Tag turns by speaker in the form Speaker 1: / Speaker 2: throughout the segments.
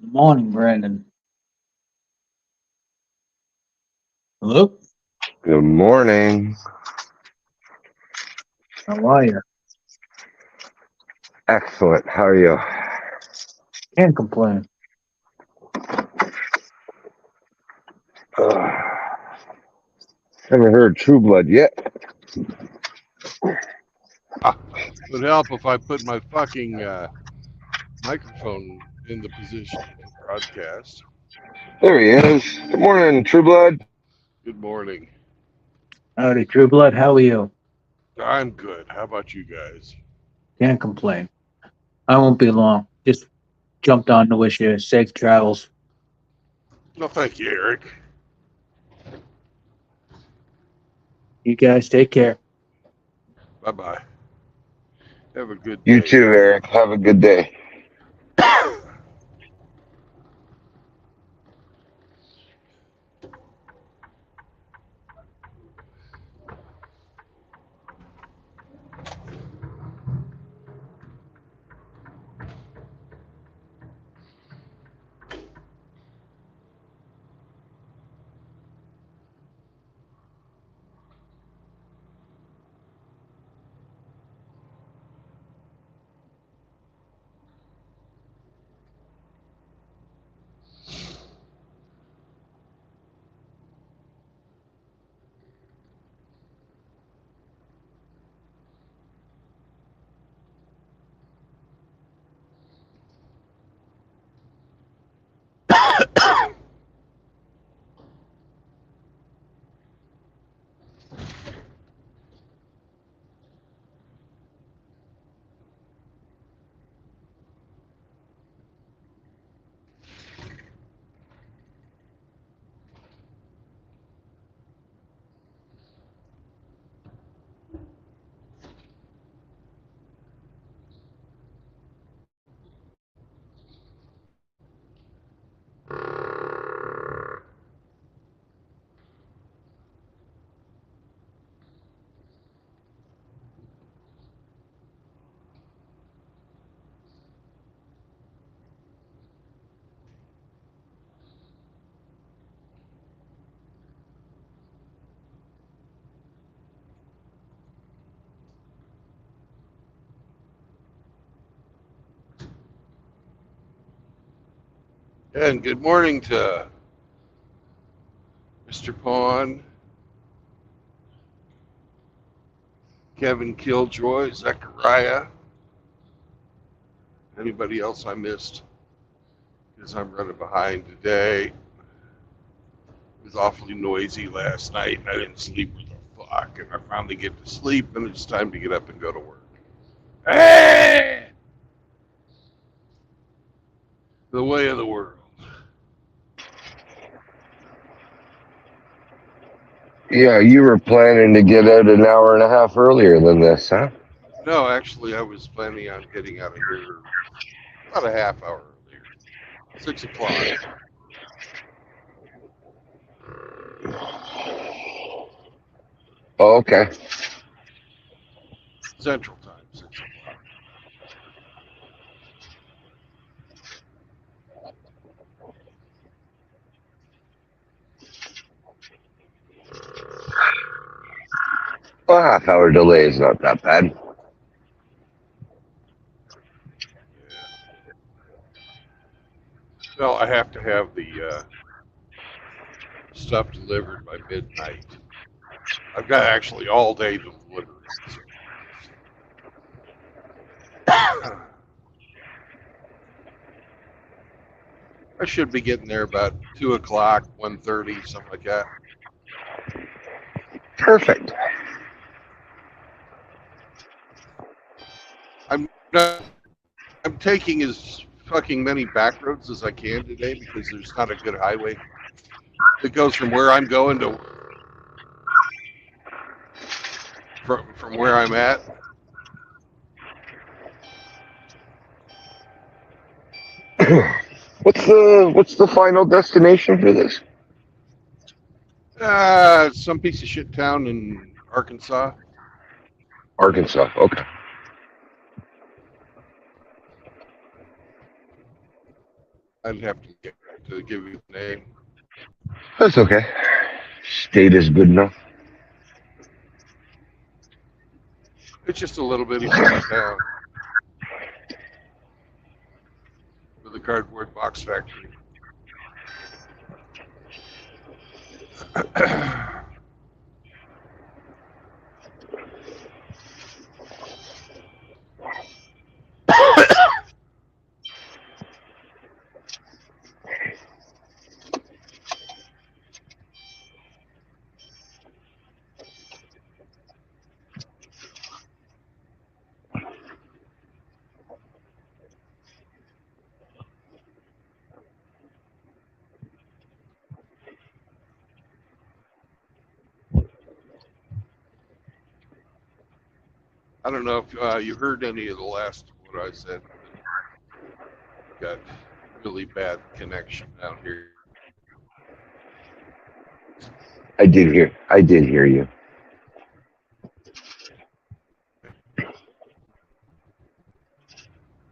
Speaker 1: Good morning, Brandon. Hello?
Speaker 2: Good morning.
Speaker 1: How are you?
Speaker 2: Excellent. How are you?
Speaker 1: Can't complain.
Speaker 2: Uh, haven't heard True Blood yet.
Speaker 3: Would help if I put my fucking microphone in the position to broadcast.
Speaker 2: There he is. Good morning, True Blood.
Speaker 3: Good morning.
Speaker 1: Howdy, True Blood. How are you?
Speaker 3: I'm good. How about you guys?
Speaker 1: Can't complain. I won't be long. Just jumped on to wish you safe travels.
Speaker 3: No, thank you, Eric.
Speaker 1: You guys take care.
Speaker 3: Bye bye. Have a good
Speaker 2: You
Speaker 3: day.
Speaker 2: too, Eric. Have a good day.
Speaker 3: And good morning to Mr. Pawn, Kevin Killjoy, Zechariah. Anybody else I missed? Because I'm running behind today. It was awfully noisy last night, and I didn't sleep with the fuck. And I finally get to sleep, and it's time to get up and go to work. Hey! The way of the world.
Speaker 2: Yeah, you were planning to get out an hour and a half earlier than this, huh?
Speaker 3: No, actually, I was planning on getting out of here about a half hour earlier. 6 o'clock.
Speaker 2: Oh, okay.
Speaker 3: Central Time, 6 o'clock.
Speaker 2: A half hour delay is not that bad.
Speaker 3: Yeah. Well, I have to have the stuff delivered by midnight. I've got actually all day to deliver it. So. I should be getting there about 2 o'clock, 1:30, something like that.
Speaker 2: Perfect.
Speaker 3: I'm taking as fucking many back roads as I can today because there's not a good highway that goes from where I'm going to from where I'm at.
Speaker 2: What's the final destination for this?
Speaker 3: Some piece of shit town in Arkansas.
Speaker 2: Arkansas. Okay.
Speaker 3: I'd have to get to give you the name.
Speaker 2: That's okay. State is good enough.
Speaker 3: It's just a little bitty small town with a cardboard box factory. I don't know if you heard any of the last of what I said. Got really bad connection out here.
Speaker 2: I did hear you.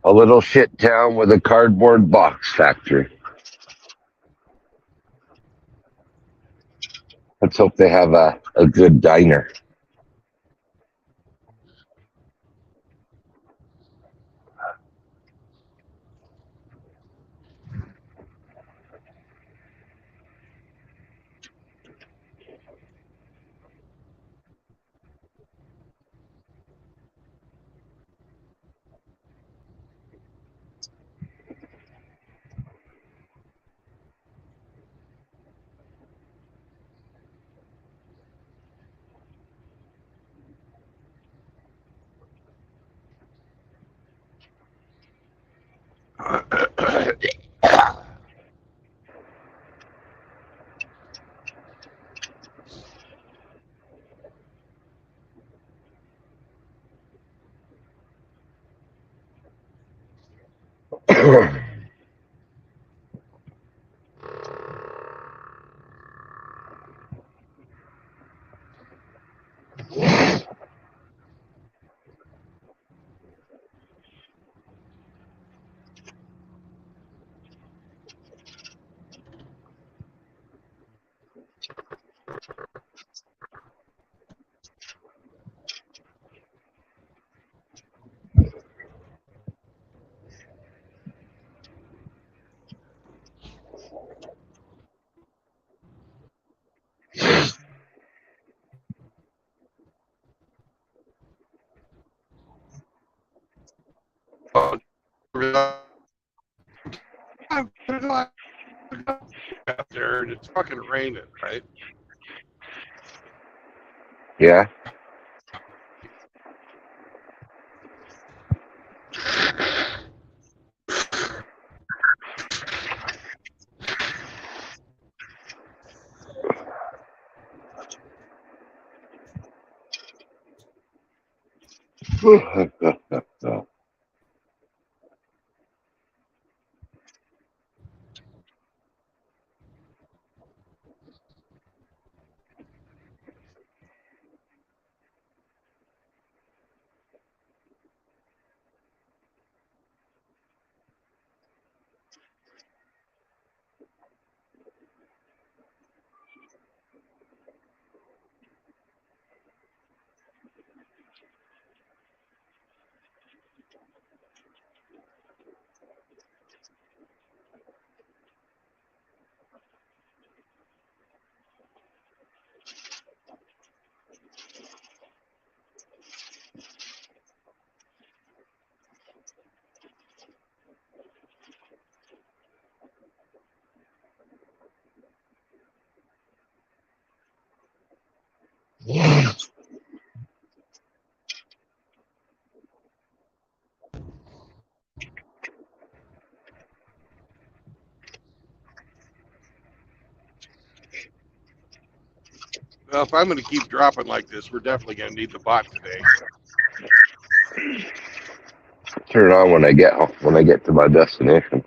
Speaker 2: A little shit town with a cardboard box factory. Let's hope they have a good diner.
Speaker 3: Out there and it's fucking raining, right?
Speaker 2: Yeah.
Speaker 3: Well, if I'm going to keep dropping like this, we're definitely going to need the bot today.
Speaker 2: Turn it on when I get to my destination.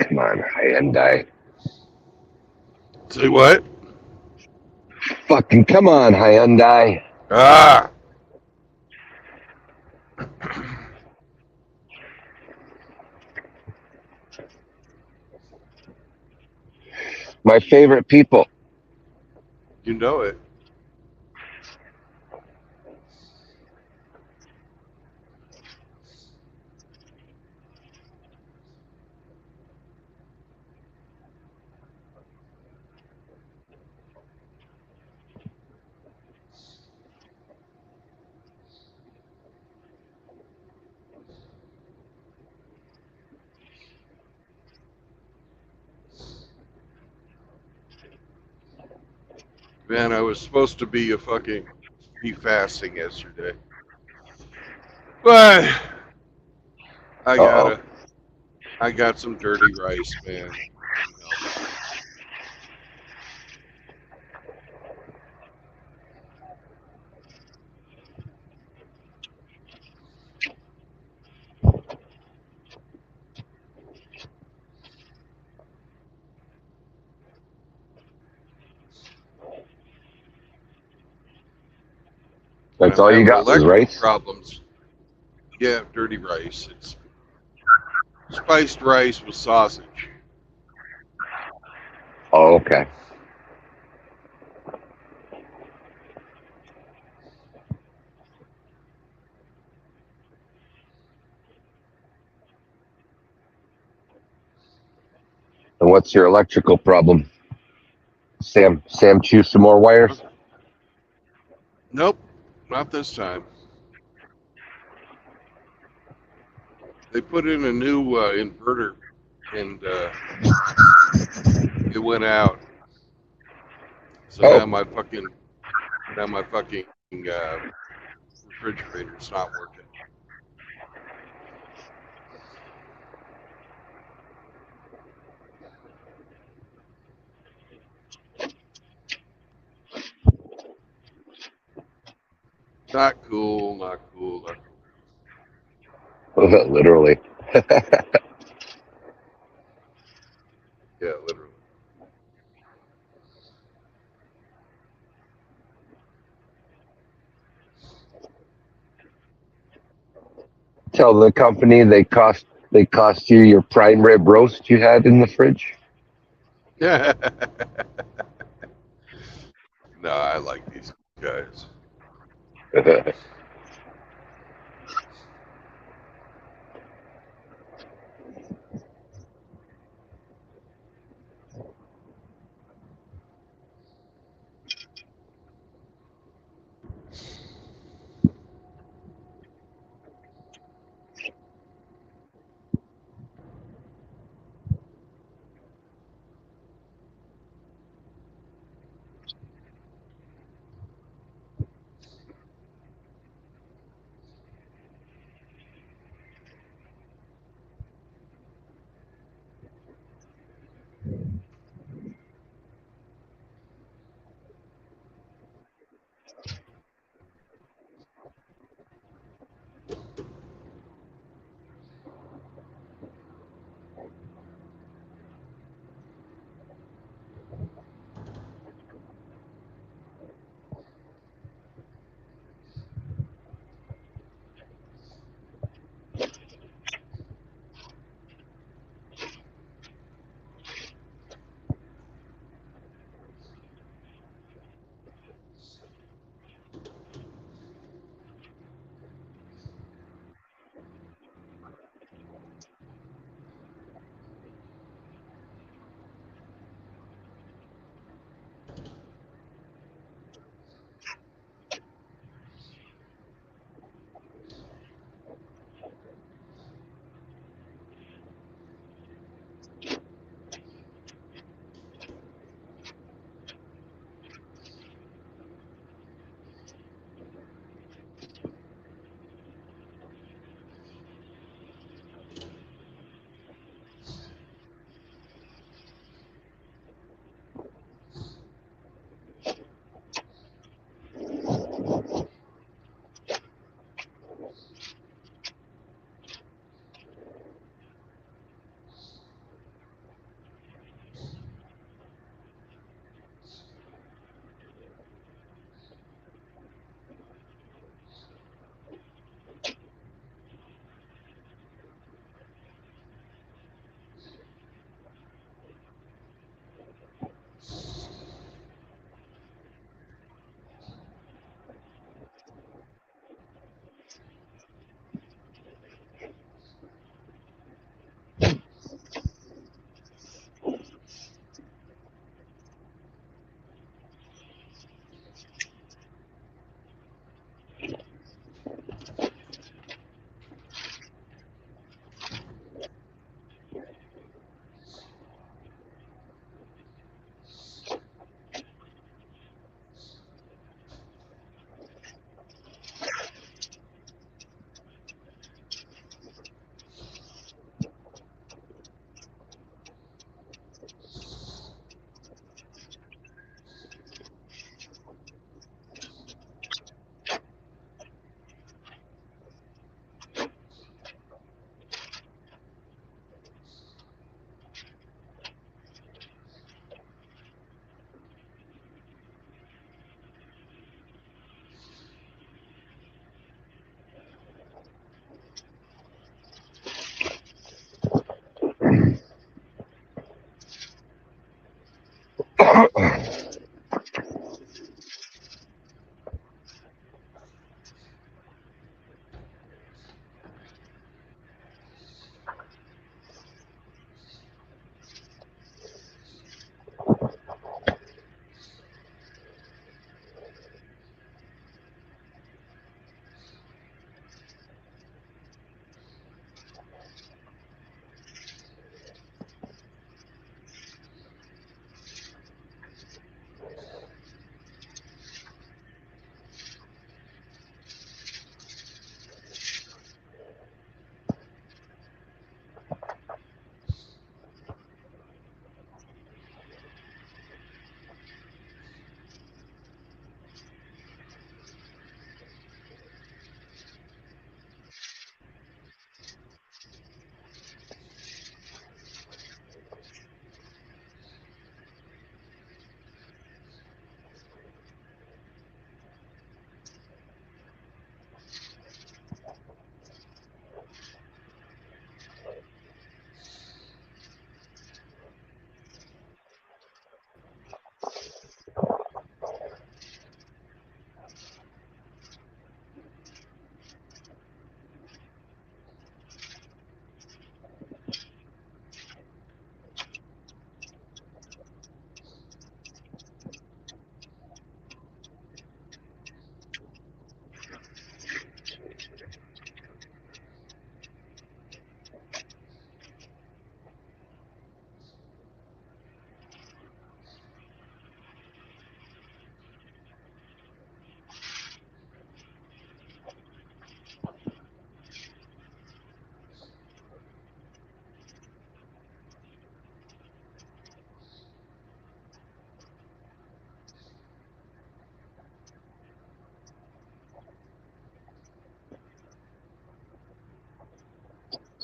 Speaker 2: Come on, Hyundai.
Speaker 3: Say what?
Speaker 2: Fucking come on, Hyundai.
Speaker 3: Ah!
Speaker 2: My favorite people.
Speaker 3: You know it. Man, I was supposed to be fasting yesterday. But
Speaker 2: Uh-oh.
Speaker 3: I got some dirty rice, man. Couldn't help it.
Speaker 2: That's
Speaker 3: I'm
Speaker 2: all you
Speaker 3: having
Speaker 2: got was
Speaker 3: electrical
Speaker 2: rice?
Speaker 3: problems. Yeah, dirty rice. It's spiced rice with sausage.
Speaker 2: Oh, okay. And what's your electrical problem? Sam chew some more wires?
Speaker 3: Nope, not this time. They put in a new inverter, and it went out. So
Speaker 2: Oh,
Speaker 3: now my fucking refrigerator's not working. Not cool. Not cool. Not cool.
Speaker 2: literally.
Speaker 3: Yeah, literally.
Speaker 2: Tell the company they cost you your prime rib roast you had in the fridge.
Speaker 3: No, I like these guys.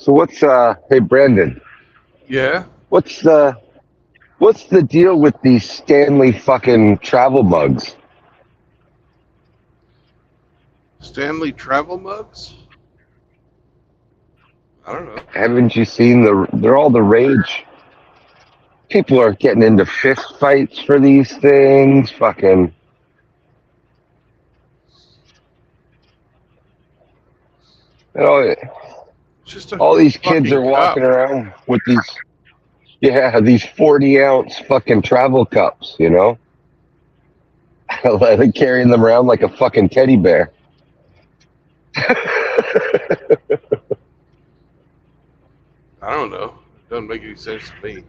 Speaker 2: So hey Brandon,
Speaker 3: Yeah,
Speaker 2: what's the deal with these Stanley fucking travel mugs?
Speaker 3: Stanley travel mugs. I don't know.
Speaker 2: Haven't you seen they're all the rage. People are getting into fist fights for these things. Fucking, you know,
Speaker 3: It's just a
Speaker 2: all these kids
Speaker 3: fucking
Speaker 2: are walking
Speaker 3: cup.
Speaker 2: around with these 40-ounce fucking travel cups, you know? They're carrying them around like a fucking teddy bear.
Speaker 3: I don't know. It doesn't make any sense to me.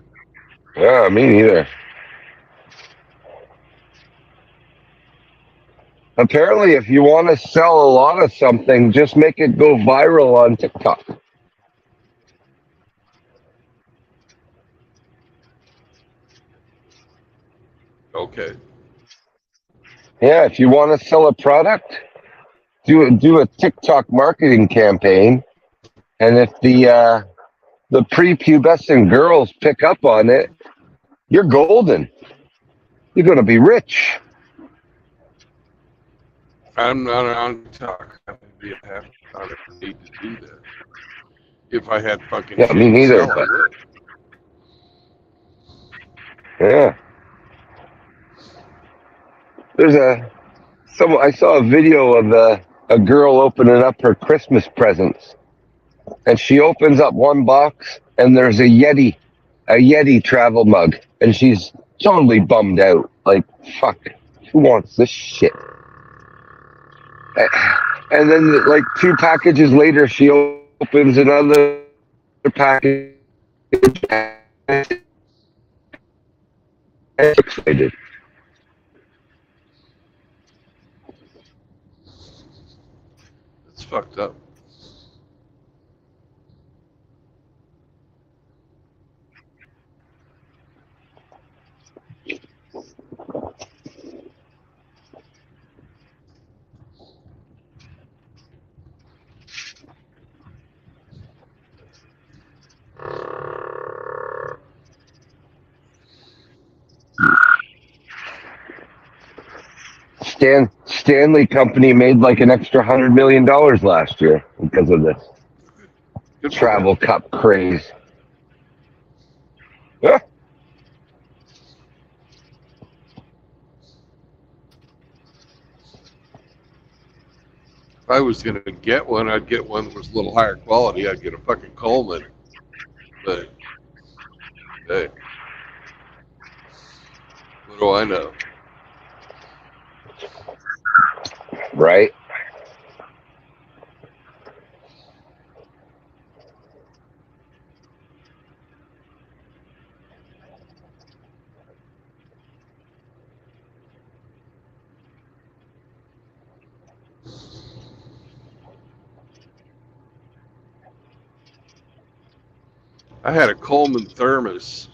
Speaker 2: Yeah, me neither. Apparently, if you want to sell a lot of something, just make it go viral on TikTok.
Speaker 3: Okay.
Speaker 2: Yeah, if you want to sell a product, do a TikTok marketing campaign, and if the prepubescent girls pick up on it, you're golden. You're gonna be rich.
Speaker 3: I'm not on TikTok. Maybe I have I don't need to do that. If I had fucking
Speaker 2: Yeah, me
Speaker 3: shit to
Speaker 2: neither.
Speaker 3: sell, I
Speaker 2: But
Speaker 3: would.
Speaker 2: yeah, there's I saw a video of a girl opening up her Christmas presents, and she opens up one box, and there's a Yeti travel mug, and she's totally bummed out. Like, fuck, who wants this shit? And then, like 2 packages later, she opens another package. And excited.
Speaker 3: It's fucked up.
Speaker 2: Stanley Company made like an extra $100 million last year because of this
Speaker 3: Good for them.
Speaker 2: travel cup craze. Yeah.
Speaker 3: If I was gonna get one, I'd get one that was a little higher quality. I'd get a fucking Coleman. But hey, what do I know?
Speaker 2: Right.
Speaker 3: I had a Coleman thermos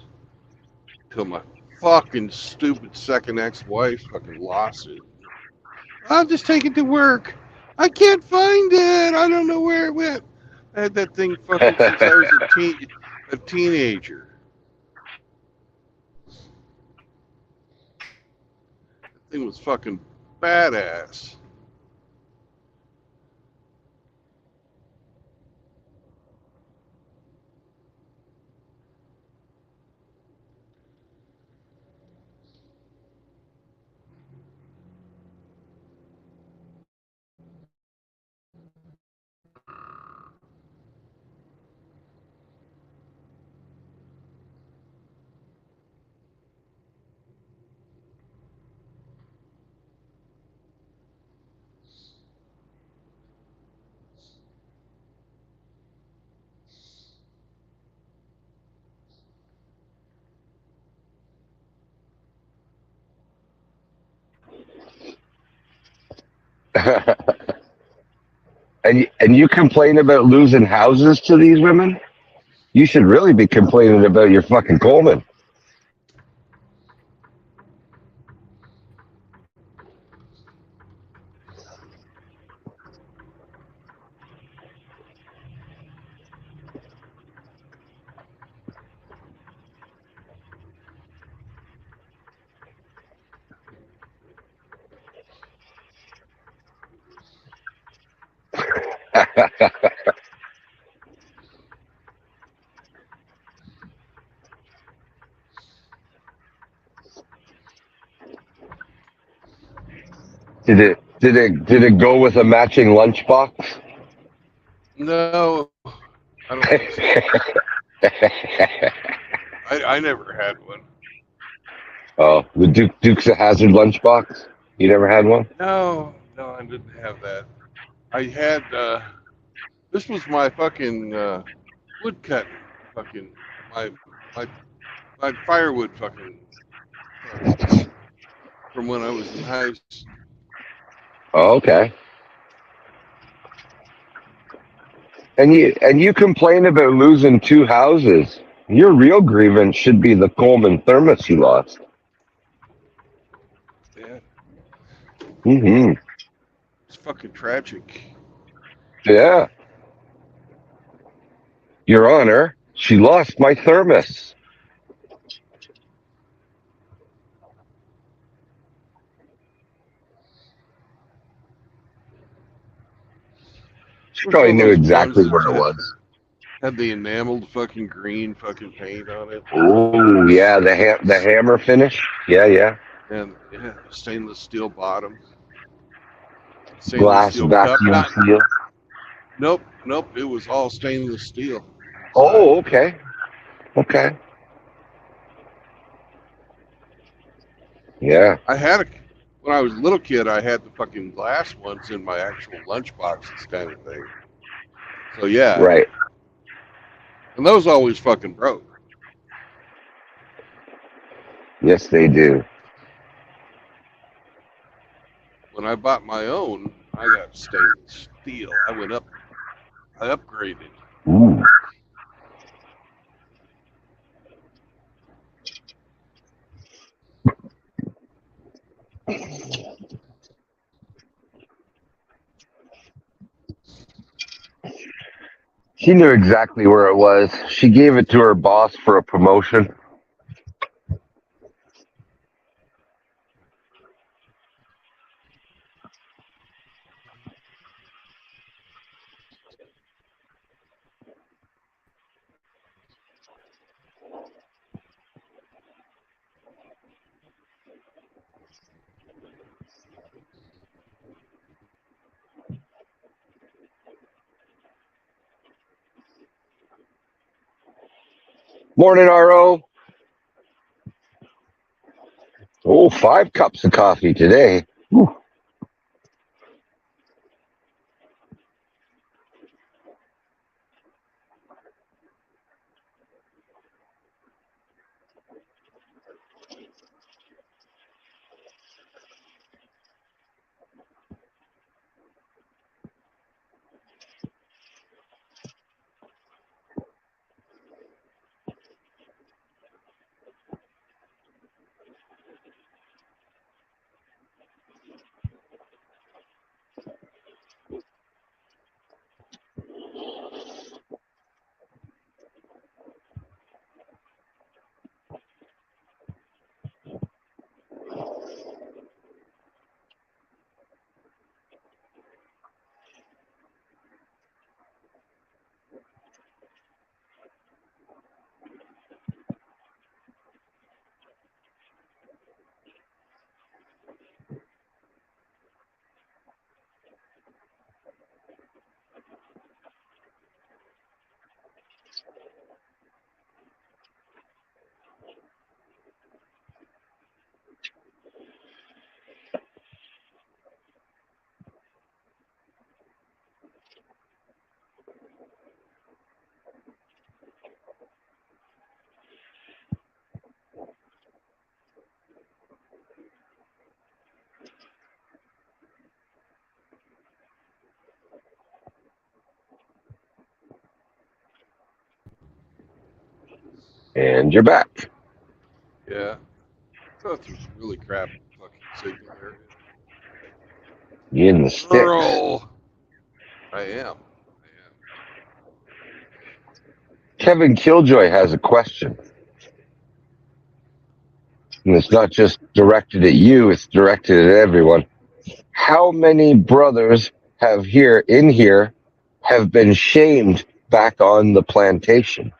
Speaker 3: till my fucking stupid second ex-wife fucking lost it. I'll just take it to work. I can't find it. I don't know where it went. I had that thing fucking since I was a teenager. That thing was fucking badass.
Speaker 2: And you complain about losing houses to these women? You should really be complaining about your fucking Coleman. Did it go with a matching lunchbox?
Speaker 3: No, I don't think so. I never had one.
Speaker 2: Oh, the Dukes of Hazzard lunchbox. You never had one?
Speaker 3: No, no, I didn't have that. I had this was my fucking woodcut fucking my my my firewood fucking from when I was in high school.
Speaker 2: Oh, okay. And you complain about losing two houses. Your real grievance should be the Coleman thermos you lost.
Speaker 3: Yeah,
Speaker 2: Mm-hmm.
Speaker 3: it's fucking tragic.
Speaker 2: Yeah. Your Honor, she lost my thermos. She
Speaker 3: It was
Speaker 2: probably
Speaker 3: one of
Speaker 2: knew
Speaker 3: those ones
Speaker 2: exactly where it
Speaker 3: that
Speaker 2: was.
Speaker 3: had the enameled fucking green fucking paint on it.
Speaker 2: Oh, yeah, the hammer finish. Yeah, yeah.
Speaker 3: And yeah, stainless steel bottom, stainless
Speaker 2: Glass
Speaker 3: steel cup.
Speaker 2: vacuum
Speaker 3: Not
Speaker 2: seal.
Speaker 3: nope, nope. It was all stainless steel inside.
Speaker 2: Oh, okay. Okay. Yeah.
Speaker 3: I had a when I was a little kid. I had the fucking glass ones in my actual lunchbox, this kind of thing. So yeah,
Speaker 2: Right.
Speaker 3: and those always fucking broke.
Speaker 2: Yes, they do.
Speaker 3: When I bought my own, I got stainless steel. I upgraded.
Speaker 2: Ooh. She knew exactly where it was. She gave it to her boss for a promotion. Morning, RO. Oh, 5 cups of coffee today. Whew. And you're back.
Speaker 3: Yeah, go through some really crap fucking signal area.
Speaker 2: You in the sticks.
Speaker 3: Girl, I am.
Speaker 2: Kevin Killjoy has a question. And it's not just directed at you, it's directed at everyone. How many brothers have have been shamed back on the plantation.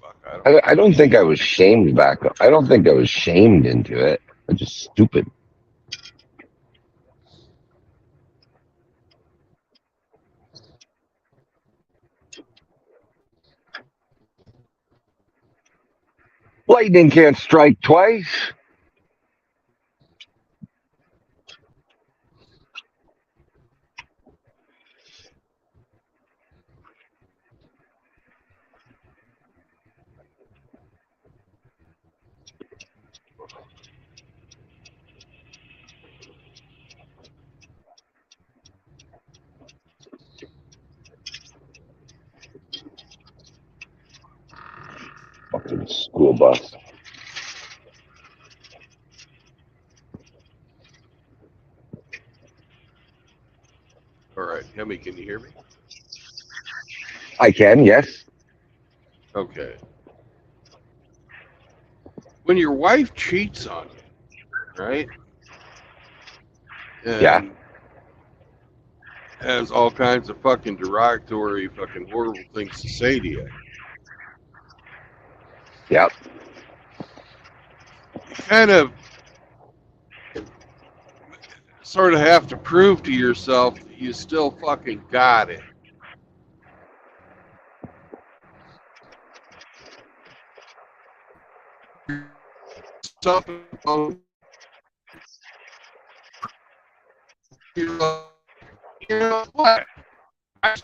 Speaker 3: Fuck, I don't.
Speaker 2: I don't think I was shamed back. I don't think I was shamed into it. I'm just stupid. Lightning can't strike twice. Fucking school bus.
Speaker 3: All right, Hemi, can you hear me?
Speaker 2: I can, yes.
Speaker 3: Okay. When your wife cheats on you, right?
Speaker 2: Yeah,
Speaker 3: And has all kinds of fucking derogatory, fucking horrible things to say to you,
Speaker 2: yep.
Speaker 3: you kind of sort of have to prove to yourself that you still fucking got it. Something, you know what? I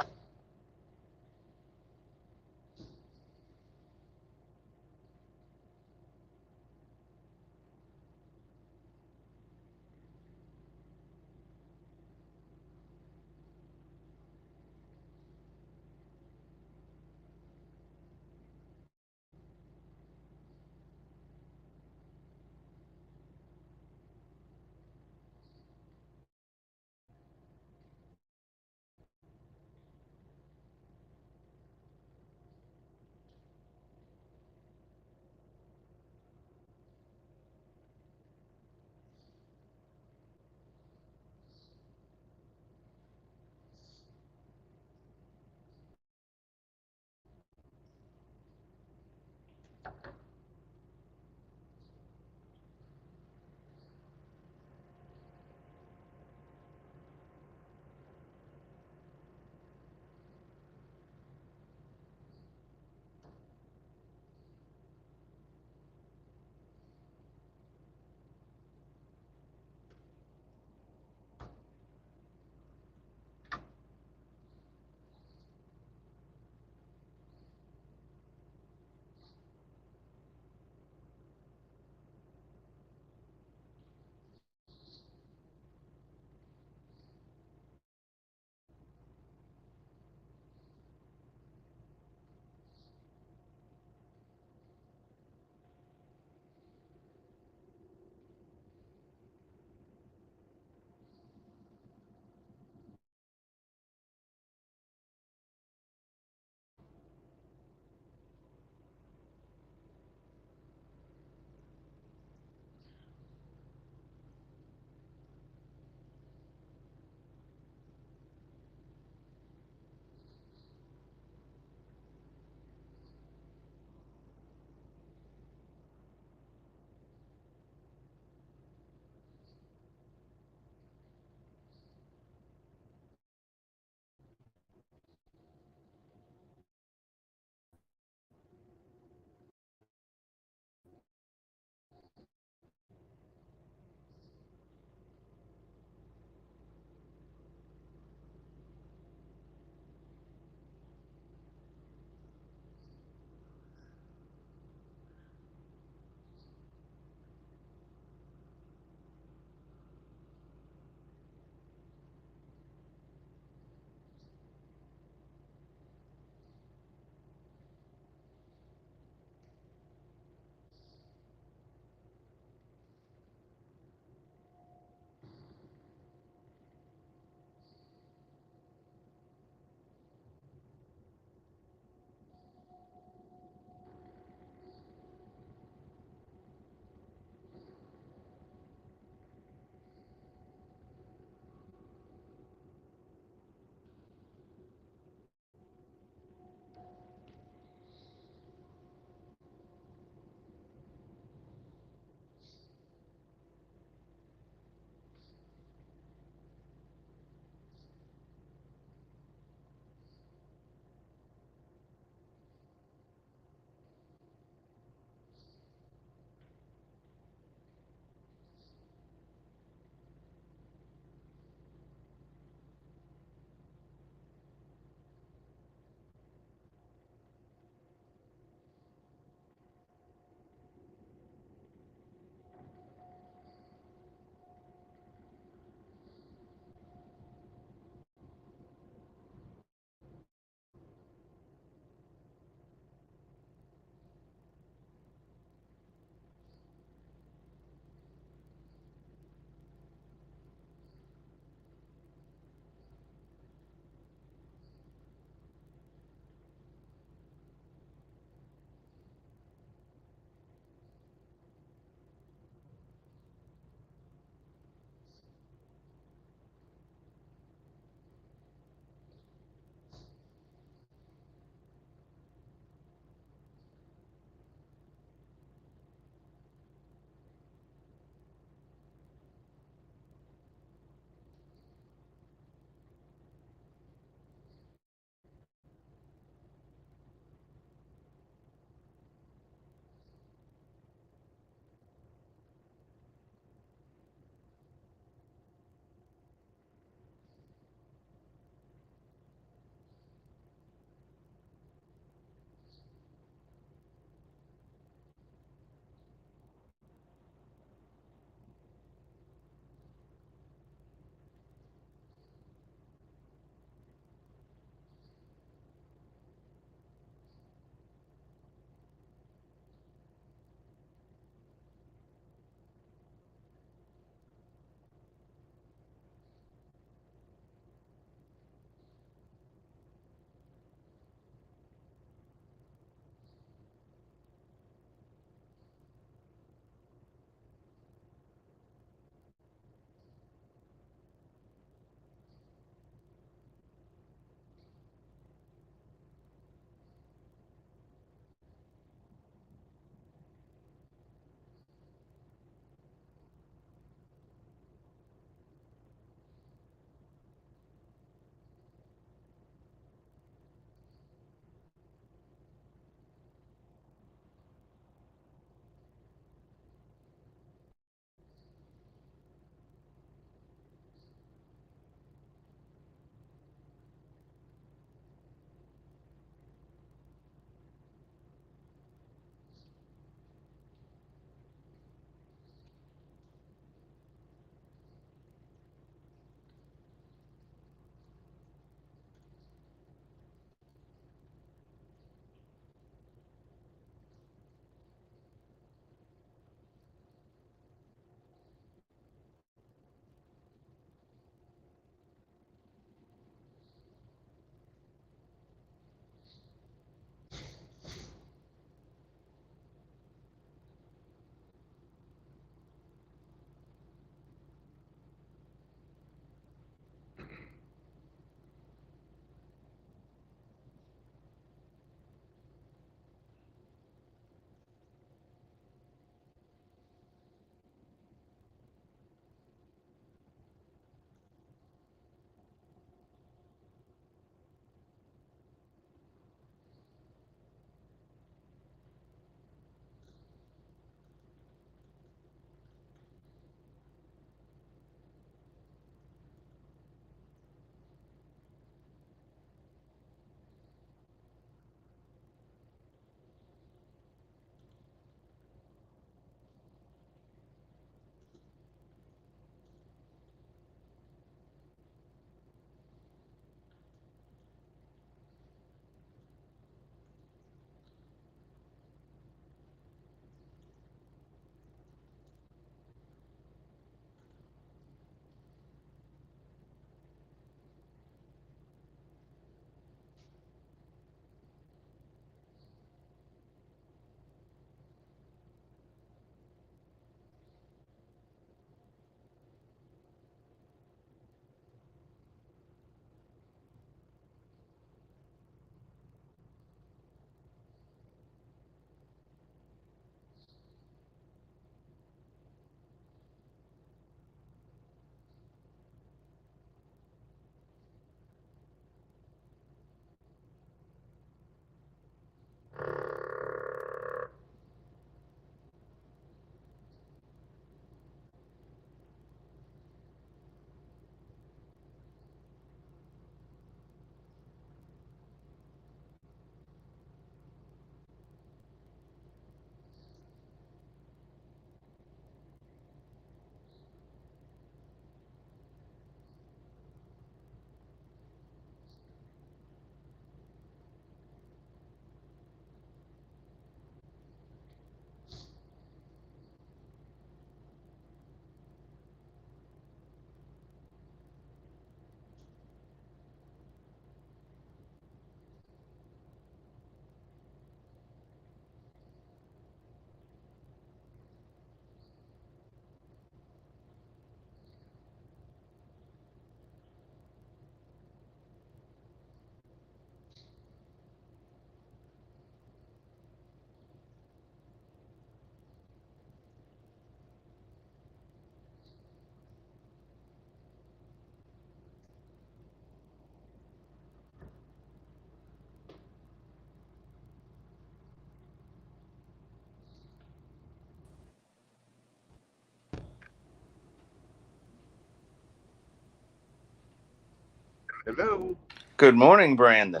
Speaker 3: Hello.
Speaker 4: Good morning, Brandon.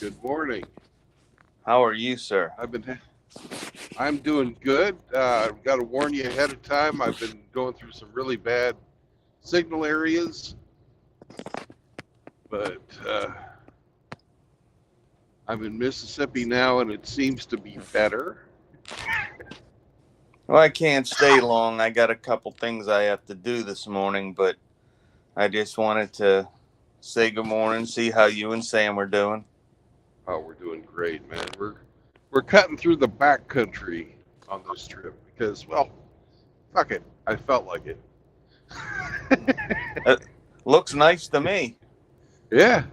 Speaker 3: Good morning.
Speaker 4: How are you, sir?
Speaker 3: I'm doing good. I've got to warn you ahead of time. I've been going through some really bad signal areas, but I'm in Mississippi now, and it seems to be better.
Speaker 4: Well, I can't stay long. I got a couple things I have to do this morning, but I just wanted to say good morning, see how you and Sam are doing.
Speaker 3: Oh, we're doing great, man. We're cutting through the back country on this trip because, well, fuck it. I felt like it.
Speaker 4: It looks nice to me.
Speaker 3: Yeah.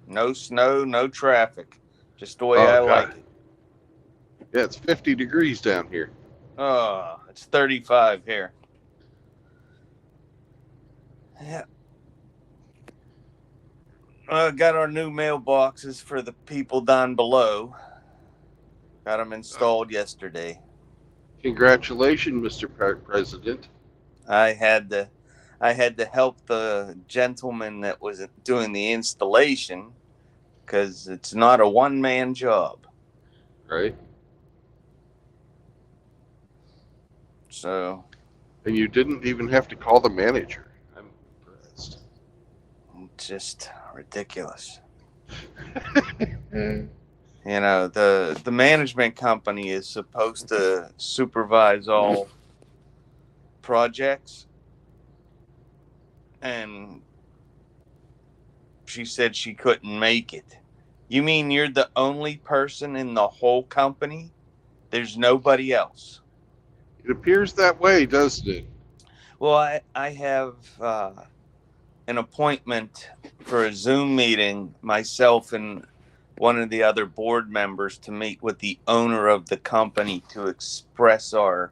Speaker 4: No snow, no traffic. Just the way
Speaker 3: Oh,
Speaker 4: I
Speaker 3: God.
Speaker 4: like it.
Speaker 3: Yeah, it's 50 degrees down here.
Speaker 4: Oh, it's 35 here. Yeah. Got our new mailboxes for the people down below. Got them installed yesterday.
Speaker 3: Congratulations, Mr. President.
Speaker 4: I had to help the gentleman that was doing the installation because it's not a one-man job.
Speaker 3: Right?
Speaker 4: So
Speaker 3: And you didn't even have to call the manager. I'm impressed.
Speaker 4: it's just ridiculous. You know, the management company is supposed to supervise all projects, and she said she couldn't make it. You mean you're the only person in the whole company? There's nobody else?
Speaker 3: It appears that way, doesn't it?
Speaker 4: Well, I have an appointment for a Zoom meeting, myself and one of the other board members, to meet with the owner of the company to express our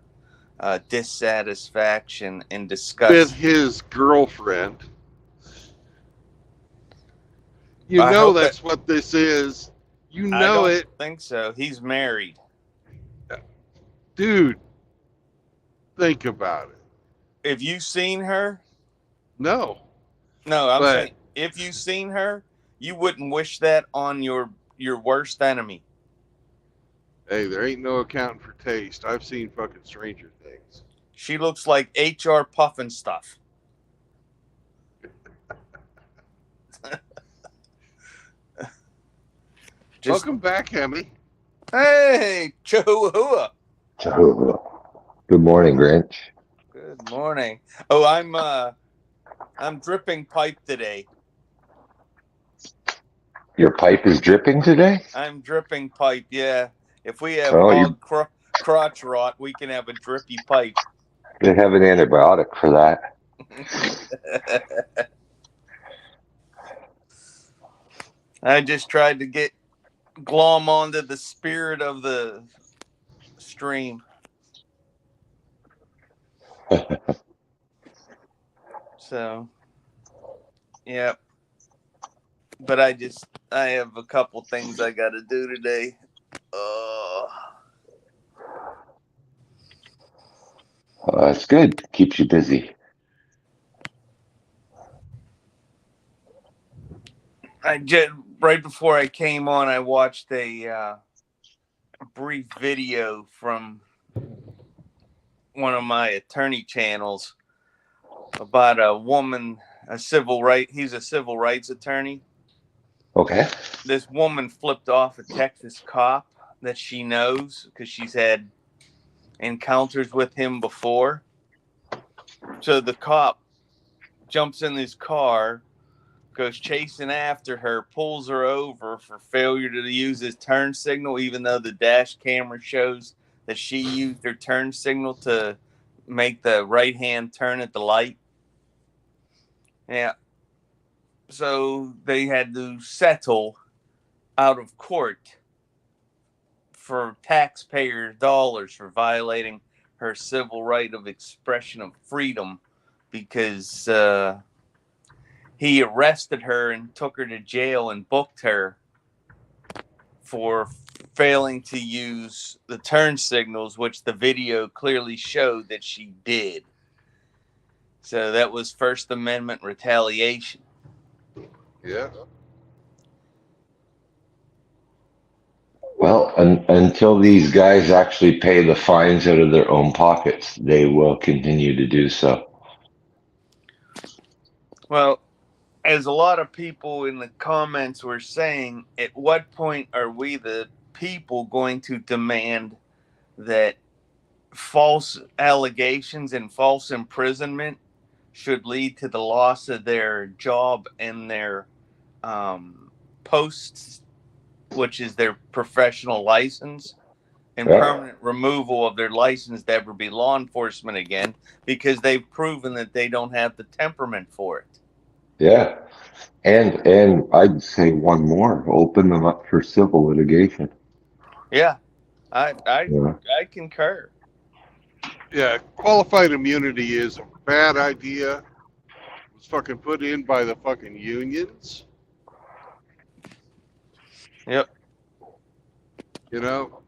Speaker 4: dissatisfaction and discuss.
Speaker 3: With his girlfriend. You
Speaker 4: I
Speaker 3: know
Speaker 4: hope
Speaker 3: that's what this is. You
Speaker 4: I
Speaker 3: know
Speaker 4: don't
Speaker 3: it.
Speaker 4: think so. He's married.
Speaker 3: Dude, think about it.
Speaker 4: Have you seen her?
Speaker 3: No.
Speaker 4: No, I'm
Speaker 3: But
Speaker 4: saying if you've seen her, you wouldn't wish that on your worst enemy.
Speaker 3: hey, there ain't no accounting for taste. I've seen fucking Stranger Things.
Speaker 4: She looks like HR Puffin stuff.
Speaker 3: Welcome back, Hemi.
Speaker 4: Hey, Chihuahua.
Speaker 2: Good morning, Grinch.
Speaker 4: Good morning. Oh, I'm dripping pipe today.
Speaker 2: Your pipe is dripping today?
Speaker 4: I'm dripping pipe, yeah. If we have
Speaker 2: Oh,
Speaker 4: crotch rot, we can have a drippy pipe.
Speaker 2: you have an antibiotic for that.
Speaker 4: I just tried to glom onto the spirit of the stream. So, yeah. But I have a couple things I got to do today.
Speaker 2: That's good. Keeps you busy.
Speaker 4: Right before I came on, I watched a brief video from one of my attorney channels about a woman, he's a civil rights attorney.
Speaker 2: Okay.
Speaker 4: This woman flipped off a Texas cop that she knows because she's had encounters with him before. So the cop jumps in his car, goes chasing after her, pulls her over for failure to use his turn signal, even though the dash camera shows that she used her turn signal to make the right-hand turn at the light. Yeah. So they had to settle out of court for taxpayer dollars for violating her civil right of expression of freedom because he arrested her and took her to jail and booked her for failing to use the turn signals, which the video clearly showed that she did. So that was First Amendment retaliation.
Speaker 3: Yeah.
Speaker 2: Well, until these guys actually pay the fines out of their own pockets, they will continue to do so.
Speaker 4: Well, as a lot of people in the comments were saying, at what point are we, the people, going to demand that false allegations and false imprisonment should lead to the loss of their job and their posts, which is their professional license, and
Speaker 2: Yeah.
Speaker 4: permanent removal of their license to ever be law enforcement again, because they've proven that they don't have the temperament for it.
Speaker 2: Yeah. And I'd say one more, open them up for civil litigation.
Speaker 4: Yeah, I
Speaker 2: Yeah.
Speaker 4: concur.
Speaker 3: Yeah. Qualified immunity is a bad idea. It was fucking put in by the fucking unions.
Speaker 4: Yep.
Speaker 3: You know?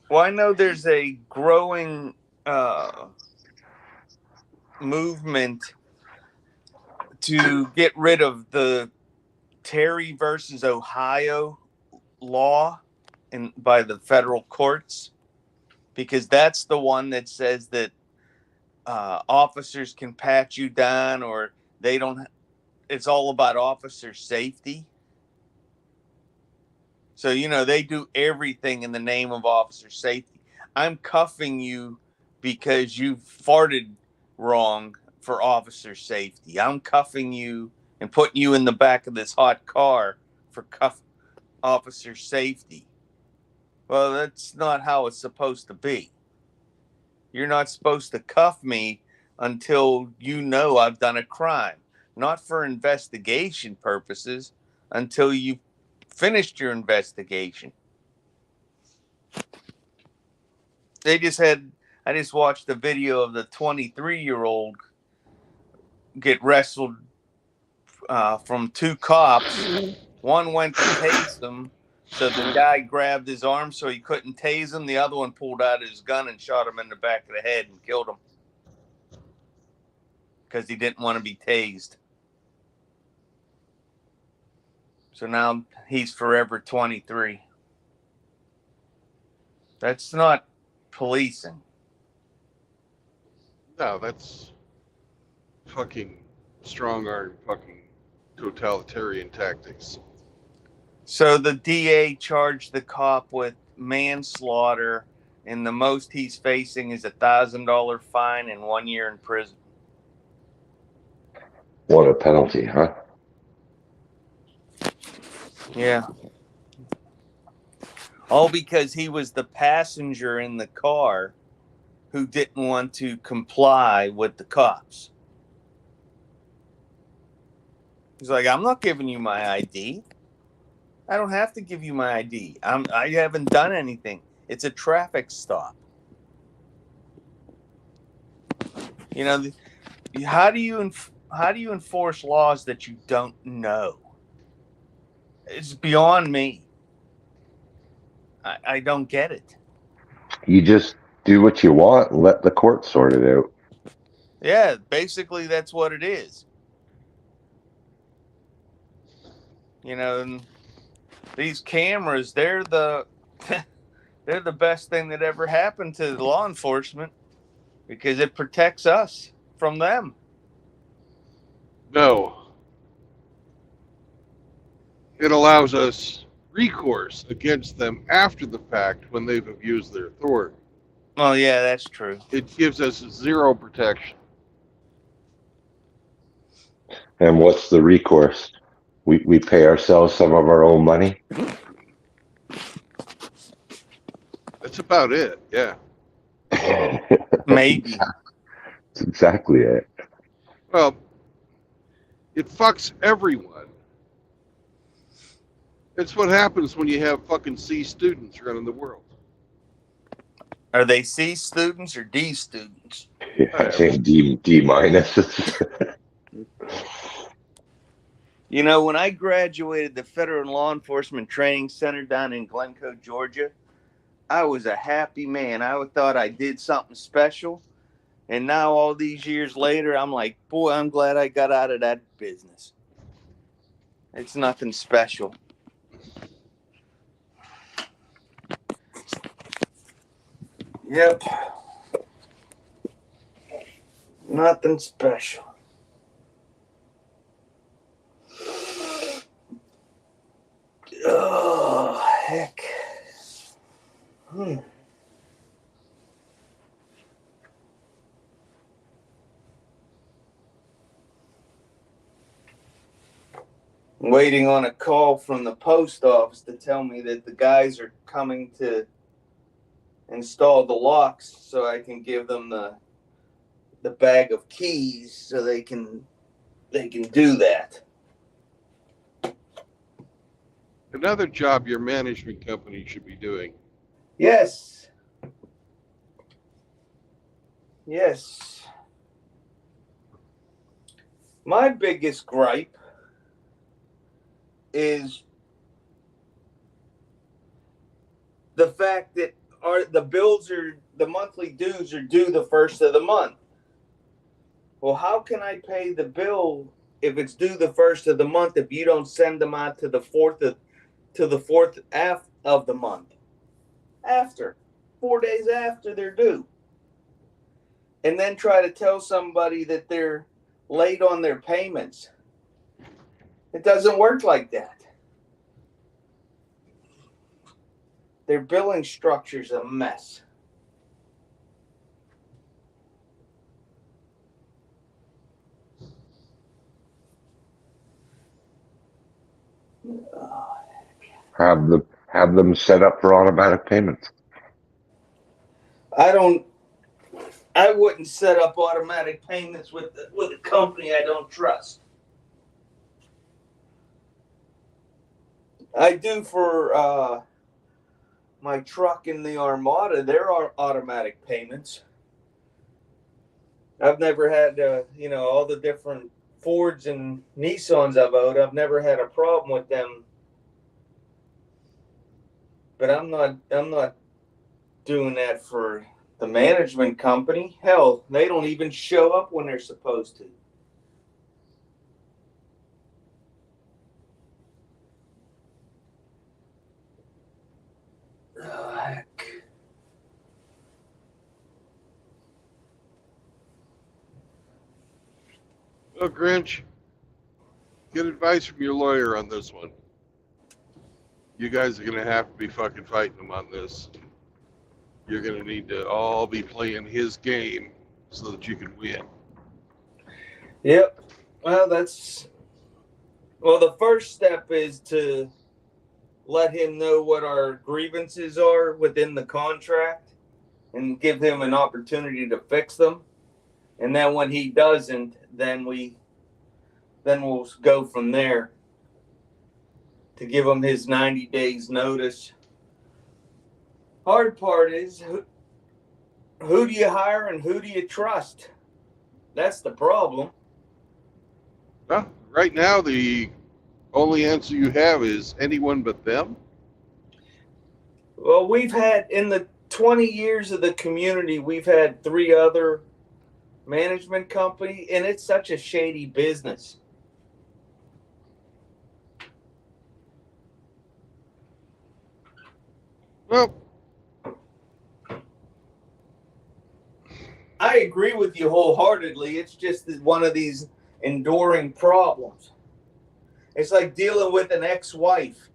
Speaker 4: Well, I know there's a growing movement to get rid of the Terry versus Ohio law by the federal courts, because that's the one that says that officers can pat you down, or they don't. It's all about officer safety. So, they do everything in the name of officer safety. I'm cuffing you because you farted wrong for officer safety. I'm cuffing you and putting you in the back of this hot car for officer safety. Well, that's not how it's supposed to be. You're not supposed to cuff me until you know I've done a crime, not for investigation purposes, until you've finished your investigation. I just watched a video of the 23-year-old get wrestled from two cops. One went to tase him, so the guy grabbed his arm so he couldn't tase him. The other one pulled out his gun and shot him in the back of the head and killed him because he didn't want to be tased. So now he's forever 23. That's not policing.
Speaker 3: No, that's fucking strong arm fucking totalitarian tactics.
Speaker 4: So the DA charged the cop with manslaughter, and the most he's facing is $1,000 fine and 1 year in prison.
Speaker 2: What a penalty, huh?
Speaker 4: Yeah. All because he was the passenger in the car who didn't want to comply with the cops. He's like, I'm not giving you my ID. I don't have to give you my ID. I haven't done anything. It's a traffic stop. How do you enforce laws that you don't know? It's beyond me. I don't get it.
Speaker 2: You just do what you want and let the court sort it out.
Speaker 4: Yeah, basically that's what it is. And these cameras, they're the best thing that ever happened to law enforcement, because it protects us from them.
Speaker 3: No. It allows us recourse against them after the fact when they've abused their authority.
Speaker 4: Oh, yeah, that's true.
Speaker 3: It gives us zero protection.
Speaker 2: And what's the recourse? We pay ourselves some of our own money.
Speaker 3: That's about it, yeah.
Speaker 4: Maybe.
Speaker 2: That's exactly it.
Speaker 3: Well, it fucks everyone. It's what happens when you have fucking C students running the world.
Speaker 4: Are they C students or D students?
Speaker 2: Yeah, I think D minus.
Speaker 4: When I graduated the Federal Law Enforcement Training Center down in Glencoe, Georgia, I was a happy man. I thought I did something special. And now all these years later, I'm like, boy, I'm glad I got out of that business. It's nothing special. Yep. Nothing special. Oh, heck. Waiting on a call from the post office to tell me that the guys are coming to install the locks so I can give them the bag of keys so they can do that.
Speaker 3: Another job your management company should be doing.
Speaker 4: Yes. Yes. My biggest gripe is the fact that the monthly dues are due the first of the month. Well, how can I pay the bill if it's due the first of the month if you don't send them out to the fourth of the month? After 4 days after they're due. And then try to tell somebody that they're late on their payments. It doesn't work like that. Their billing structure's a mess.
Speaker 2: Have them set up for automatic payments.
Speaker 4: I wouldn't set up automatic payments with a company I don't trust. I do for my truck in the Armada. There are automatic payments. I've never had all the different Fords and Nissans I've owed. I've never had a problem with them. But I'm not doing that for the management company. Hell, they don't even show up when they're supposed to. Oh, heck.
Speaker 3: Well, Grinch, get advice from your lawyer on this one. You guys are going to have to be fucking fighting him on this. You're going to need to all be playing his game so that you can win.
Speaker 4: Yep. Well, the first step is to let him know what our grievances are within the contract and give him an opportunity to fix them. And then when he doesn't, then we'll go from there to give him his 90 days notice. Hard part is who do you hire and who do you trust? That's the problem.
Speaker 3: Well, right now, the only answer you have is anyone but them.
Speaker 4: Well, we've had, in the 20 years of the community, we've had 3 other management company, and it's such a shady business.
Speaker 3: Well,
Speaker 4: I agree with you wholeheartedly. It's just one of these enduring problems. It's like dealing with an ex-wife.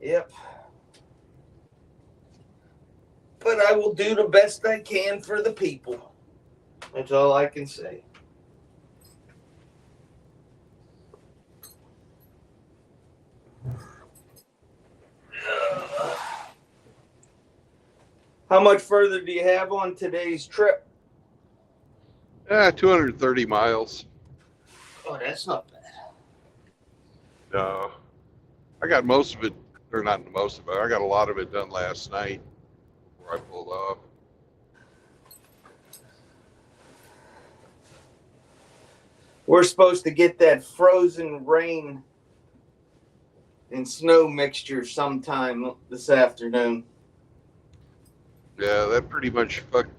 Speaker 4: Yep. But I will do the best I can for the people. That's all I can say. How much further do you have on today's trip?
Speaker 3: 230 miles.
Speaker 4: Oh, that's not bad.
Speaker 3: No. I got most of it, or not most of it, I got a lot of it done last night before I pulled off.
Speaker 4: We're supposed to get that frozen rain and snow mixture sometime this afternoon.
Speaker 3: Yeah, that pretty much fucked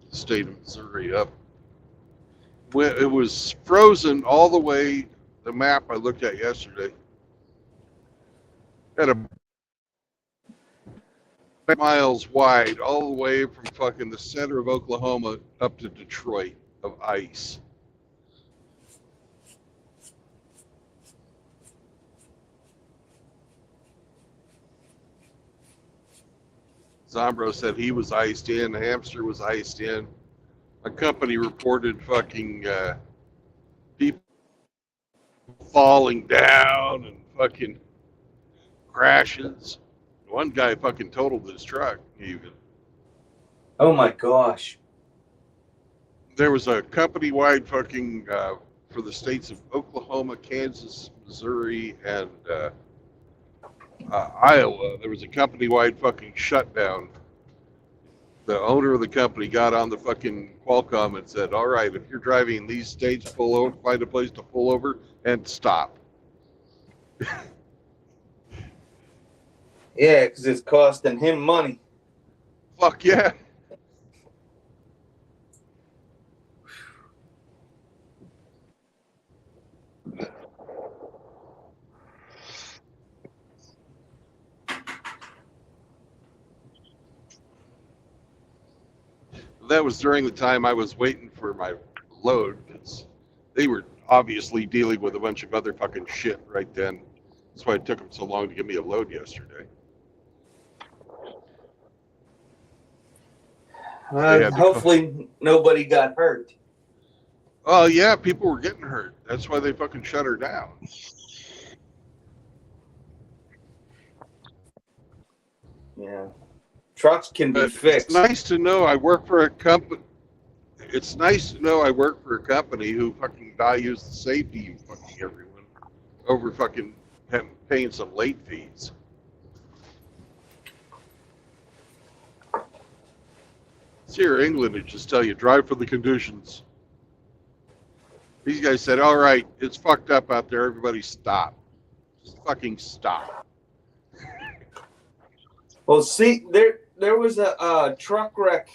Speaker 3: the state of Missouri up. When it was frozen all the way, the map I looked at yesterday had a miles wide all the way from fucking the center of Oklahoma up to Detroit of ice. Zombro said he was iced in. The hamster was iced in. A company reported fucking people falling down and fucking crashes. One guy fucking totaled his truck even.
Speaker 4: Oh my gosh.
Speaker 3: There was a company-wide fucking for the states of Oklahoma, Kansas, Missouri, and Iowa. There was a company-wide fucking shutdown. The owner of the company got on the fucking Qualcomm and said, "All right, if you're driving in these states, pull over, find a place to pull over and stop."
Speaker 4: Yeah, because it's costing him money.
Speaker 3: Fuck yeah. That was during the time I was waiting for my load, because they were obviously dealing with a bunch of other fucking shit right then. That's why it took them so long to give me a load yesterday. They had to
Speaker 4: Hopefully nobody got hurt.
Speaker 3: Oh yeah, people were getting hurt. That's why they fucking shut her down.
Speaker 4: Yeah. Trucks can be
Speaker 3: But
Speaker 4: fixed.
Speaker 3: it's nice to know I work for a company. It's nice to know I work for a company who fucking values the safety of fucking everyone over fucking paying some late fees. It's here in England, it just tell you drive for the conditions. These guys said, "All right, it's fucked up out there. Everybody stop. Just fucking stop."
Speaker 4: Well, see, there was a truck wreck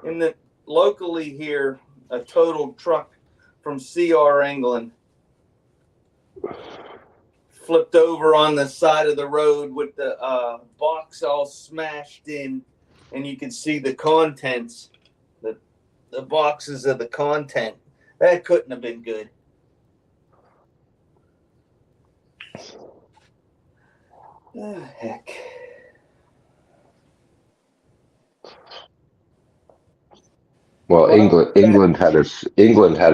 Speaker 4: in the locally here, a totaled truck from CR England. Flipped over on the side of the road with the box all smashed in, and you can see the contents, the boxes of the content. That couldn't have been good. Oh, heck.
Speaker 2: Well, England had a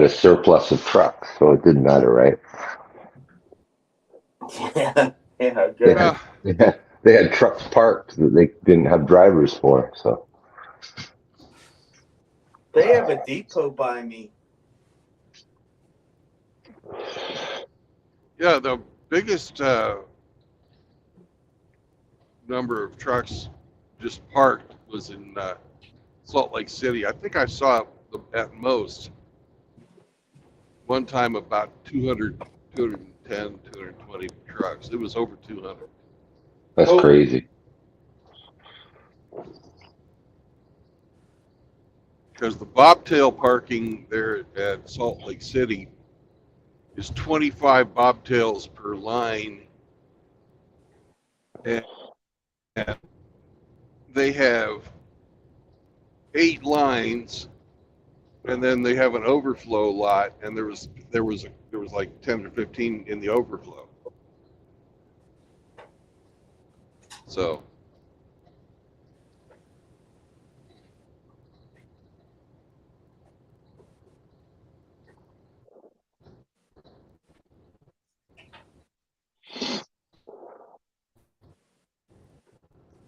Speaker 2: surplus of trucks, so it didn't matter, right?
Speaker 4: Yeah, good.
Speaker 2: They had trucks parked that they didn't have drivers for, so.
Speaker 4: They have a depot by me.
Speaker 3: Yeah, the biggest number of trucks just parked was in Salt Lake City. I think I saw at most one time about 200, 210, 220 trucks. It was over 200.
Speaker 2: That's crazy.
Speaker 3: Because the bobtail parking there at Salt Lake City is 25 bobtails per line. And they have 8 lines, and then they have an overflow lot, and there was like 10 or 15 in the overflow. So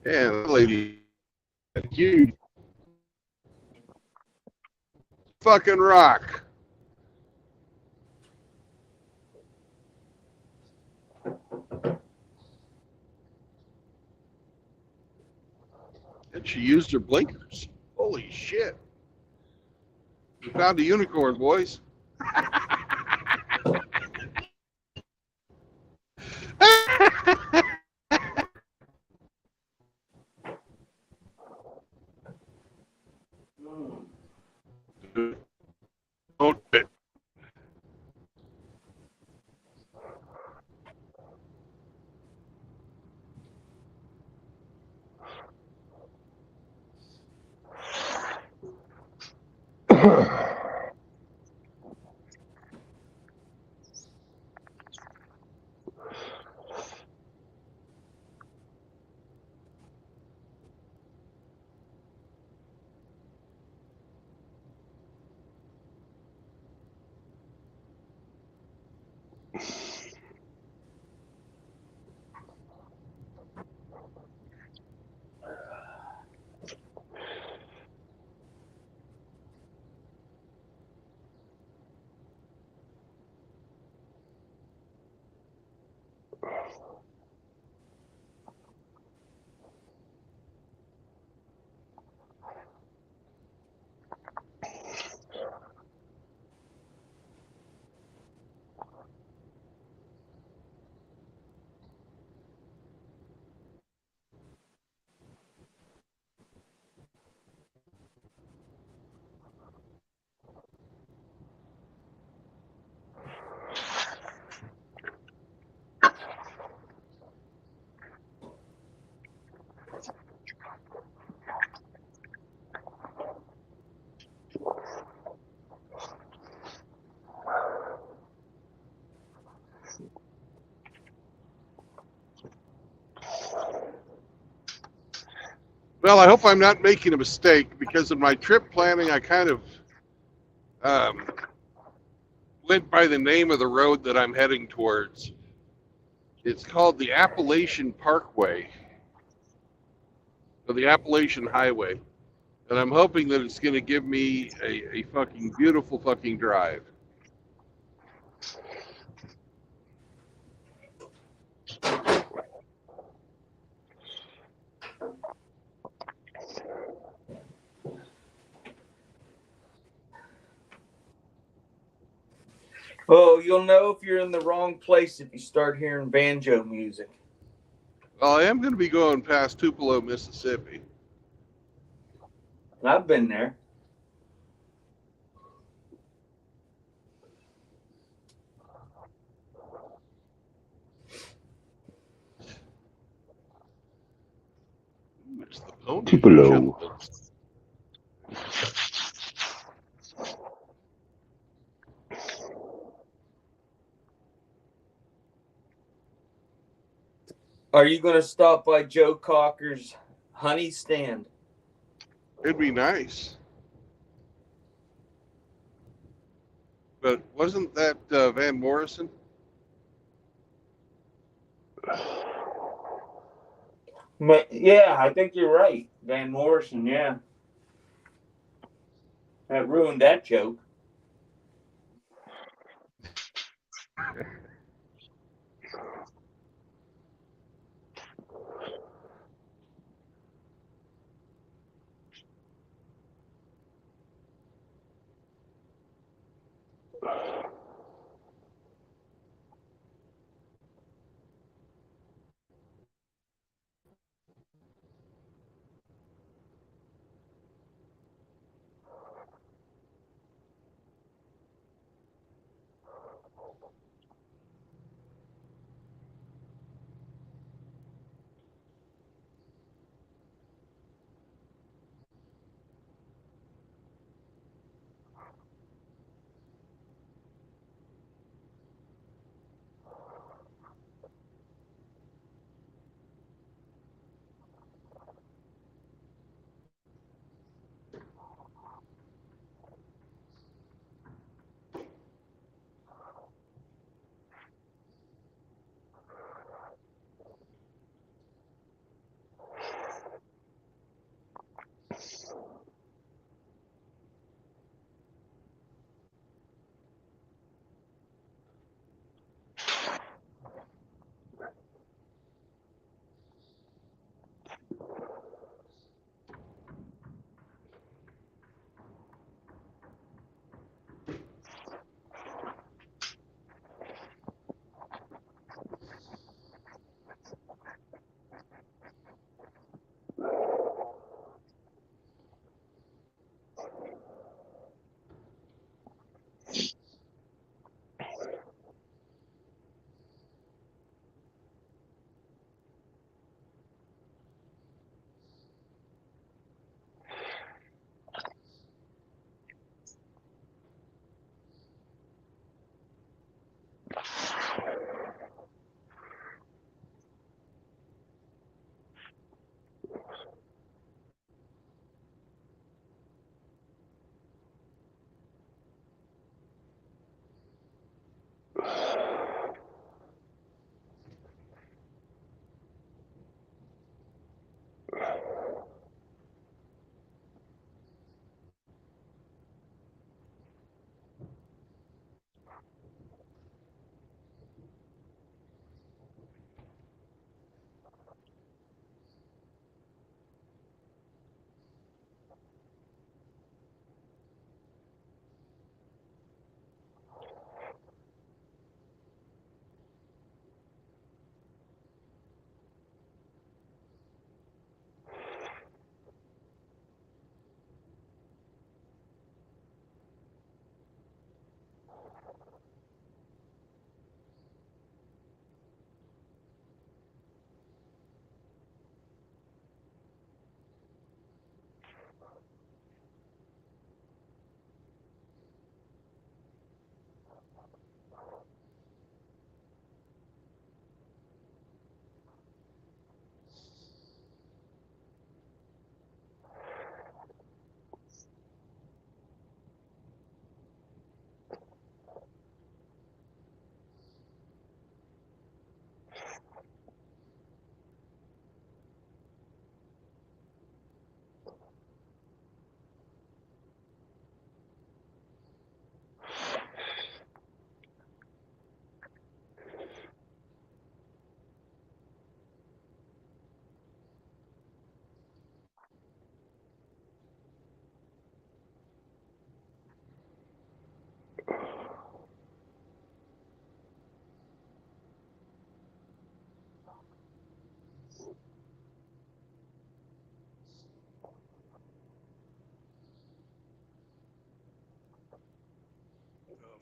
Speaker 3: yeah, that lady, you fucking rock. And she used her blinkers. Holy shit. We found a unicorn, boys. Well, I hope I'm not making a mistake, because in my trip planning, I kind of went by the name of the road that I'm heading towards. It's called the Appalachian Parkway, or the Appalachian Highway. And I'm hoping that it's going to give me a fucking beautiful fucking drive.
Speaker 4: Oh, you'll know if you're in the wrong place if you start hearing banjo music.
Speaker 3: Well, I am going to be going past Tupelo, Mississippi.
Speaker 4: I've been there.
Speaker 3: There's the pony.
Speaker 2: Tupelo.
Speaker 4: Are you going to stop by Joe Cocker's honey stand?
Speaker 3: It'd be nice. But wasn't that Van Morrison?
Speaker 4: Yeah, I think you're right. Van Morrison, yeah. That ruined that joke.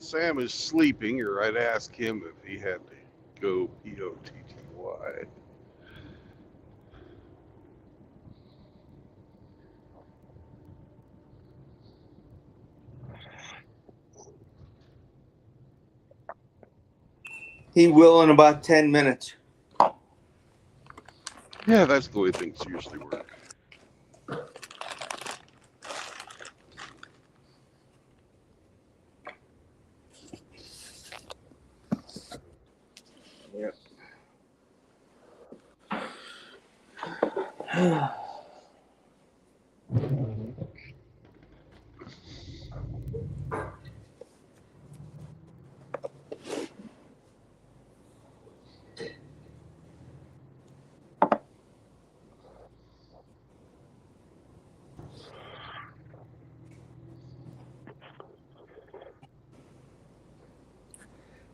Speaker 3: Sam is sleeping, or I'd ask him if he had to go POTTY.
Speaker 4: He will in about 10 minutes.
Speaker 3: Yeah, that's the way things usually work.
Speaker 4: Yep.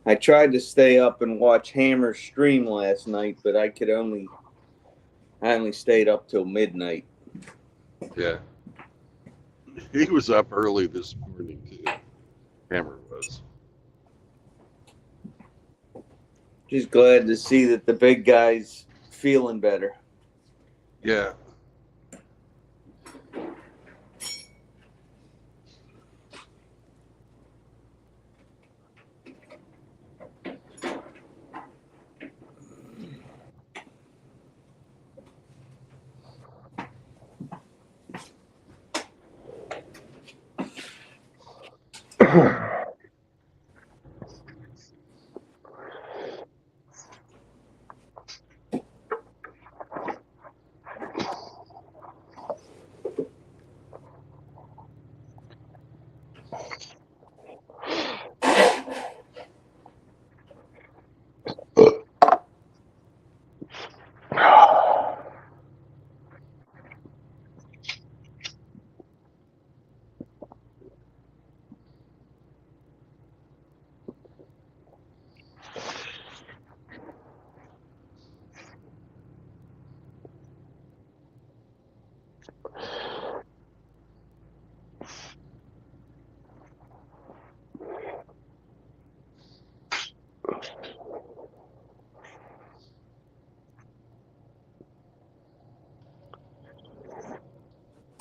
Speaker 4: I tried to stay up and watch Hammer's stream last night, but I only stayed up till midnight.
Speaker 3: Yeah. He was up early this morning, too. Hammer was.
Speaker 4: Just glad to see that the big guy's feeling better.
Speaker 3: Yeah.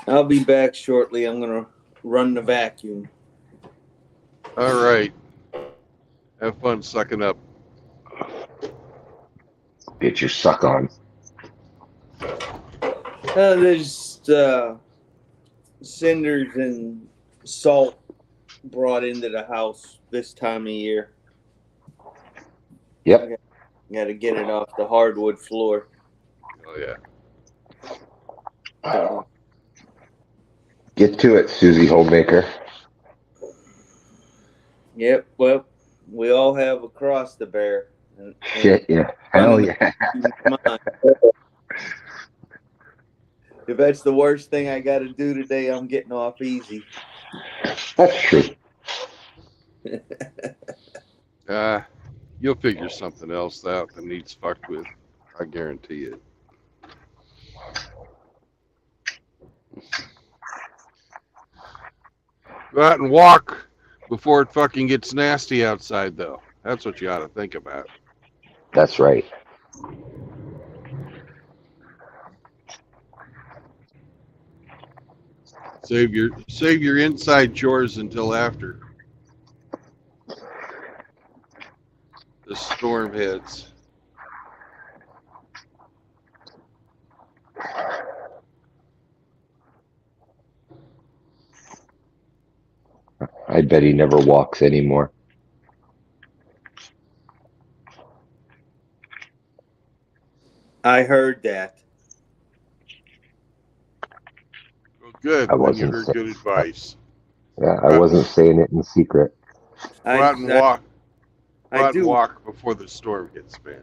Speaker 4: I'll be back shortly. I'm going to run the vacuum.
Speaker 3: All right. Have fun sucking up.
Speaker 2: Get your suck on.
Speaker 4: There's cinders and salt brought into the house this time of year.
Speaker 2: Yep.
Speaker 4: Got to get it off the hardwood floor.
Speaker 3: Oh, yeah.
Speaker 2: Get to it, Susie Homemaker.
Speaker 4: Yep. Well, we all have a cross to bear.
Speaker 2: Shit, yeah. Hell yeah.
Speaker 4: If that's the worst thing I got to do today, I'm getting off easy.
Speaker 2: That's true.
Speaker 3: You'll figure something else out that needs fucked with. I guarantee it. Go out and walk before it fucking gets nasty outside, though. That's what you ought to think about.
Speaker 2: That's right.
Speaker 3: Save your inside chores until after the storm hits.
Speaker 2: I bet he never walks anymore.
Speaker 4: I heard that.
Speaker 3: Well, good.
Speaker 2: I
Speaker 3: Then you
Speaker 2: wasn't
Speaker 3: heard
Speaker 2: sa-
Speaker 3: good advice.
Speaker 2: Yeah, I wasn't saying it in secret.
Speaker 3: Go out and walk. Go
Speaker 4: I
Speaker 3: out and
Speaker 4: do.
Speaker 3: walk before the storm gets bad.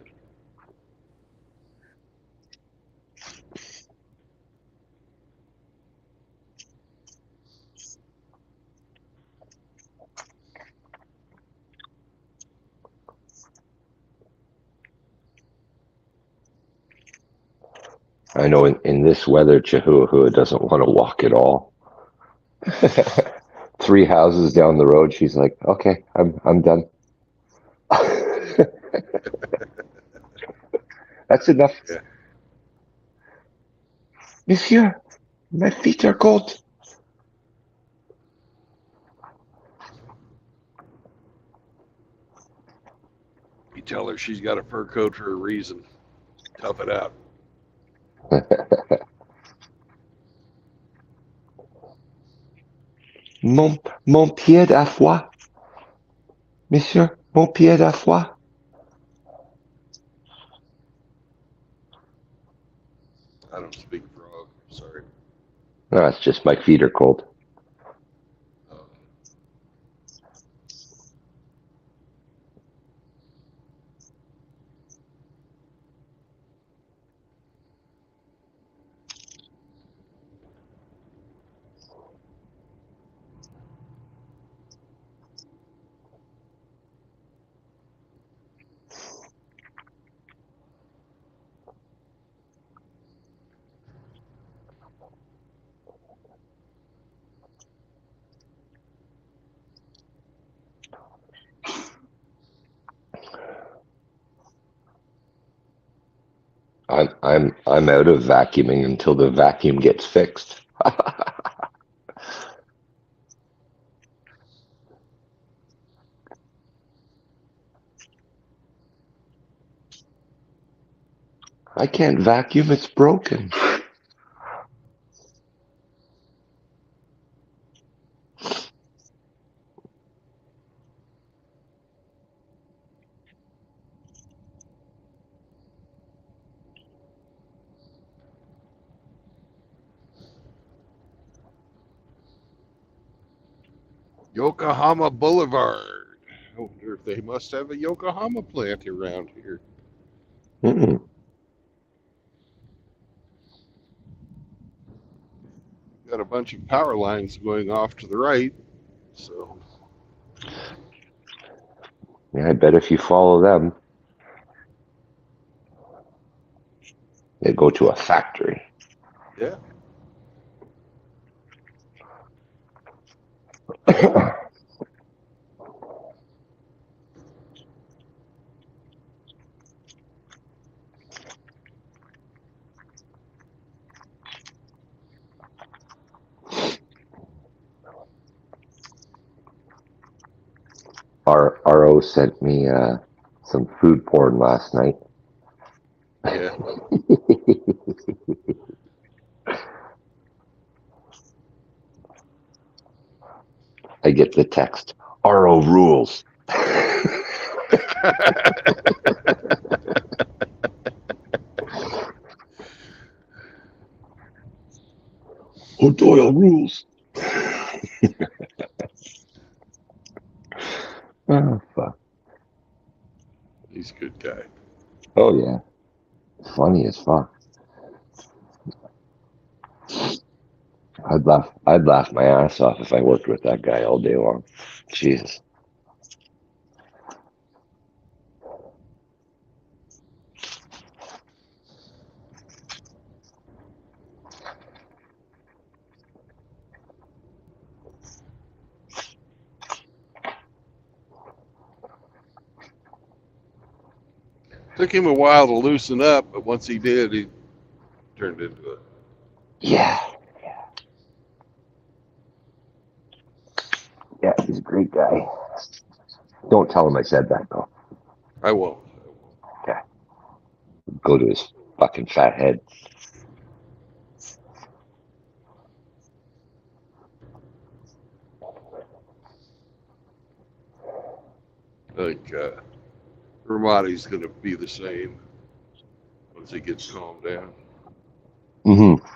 Speaker 2: I know in this weather, Chihuahua doesn't want to walk at all. 3 houses down the road, she's like, "Okay, I'm done." That's enough.
Speaker 3: Yeah.
Speaker 2: Monsieur, my feet are cold.
Speaker 3: You tell her she's got a fur coat for a reason. Tough it out.
Speaker 2: Mon pied à foie. Monsieur, mon pied à foie.
Speaker 3: I don't speak frog. Sorry.
Speaker 2: No, it's just my feet are cold.
Speaker 3: Oh.
Speaker 2: I'm out of vacuuming until the vacuum gets fixed. I can't vacuum, it's broken.
Speaker 3: Yokohama Boulevard. I wonder if they must have a Yokohama plant around here.
Speaker 2: Mm-mm.
Speaker 3: Got a bunch of power lines going off to the right. So
Speaker 2: Yeah, I bet if you follow them, they go to a factory.
Speaker 3: yeah.
Speaker 2: Our RO sent me some food porn last night.
Speaker 3: Yeah.
Speaker 2: I get the text, RO rules. O'Doyle rules. Oh, fuck.
Speaker 3: He's a good guy.
Speaker 2: Oh, yeah. Funny as fuck. I'd laugh my ass off if I worked with that guy all day long. Jesus.
Speaker 3: Took him a while to loosen up, but once he did, he turned into it.
Speaker 2: Yeah. Yeah, he's a great guy. Don't tell him I said that, though.
Speaker 3: I won't.
Speaker 2: Okay. Go to his fucking fat head.
Speaker 3: Like, Ramadi's going to be the same once he gets calmed down.
Speaker 2: Mm-hmm.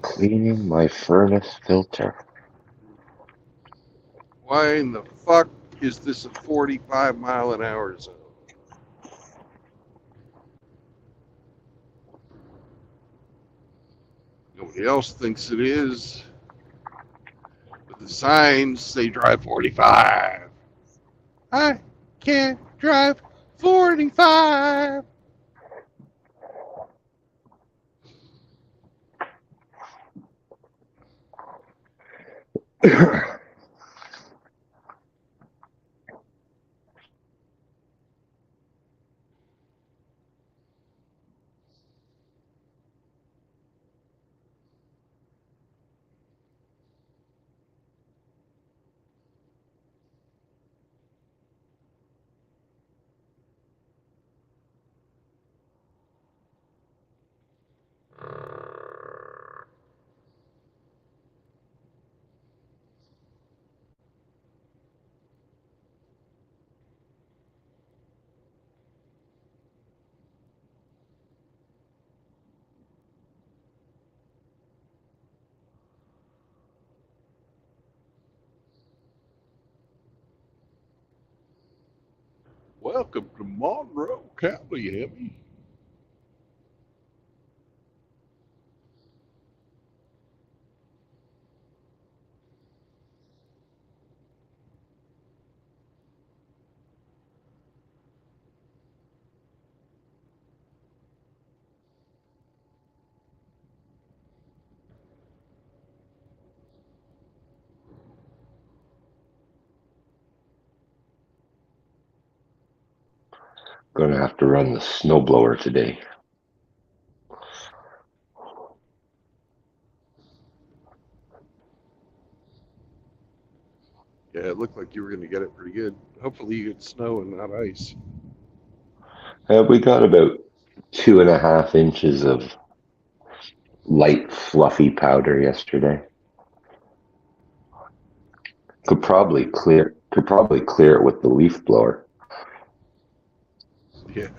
Speaker 2: Cleaning my furnace filter.
Speaker 3: Why in the fuck is this a 45-mile-an-hour zone? Nobody else thinks it is. But the signs say drive 45. I can't drive 45. Welcome to Monroe County, Emmy.
Speaker 2: Gonna have to run the snowblower today.
Speaker 3: Yeah, it looked like you were going to get it pretty good. Hopefully you get snow and not ice.
Speaker 2: We got about 2.5 inches of light, fluffy powder yesterday. Could probably clear it with the leaf blower.
Speaker 3: Yeah.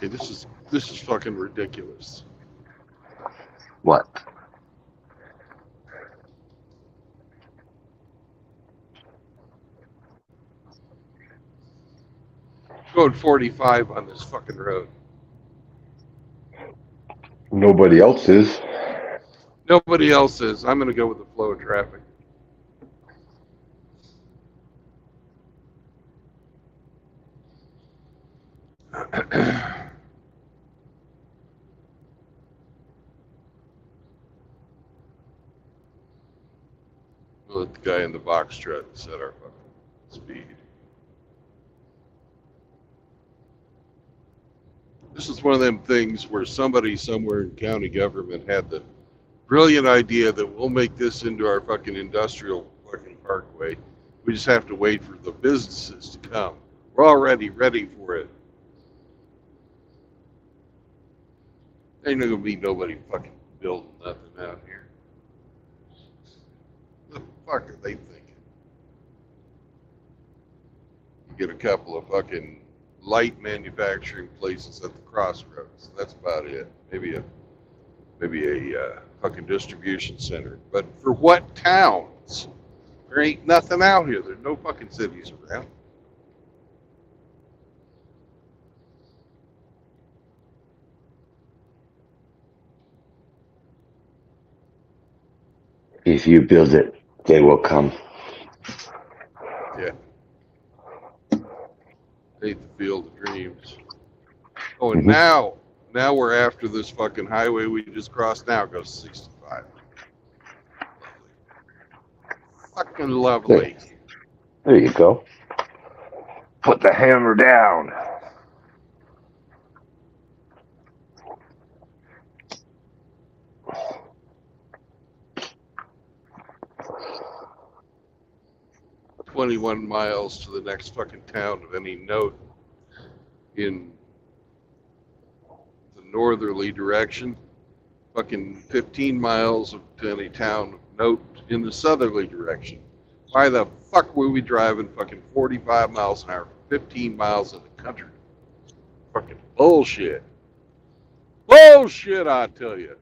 Speaker 3: Okay, this is fucking ridiculous.
Speaker 2: What?
Speaker 3: Going 45 on this fucking road.
Speaker 2: Nobody else is.
Speaker 3: Nobody else is. I'm going to go with the flow of traffic. We'll let the guy in the box truck set our fucking speed. This is one of them things where somebody somewhere in county government had the brilliant idea that we'll make this into our fucking industrial fucking parkway. We just have to wait for the businesses to come. We're already ready for it. Ain't gonna be nobody fucking building nothing out here. The fuck are they thinking? You get a couple of fucking light manufacturing places at the crossroads. That's about it. Maybe a fucking distribution center. But for what towns? There ain't nothing out here. There's no fucking cities around.
Speaker 2: If you build it, they will come.
Speaker 3: Yeah. Ain't the field of dreams. Oh, and now we're after this fucking highway we just crossed now goes 65. Fucking lovely.
Speaker 2: There you go. Put the hammer down.
Speaker 3: 21 miles to the next fucking town of any note in the northerly direction. Fucking 15 miles to any town of note in the southerly direction. Why the fuck were we driving fucking 45 miles an hour, 15 miles in the country? Fucking bullshit. Bullshit, I tell you.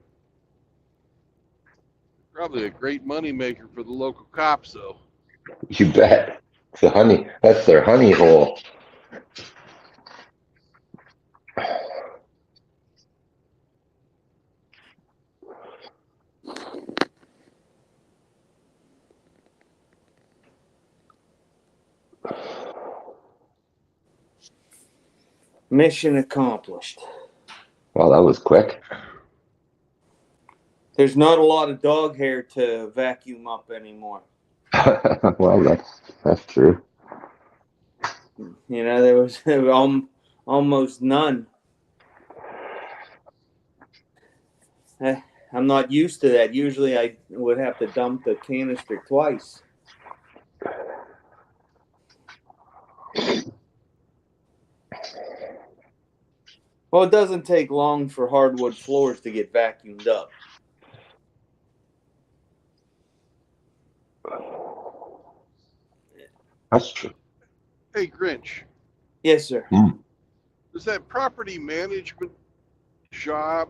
Speaker 3: Probably a great moneymaker for the local cops, though.
Speaker 2: You bet. It's the honey. That's their honey hole.
Speaker 4: Mission accomplished.
Speaker 2: Well, that was quick.
Speaker 4: There's not a lot of dog hair to vacuum up anymore.
Speaker 2: Well, that's true.
Speaker 4: You know, there was almost none. I'm not used to that. Usually I would have to dump the canister twice. Well, it doesn't take long for hardwood floors to get vacuumed up.
Speaker 2: That's true.
Speaker 3: Hey, Grinch.
Speaker 4: Yes, sir.
Speaker 3: Does that property management job,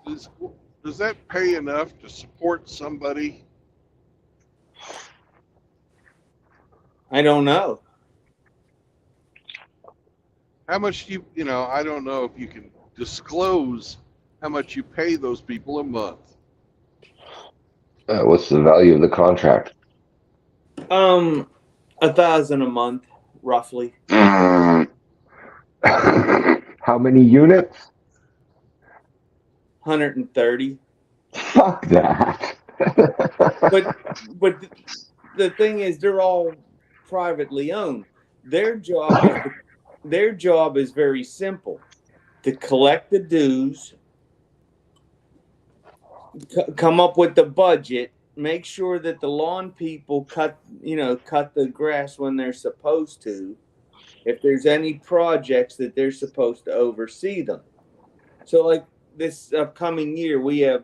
Speaker 3: does that pay enough to support somebody?
Speaker 4: I don't know.
Speaker 3: How much do you know, I don't know if you can disclose how much you pay those people a month.
Speaker 2: What's the value of the contract?
Speaker 4: $1,000 a month, roughly.
Speaker 2: How many units?
Speaker 4: 130.
Speaker 2: Fuck that.
Speaker 4: But the thing is, they're all privately owned. Their job is very simple: to collect the dues, come up with the budget, make sure that the lawn people cut the grass when they're supposed to. If there's any projects that they're supposed to oversee them. So like this upcoming year, we have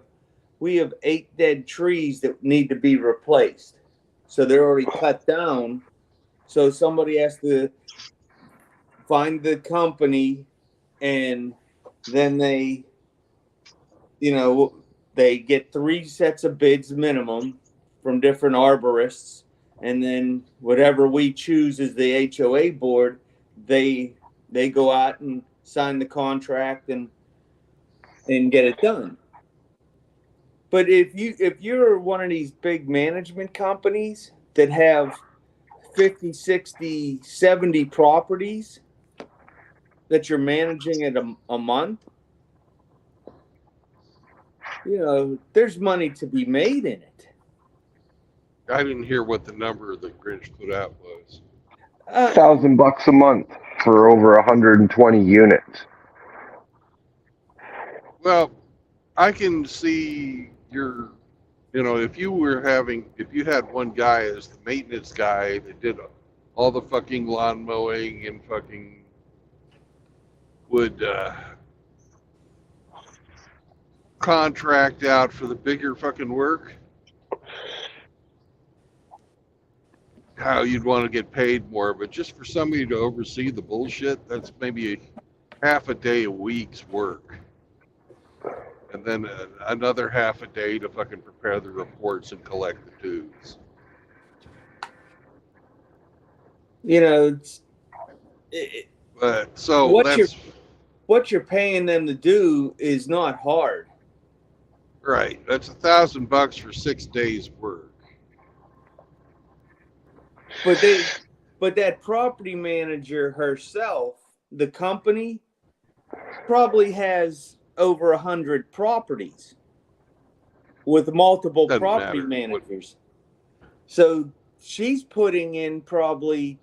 Speaker 4: 8 dead trees that need to be replaced. So they're already cut down. So somebody has to find the company, and then they get 3 sets of bids minimum from different arborists, and then whatever we choose as the HOA board, they go out and sign the contract and get it done. But if you're one of these big management companies that have 50, 60, 70 properties that you're managing at a month, there's money to be made in it.
Speaker 3: I didn't hear what the number that Grinch put out was.
Speaker 2: $1,000 a month for over 120 units.
Speaker 3: Well, I can see if you had one guy as the maintenance guy that did all the fucking lawn mowing and fucking would contract out for the bigger fucking work, how you'd want to get paid more. But just for somebody to oversee the bullshit, that's maybe half a day a week's work. And then another half a day to fucking prepare the reports and collect the dues.
Speaker 4: What you're paying them to do is not hard.
Speaker 3: Right. That's $1,000 for 6 days work.
Speaker 4: But that property manager herself, the company, probably has over 100 properties with multiple property managers. So she's putting in probably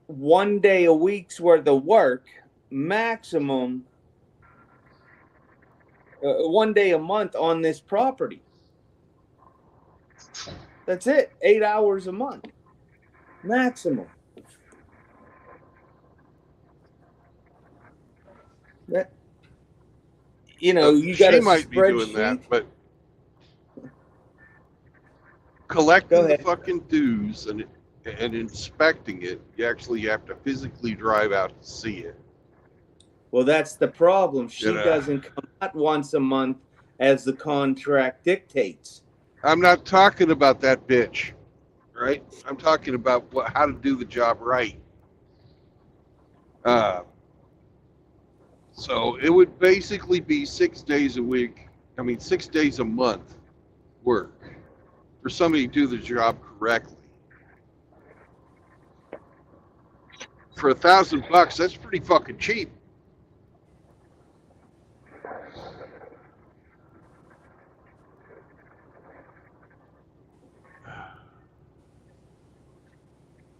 Speaker 4: 1 day a week's worth of work, maximum 1 day a month on this property. That's it. 8 hours a month. Maximum. That, you got
Speaker 3: She
Speaker 4: a
Speaker 3: might be doing that,
Speaker 4: spreadsheet.
Speaker 3: but
Speaker 4: Go
Speaker 3: collecting the
Speaker 4: ahead.
Speaker 3: fucking dues and inspecting it, you actually have to physically drive out to see it.
Speaker 4: Well, that's the problem.
Speaker 3: You
Speaker 4: She
Speaker 3: know,
Speaker 4: doesn't come out once a month as the contract dictates.
Speaker 3: I'm not talking about that bitch, right? I'm talking about how to do the job right. Uh, so it would basically be 6 days a week. 6 days a month work for somebody to do the job correctly. For $1,000, that's pretty fucking cheap.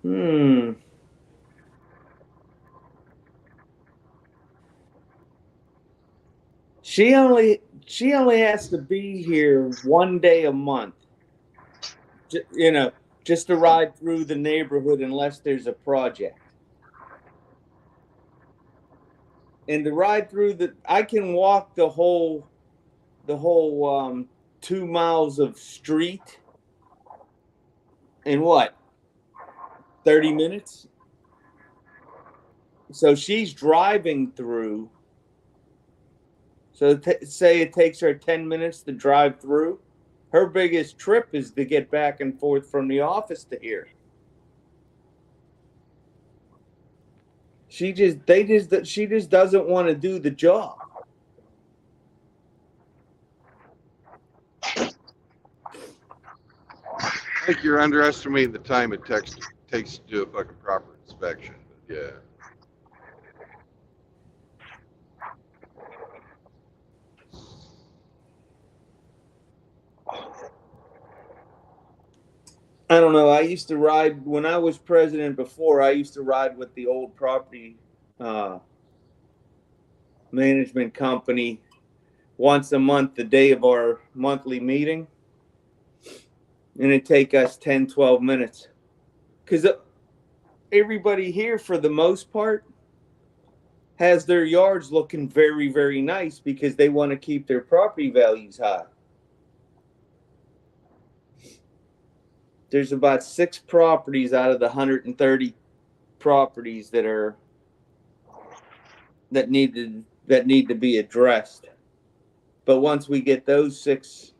Speaker 4: Hmm. She only has to be here one day a month. Just to ride through the neighborhood unless there's a project. And to ride through I can walk the whole 2 miles of street in what, 30 minutes? So she's driving through. So say it takes her 10 minutes to drive through. Her biggest trip is to get back and forth from the office to here. She just doesn't want to do the job.
Speaker 3: I think you're underestimating the time it takes to do a fucking proper inspection. But yeah.
Speaker 4: I don't know. I used to ride when I was president before. I used to ride with the old property management company once a month, the day of our monthly meeting. And it'd take us 10, 12 minutes. Because everybody here, for the most part, has their yards looking very, very nice because they want to keep their property values high. There's about 6 properties out of the 130 properties that need to be addressed. But once we get those 6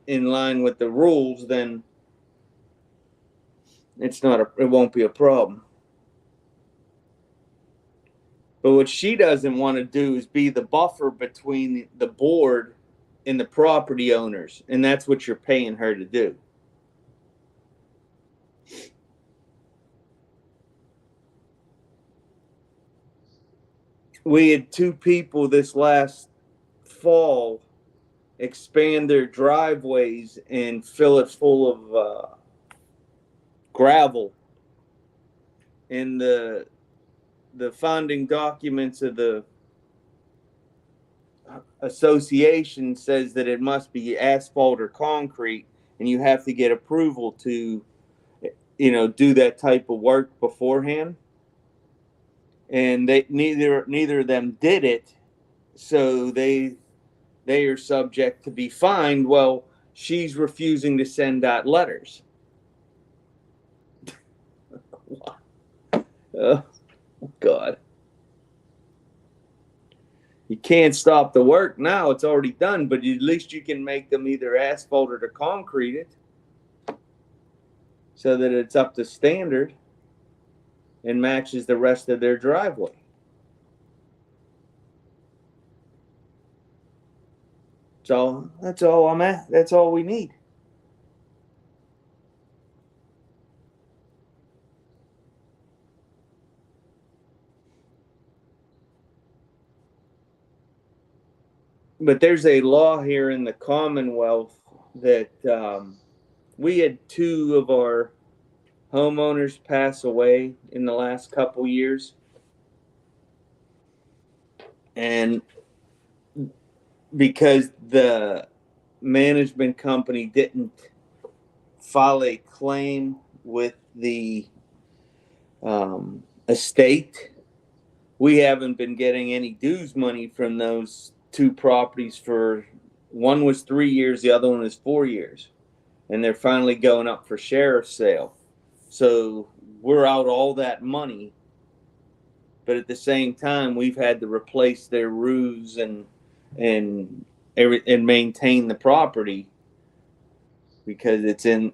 Speaker 4: in line with the rules, then it won't be a problem. But what she doesn't want to do is be the buffer between the board and the property owners, and that's what you're paying her to do. We had 2 people this last fall expand their driveways and fill it full of gravel. And the founding documents of the association says that it must be asphalt or concrete, and you have to get approval to do that type of work beforehand. And neither of them did it, so they are subject to be fined. Well, she's refusing to send out letters. Oh, God. You can't stop the work now. It's already done, but at least you can make them either asphalt or to concrete it so that it's up to standard and matches the rest of their driveway. That's all I'm at. That's all we need. But there's a law here in the Commonwealth that we had 2 of our homeowners pass away in the last couple years. And because the management company didn't file a claim with the estate. We haven't been getting any dues money from those two properties for, one was 3 years, the other one is 4 years. And they're finally going up for sheriff's sale. So we're out all that money. But at the same time, we've had to replace their roofs and maintain the property because it's in,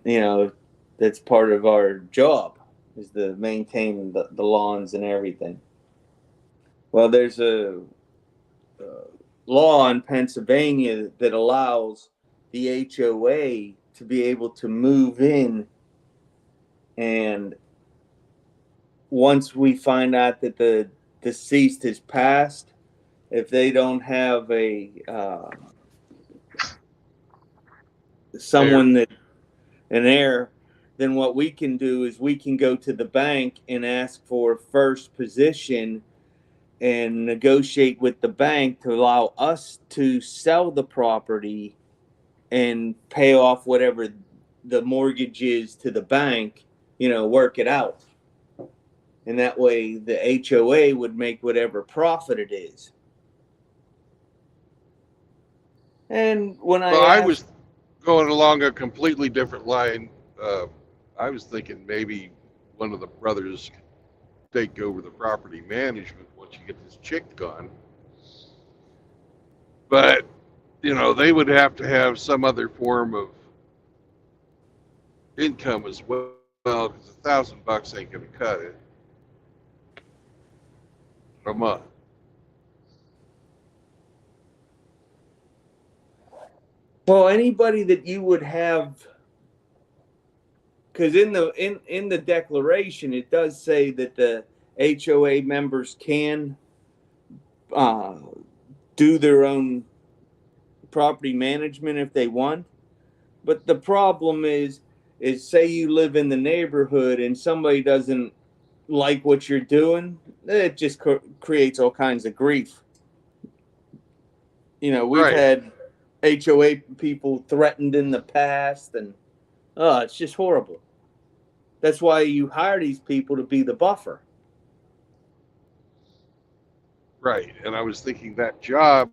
Speaker 4: that's part of our job, is to maintain the lawns and everything. Well, there's a law in Pennsylvania that allows the HOA to be able to move in, and once we find out that the deceased has passed, if they don't have a someone that an heir, then what we can do is we can go to the bank and ask for first position and negotiate with the bank to allow us to sell the property and pay off whatever the mortgage is to the bank, work it out. And that way the HOA would make whatever profit it is. And when
Speaker 3: I was going along a completely different line. I was thinking maybe one of the brothers could take over the property management once you get this chick gone. But, they would have to have some other form of income as well, because $1,000 ain't going to cut it a month.
Speaker 4: Well, anybody that you would have, because in the declaration it does say that the HOA members can do their own property management if they want. But the problem is say you live in the neighborhood and somebody doesn't like what you're doing, it just creates all kinds of grief. We've had HOA people threatened in the past, and it's just horrible. That's why you hire these people to be the buffer.
Speaker 3: Right. And I was thinking that job,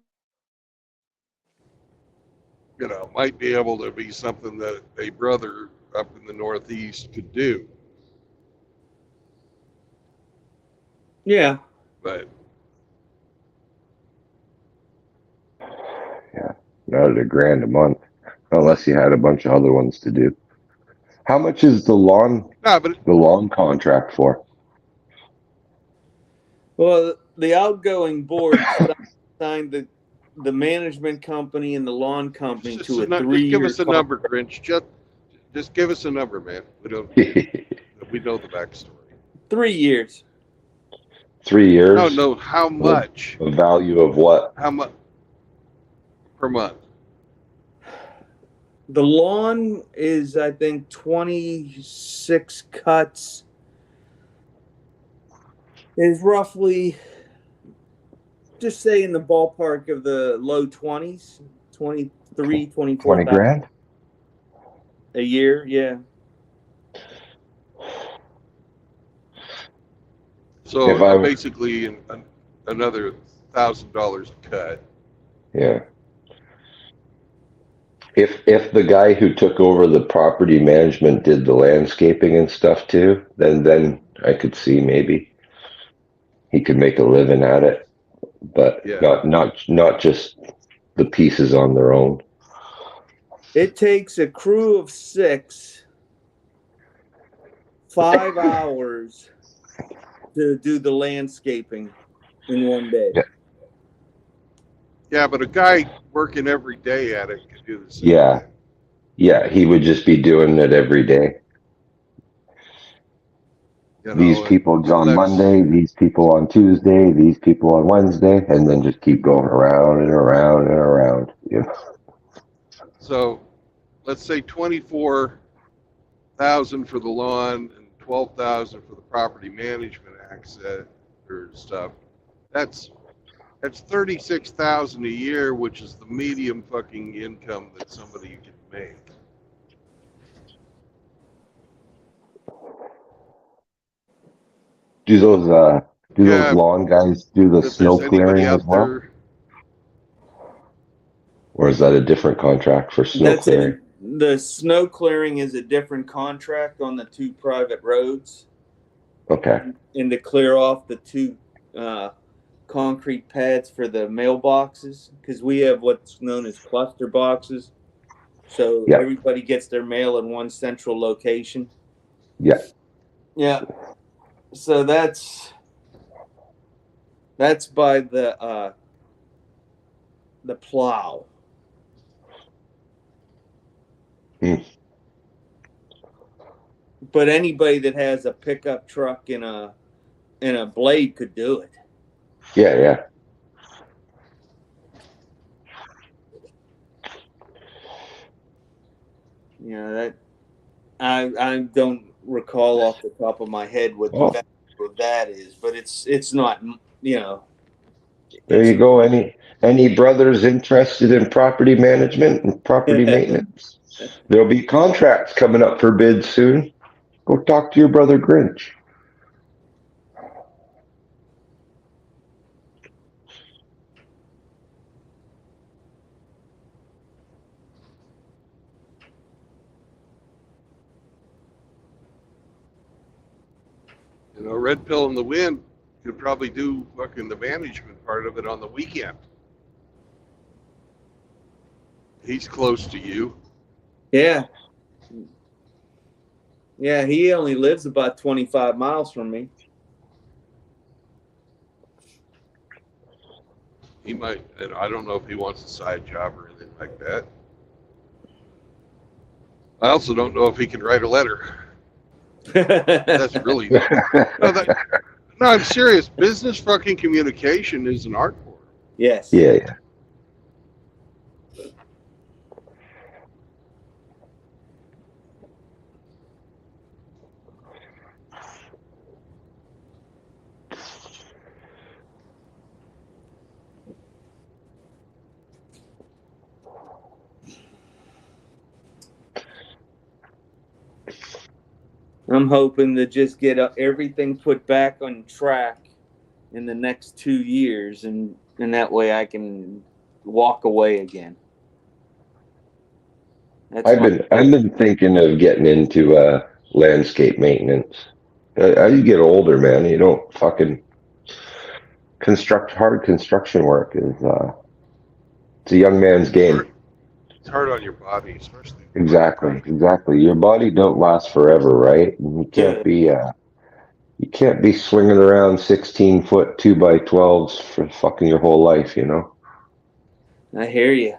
Speaker 3: might be able to be something that a brother up in the Northeast could do.
Speaker 4: Yeah.
Speaker 3: But
Speaker 2: Yeah, not at $1,000 a month, unless you had a bunch of other ones to do. How much is the lawn contract for?
Speaker 4: Well, the outgoing board signed the management company and the lawn company to a 3-year.
Speaker 3: Just give us a number, Grinch. Just give us a number, man. We know the backstory.
Speaker 4: 3 years.
Speaker 2: 3 years?
Speaker 3: No. How much?
Speaker 2: The value of what?
Speaker 3: How much per month?
Speaker 4: The lawn is, I think, 26 cuts. Is roughly, just say, in the ballpark of the low 20s, 23, 24.
Speaker 2: 20 grand?
Speaker 4: A year, yeah.
Speaker 3: So basically another $1,000 a cut.
Speaker 2: Yeah. If the guy who took over the property management did the landscaping and stuff too, then I could see maybe he could make a living at it, but
Speaker 3: yeah.
Speaker 2: not just the pieces on their own.
Speaker 4: It takes a crew of 6, 5 hours to do the landscaping in one day.
Speaker 3: Yeah, but a guy working every day at it could do the same thing.
Speaker 2: Yeah, he would just be doing it every day. These people on Monday, these people on Tuesday, these people on Wednesday, and then just keep going around and around and around.
Speaker 3: So let's say $24,000 for the lawn and $12,000 for the property management access or stuff. That's $36,000 a year, which is the medium fucking income that somebody can make.
Speaker 2: Do those
Speaker 3: Yeah,
Speaker 2: lawn guys do the
Speaker 3: if there's
Speaker 2: snow
Speaker 3: anybody
Speaker 2: clearing as
Speaker 3: out
Speaker 2: well?
Speaker 3: there,
Speaker 2: Or is that a different contract for snow
Speaker 4: That's
Speaker 2: clearing?
Speaker 4: the snow clearing is a different contract on the 2 private roads,
Speaker 2: Okay.
Speaker 4: and to clear off the 2 concrete pads for the mailboxes, because we have what's known as cluster boxes. So
Speaker 2: Yeah.
Speaker 4: everybody gets their mail in one central location.
Speaker 2: Yeah.
Speaker 4: Yeah. So that's by the plow.
Speaker 2: Hmm.
Speaker 4: But anybody that has a pickup truck and a blade could do it.
Speaker 2: Yeah, yeah.
Speaker 4: You know that I don't recall off the top of my head what the
Speaker 2: Oh,
Speaker 4: value of that is, but it's not, you know,
Speaker 2: there
Speaker 4: it's
Speaker 2: you go. Any brothers interested in property management and property maintenance? There'll be contracts coming up for bids soon. Go talk to your brother Grinch.
Speaker 3: you know, Red Pill in the Wind could probably do fucking the management part of it on the weekend. He's close to you.
Speaker 4: yeah. Yeah, he only lives about 25 miles from me.
Speaker 3: He might, and I don't know if he wants a side job or anything like that. I also don't know if he can write a letter. That's really no, I'm serious. Business fucking communication is an art form.
Speaker 4: Yes.
Speaker 2: Yeah, yeah.
Speaker 4: I'm hoping to just get everything put back on track in the next 2 years, and that way I can walk away again. That's
Speaker 2: I've been thinking of getting into landscape maintenance. As you get older, man, you don't fucking hard construction work is it's a young man's game.
Speaker 3: It's hard on your body, especially.
Speaker 2: Exactly. Your body don't last forever, right? And you can't be swinging around 16-foot 2x12s for fucking your whole life, you know.
Speaker 4: I hear you.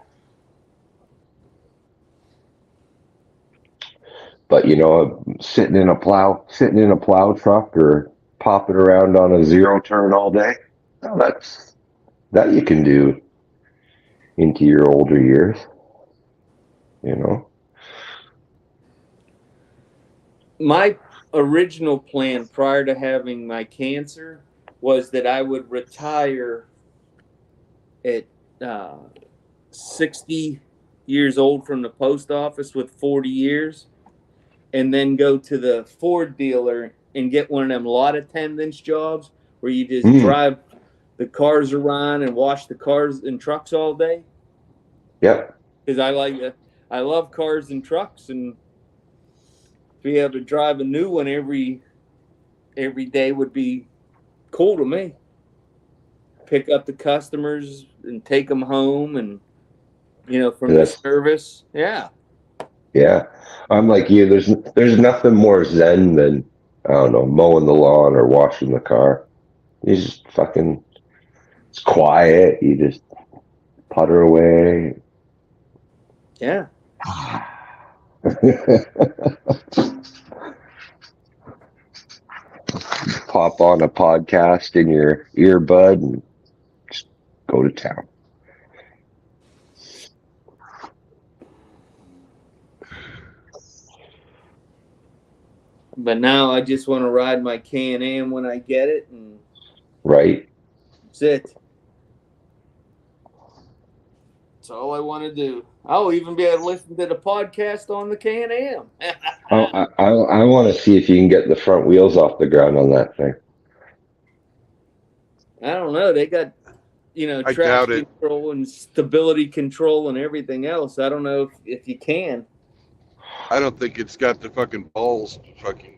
Speaker 2: But you know, sitting in a plow truck or popping around on a zero turn all day, well, that you can do into your older years, you know.
Speaker 4: My original plan prior to having my cancer was that I would retire at 60 years old from the post office with 40 years, and then go to the Ford dealer and get one of them lot attendance jobs where you just drive the cars around and wash the cars and trucks all day.
Speaker 2: Yep.
Speaker 4: Because I love cars and trucks, and be able to drive a new one every day would be cool to me. Pick up the customers and take them home, and from the service. Yeah.
Speaker 2: I'm like you. There's nothing more zen than, I don't know, mowing the lawn or washing the car. You just fucking, it's quiet. You just putter away.
Speaker 4: Yeah.
Speaker 2: Pop on a podcast in your earbud and just go to town.
Speaker 4: But now I just want to ride my Can-Am when I get it, and
Speaker 2: right.
Speaker 4: That's it. That's all I want to do. I'll even be able to listen to the podcast on the Can-Am.
Speaker 2: I want to see if you can get the front wheels off the ground on that thing.
Speaker 5: I don't know. They got,
Speaker 3: I
Speaker 5: traction
Speaker 3: doubt it.
Speaker 5: control and stability control and everything else. I don't know if you can.
Speaker 3: I don't think it's got the fucking balls.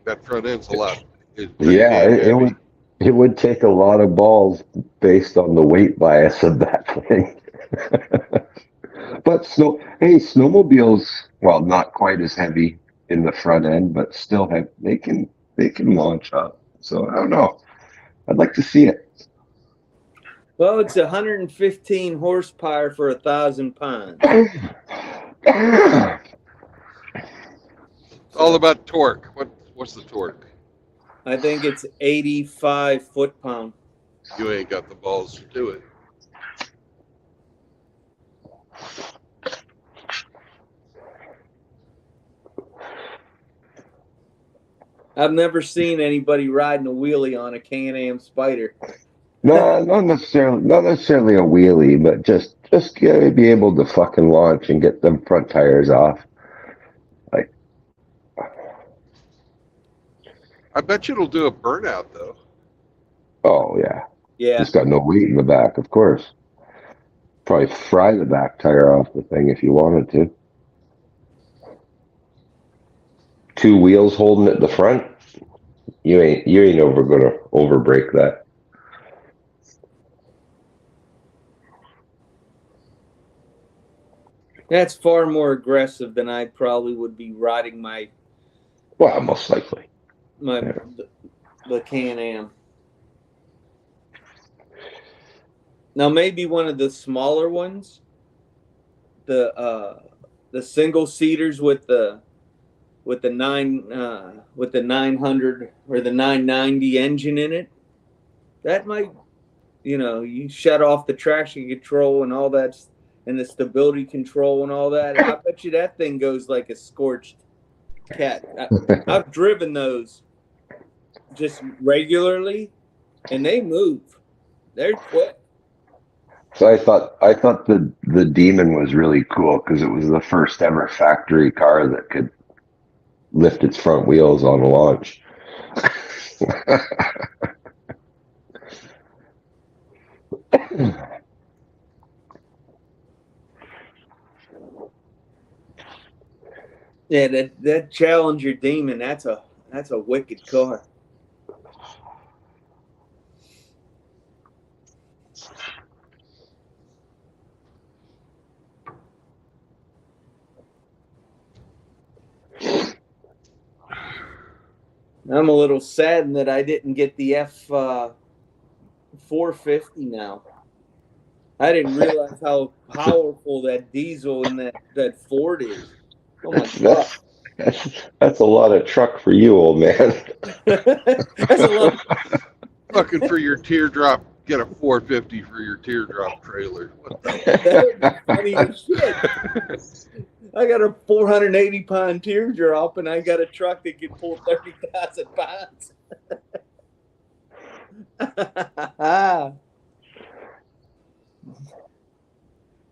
Speaker 3: That front end's a lot. It's pretty
Speaker 2: Yeah,
Speaker 3: damn
Speaker 2: it
Speaker 3: heavy.
Speaker 2: would take a lot of balls based on the weight bias of that thing. But snowmobiles, well, not quite as heavy in the front end, but still they can launch up. So I don't know. I'd like to see it.
Speaker 5: Well, it's 115 horsepower for 1,000 pounds.
Speaker 3: It's all about torque. What's the torque?
Speaker 5: I think it's 85 foot-pound.
Speaker 3: You ain't got the balls to do it.
Speaker 5: I've never seen anybody riding a wheelie on a Can-Am Spider.
Speaker 2: No, not necessarily a wheelie, but just gotta be able to fucking launch and get them front tires off. Like,
Speaker 3: I bet you it'll do a burnout though.
Speaker 2: oh yeah,
Speaker 5: Yeah.
Speaker 2: it's got no weight in the back, of course. Probably fry the back tire off the thing if you wanted to. Two wheels holding at the front. You ain't ever gonna overbreak that.
Speaker 5: That's far more aggressive than I probably would be riding
Speaker 2: Well, most likely.
Speaker 5: the Can-Am. Now maybe one of the smaller ones, the single seaters with the 900 or the 990 engine in it. That might, you shut off the traction control and all that, and the stability control and all that. I bet you that thing goes like a scorched cat. I've driven those just regularly, and they move. They're quick.
Speaker 2: So I thought the Demon was really cool because it was the first ever factory car that could lift its front wheels on launch.
Speaker 5: Yeah, that Challenger Demon, that's a wicked car. I'm a little saddened that I didn't get the F450 now. I didn't realize how powerful that diesel and that Ford is. Oh my God.
Speaker 2: That's a lot of truck for you, old man.
Speaker 5: That's a lot.
Speaker 3: Fucking for your teardrop, get a 450 for your teardrop trailer. What the?
Speaker 5: That would be funny as shit. I got a 480-pound teardrop, and I got a truck that can pull 30,000 pounds.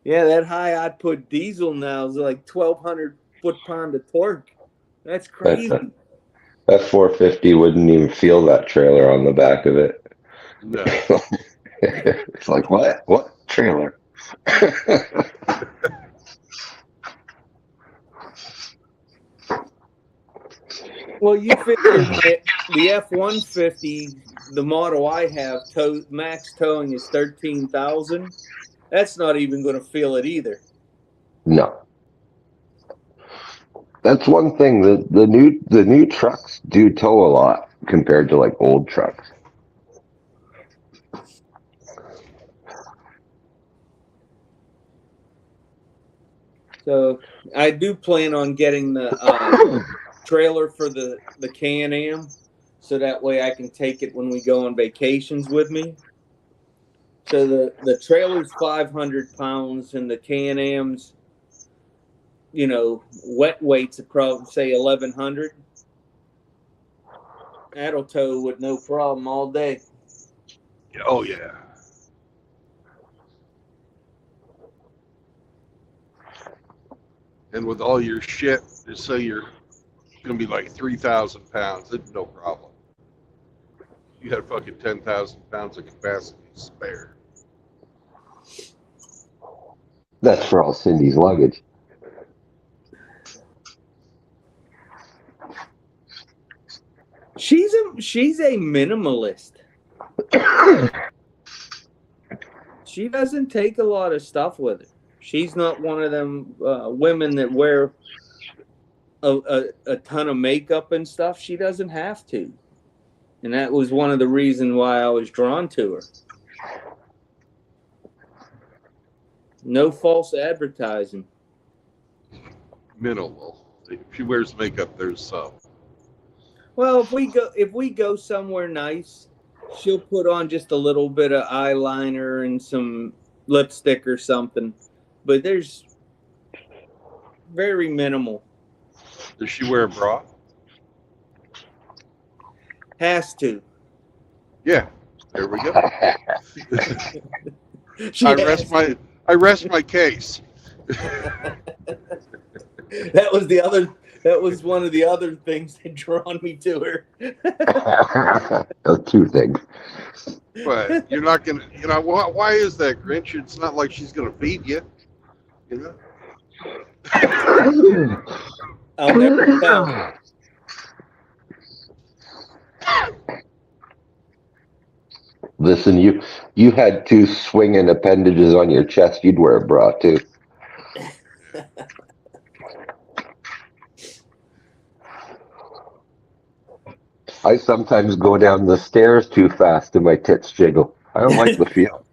Speaker 5: Yeah, that high output diesel now is like 1,200 foot-pound of torque. That's crazy.
Speaker 2: That 450 wouldn't even feel that trailer on the back of it.
Speaker 3: No.
Speaker 2: It's like, what trailer?
Speaker 5: Well, you figure the F-150, the model I have, max towing is 13,000. That's not even going to feel it either.
Speaker 2: No. That's one thing. The new trucks do tow a lot compared to like old trucks.
Speaker 5: So I do plan on getting the trailer for the Can-Am, so that way I can take it when we go on vacations with me. So the trailer's 500 pounds and the Can-Am's, wet weights are probably say 1,100. That'll tow with no problem all day.
Speaker 3: Oh yeah. And with all your shit, just say you're gonna be like 3,000 pounds. It's no problem. You had fucking 10,000 pounds of capacity. spare.
Speaker 2: That's for all Cindy's luggage.
Speaker 5: She's a minimalist. She doesn't take a lot of stuff with her. She's not one of them women that wear a ton of makeup and stuff. She doesn't have to. And that was one of the reasons why I was drawn to her. No false advertising.
Speaker 3: Minimal. If she wears makeup, there's some.
Speaker 5: Well, if we go somewhere nice, she'll put on just a little bit of eyeliner and some lipstick or something. But there's very minimal.
Speaker 3: Does she wear a bra?
Speaker 5: Has to.
Speaker 3: Yeah. There we go.
Speaker 5: She has to.
Speaker 3: I rest my case.
Speaker 5: That was one of the other things that drawn me to her.
Speaker 2: Those two things.
Speaker 3: But you're not gonna, why is that, Grinch? It's not like she's gonna feed you, you know.
Speaker 5: I'll never tell.
Speaker 2: Listen, you had two swinging appendages on your chest. You'd wear a bra too. I sometimes go down the stairs too fast and my tits jiggle. I don't like the feel.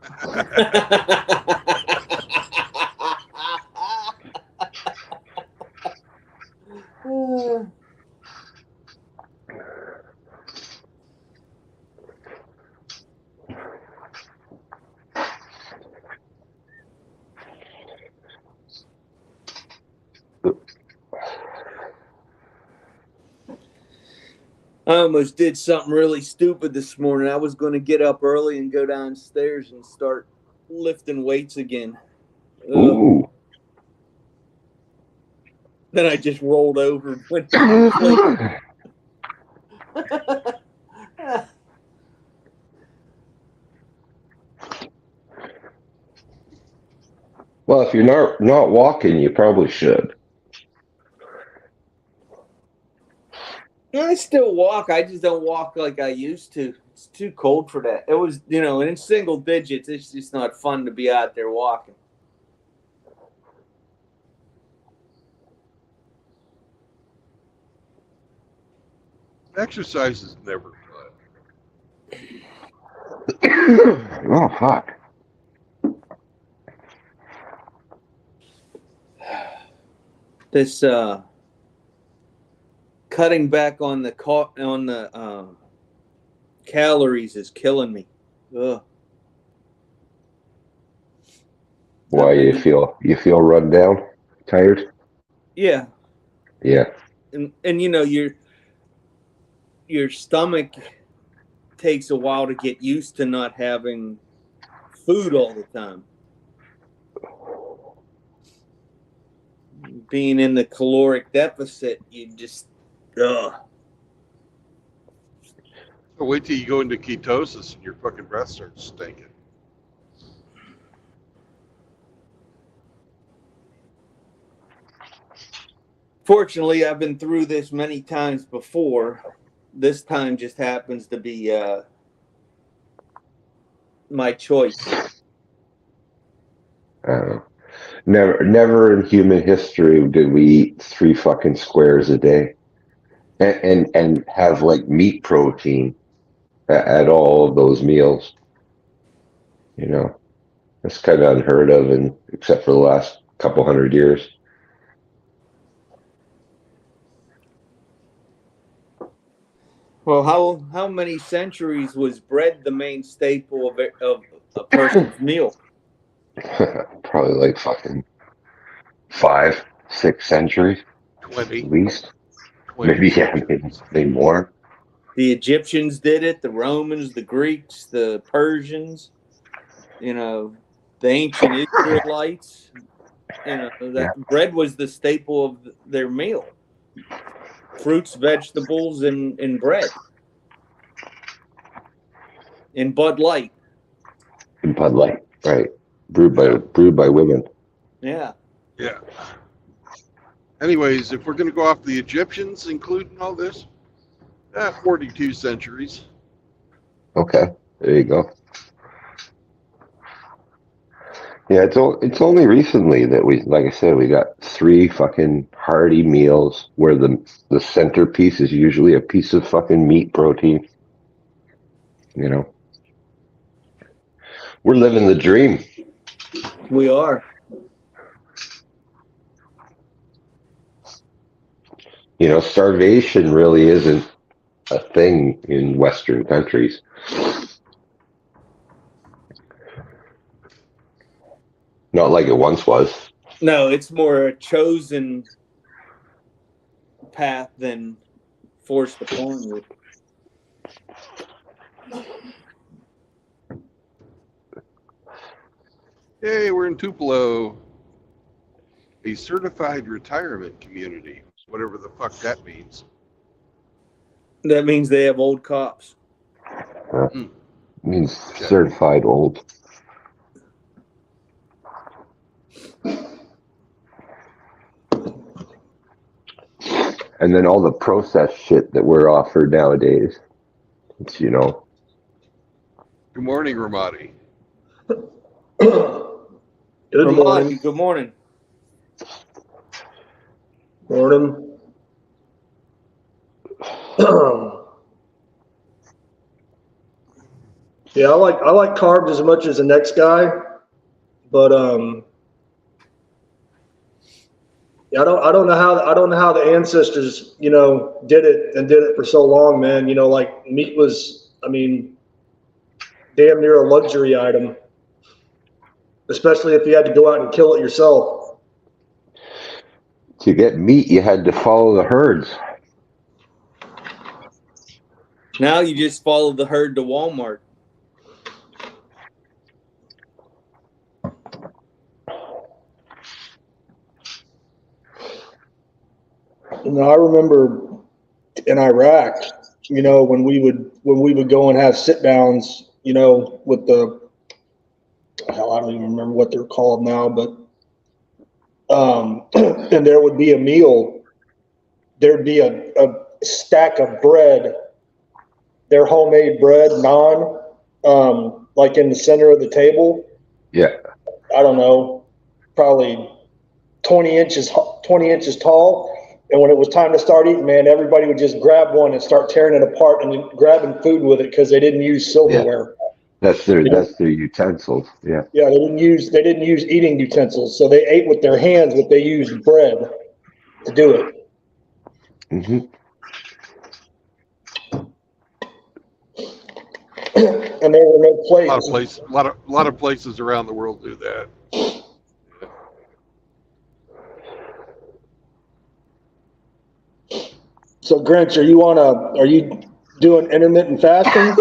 Speaker 5: I almost did something really stupid this morning. I was going to get up early and go downstairs and start lifting weights again.
Speaker 2: Ooh.
Speaker 5: Then I just rolled over and went to sleep.
Speaker 2: Well, if you're not walking, you probably should.
Speaker 5: I still walk. I just don't walk like I used to. It's too cold for that. It was, and in single digits, it's just not fun to be out there walking.
Speaker 3: Exercise is never fun.
Speaker 2: Oh, fuck.
Speaker 5: This cutting back on the calories is killing me. Ugh.
Speaker 2: Why you feel run down, tired?
Speaker 5: Yeah.
Speaker 2: Yeah.
Speaker 5: And your stomach takes a while to get used to not having food all the time. Being in the caloric deficit, you just ugh.
Speaker 3: So wait till you go into ketosis and your fucking breath starts stinking.
Speaker 5: Fortunately, I've been through this many times before. This time just happens to be my choice.
Speaker 2: Never in human history did we eat 3 fucking squares a day and have like meat protein at all of those meals. That's kind of unheard of, and except for the last couple hundred years.
Speaker 5: Well, how many centuries was bread the main staple of a person's meal?
Speaker 2: Probably like fucking 5, 6 centuries
Speaker 3: 20.
Speaker 2: at least.
Speaker 3: 20
Speaker 2: Maybe more.
Speaker 5: The Egyptians did it, the Romans, the Greeks, the Persians, the ancient Israelites. Bread was the staple of their meal. Fruits, vegetables, and bread. And Bud Light.
Speaker 2: Bud Light, right? Brewed by women.
Speaker 5: Yeah.
Speaker 3: Yeah. Anyways, if we're going to go off the Egyptians, including all this, 42 centuries.
Speaker 2: Okay, there you go. Yeah, it's only recently that we, like I said, we got 3 fucking hearty meals where the centerpiece is usually a piece of fucking meat protein. You know, we're living the dream.
Speaker 5: We are.
Speaker 2: You know, starvation really isn't a thing in Western countries. Not like it once was.
Speaker 5: No, it's more a chosen path than forced upon you.
Speaker 3: Hey, we're in Tupelo, a certified retirement community, whatever the fuck that means.
Speaker 5: That means they have old cops.
Speaker 2: Means certified old. And then all the processed shit that we're offered nowadays. It's, you know.
Speaker 3: Good morning, Ramadi.
Speaker 6: Good morning.
Speaker 5: Good morning.
Speaker 6: Morning. Yeah, I like carbs as much as the next guy, but yeah, I don't know how the ancestors, you know, did it for so long, man. You know, like meat was, I mean, damn near a luxury item, especially if you had to go out and kill it yourself.
Speaker 2: To get meat, you had to follow the herds.
Speaker 5: Now you just follow the herd to Walmart.
Speaker 6: You know, I remember in Iraq, you know, when we would go and have sit downs, you know, with the hell, I don't even remember what they're called now, but and there would be a meal. There'd be a stack of bread, their homemade bread, naan, like in the center of the table.
Speaker 2: Yeah.
Speaker 6: I don't know, probably 20 inches tall. And when it was time to start eating, man, everybody would just grab one and start tearing it apart and grabbing food with it because they didn't use silverware.
Speaker 2: Yeah. That's their utensils. Yeah.
Speaker 6: Yeah, they didn't use eating utensils, so they ate with their hands, but they used bread to do it.
Speaker 2: Mm-hmm.
Speaker 6: And there were no plates.
Speaker 3: A lot of places around the world do that.
Speaker 6: So, Grinch, are you doing intermittent fasting?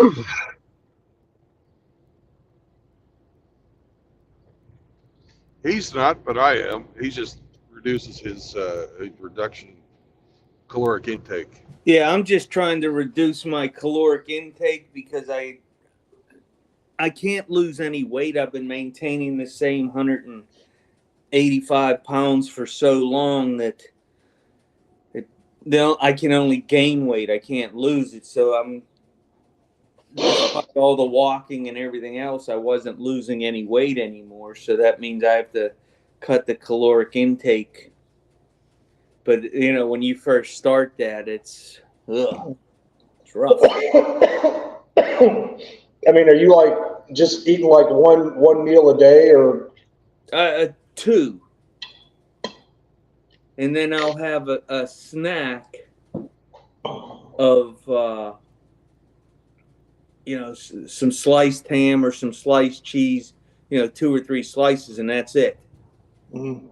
Speaker 3: He's not, but I am. He just reduces his reduction caloric intake.
Speaker 5: Yeah, I'm just trying to reduce my caloric intake because I can't lose any weight. I've been maintaining the same 185 pounds for so long that I can only gain weight. I can't lose it. So I'm, despite all the walking and everything else, I wasn't losing any weight anymore. So that means I have to cut the caloric intake. But, you know, when you first start that, it's rough.
Speaker 6: I mean, are you like just eating like one meal a day or?
Speaker 5: 2. And then I'll have a snack of, you know, some sliced ham or some sliced cheese, you know, 2 or 3 slices, and that's it.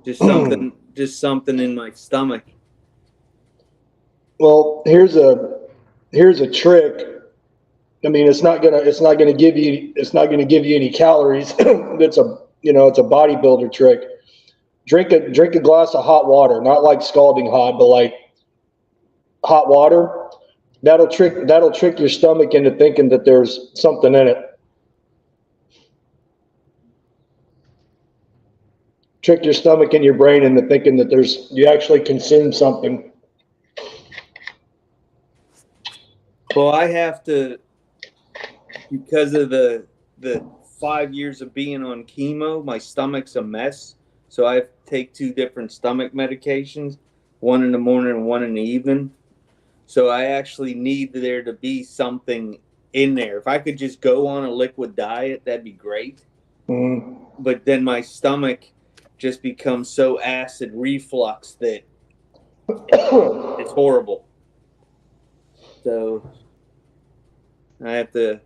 Speaker 5: Just something in my stomach.
Speaker 6: Well, here's a trick. I mean, it's not gonna give you any calories. It's a bodybuilder trick. Drink a glass of hot water, not like scalding hot, but like hot water. That'll trick your stomach into thinking that there's something in it. trick your stomach and your brain into thinking that you actually consume something.
Speaker 5: Well, I have to, because of the 5 years of being on chemo, my stomach's a mess. So I take 2 different stomach medications, one in the morning and one in the evening. So I actually need there to be something in there. If I could just go on a liquid diet, that'd be great.
Speaker 6: Mm.
Speaker 5: But then my stomach just becomes so acid reflux that it's horrible. So I have to,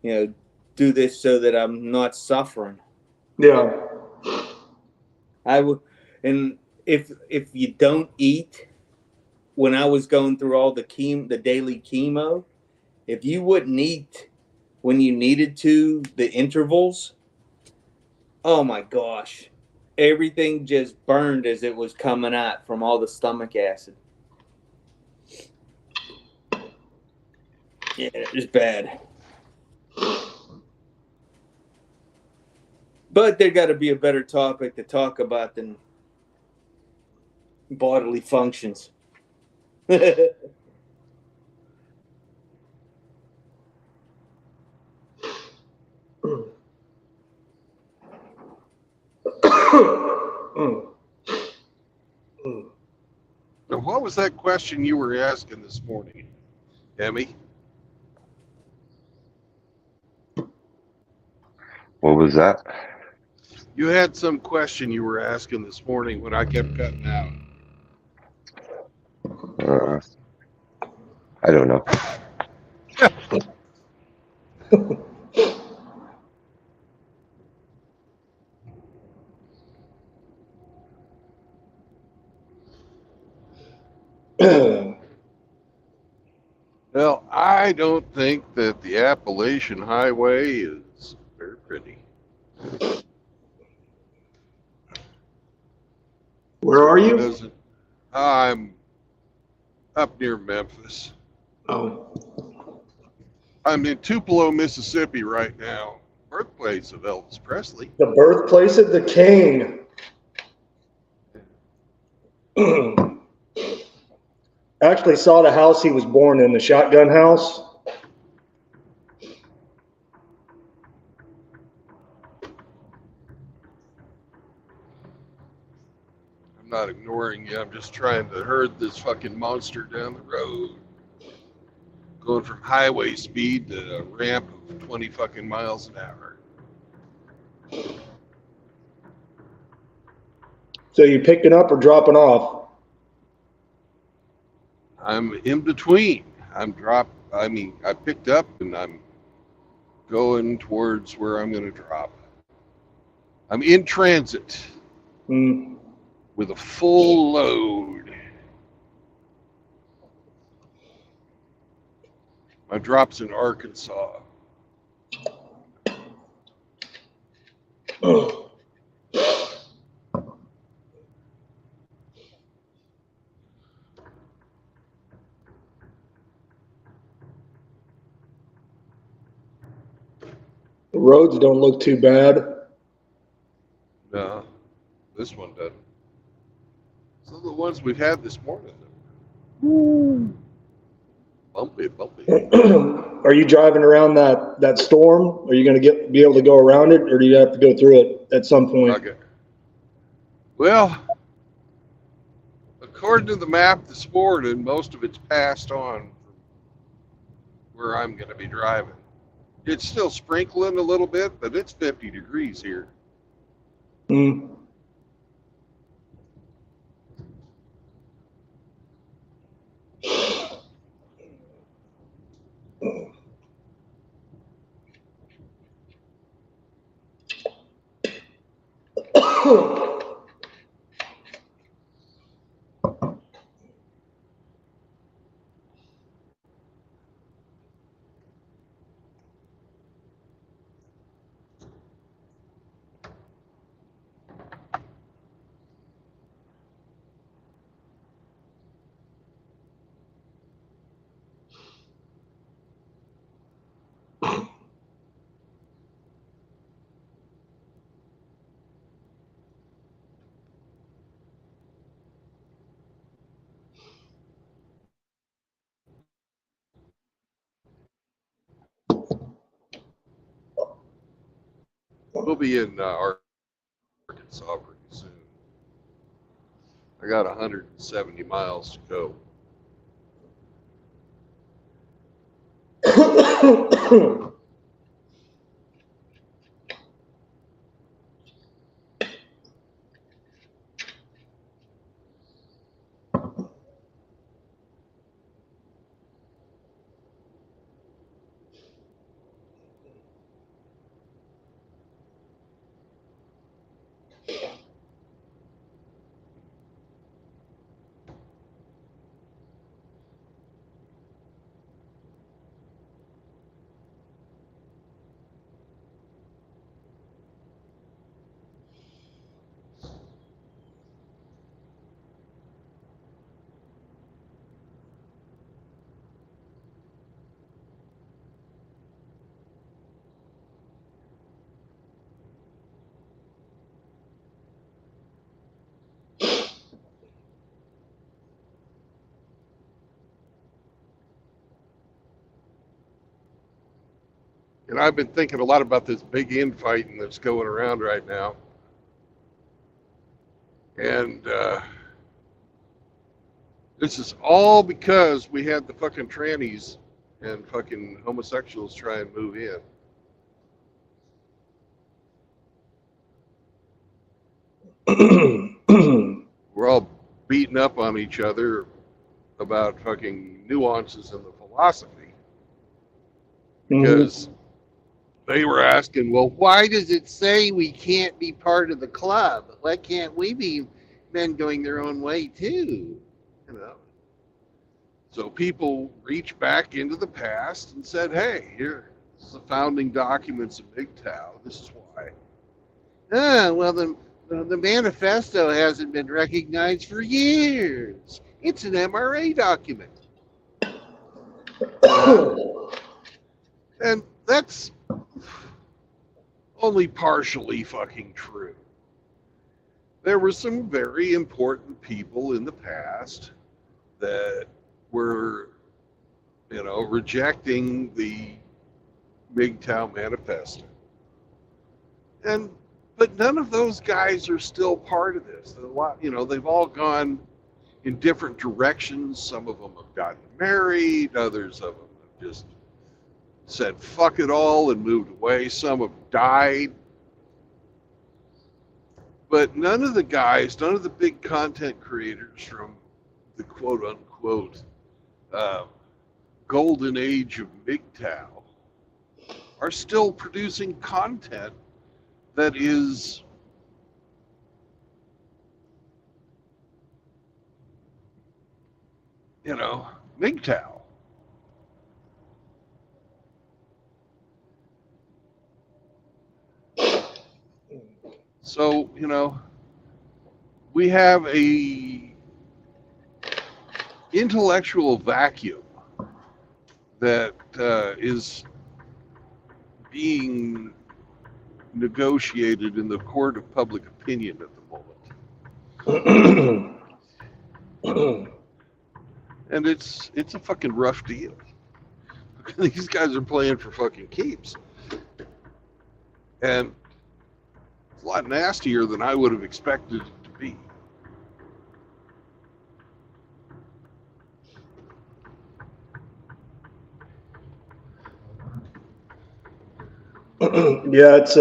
Speaker 5: do this so that I'm not suffering.
Speaker 6: Yeah.
Speaker 5: I would, and if you don't eat, when I was going through all the daily chemo, if you wouldn't eat when you needed to, the intervals, oh my gosh, everything just burned as it was coming out from all the stomach acid. Yeah, it was bad. But there got to be a better topic to talk about than bodily functions.
Speaker 3: Now, what was that question you were asking this morning, Emmy?
Speaker 2: What was that?
Speaker 3: You had some question you were asking this morning when I kept cutting out.
Speaker 2: I don't know.
Speaker 3: Well, I don't think that the Appalachian Highway is very pretty.
Speaker 6: Where are you?
Speaker 3: Doesn't. I'm up near Memphis.
Speaker 6: Oh.
Speaker 3: I'm in Tupelo, Mississippi right now, birthplace of Elvis Presley.
Speaker 6: The birthplace of the king. Actually saw the house he was born in, the shotgun house.
Speaker 3: I'm not ignoring you. I'm just trying to herd this fucking monster down the road. Going from highway speed to a ramp of 20 fucking miles an hour.
Speaker 6: So you picking up or dropping off?
Speaker 3: I'm in between. I picked up and I'm going towards where I'm going to drop. I'm in transit with a full load. My drop's in Arkansas.
Speaker 6: The roads don't look too bad.
Speaker 3: No, this one doesn't. Some of the ones we've had this morning, though. Bumpy.
Speaker 6: Are you driving around that storm? Are you going to be able to go around it, or do you have to go through it at some point?
Speaker 3: Okay. Well, according to the map this morning, most of it's passed on from where I'm going to be driving. It's still sprinkling a little bit, but it's 50 degrees here. We'll be in Arkansas pretty soon. I got 170 miles to go. And I've been thinking a lot about this big infighting that's going around right now. And this is all because we had the fucking trannies and fucking homosexuals try and move in. We're all beating up on each other about fucking nuances in the philosophy. Because they were asking, well, why does it say we can't be part of the club? Why can't we be men going their own way too? You know. So people reached back into the past and said, hey, here, this is the founding documents of MGTOW. This is why. Well, the manifesto hasn't been recognized for years. It's an MRA document. And that's only partially fucking true. There were some very important people in the past that were, you know, rejecting the MGTOW manifesto. But none of those guys are still part of this. A lot, you know, they've all gone in different directions. Some of them have gotten married. Others of them have just said fuck it all and moved away. Some have died. But none of the guys, none of the big content creators from the quote unquote golden age of MGTOW are still producing content that is MGTOW. So, we have a intellectual vacuum that is being negotiated in the court of public opinion at the moment. And it's a fucking rough deal. These guys are playing for fucking keeps. And it's a lot nastier than I would have expected it to be.
Speaker 6: Yeah, it's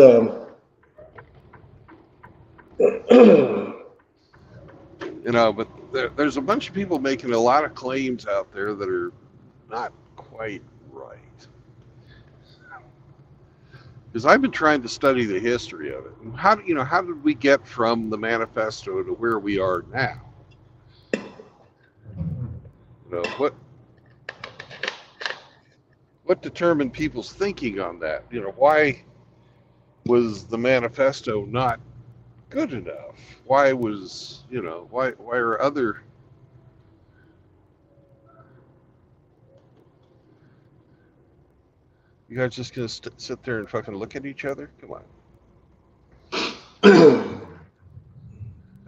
Speaker 3: but there's a bunch of people making a lot of claims out there that are not quite right. Because I've been trying to study the history of it. And how did we get from the manifesto to where we are now? What determined people's thinking on that? Why was the manifesto not good enough? Why was, why are other... You guys just gonna sit there and fucking look at each other? Come on.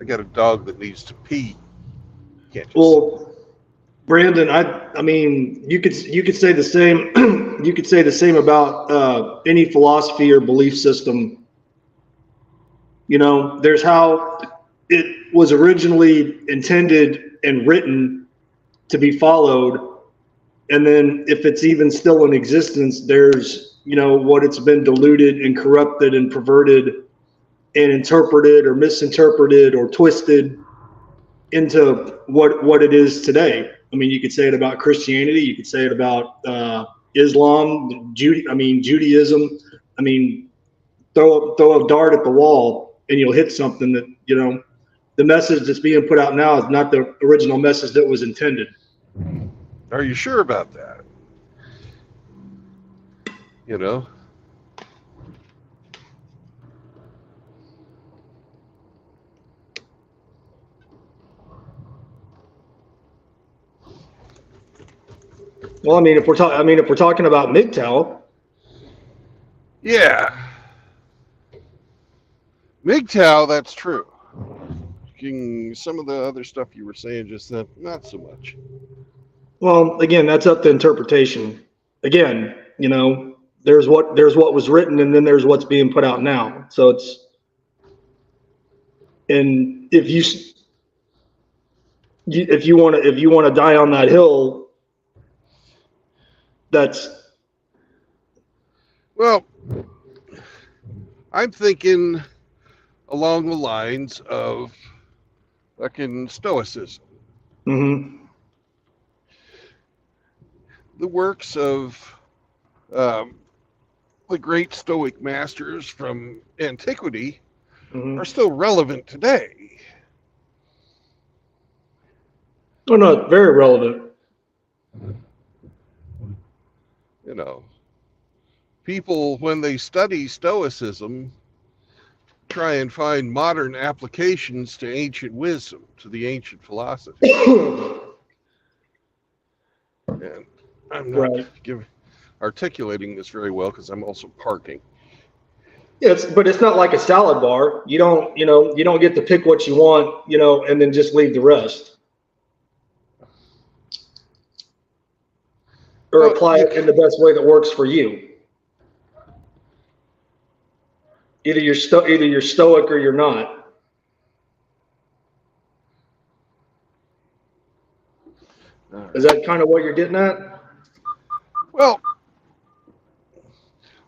Speaker 3: I got a dog that needs to pee. Can't just...
Speaker 6: Well, Brandon, I mean, you could say the same. You could say the same about any philosophy or belief system You know, there's how it was originally intended and written to be followed. And then if it's even still in existence, there's, you know, what it's been diluted and corrupted and perverted and interpreted or misinterpreted or twisted into what it is today. I mean, you could say it about Christianity. You could say it about Islam, Judaism. I mean, throw a dart at the wall and you'll hit something that, you know, the message that's being put out now is not the original message that was intended.
Speaker 3: Are you sure about that? You know?
Speaker 6: Well, I mean, if we're talking about MGTOW,
Speaker 3: Yeah. MGTOW, that's true. Some of the other stuff you were saying just then, not so much.
Speaker 6: well, again, that's up to interpretation. Again, you know, there's what was written, and then there's what's being put out now. So it's, and if you want to die on that hill, that's,
Speaker 3: Well, I'm thinking along the lines of fucking Stoicism.
Speaker 6: mm-hmm.
Speaker 3: The works of the great Stoic masters from antiquity
Speaker 6: Mm-hmm.
Speaker 3: are still relevant today.
Speaker 6: Oh no, very relevant.
Speaker 3: You know, people, when they study Stoicism, try and find modern applications to ancient wisdom, to the ancient philosophy. And I'm not
Speaker 6: Right.
Speaker 3: articulating this very well because I'm also parking.
Speaker 6: But it's not like a salad bar. You don't get to pick what you want, you know, and then just leave the rest, or
Speaker 3: Well,
Speaker 6: apply it in the best way that works for you. Either you're stoic or you're not. Is that kind of what you're getting at?
Speaker 3: Well,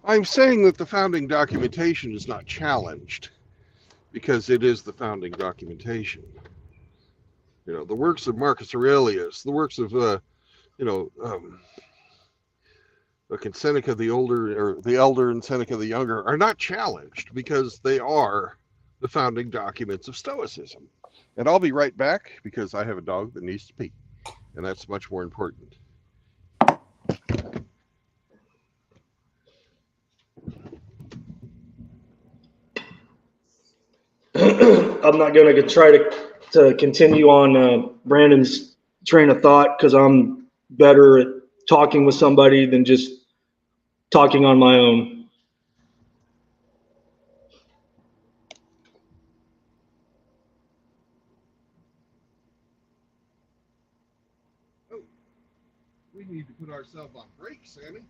Speaker 3: I'm saying that the founding documentation is not challenged because it is the founding documentation. You know, the works of Marcus Aurelius, the works of, Seneca the older, or the elder and Seneca the younger, are not challenged because they are the founding documents of Stoicism. And I'll be right back because I have a dog that needs to pee, and that's much more important.
Speaker 6: I'm not going to try to continue on Brandon's train of thought because I'm better at talking with somebody than just talking on my own.
Speaker 3: Oh, we need to put ourselves on break, Sammy.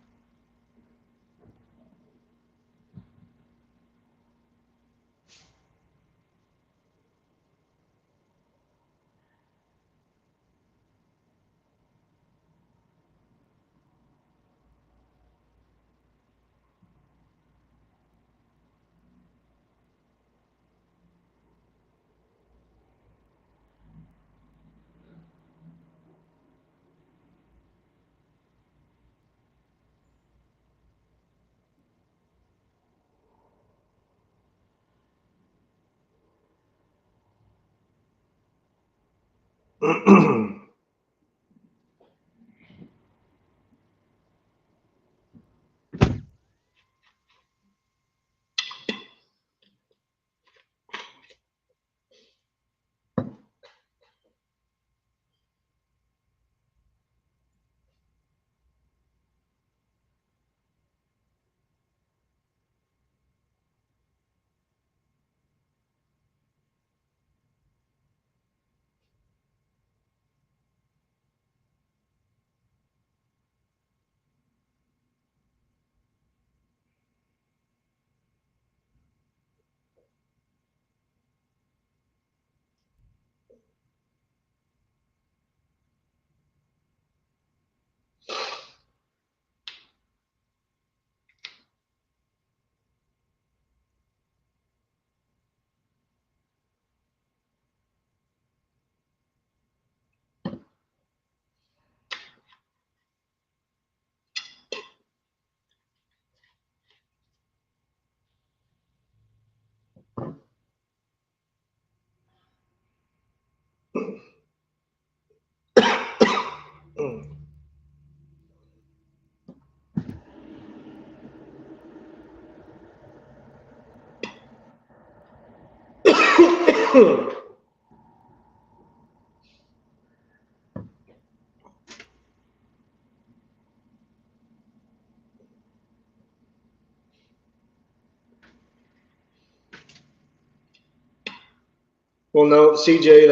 Speaker 6: Well, no, CJ,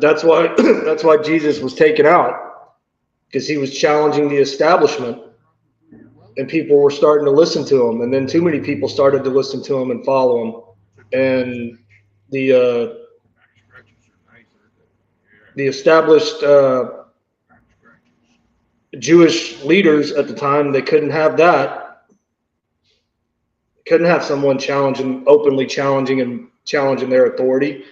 Speaker 6: that's why that's why Jesus was taken out, because he was challenging the establishment, and people were starting to listen to him, and then too many people started to listen to him and follow him, and the established Jewish leaders at the time, they couldn't have that. Couldn't have someone openly challenging their authority.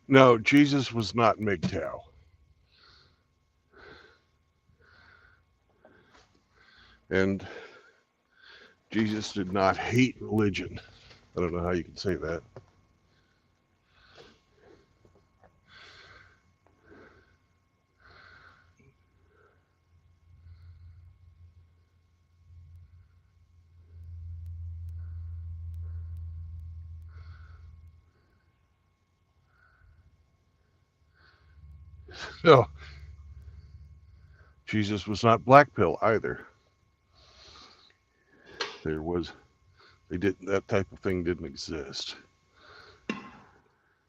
Speaker 3: No, Jesus was not MGTOW. And Jesus did not hate religion. I don't know how you can say that. No, Jesus was not black pill either. That type of thing didn't exist.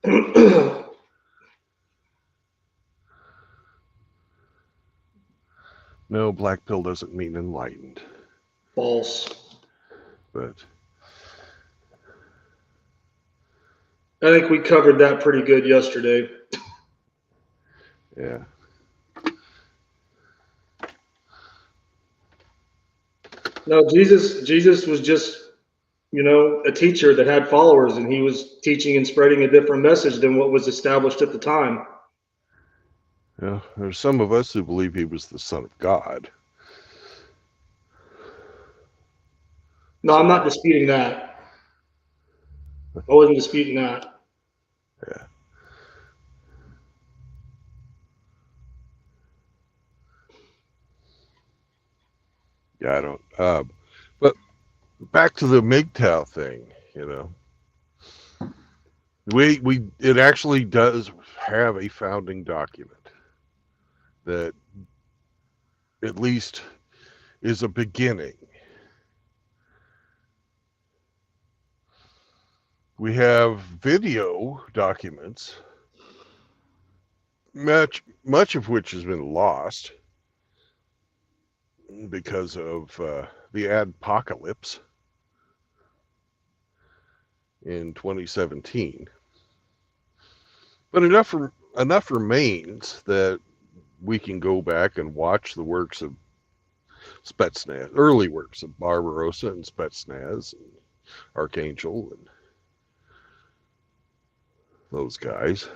Speaker 3: No, black pill doesn't mean enlightened.
Speaker 6: False.
Speaker 3: But
Speaker 6: I think we covered that pretty good yesterday.
Speaker 3: yeah.
Speaker 6: No, Jesus was just, a teacher that had followers, and he was teaching and spreading a different message than what was established at the time.
Speaker 3: Yeah, there's some of us who believe he was the Son of God.
Speaker 6: No, I'm not disputing that. I wasn't disputing that.
Speaker 3: Yeah. Yeah, I don't. But back to the MGTOW thing, it actually does have a founding document that at least is a beginning. We have video documents, much of which has been lost because of the adpocalypse in 2017. But enough remains that we can go back and watch the works of Spetsnaz, early works of Barbarossa and Spetsnaz and Archangel and those guys.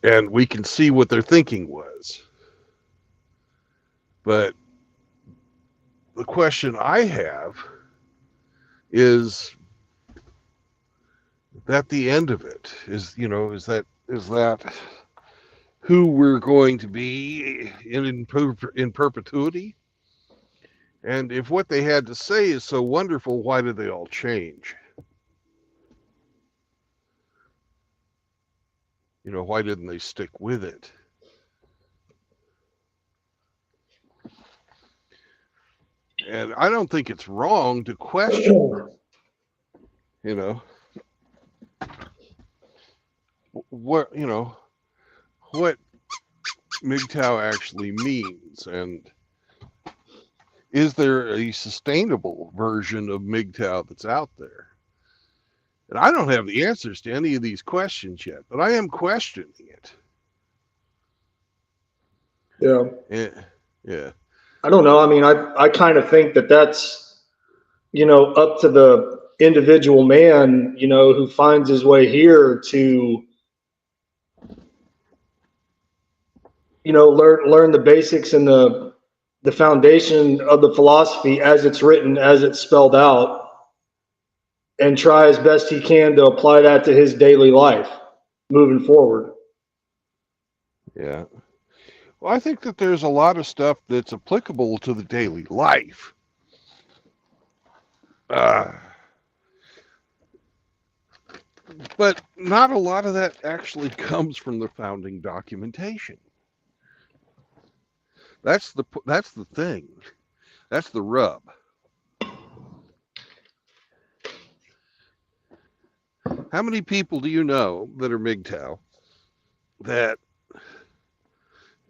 Speaker 3: And we can see what their thinking was. But the question I have is that the end of it is that who we're going to be in perpetuity? And if what they had to say is so wonderful, why did they all change? Why didn't they stick with it? And I don't think it's wrong to question, what MGTOW actually means, and is there a sustainable version of MGTOW that's out there? And I don't have the answers to any of these questions yet, but I am questioning it.
Speaker 6: Yeah.
Speaker 3: Yeah.
Speaker 6: I don't know. I mean, I kind of think that that's, up to the individual man, who finds his way here to, learn the basics and the foundation of the philosophy as it's written, as it's spelled out, and try as best he can to apply that to his daily life moving forward.
Speaker 3: Yeah. Well, I think that there's a lot of stuff that's applicable to the daily life. But not a lot of that actually comes from the founding documentation. That's the thing. That's the rub. How many people do you know that are MGTOW that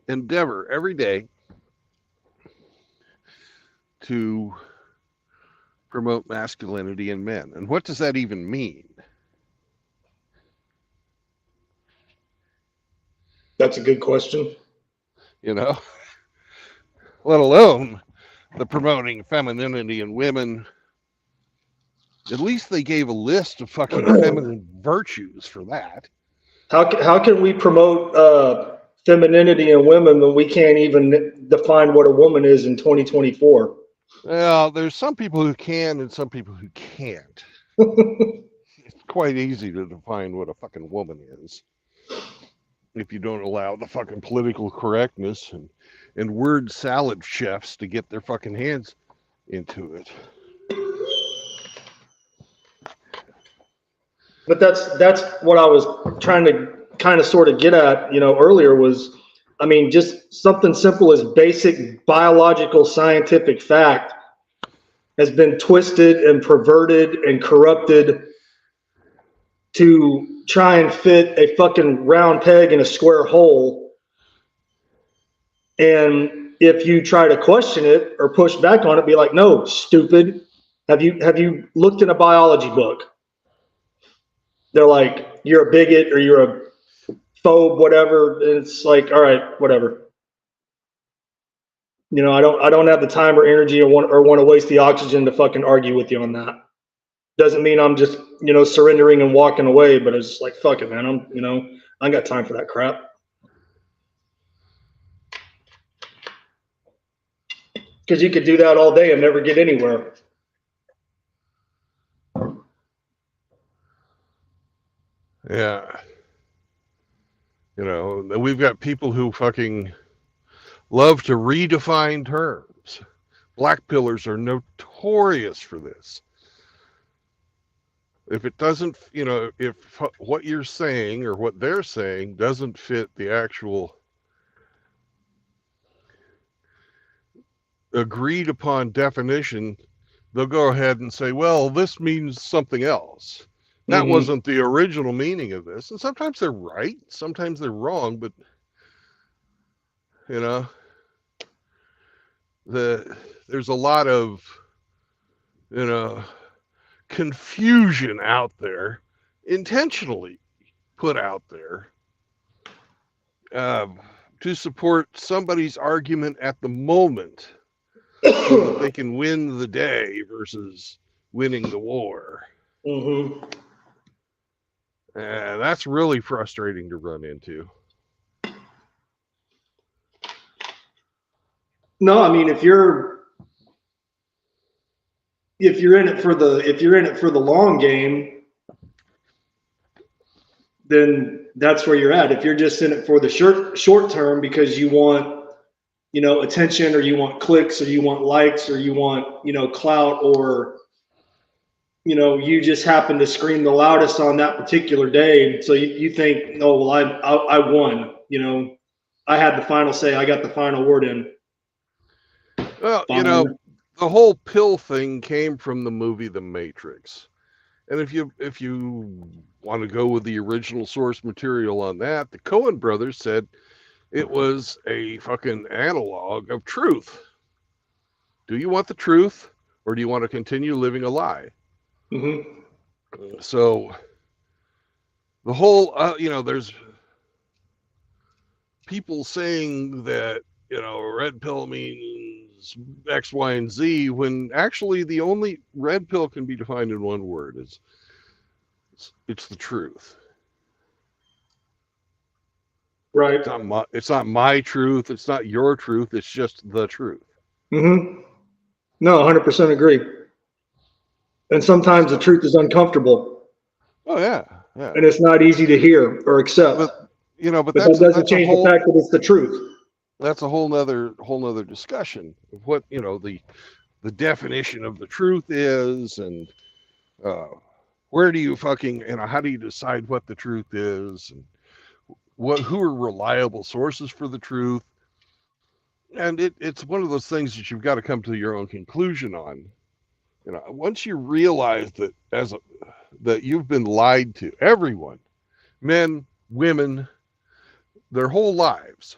Speaker 3: endeavor every day to promote masculinity in men? And what does that even mean?
Speaker 6: That's a good question.
Speaker 3: Let alone the promoting femininity in women. At least they gave a list of fucking feminine virtues for that.
Speaker 6: How can we promote femininity in women when we can't even define what a woman is in 2024?
Speaker 3: Well, there's some people who can and some people who can't. It's quite easy to define what a fucking woman is if you don't allow the fucking political correctness and word salad chefs to get their fucking hands into it.
Speaker 6: But that's what I was trying to kind of sort of get at, earlier was, I mean, just something simple as basic biological scientific fact has been twisted and perverted and corrupted to try and fit a fucking round peg in a square hole. And if you try to question it or push back on it, be like, no, stupid. Have you looked in a biology book? They're like, you're a bigot or you're a phobe, whatever. And it's like, all right, whatever. I don't have the time or energy or want to waste the oxygen to fucking argue with you on that. Doesn't mean I'm just, surrendering and walking away, but it's like, fuck it, man. I ain't got time for that crap. Because you could do that all day and never get anywhere.
Speaker 3: Yeah. We've got people who fucking love to redefine terms. Black pillars are notorious for this. If it doesn't, if what you're saying or what they're saying doesn't fit the actual agreed upon definition, they'll go ahead and say, well, this means something else. That wasn't the original meaning of this. And sometimes they're right, sometimes they're wrong, but there's a lot of confusion out there, intentionally put out there, to support somebody's argument at the moment so that they can win the day versus winning the war. And that's really frustrating to run into.
Speaker 6: No, I mean, if you're in it for the long game, then that's where you're at. If you're just in it for the short term because you want, attention, or you want clicks, or you want likes, or you want, clout, or you just happen to scream the loudest on that particular day, so you think, oh well, I won. I had the final say. I got the final word in.
Speaker 3: Well, the whole pill thing came from the movie The Matrix. And if you want to go with the original source material on that, the Coen brothers said it was a fucking analog of truth. Do you want the truth, or do you want to continue living a lie? So the whole, there's people saying that red pill means X, Y, and Z, when actually the only red pill can be defined in one word. It's the truth.
Speaker 6: Right.
Speaker 3: It's not my truth. It's not your truth. It's just the truth.
Speaker 6: Mm-hmm. No, 100% agree. And sometimes the truth is uncomfortable.
Speaker 3: Oh yeah, yeah.
Speaker 6: And it's not easy to hear or accept.
Speaker 3: But
Speaker 6: that doesn't change the fact that it's the truth.
Speaker 3: That's a whole nother discussion of what the definition of the truth is, and where do you how do you decide what the truth is, and who are reliable sources for the truth. And it's one of those things that you've got to come to your own conclusion on. Once you realize that that you've been lied to, everyone, men, women, their whole lives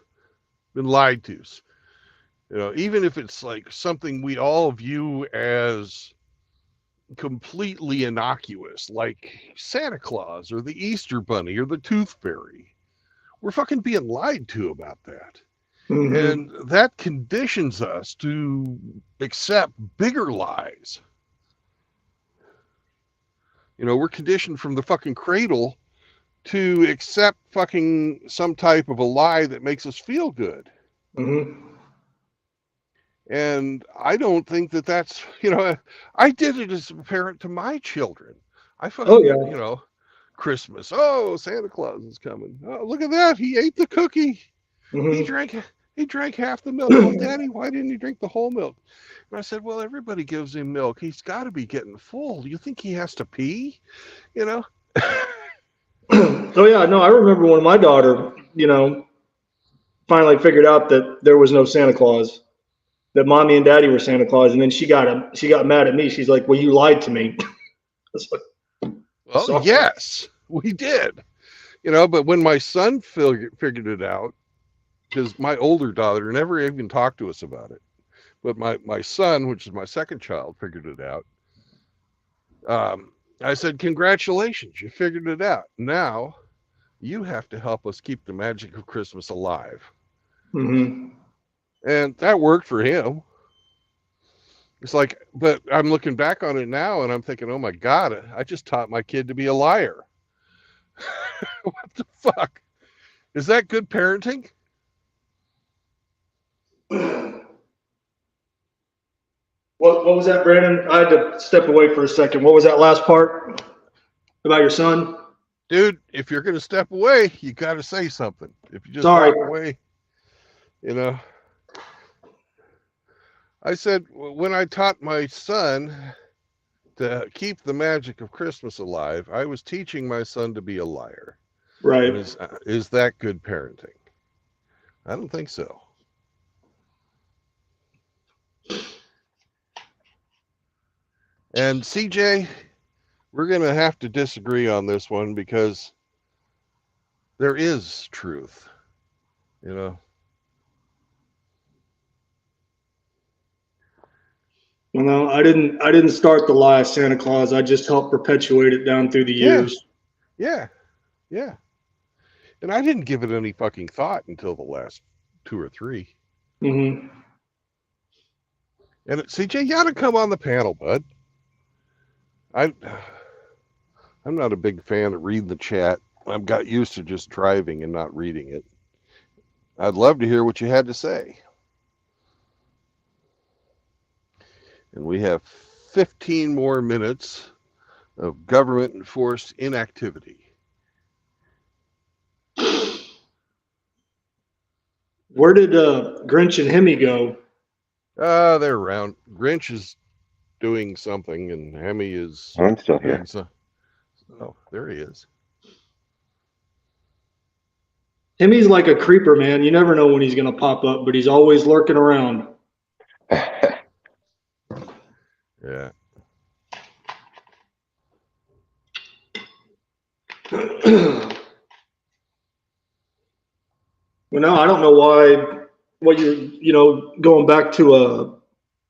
Speaker 3: been lied to. Even if it's like something we all view as completely innocuous, like Santa Claus or the Easter Bunny or the Tooth Fairy, we're fucking being lied to about that. Mm-hmm. And that conditions us to accept bigger lies. We're conditioned from the fucking cradle to accept fucking some type of a lie that makes us feel good.
Speaker 6: Mm-hmm.
Speaker 3: And I don't think that's, I did it as a parent to my children. I fucking, Christmas. Oh, Santa Claus is coming. Oh, look at that. He ate the cookie. Mm-hmm. He drank half the milk. Oh, Daddy, why didn't he drink the whole milk? And I said, well, everybody gives him milk. He's got to be getting full. Do you think he has to pee?
Speaker 6: Oh, yeah. No, I remember when my daughter, finally figured out that there was no Santa Claus, that Mommy and Daddy were Santa Claus. And then she got mad at me. She's like, well, you lied to me.
Speaker 3: Well, sorry. Yes, we did. But when my son figured it out, because my older daughter never even talked to us about it, but my son, which is my second child, figured it out. I said, congratulations, you figured it out. Now you have to help us keep the magic of Christmas alive.
Speaker 6: Mm-hmm.
Speaker 3: And that worked for him. It's like, but I'm looking back on it now and I'm thinking, oh my God, I just taught my kid to be a liar. What the fuck? Is that good parenting?
Speaker 6: What was that, Brandon? I had to step away for a second. What was that last part about your son?
Speaker 3: Dude, if you're going to step away, you got to say something. If you just walk away, I said, when I taught my son to keep the magic of Christmas alive, I was teaching my son to be a liar.
Speaker 6: Right.
Speaker 3: Is that good parenting? I don't think so. And CJ, we're going to have to disagree on this one because there is truth,
Speaker 6: Well, no, I didn't start the lie of Santa Claus. I just helped perpetuate it down through the years.
Speaker 3: Yeah. And I didn't give it any fucking thought until the last 2 or 3.
Speaker 6: Mm-hmm.
Speaker 3: And CJ, you ought to come on the panel, bud. I'm not a big fan of reading the chat. I've got used to just driving and not reading it. I'd love to hear what you had to say. And we have 15 more minutes of government-enforced inactivity.
Speaker 6: Where did Grinch and Hemi go?
Speaker 3: They're around. Grinch is doing something, and Hemi is...
Speaker 2: I'm still here.
Speaker 3: Oh, there he is.
Speaker 6: Hemi's like a creeper, man. You never know when he's going to pop up, but he's always lurking around.
Speaker 3: Yeah.
Speaker 6: Well, no, I don't know why. What you're, going back to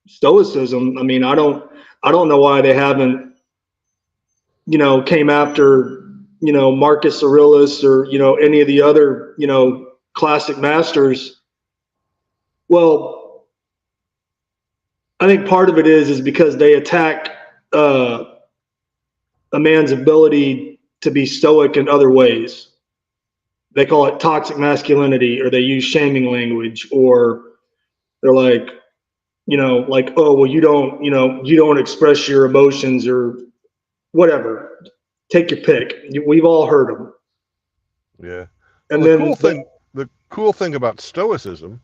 Speaker 6: stoicism. I mean, I don't know why they haven't, came after, Marcus Aurelius or any of the other, classic masters, Well, I think part of it is because they attack a man's ability to be stoic in other ways. They call it toxic masculinity, or they use shaming language, or they're like, like, oh, well, you don't express your emotions or whatever. Take your pick. We've all heard them.
Speaker 7: Yeah.
Speaker 6: And
Speaker 7: Well,
Speaker 6: then
Speaker 7: the cool thing about Stoicism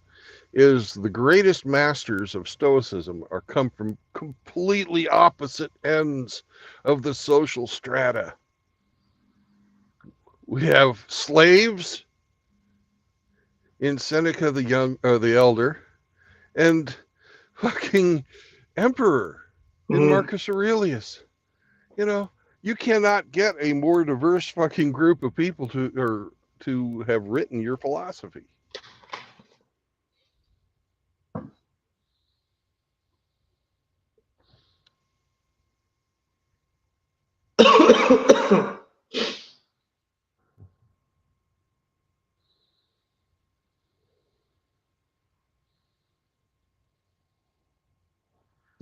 Speaker 7: is the greatest masters of Stoicism come from completely opposite ends of the social strata. We have slaves in Seneca the Elder, and fucking emperor in Marcus Aurelius. You cannot get a more diverse fucking group of people to have written your philosophy.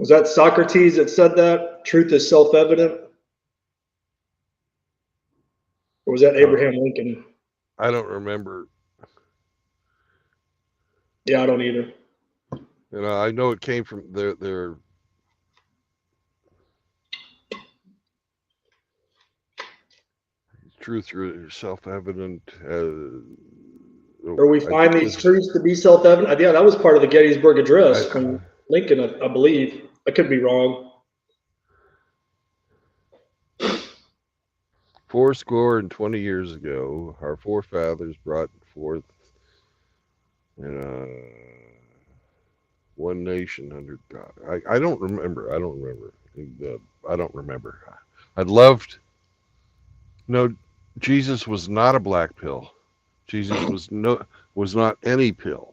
Speaker 6: was that Socrates that said that? Truth is self-evident? Or was that Abraham Lincoln?
Speaker 7: I don't remember.
Speaker 6: Yeah, I don't either.
Speaker 7: I know it came from their truth is self-evident.
Speaker 6: Or we find these truths to be self-evident. Yeah, that was part of the Gettysburg Address from Lincoln, I believe. I could be wrong.
Speaker 7: 20 years ago, our forefathers brought forth, one nation under God. I don't remember. I don't remember. I'd loved. No, Jesus was not a black pill. Jesus was not any pill.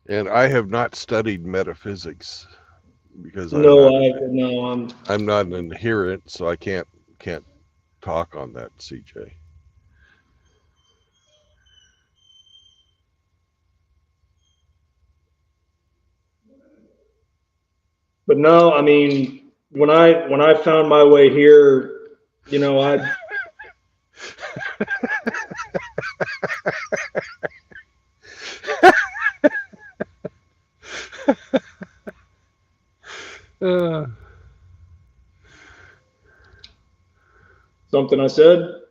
Speaker 7: And I have not studied metaphysics because I'm not an adherent, so I can't talk on that, CJ.
Speaker 6: But no, I mean, when I found my way here, I something I said?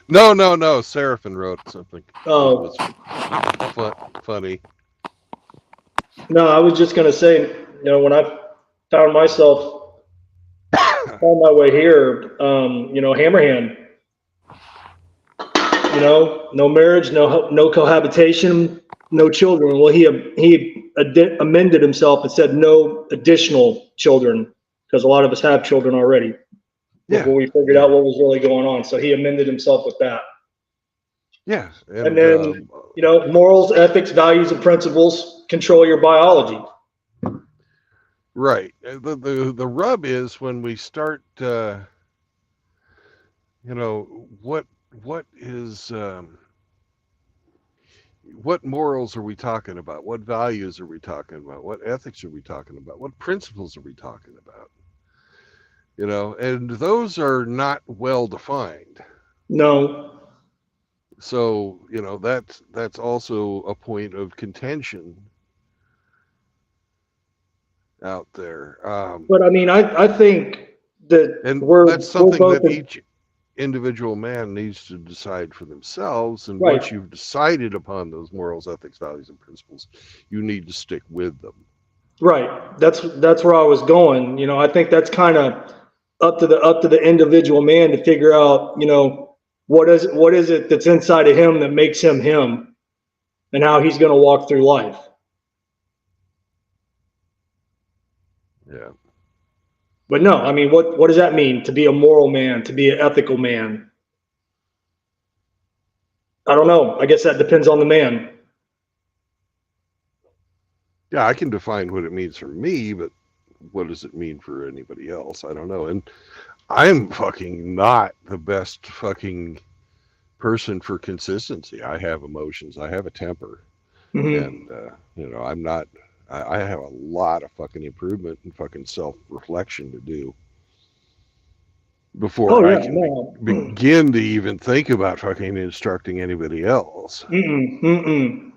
Speaker 7: No. Seraphin wrote something.
Speaker 6: Oh,
Speaker 7: It was funny.
Speaker 6: No, I was just gonna say, when I found my way here, Hammerhand, no marriage, no cohabitation, no children. Well, he amended himself and said no additional children, because a lot of us have children already. Before we figured out what was really going on, so he amended himself with that.
Speaker 7: Yeah,
Speaker 6: and then morals, ethics, values, and principles control your biology.
Speaker 7: Right. The rub is when we start, what morals are we talking about? What values are we talking about? What ethics are we talking about? What principles are we talking about? And those are not well defined.
Speaker 6: No.
Speaker 7: So, that's also a point of contention out there.
Speaker 6: But I mean, I think that
Speaker 7: that's something that each individual man needs to decide for themselves. And once you've decided upon those morals, ethics, values, and principles, you need to stick with them. Right.
Speaker 6: That's where I was going. I think that's kind of up to the individual man to figure out, what is it that's inside of him that makes him him, and how he's going to walk through life.
Speaker 7: Yeah.
Speaker 6: But no, I mean, what does that mean to be a moral man, to be an ethical man? I don't know. I guess that depends on the man.
Speaker 7: Yeah, I can define what it means for me, but what does it mean for anybody else? I don't know. And I'm fucking not the best fucking person for consistency. I have emotions. I have a temper.
Speaker 6: Mm-hmm.
Speaker 7: And, I'm not, I have a lot of fucking improvement and fucking self-reflection to do before
Speaker 6: Oh
Speaker 7: I
Speaker 6: yeah,
Speaker 7: can
Speaker 6: no.
Speaker 7: begin to even think about fucking instructing anybody else.
Speaker 6: Mm-mm, mm-mm.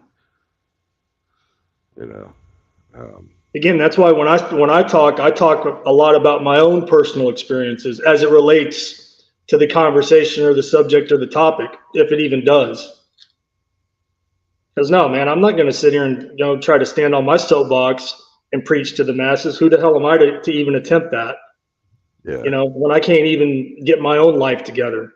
Speaker 6: Again, that's why when I talk a lot about my own personal experiences as it relates to the conversation or the subject or the topic, if it even does. Because no, man, I'm not going to sit here and try to stand on my soapbox and preach to the masses. Who the hell am I to even attempt that?
Speaker 7: Yeah.
Speaker 6: When I can't even get my own life together.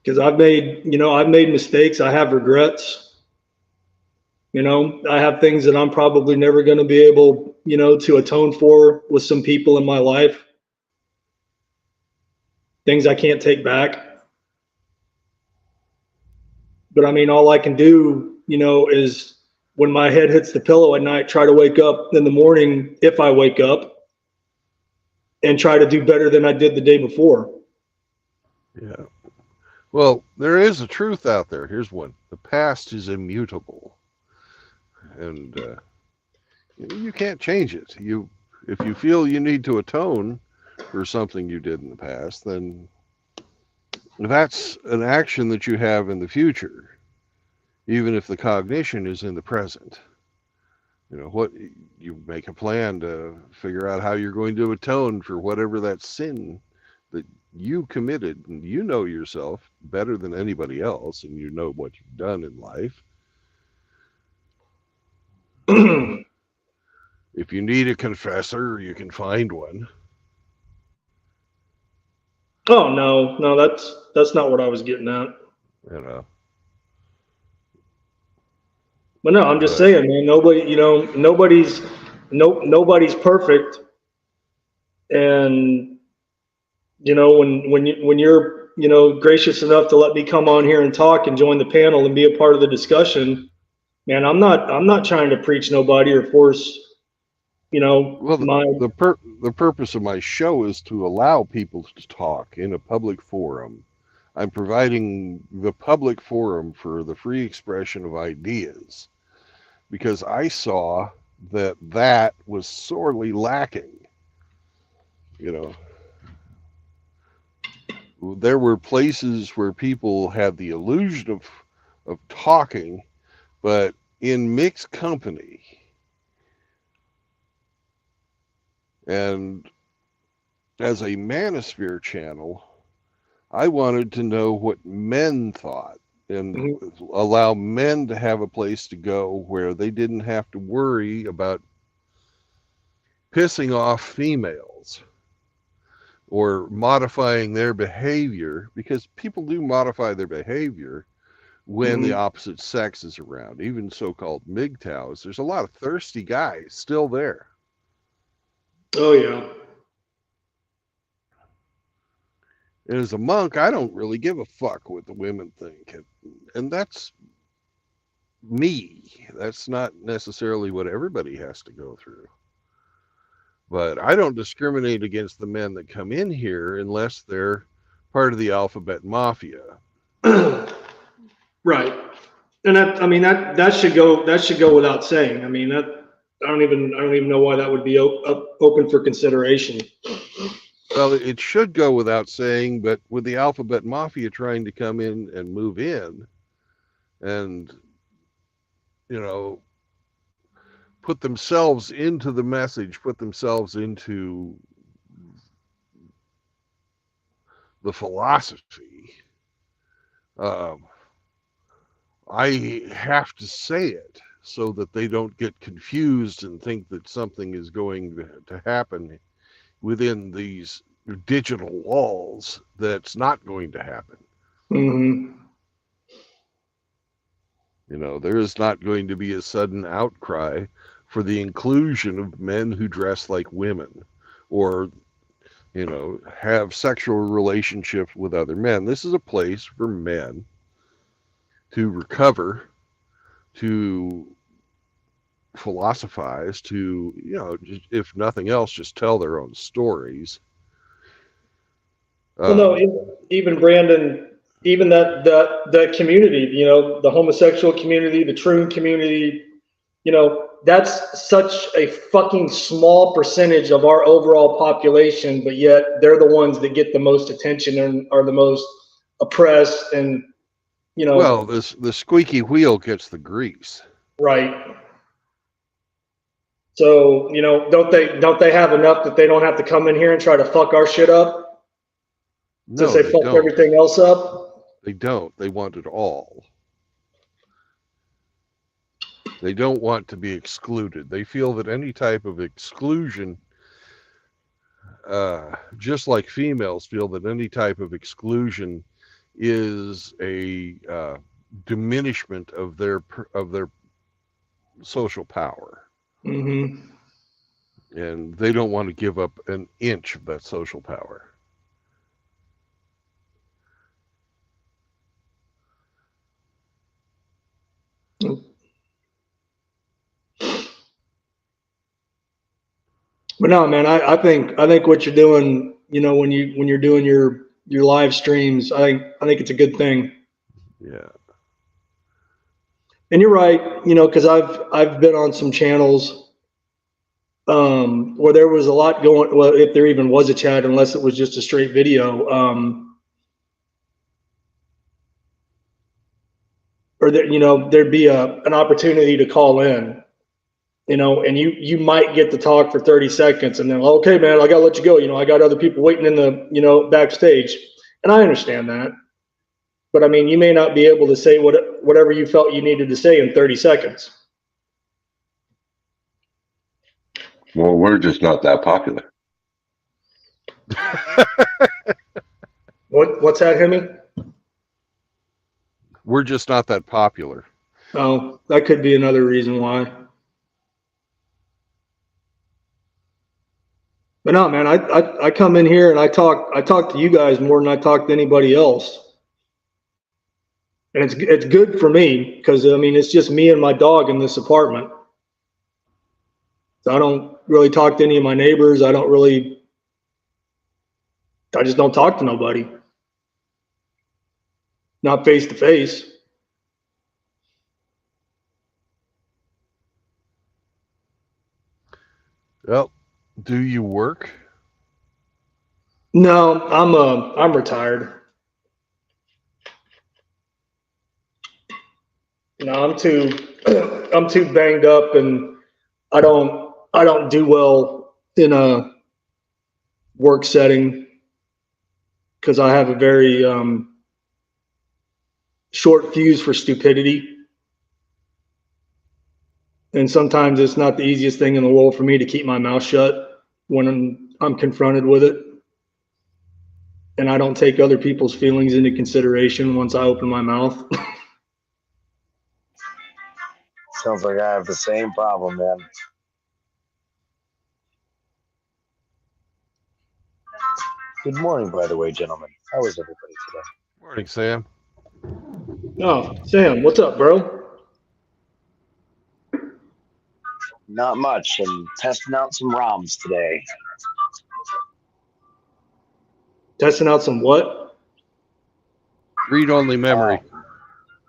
Speaker 6: Because I've made mistakes. I have regrets. I have things that I'm probably never going to be able, to atone for with some people in my life. Things I can't take back. But I mean, all I can do, is when my head hits the pillow at night, try to wake up in the morning, if I wake up, and try to do better than I did the day before.
Speaker 7: Yeah. Well, there is a truth out there. Here's one. The past is immutable. And you can't change it. If you feel you need to atone for something you did in the past, then that's an action that you have in the future, even if the cognition is in the present. You make a plan to figure out how you're going to atone for whatever that sin that you committed, and you know yourself better than anybody else, and you know what you've done in life. If you need a confessor, you can find one.
Speaker 6: Oh no, that's not what I was getting at. But no, I'm just saying, man. Nobody's perfect, and when you're gracious enough to let me come on here and talk and join the panel and be a part of the discussion, man, I'm not trying to preach nobody or force.
Speaker 7: Well, the purpose of my show is to allow people to talk in a public forum. I'm providing the public forum for the free expression of ideas, because I saw that was sorely lacking. There were places where people had the illusion of talking, but in mixed company. And as a manosphere channel, I wanted to know what men thought and allow men to have a place to go where they didn't have to worry about pissing off females or modifying their behavior, because people do modify their behavior when the opposite sex is around. Even so-called MGTOWs, there's a lot of thirsty guys still there.
Speaker 6: Oh yeah.
Speaker 7: And as a monk, I don't really give a fuck what the women think. And that's me. That's not necessarily what everybody has to go through. But I don't discriminate against the men that come in here unless they're part of the alphabet mafia.
Speaker 6: Right. And that should go without saying. I mean, I don't even know why that would be open for consideration.
Speaker 7: Well, it should go without saying, but with the alphabet mafia trying to come in and move in and, put themselves into the message, put themselves into the philosophy, I have to say it so that they don't get confused and think that something is going to happen within these digital walls, that's not going to happen.
Speaker 6: Mm-hmm.
Speaker 7: You know, there is not going to be a sudden outcry for the inclusion of men who dress like women or, you know, have sexual relationships with other men. This is a place for men to recover, to philosophize, to, you know, if nothing else, just tell their own stories.
Speaker 6: Well, no, even Brandon, even that community, you know, the homosexual community, the troon community, you know, that's such a fucking small percentage of our overall population, but yet they're the ones that get the most attention and are the most oppressed, and you know.
Speaker 7: Well, the squeaky wheel gets the grease.
Speaker 6: Right. So, you know, don't they have enough that they don't have to come in here and try to fuck our shit up?
Speaker 7: No,
Speaker 6: Since they
Speaker 7: they
Speaker 6: fucked
Speaker 7: don't.
Speaker 6: everything else up?
Speaker 7: They don't. They want it all. They don't want to be excluded. They feel that any type of exclusion, just like females feel that any type of exclusion is a diminishment of their social power.
Speaker 6: Mm-hmm.
Speaker 7: And they don't want to give up an inch of that social power.
Speaker 6: But no, man, I think what you're doing, you know, when you're doing your live streams, I think it's a good thing.
Speaker 7: Yeah.
Speaker 6: And you're right, you know, because I've been on some channels where there was a lot going. Well, if there even was a chat, unless it was just a straight video, or that, you know, there'd be an opportunity to call in, you know, and you might get to talk for 30 seconds, and then, okay, man, I gotta let you go. You know, I got other people waiting in the, you know, backstage, and I understand that. But I mean, you may not be able to say whatever you felt you needed to say in 30 seconds.
Speaker 2: Well, we're just not that popular.
Speaker 6: What's that, Hemi?
Speaker 7: We're just not that popular.
Speaker 6: Oh, that could be another reason why. But no, man, I come in here and I talk to you guys more than I talk to anybody else. And it's good for me because, I mean, it's just me and my dog in this apartment. So I don't really talk to any of my neighbors. I just don't talk to nobody. Not face to face.
Speaker 7: Well, do you work?
Speaker 6: No, I'm retired. No, I'm too banged up, and I don't do well in a work setting because I have a very short fuse for stupidity. And sometimes it's not the easiest thing in the world for me to keep my mouth shut when I'm confronted with it. And I don't take other people's feelings into consideration once I open my mouth.
Speaker 8: Sounds like I have the same problem, man. Good morning, by the way, gentlemen. How is everybody today?
Speaker 7: Morning, Sam.
Speaker 6: Oh, Sam, what's up, bro?
Speaker 8: Not much. I'm testing out some ROMs today.
Speaker 6: Testing out some what?
Speaker 7: Read-only memory.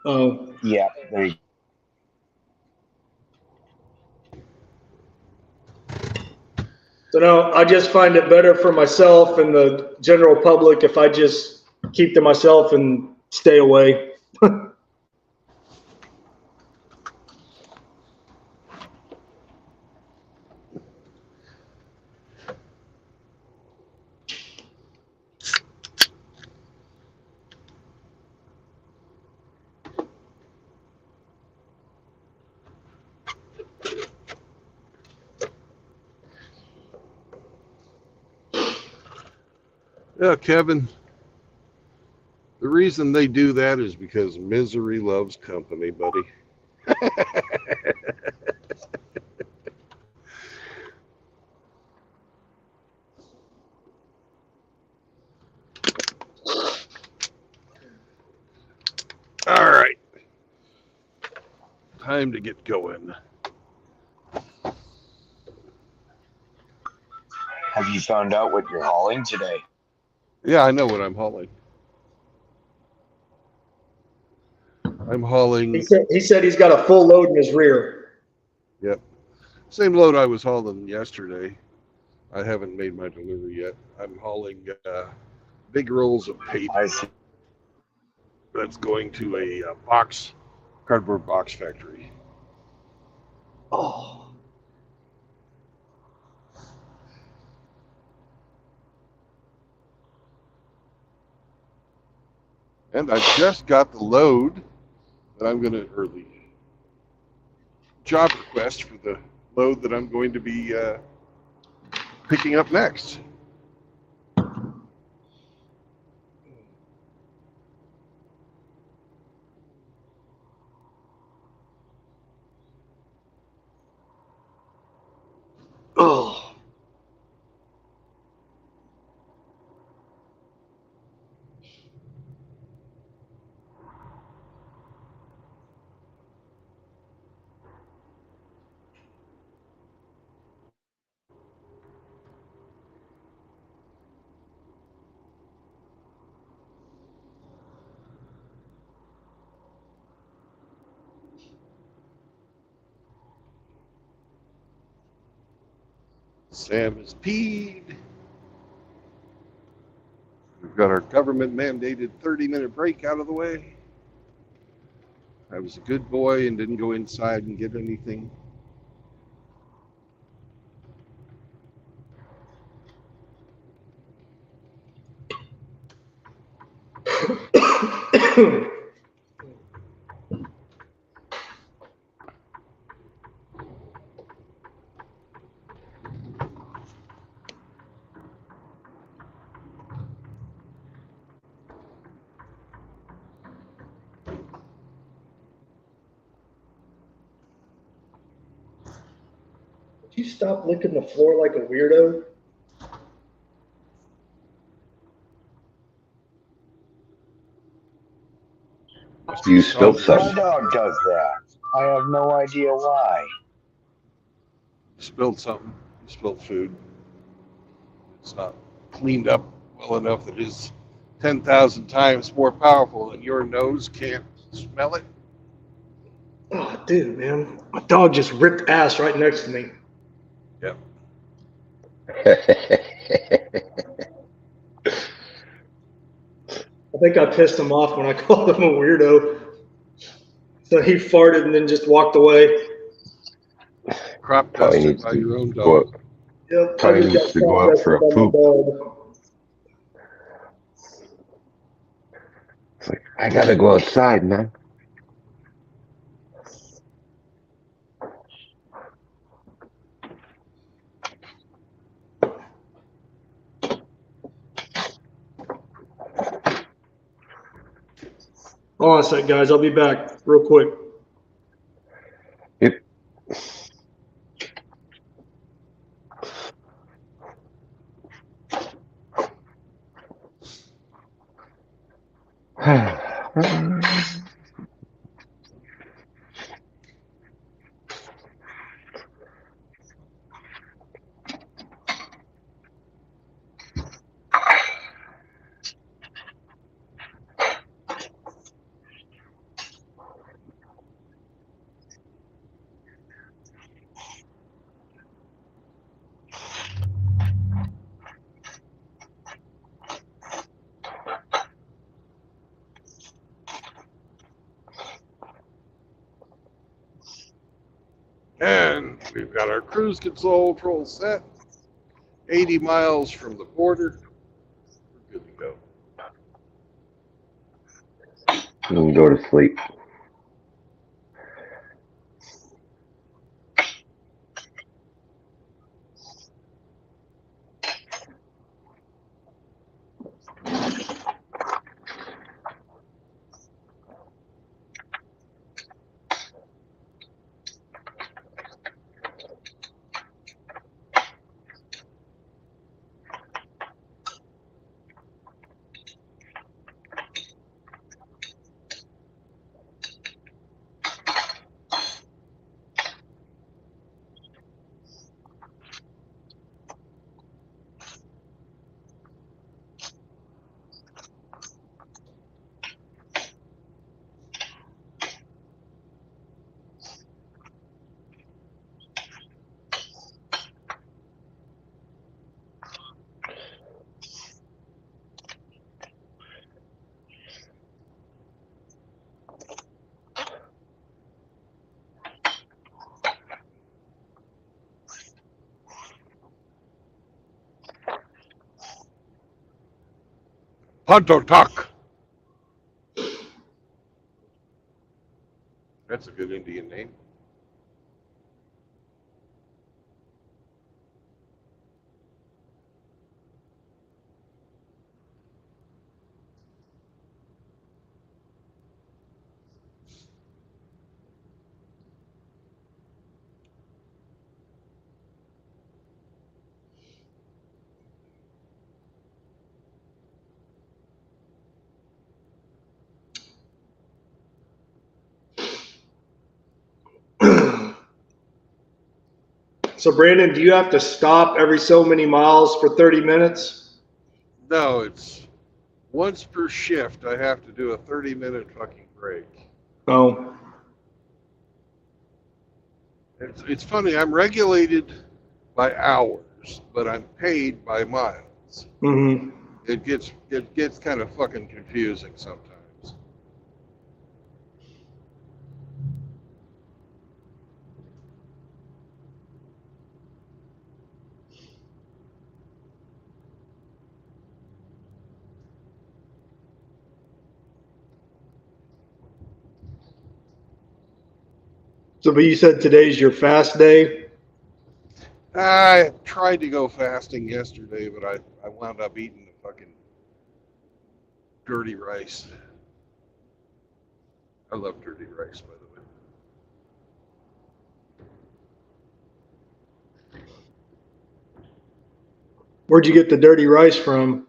Speaker 6: Oh,
Speaker 8: Yeah, there you go.
Speaker 6: so no, I just find it better for myself and the general public if I just keep to myself and stay away.
Speaker 7: Yeah, Kevin, the reason they do that is because misery loves company, buddy. All right. Time to get going.
Speaker 8: Have you found out what you're hauling today?
Speaker 7: Yeah, I know what I'm hauling. I'm hauling.
Speaker 6: He said he's got a full load in his rear.
Speaker 7: Yep. Same load I was hauling yesterday. I haven't made my delivery yet. I'm hauling big rolls of paper
Speaker 8: I see.
Speaker 7: that's going to a cardboard box factory.
Speaker 6: Oh.
Speaker 7: And I just got the load that I'm going to, or the job request for the load that I'm going to be picking up next.
Speaker 6: Oh.
Speaker 7: Sam has peed. We've got our government mandated 30-minute break out of the way. I was a good boy and didn't go inside and get anything.
Speaker 6: Would you stop licking the floor like a weirdo?
Speaker 2: You spilled
Speaker 8: My
Speaker 2: something.
Speaker 8: dog does that. I have no idea why.
Speaker 7: Spilled something. Spilled food. It's not cleaned up well enough that is 10,000 times more powerful than your nose can't smell it.
Speaker 6: Oh, dude, man. My dog just ripped ass right next to me.
Speaker 7: Yep.
Speaker 6: I think I pissed him off when I called him a weirdo. So he farted and then just walked away.
Speaker 7: Crop
Speaker 2: Probably
Speaker 7: dusted
Speaker 2: needs
Speaker 7: by
Speaker 2: to
Speaker 7: your own
Speaker 2: go
Speaker 7: dog.
Speaker 2: up.
Speaker 6: Yep, I
Speaker 2: Probably
Speaker 6: just
Speaker 2: needs
Speaker 6: got
Speaker 2: to go
Speaker 6: crop
Speaker 2: out for
Speaker 6: dusted
Speaker 2: a
Speaker 6: by my
Speaker 2: poop.
Speaker 6: dog.
Speaker 2: It's like, I gotta go outside, man.
Speaker 6: Hold on a sec, guys. I'll be back real quick.
Speaker 2: Yep.
Speaker 7: And we've got our cruise control set. 80 miles from the border. We're good to go.
Speaker 2: And go to sleep.
Speaker 7: Hunter Tuck.
Speaker 3: That's a good Indian name.
Speaker 6: So Brandon, do you have to stop every so many miles for 30 minutes?
Speaker 3: No, it's once per shift. I have to do a 30-minute fucking break.
Speaker 6: Oh.
Speaker 3: It's funny. I'm regulated by hours, but I'm paid by miles.
Speaker 6: Mm-hmm.
Speaker 3: It gets kind of fucking confusing sometimes.
Speaker 6: So, but you said today's your fast day?
Speaker 3: I tried to go fasting yesterday, but I wound up eating the fucking dirty rice. I love dirty rice, by the way.
Speaker 6: Where'd you get the dirty rice from?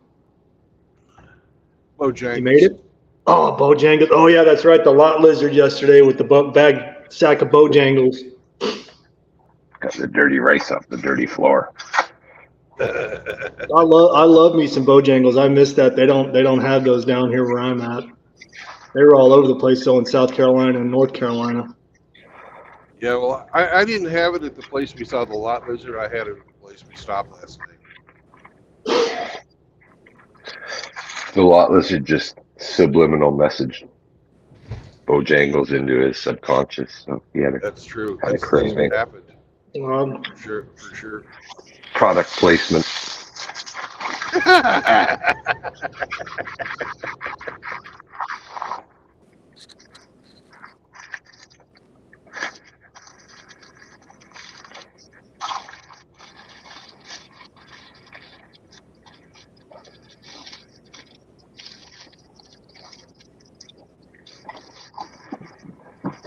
Speaker 3: Bojangles.
Speaker 6: You made it? Oh, Bojangles. Oh, yeah, that's right. The lot lizard yesterday with the bag sack of Bojangles.
Speaker 2: Got the dirty rice off the dirty floor.
Speaker 6: I love me some Bojangles. I miss that. They don't have those down here where I'm at. They were all over the place, though, in South Carolina and North Carolina.
Speaker 3: Yeah, well, I didn't have it at the place we saw the lot lizard. I had it at the place we stopped last night.
Speaker 2: The lot lizard just subliminal message Bojangles into his subconscious. So he had
Speaker 3: That's true.
Speaker 2: Had a
Speaker 3: That's
Speaker 2: craving.
Speaker 3: what happened. For sure.
Speaker 2: Product placement.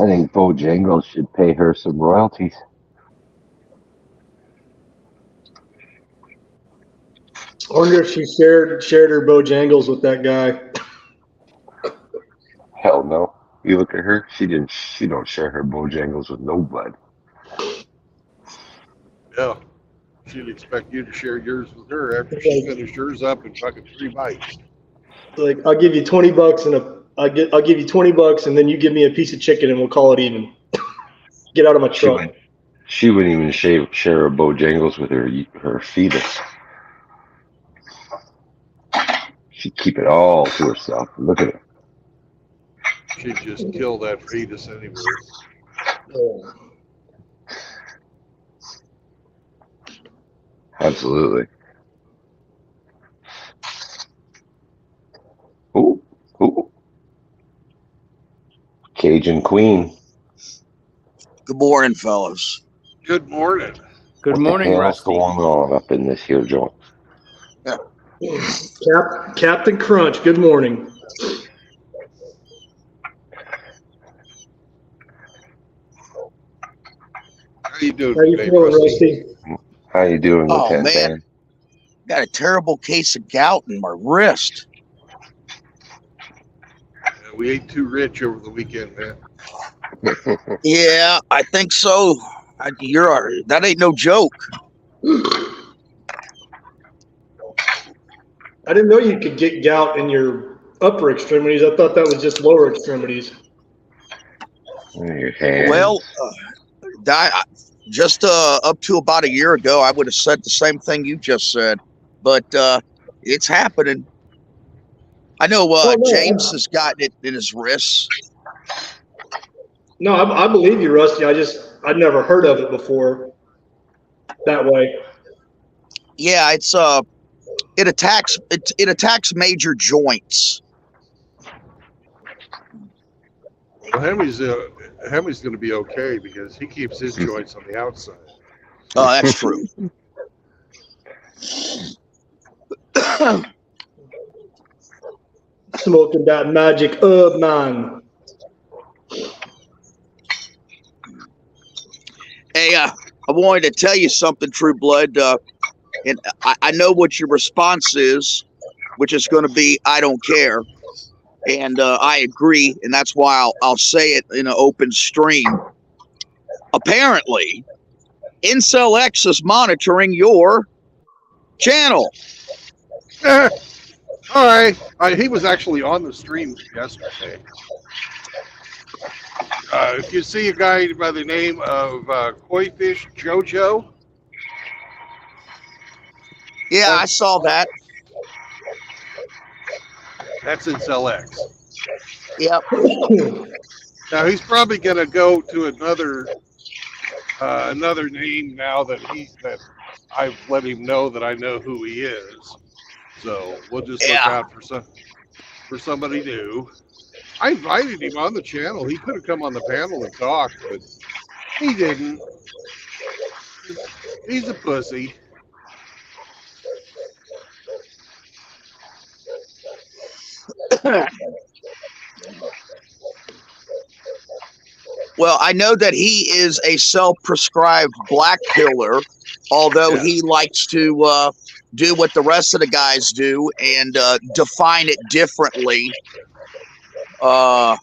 Speaker 2: I think Bojangles should pay her some royalties.
Speaker 6: I wonder if she shared her Bojangles with that guy.
Speaker 2: Hell no. You look at her, she don't share her Bojangles with nobody.
Speaker 3: Yeah. She'd expect you to share yours with her after she finished yours up in fucking 3 bites.
Speaker 6: Like, I'll give you $20 and I'll give you $20 and then you give me a piece of chicken and we'll call it even. Get out of my truck.
Speaker 2: She wouldn't even share her Bojangles with her fetus. She'd keep it all to herself. Look at her.
Speaker 3: She'd just kill that fetus anyway.
Speaker 6: Oh.
Speaker 2: Absolutely. Ooh. Cajun Queen.
Speaker 9: Good morning, fellas.
Speaker 3: Good morning.
Speaker 5: Good morning,
Speaker 2: What's
Speaker 5: Rusty.
Speaker 2: going on up in this here joint?
Speaker 6: Captain Crunch, good morning.
Speaker 3: How you doing
Speaker 6: How you
Speaker 3: today,
Speaker 6: feeling,
Speaker 3: Rusty?
Speaker 6: Rusty?
Speaker 2: How you doing,
Speaker 9: Oh,
Speaker 2: Lieutenant
Speaker 9: man.
Speaker 2: Dan?
Speaker 9: Got a terrible case of gout in my wrist.
Speaker 3: We ate too rich over the weekend, man.
Speaker 9: Yeah, I think so. That ain't no joke.
Speaker 6: I didn't know you could get gout in your upper extremities. I thought that was just lower extremities.
Speaker 2: Your hands.
Speaker 9: Well, just up to about a year ago, I would have said the same thing you just said, but it's happening. I know James has gotten it in his wrists.
Speaker 6: No, I believe you, Rusty. I'd never heard of it before that way.
Speaker 9: Yeah, it's it attacks major joints.
Speaker 3: Well, Hemi's going to be okay because he keeps his joints on the outside.
Speaker 9: Oh, that's true.
Speaker 6: Smoking that magic herb, man.
Speaker 9: Hey, I wanted to tell you something, True Blood, and I know what your response is, which is going to be, I don't care. And I agree, and that's why I'll say it in an open stream. Apparently, Incel X is monitoring your channel.
Speaker 3: All right. He was actually on the stream yesterday. If you see a guy by the name of Koi Fish Jojo.
Speaker 9: Yeah, I saw that.
Speaker 3: That's Incel X.
Speaker 9: Yep.
Speaker 3: Now he's probably going to go to another name now that I've let him know that I know who he is. So we'll just look out for somebody new. I invited him on the channel. He could have come on the panel and talked, but he didn't. He's a pussy.
Speaker 9: Well, I know that he is a self-prescribed black pillar, although he likes to do what the rest of the guys do and define it differently. But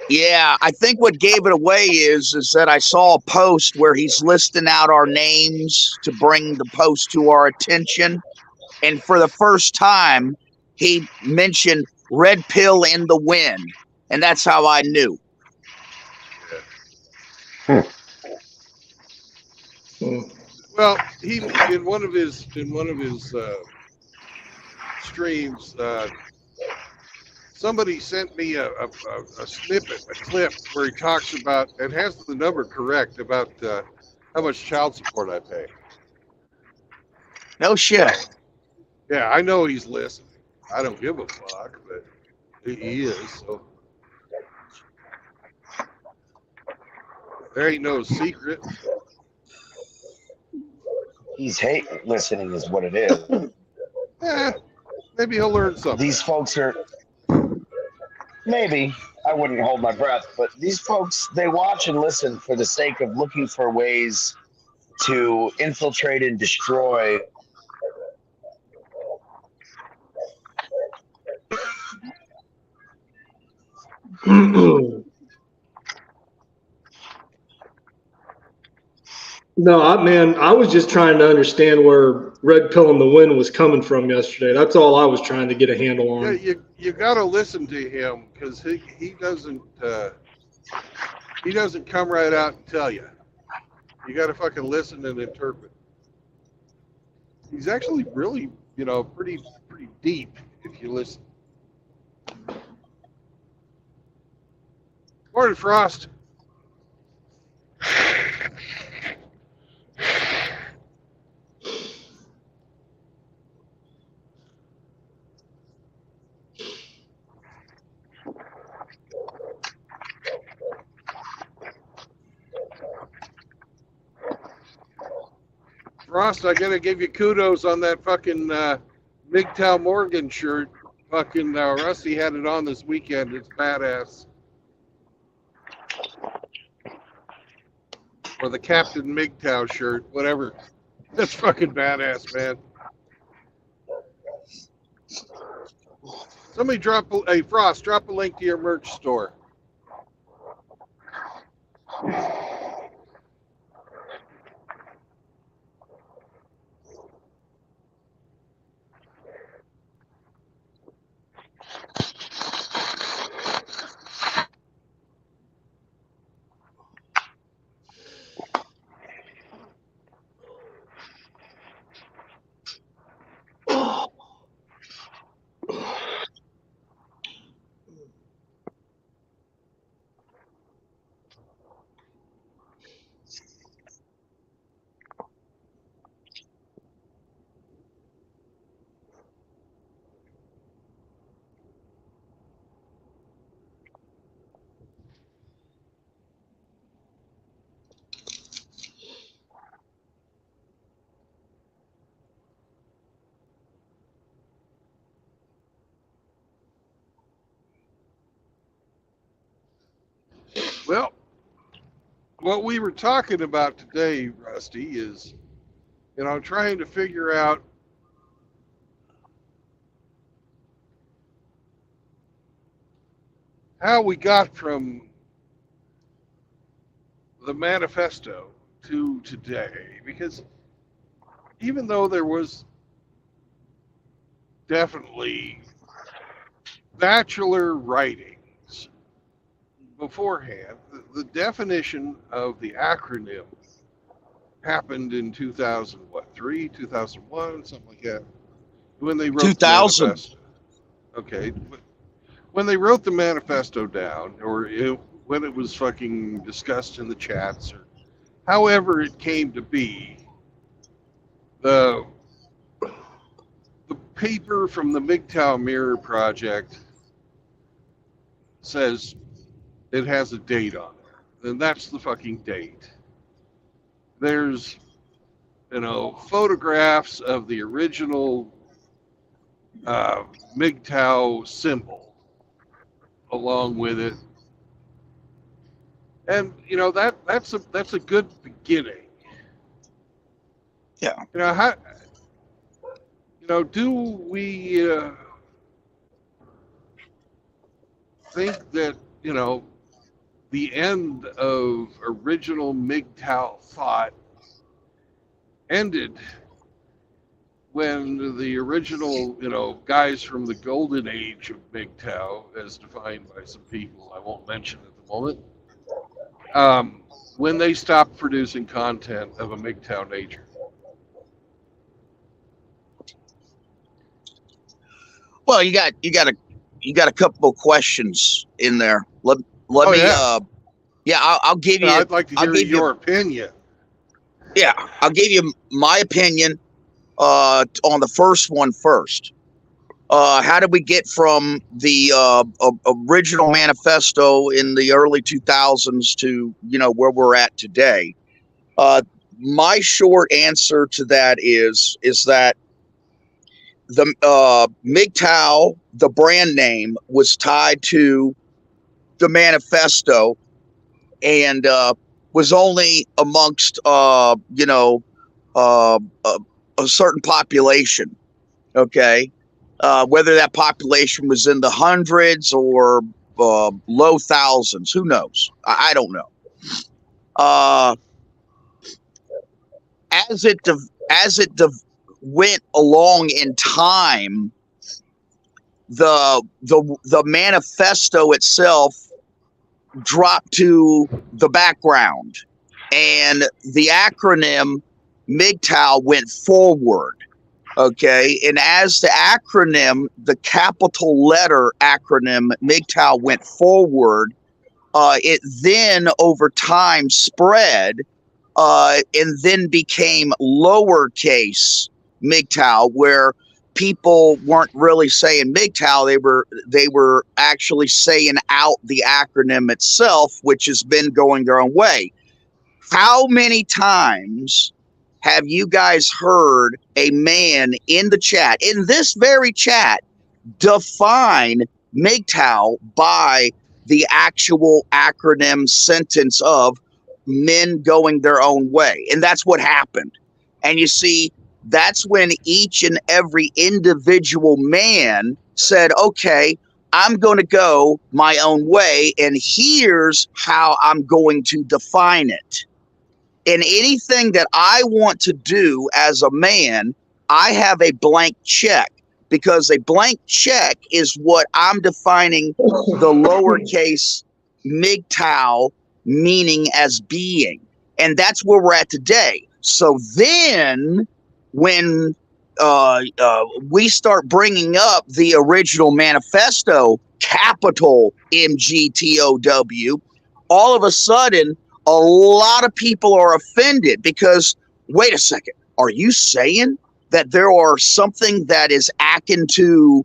Speaker 9: yeah, I think what gave it away is that I saw a post where he's listing out our names to bring the post to our attention. And for the first time, he mentioned Red Pill in the Wind. And that's how I knew.
Speaker 3: Well, he in one of his streams, somebody sent me a snippet, a clip where he talks about and has the number correct about how much child support I pay.
Speaker 9: No shit.
Speaker 3: Yeah, I know he's listening. I don't give a fuck, but he is. So there ain't no secret.
Speaker 8: He's hate listening is what it is.
Speaker 3: Yeah, maybe he'll learn something.
Speaker 8: These folks are, maybe, I wouldn't hold my breath, but these folks, they watch and listen for the sake of looking for ways to infiltrate and destroy.
Speaker 6: No, I was just trying to understand where Red Pill in the Wind was coming from yesterday. That's all I was trying to get a handle on.
Speaker 3: Yeah, you got to listen to him because he doesn't come right out and tell you. You got to fucking listen and interpret. He's actually really, pretty deep if you listen. Morning, Frost. Frost, I gotta give you kudos on that fucking MGTOW Morgan shirt. Fucking Rusty had it on this weekend. It's badass. Or the Captain MGTOW shirt, whatever. That's fucking badass, man. Somebody hey Frost, drop a link to your merch store. Well, what we were talking about today, Rusty, is, trying to figure out how we got from the manifesto to today. Because even though there was definitely bachelor writings beforehand, the definition of the acronym happened in 2003, 2001, something like that, when they wrote
Speaker 9: 2000.
Speaker 3: the manifesto. Okay, but when they wrote the manifesto down, or when it was fucking discussed in the chats, or however it came to be, the paper from the MGTOW Mirror Project says it has a date on it, and that's the fucking date. There's, photographs of the original MGTOW symbol along with it, and that's a good beginning.
Speaker 9: Yeah.
Speaker 3: Do we think that the end of original MGTOW thought ended when the original, guys from the golden age of MGTOW, as defined by some people I won't mention at the moment, when they stopped producing content of a MGTOW nature?
Speaker 9: Well, you got a couple of questions in there. Let me.
Speaker 3: Yeah.
Speaker 9: I'll give you.
Speaker 3: I'd like to hear your opinion.
Speaker 9: Yeah, I'll give you my opinion on the first one first. How did we get from the original manifesto in the early 2000s to where we're at today? My short answer to that is that the MGTOW, the brand name, was tied to the manifesto, and was only amongst a certain population. Okay, whether that population was in the hundreds or low thousands, who knows? I don't know. As it went along in time, the manifesto itself dropped to the background, and the acronym MGTOW went forward. Okay, and as the acronym, the capital letter acronym MGTOW went forward, it then over time spread, and then became lowercase MGTOW, where people weren't really saying MGTOW, they were actually saying out the acronym itself, which has been going their own way. How many times have you guys heard a man in the chat, in this very chat, define MGTOW by the actual acronym sentence of men going their own way? And that's what happened. And you see, that's when each and every individual man said, okay, I'm going to go my own way, and here's how I'm going to define it. In anything that I want to do as a man, I have a blank check, because a blank check is what I'm defining the lowercase MGTOW meaning as being. And that's where we're at today. So then when we start bringing up the original manifesto, capital MGTOW, all of a sudden, a lot of people are offended because, wait a second, are you saying that there are something that is akin to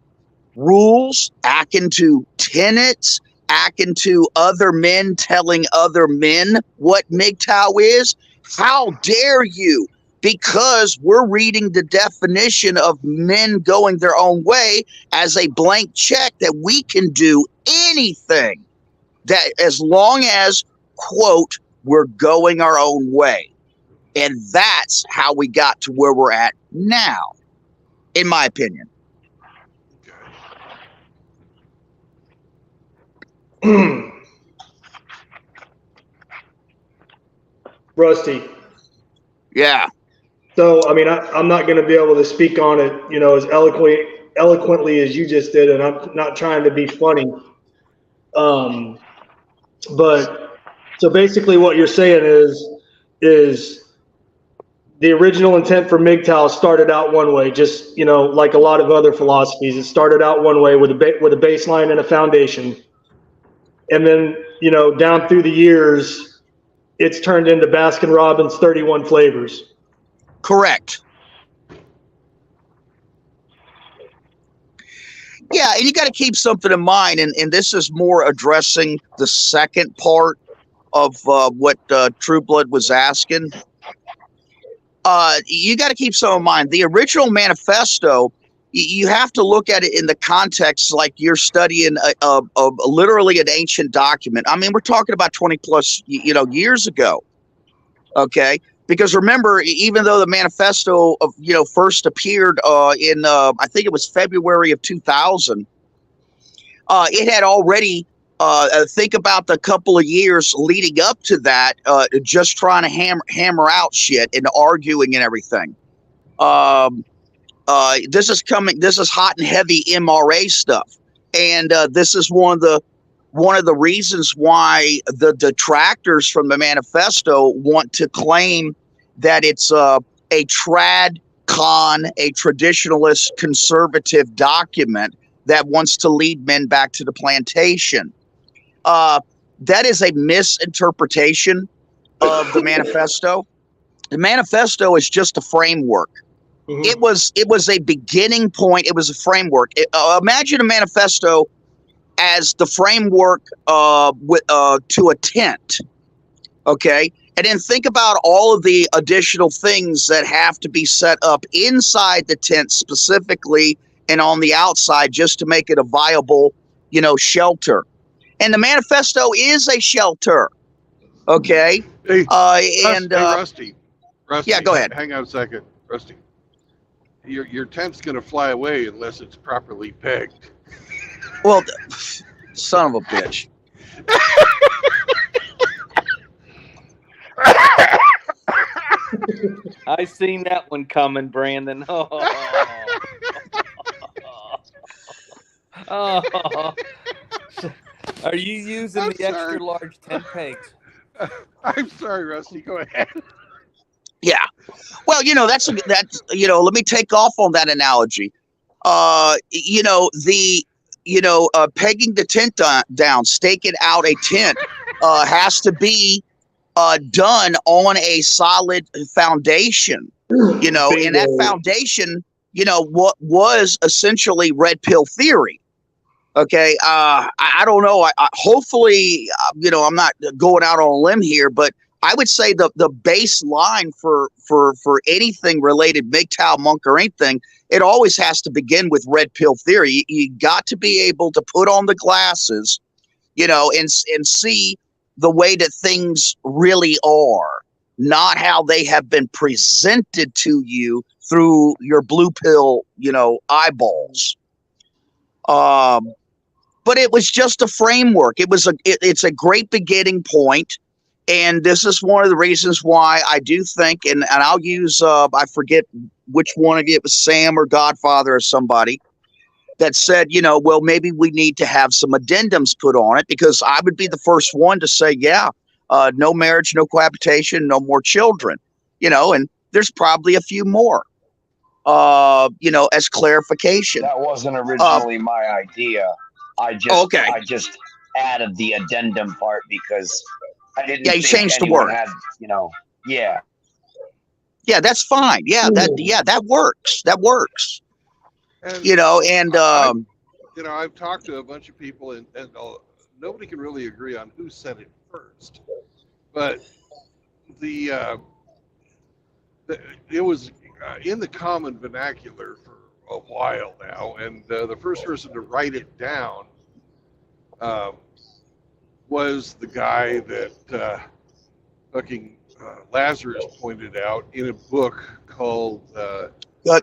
Speaker 9: rules, akin to tenets, akin to other men telling other men what MGTOW is? How dare you? Because we're reading the definition of men going their own way as a blank check that we can do anything That as long as, quote, we're going our own way. And that's how we got to where we're at now, in my opinion.
Speaker 6: Rusty.
Speaker 9: Yeah.
Speaker 6: So, I mean, I'm not going to be able to speak on it, you know, as eloquently as you just did, and I'm not trying to be funny. But so basically, what you're saying is the original intent for MGTOW started out one way, just, you know, like a lot of other philosophies. It started out one way with a baseline and a foundation, and then, you know, down through the years, it's turned into Baskin Robbins 31 flavors.
Speaker 9: Correct. Yeah, and you got to keep something in mind, and this is more addressing the second part of what True Blood was asking. You got to keep some in mind. The original manifesto, you have to look at it in the context like you're studying literally an ancient document. I mean, we're talking about 20 plus years ago. Okay. Because remember, even though the manifesto of first appeared in I think it was February of 2000, it had already think about the couple of years leading up to that, just trying to hammer out shit and arguing and everything. This is hot and heavy MRA stuff, and this is one of the reasons why the detractors from the manifesto want to claim that it's a trad con, a traditionalist conservative document that wants to lead men back to the plantation. That is a misinterpretation of the manifesto. The manifesto is just a framework. Mm-hmm. It was a beginning point. It was a framework. Imagine a manifesto as the framework to a tent, okay? And then think about all of the additional things that have to be set up inside the tent specifically and on the outside just to make it a viable, shelter. And the manifesto is a shelter, okay?
Speaker 7: Hey, Rusty.
Speaker 9: Yeah, go ahead.
Speaker 7: Hang on a second, Rusty. Your tent's going to fly away unless it's properly pegged.
Speaker 9: Well, son of a bitch.
Speaker 5: I seen that one coming, Brandon. Oh. Are you using the extra large tent pegs?
Speaker 7: I'm sorry, Rusty. Go ahead.
Speaker 9: Yeah. Well, that's let me take off on that analogy. Pegging the tent down, staking out a tent has to be done on a solid foundation, and that foundation, what was essentially red pill theory. Okay. I don't know. Hopefully, I'm not going out on a limb here, but I would say the baseline for anything related MGTOW, monk, or anything, it always has to begin with red pill theory. You got to be able to put on the glasses, and see the way that things really are, not how they have been presented to you through your blue pill, eyeballs. But it was just a framework. It's a great beginning point. And this is one of the reasons why I do think, and I'll use, I forget which one of you, it was Sam or Godfather or somebody that said, well, maybe we need to have some addendums put on it, because I would be the first one to say, yeah, no marriage, no cohabitation, no more children, and there's probably a few more, as clarification.
Speaker 8: That wasn't originally my idea. I just added the addendum part because I didn't.
Speaker 9: Yeah, you changed the word.
Speaker 8: Yeah.
Speaker 9: Yeah, that's fine. Yeah, that works. That works.
Speaker 7: And, I've talked to a bunch of people, and nobody can really agree on who said it first. But it was in the common vernacular for a while now, and the first person to write it down
Speaker 3: was the guy that fucking Lazarus pointed out in a book called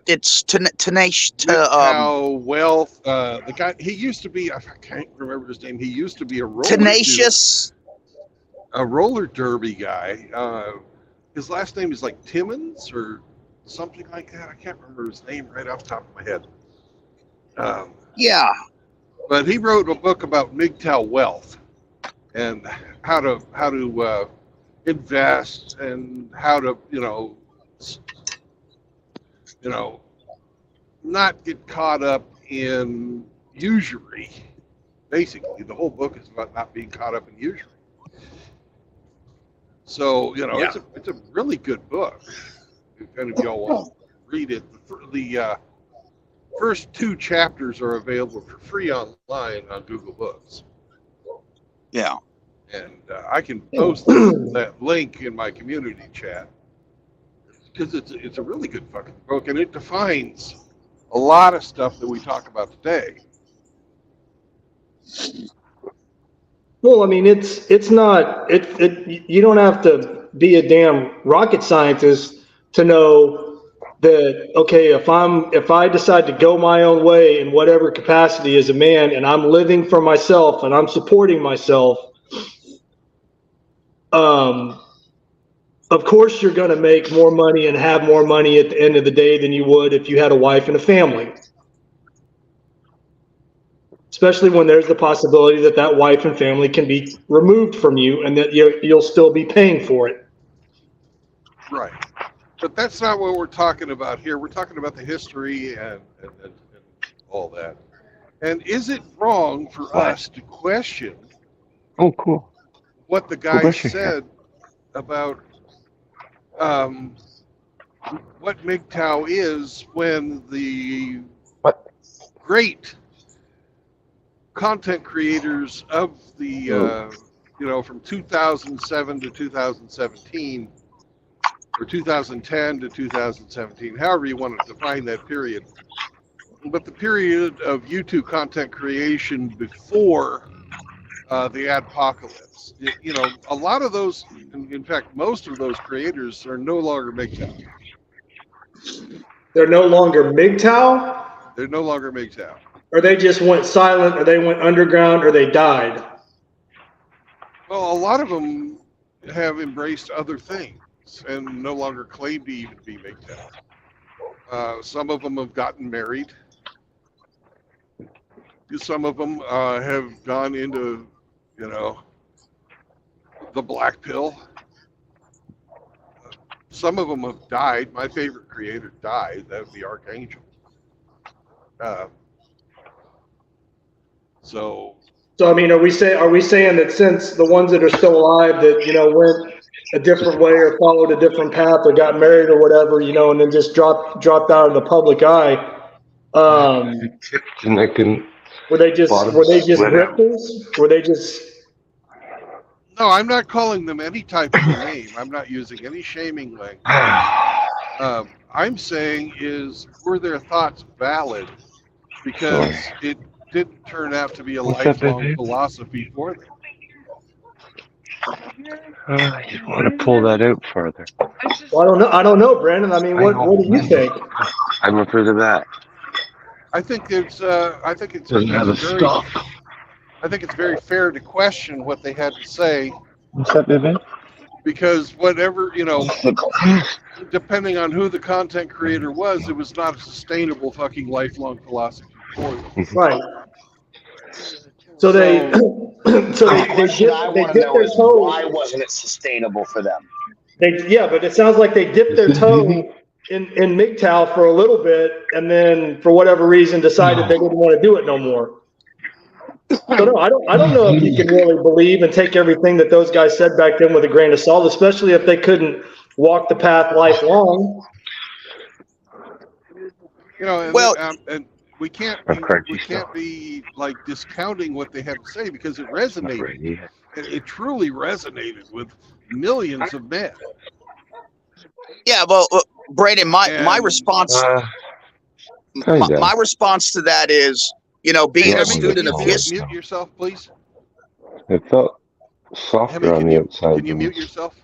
Speaker 9: It's tenacious.
Speaker 3: MGTOW Wealth. The guy, he used to be, I can't remember his name. He used to be a
Speaker 9: Tenacious.
Speaker 3: roller derby guy. His last name is like Timmons or something like that. I can't remember his name right off the top of my head.
Speaker 9: Yeah.
Speaker 3: But he wrote a book about MGTOW wealth and how to invest and how to not get caught up in usury. Basically, the whole book is about not being caught up in usury. So it's a really good book. If any of y'all want to read it, the first 2 chapters are available for free online on Google Books.
Speaker 9: Yeah.
Speaker 3: And I can post that link in my community chat because it's a really good fucking book, and it defines a lot of stuff that we talk about today.
Speaker 6: Well, I mean, it's not you don't have to be a damn rocket scientist to know that, okay, if I decide to go my own way in whatever capacity as a man, and I'm living for myself and I'm supporting myself, of course you're going to make more money and have more money at the end of the day than you would if you had a wife and a family. Especially when there's the possibility that that wife and family can be removed from you and that you'll still be paying for it.
Speaker 3: Right. But that's not what we're talking about here. We're talking about the history and all that. And is it wrong for us to question what the guy said about what MGTOW is when the great content creators of the from 2007 to 2017 or 2010 to 2017, however you want to define that period, but the period of YouTube content creation before the adpocalypse, a lot of those, in fact most of those creators are no longer MGTOW.
Speaker 6: They're no longer MGTOW?
Speaker 3: They're no longer MGTOW.
Speaker 6: Or they just went silent, or they went underground, or they died?
Speaker 3: Well, a lot of them have embraced other things and no longer claim to even be MGTOW. Some of them have gotten married. Some of them have gone into, the black pill. Some of them have died. My favorite creator died. That would be Archangel. So
Speaker 6: I mean, are we saying that since the ones that are still alive that went a different way or followed a different path or got married or whatever, and then just dropped out of the public eye, were they just grifters? Were they just?
Speaker 3: No, I'm not calling them any type of name. I'm not using any shaming language. I'm saying were their thoughts valid? Because it didn't turn out to be a lifelong philosophy for them.
Speaker 10: I just want to pull that out further.
Speaker 6: Well, I don't know, Brandon. I mean, what do you think?
Speaker 10: I'm afraid of that.
Speaker 3: I think it's very fair to question what they had to say.
Speaker 10: What's up, baby?
Speaker 3: Because whatever, depending on who the content creator was, it was not a sustainable fucking lifelong philosophy for them.
Speaker 6: Right. So they dip their toe.
Speaker 8: Why wasn't it sustainable for them?
Speaker 6: But it sounds like they dipped their toe in MGTOW for a little bit, and then for whatever reason decided they didn't want to do it no more. So no, I don't know if you can really believe and take everything that those guys said back then with a grain of salt, especially if they couldn't walk the path lifelong.
Speaker 3: And we can't be like discounting what they had to say because it resonated. It truly resonated with millions of men.
Speaker 9: Yeah, well, Brandon, my response, my response to that is, being a student of history.
Speaker 3: Mute yourself, please.
Speaker 2: Softer
Speaker 3: Hemi,
Speaker 2: on
Speaker 3: can
Speaker 2: the
Speaker 3: you
Speaker 2: outside.
Speaker 3: can you mute yourself?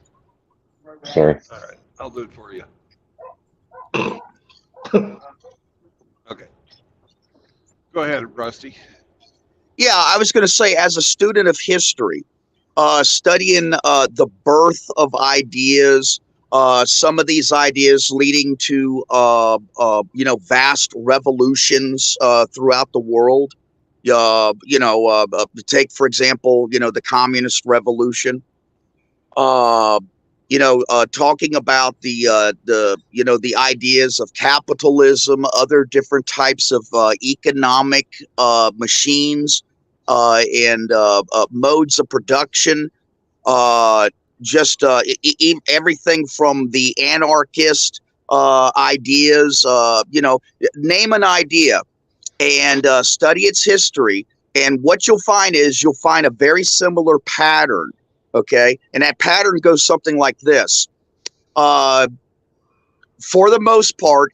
Speaker 2: Sorry.
Speaker 3: All right, I'll do it for you. Okay. Go ahead, Rusty.
Speaker 9: Yeah, I was going to say, as a student of history, studying the birth of ideas, some of these ideas leading to vast revolutions throughout the world. Take for example, the communist revolution. Talking about the ideas of capitalism, other different types of economic machines and modes of production. Everything from the anarchist ideas. Name an idea and study its history. And what you'll find is you'll find a very similar pattern. Okay. And that pattern goes something like this. For the most part,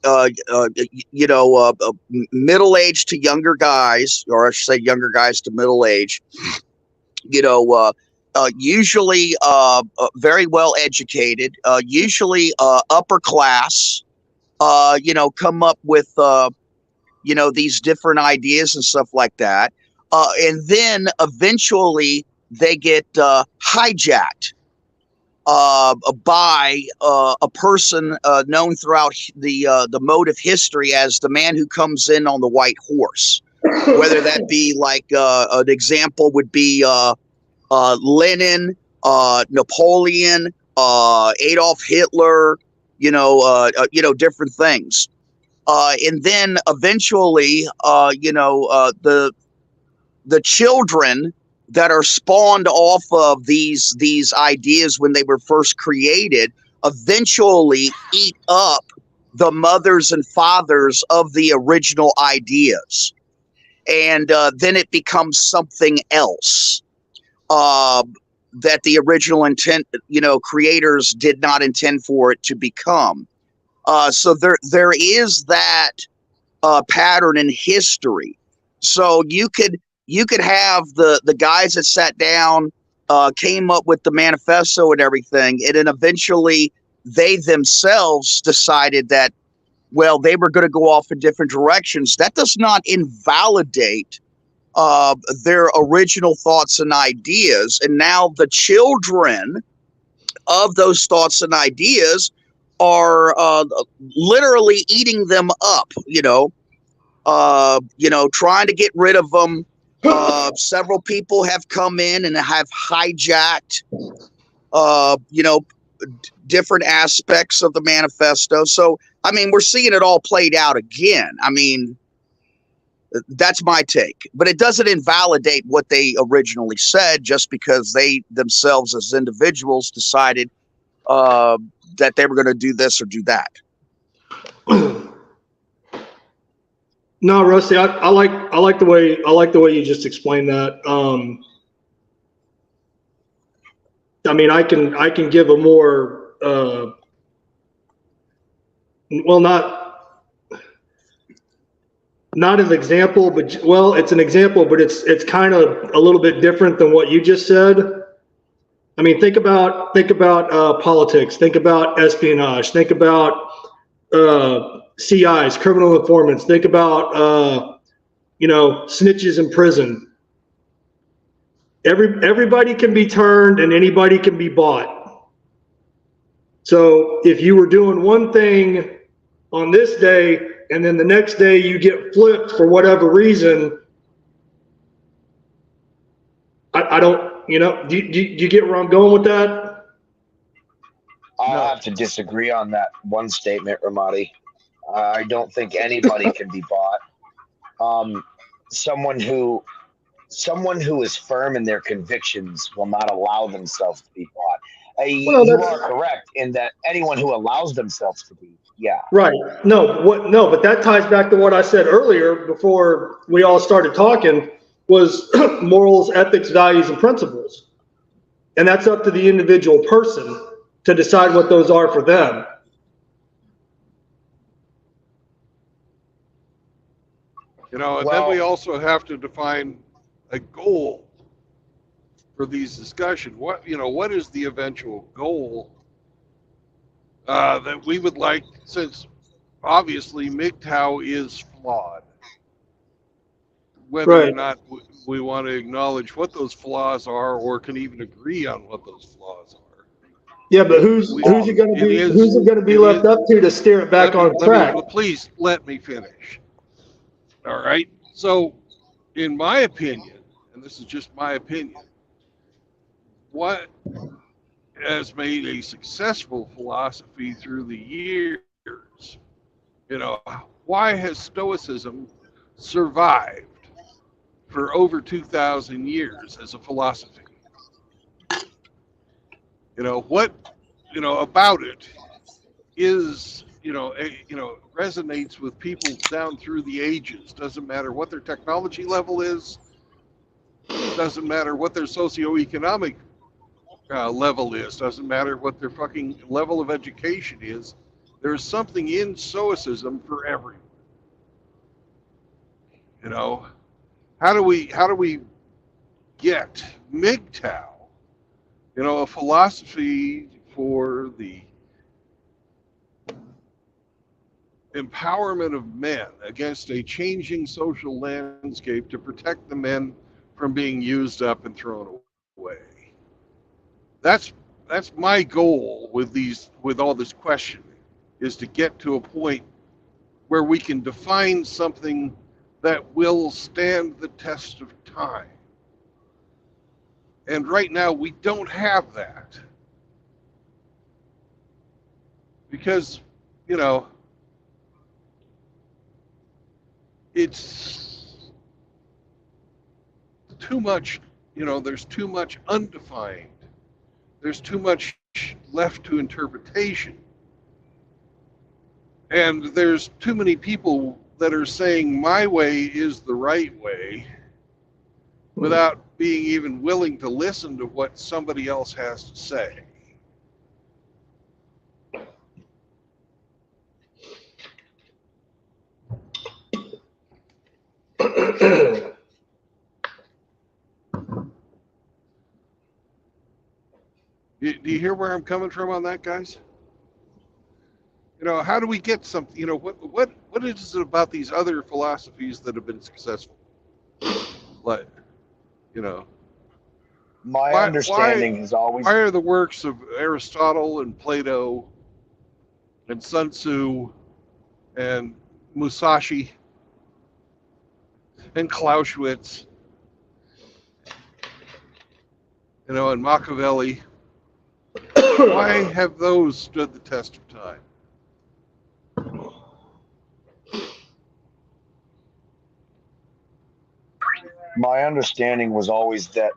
Speaker 9: middle aged to younger guys, or I should say younger guys to middle age, usually very well educated, usually upper class, come up with, these different ideas and stuff like that. And then eventually they get hijacked by a person known throughout the mode of history as the man who comes in on the white horse. Whether that be like an example would be Lenin, Napoleon, Adolf Hitler, different things. And then eventually, the children that are spawned off of these ideas when they were first created eventually eat up the mothers and fathers of the original ideas. And then it becomes something else that the original intent, creators did not intend for it to become. So there is that pattern in history. So you could have the guys that sat down, came up with the manifesto and everything, and then eventually they themselves decided that, well, they were going to go off in different directions. That does not invalidate their original thoughts and ideas. And now the children of those thoughts and ideas are literally eating them up, trying to get rid of them. Several people have come in and have hijacked, different aspects of the manifesto. So, I mean, we're seeing it all played out again. I mean, that's my take, but it doesn't invalidate what they originally said just because they themselves as individuals decided that they were going to do this or do that.
Speaker 6: No, Rusty, I like the way you just explained that. I mean, I can give a more well, not an example, but well, it's an example, but it's kind of a little bit different than what you just said. I mean, think about politics, think about espionage, think about CIs, criminal informants, think about snitches in prison. Everybody can be turned and anybody can be bought. So if you were doing one thing on this day and then the next day you get flipped for whatever reason, I don't, do you get where I'm going with that?
Speaker 8: I'll have to disagree on that one statement, Ramadi. I don't think anybody can be bought. Someone who is firm in their convictions will not allow themselves to be bought. You are correct in that anyone who allows themselves to be, yeah.
Speaker 6: Right. No, but that ties back to what I said earlier before we all started talking was morals, ethics, values, and principles. And that's up to the individual person to decide what those are for them.
Speaker 3: And then we also have to define a goal for these discussions. What is the eventual goal that we would like, since obviously MGTOW is flawed, whether or
Speaker 6: Right.
Speaker 3: not we want to acknowledge what those flaws are or can even agree on what those flaws are.
Speaker 6: Yeah, but who's it going to
Speaker 3: It
Speaker 6: be?
Speaker 3: is.
Speaker 6: Who's it going to be
Speaker 3: It
Speaker 6: left
Speaker 3: is.
Speaker 6: up to steer it back on track?
Speaker 3: Please let me finish. All right. So, in my opinion, and this is just my opinion, what has made a successful philosophy through the years, why has Stoicism survived for over 2,000 years as a philosophy? What about it is resonates with people down through the ages. Doesn't matter what their technology level is, doesn't matter what their socioeconomic level is, doesn't matter what their fucking level of education is. There's something in Stoicism for everyone. How do we get MGTOW, a philosophy for the empowerment of men against a changing social landscape to protect the men from being used up and thrown away? That's my goal with all this questioning, is to get to a point where we can define something that will stand the test of time. And right now we don't have that. Because, it's too much, there's too much undefined. There's too much left to interpretation. And there's too many people that are saying my way is the right way without being even willing to listen to what somebody else has to say. Do you hear where I'm coming from on that, guys? How do we get something? What is it about these other philosophies that have been successful? But
Speaker 8: my understanding is always,
Speaker 3: why are the works of Aristotle and Plato and Sun Tzu and Musashi and Clausewitz, and Machiavelli, why have those stood the test of time?
Speaker 8: my understanding was always that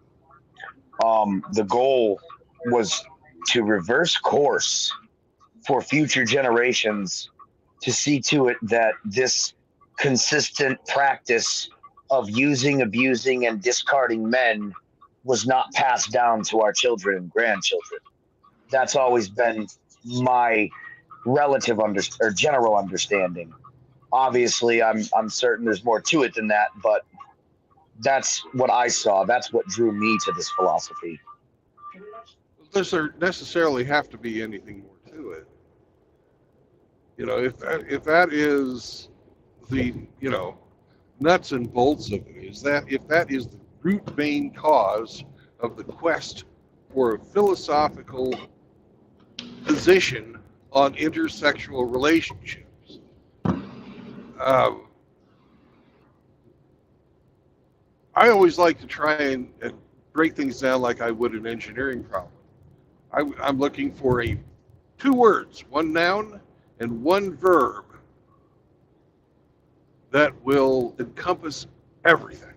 Speaker 8: the goal was to reverse course for future generations, to see to it that this consistent practice of using, abusing, and discarding men was not passed down to our children and grandchildren. That's always been my relative or general understanding. Obviously, I'm certain there's more to it than that, but that's what I saw. That's what drew me to this philosophy.
Speaker 3: Does there necessarily have to be anything more to it? If that is the nuts and bolts of it, if that is the root main cause of the quest for a philosophical position on intersexual relationships, I always like to try and break things down like I would an engineering problem. I'm looking for two words, one noun and one verb, that will encompass everything.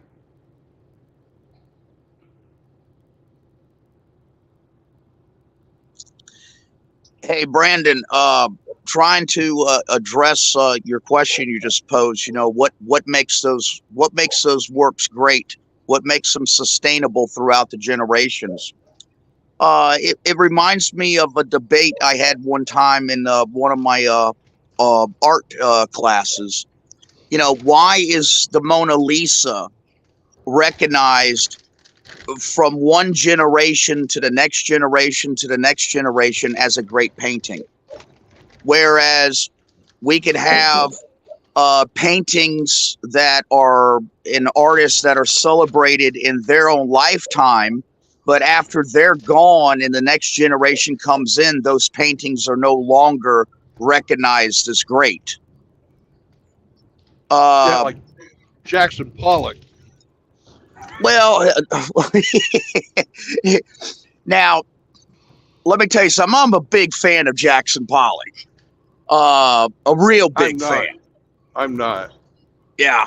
Speaker 9: Hey, Brandon, trying to address your question you just posed. What makes those works great? What makes them sustainable throughout the generations? It reminds me of a debate I had one time in one of my art classes. Why is the Mona Lisa recognized from one generation to the next generation to the next generation as a great painting. Whereas we could have paintings that are in artists that are celebrated in their own lifetime, but after they're gone and the next generation comes in, those paintings are no longer recognized as great.
Speaker 7: Yeah, like Jackson Pollock.
Speaker 9: Well, now let me tell you something. I'm a big fan of Jackson Pollock. A real big fan.
Speaker 7: I'm not.
Speaker 9: Yeah.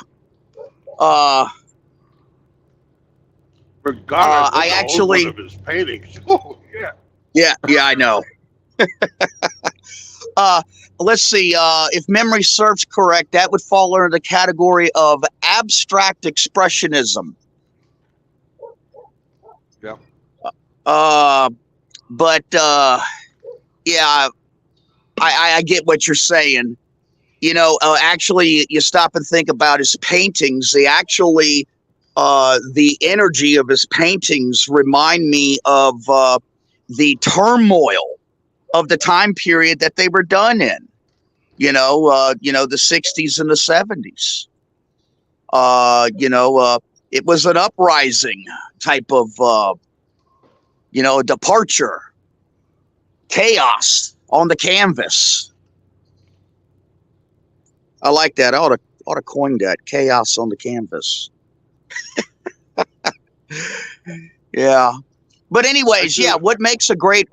Speaker 7: Regardless,
Speaker 9: I actually
Speaker 7: one of his paintings. Oh yeah.
Speaker 9: Yeah, I know. Let's see. If memory serves correct, that would fall under the category of abstract expressionism.
Speaker 7: Yeah.
Speaker 9: But yeah, I get what you're saying. You know, actually, you stop and think about his paintings. They actually, the energy of his paintings remind me of the turmoil of the time period that they were done in. You know, the 60s and the 70s. It was an uprising type of, departure, chaos on the canvas. I like that. I ought to coin that, chaos on the canvas. Yeah. But anyways, yeah, what makes a great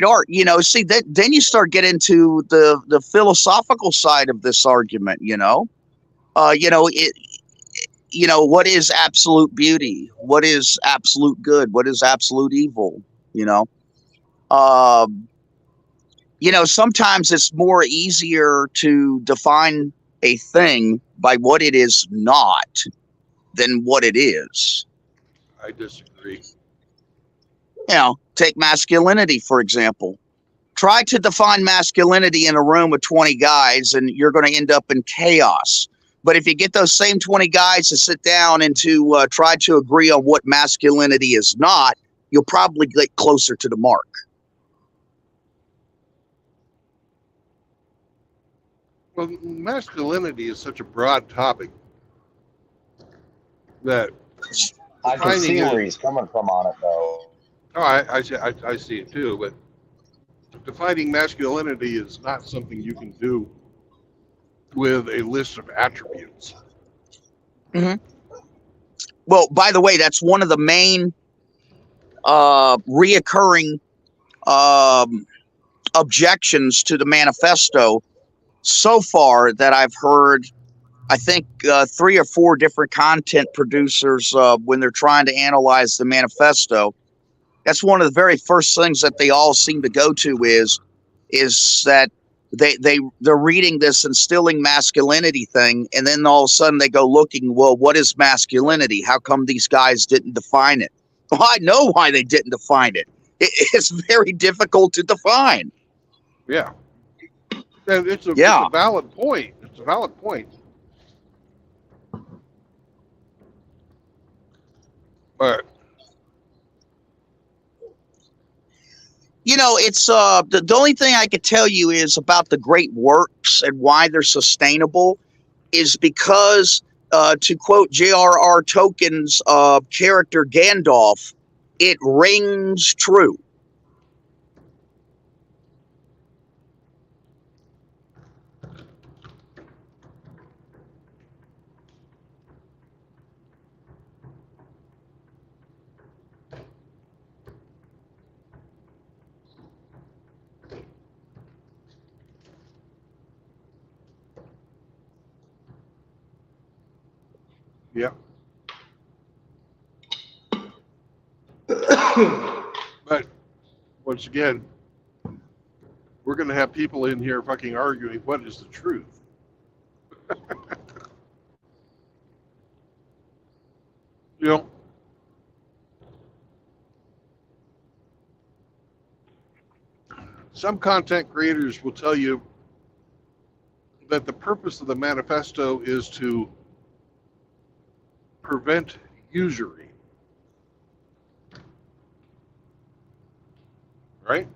Speaker 9: art? You know, see that then you start getting into the philosophical side of this argument, what is absolute beauty? What is absolute good? What is absolute evil? Sometimes it's more easier to define a thing by what it is not than what it is.
Speaker 7: I disagree.
Speaker 9: Take masculinity, for example. Try to define masculinity in a room with 20 guys and you're going to end up in chaos. But if you get those same 20 guys to sit down and to try to agree on what masculinity is not, you'll probably get closer to the mark.
Speaker 7: Well, masculinity is such a broad topic that
Speaker 8: I can see where he's coming from on it, though.
Speaker 7: Oh, I see it too, but defining masculinity is not something you can do with a list of attributes.
Speaker 9: Mm-hmm. Well, by the way, that's one of the main reoccurring objections to the manifesto so far that I've heard. I think 3 or 4 different content producers, when they're trying to analyze the manifesto, that's one of the very first things that they all seem to go to is that they're reading this instilling masculinity thing, and then all of a sudden they go looking, well, what is masculinity? How come these guys didn't define it? Well, I know why they didn't define it. It's very difficult to define.
Speaker 7: Yeah. And it's a valid point. It's a valid point. But
Speaker 9: it's the only thing I could tell you is about the great works and why they're sustainable is because, to quote J.R.R. Tolkien's character Gandalf, it rings true.
Speaker 7: yeah. But once again, we're going to have people in here fucking arguing what is the truth. Some content creators will tell you that the purpose of the manifesto is to prevent usury.
Speaker 3: right?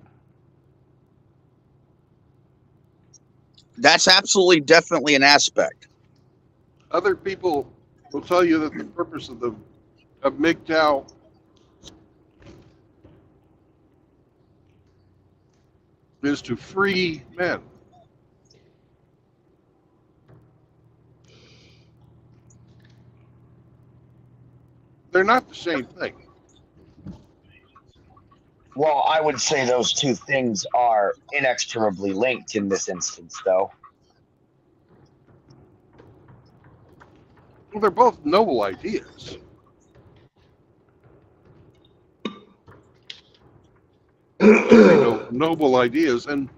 Speaker 9: That's absolutely definitely an aspect.
Speaker 3: Other people will tell you that the purpose of MGTOW is to free men. They're not the same thing.
Speaker 8: Well, I would say those two things are inextricably linked in this instance, though.
Speaker 3: Well, they're both noble ideas. Noble ideas, and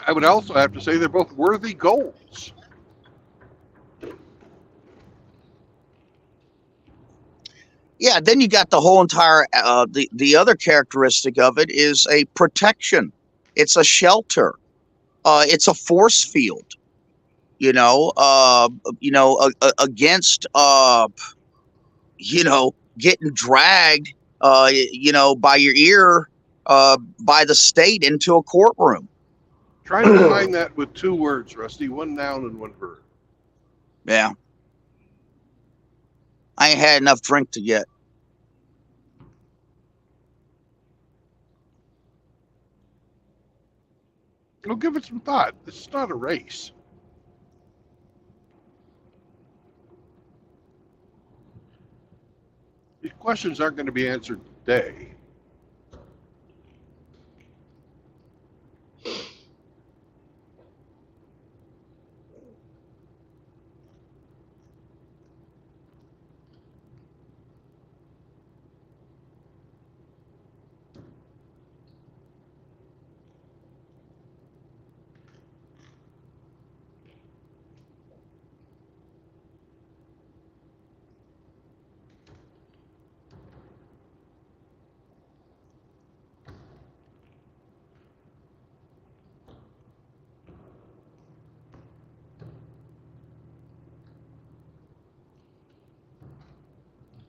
Speaker 3: I would also have to say they're both worthy goals.
Speaker 9: Yeah, then you got the whole entire the other characteristic of it is a protection. It's a shelter. It's a force field. Against getting dragged by your ear by the state into a courtroom.
Speaker 3: Try to define that with two words, Rusty. One noun and one verb.
Speaker 9: Yeah. I ain't had enough drink to get.
Speaker 3: Well, give it some thought. This is not a race. These questions aren't going to be answered today.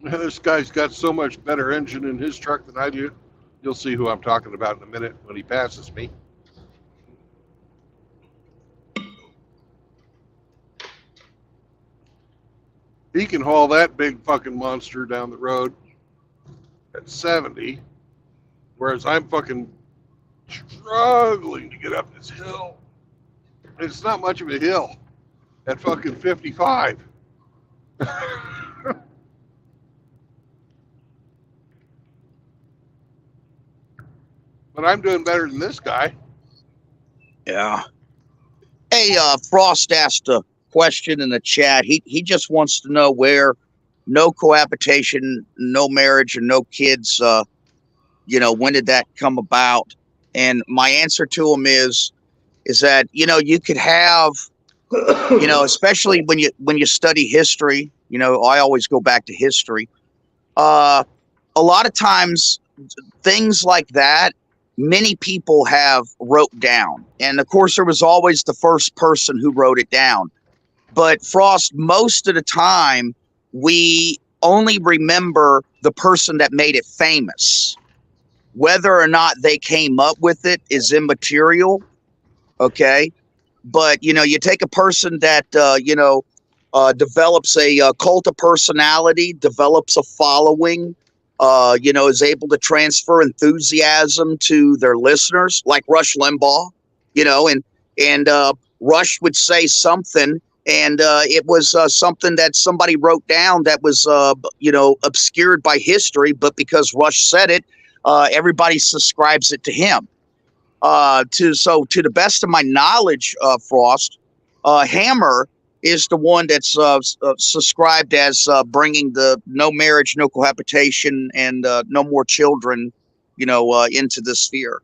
Speaker 3: This guy's got so much better engine in his truck than I do. You'll see who I'm talking about in a minute when he passes me. He can haul that big fucking monster down the road at 70, whereas I'm fucking struggling to get up this hill. It's not much of a hill at fucking 55. But I'm doing better than this guy.
Speaker 9: Yeah. Hey, Frost asked a question in the chat. He just wants to know where no cohabitation, no marriage, and no kids, when did that come about? And my answer to him is that, you could have, especially when you study history, I always go back to history. A lot of times things like that, many people have wrote down. And of course, there was always the first person who wrote it down. But Frost, most of the time, we only remember the person that made it famous. Whether or not they came up with it is immaterial. Okay. But, you take a person that, develops a cult of personality, develops a following, is able to transfer enthusiasm to their listeners, like Rush Limbaugh, and Rush would say something, and it was something that somebody wrote down that was, obscured by history, but because Rush said it, everybody subscribes it to him. To the best of my knowledge, Frost, Hammer is the one that's subscribed as bringing the no marriage, no cohabitation, and no more children, into the sphere.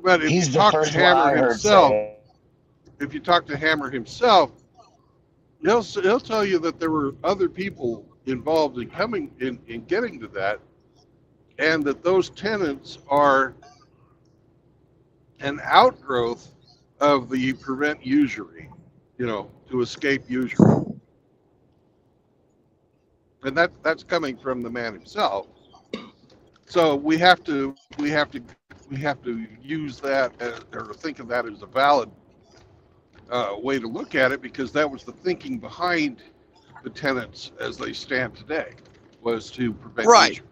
Speaker 3: But if you talk to Hammer himself, he'll tell you that there were other people involved in getting to that, and that those tenets are an outgrowth of the prevent usury, to escape usury. And that's coming from the man himself. So we have to use that or think of that as a valid way to look at it, because that was the thinking behind the tenets as they stand today, was to prevent
Speaker 9: Right.
Speaker 3: injury.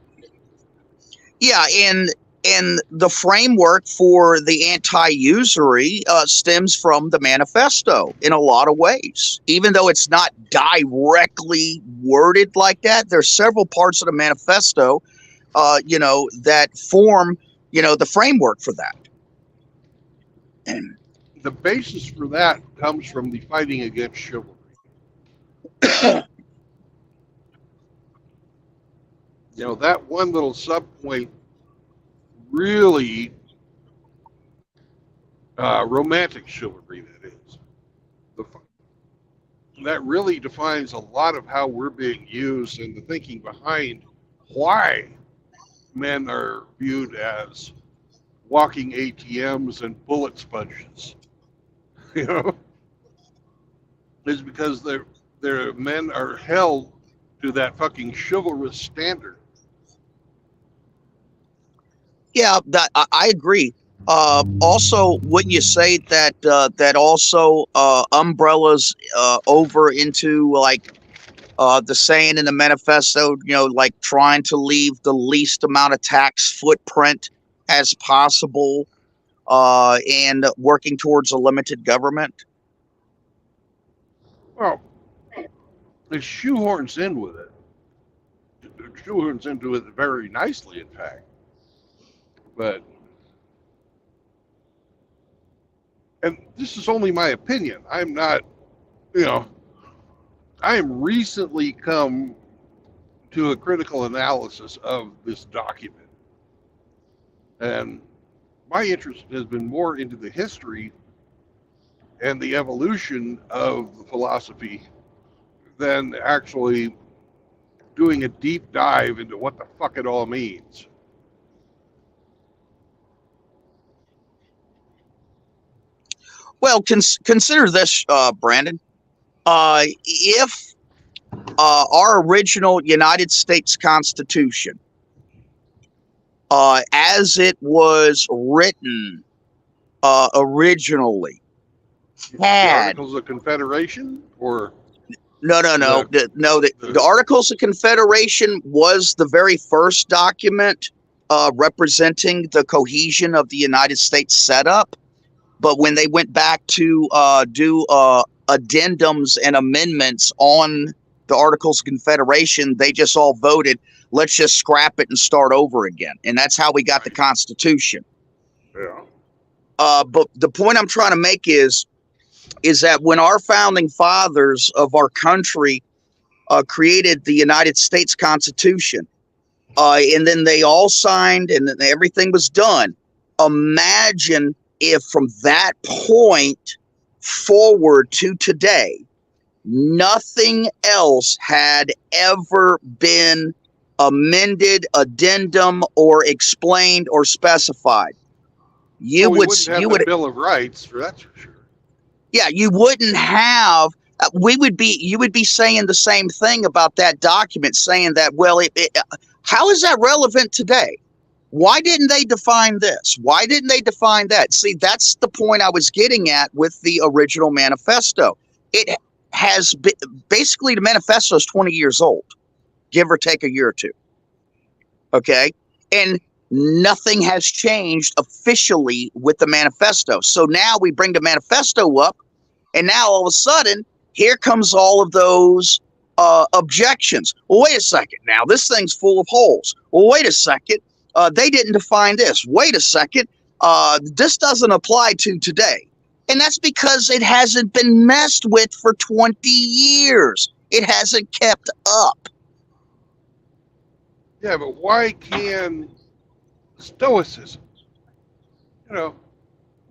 Speaker 9: Yeah, and the framework for the anti-usury stems from the manifesto in a lot of ways. Even though it's not directly worded like that, there's several parts of the manifesto, that form, the framework for that. And
Speaker 3: The basis for that comes from the fighting against chivalry. That one little subpoint really romantic chivalry, that is. That really defines a lot of how we're being used and the thinking behind why men are viewed as walking ATMs and bullet sponges. Is because their men are held to that fucking chivalrous standard.
Speaker 9: yeah, that I agree. Also, wouldn't you say that that also umbrellas over into like the saying in the manifesto, like trying to leave the least amount of tax footprint as possible, and working towards a limited government?
Speaker 3: Well, it shoehorns in with it. It shoehorns into it very nicely, in fact. But, and this is only my opinion. I'm not, I am recently come to a critical analysis of this document. And my interest has been more into the history and the evolution of the philosophy than actually doing a deep dive into what the fuck it all means.
Speaker 9: Well, consider this, Brandon. If our original United States Constitution, as it was written originally,
Speaker 3: The Articles of Confederation, or
Speaker 9: no. The Articles of Confederation was the very first document representing the cohesion of the United States setup. But when they went back to do addendums and amendments on the Articles of Confederation, they just all voted, let's just scrap it and start over again. And that's how we got the Constitution.
Speaker 3: Yeah.
Speaker 9: But the point I'm trying to make is that when our founding fathers of our country created the United States Constitution, and then they all signed and then everything was done, imagine if from that point forward to today, nothing else had ever been amended, addendum, or explained or specified. You would
Speaker 3: have the Bill of Rights, for that's for sure.
Speaker 9: Yeah, you wouldn't have. You would be saying the same thing about that document, saying that, well, how is that relevant today? Why didn't they define this? Why didn't they define that? See, that's the point I was getting at with the original manifesto. It has been, basically, the manifesto is 20 years old, give or take a year or two. Okay? And nothing has changed officially with the manifesto. So now we bring the manifesto up, and now all of a sudden, here comes all of those objections. Well, wait a second. Now, this thing's full of holes. Well, wait a second. They didn't define this. Wait a second. This doesn't apply to today. And that's because it hasn't been messed with for 20 years. It hasn't kept up.
Speaker 3: Yeah, but why can Stoicism,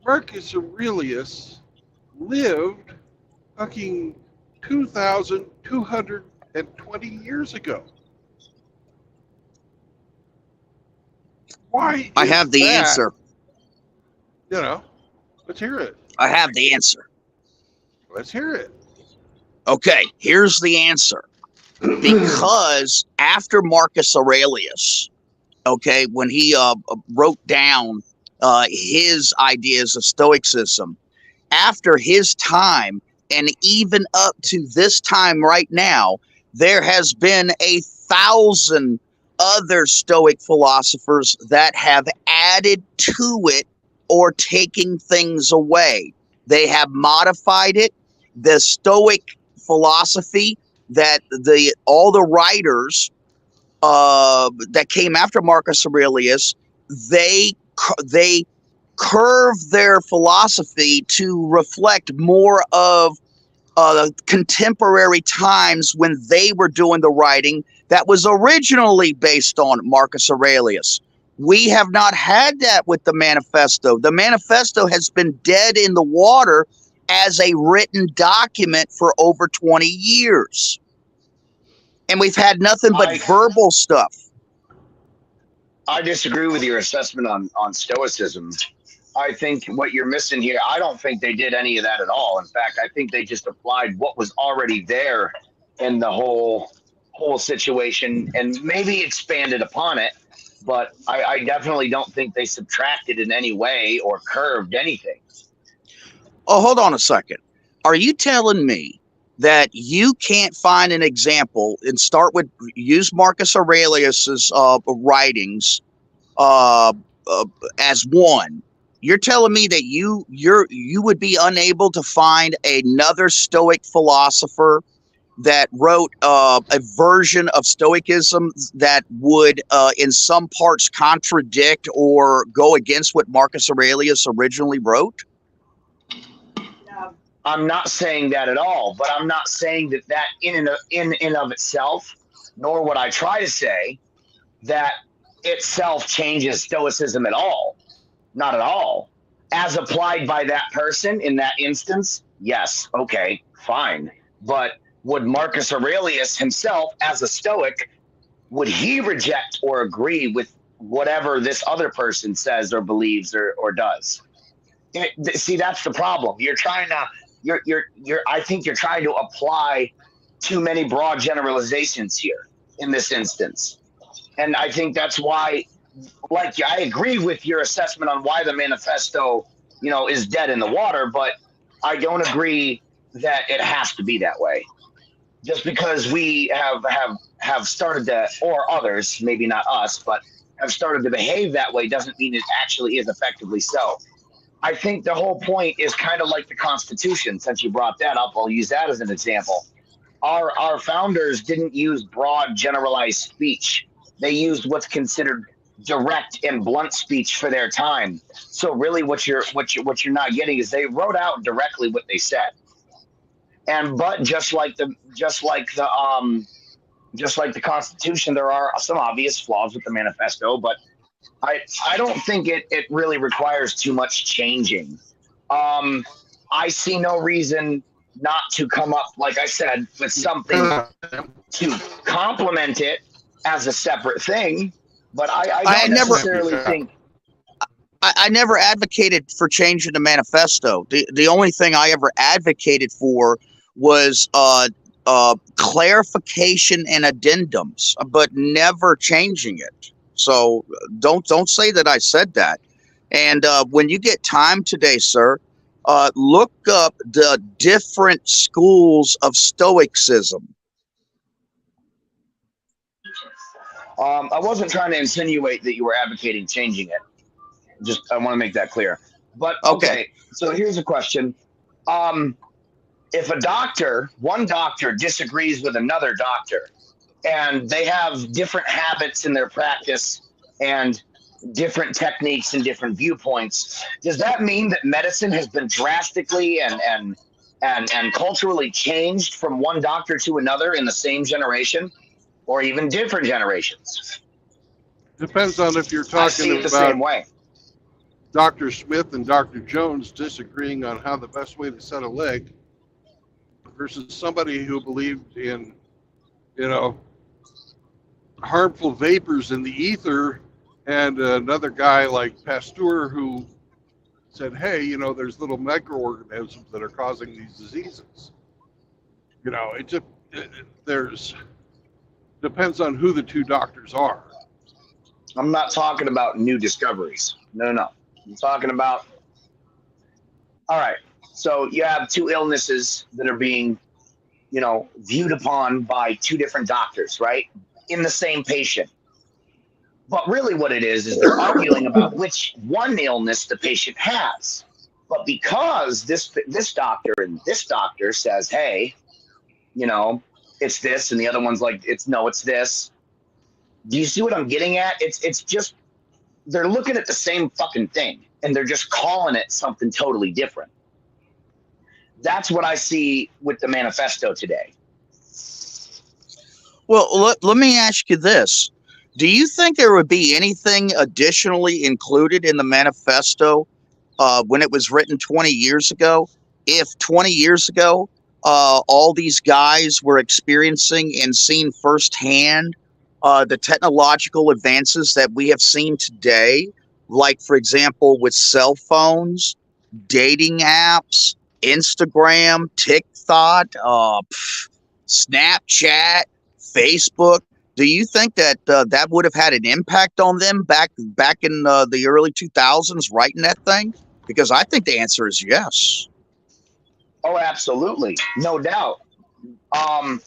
Speaker 3: Marcus Aurelius lived fucking 2,220 years ago. Why?
Speaker 9: I have the answer.
Speaker 3: Let's hear it.
Speaker 9: I have the answer.
Speaker 3: Let's hear it.
Speaker 9: Okay, here's the answer. Because after Marcus Aurelius okay, when he wrote down his ideas of Stoicism. After his time, and even up to this time right now, there has been 1,000 other Stoic philosophers that have added to it or taking things away. They have modified it. The Stoic philosophy that all the writers that came after Marcus Aurelius, they curve their philosophy to reflect more of contemporary times when they were doing the writing that was originally based on Marcus Aurelius. We have not had that with the Manifesto. The Manifesto has been dead in the water as a written document for over 20 years. And we've had nothing but verbal stuff.
Speaker 8: I disagree with your assessment on Stoicism. I think what you're missing here, I don't think they did any of that at all. In fact, I think they just applied what was already there in the whole situation and maybe expanded upon it. But I definitely don't think they subtracted in any way or curved anything.
Speaker 9: Oh, hold on a second. Are you telling me that you can't find an example and use Marcus Aurelius's writings as one? You're telling me that you would be unable to find another Stoic philosopher that wrote a version of Stoicism that would in some parts contradict or go against what Marcus Aurelius originally wrote?
Speaker 8: I'm not saying that at all, but I'm not saying that in and of itself, nor would I try to say that itself changes Stoicism at all. Not at all. As applied by that person in that instance, yes, okay, fine. But would Marcus Aurelius himself, as a Stoic, would he reject or agree with whatever this other person says or believes or does? See, that's the problem. You're trying to, I think you're trying to apply too many broad generalizations here in this instance. And I think that's why, like, I agree with your assessment on why the Manifesto, is dead in the water, but I don't agree that it has to be that way. Just because we have started to, or others, maybe not us, but have started to behave that way doesn't mean it actually is effectively so. I think the whole point is kind of like the Constitution. Since you brought that up, I'll use that as an example. Our founders didn't use broad, generalized speech. They used what's considered direct and blunt speech for their time. So really, what you're not getting is they wrote out directly what they said. But just like the Constitution, there are some obvious flaws with the Manifesto, but I don't think it really requires too much changing. I see no reason not to come up, like I said, with something to complement it as a separate thing. But I don't necessarily think.
Speaker 9: I never advocated for changing the Manifesto. The only thing I ever advocated for was clarification and addendums, but never changing it. So don't say that I said that. And when you get time today, sir, look up the different schools of Stoicism.
Speaker 8: I wasn't trying to insinuate that you were advocating changing it. Just I want to make that clear. But okay. So here's a question. If one doctor disagrees with another doctor, and they have different habits in their practice and different techniques and different viewpoints, does that mean that medicine has been drastically and culturally changed from one doctor to another in the same generation, or even different generations?
Speaker 7: Depends on if you're
Speaker 8: I see
Speaker 7: talking
Speaker 8: it the same
Speaker 7: about
Speaker 8: way.
Speaker 7: Dr. Smith and Dr. Jones disagreeing on how the best way to set a leg versus somebody who believed in, harmful vapors in the ether, and another guy like Pasteur who said, hey, there's little microorganisms that are causing these diseases. Depends on who the two doctors are.
Speaker 8: I'm not talking about new discoveries. No. I'm talking about, all right, so you have two illnesses that are being, viewed upon by two different doctors, right? In the same patient. But really what it is they're arguing about which one illness the patient has. But because this doctor and this doctor says, hey, it's this, and the other one's like, it's this. Do you see what I'm getting at? It's just they're looking at the same fucking thing and they're just calling it something totally different. That's what I see with the manifesto today.
Speaker 9: Well, let me ask you this. Do you think there would be anything additionally included in the manifesto when it was written 20 years ago? If 20 years ago, all these guys were experiencing and seeing firsthand the technological advances that we have seen today, like, for example, with cell phones, dating apps, Instagram, TikTok, Snapchat, Facebook. Do you think that that would have had an impact on them back in the early 2000s writing that thing? Because I think the answer is yes.
Speaker 8: Oh, absolutely. No doubt. I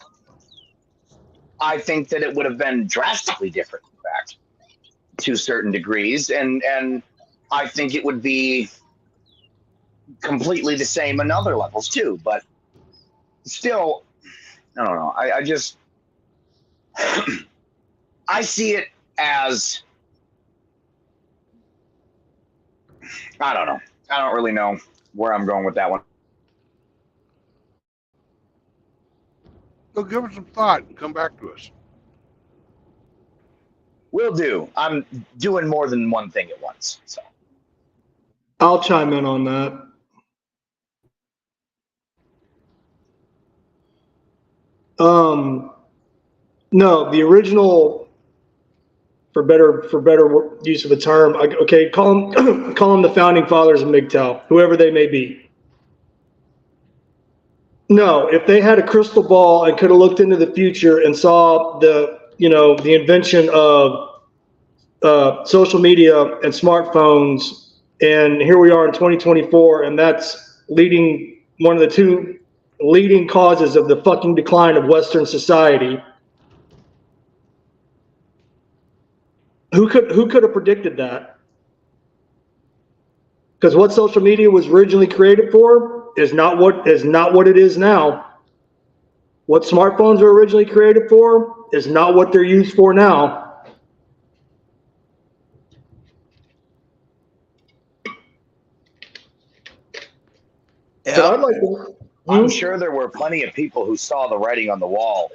Speaker 8: think that it would have been drastically different, in fact, to certain degrees. And I think it would be completely the same in other levels too. But still, I don't know. I just, I see it as, I don't know. I don't really know where I'm going with that one.
Speaker 3: So give it some thought and come back to us.
Speaker 8: Will do. I'm doing more than one thing at once. So
Speaker 6: I'll chime in on that. No, the original, for better use of a term, okay, call them the founding fathers of MGTOW, whoever they may be. No, if they had a crystal ball and could have looked into the future and saw the invention of social media and smartphones, and here we are in 2024, and that's one of the two leading causes of the fucking decline of Western society. Who could have predicted that? Because what social media was originally created for is not what it is now. What smartphones were originally created for is not what they're used for now.
Speaker 9: Yeah.
Speaker 6: So I'd like to,
Speaker 8: I'm sure there were plenty of people who saw the writing on the wall.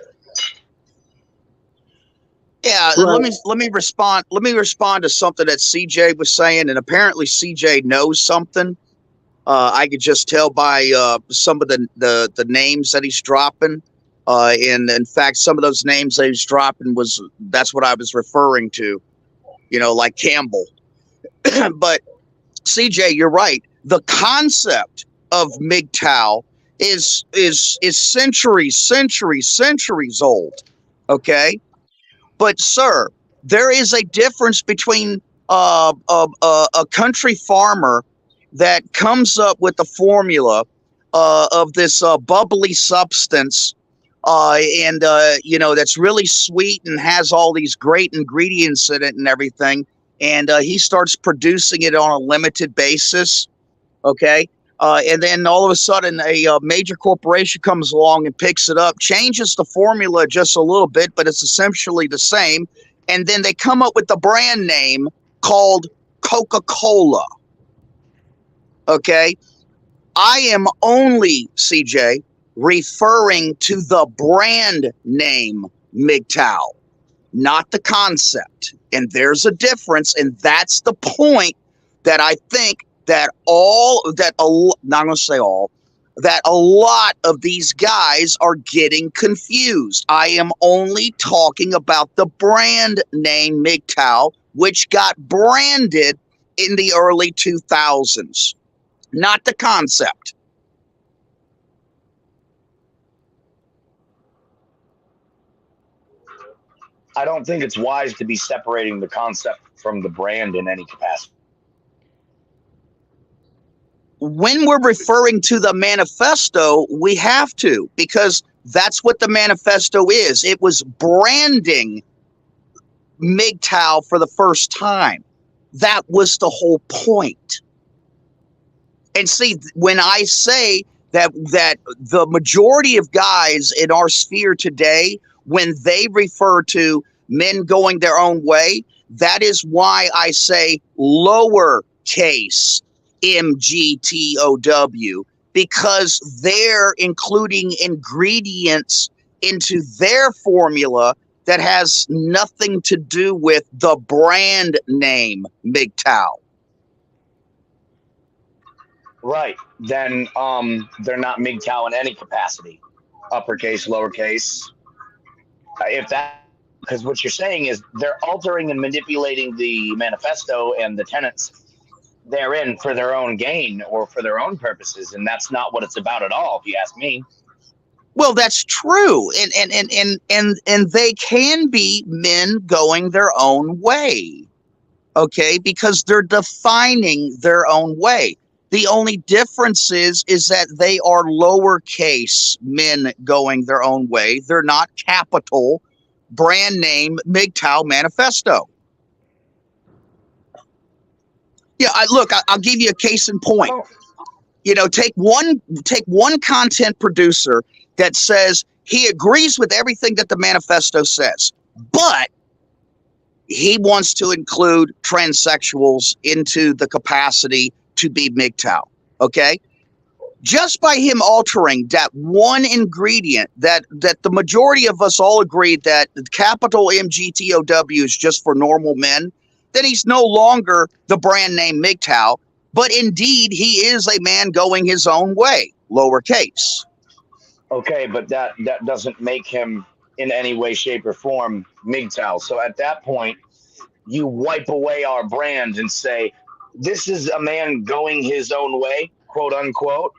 Speaker 9: Yeah,
Speaker 6: right.
Speaker 9: let me respond. Let me respond to something that CJ was saying, and apparently CJ knows something. I could just tell by some of the names that he's dropping. And in fact, some of those names that he's dropping that's what I was referring to. Like Campbell. But CJ, you're right. The concept of MGTOW is centuries old. Okay. But, sir, there is a difference between a country farmer that comes up with the formula of this bubbly substance and that's really sweet and has all these great ingredients in it and everything. And he starts producing it on a limited basis. Okay. And then all of a sudden, a major corporation comes along and picks it up, changes the formula just a little bit, but it's essentially the same. And then they come up with the brand name called Coca-Cola. Okay. I am only, CJ, referring to the brand name MGTOW, not the concept. And there's a difference. And that's the point that I think that not going to say all, that a lot of these guys are getting confused. I am only talking about the brand name MGTOW, which got branded in the early 2000s, not the concept.
Speaker 8: I don't think it's wise to be separating the concept from the brand in any capacity.
Speaker 9: When we're referring to the manifesto, we have to, because that's what the manifesto is. It was branding MGTOW for the first time. That was the whole point. And see, when I say that the majority of guys in our sphere today, when they refer to men going their own way, that is why I say lowercase MGTOW, because they're including ingredients into their formula that has nothing to do with the brand name MGTOW.
Speaker 8: Right. Then they're not MGTOW in any capacity, uppercase, lowercase. If that, because what you're saying is they're altering and manipulating the manifesto and the tenets therein for their own gain or for their own purposes, and that's not what it's about at all, if you ask me.
Speaker 9: Well, that's true, and they can be men going their own way, okay, because they're defining their own way. The only difference is that they are lowercase men going their own way. They're not capital brand name MGTOW manifesto. Yeah, I'll give you a case in point. You know, take one content producer that says he agrees with everything that the manifesto says, but he wants to include transsexuals into the capacity to be MGTOW. Okay, just by him altering that one ingredient that the majority of us all agreed that the capital MGTOW is just for normal men, then he's no longer the brand name MGTOW, but indeed he is a man going his own way, lowercase.
Speaker 8: Okay, but that doesn't make him in any way, shape, or form MGTOW. So at that point, you wipe away our brand and say, this is a man going his own way, quote unquote,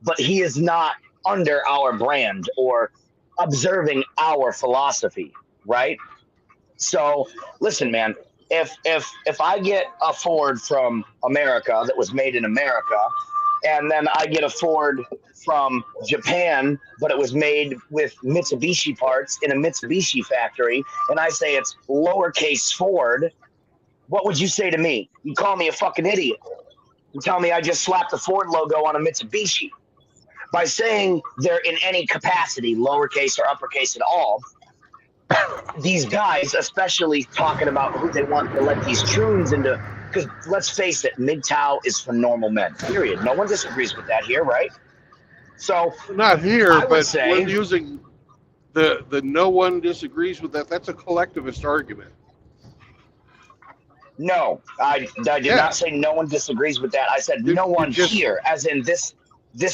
Speaker 8: but he is not under our brand or observing our philosophy, right? So listen, man, if I get a Ford from America that was made in America, and then I get a Ford from Japan, but it was made with Mitsubishi parts in a Mitsubishi factory, and I say it's lowercase Ford, what would you say to me? You call me a fucking idiot. You tell me I just slapped the Ford logo on a Mitsubishi. By saying they're in any capacity, lowercase or uppercase at all, these guys, especially talking about who they want to let these tunes into, because let's face it, MGTOW is for normal men, period. No one disagrees with that here, right? So
Speaker 3: not here,
Speaker 8: I would
Speaker 3: but
Speaker 8: say,
Speaker 3: we're using the no one disagrees with that. That's a collectivist argument.
Speaker 8: no, I did not say no one disagrees with that. I said no one here, as in this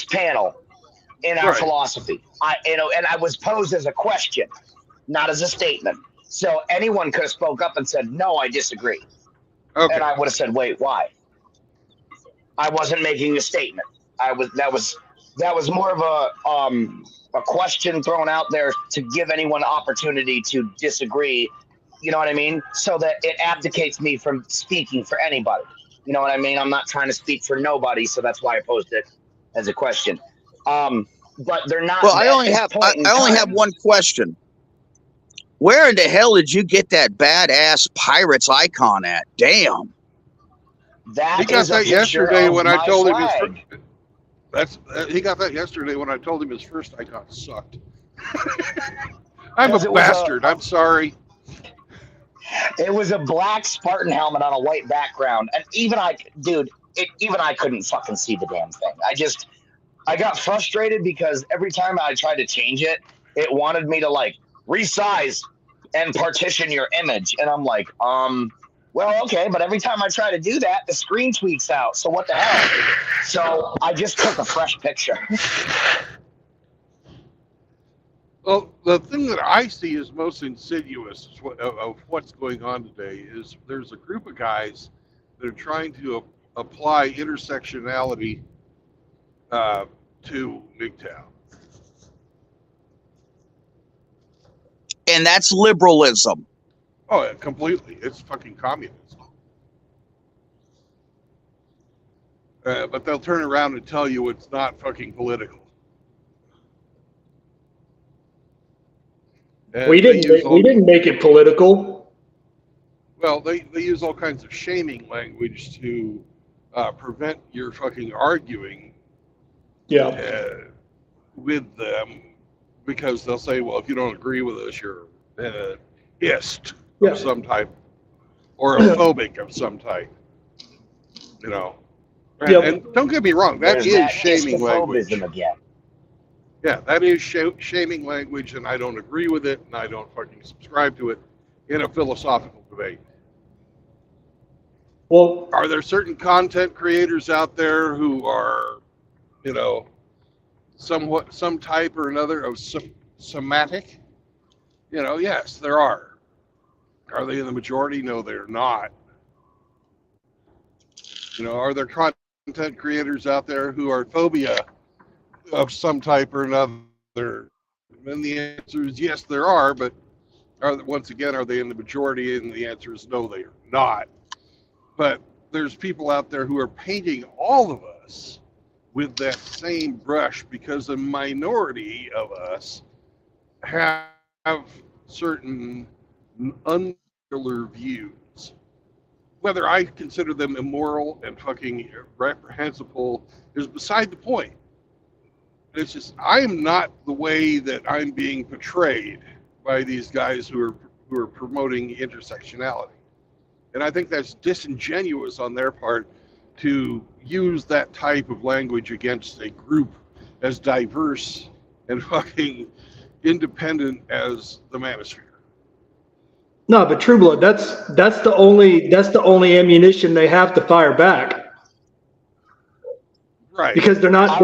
Speaker 8: panel, in our philosophy. And I was posed as a question, not as a statement. So anyone could have spoke up and said, no, I disagree. Okay. And I would have said, wait, why? I wasn't making a statement. That was more of a question thrown out there to give anyone opportunity to disagree. You know what I mean? So that it abdicates me from speaking for anybody. You know what I mean? I'm not trying to speak for nobody, so that's why I posed it as a question. But they're not.
Speaker 9: Well, I only have one question. Where in the hell did you get that badass Pirates icon at? Damn.
Speaker 3: He got that yesterday when I told him he got that yesterday when I told him his first icon sucked. I'm a bastard. I'm sorry.
Speaker 8: It was a black Spartan helmet on a white background, and even I couldn't fucking see the damn thing. I got frustrated because every time I tried to change it, it wanted me to like resize and partition your image, and I'm like, well, okay, but every time I try to do that, the screen tweaks out. So what the hell? So I just took a fresh picture.
Speaker 3: Well, the thing that I see is most insidious of what's going on today is there's a group of guys that are trying to apply intersectionality to MGTOW.
Speaker 9: And that's liberalism.
Speaker 3: Oh, yeah, completely. It's fucking communism. But they'll turn around and tell you it's not fucking political. And
Speaker 6: We
Speaker 3: they
Speaker 6: didn't
Speaker 3: use
Speaker 6: we didn't make it political.
Speaker 3: well, they use all kinds of shaming language to prevent your fucking arguing
Speaker 6: Yeah.
Speaker 3: with them, because they'll say, well, if you don't agree with us, you're ist
Speaker 6: Yeah.
Speaker 3: of some type or a phobic of some type. You know.
Speaker 6: Yep.
Speaker 3: And don't get me wrong, that
Speaker 8: There's
Speaker 3: is
Speaker 8: that
Speaker 3: shaming language.
Speaker 8: Istophobism again.
Speaker 3: Yeah, that is shaming language, and I don't agree with it, and I don't fucking subscribe to it in a philosophical debate.
Speaker 6: Well,
Speaker 3: Are there certain content creators out there who are, you know, somewhat some type or another of somatic? You know, yes, there are. Are they in the majority? No, they're not. You know, are there content creators out there who are phobia of some type or another? And the answer is yes, there are, but once again, are they in the majority? And the answer is no, they are not. But there's people out there who are painting all of us with that same brush because a minority of us have certain unpopular views. Whether I consider them immoral and fucking reprehensible is beside the point. It's just I am not the way that I'm being portrayed by these guys who are promoting intersectionality. And I think that's disingenuous on their part to use that type of language against a group as diverse and fucking independent as the Manosphere.
Speaker 6: no, but True Blood, that's the only ammunition they have to fire back.
Speaker 3: Right.
Speaker 6: Because they're not.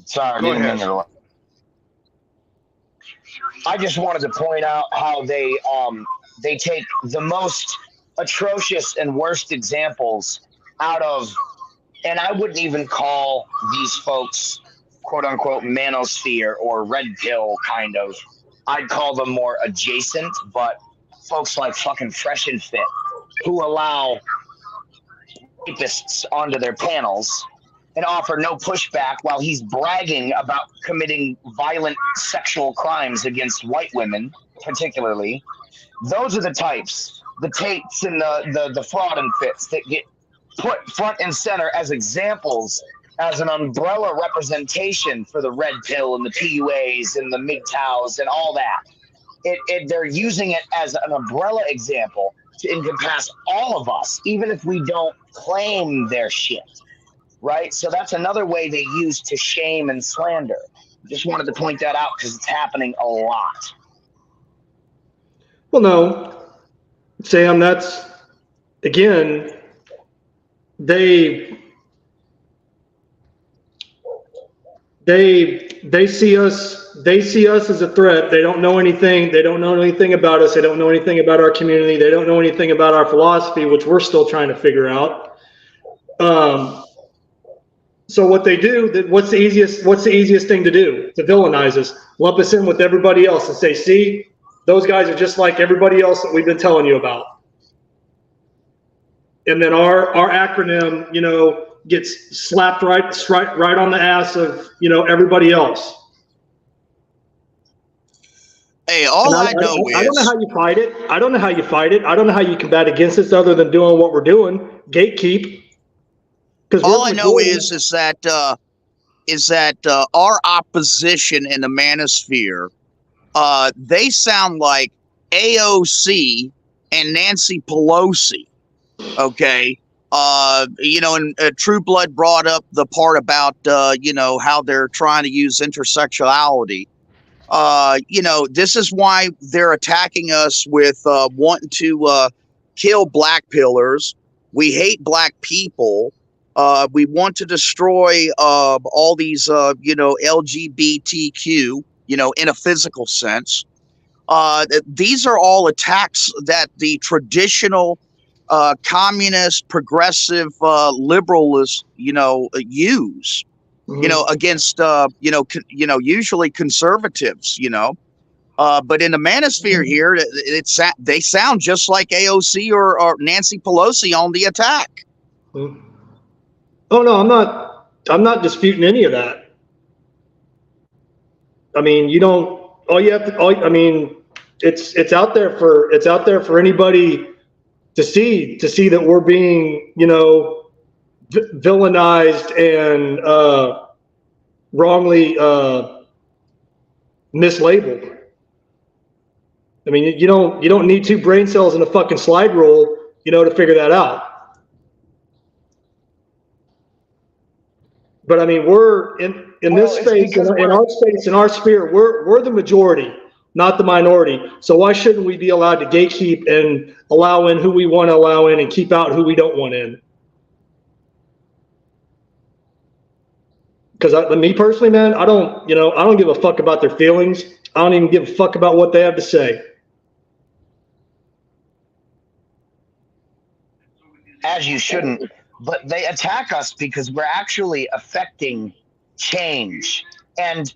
Speaker 8: Sorry, I didn't mean to. I just wanted to point out how they take the most atrocious and worst examples out of, and I wouldn't even call these folks quote unquote manosphere or red pill kind of. I'd call them more adjacent, but folks like fucking Fresh and Fit who allow rapists onto their panels and offer no pushback while he's bragging about committing violent sexual crimes against white women, particularly. Those are the types, the Tates and the fraud and fits that get put front and center as examples, as an umbrella representation for the red pill and the PUAs and the MGTOWs and all that. They're using it as an umbrella example to encompass all of us, even if we don't claim their shit. Right? So that's another way they use to shame and slander. Just wanted to point that out because it's happening a lot.
Speaker 6: Well, no, Sam, that's, again, they see us as a threat. They don't know anything. They don't know anything about us. They don't know anything about our community. They don't know anything about our philosophy, which we're still trying to figure out. So what they do, what's the easiest thing to do? To villainize us, lump us in with everybody else and say, see, those guys are just like everybody else that we've been telling you about. And then our acronym, you know, gets slapped right on the ass of, you know, everybody else.
Speaker 9: Hey, all I know is
Speaker 6: I don't know how you fight it. I don't know how you fight it. I don't know how you combat against this other than doing what we're doing, gatekeep.
Speaker 9: All I know is that our opposition in the manosphere, they sound like AOC and Nancy Pelosi. Okay. You know, and True Blood brought up the part about, you know, how they're trying to use intersectionality. You know, this is why they're attacking us with wanting to kill black pillars. We hate black people. We want to destroy all these, you know, LGBTQ, you know, in a physical sense. These are all attacks that the traditional communist, progressive, liberalists, you know, use. against usually conservatives, but in the manosphere here, they sound just like AOC or Nancy Pelosi on the attack.
Speaker 6: Oh no, I'm not disputing any of that. I mean, you don't. All you have to. I mean, it's out there for anybody to see that we're being villainized and wrongly mislabeled. I mean, you don't need 2 brain cells in a fucking slide rule, to figure that out. But I mean, we're in this space, in our space, in our sphere, we're the majority, not the minority. So why shouldn't we be allowed to gatekeep and allow in who we want to allow in and keep out who we don't want in? Because me personally, man, I don't give a fuck about their feelings. I don't even give a fuck about what they have to say.
Speaker 8: As you shouldn't, but they attack us because we're actually affecting change. And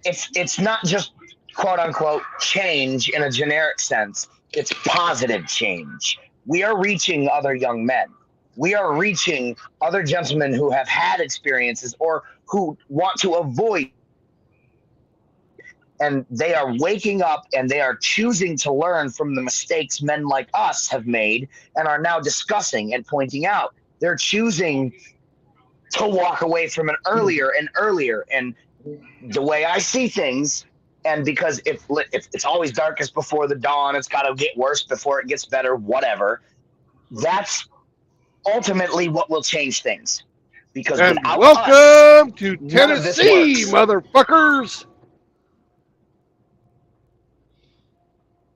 Speaker 8: it's not just quote unquote change in a generic sense. It's positive change. We are reaching other young men. We are reaching other gentlemen who have had experiences or who want to avoid. And they are waking up and they are choosing to learn from the mistakes men like us have made and are now discussing and pointing out. They're choosing to walk away from it earlier and earlier. And the way I see things, and because if it's always darkest before the dawn, it's got to get worse before it gets better, whatever. That's ultimately what will change things. Because
Speaker 7: and
Speaker 8: without
Speaker 7: welcome
Speaker 8: us,
Speaker 7: to
Speaker 8: none of this
Speaker 7: Tennessee,
Speaker 8: works.
Speaker 7: motherfuckers.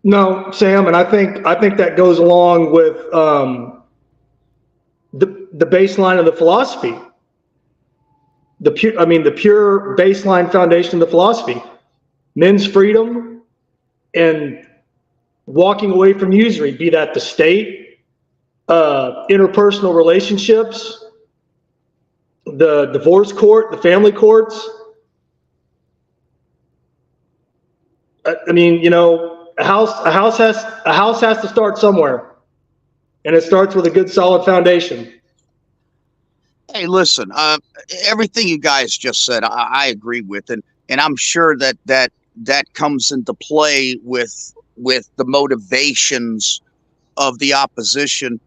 Speaker 6: No, Sam, and I think that goes along with the baseline of the philosophy. The pure baseline foundation of the philosophy. Men's freedom and walking away from usury, be that the state, interpersonal relationships, the divorce court, the family courts. I mean, a house has to start somewhere, and it starts with a good solid foundation.
Speaker 9: Hey, listen, everything you guys just said, I agree with, and I'm sure that comes into play with the motivations of the opposition,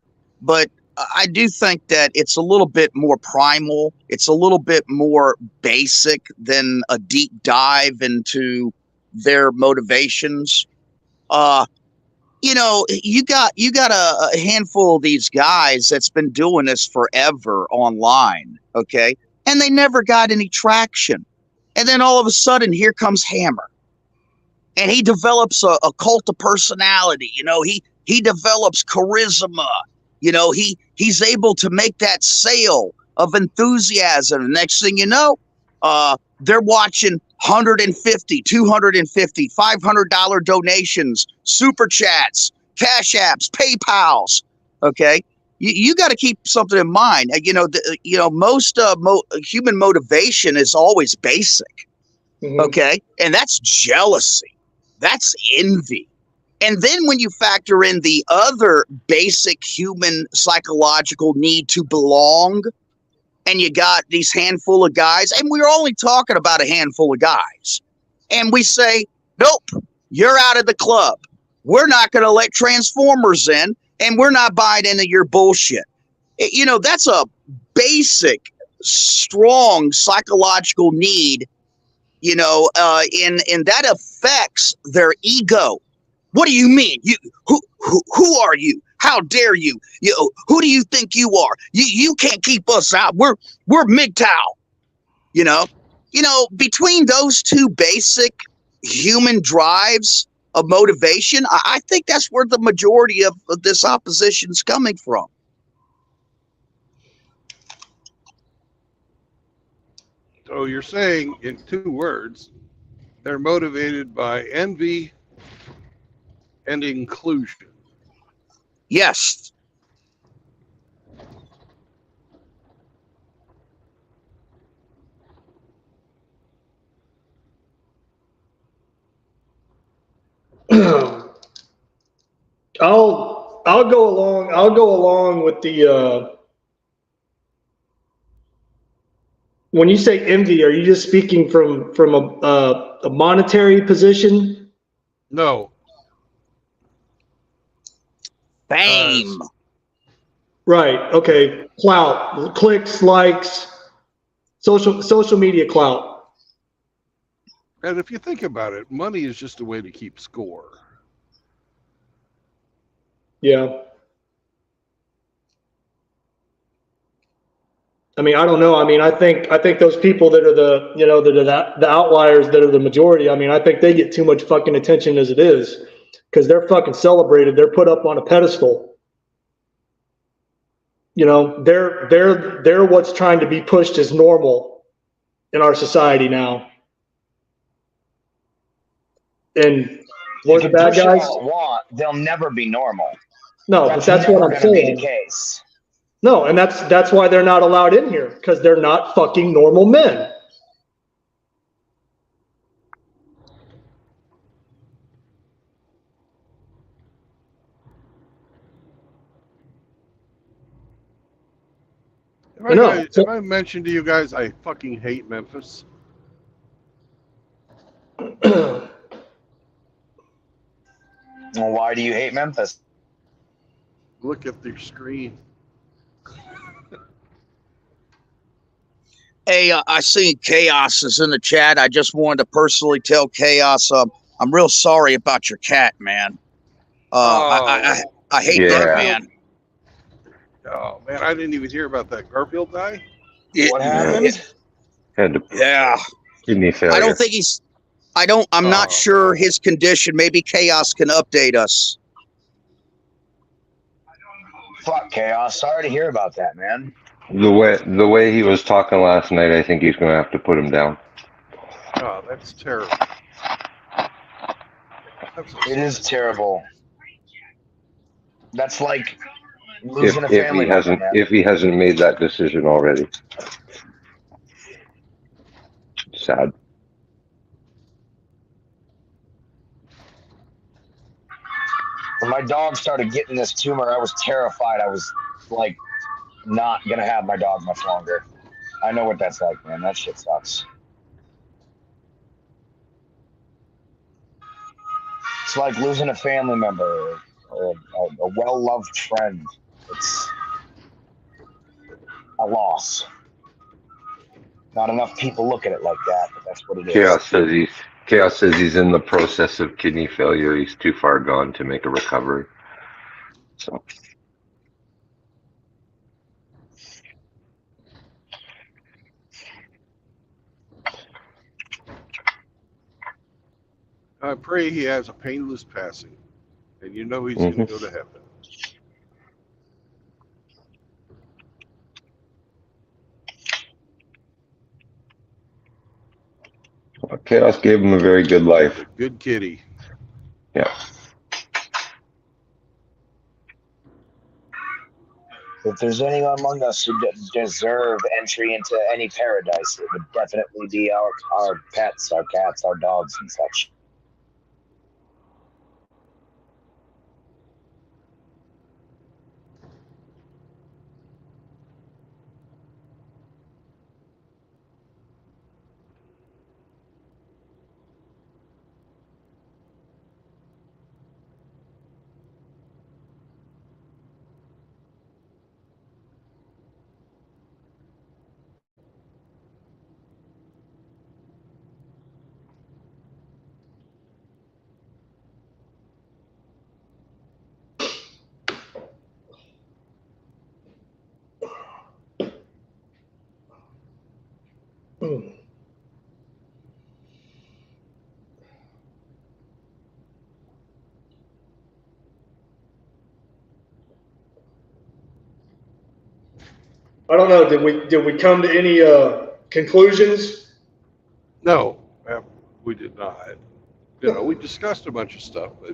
Speaker 9: but I do think that it's a little bit more primal. It's a little bit more basic than a deep dive into their motivations. You got a handful of these guys that's been doing this forever online, okay? And they never got any traction. And then all of a sudden, here comes Hammer. And he develops a cult of personality. He develops charisma. He's able to make that sale of enthusiasm. The next thing you know, they're watching $150, $250, $500 donations, super chats, cash apps, PayPals. Okay, you got to keep something in mind. Most human motivation is always basic. Mm-hmm. Okay, and that's jealousy, that's envy. And then when you factor in the other basic human psychological need to belong, and you got these handful of guys, and we're only talking about a handful of guys, and we say, nope, you're out of the club. We're not going to let Transformers in, and we're not buying into your bullshit. That's a basic, strong psychological need, and that affects their ego. What do you mean? Who are you? How dare you? Who do you think you are? You can't keep us out. We're MGTOW. Between those two basic human drives of motivation, I think that's where the majority of this opposition is coming from.
Speaker 7: So you're saying, in 2 words, they're motivated by envy and inclusion.
Speaker 9: Yes.
Speaker 6: I'll go along with the when you say envy, are you just speaking from a monetary position?
Speaker 7: No.
Speaker 9: Fame.
Speaker 6: Right. Okay. Clout, clicks, likes, social media clout.
Speaker 7: And if you think about it, money is just a way to keep score.
Speaker 6: Yeah. I mean, I don't know. I mean, I think those people that are the outliers that are the majority. I mean, I think they get too much fucking attention as it is, because they're fucking celebrated. They're put up on a pedestal. You know, they're what's trying to be pushed as normal in our society now. And we're the bad guys.
Speaker 8: All it want, they'll never be normal.
Speaker 6: No, but that's what I'm saying.
Speaker 8: Be the case.
Speaker 6: No, and that's why they're not allowed in here, because they're not fucking normal men.
Speaker 7: Have I mentioned to you guys I fucking hate Memphis?
Speaker 8: Well, why do you hate Memphis?
Speaker 7: Look at your screen.
Speaker 9: Hey, I see Chaos is in the chat. I just wanted to personally tell Chaos, I'm real sorry about your cat, man. I hate that, man.
Speaker 7: Oh man, I didn't even hear about that Garfield guy.
Speaker 8: What happened?
Speaker 9: Yeah.
Speaker 10: Kidney failure.
Speaker 9: I don't think he's. I'm not sure his condition. Maybe Chaos can update us.
Speaker 8: Fuck, Chaos. Sorry to hear about that, man.
Speaker 10: The way he was talking last night, I think he's going to have to put him down.
Speaker 7: Oh, that's terrible.
Speaker 8: It is terrible. That's like losing a family member,
Speaker 10: if he hasn't made that decision already. Sad.
Speaker 8: When my dog started getting this tumor, I was terrified. I was like not gonna have my dog much longer. I know what that's like, man. That shit sucks. It's like losing a family member or a well-loved friend. It's a loss. Not enough people look at it like that, but that's what it is.
Speaker 10: Chaos says he's in the process of kidney failure. He's too far gone to make a recovery. So.
Speaker 7: I pray he has a painless passing, and you know he's going to go to heaven.
Speaker 10: Chaos gave him a very good life.
Speaker 7: Good kitty.
Speaker 10: Yeah.
Speaker 8: If there's anyone among us who deserve entry into any paradise, it would definitely be our pets, our cats, our dogs, and such.
Speaker 6: I don't know. Did we come to any conclusions?
Speaker 7: No, we did not. You know, we discussed a bunch of stuff, but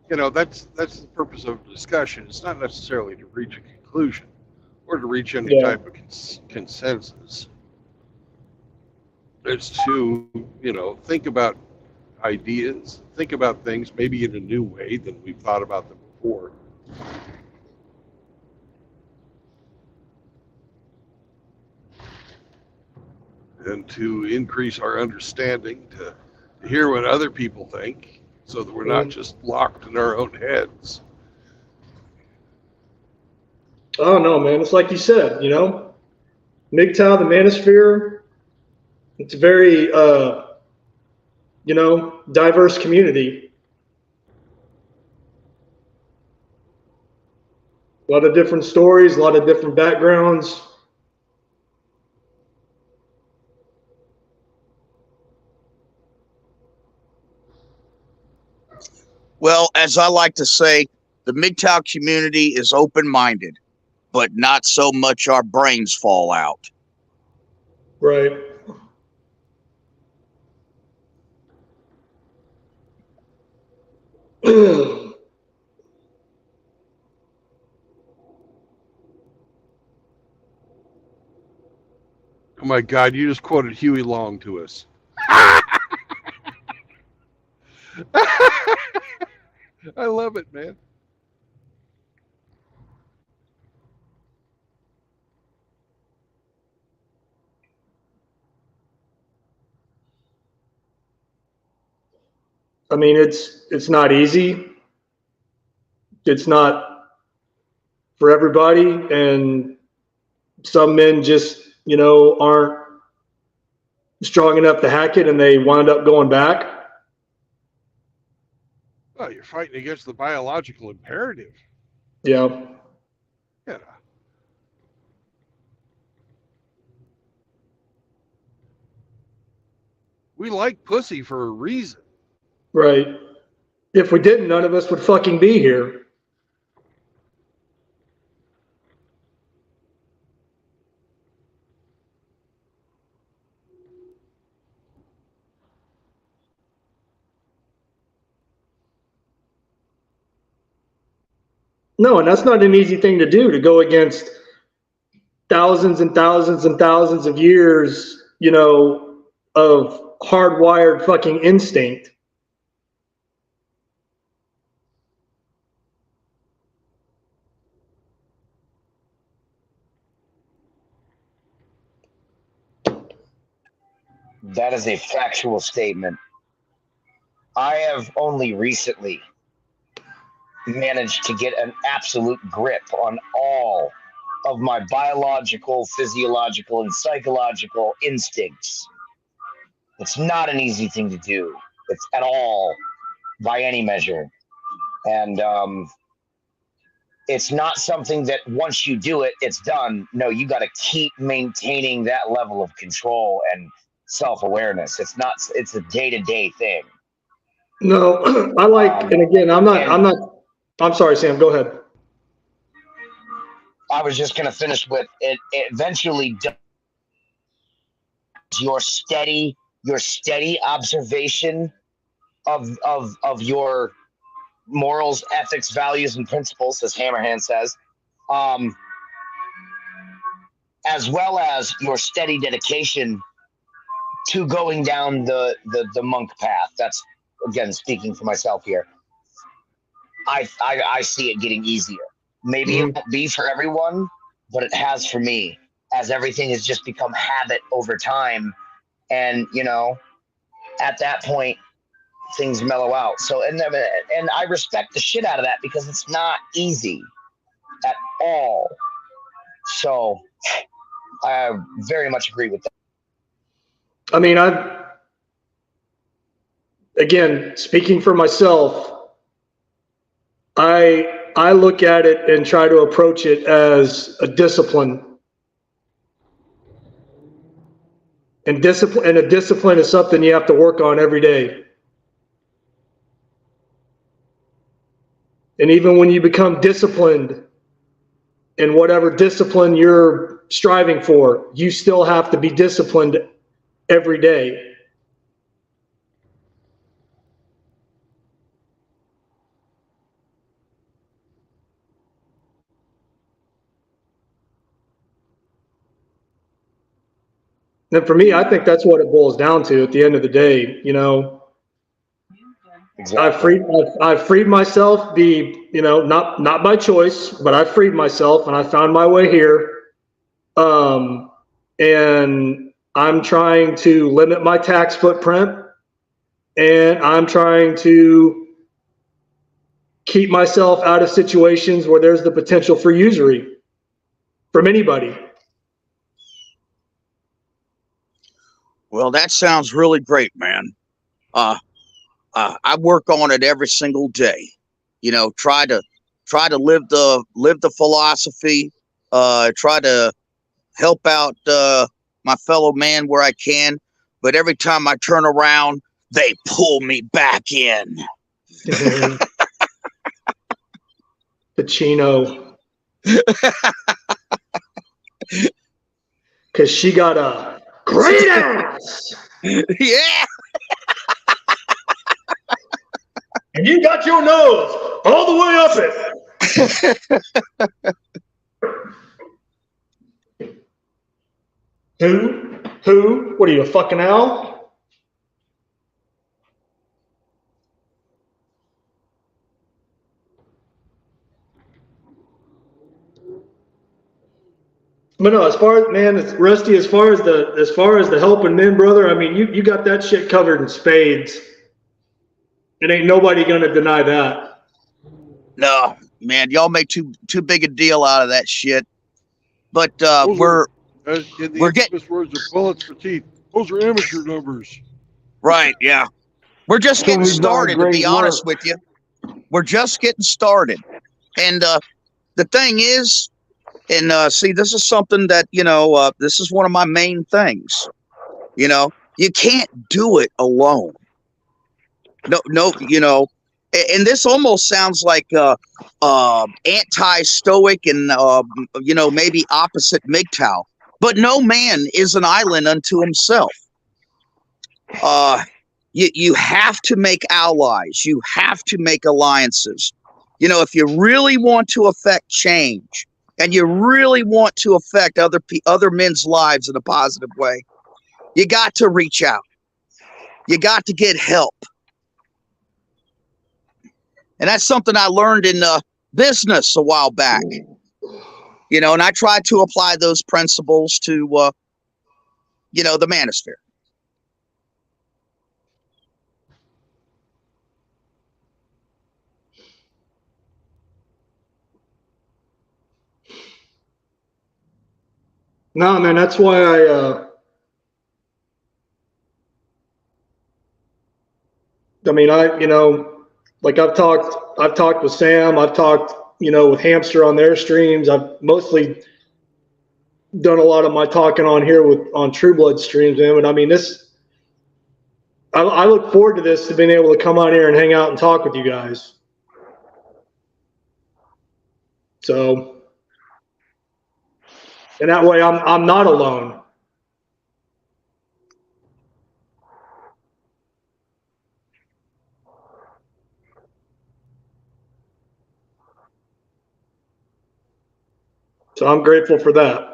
Speaker 7: you know, that's the purpose of the discussion. It's not necessarily to reach a conclusion or to reach any type of consensus. It's to, you know, think about
Speaker 3: ideas, think about things maybe in a new way than we've thought about them before. And to increase our understanding, to hear what other people think, so that we're not just locked in our own heads.
Speaker 6: Oh no, man! It's like you said, you know, MGTOW, the Manosphere. It's a very, you know, diverse community. A lot of different stories, a lot of different backgrounds.
Speaker 9: Well, as I like to say, the MGTOW community is open-minded, but not so much our brains fall out.
Speaker 6: Right.
Speaker 3: Oh my God, you just quoted Huey Long to us. I love it, man.
Speaker 6: I mean, it's not easy. It's not for everybody, and some men just, you know, aren't strong enough to hack it, and they wind up going back.
Speaker 3: Well, you're fighting against the biological imperative.
Speaker 6: Yeah.
Speaker 3: Yeah. We like pussy for a reason.
Speaker 6: Right. If we didn't, none of us would fucking be here. No, and that's not an easy thing to do, to go against thousands and thousands and thousands of years, you know, of hardwired fucking instinct.
Speaker 8: That is a factual statement. I have only recently managed to get an absolute grip on all of my biological, physiological, and psychological instincts. It's not an easy thing to do. It's at all, by any measure. And it's not something that once you do it, it's done. No, you got to keep maintaining that level of control and self-awareness. It's a day-to-day thing.
Speaker 6: No, I like, and again, I'm sorry, Sam, go ahead.
Speaker 8: I was just going to finish with it. Eventually does your steady observation of your morals, ethics, values, and principles, as Hammerhand says, as well as your steady dedication to going down the monk path. That's, again, speaking for myself here. I see it getting easier. Maybe it won't be for everyone, but it has for me, as everything has just become habit over time. And, you know, at that point, things mellow out. So, and I respect the shit out of that, because it's not easy at all. So I very much agree with that.
Speaker 6: I mean, again, speaking for myself, I look at it and try to approach it as a discipline. And a discipline is something you have to work on every day. And even when you become disciplined in whatever discipline you're striving for, you still have to be disciplined every day. And for me, I think that's what it boils down to at the end of the day. You know,
Speaker 8: Exactly.
Speaker 6: I've freed myself, not by choice, but I freed myself and I found my way here. And I'm trying to limit my tax footprint, and I'm trying to keep myself out of situations where there's the potential for usury from anybody.
Speaker 9: Well, that sounds really great, man. I work on it every single day. Try to live the philosophy. Try to help out my fellow man where I can. But every time I turn around, they pull me back in.
Speaker 6: Pacino. Because she got a great ass.
Speaker 9: Yeah.
Speaker 6: And you got your nose all the way up it. Who? What are you, a fucking owl? But no, as far as, man, it's Rusty, as far as the helping men, brother, I mean, you got that shit covered in spades. It ain't nobody gonna deny that.
Speaker 9: No, man, y'all make too big a deal out of that shit. But
Speaker 7: in the
Speaker 9: we're getting
Speaker 7: infamous words of bullets for teeth. Those are amateur numbers.
Speaker 9: right. Yeah, we're just getting
Speaker 2: We've done
Speaker 9: started. To
Speaker 2: great
Speaker 9: be honest
Speaker 2: work.
Speaker 9: with you, we're just getting started. And the thing is, and see, this is something that this is one of my main things. You can't do it alone. No, and this almost sounds like anti-stoic and maybe opposite MGTOW. But no man is an island unto himself. You have to make allies. You have to make alliances. If you really want to affect change and you really want to affect other men's lives in a positive way, you got to reach out. You got to get help. And that's something I learned in business a while back. And I tried to apply those principles to, the manosphere.
Speaker 6: No, man, that's why like I've talked with Sam, I've talked, with Hamster on their streams. I've mostly done a lot of my talking on here on True Blood streams, man. But I mean, I look forward to this, to being able to come on here and hang out and talk with you guys. So, and that way I'm not alone. So I'm grateful for that.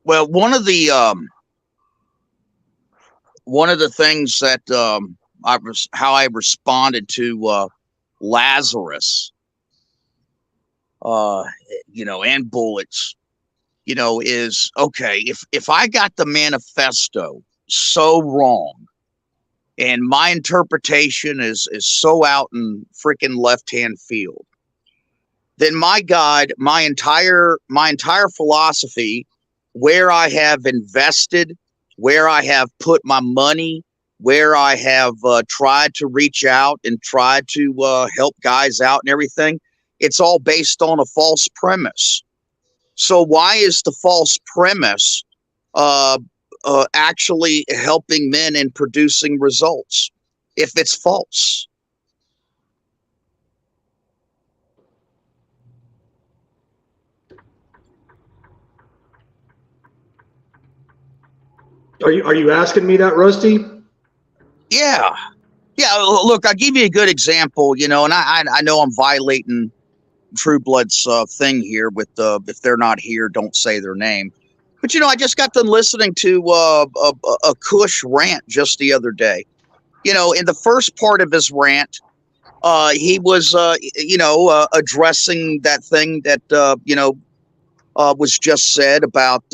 Speaker 9: Well, one of the things that how I responded to Lazarus, and bullets, is okay. If I got the manifesto so wrong, and my interpretation is so out in freaking left-hand field, then my God, my entire philosophy, where I have invested, where I have put my money, where I have tried to reach out and tried to help guys out and everything, it's all based on a false premise. So why is the false premise actually helping men in producing results if it's false?
Speaker 6: Are you asking me that, Rusty?
Speaker 9: Yeah. Yeah. Look, I'll give you a good example, and I know I'm violating True Blood's thing here with if they're not here, don't say their name. But, I just got them listening to a Kush rant just the other day. In the first part of his rant, he was, addressing that thing that, was just said about,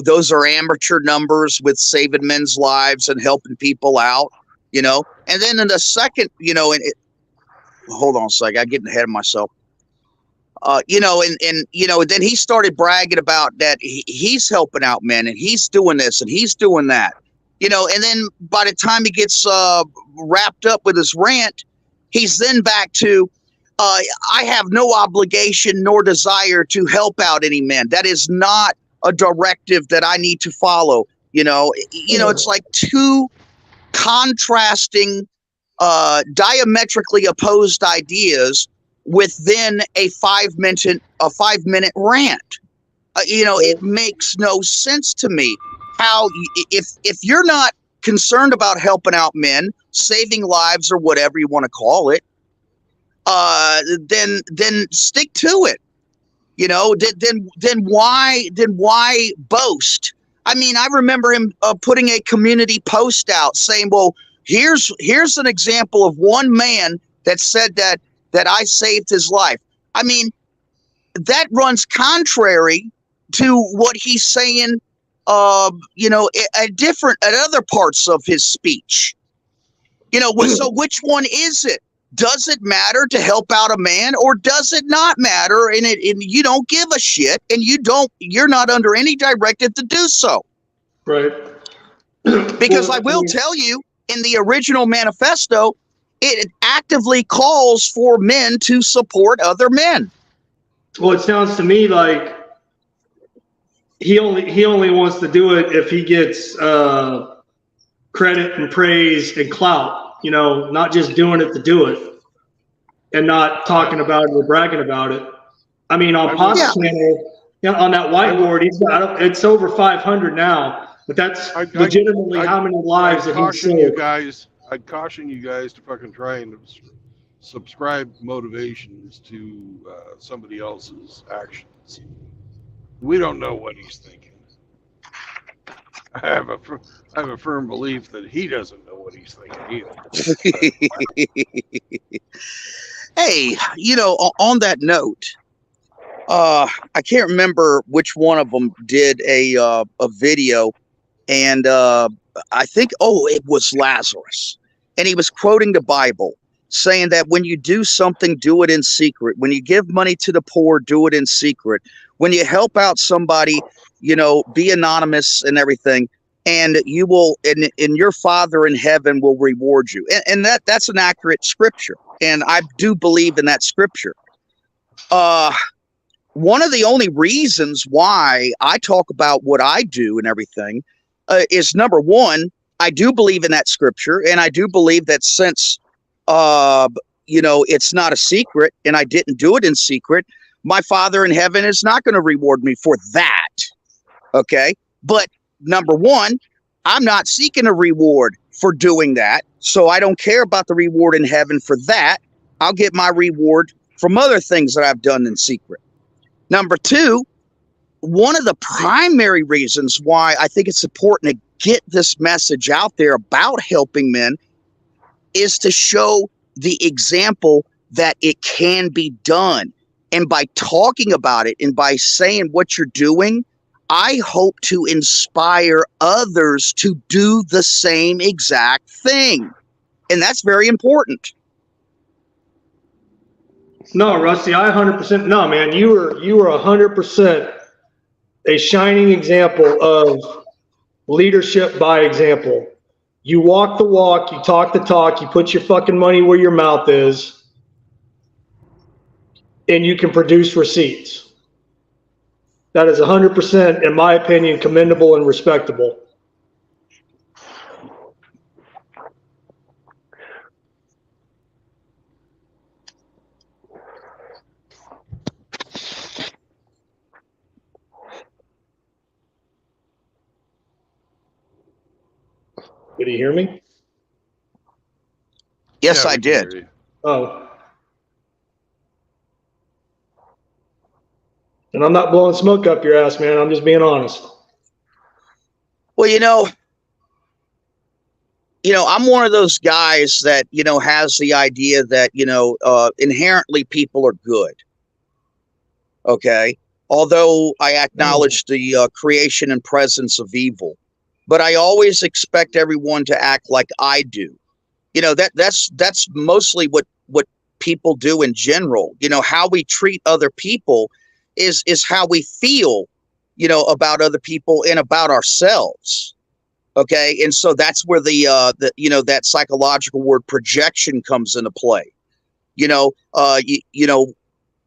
Speaker 9: those are amateur numbers with saving men's lives and helping people out, And then in the second, hold on a second, I'm getting ahead of myself. Then he started bragging about that he's helping out men and he's doing this and he's doing that, and then by the time he gets wrapped up with his rant, he's then back to, I have no obligation nor desire to help out any men. That is not a directive that I need to follow. It's like two contrasting, diametrically opposed ideas within a 5-minute rant. It makes no sense to me how if you're not concerned about helping out men, saving lives, or whatever you want to call it, then stick to it. Then why boast? I mean, I remember him putting a community post out saying, "Well, here's an example of one man that said that I saved his life." I mean, that runs contrary to what he's saying, at other parts of his speech. So which one is it? Does it matter to help out a man, or does it not matter? And you don't give a shit, and you're not under any directive to do so.
Speaker 6: Right.
Speaker 9: Because I will tell you, in the original manifesto, it actively calls for men to support other men.
Speaker 6: Well, it sounds to me like he only wants to do it if he gets credit and praise and clout. Not just doing it to do it, and not talking about it or bragging about it. I mean, on Pop's channel, on that whiteboard, it's over 500 now. But that's legitimately how many lives that he's saved.
Speaker 3: I'd caution you guys to fucking try and subscribe motivations to somebody else's actions. We don't know what he's thinking. I have a firm belief that he doesn't know what he's thinking either.
Speaker 9: Hey, on that note, I can't remember which one of them did a video, and I think it was Lazarus, and he was quoting the Bible, saying that when you do something, do it in secret. When you give money to the poor, do it in secret. When you help out somebody, be anonymous and everything, and you will, and your Father in heaven will reward you. And that's an accurate scripture, and I do believe in that scripture. One of the only reasons why I talk about what I do and everything is, number one, I do believe in that scripture, and I do believe that since it's not a secret, and I didn't do it in secret, my Father in heaven is not going to reward me for that. Okay. But number one, I'm not seeking a reward for doing that. So I don't care about the reward in heaven for that. I'll get my reward from other things that I've done in secret. Number two, one of the primary reasons why I think it's important to get this message out there about helping men is to show the example that it can be done. And by talking about it and by saying what you're doing, I hope to inspire others to do the same exact thing. And that's very important.
Speaker 6: No, Rusty, I 100%. No, man, you were 100% a shining example of leadership by example. You walk the walk, you talk the talk, you put your fucking money where your mouth is, and you can produce receipts. That is 100%, in my opinion, commendable and respectable. Did he hear me?
Speaker 9: Yes,
Speaker 3: Yeah,
Speaker 9: I
Speaker 3: we can hear
Speaker 9: did.
Speaker 3: you.
Speaker 6: Oh. And I'm not blowing smoke up your ass, man. I'm just being honest.
Speaker 9: Well, I'm one of those guys that, has the idea that, inherently people are good. Okay. Although I acknowledge the creation and presence of evil, but I always expect everyone to act like I do. That's mostly what people do in general. How we treat other people is how we feel, about other people and about ourselves. Okay. And so that's where that psychological word projection comes into play.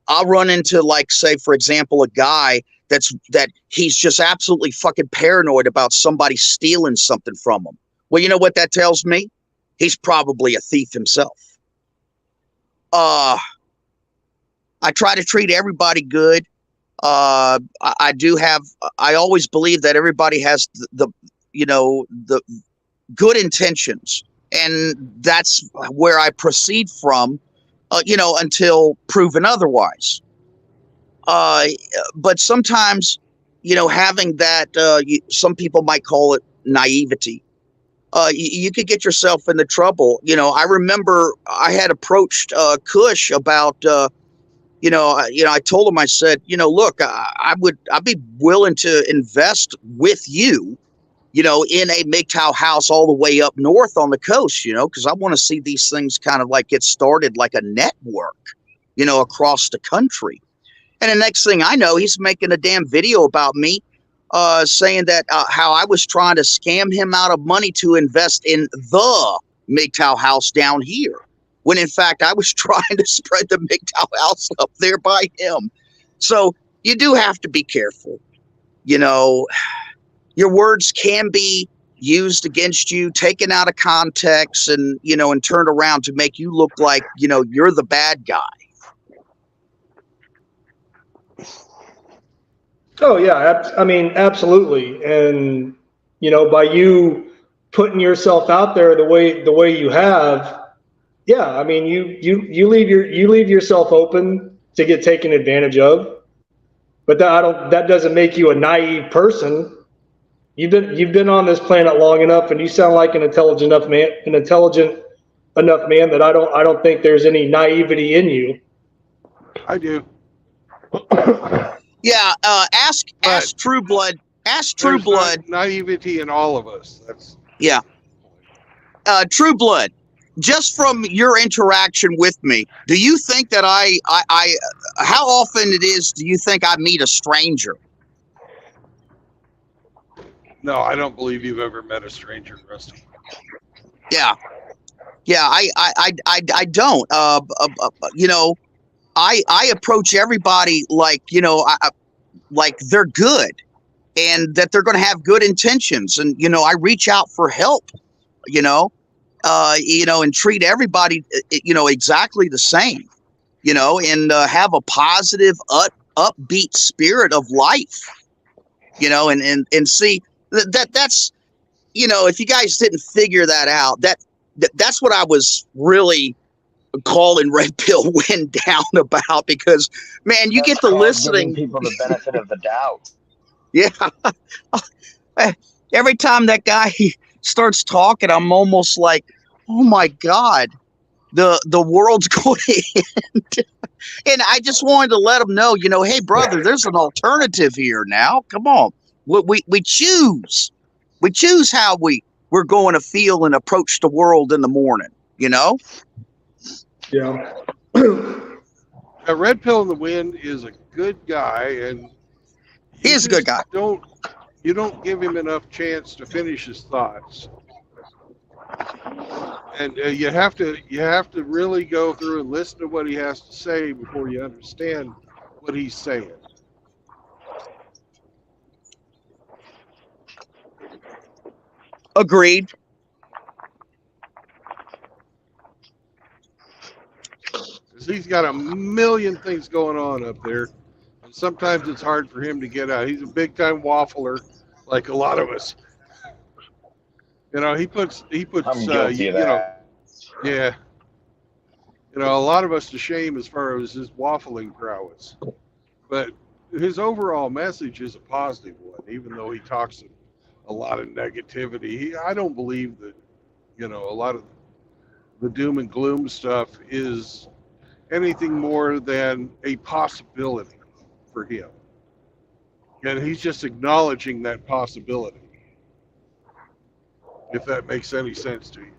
Speaker 9: I'll run into, like, say, for example, a guy that he's just absolutely fucking paranoid about somebody stealing something from him. Well, you know what that tells me? He's probably a thief himself. I try to treat everybody good. I always believe that everybody has the good intentions, and that's where I proceed from, until proven otherwise. But sometimes, having that, some people might call it naivety. You could get yourself into trouble. I remember I had approached Kush about, I told him, I said, look, I'd be willing to invest with you, in a MGTOW house all the way up north on the coast, because I want to see these things kind of like get started like a network, across the country. And the next thing I know, he's making a damn video about me, saying that how I was trying to scam him out of money to invest in the MGTOW house down here, when in fact I was trying to spread the MGTOW house up there by him. So you do have to be careful. Your words can be used against you, taken out of context, and and turned around to make you look like you're the bad guy.
Speaker 6: Oh yeah, I mean, absolutely. And by you putting yourself out there the way you have, yeah, I mean, you leave yourself open to get taken advantage of. But that doesn't make you a naive person. You've been on this planet long enough, and you sound like an intelligent enough man that I don't think there's any naivety in you.
Speaker 3: I do.
Speaker 9: Yeah, ask True Blood. Ask True Blood.
Speaker 3: Naivety in all of us. That's
Speaker 9: yeah. True Blood. Just from your interaction with me, do you think that I how often it is do you think I meet a stranger?
Speaker 3: No, I don't believe you've ever met a stranger, Rusty.
Speaker 9: Yeah, I don't. I approach everybody like like they're good, and that they're going to have good intentions, and I reach out for help, and treat everybody, exactly the same, and have a positive, upbeat spirit of life, and see that's, if you guys didn't figure that out, that's what I was really calling Red Pill Win down about, because man, you get the listening,
Speaker 8: giving people the benefit of the doubt.
Speaker 9: Yeah. Every time that guy starts talking, I'm almost like, oh my God, the world's going to end. And I just wanted to let him know, hey brother, there's an alternative here now. Come on. We choose. We choose how we're going to feel and approach the world in the morning,
Speaker 6: Yeah.
Speaker 3: A Red Pill in the Wind is a good guy, and
Speaker 9: he is a good guy.
Speaker 3: You don't give him enough chance to finish his thoughts, and you have to really go through and listen to what he has to say before you understand what he's saying.
Speaker 9: Agreed.
Speaker 3: Because he's got a million things going on up there, and sometimes it's hard for him to get out. He's a big time waffler, like a lot of us. He puts.
Speaker 8: I'm guilty of that.
Speaker 3: Yeah.
Speaker 7: You know, a lot of us to shame as far as his waffling prowess. But his overall message is a positive one, even though he talks a lot of negativity. I don't believe that, you know, a lot of the doom and gloom stuff is anything more than a possibility for him. And he's just acknowledging that possibility, if that makes any sense to you.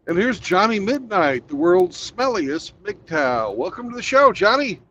Speaker 7: And here's Johnny Midnight, the world's smelliest MGTOW. Welcome to the show, Johnny.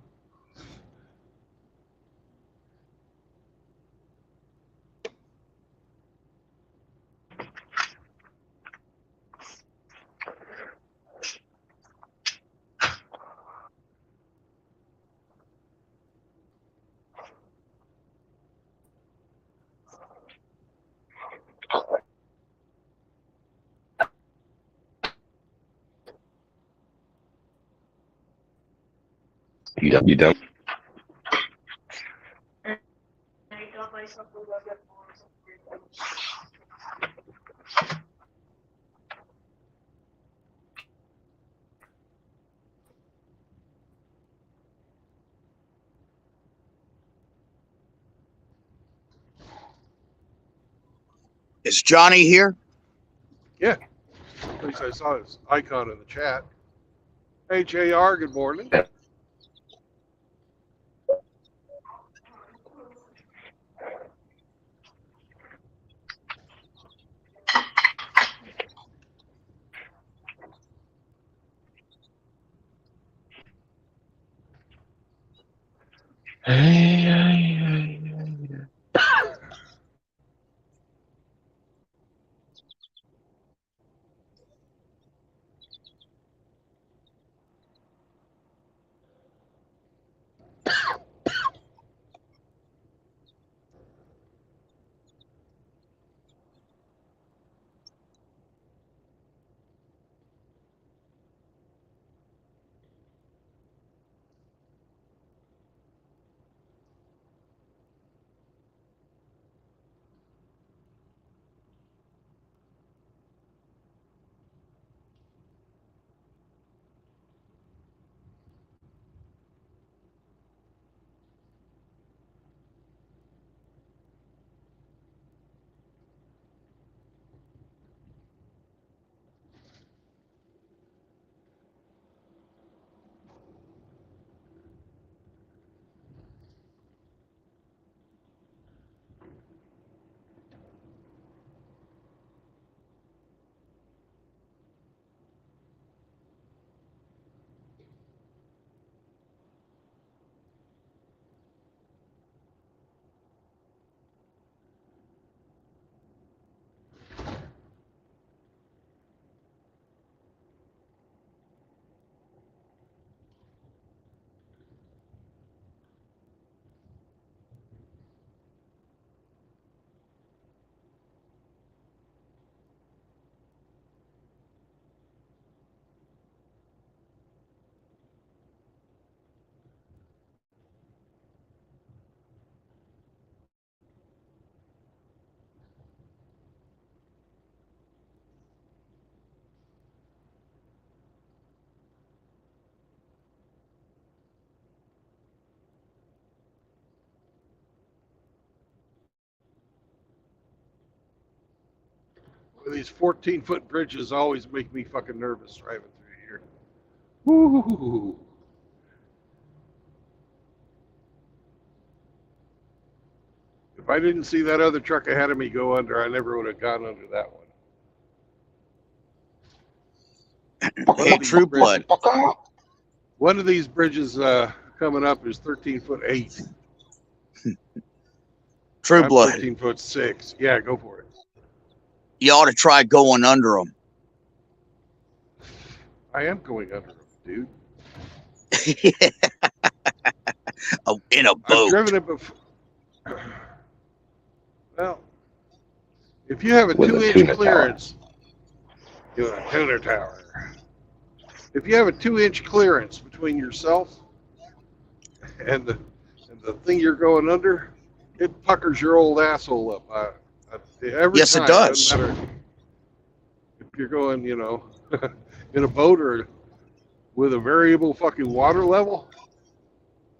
Speaker 10: You done?
Speaker 9: Is Johnny here?
Speaker 7: Yeah, at least I saw his icon in the chat. Hey, JR, good morning.
Speaker 10: Yeah.
Speaker 7: These 14-foot bridges always make me fucking nervous driving through here. Woo! If I didn't see that other truck ahead of me go under, I never would have gone under that one.
Speaker 9: Hey, True Blood.
Speaker 7: One of these bridges coming up is 13'8".
Speaker 9: True
Speaker 7: I'm
Speaker 9: Blood.
Speaker 7: 13'6". Yeah, go for it.
Speaker 9: You ought to try going under them.
Speaker 7: I am going under them, dude.
Speaker 9: In a
Speaker 7: I've
Speaker 9: boat.
Speaker 7: driven it before. Well,
Speaker 3: If you have a
Speaker 10: With a
Speaker 3: 2-inch
Speaker 10: tuna tower.
Speaker 3: clearance, you're a tuna tower. If you have a 2-inch clearance between yourself and the thing you're going under, it puckers your old asshole up. Every
Speaker 9: Yes,
Speaker 3: time,
Speaker 9: it does.
Speaker 3: doesn't matter if you're going, you know, in a boat or with a variable fucking water level,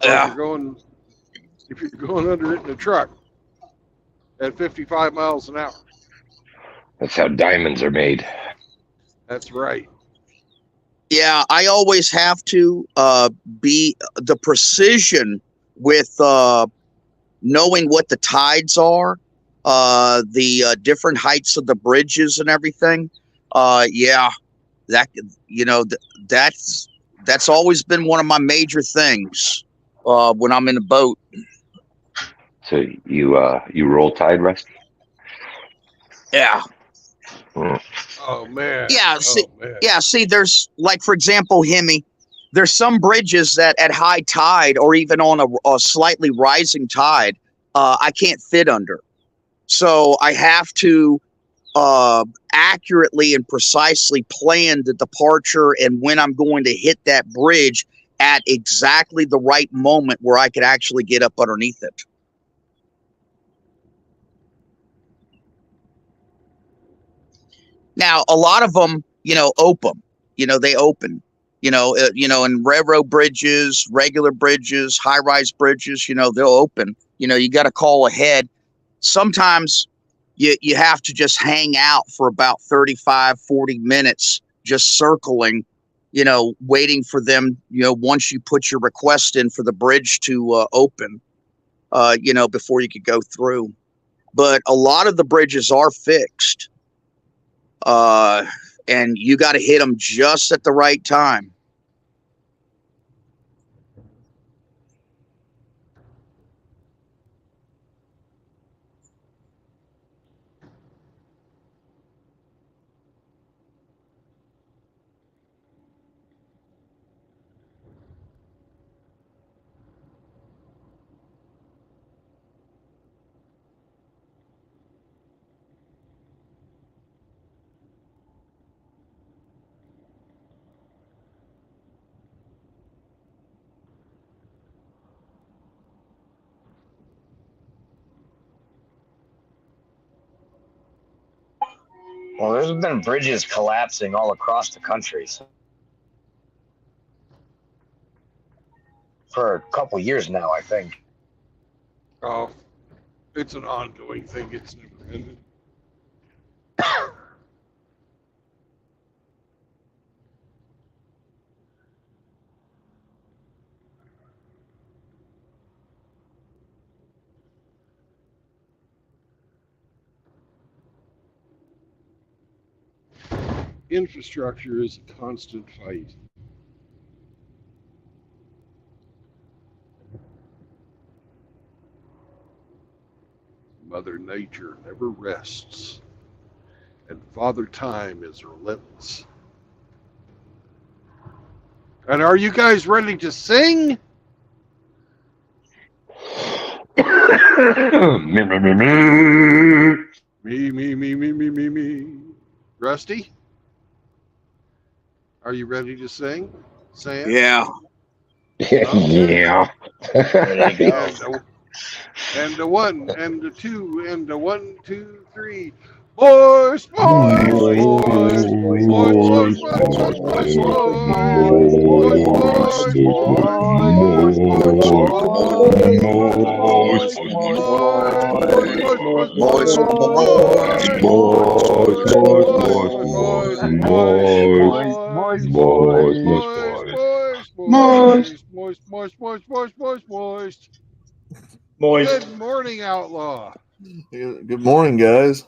Speaker 3: or
Speaker 9: Yeah.
Speaker 3: if you're going under it in a truck at 55 miles an hour.
Speaker 10: That's how diamonds are made.
Speaker 3: That's right.
Speaker 9: Yeah, I always have to be the precision with knowing what the tides are, the different heights of the bridges and everything. Yeah, that that's always been one of my major things when I'm in a boat.
Speaker 10: So you roll tide, Rusty?
Speaker 9: Yeah.
Speaker 3: Oh man.
Speaker 9: Yeah, see,
Speaker 3: Oh, man.
Speaker 9: yeah, see, there's like, for example, Hemi, there's some bridges that at high tide or even on a slightly rising tide, I can't fit under. So I have to accurately and precisely plan the departure and when I'm going to hit that bridge at exactly the right moment where I could actually get up underneath it. Now, a lot of them, open. They open. And railroad bridges, regular bridges, high-rise bridges, they'll open. You got to call ahead. Sometimes you have to just hang out for about 35, 40 minutes, just circling, waiting for them, once you put your request in for the bridge to open, before you could go through. But a lot of the bridges are fixed. And you got to hit them just at the right time.
Speaker 8: Well, there's been bridges collapsing all across the country for a couple years now, I think.
Speaker 3: Oh, it's an ongoing thing. It's never ended. Infrastructure is a constant fight. Mother Nature never rests, and Father Time is relentless. And are you guys ready to sing? Me. Rusty? Are you ready to sing? Sam?
Speaker 9: Yeah.
Speaker 10: Yeah.
Speaker 8: There you go.
Speaker 3: And the 1, and the 2, and the 1, 2, 3. Boys, boys, boys, boys, boys, boys, boys, boys, Good morning, Outlaw.
Speaker 11: Good morning, guys.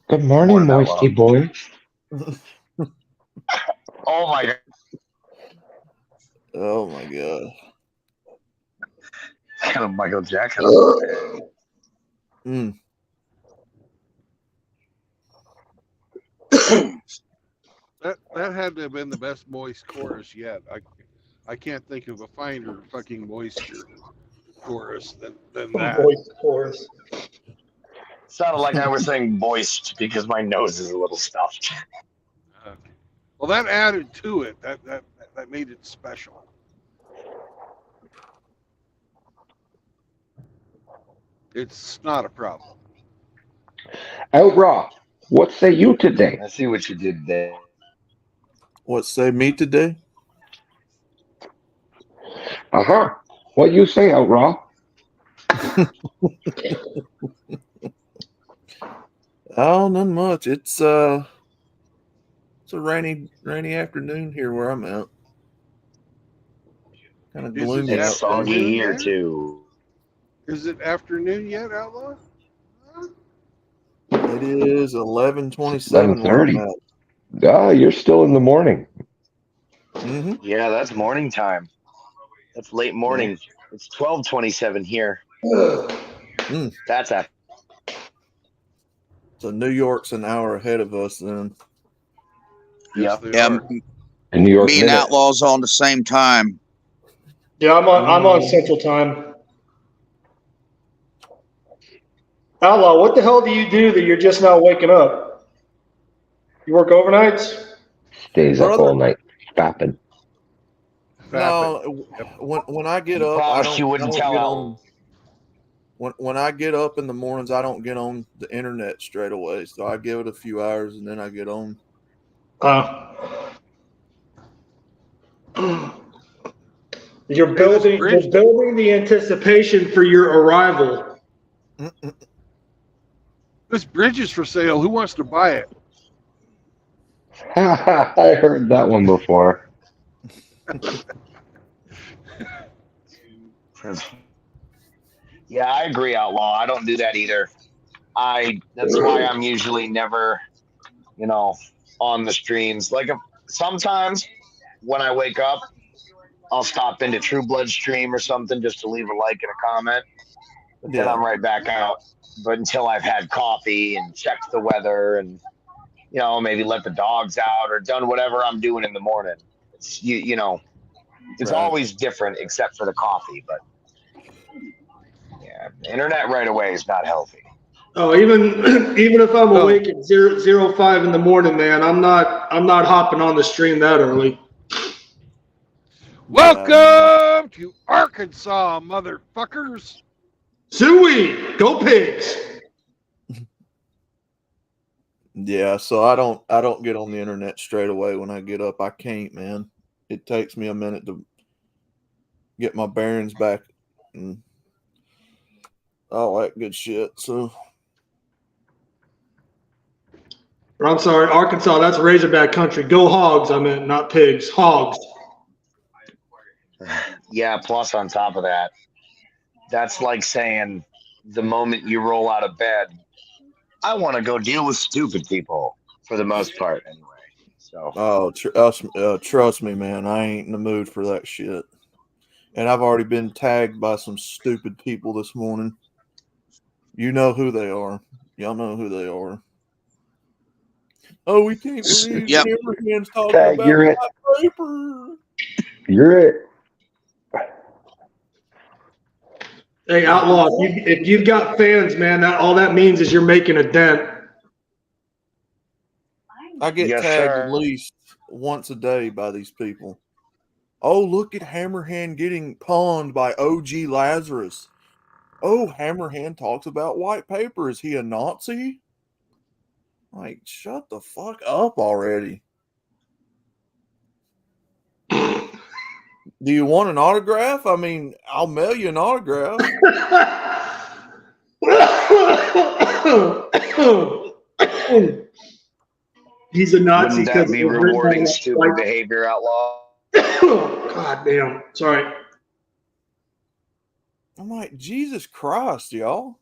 Speaker 10: Good morning, Moisty boy.
Speaker 8: Oh my god.
Speaker 11: Oh my god.
Speaker 8: Kind of Michael Jackson.
Speaker 11: Mm.
Speaker 3: That had to have been the best moist chorus yet. I can't think of a finer fucking moisture chorus than that.
Speaker 6: Voice chorus.
Speaker 8: Sounded like I was saying moist because my nose is a little stuffed.
Speaker 3: Okay. Well, that added to it. That made it special. It's not a problem.
Speaker 2: Outraw, what say you today?
Speaker 8: I see what you did there.
Speaker 11: What say me today?
Speaker 2: Uh-huh. What you say, Outraw?
Speaker 11: Oh, not much. It's a rainy afternoon here where I'm at. Kind of
Speaker 3: Is it
Speaker 11: gloomy
Speaker 8: It's
Speaker 11: outside.
Speaker 8: soggy
Speaker 3: afternoon
Speaker 8: here
Speaker 3: yet?
Speaker 8: too.
Speaker 3: Is it afternoon yet, Outlaw?
Speaker 11: It is 11:27 where I'm
Speaker 2: 11:30.
Speaker 11: at.
Speaker 2: Ah, you're still in the morning.
Speaker 11: Mm-hmm.
Speaker 8: Yeah, that's morning time. That's late morning. It's 12:27 here.
Speaker 11: Mm.
Speaker 8: That's after.
Speaker 11: So New York's an hour ahead of us then.
Speaker 3: Yes,
Speaker 8: Yep.
Speaker 3: they
Speaker 9: Yeah,
Speaker 3: are.
Speaker 2: In New York
Speaker 9: me and
Speaker 2: minute.
Speaker 9: Outlaws on the same time.
Speaker 6: Yeah, I'm on Central Time. Outlaw, what the hell do you do that you're just now waking up? You work overnights?
Speaker 2: Stays up
Speaker 11: Brother,
Speaker 2: all night. Fapping.
Speaker 11: no.
Speaker 3: Yep.
Speaker 11: When I get
Speaker 8: You
Speaker 11: up,
Speaker 8: promised you
Speaker 11: I
Speaker 8: wouldn't
Speaker 11: don't
Speaker 8: tell
Speaker 11: get
Speaker 8: out.
Speaker 11: on. When I get up in the mornings, I don't get on the internet straight away. So I give it a few hours and then I get on.
Speaker 6: You're building the anticipation for your arrival.
Speaker 3: This bridge is for sale. Who wants to buy it?
Speaker 2: I heard that one before.
Speaker 8: Yeah, I agree, Outlaw. I don't do that either. That's why I'm usually never, on the streams. Like sometimes when I wake up, I'll stop into True Blood stream or something just to leave a like and a comment. But then I'm right back out. But until I've had coffee and checked the weather and maybe let the dogs out or done whatever I'm doing in the morning. It's it's always different except for the coffee, but yeah, internet right away is not healthy.
Speaker 6: Oh, even if I'm awake at 0:05 in the morning, man, I'm not hopping on the stream that early.
Speaker 3: Welcome to Arkansas, motherfuckers.
Speaker 6: Suey, go Pigs.
Speaker 11: Yeah, so I don't get on the internet straight away when I get up. I can't, man. It takes me a minute to get my bearings back and all that good shit. So
Speaker 6: I'm sorry, Arkansas, that's Razorback country. Go Hogs, I meant, not pigs. Hogs.
Speaker 8: Yeah, plus on top of that, that's like saying the moment you roll out of bed, I want to go deal with stupid people for the most part anyway. So
Speaker 11: trust me, man, I ain't in the mood for that shit. And I've already been tagged by some stupid people this morning. You know who they are. Y'all know who they are. Oh, we can't believe Hammerhand's talking
Speaker 2: Tag,
Speaker 11: about
Speaker 2: you're it.
Speaker 11: white paper.
Speaker 2: You're it.
Speaker 6: Hey, Outlaw, if you've got fans, man, all that means is you're making a dent.
Speaker 11: I get
Speaker 8: Yes,
Speaker 11: tagged
Speaker 8: sir.
Speaker 11: at least once a day by these people. Oh, look at Hammerhand getting pawned by OG Lazarus. Oh, Hammerhand talks about white paper. Is he a Nazi? Like, shut the fuck up already. Do you want an autograph? I mean, I'll mail you an autograph.
Speaker 6: He's a Nazi.
Speaker 8: Wouldn't that be rewarding stupid behavior, Outlaw?
Speaker 6: God damn. Sorry.
Speaker 11: I'm like, Jesus Christ, y'all.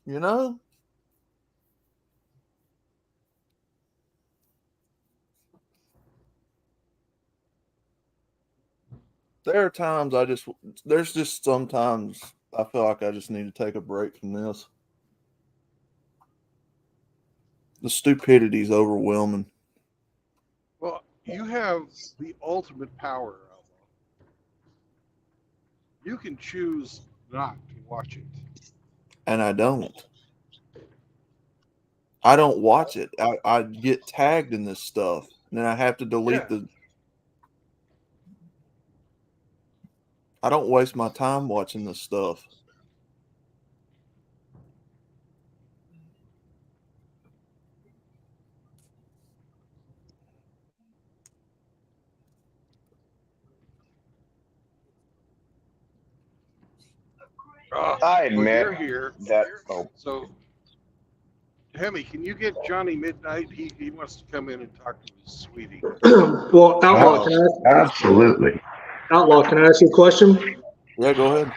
Speaker 11: You know? There are times there's just sometimes I feel like I just need to take a break from this. The stupidity is overwhelming.
Speaker 3: Well, you have the ultimate power, Outlaw. You can choose not to watch it.
Speaker 11: And I don't. I don't watch it. I get tagged in this stuff, and then I have to delete the. I don't waste my time watching this stuff.
Speaker 8: I admit
Speaker 3: you're here.
Speaker 8: that. Oh,
Speaker 3: So, Hemi, can you get Johnny Midnight? He wants to come in and talk to his sweetie.
Speaker 6: Well, Outlaw, can
Speaker 10: Absolutely.
Speaker 6: I ask you a question?
Speaker 11: Yeah, go ahead.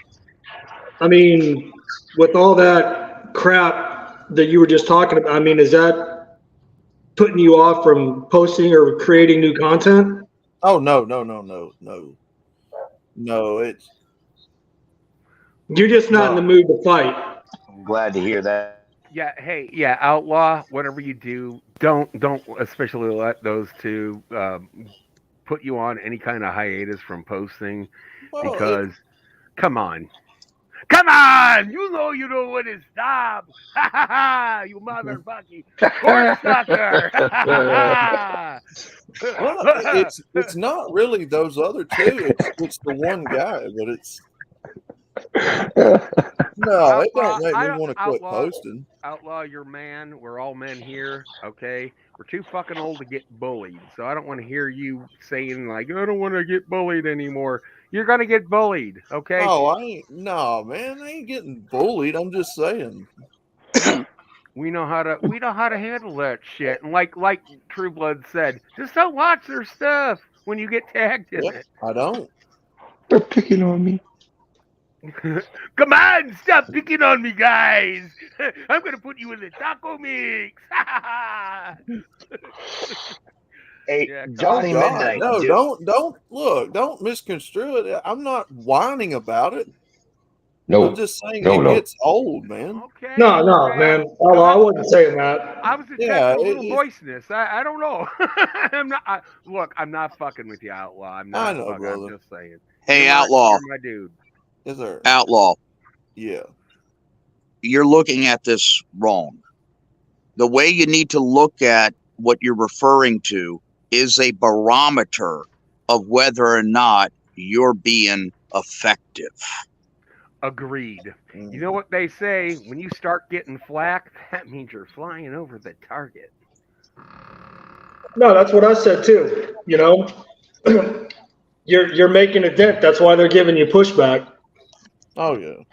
Speaker 6: I mean, with all that crap that you were just talking about, I mean, is that putting you off from posting or creating new content?
Speaker 11: Oh no. It's
Speaker 6: You're just not in the mood to fight.
Speaker 8: I'm glad to hear that.
Speaker 12: Yeah, hey, yeah, Outlaw, whatever you do, don't especially let those two put you on any kind of hiatus from posting, because come on, you know you don't want to stop. Ha ha ha, you motherfucking cocksucker.
Speaker 11: well, it's not really those other two. It's the one guy, but it's no, it don't make me want to quit posting.
Speaker 12: Outlaw, you're man. We're all men here, okay? We're too fucking old to get bullied, so I don't want to hear you saying like, I don't want to get bullied anymore. You're gonna get bullied, okay?
Speaker 11: Oh, I ain't. No, man, I ain't getting bullied. I'm just saying.
Speaker 12: We know how to handle that shit. And like True Blood said, just don't watch their stuff when you get tagged in it.
Speaker 11: I don't.
Speaker 10: They're picking on me.
Speaker 12: Come on, stop picking on me, guys. I'm gonna put you in the taco mix.
Speaker 8: Hey, Johnny Midnight.
Speaker 11: No, don't misconstrue it. I'm not whining about it.
Speaker 10: No,
Speaker 11: I'm just saying it gets old, man.
Speaker 12: Okay.
Speaker 6: No, man. I wasn't saying that.
Speaker 12: I was detecting a little moistness. I don't know. I'm not fucking with you, Outlaw. I'm not.
Speaker 11: I know, brother.
Speaker 12: I'm just saying.
Speaker 9: Hey, Outlaw.
Speaker 12: You're my dude.
Speaker 11: Yes, sir.
Speaker 9: Outlaw.
Speaker 11: Yeah.
Speaker 9: You're looking at this wrong. The way you need to look at what you're referring to is a barometer of whether or not you're being effective.
Speaker 12: Agreed. You know what they say? When you start getting flack, that means you're flying over the target.
Speaker 6: No, that's what I said too. You know, you're making a dent. That's why they're giving you pushback.
Speaker 11: Oh yeah.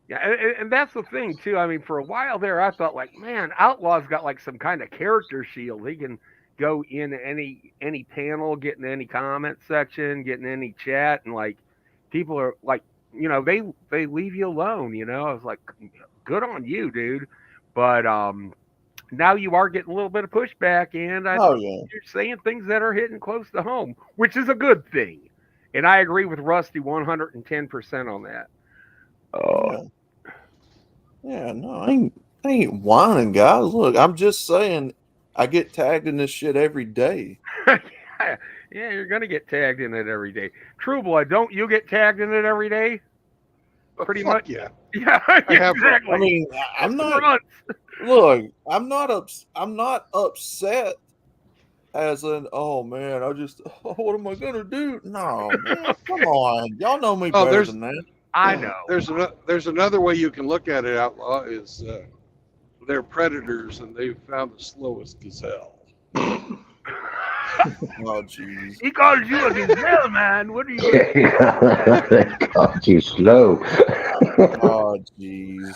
Speaker 12: Yeah, and that's the thing too. I mean, for a while there, I thought like, man, Outlaw's got like some kind of character shield. He can go in any panel, get in any comment section, get in any chat, and like people are like, you know, they leave you alone. You know, I was like, good on you, dude. But now you are getting a little bit of pushback, and you're saying things that are hitting close to home, which is a good thing. And I agree with Rusty 110% on that.
Speaker 11: Yeah, no, I ain't whining, guys. Look, I'm just saying I get tagged in this shit every day.
Speaker 12: Yeah, you're gonna get tagged in it every day. True Blood, don't you get tagged in it every day? Pretty much.
Speaker 3: Yeah.
Speaker 12: Yeah, exactly.
Speaker 11: I mean, I'm not. Look, I'm not upset. As in, oh man, what am I gonna do? No, man, come on, y'all know me better than that.
Speaker 12: I know.
Speaker 3: There's another way you can look at it, Outlaw, is they're predators and they've found the slowest gazelle.
Speaker 11: Oh jeez.
Speaker 12: He calls you a gazelle, man. What are you?
Speaker 10: They called you slow.
Speaker 11: Oh jeez.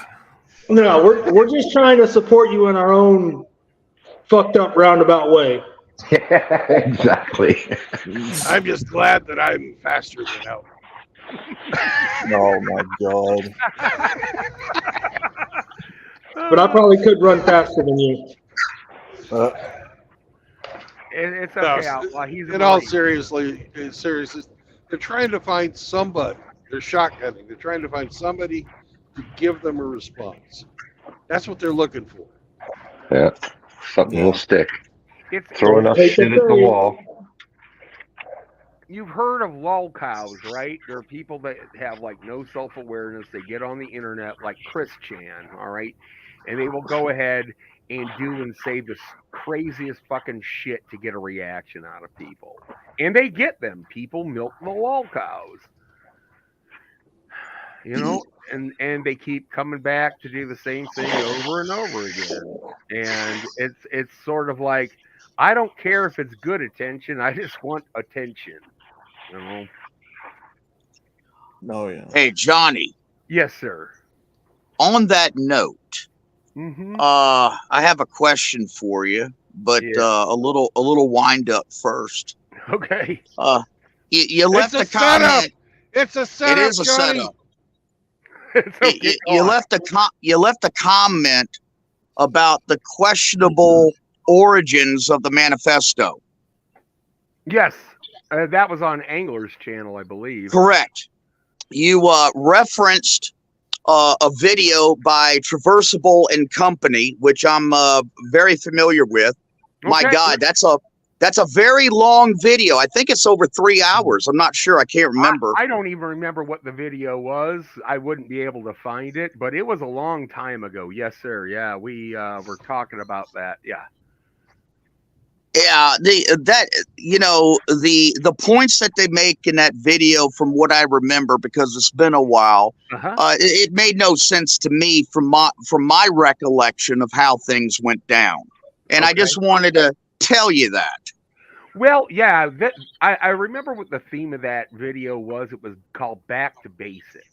Speaker 6: No, we're just trying to support you in our own fucked up roundabout way.
Speaker 10: Yeah, exactly.
Speaker 3: I'm just glad that I'm faster than Outlaw.
Speaker 11: Oh my god.
Speaker 6: But I probably could run faster than you.
Speaker 12: It's okay, Outlaw. He's
Speaker 3: in all seriousness, they're trying to find somebody. They're shotgunning. They're trying to find somebody to give them a response. That's what they're looking for.
Speaker 10: Yeah, something will stick. Throw enough
Speaker 6: Take
Speaker 10: shit
Speaker 6: the
Speaker 10: at the
Speaker 6: thing.
Speaker 10: wall.
Speaker 12: You've heard of lol cows, right? There are people that have like no self-awareness. They get on the internet like Chris Chan, all right? And they will go ahead and do and say the craziest fucking shit to get a reaction out of people. And they get them. People milk the lol cows. You know, and they keep coming back to do the same thing over and over again. And it's sort of like, I don't care if it's good attention, I just want attention. You know?
Speaker 11: Oh yeah.
Speaker 9: Hey, Johnny.
Speaker 12: Yes, sir.
Speaker 9: On that note,
Speaker 12: Mm-hmm.
Speaker 9: I have a question for you, but
Speaker 12: Yeah.
Speaker 9: a little wind up first.
Speaker 12: Okay.
Speaker 9: You left
Speaker 7: It's a
Speaker 9: a comment.
Speaker 7: setup. It's a setup,
Speaker 9: It is a
Speaker 7: Johnny.
Speaker 9: setup.
Speaker 12: It's okay,
Speaker 9: You left a comment about the questionable origins of the manifesto.
Speaker 12: Yes. That was on Angler's channel, I believe.
Speaker 9: Correct. You referenced a video by Traversable and Company, which I'm very familiar with. My
Speaker 12: Okay.
Speaker 9: God, that's a very long video. I think it's over 3 hours. I'm not sure. I can't remember.
Speaker 12: I don't even remember what the video was. I wouldn't be able to find it, but it was a long time ago. Yes, sir. Yeah, we were talking about that. Yeah.
Speaker 9: Yeah, the points that they make in that video, from what I remember, because it's been a while, it made no sense to me from my recollection of how things went down, and I just wanted to tell you that.
Speaker 12: Well, yeah, I remember what the theme of that video was. It was called "Back to Basics."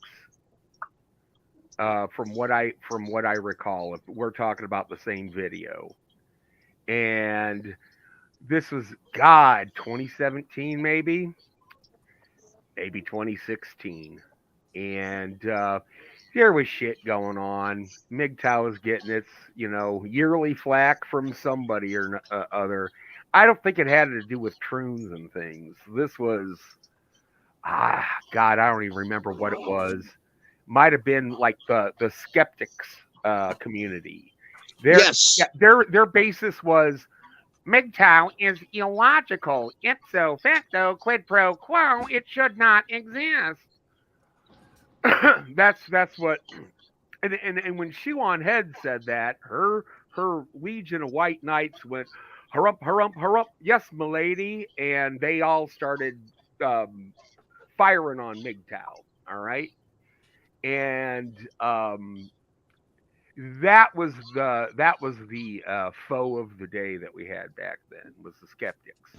Speaker 12: From what I recall, if we're talking about the same video, and this was 2017 maybe 2016, and there was shit going on. MGTOW was getting its yearly flack from somebody or other. I don't think it had to do with troons and things. This was God, I don't even remember what it was. Might have been like the skeptics community. Their basis was MGTOW is illogical. Ipso facto, quid pro quo, it should not exist. that's what. And when Shuan Head said that, her legion of white knights went, hurrup, hurrup, hurrup, yes, milady, and they all started firing on MGTOW. All right, and that was the foe of the day that we had back then, was the skeptics.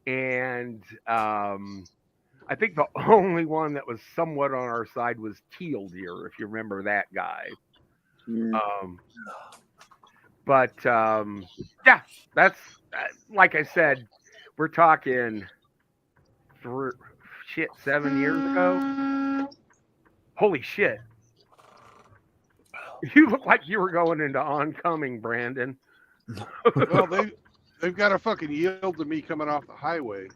Speaker 12: And I think the only one that was somewhat on our side was Teal Deer, if you remember that guy. Yeah, that's like I said, we're talking 7 years ago. Holy shit. You look like you were going into oncoming, Brandon.
Speaker 7: Well, they've got to fucking yield to me coming off the highway.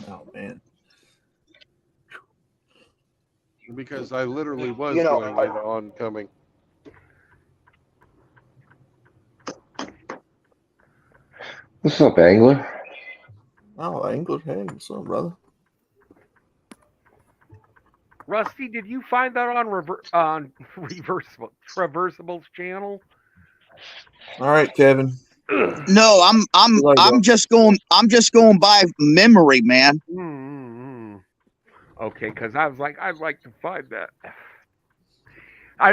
Speaker 11: Oh man.
Speaker 7: Because I literally was going into oncoming.
Speaker 2: What's up, Angler?
Speaker 11: Oh, Angler. Hey, what's up, brother?
Speaker 12: Rusty, did you find that on Traversable's channel?
Speaker 11: All right, Kevin.
Speaker 9: No, I'm just going by memory, man.
Speaker 12: Mm-hmm. Okay, because I was like, I'd like to find that.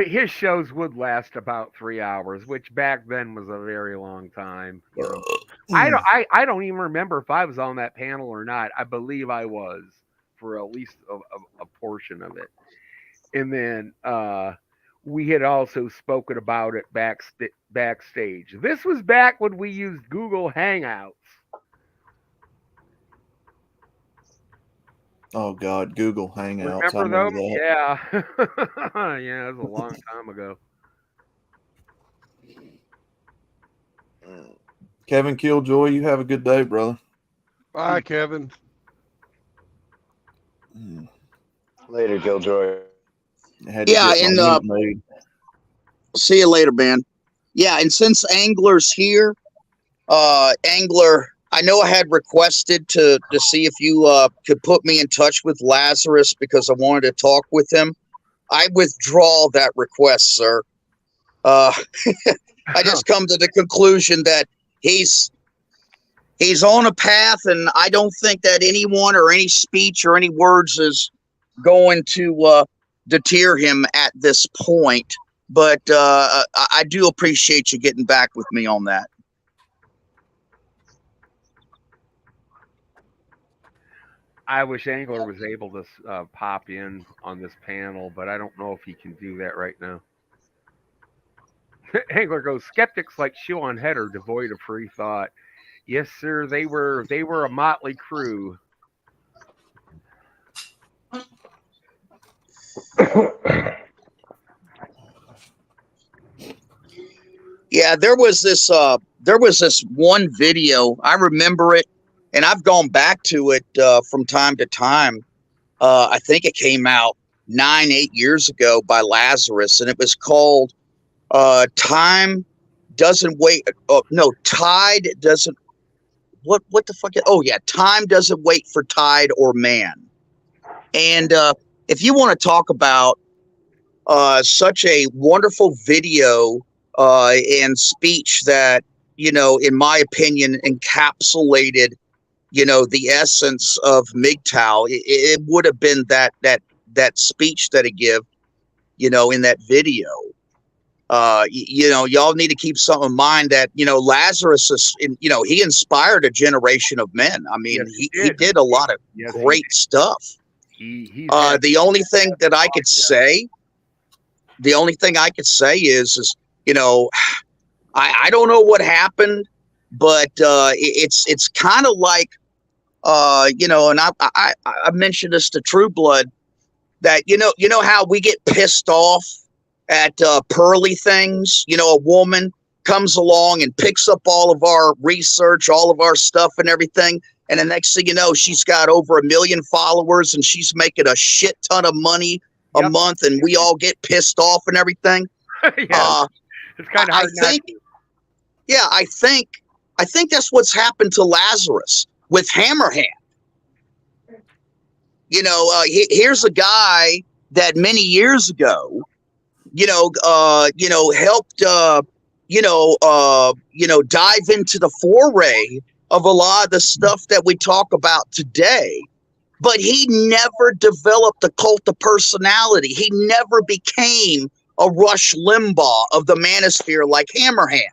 Speaker 12: His shows would last about 3 hours, which back then was a very long time. I don't even remember if I was on that panel or not. I believe I was for at least a portion of it. And then we had also spoken about it backstage. This was back when we used Google Hangouts.
Speaker 11: Oh God, Google Hangouts.
Speaker 12: Remember them? Yeah. Yeah, it was a long time ago.
Speaker 11: Kevin Killjoy, you have a good day, brother.
Speaker 7: Bye, Kevin.
Speaker 8: Later, Killjoy.
Speaker 9: Yeah, and see you later, man. Yeah, and since Angler's here, Angler, I know I had requested to see if you could put me in touch with Lazarus because I wanted to talk with him. I withdraw that request, sir. I just come to the conclusion that he's on a path, and I don't think that anyone or any speech or any words is going to deter him at this point. But I do appreciate you getting back with me on that.
Speaker 12: I wish Angler was able to pop in on this panel, but I don't know if he can do that right now. Angler goes, skeptics like Shoe on Head are devoid of free thought. Yes, sir, they were a motley crew.
Speaker 9: Yeah, there was this one video. I remember it, and I've gone back to it from time to time. I think it came out 9-8 years ago by Lazarus, and it was called Time Doesn't Wait. Oh, no, Tide Doesn't. What the fuck? Oh, yeah, Time Doesn't Wait for Tide or Man. And if you want to talk about such a wonderful video and speech that, in my opinion, encapsulated, the essence of MGTOW, it would have been that speech that he gave, in that video. Y'all need to keep something in mind that, Lazarus is, he inspired a generation of men. I mean,
Speaker 12: yes,
Speaker 9: he did a lot of great stuff. The only thing that I could say, is, I don't know what happened, but it's kind of like, and I mentioned this to True Blood, that, how we get pissed off at pearly things. A woman comes along and picks up all of our research, all of our stuff and everything. And the next thing you know, she's got over 1 million followers and she's making a shit ton of money a month, and we all get pissed off and everything.
Speaker 12: It's kind of hard
Speaker 9: I think that's what's happened to Lazarus with Hammerhand. Here's a guy that many years ago, helped, dive into the foray of a lot of the stuff that we talk about today. But he never developed a cult of personality. He never became a Rush Limbaugh of the manosphere like Hammerhand.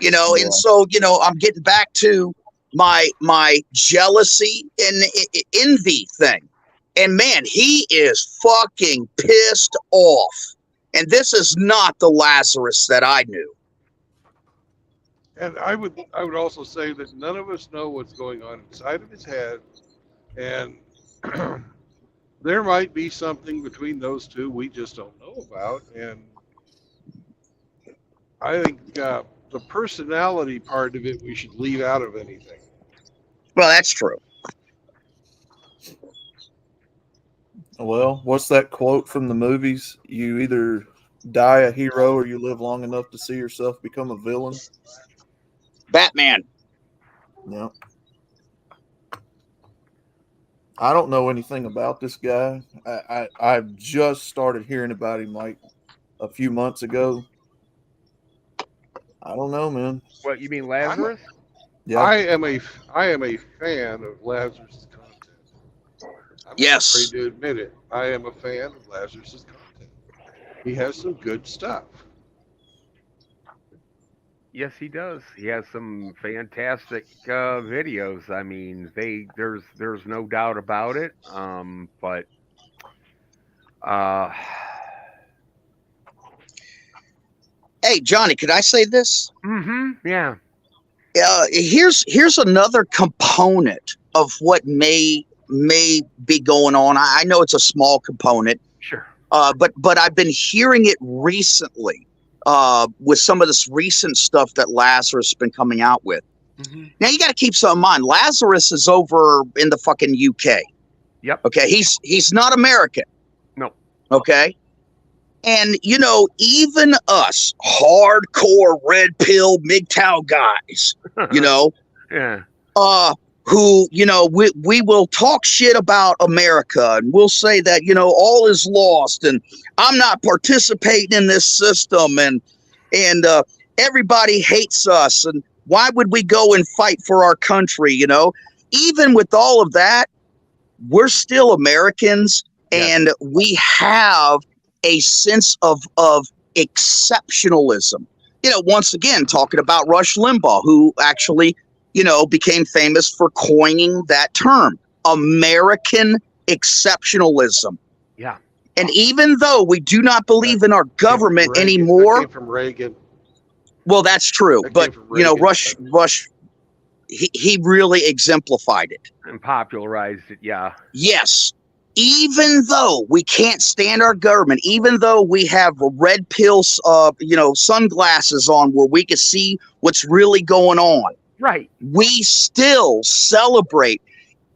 Speaker 9: And so, I'm getting back to my jealousy and envy thing. And man, he is fucking pissed off. And this is not the Lazarus that I knew.
Speaker 3: And I would also say that none of us know what's going on inside of his head, and there might be something between those two we just don't know about. And I think the personality part of it we should leave out of anything.
Speaker 9: Well, that's true.
Speaker 11: Well, what's that quote from the movies? You either die a hero or you live long enough to see yourself become a villain.
Speaker 9: Batman.
Speaker 11: Yeah. I don't know anything about this guy. I've just started hearing about him like a few months ago. I don't know, man.
Speaker 12: What, you mean Lazarus?
Speaker 11: Yeah.
Speaker 3: I am a fan of Lazarus' content. I'm not afraid to admit it. I am a fan of Lazarus' content. He has some good stuff.
Speaker 12: Yes, he does. He has some fantastic videos. I mean, there's no doubt about it. But
Speaker 9: hey, Johnny, could I say this?
Speaker 12: Mm-hmm. Yeah.
Speaker 9: Here's another component of what may be going on. I know it's a small component.
Speaker 12: Sure.
Speaker 9: But I've been hearing it recently with some of this recent stuff that Lazarus has been coming out with.
Speaker 12: Mm-hmm.
Speaker 9: Now you got to keep something in mind. Lazarus is over in the fucking UK.
Speaker 12: Yep.
Speaker 9: Okay. He's not American.
Speaker 12: No.
Speaker 9: Okay. And even us hardcore red pill MGTOW guys,
Speaker 12: Yeah.
Speaker 9: who, we will talk shit about America, and we'll say that, all is lost and I'm not participating in this system, and everybody hates us, and why would we go and fight for our country? Even with all of that, we're still Americans, and we have a sense of exceptionalism. Once again, talking about Rush Limbaugh, who actually, became famous for coining that term, American exceptionalism.
Speaker 12: Yeah.
Speaker 9: And even though we do not believe in our government
Speaker 3: That
Speaker 9: anymore,
Speaker 3: came from Reagan.
Speaker 9: well, that's true.
Speaker 3: That
Speaker 9: But,
Speaker 3: came from Reagan.
Speaker 9: Rush, he really exemplified it.
Speaker 12: And popularized it, yeah.
Speaker 9: Yes. Even though we can't stand our government, even though we have red pills, sunglasses on where we can see what's really going on,
Speaker 12: right?
Speaker 9: We still celebrate,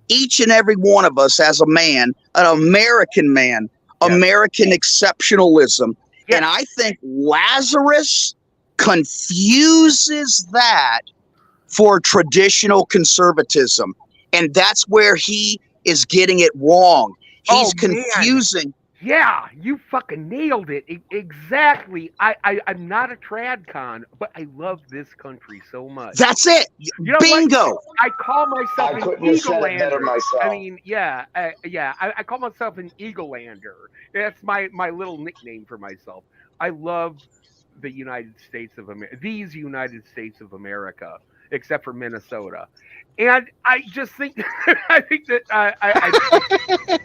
Speaker 9: each and every one of us as a man, an American man, American exceptionalism. And I think Lazarus confuses that for traditional conservatism. And that's where he is getting it wrong. He's confusing.
Speaker 12: Man. Yeah, you fucking nailed it. Exactly. I'm not a trad con, but I love this country so much.
Speaker 9: That's it. Bingo.
Speaker 12: What? I call myself an Eagle-lander. I mean, I call myself an Eagle-lander. That's my little nickname for myself. I love the United States of America, these United States of America, except for Minnesota. And I just think, I'm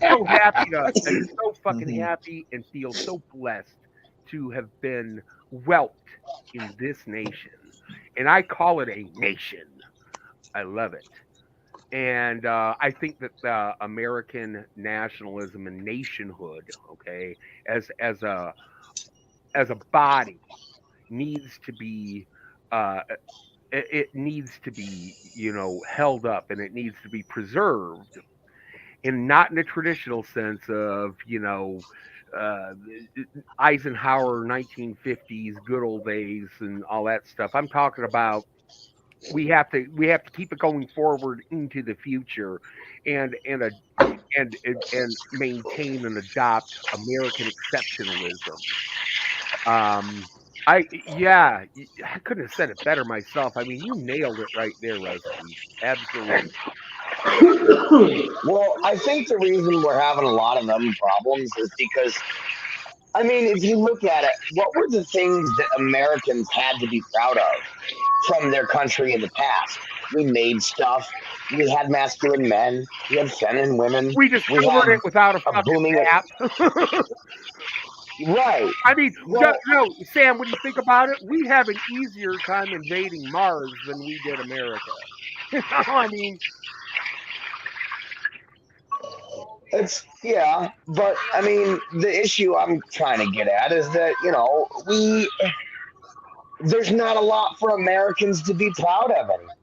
Speaker 12: so happy I'm so fucking happy and feel so blessed to have been whelped in this nation. And I call it a nation. I love it. And I think that American nationalism and nationhood, okay, as a body, needs to be it needs to be, held up, and it needs to be preserved, and not in a traditional sense of, Eisenhower 1950s good old days and all that stuff. I'm talking about we have to keep it going forward into the future, and maintain and adopt American exceptionalism. I couldn't have said it better myself. I mean, you nailed it right there, Rusty. Absolutely.
Speaker 8: Well, I think the reason we're having a lot of them problems is because, I mean, if you look at it, what were the things that Americans had to be proud of from their country in the past? We made stuff. We had masculine men. We had feminine women.
Speaker 12: We discovered it without a fucking
Speaker 8: booming
Speaker 12: map.
Speaker 8: Right.
Speaker 12: I mean, no, Sam, when you think about it, we have an easier time invading Mars than we did America. I mean,
Speaker 8: but I mean, the issue I'm trying to get at is that, there's not a lot for Americans to be proud of anymore.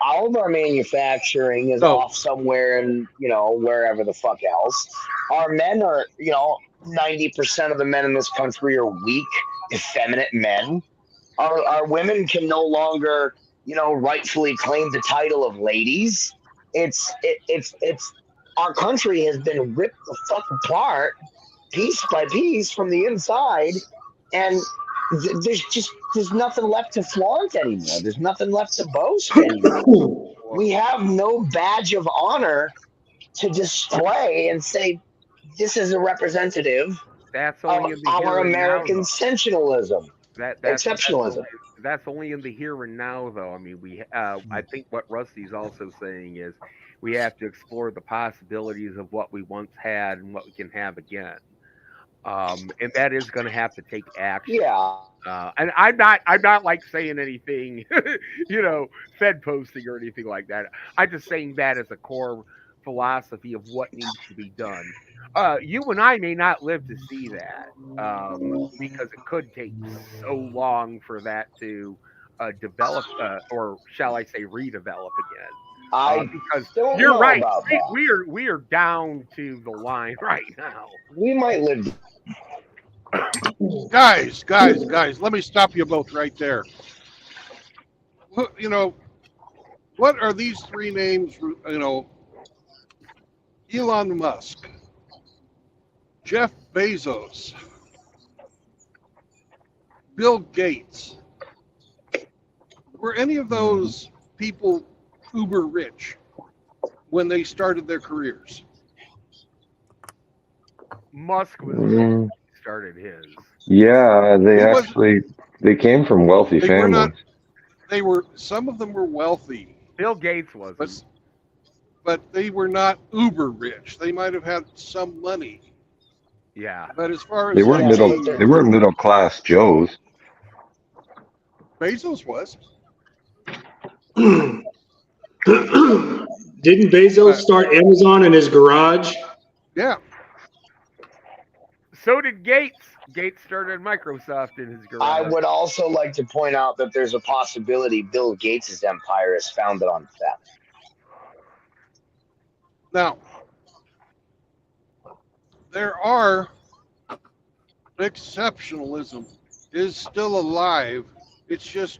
Speaker 8: All of our manufacturing is off somewhere in, wherever the fuck else. Our men are, 90% of the men in this country are weak, effeminate men. Our women can no longer, rightfully claim the title of ladies. It's our country has been ripped the fuck apart, piece by piece, from the inside, and there's nothing left to flaunt anymore. There's nothing left to boast anymore. We have no badge of honor to display and say, this is a representative of our American sensationalism. Exceptionalism.
Speaker 12: That's only in the here and now, though. I mean, I think what Rusty's also saying is we have to explore the possibilities of what we once had and what we can have again. And that is going to have to take action.
Speaker 8: Yeah.
Speaker 12: And I'm not like saying anything, Fed posting or anything like that. I'm just saying that as a core philosophy of what needs to be done. You and I may not live to see that, because it could take so long for that to develop, or shall I say redevelop again. Because you're right. We are down to the line right now.
Speaker 8: We might live.
Speaker 3: Guys, let me stop you both right there. What are these three names? You know, Elon Musk, Jeff Bezos, Bill Gates. Were any of those people uber rich when they started their careers?
Speaker 12: Musk was
Speaker 10: Mm,
Speaker 12: started his.
Speaker 10: yeah,
Speaker 3: Who was?
Speaker 10: they came from wealthy
Speaker 3: They were not.
Speaker 10: families.
Speaker 3: They were. Some of them were wealthy,
Speaker 12: Bill Gates wasn't.
Speaker 3: but they were not uber rich. They might have had some money.
Speaker 12: Yeah.
Speaker 3: But as far
Speaker 10: They
Speaker 3: as
Speaker 10: weren't
Speaker 3: like
Speaker 10: middle class Joes.
Speaker 3: Bezos was.
Speaker 6: Didn't Bezos start Amazon in his garage?
Speaker 3: Yeah.
Speaker 12: So did Gates. Gates started Microsoft in his
Speaker 8: I
Speaker 12: garage.
Speaker 8: would also like to point out that there's a possibility Bill Gates' empire is founded on theft.
Speaker 3: Now, there are exceptionalism is still alive. It's just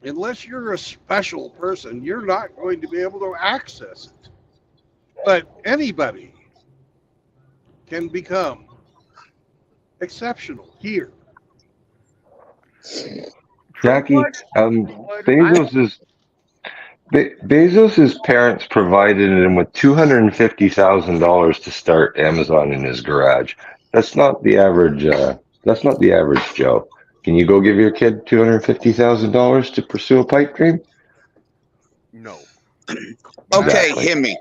Speaker 3: unless you're a special person, you're not going to be able to access it. But anybody can become exceptional here.
Speaker 10: Jackie, Bezos's parents provided him with $250,000 to start Amazon in his garage. That's not the average. That's not the average Joe. Can you go give your kid $250,000 to pursue a pipe dream?
Speaker 12: No.
Speaker 9: Okay,
Speaker 10: Exactly.
Speaker 9: hear me.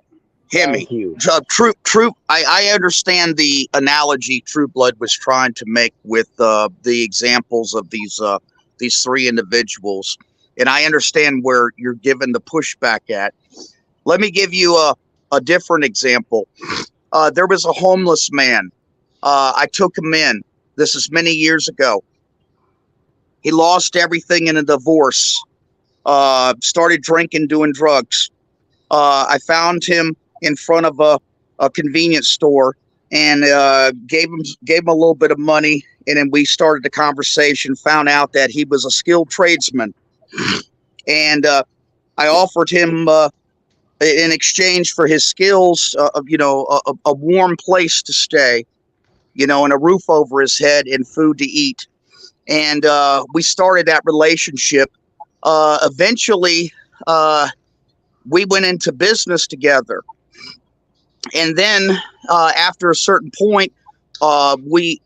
Speaker 8: Thank you.
Speaker 9: Troop. I understand the analogy True Blood was trying to make with the examples of these three individuals, and I understand where you're given the pushback at. Let me give you a different example. There was a homeless man. I took him in. This is many years ago. He lost everything in a divorce. Started drinking, doing drugs. I found him in front of a convenience store and gave him a little bit of money, and then we started the conversation. Found out that he was a skilled tradesman, and I offered him in exchange for his skills, a warm place to stay, and a roof over his head and food to eat. And we started that relationship. Eventually, we went into business together. And then after a certain point, we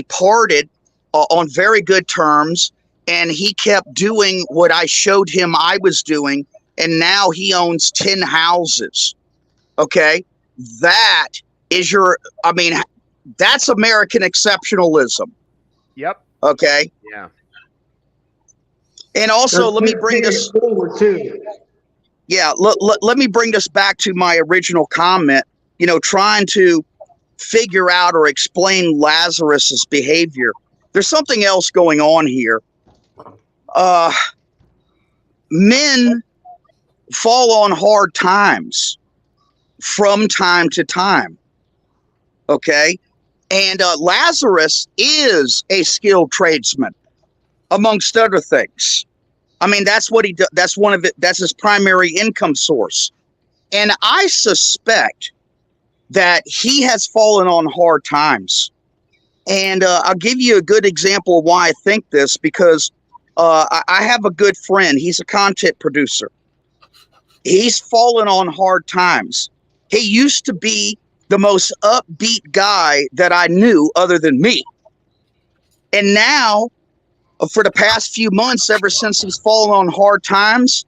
Speaker 9: parted on very good terms, and he kept doing what I showed him I was doing, and now he owns 10 houses. Okay, that is that's American exceptionalism.
Speaker 12: Yep.
Speaker 9: Okay.
Speaker 12: Yeah.
Speaker 9: And also, let me bring this
Speaker 6: forward too.
Speaker 9: Yeah, let me bring this back to my original comment. Trying to figure out or explain Lazarus's behavior. There's something else going on here. Men fall on hard times from time to time. Okay, and Lazarus is a skilled tradesman, amongst other things. I mean, that's what he does. That's one of it. That's his primary income source. And I suspect that he has fallen on hard times. And I'll give you a good example of why I think this, because I have a good friend. He's a content producer. He's fallen on hard times. He used to be the most upbeat guy that I knew other than me. And now, for the past few months, ever since he's fallen on hard times,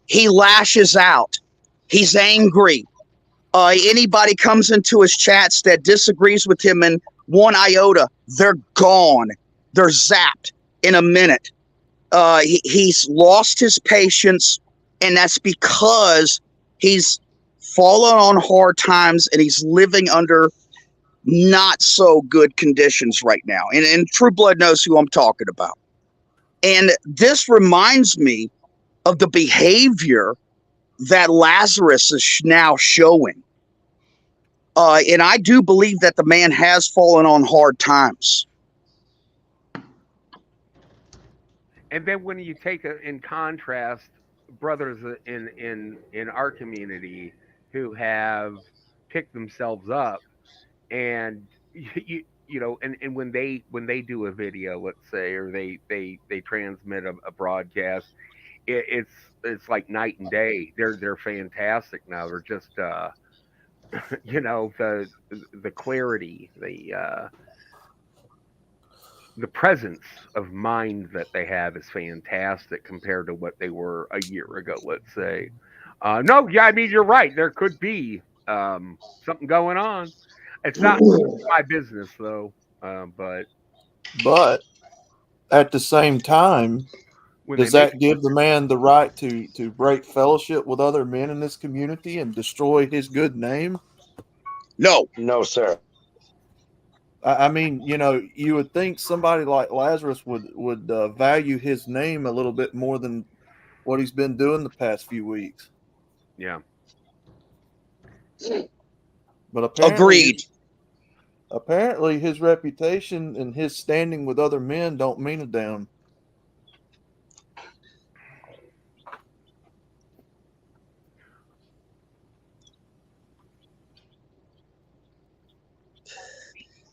Speaker 9: he lashes out. He's angry. Anybody comes into his chats that disagrees with him in one iota, they're gone. They're zapped in a minute. He's lost his patience, and that's because he's fallen on hard times and he's living under not so good conditions right now. And True Blood knows who I'm talking about. And this reminds me of the behavior that Lazarus is now showing. And I do believe that the man has fallen on hard times.
Speaker 12: And then when you take in contrast brothers in our community who have picked themselves up, and and when they do a video, let's say, or they transmit a broadcast, it's like night and day. They're fantastic now. They're just the clarity, the presence of mind that they have is fantastic compared to what they were a year ago, let's say. No, yeah, I mean, you're right. There could be something going on. It's not my business, though. But
Speaker 11: at the same time, does that give the man the right to break fellowship with other men in this community and destroy his good name?
Speaker 8: No, sir.
Speaker 11: I mean, you would think somebody like Lazarus would value his name a little bit more than what he's been doing the past few weeks.
Speaker 12: Yeah.
Speaker 11: But apparently,
Speaker 9: agreed.
Speaker 11: Apparently, his reputation and his standing with other men don't mean a damn.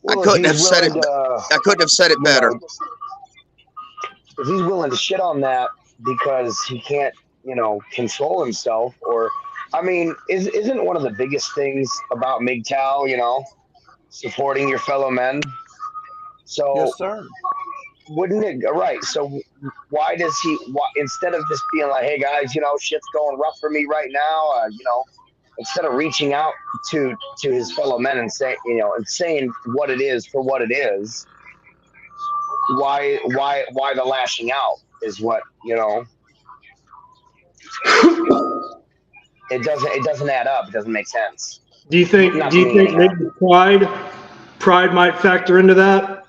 Speaker 8: Well,
Speaker 9: I couldn't have said it better.
Speaker 8: If he's willing to shit on that because he can't, control himself, or, I mean, isn't one of the biggest things about MGTOW, supporting your fellow men? So,
Speaker 11: yes, sir.
Speaker 8: Wouldn't it? Right. So, why does he? Instead of just being like, "Hey guys, shit's going rough for me right now," instead of reaching out to his fellow men and saying what it is for what it is, why the lashing out is what it doesn't add up. It doesn't make sense.
Speaker 6: Do you think maybe pride might factor into that?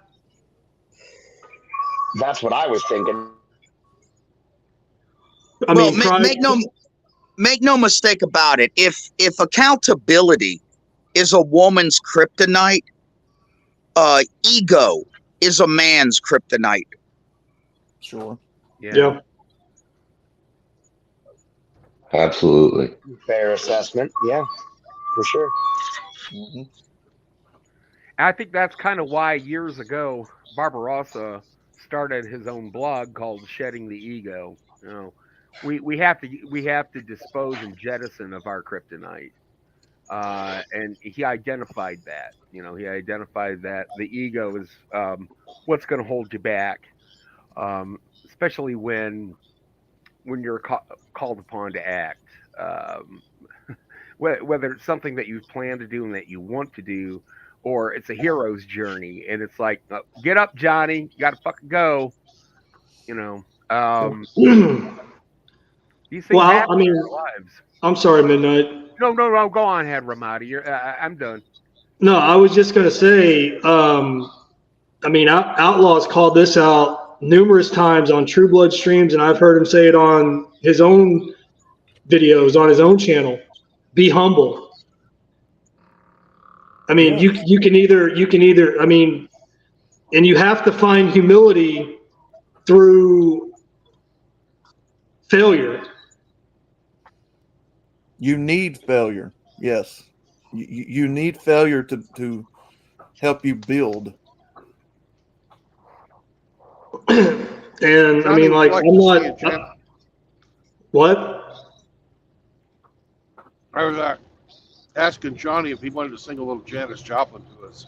Speaker 8: That's what I was thinking.
Speaker 9: Make no mistake about it. If accountability is a woman's kryptonite, ego is a man's kryptonite.
Speaker 11: Sure.
Speaker 6: Yeah.
Speaker 10: Absolutely.
Speaker 8: Fair assessment. Yeah, for sure.
Speaker 11: Mm-hmm.
Speaker 12: I think that's kind of why years ago Barbarossa started his own blog called Shedding the Ego. We have to dispose and jettison of our kryptonite, and he identified that. He identified that the ego is what's going to hold you back, especially when you're called upon to act. Whether it's something that you plan to do and that you want to do, or it's a hero's journey, and it's like, get up, Johnny, you got to fucking go. These things happen in our lives.
Speaker 6: I'm sorry, Midnight.
Speaker 12: No, go on ahead, Ramadi. I'm done.
Speaker 6: No, I was just going to say, Outlaw's called this out numerous times on True Blood streams, and I've heard him say it on his own videos, on his own channel. Be humble. You can either, and you have to find humility through failure.
Speaker 11: You need failure. Yes. You need failure to help you build.
Speaker 6: And I'm not. What?
Speaker 3: I was asking Johnny if he wanted to sing a little Janis Joplin to us.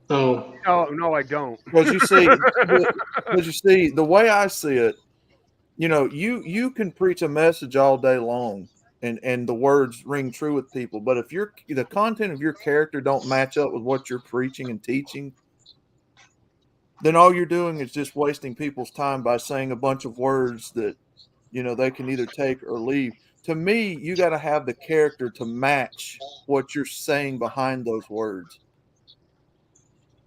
Speaker 6: Oh.
Speaker 12: No, I don't.
Speaker 11: Because you see, the way I see it, you can preach a message all day long, and the words ring true with people. But if the content of your character don't match up with what you're preaching and teaching, then all you're doing is just wasting people's time by saying a bunch of words that they can either take or leave. To me, you got to have the character to match what you're saying behind those words.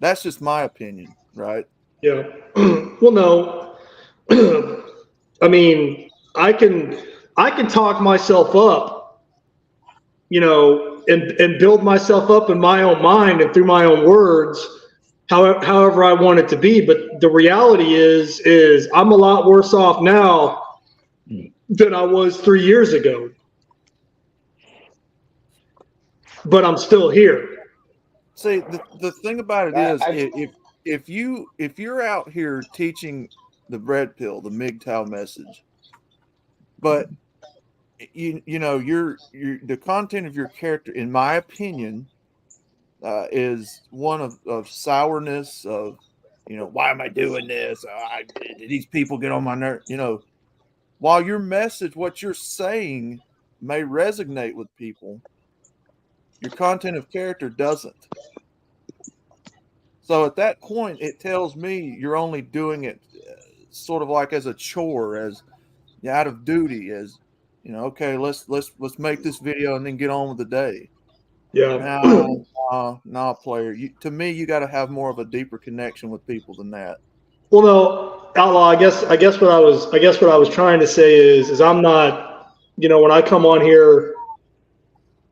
Speaker 11: That's just my opinion, right?
Speaker 6: Yeah. Well, no. I can talk myself up, and build myself up in my own mind and through my own words, however I want it to be. But the reality is I'm a lot worse off now than I was 3 years ago. But I'm still here.
Speaker 11: See, the thing about it is, if you're out here teaching the red pill, the MGTOW message, but you know your the content of your character, in my opinion, is one of sourness, of, you know, why am I doing this? These people get on my nerve. You know, while your message, what you're saying, may resonate with people, your content of character doesn't. So at that point, it tells me you're only doing it sort of like as a chore, as out of duty, as, you know, okay, let's make this video and then get on with the day.
Speaker 6: Yeah.
Speaker 11: No, player. To me, you got to have more of a deeper connection with people than that.
Speaker 6: Well, no, Outlaw. I guess what I was trying to say is I'm not, you know, when I come on here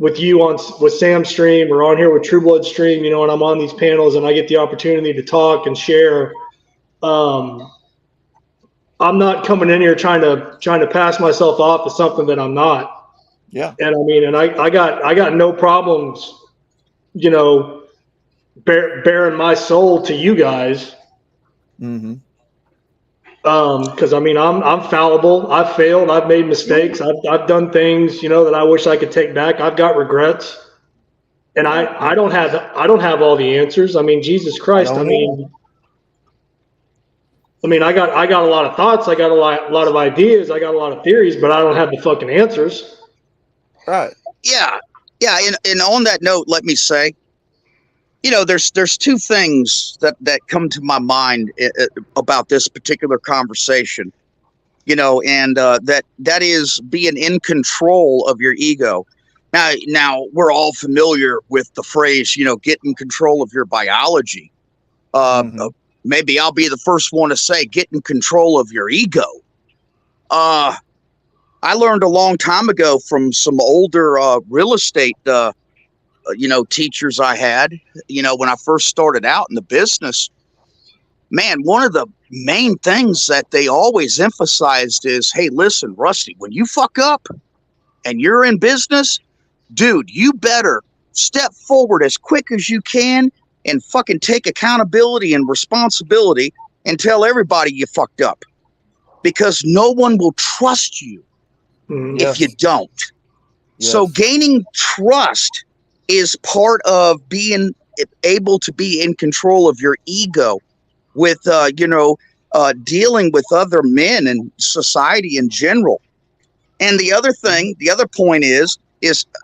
Speaker 6: with you with Sam's stream or on here with True Blood stream, you know, and I'm on these panels and I get the opportunity to talk and share. I'm not coming in here trying to pass myself off as something that I'm not.
Speaker 11: Yeah.
Speaker 6: And I mean, and I got no problems, you know, bearing my soul to you guys.
Speaker 11: Mm-hmm.
Speaker 6: Because I mean, I'm fallible. I've failed. I've made mistakes. I've done things, you know, that I wish I could take back. I've got regrets, and I don't have all the answers. I mean, Jesus Christ. I mean, I got a lot of thoughts. I got a lot of ideas. I got a lot of theories, but I don't have the fucking answers.
Speaker 11: Right.
Speaker 9: Yeah. And on that note, let me say, you know, there's two things that come to my mind about this particular conversation, you know, and that is being in control of your ego. Now we're all familiar with the phrase, you know, get in control of your biology. Maybe I'll be the first one to say, get in control of your ego. I learned a long time ago from some older real estate you know, teachers I had, you know, when I first started out in the business. Man, one of the main things that they always emphasized is, hey, listen, Rusty, when you fuck up and you're in business, dude, you better step forward as quick as you can and fucking take accountability and responsibility and tell everybody you fucked up, because no one will trust you if you don't. So gaining trust is part of being able to be in control of your ego with, you know, dealing with other men and society in general. And the other thing, the other point is,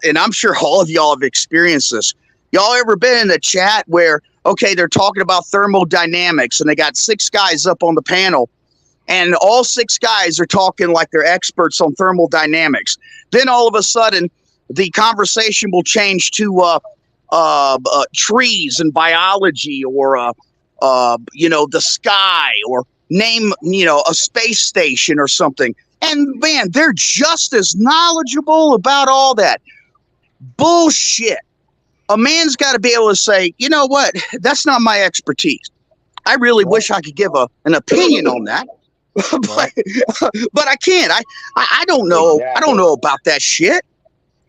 Speaker 9: and I'm sure all of y'all have experienced this. Y'all ever been in a chat where, okay, they're talking about thermodynamics and they got 6 guys up on the panel, and all 6 guys are talking like they're experts on thermodynamics. Then all of a sudden, the conversation will change to trees and biology, or you know, the sky, or name, you know, a space station or something. And man, they're just as knowledgeable about all that. Bullshit. A man's got to be able to say, you know what, that's not my expertise. I really wish I could give an opinion on that. but I can't. I don't know. Exactly. I don't know about that shit.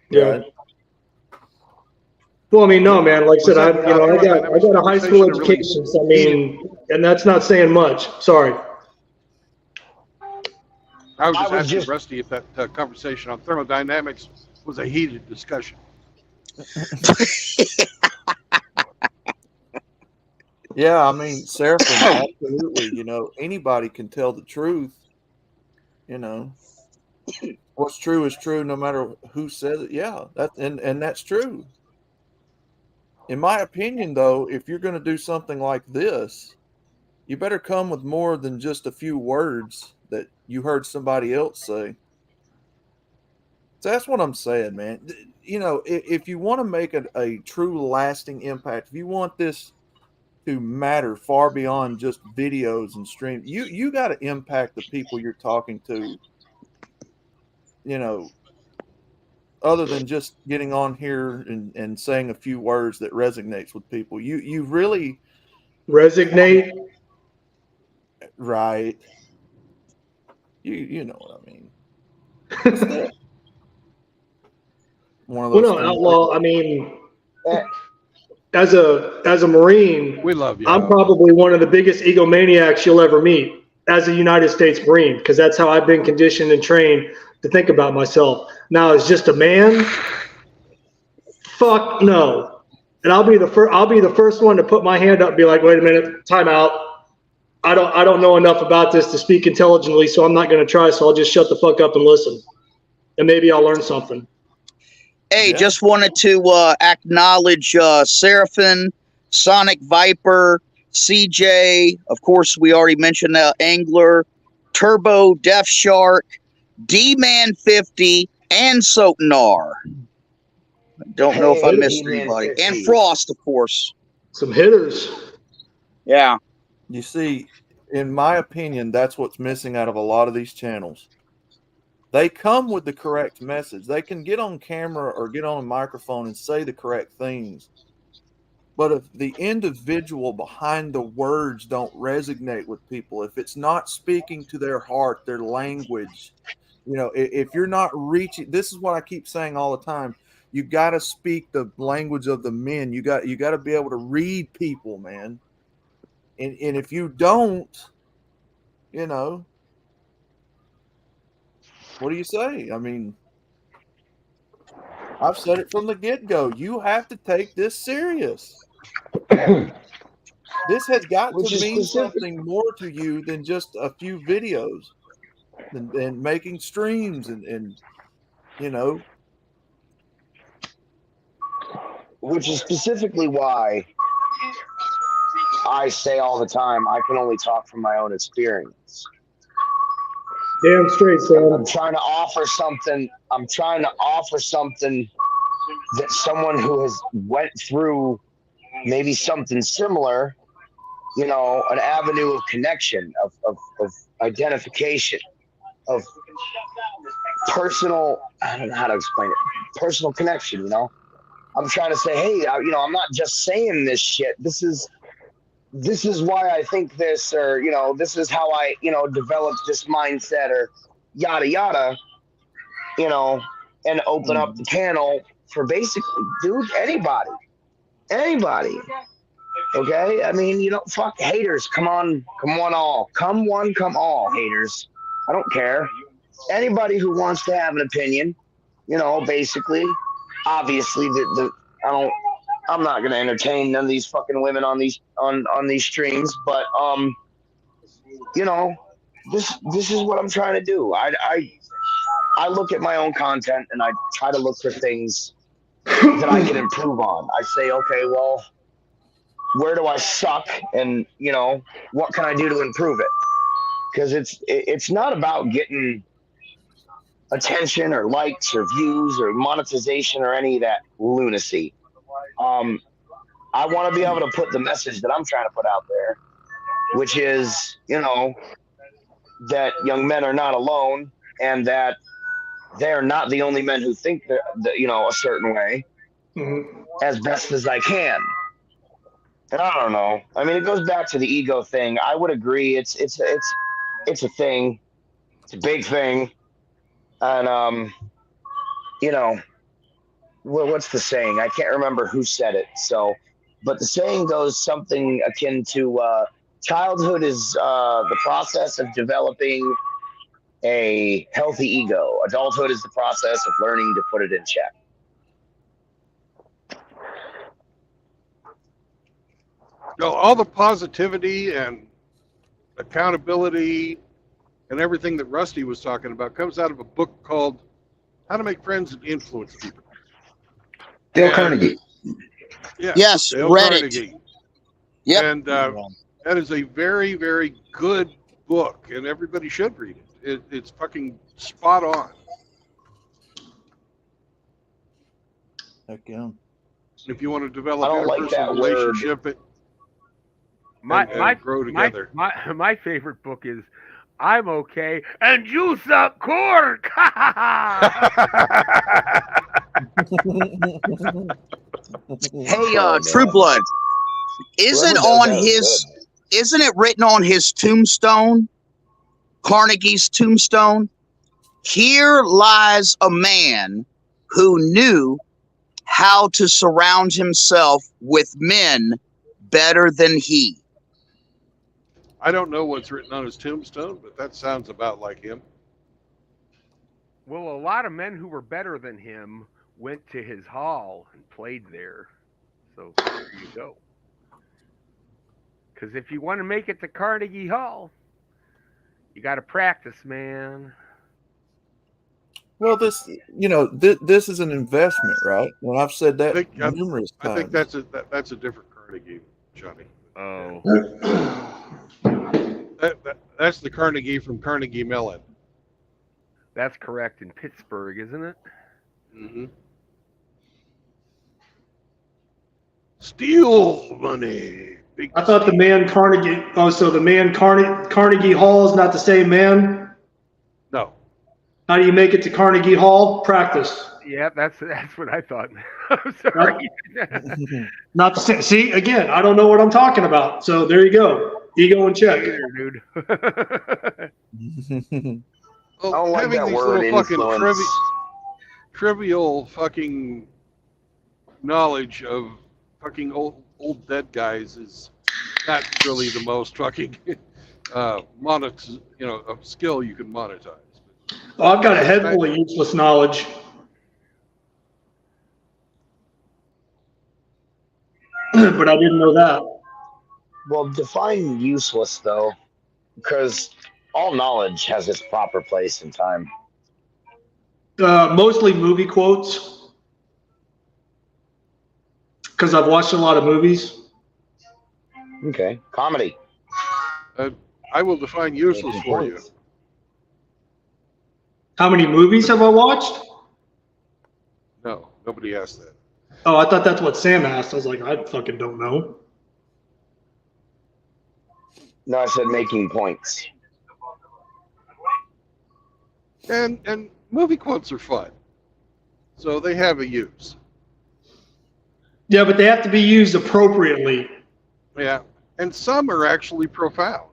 Speaker 6: Yeah. Well, I mean, no, man. Like I said, I got a high school education. So, I mean, and that's not saying much. Sorry.
Speaker 3: I was just asking Rusty if that conversation on thermodynamics was a heated discussion.
Speaker 11: Yeah, I mean, Seraphim, absolutely. You know, anybody can tell the truth. You know, what's true is true, no matter who says it. Yeah, and that's true. In my opinion, though, if you're going to do something like this, you better come with more than just a few words that you heard somebody else say. So that's what I'm saying, man. You know, if you want to make a true lasting impact, if you want this to matter far beyond just videos and streams, you got to impact the people you're talking to, you know, other than just getting on here and saying a few words that resonates with people. You really
Speaker 6: Resignate.
Speaker 11: Right. You know what I mean. One of
Speaker 6: Well,
Speaker 11: those
Speaker 6: no,
Speaker 11: things.
Speaker 6: outlaw. I mean, as a Marine,
Speaker 7: We love you.
Speaker 6: I'm probably one of the biggest egomaniacs you'll ever meet as a United States Marine, because that's how I've been conditioned and trained to think about myself. Now, as just a man, fuck no. And I'll be the first one to put my hand up and be like, wait a minute, time out. I don't know enough about this to speak intelligently, so I'm not going to try. So I'll just shut the fuck up and listen, and maybe I'll learn something.
Speaker 9: Hey, just wanted to acknowledge Seraphin, Sonic Viper, CJ. Of course, we already mentioned Angler, Turbo, Death Shark, D-Man 50, and Sotenar. I don't know if I missed anybody. And Frost, of course.
Speaker 6: Some hitters.
Speaker 9: Yeah.
Speaker 11: You see, in my opinion, that's what's missing out of a lot of these channels. They come with the correct message. They can get on camera or get on a microphone and say the correct things. But if the individual behind the words don't resonate with people, if it's not speaking to their heart, their language, if you're not reaching, this is what I keep saying all the time. You got to speak the language of the men. You got to be able to read people, man. And if you don't, what do you say? I mean, I've said it from the get-go. You have to take this serious. This has got to mean something more to you than just a few videos and making streams and
Speaker 8: Which is specifically why I say all the time, I can only talk from my own experience.
Speaker 6: Damn straight, Sam.
Speaker 8: I'm trying to offer something. I'm trying to offer something that someone who has went through maybe something similar, an avenue of connection, of identification, of personal, I don't know how to explain it, personal connection, I'm trying to say, hey, I'm not just saying this shit. This is why I think this, or, this is how I, developed this mindset, or yada, yada, and open up the panel for basically, dude, anybody. Okay. I mean, fuck haters. Come on, all. Come one, come all, haters. I don't care. Anybody who wants to have an opinion, basically, obviously I'm not gonna entertain none of these fucking women on these streams, but this is what I'm trying to do. I look at my own content and I try to look for things that I can improve on. I say, okay, well, where do I suck, and what can I do to improve it? Because it's not about getting attention or likes or views or monetization or any of that lunacy. I want to be able to put the message that I'm trying to put out there, which is, that young men are not alone, and that they're not the only men who think that a certain way, as best as I can. And I don't know. I mean, it goes back to the ego thing. I would agree. It's a thing. It's a big thing. And what's the saying? I can't remember who said it. But the saying goes something akin to childhood is the process of developing a healthy ego. Adulthood is the process of learning to put it in check.
Speaker 3: All the positivity and accountability and everything that Rusty was talking about comes out of a book called How to Make Friends and Influence People.
Speaker 10: Dale Carnegie.
Speaker 3: Yeah,
Speaker 9: yes,
Speaker 3: Dale
Speaker 9: read
Speaker 3: Carnegie.
Speaker 9: Yep.
Speaker 3: And that is a very, very good book, and everybody should read it. It's fucking spot on.
Speaker 11: Heck yeah.
Speaker 3: If you want to develop
Speaker 8: I don't like
Speaker 3: interpersonal
Speaker 8: that
Speaker 3: relationship, and grow together.
Speaker 12: My favorite book is I'm Okay and You Suck Cork.
Speaker 9: Hey, True Blood. Isn't
Speaker 8: Whoever does
Speaker 9: on
Speaker 8: that is
Speaker 9: his
Speaker 8: good.
Speaker 9: isn't it written on his tombstone? Carnegie's tombstone. Here lies a man who knew how to surround himself with men better than he.
Speaker 3: I don't know what's written on his tombstone, but that sounds about like him.
Speaker 12: Well, a lot of men who were better than him went to his hall and played there. So there you go. Because if you want to make it to Carnegie Hall, you got to practice, man.
Speaker 11: Well, this this is an investment, right? And I've said that numerous times.
Speaker 3: I think that's a different Carnegie, Johnny.
Speaker 12: Oh.
Speaker 3: That's the Carnegie from Carnegie Mellon.
Speaker 12: That's correct in Pittsburgh, isn't it?
Speaker 3: Mm-hmm. Steel money.
Speaker 6: I thought the man Carnegie. Oh, so the man Carnegie Hall is not the same man?
Speaker 3: No.
Speaker 6: How do you make it to Carnegie Hall? Practice.
Speaker 12: Yeah, that's what I thought. I'm sorry.
Speaker 6: Not the same. See, again, I don't know what I'm talking about. So there you go. Ego in check.
Speaker 12: Dude.
Speaker 3: Well,
Speaker 8: I don't like
Speaker 3: having
Speaker 8: that
Speaker 3: these
Speaker 8: word,
Speaker 3: little fucking
Speaker 8: influence.
Speaker 3: trivial fucking knowledge of fucking old dead guys is not really the most fucking skill you can monetize.
Speaker 6: Oh, I've got a head full of useless knowledge. But I didn't know that.
Speaker 8: Well, define useless though, because all knowledge has its proper place and time.
Speaker 6: Mostly movie quotes. Because I've watched a lot of movies.
Speaker 8: Okay, comedy.
Speaker 3: I will define useless for you.
Speaker 6: How many movies have I watched?
Speaker 3: No, nobody asked that.
Speaker 6: Oh, I thought that's what Sam asked. I was like, I fucking don't know.
Speaker 8: No, I said making points.
Speaker 3: And movie quotes are fun, so they have a use.
Speaker 6: Yeah, but they have to be used appropriately.
Speaker 3: Yeah, and some are actually profound.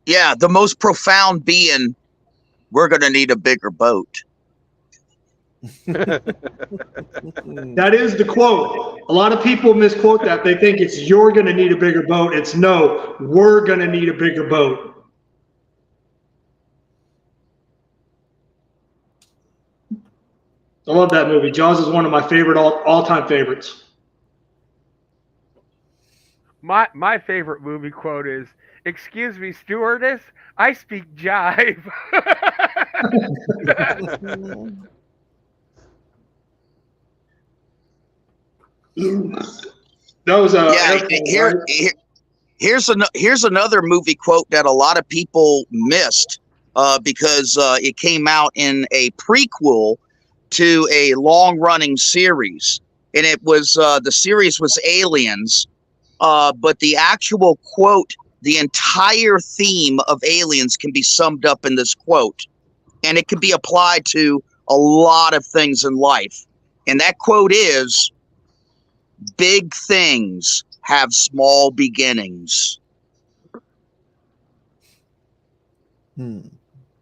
Speaker 9: Yeah, the most profound being, we're going to need a bigger boat.
Speaker 6: That is the quote. A lot of people misquote that. They think it's you're going to need a bigger boat. It's no, we're going to need a bigger boat. I love that movie. Jaws is one of my favorite all-time favorites.
Speaker 12: My favorite movie quote is, "Excuse me, stewardess, I speak jive."
Speaker 6: That was a
Speaker 9: here's another movie quote that a lot of people missed because it came out in a prequel to a long-running series, and it was the series was Aliens, but the actual quote, the entire theme of Aliens can be summed up in this quote, and it can be applied to a lot of things in life. And that quote is, "Big things have small beginnings."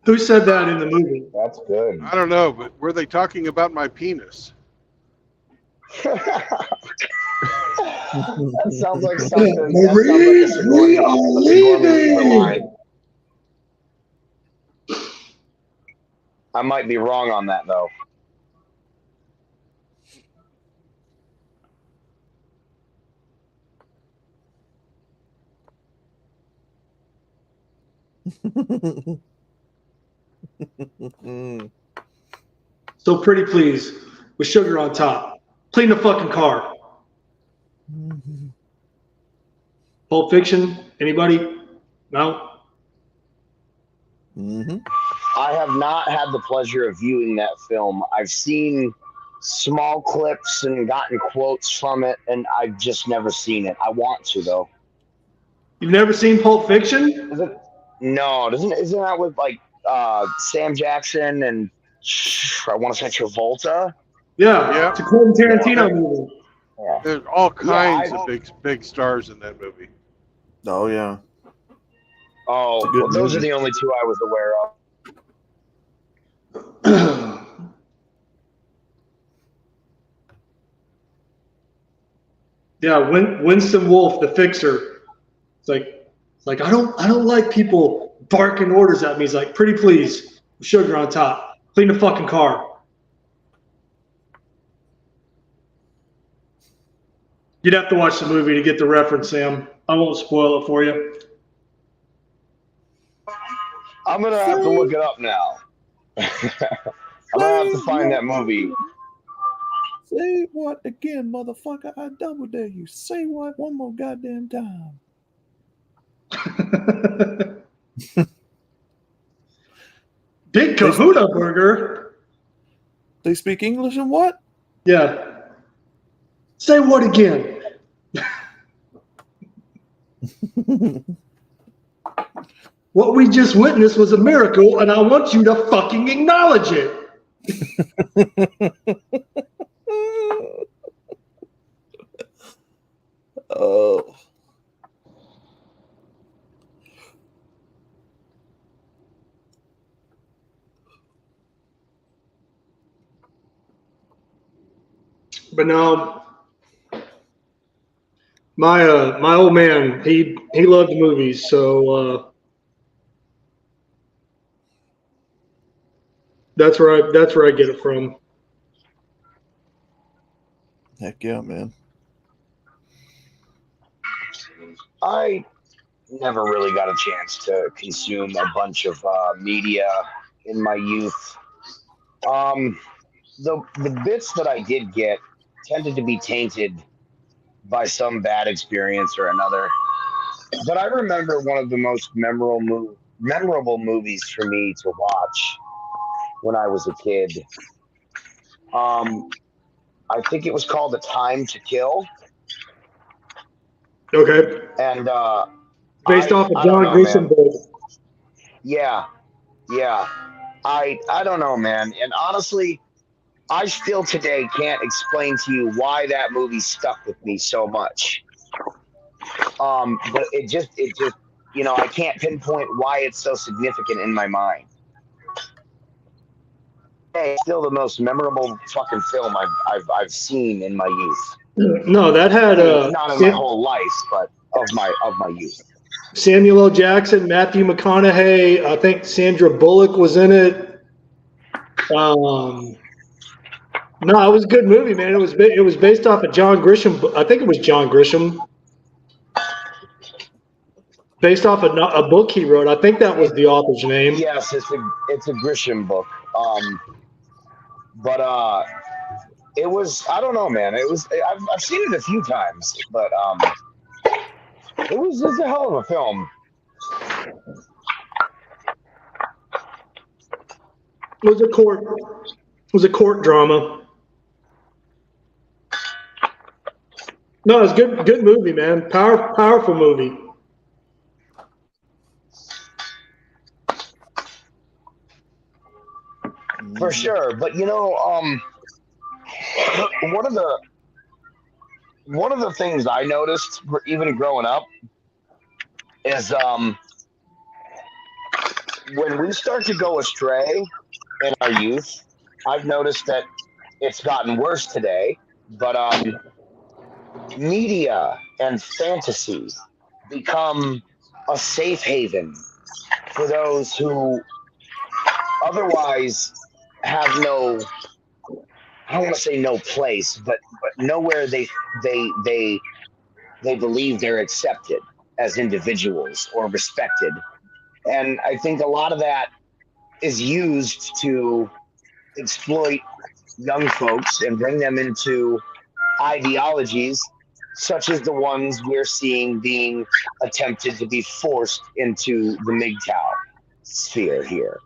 Speaker 6: Who said that in the movie?
Speaker 8: That's good.
Speaker 3: I don't know, but were they talking about my penis?
Speaker 8: That sounds like something.
Speaker 6: Marie, we are leaving.
Speaker 8: I might be wrong on that though.
Speaker 6: So pretty please, with sugar on top. Clean the fucking car. Pulp Fiction? Anybody? No?
Speaker 8: I have not had the pleasure of viewing that film. I've seen small clips and gotten quotes from it, and I've just never seen it. I want to though.
Speaker 6: You've never seen Pulp Fiction?
Speaker 8: Isn't that with like Sam Jackson and I want to say Travolta?
Speaker 6: Yeah, it's a Quentin Tarantino movie.
Speaker 8: Yeah.
Speaker 3: There's all kinds
Speaker 8: I-
Speaker 3: of big stars in that movie.
Speaker 11: Oh yeah.
Speaker 8: Oh,
Speaker 11: Good
Speaker 8: well, those are
Speaker 11: movie.
Speaker 8: the only two I was aware of.
Speaker 6: Yeah, Winston Wolfe, the fixer. It's like I don't like people barking orders at me. He's like, pretty please, sugar on top, clean the fucking car. You'd have to watch the movie to get the reference, Sam. I won't spoil it for you.
Speaker 8: I'm gonna have to look it up now. I'm gonna have to find that movie.
Speaker 11: Say what again, motherfucker? I double dare you. Say what one more goddamn time.
Speaker 6: Big Kahuna Burger.
Speaker 11: They speak English and what?
Speaker 6: Yeah. Say what again? What we just witnessed was a miracle, and I want you to fucking acknowledge it.
Speaker 11: Oh.
Speaker 6: But no, my old man, he loved movies, so that's where I get it from.
Speaker 11: Heck yeah, man.
Speaker 8: I never really got a chance to consume a bunch of media in my youth. The bits that I did get tended to be tainted by some bad experience or another. But I remember one of the most memorable movies for me to watch when I was a kid. I think it was called A Time to Kill.
Speaker 6: Okay.
Speaker 8: And
Speaker 6: Based off of
Speaker 8: I don't
Speaker 6: John
Speaker 8: know,
Speaker 6: Grisham
Speaker 8: man.
Speaker 6: book.
Speaker 8: Yeah. I don't know, man. And honestly, I still today can't explain to you why that movie stuck with me so much. But it just I can't pinpoint why it's so significant in my mind. Hey, it's still the most memorable fucking film I've seen in my youth.
Speaker 6: No, that had
Speaker 8: not in my whole life, but of my youth.
Speaker 6: Samuel L. Jackson, Matthew McConaughey, I think Sandra Bullock was in it. No, it was a good movie, man. It was based off of John Grisham. I think it was John Grisham. Based off a book he wrote. I think that was the author's name.
Speaker 8: Yes, it's a Grisham book. But it was, I don't know, man. It was, I've seen it a few times, but it was just a hell of a film.
Speaker 6: It was a court drama. No, it was good movie, man. Powerful movie.
Speaker 8: For sure, but one of the things I noticed, even growing up, is when we start to go astray in our youth. I've noticed that it's gotten worse today, but media and fantasy become a safe haven for those who otherwise have no, I don't want to say no place, but nowhere they believe they're accepted as individuals or respected. And I think a lot of that is used to exploit young folks and bring them into ideologies such as the ones we're seeing being attempted to be forced into the MGTOW sphere here.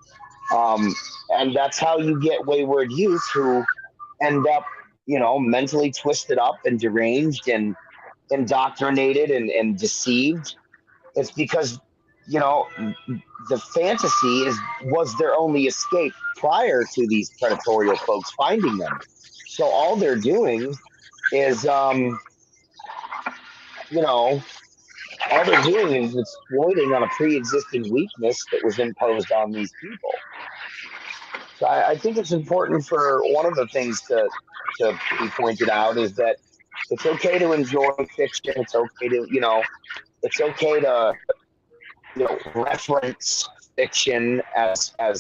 Speaker 8: And that's how you get wayward youth who end up, mentally twisted up and deranged and indoctrinated and deceived. It's because, the fantasy was their only escape prior to these predatorial folks finding them. So all they're doing is, you know, all they're doing is exploiting on a pre-existing weakness that was imposed on these people. So I think it's important for one of the things to be pointed out is that it's okay to enjoy fiction. It's okay to, it's okay to, reference fiction as a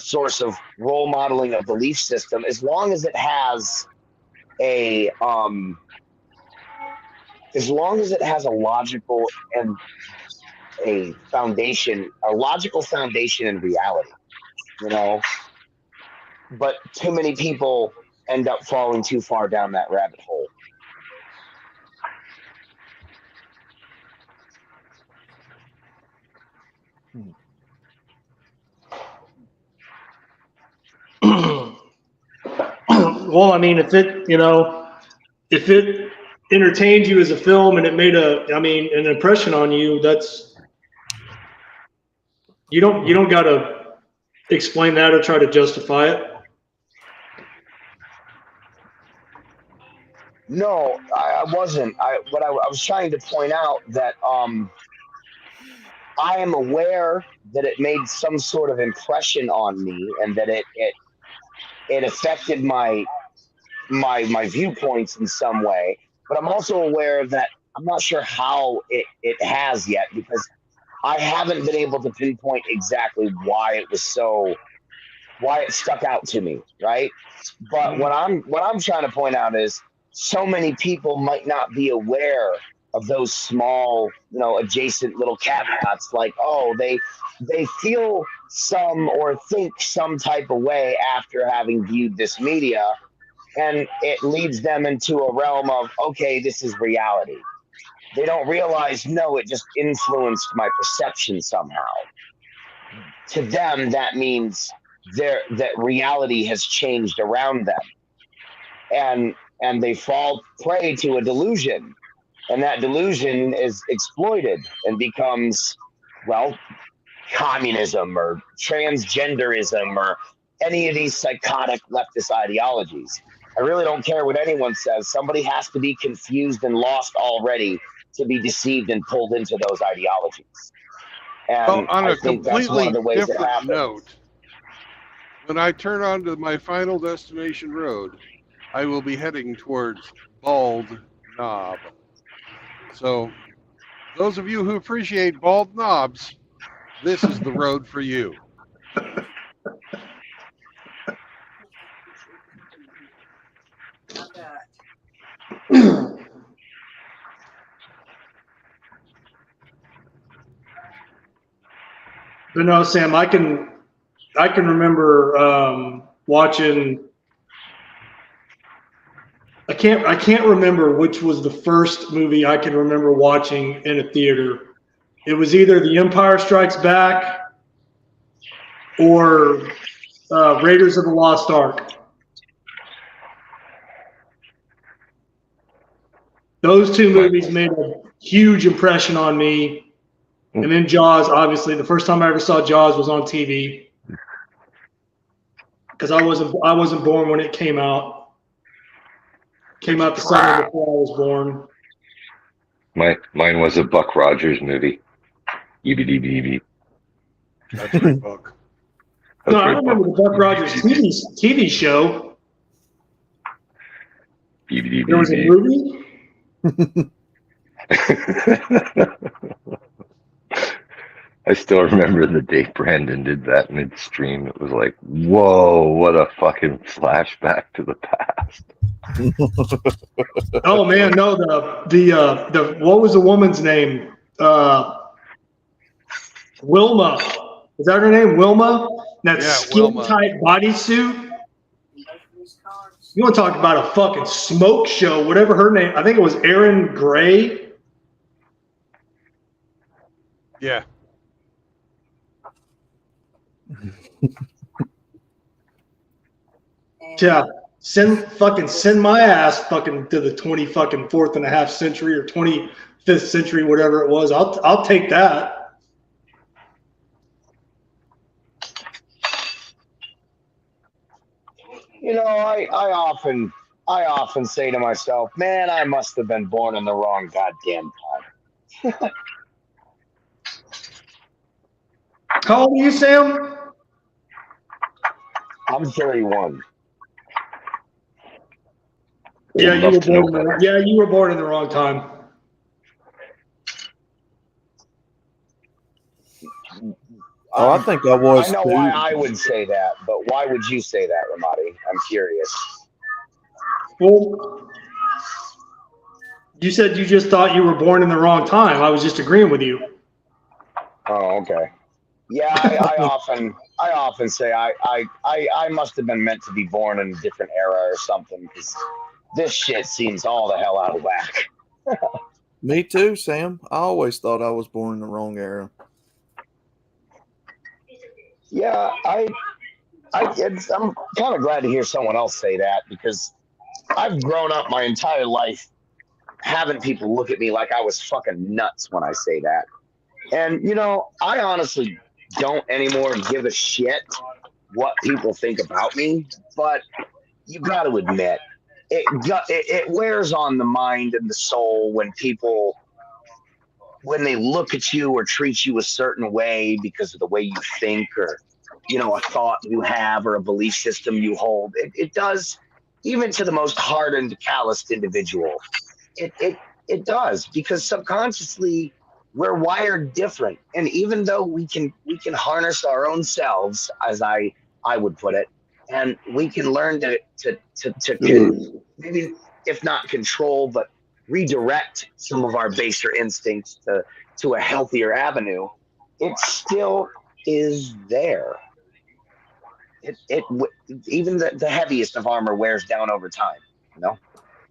Speaker 8: source of role modeling a belief system, as long as it has a as long as it has a logical and a logical foundation in reality, you know. But too many people end up falling too far down that rabbit hole.
Speaker 6: Well, I mean, if it entertained you as a film and it made an impression on you, you don't got to explain that or try to justify it.
Speaker 8: No, I wasn't. I was trying to point out that I am aware that it made some sort of impression on me, and that it affected my viewpoints in some way. But I'm also aware that I'm not sure how it has yet, because I haven't been able to pinpoint exactly why it stuck out to me, right? But what I'm trying to point out is so many people might not be aware of those small, adjacent little caveats, like, oh, they feel some or think some type of way after having viewed this media, and it leads them into a realm of, okay, this is reality. They don't realize, no, it just influenced my perception somehow. To them, that means that reality has changed around them, and they fall prey to a delusion, and that delusion is exploited and becomes, well, communism or transgenderism or any of these psychotic leftist ideologies. I really don't care what anyone says. Somebody has to be confused and lost already to be deceived and pulled into those ideologies. And
Speaker 3: on
Speaker 8: I
Speaker 3: a
Speaker 8: think that's one of
Speaker 3: completely
Speaker 8: the ways it
Speaker 3: different
Speaker 8: happens.
Speaker 3: note, when I turn onto my final destination road, I will be heading towards Bald Knob. So, those of you who appreciate bald knobs, this is the road for you.
Speaker 6: But no, Sam, I can remember watching. I can't remember which was the first movie I can remember watching in a theater. It was either The Empire Strikes Back or Raiders of the Lost Ark. Those two movies made a huge impression on me. And then Jaws, obviously, the first time I ever saw Jaws was on TV, because I wasn't born when it came out. Came out the summer before I was born.
Speaker 10: Mine was a Buck Rogers movie. EBDBB.
Speaker 3: That's right, Buck.
Speaker 6: No, I remember the Buck Rogers TV show. There was a movie.
Speaker 10: I still remember the day Brandon did that midstream. It was like, whoa, what a fucking flashback to the past.
Speaker 6: Oh man, no, the what was the woman's name? Wilma. Is that her name? Wilma? That skin tight bodysuit. You want to talk about a fucking smoke show? Whatever her name, I think it was Erin Gray.
Speaker 3: Yeah.
Speaker 6: Yeah. Send my ass fucking to the 24th and a half century or 25th century, whatever it was. I'll take that.
Speaker 8: I often I often say to myself, man, I must have been born in the wrong goddamn time.
Speaker 6: How old are you, Sam?
Speaker 8: I'm 31.
Speaker 6: Yeah,
Speaker 2: Old
Speaker 6: you
Speaker 2: enough
Speaker 6: were
Speaker 2: to know
Speaker 6: born.
Speaker 2: better.
Speaker 6: Yeah, you were born in the wrong time.
Speaker 11: Oh, I think I was
Speaker 8: I know why
Speaker 11: too.
Speaker 8: I would say that, but why would you say that, Ramadi? I'm curious.
Speaker 6: Well, you said you just thought you were born in the wrong time. I was just agreeing with you.
Speaker 8: Oh, okay. Yeah,
Speaker 11: I
Speaker 8: I
Speaker 11: think
Speaker 8: often say I must have been meant to be born in a different era or something because this shit seems all the hell out of whack.
Speaker 11: me too, Sam. I always thought I was born in the wrong era.
Speaker 8: Yeah, I'm kind of glad to hear someone else say that because I've grown up my entire life having people look at me like I was fucking nuts when I say that. And, you know, I honestly don't anymore give a shit what people think about me, but you got to admit, it wears on the mind and the soul when people, when they look at you or treat you a certain way because of the way you think or, you know, a thought you have or a belief system you hold. It does, even to the most hardened, calloused individual. It does because subconsciously we're wired different, and even though we can harness our own selves, as I would put it, and we can learn maybe if not control, but redirect some of our baser instincts to a healthier avenue. It still is there. It even the heaviest of armor wears down over time. You know.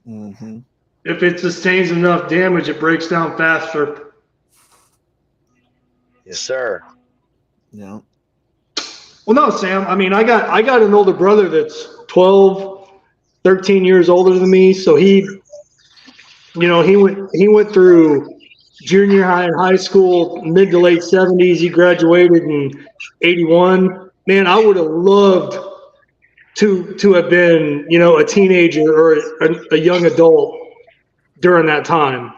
Speaker 11: Mm-hmm.
Speaker 6: If it sustains enough damage, it breaks down faster.
Speaker 8: Yes, sir.
Speaker 11: Yeah.
Speaker 6: Well, no, Sam. I mean, I got an older brother that's 12, 13 years older than me. So he went through junior high and high school, mid to late 70s. He graduated in 81. Man, I would have loved to have been, a teenager or a young adult during that time.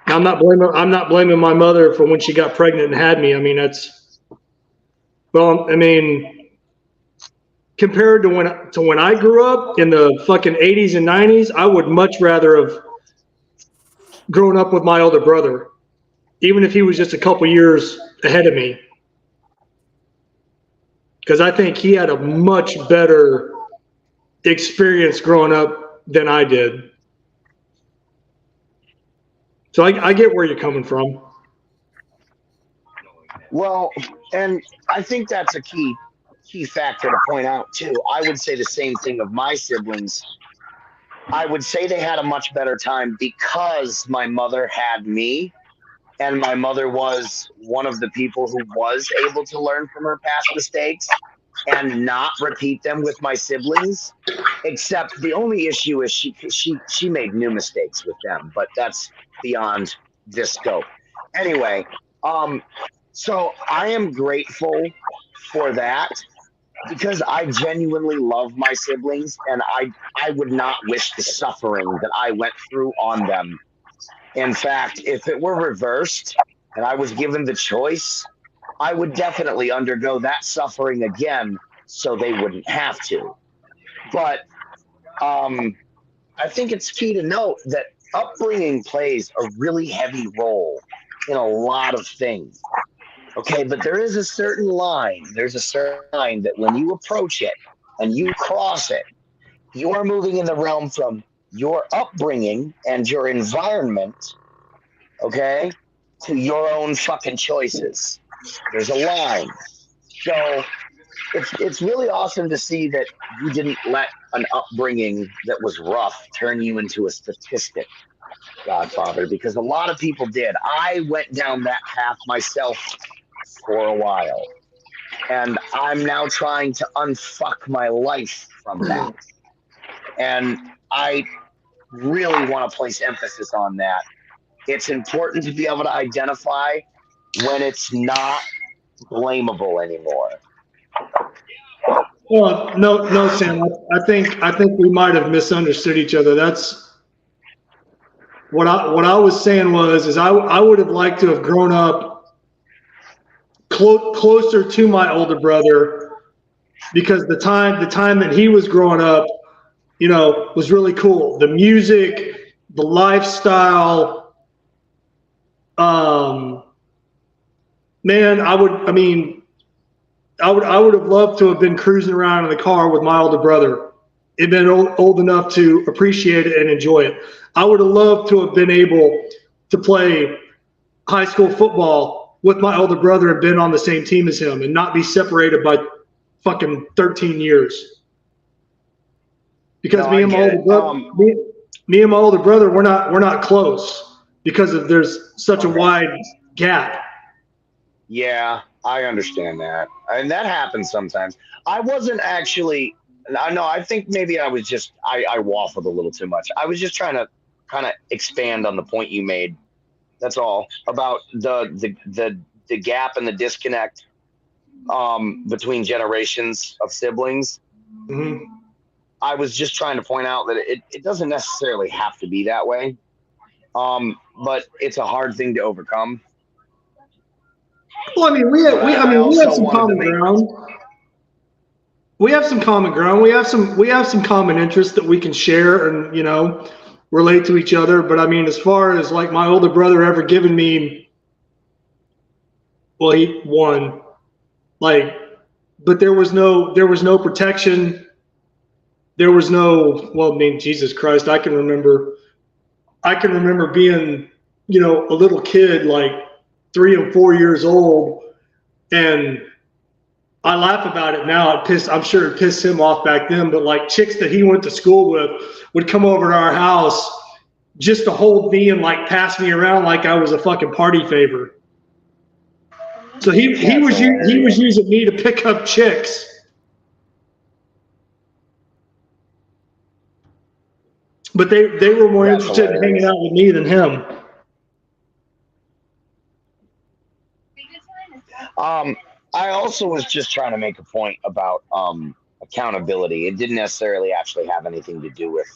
Speaker 6: I'm not blaming my mother for when she got pregnant and had me. I mean, compared to when I grew up in the fucking 80s and 90s, I would much rather have grown up with my older brother, even if he was just a couple years ahead of me, because I think he had a much better experience growing up than I did. So I get where you're coming from.
Speaker 8: Well, and I think that's a key factor to point out too. I would say the same thing of my siblings. I would say they had a much better time because my mother had me, and my mother was one of the people who was able to learn from her past mistakes and not repeat them with my siblings. Except the only issue is she made new mistakes with them, but that's beyond this scope. Anyway, um, so I am grateful for that because I genuinely love my siblings, and I would not wish the suffering that I went through on them. In fact, if it were reversed and I was given the choice, I would definitely undergo that suffering again so they wouldn't have to. But um, I think it's key to note that upbringing plays a really heavy role in a lot of things. Okay, but there is a certain line. There's a certain line that when you approach it and you cross it, you are moving in the realm from your upbringing and your environment, okay, to your own fucking choices. There's a line. So it's really awesome to see that you didn't let an upbringing that was rough turn you into a statistic, Godfather, because a lot of people did. I went down that path myself for a while, and I'm now trying to unfuck my life from that. And I really want to place emphasis on that. It's important to be able to identify when it's not blamable anymore.
Speaker 6: Well, no, Sam. I think we might have misunderstood each other. That's what I was saying is I would have liked to have grown up closer to my older brother, because the time that he was growing up, was really cool. The music, the lifestyle. Man, I would have loved to have been cruising around in the car with my older brother and been old enough to appreciate it and enjoy it. I would have loved to have been able to play high school football with my older brother and been on the same team as him and not be separated by fucking 13 years. Because
Speaker 8: No,
Speaker 6: me
Speaker 8: I
Speaker 6: and my
Speaker 8: get
Speaker 6: older
Speaker 8: it.
Speaker 6: brother, me and my older brother, we're not close because there's such a wide gap.
Speaker 8: Yeah, I understand that. And that happens sometimes. I wasn't actually, no, I think maybe I was just, I waffled a little too much. I was just trying to kind of expand on the point you made. That's all about the gap and the disconnect between generations of siblings.
Speaker 6: Mm-hmm.
Speaker 8: I was just trying to point out that it doesn't necessarily have to be that way. But it's a hard thing to overcome.
Speaker 6: Well, I mean, we have some common ground. We have some common ground. We have some common interests that we can share and relate to each other. But I mean, as far as like my older brother ever given me, well, he won, but there was no protection. There was no, well, I mean, Jesus Christ, I can remember being, a little kid, like 3 and 4 years old, and I laugh about it now. I'm sure it pissed him off back then, but like chicks that he went to school with would come over to our house just to hold me and like pass me around like I was a fucking party favor. So he was using me to pick up chicks. But they were more interested in hanging out with me than him.
Speaker 8: I also was just trying to make a point about accountability. It didn't necessarily actually have anything to do with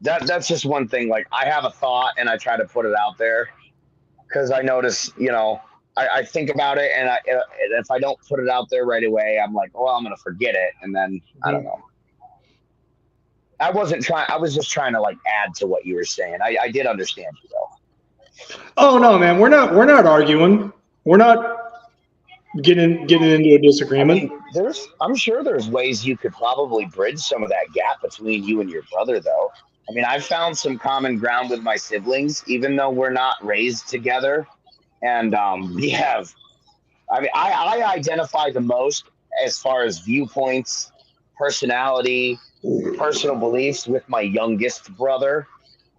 Speaker 8: that. That's just one thing. Like, I have a thought and I try to put it out there because I notice, I think about it, and if I don't put it out there right away, I'm like, well, I'm going to forget it. And then I don't know. I was just trying to like add to what you were saying. I did understand you though.
Speaker 6: Oh no, man, we're not arguing. We're not getting into a disagreement.
Speaker 8: I mean, I'm sure there's ways you could probably bridge some of that gap between you and your brother though. I mean, I've found some common ground with my siblings, even though we're not raised together. And we have, I mean, I identify the most as far as viewpoints, personality, personal beliefs with my youngest brother,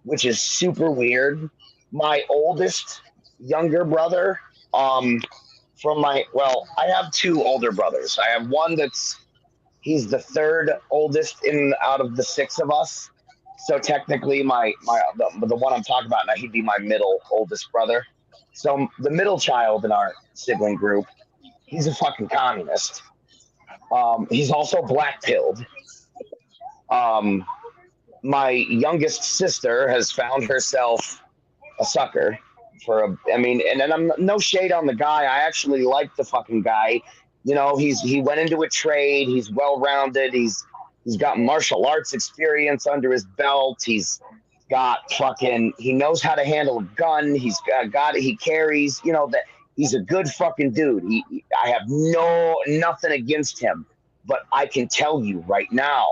Speaker 8: which is super weird. My oldest younger brother, I have 2 older brothers. I have one he's the 3rd oldest out of the 6 of us. So technically the one I'm talking about now, he'd be my middle oldest brother. So the middle child in our sibling group, he's a fucking communist. He's also black-pilled. My youngest sister has found herself a sucker and then I'm no shade on the guy. I actually like the fucking guy. He went into a trade. He's well-rounded. He's got martial arts experience under his belt. He's got he knows how to handle a gun. He carries, that he's a good fucking dude. I have nothing against him, but I can tell you right now,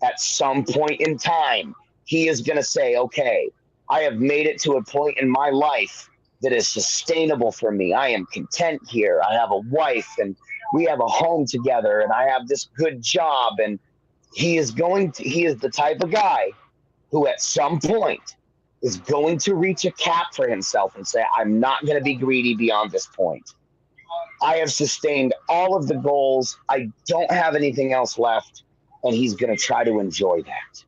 Speaker 8: at some point in time, he is going to say, okay, I have made it to a point in my life that is sustainable for me. I am content here. I have a wife and we have a home together and I have this good job. And he is the type of guy who at some point is going to reach a cap for himself and say, I'm not going to be greedy beyond this point. I have sustained all of the goals. I don't have anything else left. And he's going to try to enjoy that.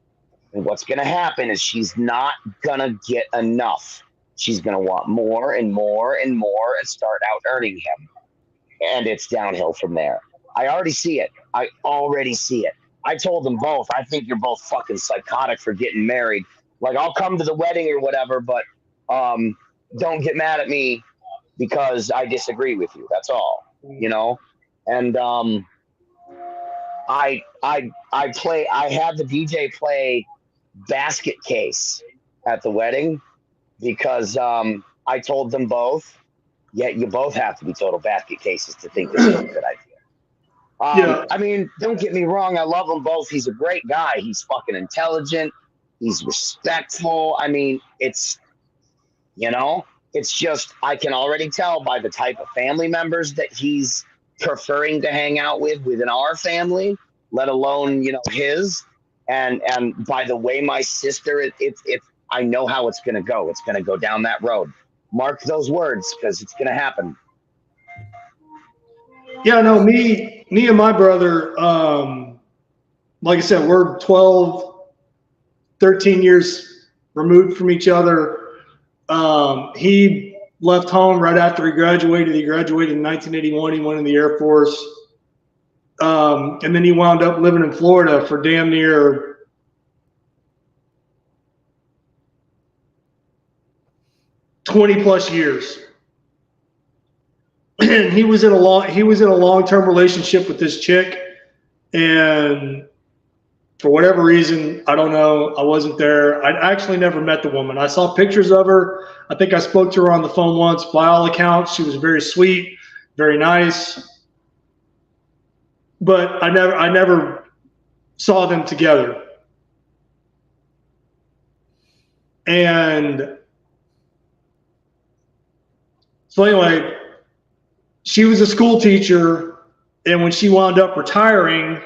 Speaker 8: And what's going to happen is she's not going to get enough. She's going to want more and more and more and start out earning him. And it's downhill from there. I already see it. I already see it. I told them both, I think you're both fucking psychotic for getting married. Like, I'll come to the wedding or whatever, but don't get mad at me because I disagree with you. That's all, you know? And I had the DJ play Basket Case at the wedding because I told them both, yeah, you both have to be total basket cases to think this is a good idea. I mean, don't get me wrong. I love them both. He's a great guy. He's fucking intelligent. He's respectful. I mean, it's, you know, it's just, I can already tell by the type of family members that he's preferring to hang out with within our family, let alone, you know, his. And by the way, my sister, I know how it's going to go. It's going to go down that road. Mark those words because it's going to happen.
Speaker 6: Yeah, no, me and my brother, like I said, we're 12, 13 years removed from each other. He left home right after he graduated. He graduated in 1981. He went in the Air Force. And then he wound up living in Florida for damn near 20 plus years. And he was in a long-term relationship with this chick, and for whatever reason, I don't know, I wasn't there. I actually never met the woman. I saw pictures of her. I think I spoke to her on the phone once. By all accounts, she was very sweet, very nice. But I never saw them together. And so anyway, she was a school teacher, and when she wound up retiring,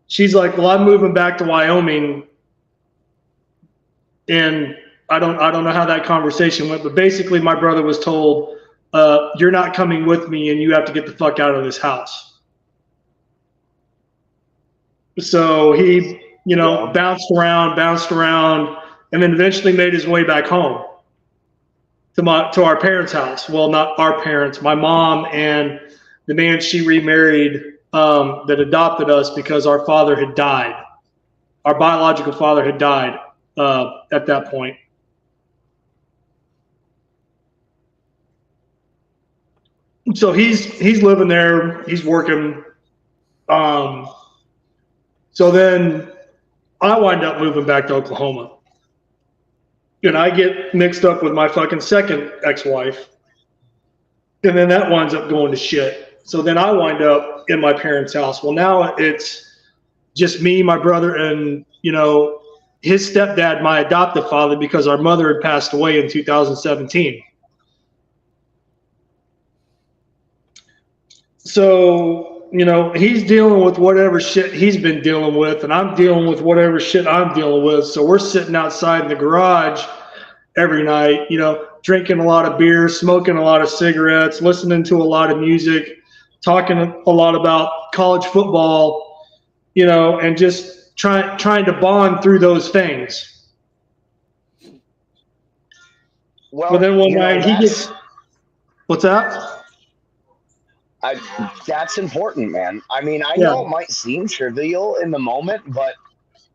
Speaker 6: she's like, well, I'm moving back to Wyoming. And I don't know how that conversation went, but basically my brother was told, you're not coming with me and you have to get the fuck out of this house. So he, you know, bounced around, and then eventually made his way back home to our parents' house. Well, not our parents, my mom and the man she remarried that adopted us because our father had died. Our biological father had died at that point. So he's living there. He's working. So then I wind up moving back to Oklahoma. And I get mixed up with my fucking second ex-wife. And then that winds up going to shit. So then I wind up in my parents' house. Well, now it's just me, my brother, and, you know, his stepdad, my adoptive father, because our mother had passed away in 2017. So, you know, he's dealing with whatever shit he's been dealing with, and I'm dealing with whatever shit I'm dealing with. So we're sitting outside in the garage every night, you know, drinking a lot of beer, smoking a lot of cigarettes, listening to a lot of music, talking a lot about college football, you know, and just trying to bond through those things.
Speaker 8: Well,
Speaker 6: but then one night he gets, what's that?
Speaker 8: That's important, man. I mean, I know it might seem trivial in the moment, but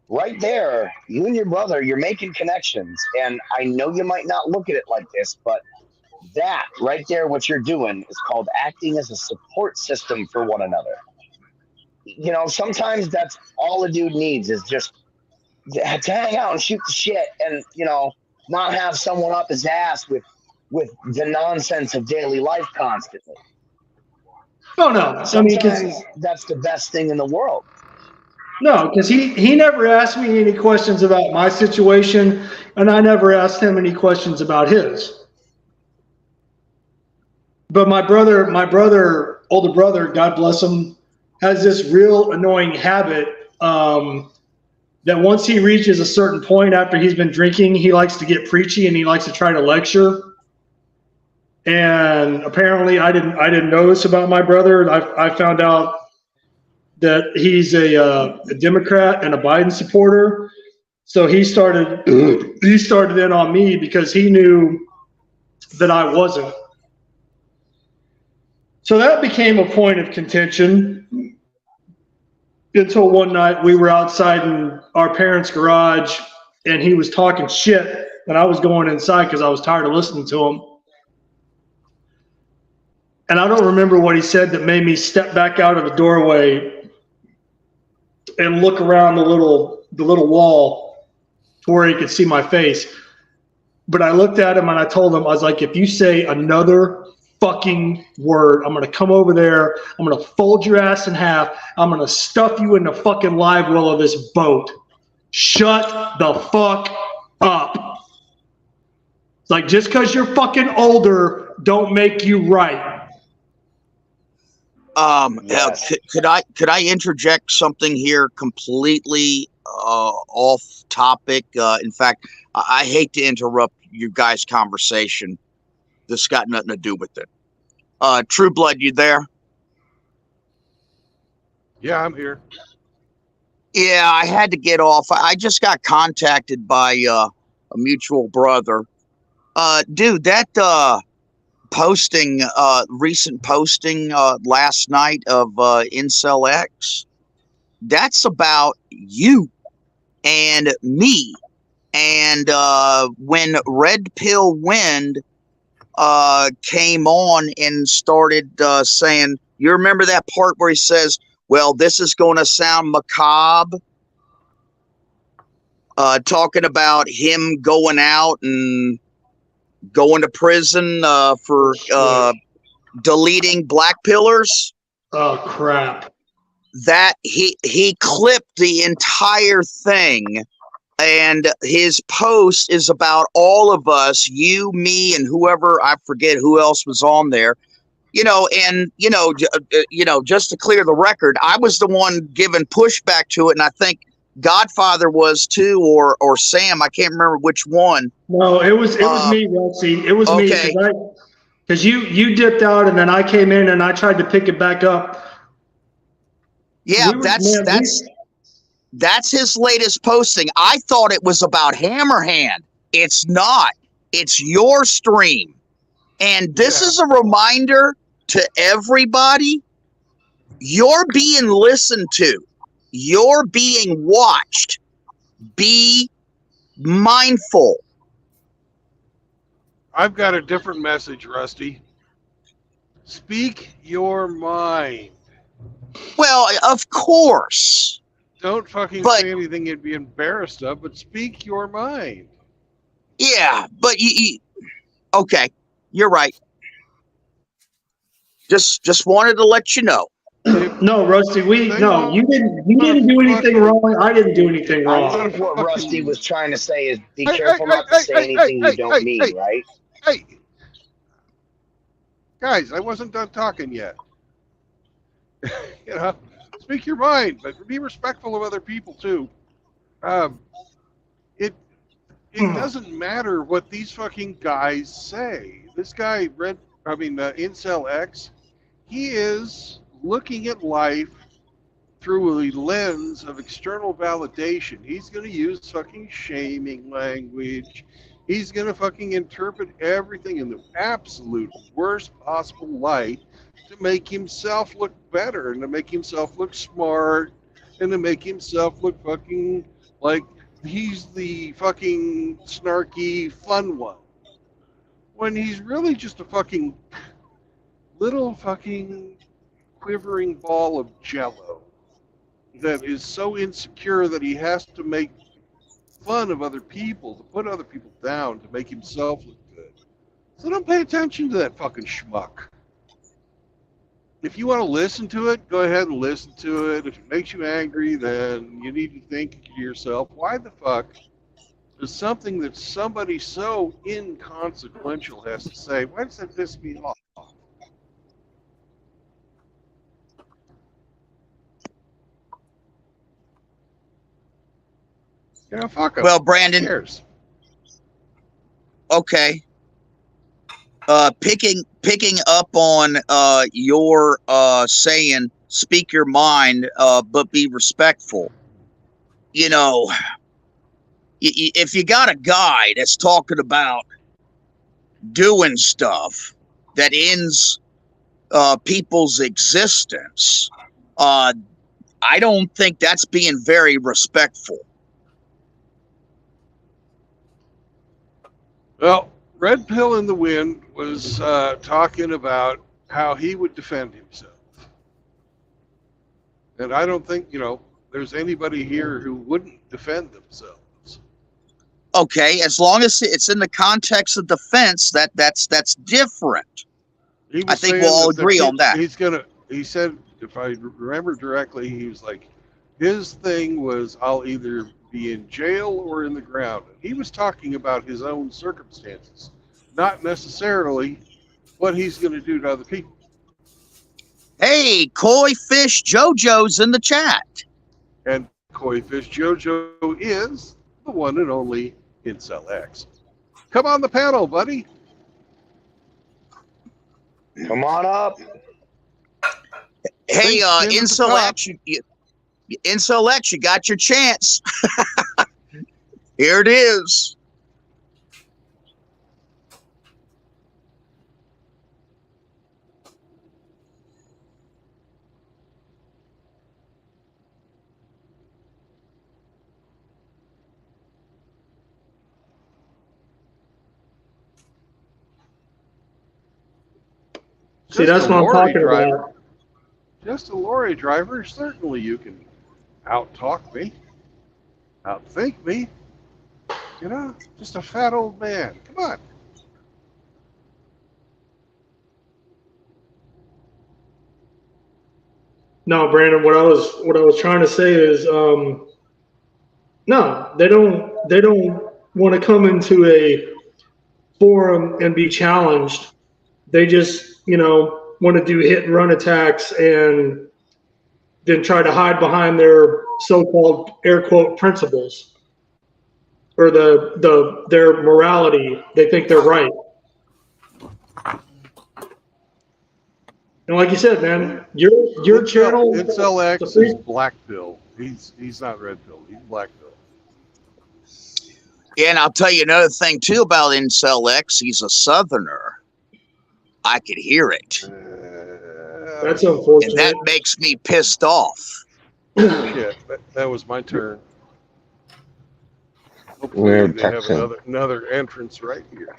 Speaker 8: right there, you and your brother, you're making connections. And I know you might not look at it like this, but that right there, what you're doing is called acting as a support system for one another. You know, sometimes that's all a dude needs is just to hang out and shoot the shit and, you know, not have someone up his ass with the nonsense of daily life constantly.
Speaker 6: Oh, no.
Speaker 8: Sometimes that's the best thing in the world.
Speaker 6: No, because he never asked me any questions about my situation, and I never asked him any questions about his. But my older brother, God bless him, has this real annoying habit that once he reaches a certain point after he's been drinking, he likes to get preachy and he likes to try to lecture. And apparently I didn't know this about my brother. I found out that he's a Democrat and a Biden supporter. So he started in on me because he knew that I wasn't. So that became a point of contention until one night we were outside in our parents' garage and he was talking shit and I was going inside because I was tired of listening to him. And I don't remember what he said that made me step back out of the doorway and look around the little wall to where he could see my face. But I looked at him and I told him, I was like, if you say another fucking word, I'm going to come over there. I'm going to fold your ass in half. I'm going to stuff you in the fucking live well of this boat. Shut the fuck up. It's like, just because you're fucking older, don't make you right.
Speaker 9: Yes. Could I interject something here completely off topic? In fact, I hate to interrupt you guys' conversation. This got nothing to do with it. True Blood, you there?
Speaker 3: Yeah, I'm here.
Speaker 9: Yeah, I had to get off. I just got contacted by a mutual brother. Dude, that recent posting last night of Incel X, that's about you and me. And when Red Pill Wind came on and started saying, you remember that part where he says, well, this is going to sound macabre, talking about him going out and going to prison for deleting black pillars.
Speaker 6: Oh crap.
Speaker 9: That he clipped the entire thing, and his post is about all of us, you, me, and whoever, I forget who else was on there. And just to clear the record, I was the one giving pushback to it, and I think Godfather was too, or Sam, I can't remember which one.
Speaker 6: No, it was me, Rusty. It was
Speaker 9: okay.
Speaker 6: me because you dipped out and then I came in and I tried to pick it back up.
Speaker 9: Yeah, that's his latest posting. I thought it was about Hammerhand. It's not. It's your stream. And this is a reminder to everybody, you're being listened to. You're being watched. Be mindful.
Speaker 3: I've got a different message, Rusty. Speak your mind.
Speaker 9: Well, of course.
Speaker 3: Don't fucking say anything you'd be embarrassed of, but speak your mind.
Speaker 9: Yeah, but okay, you're right. Just wanted to let you know.
Speaker 6: No, Rusty, you didn't do anything wrong. I didn't do anything wrong.
Speaker 8: I think what Rusty was trying to say is be careful not to say anything you don't mean, right?
Speaker 3: Hey, guys, I wasn't done talking yet. Speak your mind, but be respectful of other people too. It doesn't matter what these fucking guys say. This guy, Incel X, he is looking at life through a lens of external validation. He's going to use fucking shaming language. He's going to fucking interpret everything in the absolute worst possible light to make himself look better and to make himself look smart and to make himself look fucking like he's the fucking snarky fun one. When he's really just a fucking little fucking quivering ball of jello that is so insecure that he has to make fun of other people, to put other people down, to make himself look good. So don't pay attention to that fucking schmuck. If you want to listen to it, go ahead and listen to it. If it makes you angry, then you need to think to yourself, why the fuck does something that somebody so inconsequential has to say, why does that piss me off? Fuck him.
Speaker 9: Well, Brandon. Okay. Picking up on your saying, speak your mind, but be respectful. If you got a guy that's talking about doing stuff that ends people's existence, I don't think that's being very respectful.
Speaker 3: Well, Red Pill in the Wind was talking about how he would defend himself. And I don't think, there's anybody here who wouldn't defend themselves.
Speaker 9: Okay, as long as it's in the context of defense, that's different. I think we'll all agree on that.
Speaker 3: He said, if I remember directly, he was like, his thing was, I'll either be in jail or in the ground. He was talking about his own circumstances, not necessarily what he's going to do to other people.
Speaker 9: Hey, Koi Fish Jojo's in the chat.
Speaker 3: And Koi Fish Jojo is the one and only Incel X. Come on the panel, buddy.
Speaker 8: Come on up.
Speaker 9: Hey, Incel X, Incel X, you got your chance. Here it is.
Speaker 6: See, that's what I'm talking about.
Speaker 3: Just a lorry driver, certainly you can out-talk me, out-think me. Just a fat old man. Come on.
Speaker 6: No, Brandon, what I was trying to say is, no, they don't want to come into a forum and be challenged. They just, want to do hit and run attacks and then try to hide behind their so-called air quote principles or their morality. They think they're right. And like you said, man, your channel.
Speaker 3: Incel X is black pill. He's not red pill. He's black pill.
Speaker 9: Yeah, and I'll tell you another thing too about Incel X. He's a Southerner. I could hear it.
Speaker 6: That's unfortunate.
Speaker 9: And that makes me pissed off.
Speaker 3: Shit, that was my turn. Hopefully they have another entrance right here.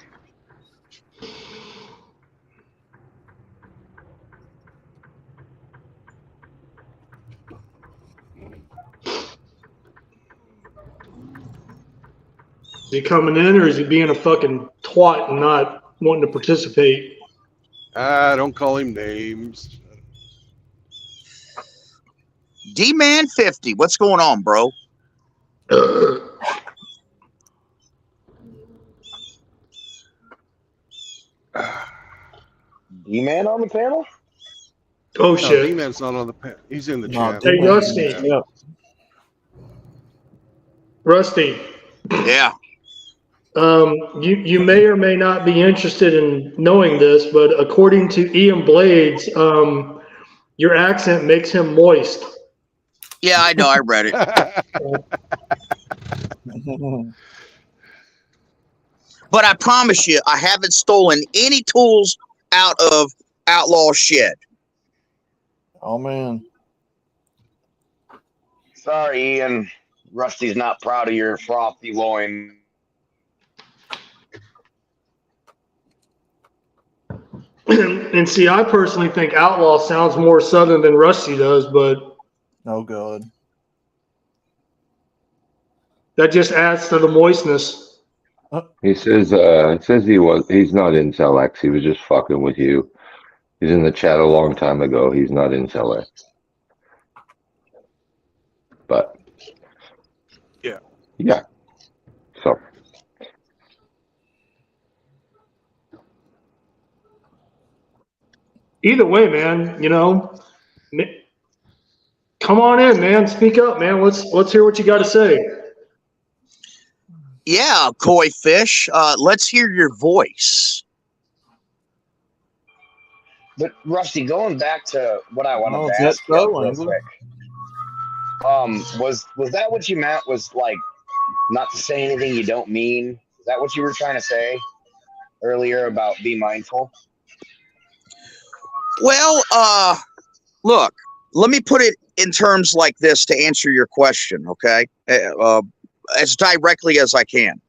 Speaker 6: Is he coming in, or is he being a fucking twat and not wanting to participate?
Speaker 3: Don't call him names.
Speaker 9: D-Man 50, what's going on, bro?
Speaker 8: D-Man on the panel?
Speaker 6: Oh, shit.
Speaker 3: No, D-Man's not on the panel. He's in the chat.
Speaker 6: Hey, Rusty.
Speaker 11: Yeah.
Speaker 6: Rusty.
Speaker 9: Yeah.
Speaker 6: You may or may not be interested in knowing this, but according to Ian Blades, your accent makes him moist.
Speaker 9: Yeah, I know. I read it. But I promise you, I haven't stolen any tools out of Outlaw Shed.
Speaker 11: Oh, man.
Speaker 8: Sorry, Ian. Rusty's not proud of your frothy loin.
Speaker 6: And see, I personally think Outlaw sounds more Southern than Rusty does, but
Speaker 11: oh god,
Speaker 6: that just adds to the moistness.
Speaker 10: He says he's not Incel X. He was just fucking with you. He's in the chat a long time ago. He's not Incel X. But yeah. So.
Speaker 6: Either way, man, come on in, man. Speak up, man. Let's hear what you got to say.
Speaker 9: Yeah, Koi Fish. Let's hear your voice.
Speaker 8: But Rusty, going back to what I wanted to ask you real quick. Was that what you meant? Was like not to say anything you don't mean? Is that what you were trying to say earlier about be mindful?
Speaker 9: Well, look, let me put it in terms like this to answer your question, okay? As directly as I can.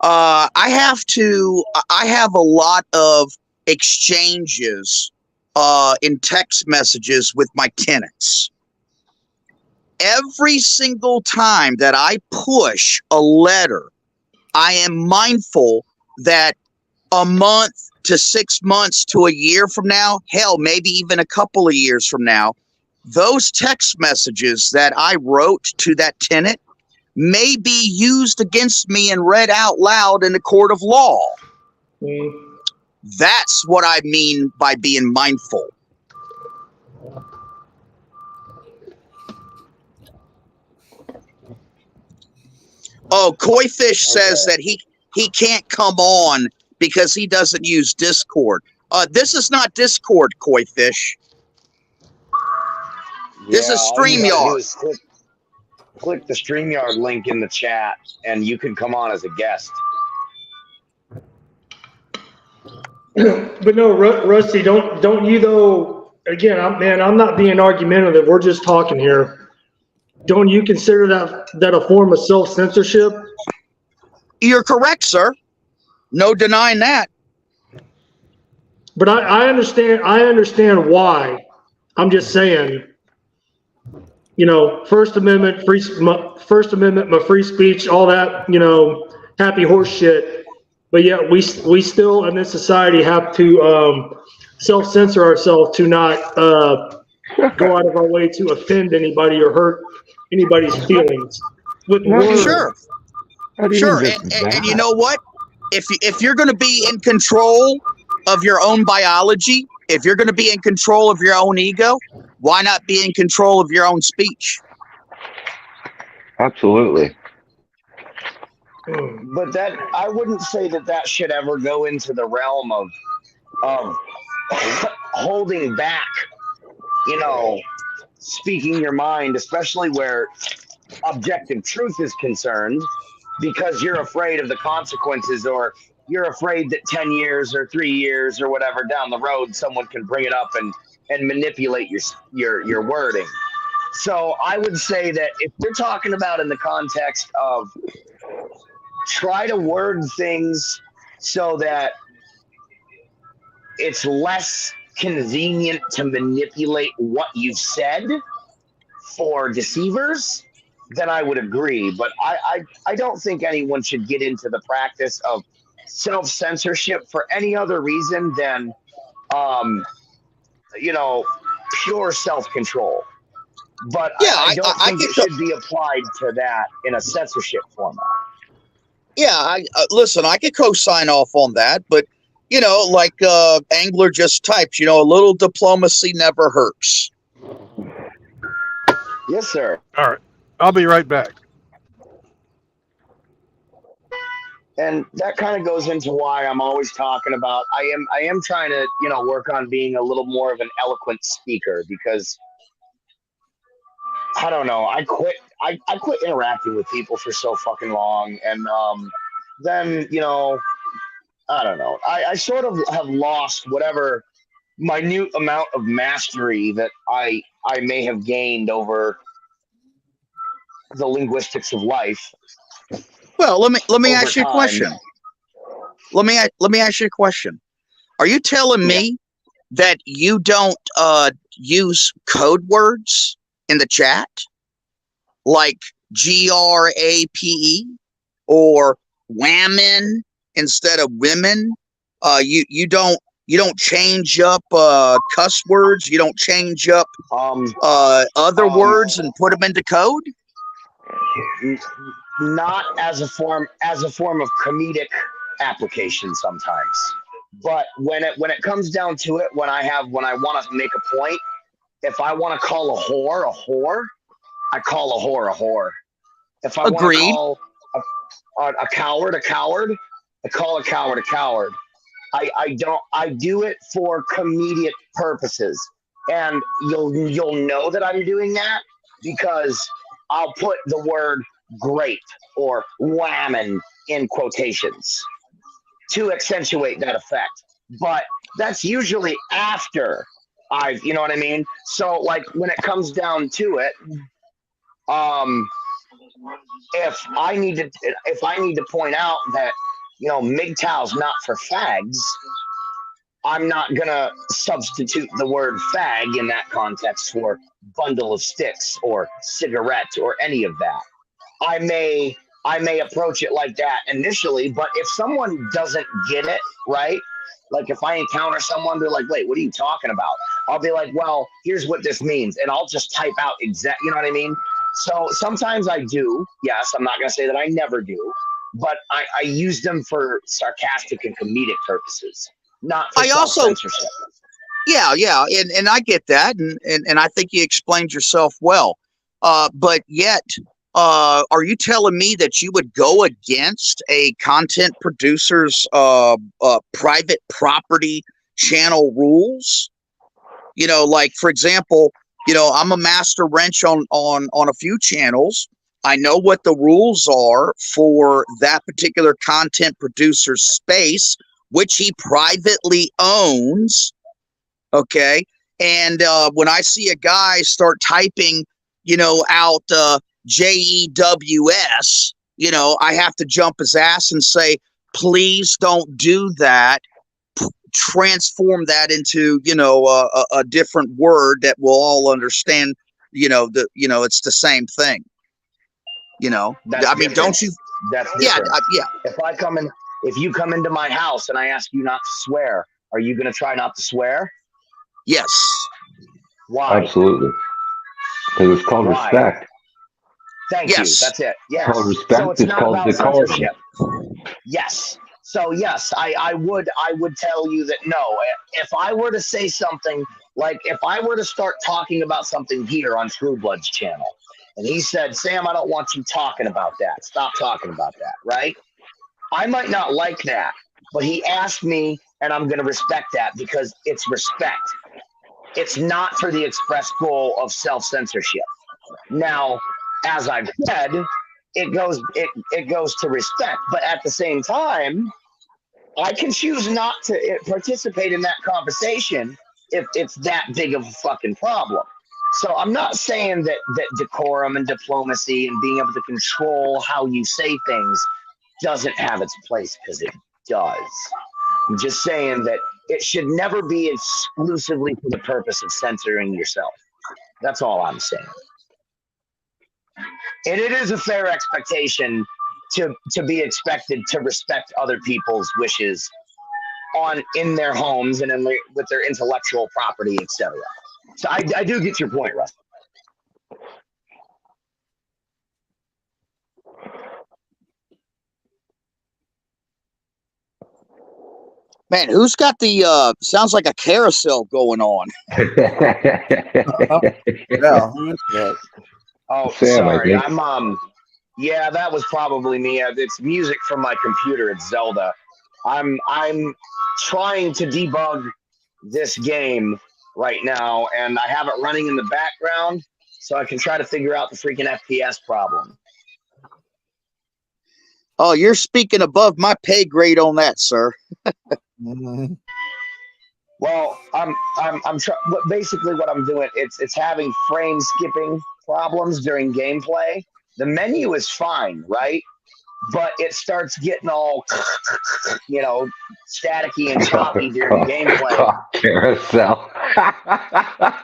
Speaker 9: I have a lot of exchanges in text messages with my tenants. Every single time that I push a letter, I am mindful that a month to 6 months to a year from now, hell, maybe even a couple of years from now, those text messages that I wrote to that tenant may be used against me and read out loud in a court of law. That's what I mean by being mindful. Oh, Koi-Fish says that he can't come on because he doesn't use Discord. This is not Discord, Koi-Fish. This is StreamYard.
Speaker 8: Click the StreamYard link in the chat, and you can come on as a guest.
Speaker 6: But no, Rusty, don't you though? Again, I'm not being argumentative. We're just talking here. Don't you consider that a form of self-censorship?
Speaker 9: You're correct, sir. No denying that.
Speaker 6: But I understand why. I'm just saying, First Amendment, my free speech, all that, happy horse shit. But yet we still in this society have to self-censor ourselves to not go out of our way to offend anybody or hurt anybody's feelings with words.
Speaker 9: Sure. And you know what? If you're going to be in control of your own biology, if you're going to be in control of your own ego, why not be in control of your own speech?
Speaker 10: Absolutely.
Speaker 8: But I wouldn't say that should ever go into the realm of holding back, speaking your mind, especially where objective truth is concerned, because you're afraid of the consequences, or you're afraid that 10 years or 3 years or whatever down the road, someone can bring it up and manipulate your wording. So I would say that if we're talking about in the context of try to word things so that it's less convenient to manipulate what you've said for deceivers, then I would agree. But I don't think anyone should get into the practice of self-censorship for any other reason than, pure self-control. But yeah, I don't think it should be applied to that in a censorship format.
Speaker 9: Yeah, listen, I could co-sign off on that, but like Angler just types, a little diplomacy never hurts.
Speaker 8: Yes, sir.
Speaker 7: All right, I'll be right back.
Speaker 8: And that kind of goes into why I'm always talking about. I am trying to work on being a little more of an eloquent speaker, because I don't know. I quit interacting with people for so fucking long, and then I don't know. I sort of have lost whatever minute amount of mastery that I may have gained over the linguistics of life.
Speaker 9: Well, let me ask you a question. Let me ask you a question. Are you telling me that you don't use code words in the chat, like GRAPE or whammon instead of women? You don't change up cuss words. You don't change up other words and put them into code.
Speaker 8: Not as a form of comedic application sometimes, but when it comes down to it, when I want to make a point, if I want to call a whore, I call a whore. If I want to call a coward, I call a coward a coward. I do it for comedic purposes, and you'll know that I'm doing that because I'll put the word grape or whammon in quotations to accentuate that effect. But that's usually after you know what I mean? So like when it comes down to it, if I need to point out that, you know, MGTOW's not for fags, I'm not gonna substitute the word fag in that context for bundle of sticks or cigarette or any of that. I may approach it like that initially, but if someone doesn't get it, right? Like if I encounter someone, they're like, wait, what are you talking about? I'll be like, well, here's what this means. And I'll just type out you know what I mean? So sometimes I do. Yes, I'm not going to say that I never do, but I use them for sarcastic and comedic purposes, not for self-censorship.
Speaker 9: Yeah, and I get that, and I think you explained yourself well. But yet, are you telling me that you would go against a content producer's private property channel rules? You know, like for example, you know, I'm a master wrench on a few channels. I know what the rules are for that particular content producer's space, which he privately owns. Okay. And when I see a guy start typing, you know, out JEWS, you know, I have to jump his ass and say, please don't do that. Transform that into, you know, a different word that we'll all understand, you know, it's the same thing. You know,
Speaker 8: That's
Speaker 9: I mean,
Speaker 8: different.
Speaker 9: don't you?
Speaker 8: That's different.
Speaker 9: Yeah.
Speaker 8: If you come into my house and I ask you not to swear, are you going to try not to swear?
Speaker 9: Yes.
Speaker 8: Why?
Speaker 10: Absolutely. Because it's called respect.
Speaker 8: Thank you. That's it. Yes.
Speaker 10: It's called respect.
Speaker 8: So it's
Speaker 10: It's
Speaker 8: not
Speaker 10: called
Speaker 8: about
Speaker 10: decorum.
Speaker 8: censorship. Yes. So yes, I would tell you that no. If I were to say something, like if I were to start talking about something here on True Blood's channel, and he said, Sam, I don't want you talking about that. Stop talking about that, right? I might not like that, but he asked me, and I'm going to respect that because it's respect. It's not for the express goal of self-censorship. Now, as I've said, it goes to respect, but at the same time, I can choose not to participate in that conversation if it's that big of a fucking problem. So I'm not saying that decorum and diplomacy and being able to control how you say things doesn't have its place, because it does. I'm just saying that it should never be exclusively for the purpose of censoring yourself. That's all I'm saying. And it is a fair expectation to be expected to respect other people's wishes in their homes and with their intellectual property, etc. So I do get your point, Russ.
Speaker 9: Man, who's got the sounds like a carousel going on?
Speaker 11: Yeah, who is that?
Speaker 8: Oh,
Speaker 10: Sam,
Speaker 8: sorry.
Speaker 10: I think.
Speaker 8: Yeah, that was probably me. It's music from my computer. It's Zelda. I'm trying to debug this game right now, and I have it running in the background so I can try to figure out the freaking FPS problem.
Speaker 9: Oh, you're speaking above my pay grade on that, sir.
Speaker 8: Well, basically what I'm doing. It's having frame skipping problems during gameplay. The menu is fine, right? But it starts getting all, you know, staticky and choppy during gameplay.
Speaker 10: Carousel.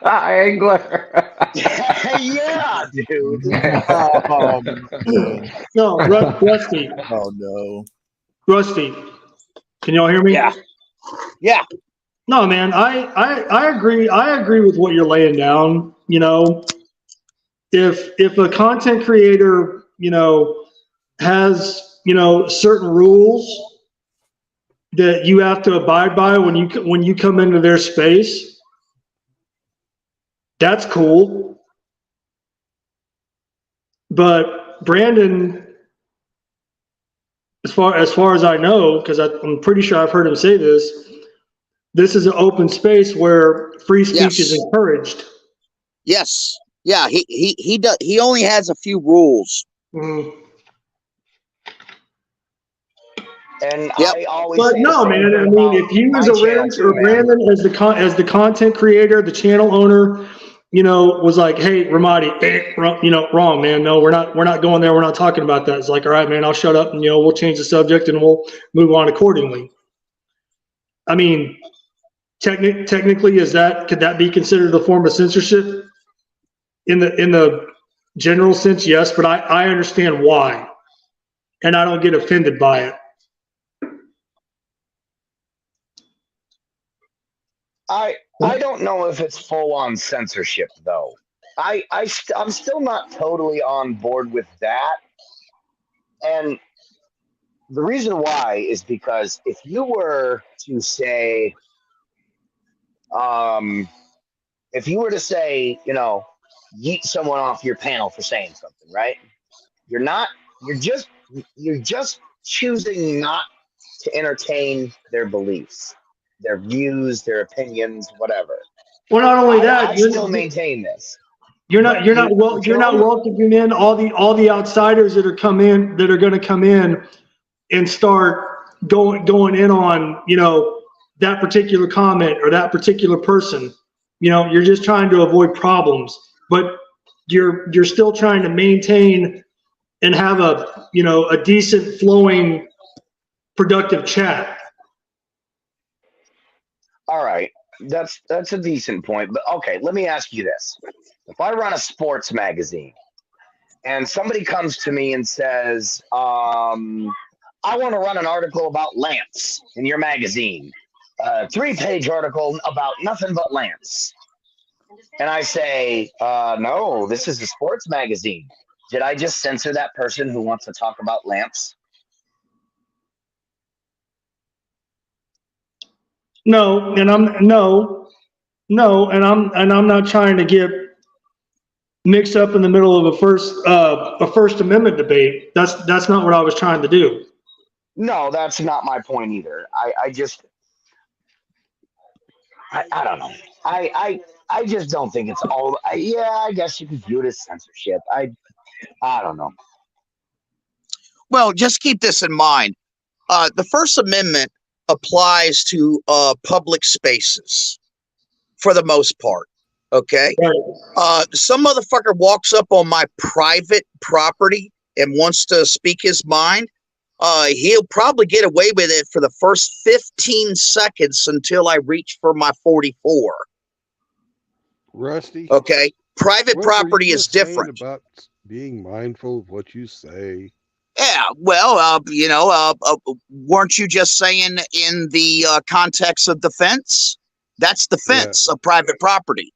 Speaker 10: Angler.
Speaker 8: Yeah, dude.
Speaker 6: No, Rusty.
Speaker 11: Oh no.
Speaker 6: Rusty, can y'all hear me?
Speaker 9: Yeah.
Speaker 6: No, man, I agree. I agree with what you're laying down. You know, if a content creator, you know, has, you know, certain rules that you have to abide by when you come into their space, that's cool. But Brandon, as far as I know, because I'm pretty sure I've heard him say this, this is an open space where free speech is encouraged.
Speaker 9: Yes. Yeah. He does. He only has a few rules.
Speaker 6: Mm-hmm.
Speaker 8: And
Speaker 9: Yep.
Speaker 8: I always
Speaker 6: But
Speaker 8: say the
Speaker 6: no,
Speaker 8: same
Speaker 6: man. I
Speaker 8: thing
Speaker 6: mean,
Speaker 8: about
Speaker 6: if he was
Speaker 8: my
Speaker 6: a
Speaker 8: channel
Speaker 6: Rich or
Speaker 8: too, man.
Speaker 6: Brandon as the content creator, the channel owner, was like, hey, Ramadi, wrong, man. No, we're not going there. We're not talking about that. It's like, all right, man, I'll shut up and we'll change the subject and we'll move on accordingly. I mean, technically, could that be considered a form of censorship? In the general sense, yes, but I understand why, and I don't get offended by it.
Speaker 8: I don't know if it's full on censorship though. I'm still not totally on board with that. And the reason why is because if you were to say, if you were to say, yeet someone off your panel for saying something, right? You're not. You're just choosing not to entertain their beliefs, their views, their opinions, whatever.
Speaker 6: Well, not only that,
Speaker 8: I still maintain this.
Speaker 6: You're not welcoming in all the outsiders that are going to come in and start going in on that particular comment or that particular person. You're just trying to avoid problems, but you're still trying to maintain and have a decent flowing productive chat.
Speaker 8: All right, that's a decent point, but okay, let me ask you this. If I run a sports magazine and somebody comes to me and says, I want to run an article about Lance in your magazine, a 3-page article about nothing but Lance. And I say, no, this is a sports magazine. Did I just censor that person who wants to talk about Lance?
Speaker 6: No, and I'm not trying to get mixed up in the middle of a First Amendment debate. That's not what I was trying to do.
Speaker 8: No, that's not my point either. I don't know. I just don't think it's all. Yeah, I guess you could view it as censorship. I don't know.
Speaker 9: Well, just keep this in mind. The First Amendment applies to public spaces for the most part. Okay. Some motherfucker walks up on my private property and wants to speak his mind. He'll probably get away with it for the first 15 seconds until I reach for my 44.
Speaker 7: Rusty.
Speaker 9: Okay. Private
Speaker 7: what
Speaker 9: property
Speaker 7: were you
Speaker 9: is
Speaker 7: saying
Speaker 9: different.
Speaker 7: about being mindful of what you say?
Speaker 9: Yeah, well, weren't you just saying in the context of defense? That's defense of private property.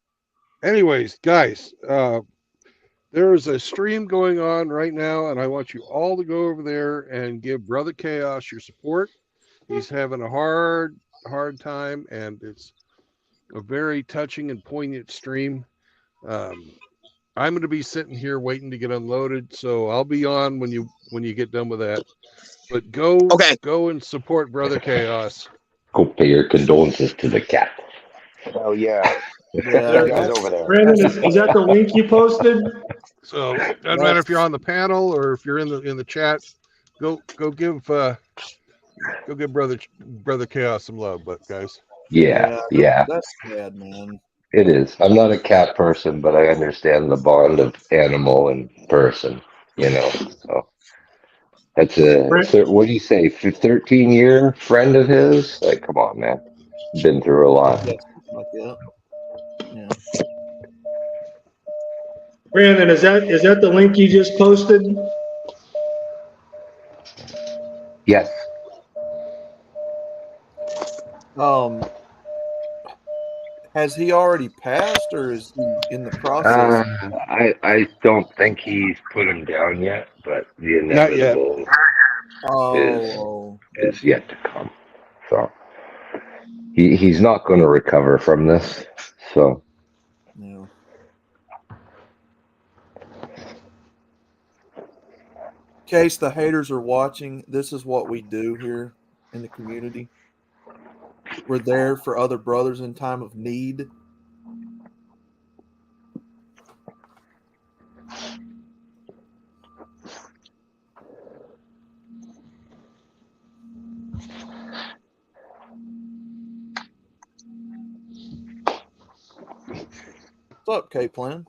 Speaker 7: Anyways, guys, there is a stream going on right now, and I want you all to go over there and give Brother Chaos your support. He's having a hard time, and it's a very touching and poignant stream. I'm going to be sitting here waiting to get unloaded, so I'll be on when you get done with that. But go and support Brother Chaos.
Speaker 10: Go pay your condolences to the cat.
Speaker 8: Oh yeah,
Speaker 11: Yeah,
Speaker 8: guys over there.
Speaker 6: Brandon, is that the link you posted?
Speaker 7: So doesn't matter if you're on the panel or if you're in the chat. Go give Brother Chaos some love, but guys.
Speaker 10: Yeah.
Speaker 11: That's sad, man.
Speaker 10: It is. I'm not a cat person, but I understand the bond of animal and person, so that's what do you say, 13-year friend of his? Like, come on, man. Been through a lot.
Speaker 11: Yeah, like that. Yeah.
Speaker 6: Brandon, is that the link you just posted?
Speaker 10: Yes.
Speaker 11: Has he already passed, or is he in the process?
Speaker 10: I don't think he's put him down yet, but the inevitable is yet to come. So he's not going to recover from this. So
Speaker 11: Yeah. In case the haters are watching, this is what we do here in the community. We're there for other brothers in time of need. What's up, K-Plan?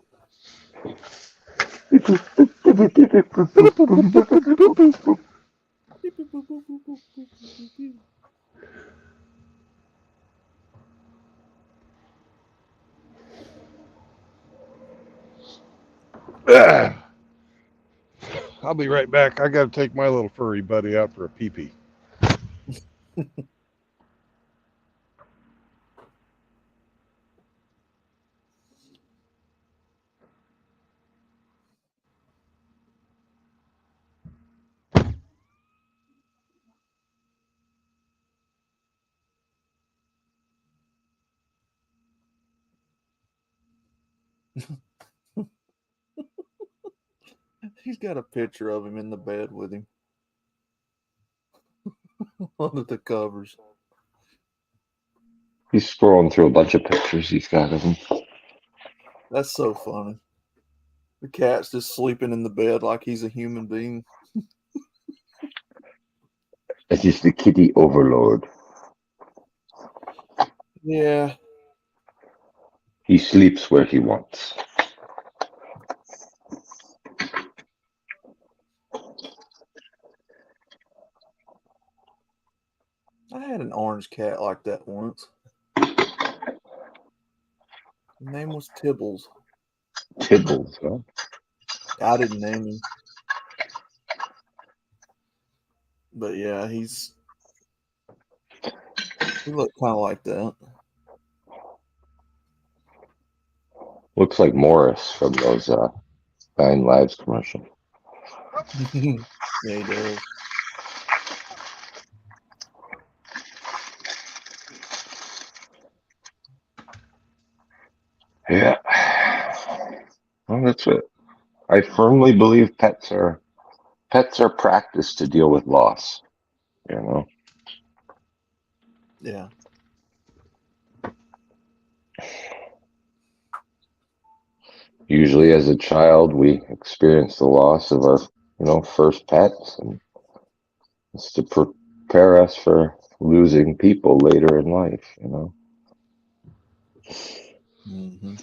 Speaker 7: I'll be right back. I got to take my little furry buddy out for a pee-pee.
Speaker 11: He's got a picture of him in the bed with him. Under the covers.
Speaker 10: He's scrolling through a bunch of pictures he's got of him.
Speaker 11: That's so funny. The cat's just sleeping in the bed like he's a human being.
Speaker 10: It's just the kitty overlord.
Speaker 11: Yeah.
Speaker 10: He sleeps where he wants.
Speaker 11: I had an orange cat like that once. His name was Tibbles.
Speaker 10: Tibbles, huh?
Speaker 11: I didn't name him. But yeah, he looked kind of like that.
Speaker 10: Looks like Morris from those 9 Lives commercial.
Speaker 11: Yeah, he does.
Speaker 10: Yeah. Well, that's it. I firmly believe pets are practiced to deal with loss. You know.
Speaker 11: Yeah.
Speaker 10: Usually, as a child, we experience the loss of our, first pets, and it's to prepare us for losing people later in life. You know.
Speaker 11: Mm-hmm.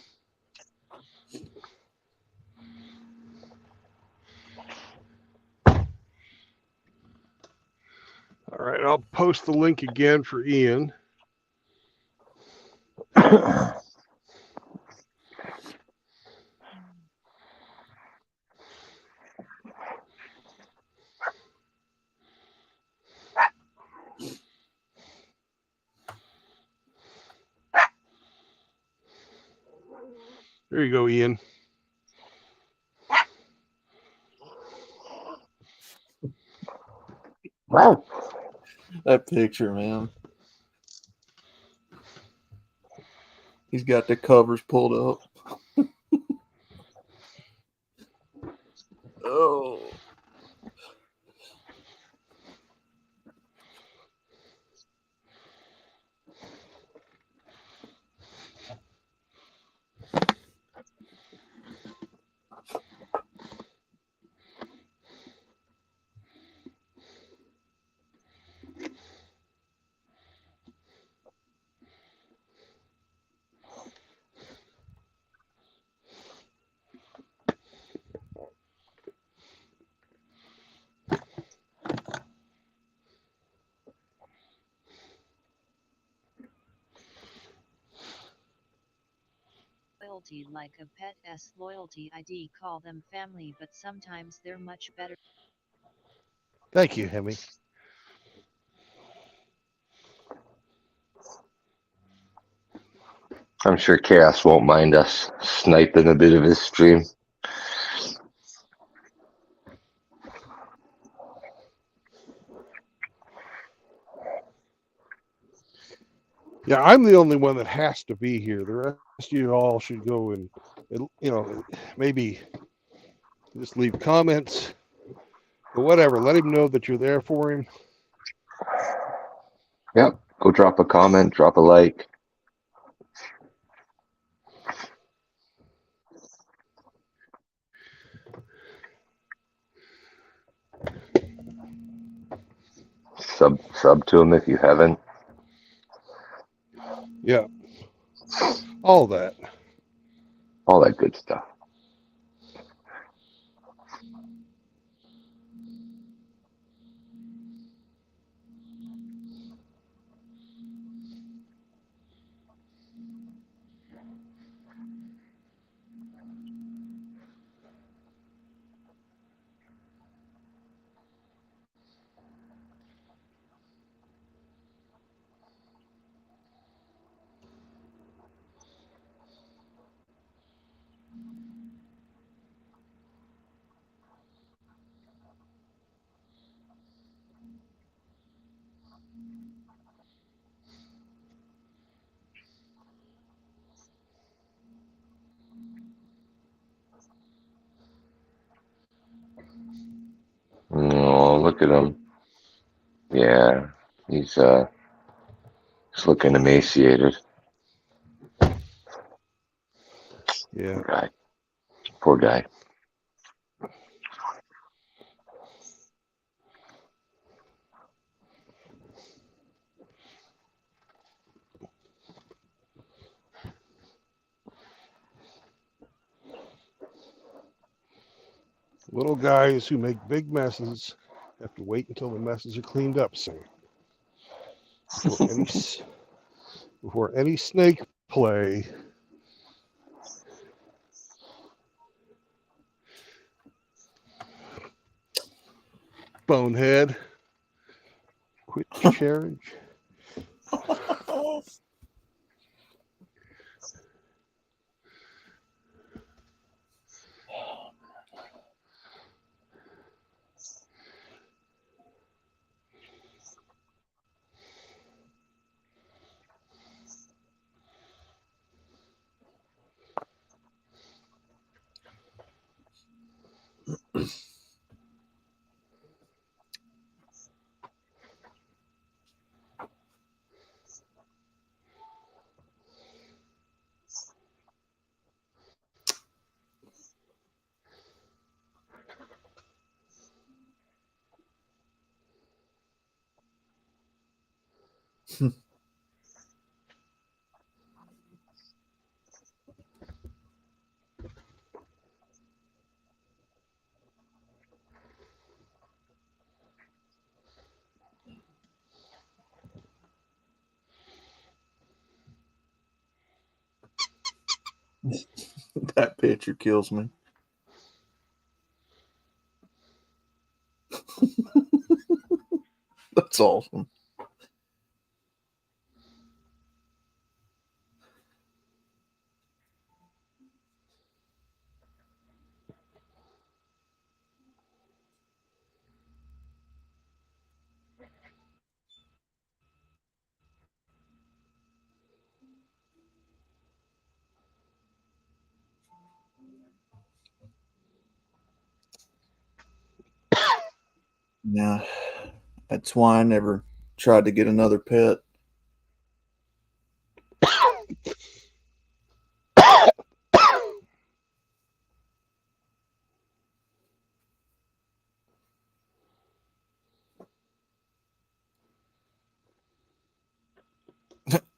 Speaker 7: All right, I'll post the link again for Ian. There you go, Ian.
Speaker 10: Wow.
Speaker 11: That picture, man. He's got the covers pulled up. Oh.
Speaker 13: Loyalty like a pet's loyalty ID, call them family, but sometimes they're much better.
Speaker 7: Thank you, Hemi.
Speaker 10: I'm sure Chaos won't mind us sniping a bit of his stream.
Speaker 7: Yeah, I'm the only one that has to be here. The rest of you all should go and, maybe just leave comments or whatever. Let him know that you're there for him.
Speaker 10: Yep. Go drop a comment, drop a like. Sub to him if you haven't.
Speaker 7: Yeah. All that.
Speaker 2: all that good stuff. Oh, look at him. Yeah, he's looking emaciated.
Speaker 7: Yeah.
Speaker 2: Poor guy. Poor guy.
Speaker 7: Little guys who make big messes have to wait until the messes are cleaned up, Sam. Before any snake play. Bonehead. Quit sharing.
Speaker 11: That picture kills me. That's awesome. Yeah, that's why I never tried to get another pet.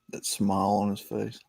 Speaker 11: That smile on his face.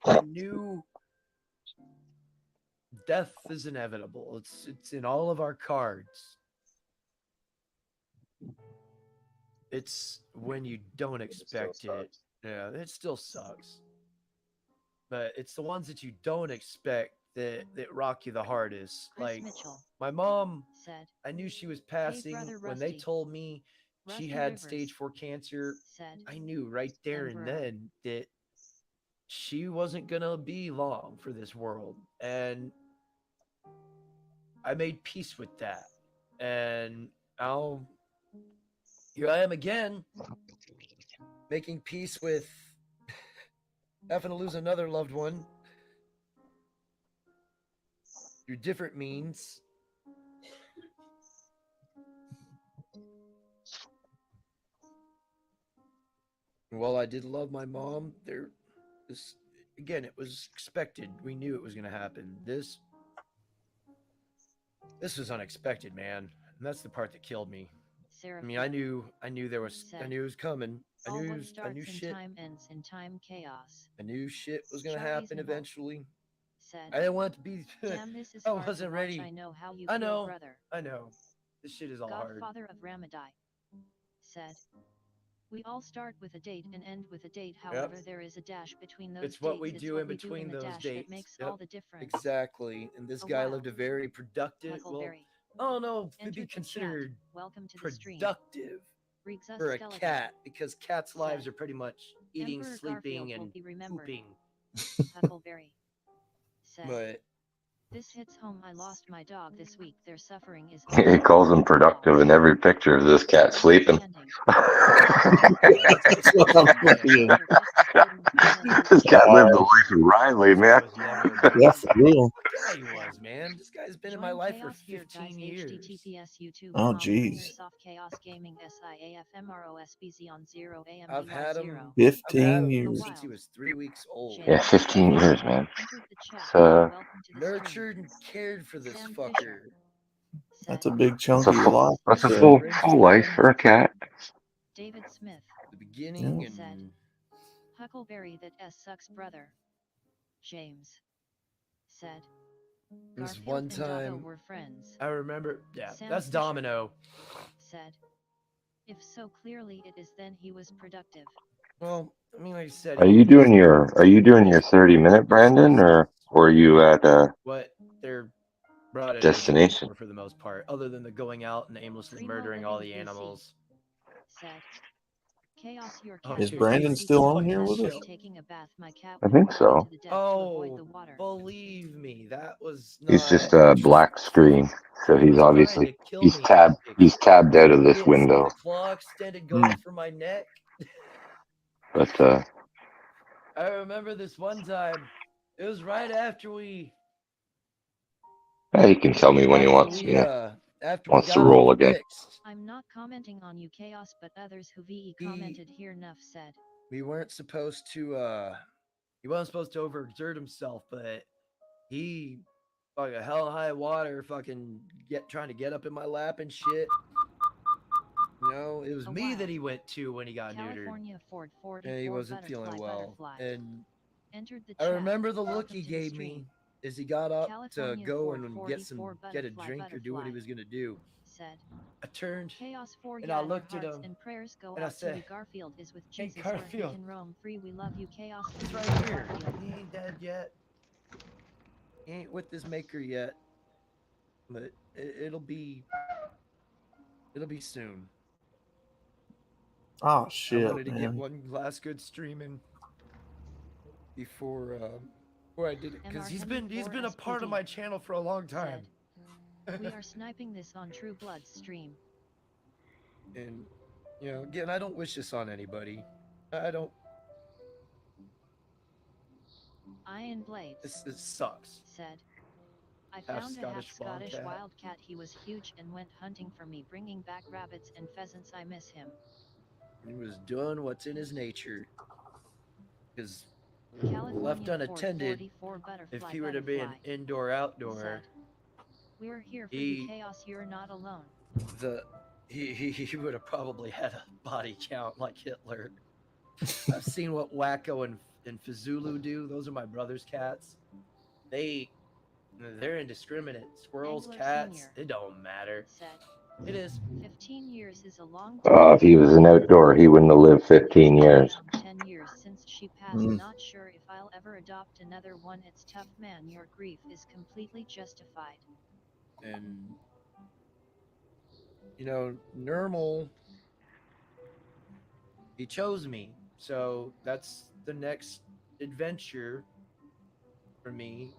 Speaker 14: I knew death is inevitable. It's in all of our cards. It's when you don't expect it. Yeah, it still sucks. But it's the ones that you don't expect that rock you the hardest.
Speaker 13: Chris
Speaker 14: Like
Speaker 13: Mitchell
Speaker 14: my mom,
Speaker 13: said,
Speaker 14: I knew she was
Speaker 13: "Hey,
Speaker 14: passing
Speaker 13: brother
Speaker 14: when they
Speaker 13: Rusty."
Speaker 14: told me she
Speaker 13: Rusty
Speaker 14: had
Speaker 13: Rivers
Speaker 14: stage 4 cancer.
Speaker 13: said,
Speaker 14: I knew right there and
Speaker 13: "Emperor."
Speaker 14: then that she wasn't gonna be long for this world. And I made peace with that. And now here I am again, making peace with having to lose another loved one through different means. While I did love my mom, this again, it was expected. We knew it was going to happen. This was unexpected, man, and that's the part that killed me. I mean, I knew there was, I knew it was coming. I
Speaker 13: All
Speaker 14: knew
Speaker 13: what starts in
Speaker 14: shit.
Speaker 13: time ends in time chaos.
Speaker 14: I knew shit was going to
Speaker 13: Charlie's
Speaker 14: happen
Speaker 13: Nibble
Speaker 14: eventually.
Speaker 13: said,
Speaker 14: I didn't want it to be.
Speaker 13: "Damn, this is
Speaker 14: I
Speaker 13: hard to
Speaker 14: wasn't
Speaker 13: watch.
Speaker 14: ready.
Speaker 13: I know how you
Speaker 14: I
Speaker 13: feel,
Speaker 14: know.
Speaker 13: brother."
Speaker 14: I know. This shit is all hard.
Speaker 13: Godfather of Ramadai said, "We all start with a date and end with a date. However, there is a dash between those
Speaker 14: It's what
Speaker 13: dates.
Speaker 14: we
Speaker 13: It's
Speaker 14: do
Speaker 13: what
Speaker 14: in
Speaker 13: we do
Speaker 14: between
Speaker 13: in the
Speaker 14: those
Speaker 13: dash
Speaker 14: dates.
Speaker 13: that makes
Speaker 14: Yep.
Speaker 13: all the difference."
Speaker 14: Exactly. And this
Speaker 13: A
Speaker 14: guy
Speaker 13: wild
Speaker 14: lived a very productive, well,
Speaker 13: Huckleberry
Speaker 14: I don't know if it'd be
Speaker 13: entered the chat.
Speaker 14: considered
Speaker 13: Welcome to the stream.
Speaker 14: productive
Speaker 13: Riggs
Speaker 14: for a
Speaker 13: Skeleton
Speaker 14: cat, because cats' lives
Speaker 13: said,
Speaker 14: are pretty much eating,
Speaker 13: "Emperor
Speaker 14: sleeping,
Speaker 13: Garfield will
Speaker 14: and
Speaker 13: be remembered."
Speaker 14: pooping.
Speaker 13: Huckleberry said,
Speaker 14: But
Speaker 13: "This hits home. I lost my dog this week. Their suffering is
Speaker 10: He calls him productive in every picture of this cat sleeping.
Speaker 11: That's what I'm saying.
Speaker 10: This cat lived the life of Riley, man.
Speaker 11: Yeah, for real.
Speaker 14: yeah, he was, man. This guy's been in my
Speaker 13: Join
Speaker 14: life for
Speaker 13: chaos here,
Speaker 14: 15
Speaker 13: guys.
Speaker 14: years.
Speaker 13: https
Speaker 11: Oh,
Speaker 13: youtube.com
Speaker 11: jeez.
Speaker 13: Soft Chaos Gaming SIAFMROSBZ on 0 AM
Speaker 14: I've had him
Speaker 11: 15 years.
Speaker 14: since he was 3 weeks old.
Speaker 10: Yeah, 15 years, man.
Speaker 13: entered the chat.
Speaker 10: It's,
Speaker 13: Welcome to the stream.
Speaker 14: Nurtured and cared for this
Speaker 13: Sam
Speaker 14: fucker.
Speaker 13: Fisher
Speaker 11: That's
Speaker 13: said,
Speaker 11: a big chunk
Speaker 10: That's
Speaker 11: of
Speaker 10: a
Speaker 11: your
Speaker 10: full,
Speaker 11: life.
Speaker 10: that's a
Speaker 11: So,
Speaker 10: full life for a cat.
Speaker 13: David Smith
Speaker 14: The beginning
Speaker 11: Yeah.
Speaker 14: and
Speaker 13: said, "Huckleberry that S sucks, brother." James said,
Speaker 14: this
Speaker 13: "Garfield
Speaker 14: one
Speaker 13: and Dotto
Speaker 14: time
Speaker 13: were friends."
Speaker 14: I remember, yeah,
Speaker 13: Sam
Speaker 14: that's
Speaker 13: Fisher
Speaker 14: Domino.
Speaker 13: said, "If so clearly it is, then he was productive."
Speaker 14: Well, I mean, like I said,
Speaker 10: Are you doing your 30-minute, Brandon, or are you at a
Speaker 14: what they're brought in
Speaker 10: destination?
Speaker 14: for the most part, other than the going out and aimlessly
Speaker 13: Primo
Speaker 14: murdering all the
Speaker 13: NNPC
Speaker 14: animals.
Speaker 13: said, "Chaos, your
Speaker 14: Oh,
Speaker 13: cat
Speaker 11: is
Speaker 14: dude,
Speaker 11: Brandon
Speaker 14: he's
Speaker 11: still on
Speaker 14: fucking
Speaker 11: here with us?
Speaker 14: chill.
Speaker 13: taking a bath. My cat
Speaker 10: I
Speaker 13: would
Speaker 10: think
Speaker 13: walk
Speaker 10: so.
Speaker 13: into the depths to avoid
Speaker 14: Oh,
Speaker 13: the water."
Speaker 14: believe me, that was
Speaker 10: He's
Speaker 14: not.
Speaker 10: just a black screen, so
Speaker 14: He
Speaker 10: he's
Speaker 14: was trying
Speaker 10: obviously
Speaker 14: to kill me.
Speaker 10: he's tabbed out of this
Speaker 14: Get
Speaker 10: window.
Speaker 14: the claw extended going for my neck.
Speaker 10: But
Speaker 14: I remember this one time. It was right after we.
Speaker 10: he can tell me when he wants,
Speaker 14: After
Speaker 10: wants
Speaker 14: we
Speaker 10: to
Speaker 14: got
Speaker 10: roll
Speaker 14: all
Speaker 10: again.
Speaker 14: fixed.
Speaker 13: "I'm not commenting on you, Chaos, but others who VE commented here." Nuff said,
Speaker 14: We weren't supposed to. He wasn't supposed to overexert himself, but he, like a hell high water, fucking trying to get up in my lap and shit. You know, it was
Speaker 13: A
Speaker 14: me
Speaker 13: wild
Speaker 14: that he went to when he got
Speaker 13: California Ford
Speaker 14: neutered.
Speaker 13: 44
Speaker 14: And he wasn't feeling well.
Speaker 13: Butterfly
Speaker 14: And
Speaker 13: entered the
Speaker 14: I
Speaker 13: chat.
Speaker 14: remember the look
Speaker 13: Welcome
Speaker 14: he
Speaker 13: to the
Speaker 14: gave
Speaker 13: stream.
Speaker 14: me as he got up
Speaker 13: California
Speaker 14: to go
Speaker 13: Ford
Speaker 14: and
Speaker 13: 44
Speaker 14: get a
Speaker 13: Butterfly
Speaker 14: drink or do what he was gonna do.
Speaker 13: said,
Speaker 14: I turned
Speaker 13: "Chaos for
Speaker 14: and
Speaker 13: ya,
Speaker 14: I
Speaker 13: your
Speaker 14: looked at
Speaker 13: hearts
Speaker 14: him
Speaker 13: and prayers go
Speaker 14: and I
Speaker 13: out to
Speaker 14: said,
Speaker 13: you. Garfield is with
Speaker 14: "Hey,
Speaker 13: Jesus where he
Speaker 14: Garfield,
Speaker 13: can roam free. We love you, Chaos."
Speaker 14: he's right here. He ain't dead yet. He ain't with his maker yet, but it'll be soon.
Speaker 11: Oh
Speaker 14: I
Speaker 11: shit,
Speaker 14: wanted to get
Speaker 11: man.
Speaker 14: one last good stream in before I did it, because he's been a part of my channel for a long time.
Speaker 13: "We are sniping this on True Blood's stream."
Speaker 14: And again, I don't wish this on anybody. I don't.
Speaker 13: Iron Blades
Speaker 14: This sucks.
Speaker 13: said, "I
Speaker 14: Half
Speaker 13: found a half
Speaker 14: Scottish
Speaker 13: Scottish
Speaker 14: wildcat.
Speaker 13: wildcat. He was huge and went hunting for me, bringing back rabbits and pheasants. I miss him."
Speaker 14: He was doing what's in his nature. Because
Speaker 13: California
Speaker 14: left
Speaker 13: Ford
Speaker 14: unattended,
Speaker 13: 44
Speaker 14: if
Speaker 13: Butterfly
Speaker 14: he were to be an
Speaker 13: Butterfly
Speaker 14: indoor outdoor,
Speaker 13: said, "We're here for
Speaker 14: he-
Speaker 13: you, Chaos. You're not alone."
Speaker 14: he would have probably had a body count like Hitler. I've seen what wacko and Fazulu do. Those are my brother's cats. They're indiscriminate. Squirrels,
Speaker 13: Angler
Speaker 14: cats,
Speaker 13: Senior
Speaker 14: it don't matter.
Speaker 13: said,
Speaker 14: It is.
Speaker 13: 15 years is a long
Speaker 10: Oh, if
Speaker 13: time.
Speaker 10: he was an outdoor, he wouldn't have lived 15 years.
Speaker 13: Around 10 years since she passed.
Speaker 11: Mm.
Speaker 13: Not sure if I'll ever adopt another one. It's tough, man. Your grief is completely justified.
Speaker 14: And, you know, Nermal, he chose me. So that's the next adventure for me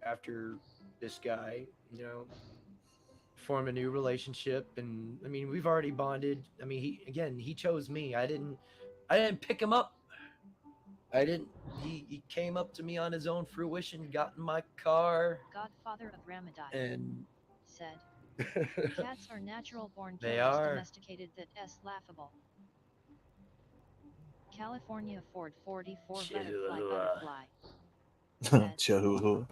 Speaker 14: after this guy, you know, form a new relationship. And I mean, we've already bonded. I mean, he chose me. I didn't pick him up. He came up to me on his own fruition, got in my car,
Speaker 13: Godfather of Ramadai
Speaker 14: and
Speaker 13: said, cats are natural born
Speaker 14: they
Speaker 13: killers,
Speaker 14: are.
Speaker 13: domesticated that's laughable. California Ford 44 Butterfly said,
Speaker 11: Chihuahua.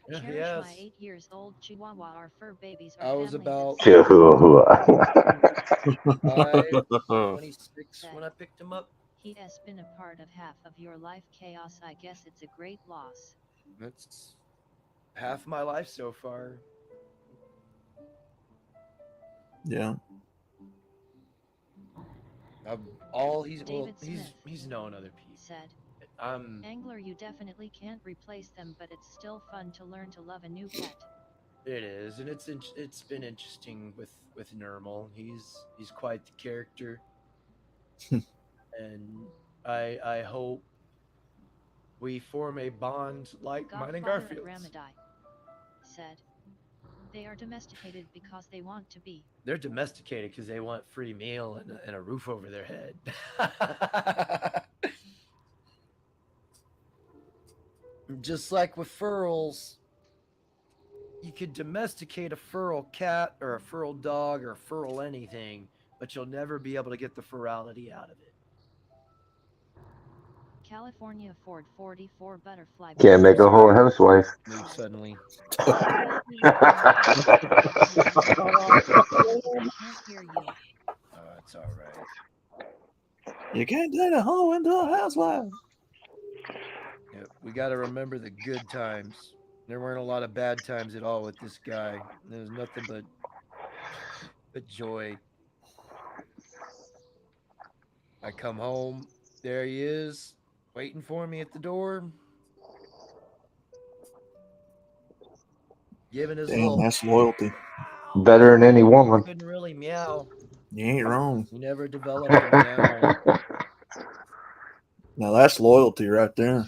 Speaker 13: cherish my
Speaker 14: Yes.
Speaker 13: 8 years old Chihuahua. Our fur babies are
Speaker 14: I was
Speaker 13: family.
Speaker 14: about
Speaker 10: Chihuahua.
Speaker 14: 26 when I picked him up.
Speaker 13: He has been a part of half of your life. Chaos. I guess it's a great loss.
Speaker 14: That's half my life so far.
Speaker 11: Yeah.
Speaker 14: All he's
Speaker 13: David
Speaker 14: he's known other people.
Speaker 13: Said,
Speaker 14: Angler,
Speaker 13: you definitely can't replace them, but it's still fun to learn to love a new pet.
Speaker 14: It is, and it's been interesting with Nermal. He's quite the character, and I hope we form a bond like mine and
Speaker 13: Godfather of
Speaker 14: Garfield's.
Speaker 13: Ramadai said, they are domesticated because they want to be.
Speaker 14: They're domesticated because they want free meal and a roof over their head. Just like with furls, you could domesticate a feral cat or a feral dog or a feral anything, but you'll never be able to get the ferality out of it.
Speaker 13: California Ford 44 Butterfly.
Speaker 10: Can't make a whole housewife.
Speaker 14: Mood suddenly.
Speaker 13: Can't hear you.
Speaker 14: Oh, it's all right.
Speaker 11: You can't turn a hoe into a housewife.
Speaker 14: Yep, we got to remember the good times. There weren't a lot of bad times at all with this guy. There was nothing but joy. I come home, there he is, waiting for me at the door, giving his
Speaker 11: Damn,
Speaker 14: little.
Speaker 11: that's loyalty.
Speaker 10: Better than any woman.
Speaker 14: Couldn't really meow.
Speaker 11: You ain't wrong.
Speaker 14: He never developed a meow.
Speaker 11: Now that's loyalty right there.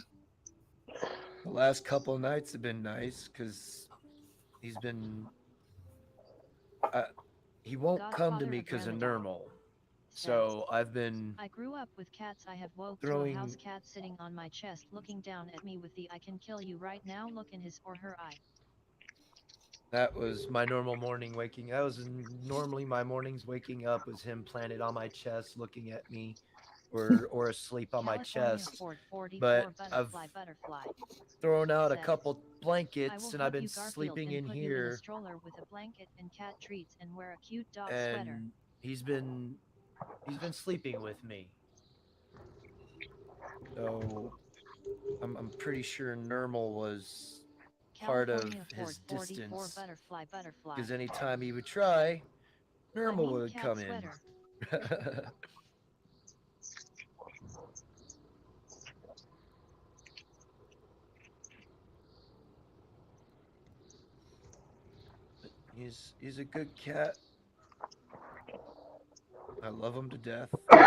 Speaker 14: The last couple of nights have been nice because he's been. He won't come to me because of Nermal. So I've been.
Speaker 13: I grew up with cats. I have woke
Speaker 14: throwing
Speaker 13: to a house cat sitting on my chest, looking down at me with the "I can kill you right now" look in his or her eye.
Speaker 14: That was my normal morning waking. That was normally my mornings waking up was him planted on my chest, looking at me, or asleep on my chest. But I've thrown out a couple blankets, and I've been sleeping in here.
Speaker 13: In a stroller with a blanket and cat treats, and wear a cute dog
Speaker 14: and
Speaker 13: sweater.
Speaker 14: He's been sleeping with me. So I'm pretty sure Nermal was part of his distance. Because anytime he would try, Nermal would come in. He's a good cat. I love him to death. And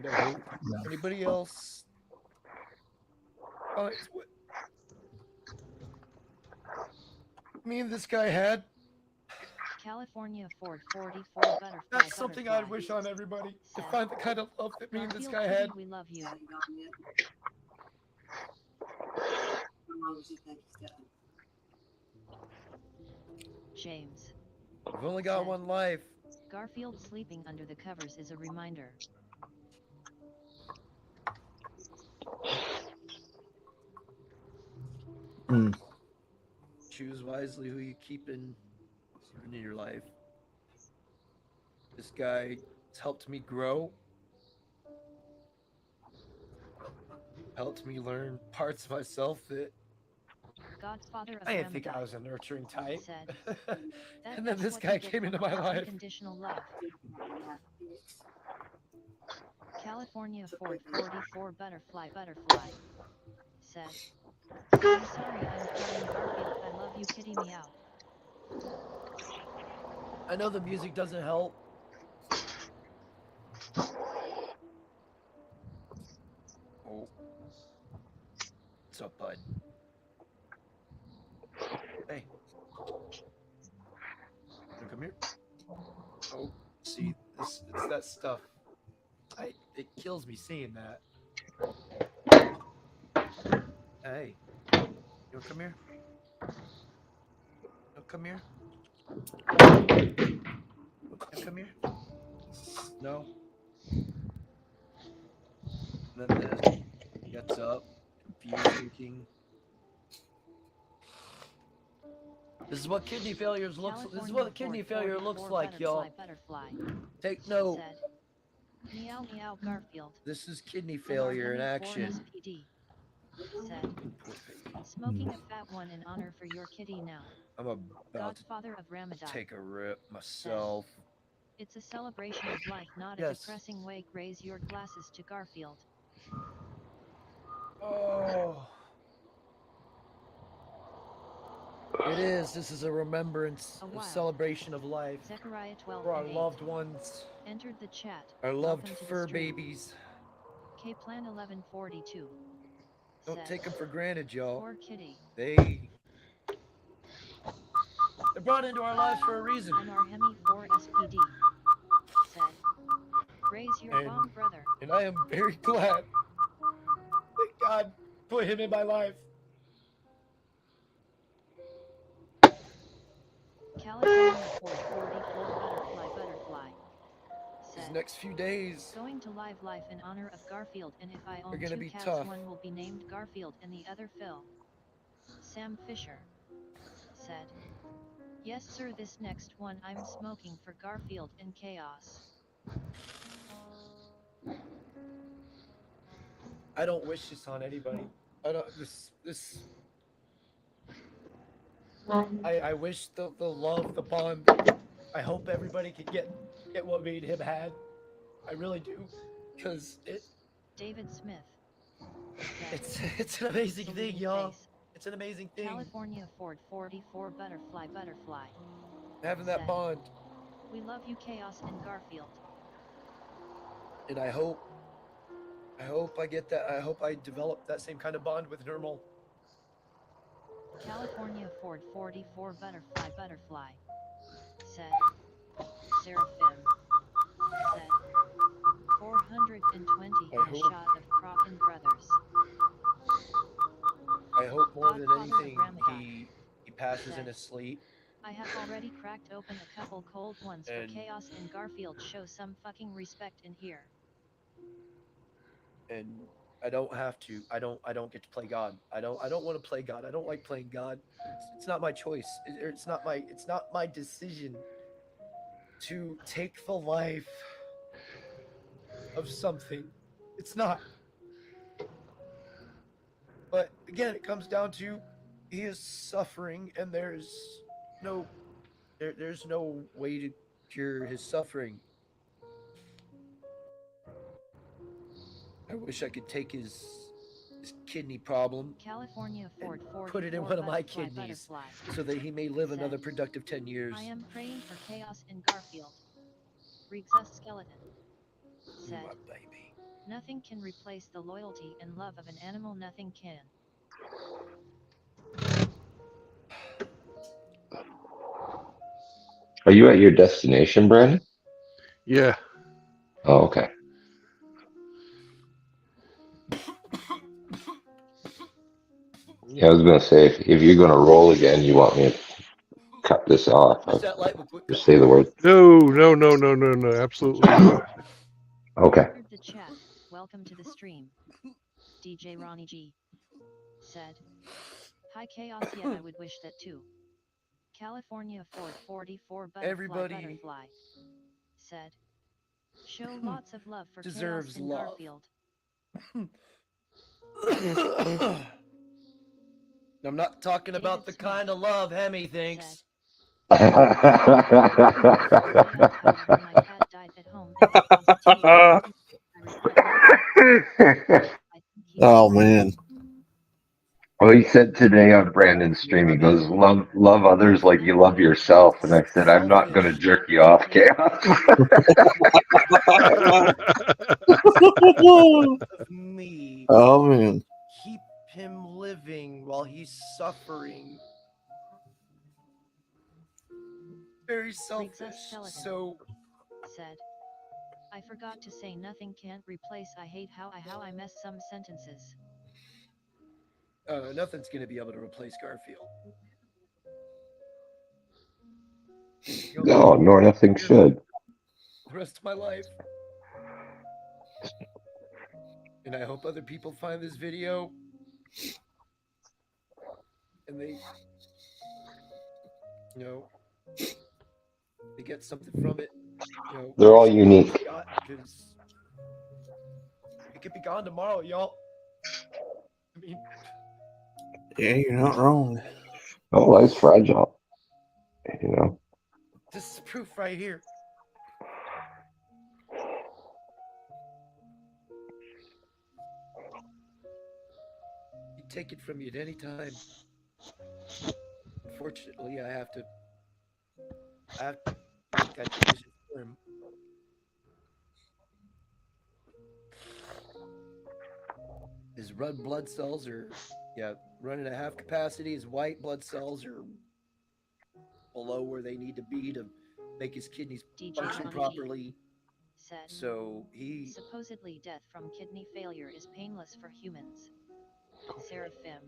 Speaker 14: I hope anybody else finds what me and this guy had.
Speaker 13: California Ford 44 Butterfly.
Speaker 14: That's something I'd wish on everybody, to find the kind of love that me and this guy had.
Speaker 13: We love you. James.
Speaker 14: We've only got one life.
Speaker 13: Garfield sleeping under the covers is a reminder.
Speaker 14: Choose wisely who you keep in your life. This guy has helped me grow. helped me learn parts of myself that
Speaker 13: Godfather of
Speaker 14: I didn't think I
Speaker 13: Ramadan
Speaker 14: was a nurturing type.
Speaker 13: said,
Speaker 14: And then this guy came into my life.
Speaker 13: Unconditional love. California Ford 44 Butterfly said, I'm sorry I'm crying Garfield, I love you kitty meow.
Speaker 14: I know the music doesn't help. Oh. What's up, bud? Hey. You come here. Oh, see, it's that stuff. It kills me seeing that. Hey, you come here? You come here? You come here? No. And then this gets up, confused looking. This is what kidney failure looks. This is what kidney failure looks like, y'all. Take note.
Speaker 13: Said, meow meow Garfield.
Speaker 14: This is kidney failure in action.
Speaker 13: SPD said, smoking a fat one in honor for your kitty now.
Speaker 14: I'm about
Speaker 13: Godfather of Ramadan.
Speaker 14: Take a rip myself.
Speaker 13: Said, it's a celebration of life, not a depressing wake. Raise your glasses to Garfield.
Speaker 14: Oh. It is. This is a remembrance, a celebration of life.
Speaker 13: Zechariah 12
Speaker 14: for our loved ones.
Speaker 13: Entered the chat.
Speaker 14: Our loved fur babies.
Speaker 13: K Plan 1142.
Speaker 14: Don't take them for granted, y'all.
Speaker 13: Poor kitty.
Speaker 14: They're brought into our lives for a reason.
Speaker 13: NR Hemi 4 SPD said, raise your bomb, brother.
Speaker 14: And I am very glad that God put him in my life.
Speaker 13: California 444 Butterfly said,
Speaker 14: these next few days
Speaker 13: going to live life in honor of Garfield, and if I own
Speaker 14: gonna
Speaker 13: two
Speaker 14: be
Speaker 13: cats,
Speaker 14: tough.
Speaker 13: one will be named Garfield and the other Phil. Sam Fisher said, yes sir, this next one I'm smoking for Garfield and Chaos.
Speaker 14: I don't wish this on anybody. I don't I wish the love, the bond. I hope everybody could get what me and him had. I really do, because
Speaker 13: David Smith.
Speaker 14: It's an amazing thing, y'all. It's an amazing thing.
Speaker 13: California Ford 44 Butterfly.
Speaker 14: Having that bond.
Speaker 13: We love you, Chaos and Garfield.
Speaker 14: And I hope I get that. I hope I develop that same kind of bond with Normal.
Speaker 13: California Ford 44 Butterfly said, Seraphim said, 420 a shot of Crockett Brothers.
Speaker 14: I hope more than anything he passes in his sleep.
Speaker 13: I have already cracked open a couple cold ones for Chaos and Garfield. Show some fucking respect in here.
Speaker 14: And I don't have to. I don't get to play God. I don't want to play God. I don't like playing God. It's not my choice. It's not my decision to take the life of something. It's not. But again, it comes down to he is suffering, and there's no way to cure his suffering. I wish I could take his kidney problem,
Speaker 13: California Ford
Speaker 14: put it in one of my kidneys, so that he may live another productive 10 years.
Speaker 13: I am praying for Chaos and Garfield. Rigza Skeleton said,
Speaker 14: my baby.
Speaker 13: Nothing can replace the loyalty and love of an animal. Nothing can.
Speaker 10: Are you at your destination, Brandon?
Speaker 7: Yeah.
Speaker 10: Oh, okay. Yeah, I was gonna say if you're gonna roll again, you want me to cut this off. Just say the word.
Speaker 7: No. Absolutely not.
Speaker 10: Okay.
Speaker 13: The chat. Welcome to the stream. DJ Ronnie G said, hi Chaos. Yeah, I would wish that too. California Ford 44 Butterfly said, show lots of love for
Speaker 14: Deserves
Speaker 13: Chaos and
Speaker 14: love.
Speaker 13: Garfield.
Speaker 14: I'm not talking about the kind of love Hemi thinks.
Speaker 13: My cat died at home and it caused tears. I regret it.
Speaker 11: Oh man.
Speaker 10: Well, he said today on Brandon's stream, he goes, love others like you love yourself. And I said, I'm not going to jerk you off, Chaos.
Speaker 14: Of me.
Speaker 11: Oh man.
Speaker 14: Keep him living while he's suffering. Very selfish. So
Speaker 13: said, I forgot to say nothing can't replace I hate how I mess some sentences.
Speaker 14: Nothing's gonna be able to replace Garfield.
Speaker 10: No, nor nothing should.
Speaker 14: The rest of my life. And I hope other people find this video and they, they get something from it.
Speaker 10: They're all unique.
Speaker 14: Because it could be gone tomorrow, y'all. I mean,
Speaker 11: Yeah, you're not wrong.
Speaker 10: Oh, life's fragile. You know.
Speaker 14: this is proof right here. You take it from me at any time. Unfortunately, I have to make that decision for him. His red blood cells are, running at half capacity. His white blood cells are below where they need to be to make his kidneys function properly.
Speaker 13: Said,
Speaker 14: so he
Speaker 13: supposedly death from kidney failure is painless for humans. Seraphim.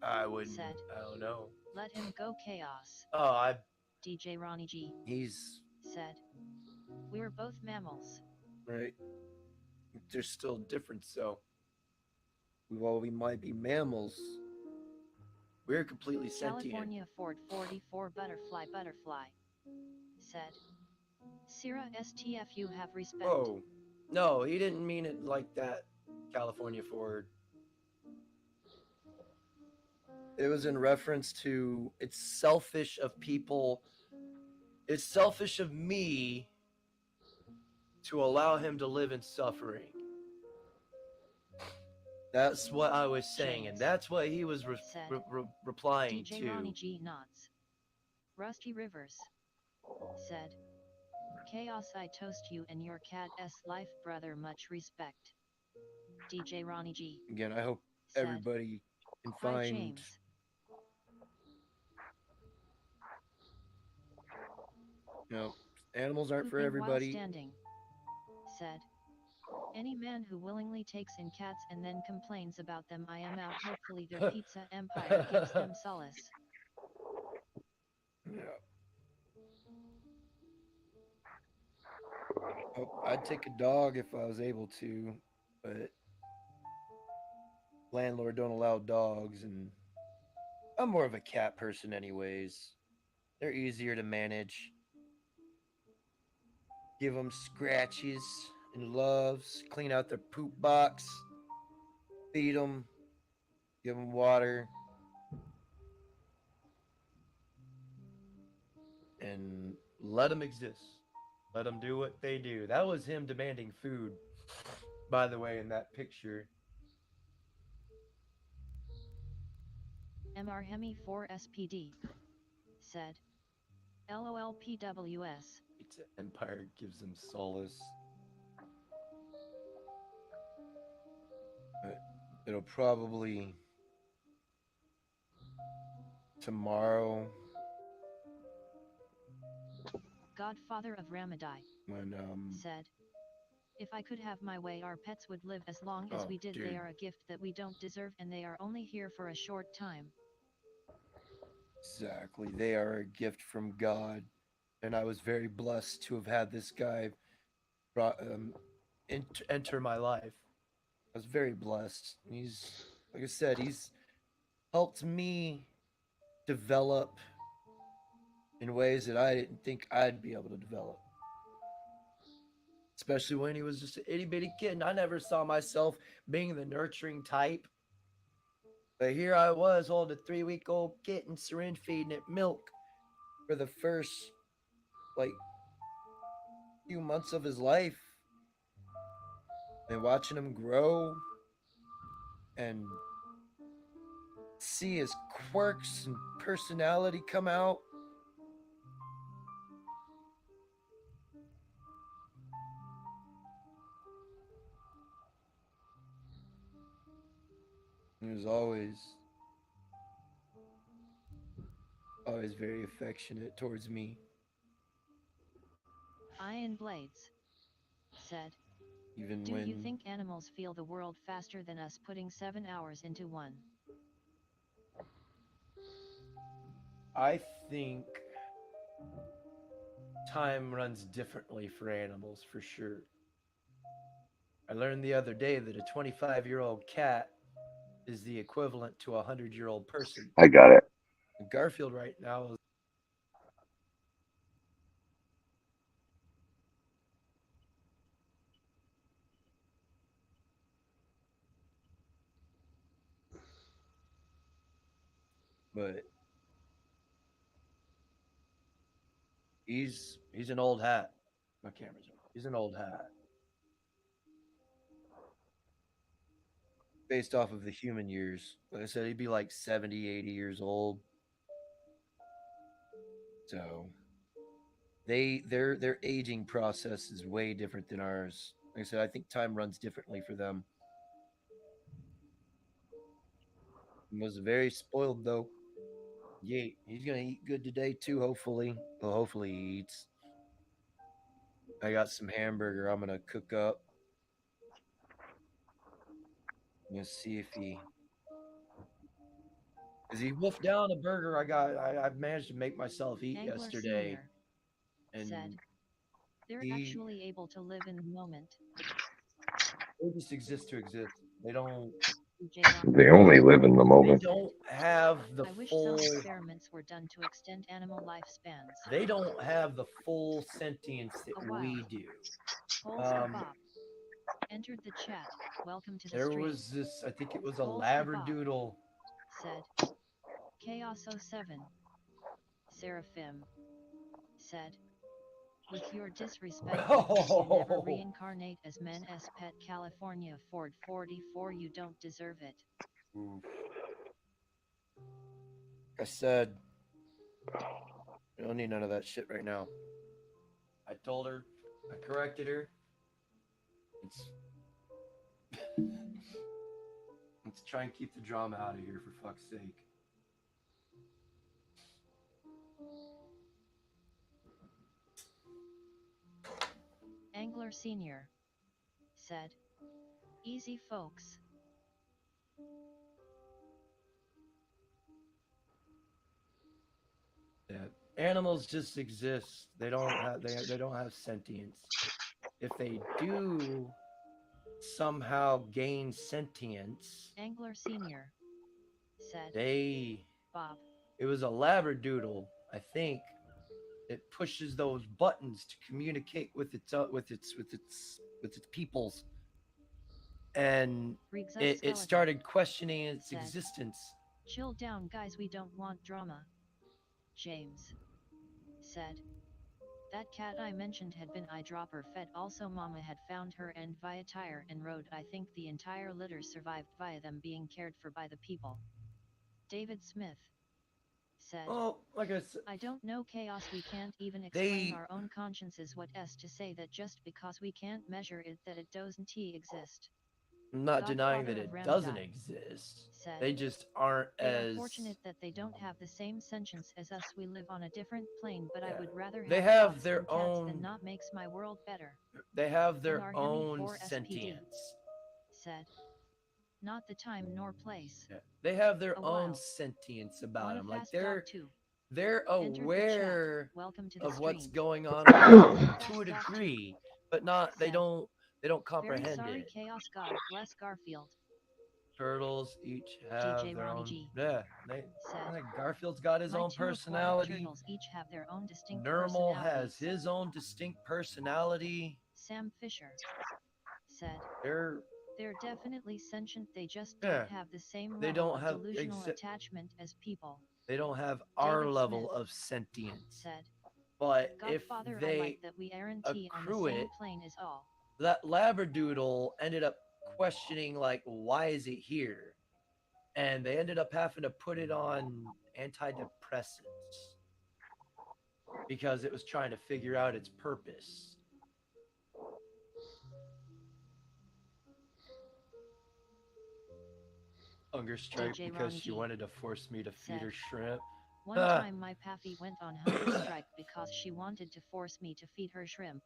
Speaker 14: I wouldn't.
Speaker 13: Said,
Speaker 14: I don't know.
Speaker 13: Let him go, Chaos.
Speaker 14: Oh,
Speaker 13: DJ Ronnie G.
Speaker 14: He's
Speaker 13: said, we're both mammals.
Speaker 14: Right. There's still a difference, though. While we might be mammals, we're completely sentient.
Speaker 13: California Ford 44 Butterfly said, Sierra STF, you have respect.
Speaker 14: Oh, no, he didn't mean it like that, California Ford. It was in reference to, it's selfish of people, it's selfish of me to allow him to live in suffering. That's what I was saying, and that's what he was replying
Speaker 13: DJ
Speaker 14: to.
Speaker 13: Ronnie G nods. Rusty Rivers said, Chaos, I toast you and your cat's life, brother, much respect. DJ Ronnie G.
Speaker 14: Again, I hope
Speaker 13: said,
Speaker 14: everybody can
Speaker 13: Hi,
Speaker 14: find...
Speaker 13: James.
Speaker 14: Animals aren't for everybody.
Speaker 13: Standing said, any man who willingly takes in cats and then complains about them, I am out. Hopefully their pizza empire gives them solace.
Speaker 14: Yeah. I'd take a dog if I was able to, but landlord don't allow dogs, and I'm more of a cat person anyways. They're easier to manage. Give them scratches and loves, clean out their poop box, feed them, give them water, and let them exist. Let them do what they do. That was him demanding food, by the way, in that picture.
Speaker 13: MR Hemi 4 SPD said, LOL PWS.
Speaker 14: Pizza Empire gives them solace. But it'll probably tomorrow.
Speaker 13: Godfather of Ramadai
Speaker 14: When
Speaker 13: said, if I could have my way, our pets would live as long as we did.
Speaker 14: Dude.
Speaker 13: They are a gift that we don't deserve, and they are only here for a short time.
Speaker 14: Exactly. They are a gift from God. And I was very blessed to have had this guy enter my life. I was very blessed. He's, like I said, he's helped me develop in ways that I didn't think I'd be able to develop. Especially when he was just an itty bitty kid, and I never saw myself being the nurturing type But here I was holding a 3-week-old kitten, syringe feeding it milk for the first, like, few months of his life. And watching him grow and see his quirks and personality come out. He was always very affectionate towards me.
Speaker 13: Iron Blades said,
Speaker 14: Even
Speaker 13: do
Speaker 14: when
Speaker 13: you think animals feel the world faster than us putting 7 hours into one?
Speaker 14: I think time runs differently for animals, for sure. I learned the other day that a 25-year-old cat is the equivalent to a 100-year-old person.
Speaker 2: I got it.
Speaker 14: And Garfield right now is but he's an old hat. My camera's on. He's an old hat. Based off of the human years. Like I said, he'd be like 70, 80 years old. So their aging process is way different than ours. Like I said, I think time runs differently for them. He was very spoiled though. Yeah, he's gonna eat good today too, hopefully. Well, hopefully he eats. I got some hamburger I'm gonna cook up. I'm gonna see if he because he wolfed down a burger I've managed to make myself eat
Speaker 13: Angler
Speaker 14: yesterday.
Speaker 13: Senior said,
Speaker 14: And
Speaker 13: they're
Speaker 14: he
Speaker 13: actually able to live in the moment.
Speaker 14: they just exist to exist. They don't
Speaker 13: DJ Ron,
Speaker 10: They only live in the
Speaker 14: they
Speaker 10: moment.
Speaker 14: don't have the
Speaker 13: I wish some
Speaker 14: full
Speaker 13: experiments were done to extend animal lifespans.
Speaker 14: they don't have the full sentience that
Speaker 13: A wild
Speaker 14: we do.
Speaker 13: Holes for Bob entered the chat. Welcome to the
Speaker 14: There
Speaker 13: stream.
Speaker 14: was this, I think it was a
Speaker 13: Holes for Bob
Speaker 14: Labradoodle.
Speaker 13: said, Chaos 07. Seraphim said, with your disrespect, because you never reincarnate as men as pet California Ford 44, you don't deserve it.
Speaker 14: Oof. I said, we don't need none of that shit right now. I told her, I corrected her. Let's try and keep the drama out of here for fuck's sake.
Speaker 13: Angler Senior said, easy folks.
Speaker 14: Yeah, animals just exist. They don't have sentience. If they do somehow gain sentience,
Speaker 13: Angler Senior said, Bob.
Speaker 14: It was a Labradoodle, I think. It pushes those buttons to communicate with its peoples, and it started questioning its existence.
Speaker 13: Chill down, guys. We don't want drama. James said, that cat I mentioned had been eyedropper fed. Also, Mama had found her and via tire and road. I think the entire litter survived via them being cared for by the people. David Smith said,
Speaker 14: oh, like I said,
Speaker 13: I don't know, Chaos. We can't even explain our own consciences. What s to say that just because we can't measure it that it doesn't exist.
Speaker 14: I'm not denying that it doesn't exist.
Speaker 13: Said,
Speaker 14: they just aren't
Speaker 13: they
Speaker 14: as
Speaker 13: are fortunate that they don't have the same sentience as us. We live on a different plane, but I would rather
Speaker 14: they
Speaker 13: have
Speaker 14: have their
Speaker 13: dogs and cats
Speaker 14: own
Speaker 13: than not makes my world better.
Speaker 14: They have their
Speaker 13: NR
Speaker 14: own
Speaker 13: 4 SPD
Speaker 14: sentience.
Speaker 13: Said, not the time nor place.
Speaker 14: Yeah. They have their own sentience about them. Like they're aware of what's going on to a degree, but not they don't comprehend
Speaker 13: Very sorry,
Speaker 14: it.
Speaker 13: Chaos God bless Garfield.
Speaker 14: Turtles each have
Speaker 13: DJ
Speaker 14: their
Speaker 13: Ronnie
Speaker 14: own.
Speaker 13: G
Speaker 14: Yeah, Garfield's got his
Speaker 13: my
Speaker 14: own
Speaker 13: 2 aquatic
Speaker 14: personality.
Speaker 13: turtles each have their own distinct
Speaker 14: Normal
Speaker 13: personalities.
Speaker 14: has his own distinct personality.
Speaker 13: Sam Fisher said, They're definitely sentient. They just
Speaker 14: Yeah.
Speaker 13: don't have the same
Speaker 14: They
Speaker 13: level
Speaker 14: don't
Speaker 13: of
Speaker 14: have
Speaker 13: delusional attachment as people.
Speaker 14: They don't have our
Speaker 13: David
Speaker 14: level
Speaker 13: Smith
Speaker 14: of sentience.
Speaker 13: said.
Speaker 14: But if
Speaker 13: Godfather, I
Speaker 14: they
Speaker 13: like that we aren't on the
Speaker 14: accrue
Speaker 13: same
Speaker 14: it,
Speaker 13: plane as all.
Speaker 14: that Labradoodle ended up questioning, like, why is it here? And they ended up having to put it on antidepressants because it was trying to figure out its purpose. Hunger strike
Speaker 13: DJ
Speaker 14: because
Speaker 13: Ronnie
Speaker 14: she
Speaker 13: G
Speaker 14: wanted to force me to feed her
Speaker 13: said,
Speaker 14: shrimp.
Speaker 13: One time my Pappy went on hunger strike because she wanted to force me to feed her shrimp.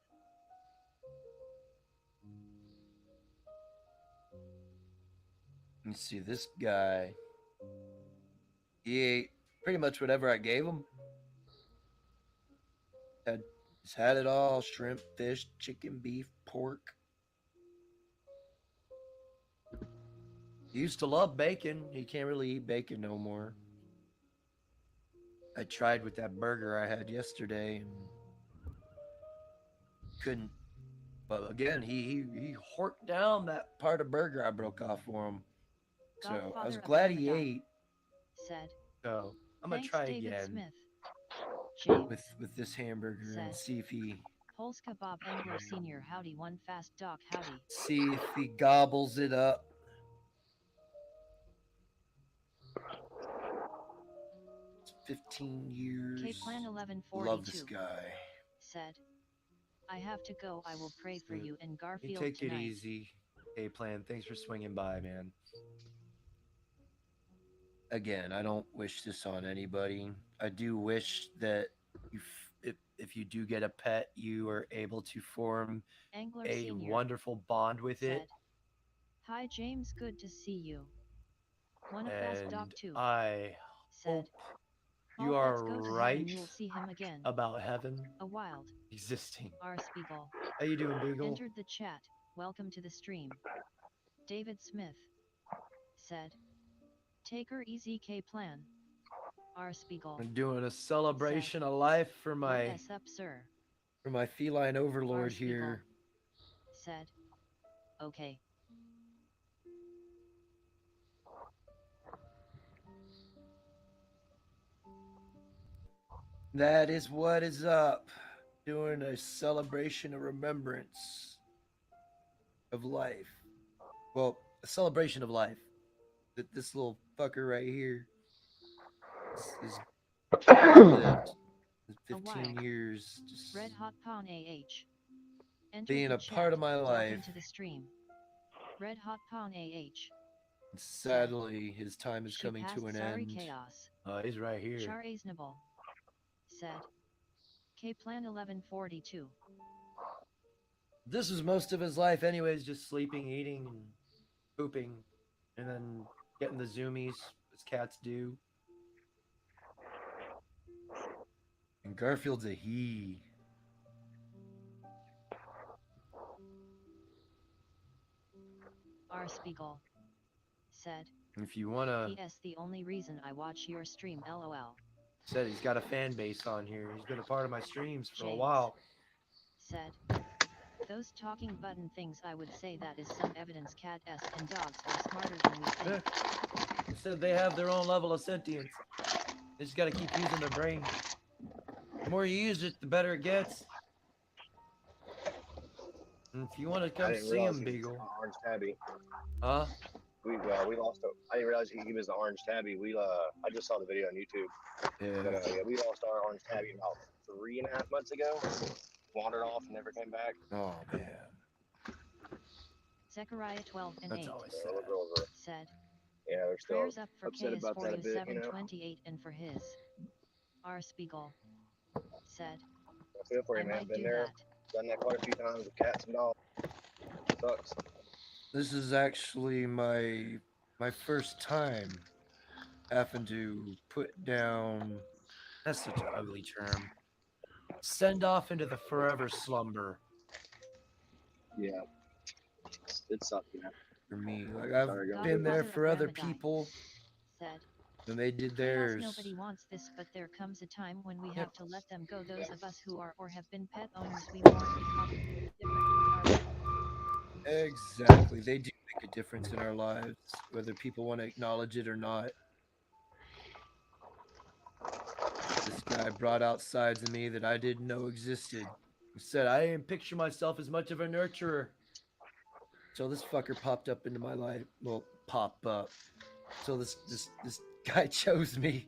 Speaker 14: Let's see, this guy, he ate pretty much whatever I gave him. He's had it all: shrimp, fish, chicken, beef, pork. He used to love bacon. He can't really eat bacon no more. I tried with that burger I had yesterday and couldn't. But again, he horked down that part of burger I broke off for him. So I was
Speaker 13: Godfather
Speaker 14: glad
Speaker 13: of
Speaker 14: he
Speaker 13: Ramadan
Speaker 14: ate.
Speaker 13: said,
Speaker 14: So I'm gonna
Speaker 13: Thanks,
Speaker 14: try
Speaker 13: David
Speaker 14: again
Speaker 13: Smith. James
Speaker 14: with this hamburger
Speaker 13: said,
Speaker 14: and see if he
Speaker 13: Polska Bob Angler Sr. Howdy, one fast doc howdy.
Speaker 14: see if he gobbles it up. It's 15 years.
Speaker 13: K-Plan 1142
Speaker 14: Love this guy.
Speaker 13: said, I have to go. I will pray for you and Garfield
Speaker 14: You take
Speaker 13: tonight.
Speaker 14: it easy. K-Plan, thanks for swinging by, man. Again, I don't wish this on anybody. I do wish that if you do get a pet, you are able to form
Speaker 13: Angler
Speaker 14: a
Speaker 13: Senior
Speaker 14: wonderful bond with
Speaker 13: said,
Speaker 14: it.
Speaker 13: Hi James, good to see you. Wanna fast doc
Speaker 14: And
Speaker 13: too?
Speaker 14: I
Speaker 13: Said,
Speaker 14: you
Speaker 13: "Oh,
Speaker 14: are
Speaker 13: let's go to
Speaker 14: right
Speaker 13: heaven. You'll see him again.
Speaker 14: about heaven
Speaker 13: A wild
Speaker 14: existing.
Speaker 13: R. Spiegel
Speaker 14: How you doing, Beagle?
Speaker 13: entered the chat. Welcome to the stream. David Smith said, Take her easy K-Plan. R. Spiegel
Speaker 14: I'm doing a celebration of life for my
Speaker 13: What up, sir?
Speaker 14: for my feline overlord
Speaker 13: R. Spiegel
Speaker 14: here.
Speaker 13: said, Okay.
Speaker 14: That is what is up. Doing a celebration of remembrance of life. Well, a celebration of life. That this little fucker right here is lived 15 years just
Speaker 13: Red Hot Pawn AH entered
Speaker 14: being
Speaker 13: the
Speaker 14: a
Speaker 13: chat.
Speaker 14: part of my
Speaker 13: Welcome
Speaker 14: life.
Speaker 13: to the stream. Red Hot Pawn AH.
Speaker 14: Sadly, his time is coming to an
Speaker 13: Sorry
Speaker 14: end.
Speaker 13: chaos.
Speaker 14: He's right here.
Speaker 13: Char Aznable said, K-Plan 1142.
Speaker 14: This is most of his life anyways, just sleeping, eating, and pooping, and then getting the zoomies, as cats do. And Garfield's a he.
Speaker 13: R. Spiegel said,
Speaker 14: If you wanna...
Speaker 13: P.S. The only reason I watch your stream, LOL.
Speaker 14: Said he's got a fan base on here. He's been a part of my streams for a
Speaker 13: James
Speaker 14: while.
Speaker 13: said, those talking button things, I would say that is some evidence cat S and dogs are smarter than we think.
Speaker 14: Said they have their own level of sentience. They just gotta keep using their brain. The more you use it, the better it gets. And if you want to come see him, Beagle.
Speaker 15: Orange tabby.
Speaker 14: Huh?
Speaker 15: We lost. I didn't realize he was the orange tabby. I just saw the video on YouTube.
Speaker 14: Yeah.
Speaker 15: But yeah, we lost our orange tabby about 3.5 months ago. Wandered off and never came back.
Speaker 14: Oh man.
Speaker 13: Zechariah 12 and
Speaker 14: That's
Speaker 13: 8
Speaker 14: always
Speaker 13: said,
Speaker 15: yeah, they're still
Speaker 13: prayers up for
Speaker 15: upset about that a bit, you know.
Speaker 13: 4728 and for his. R. Spiegel said,
Speaker 15: I feel for you, man. Been there, done that quite a few times with cats and dogs. Sucks.
Speaker 14: This is actually my first time having to put down, that's such an ugly term, send off into the forever slumber.
Speaker 15: Yeah. It sucks, you know.
Speaker 14: For me, like I've been there for other people
Speaker 13: said,
Speaker 14: when they did
Speaker 13: Chaos,
Speaker 14: theirs.
Speaker 13: nobody wants this, but there comes a time when we have to let them go. Those of us who are or have been pet owners, we mourn because of different.
Speaker 14: Exactly. They do make a difference in our lives, whether people want to acknowledge it or not. This guy brought out sides of me that I didn't know existed. He said I didn't picture myself as much of a nurturer. So this fucker popped up into my life. Well, pop up. So this guy chose me.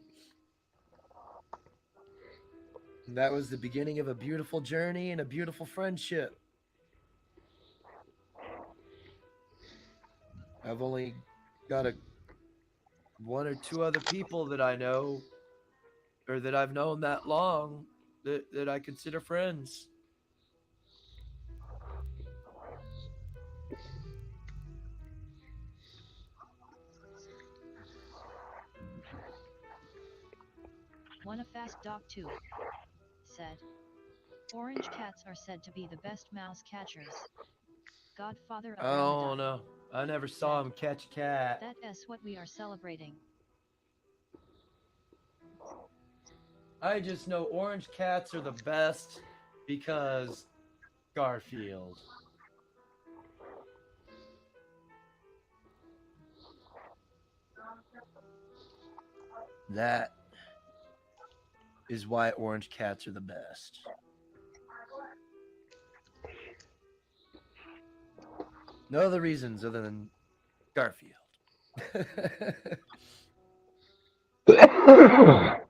Speaker 14: And that was the beginning of a beautiful journey and a beautiful friendship. I've only got one or two other people that I know, or that I've known that long, that I consider friends.
Speaker 13: Wanna fast dog too? Said. Orange cats are said to be the best mouse catchers. Godfather of
Speaker 14: Oh
Speaker 13: Ramadan.
Speaker 14: no, I never saw him catch a cat.
Speaker 13: That's what we are celebrating.
Speaker 14: I just know orange cats are the best because Garfield. That is why orange cats are the best. No other reasons other than Garfield. I'm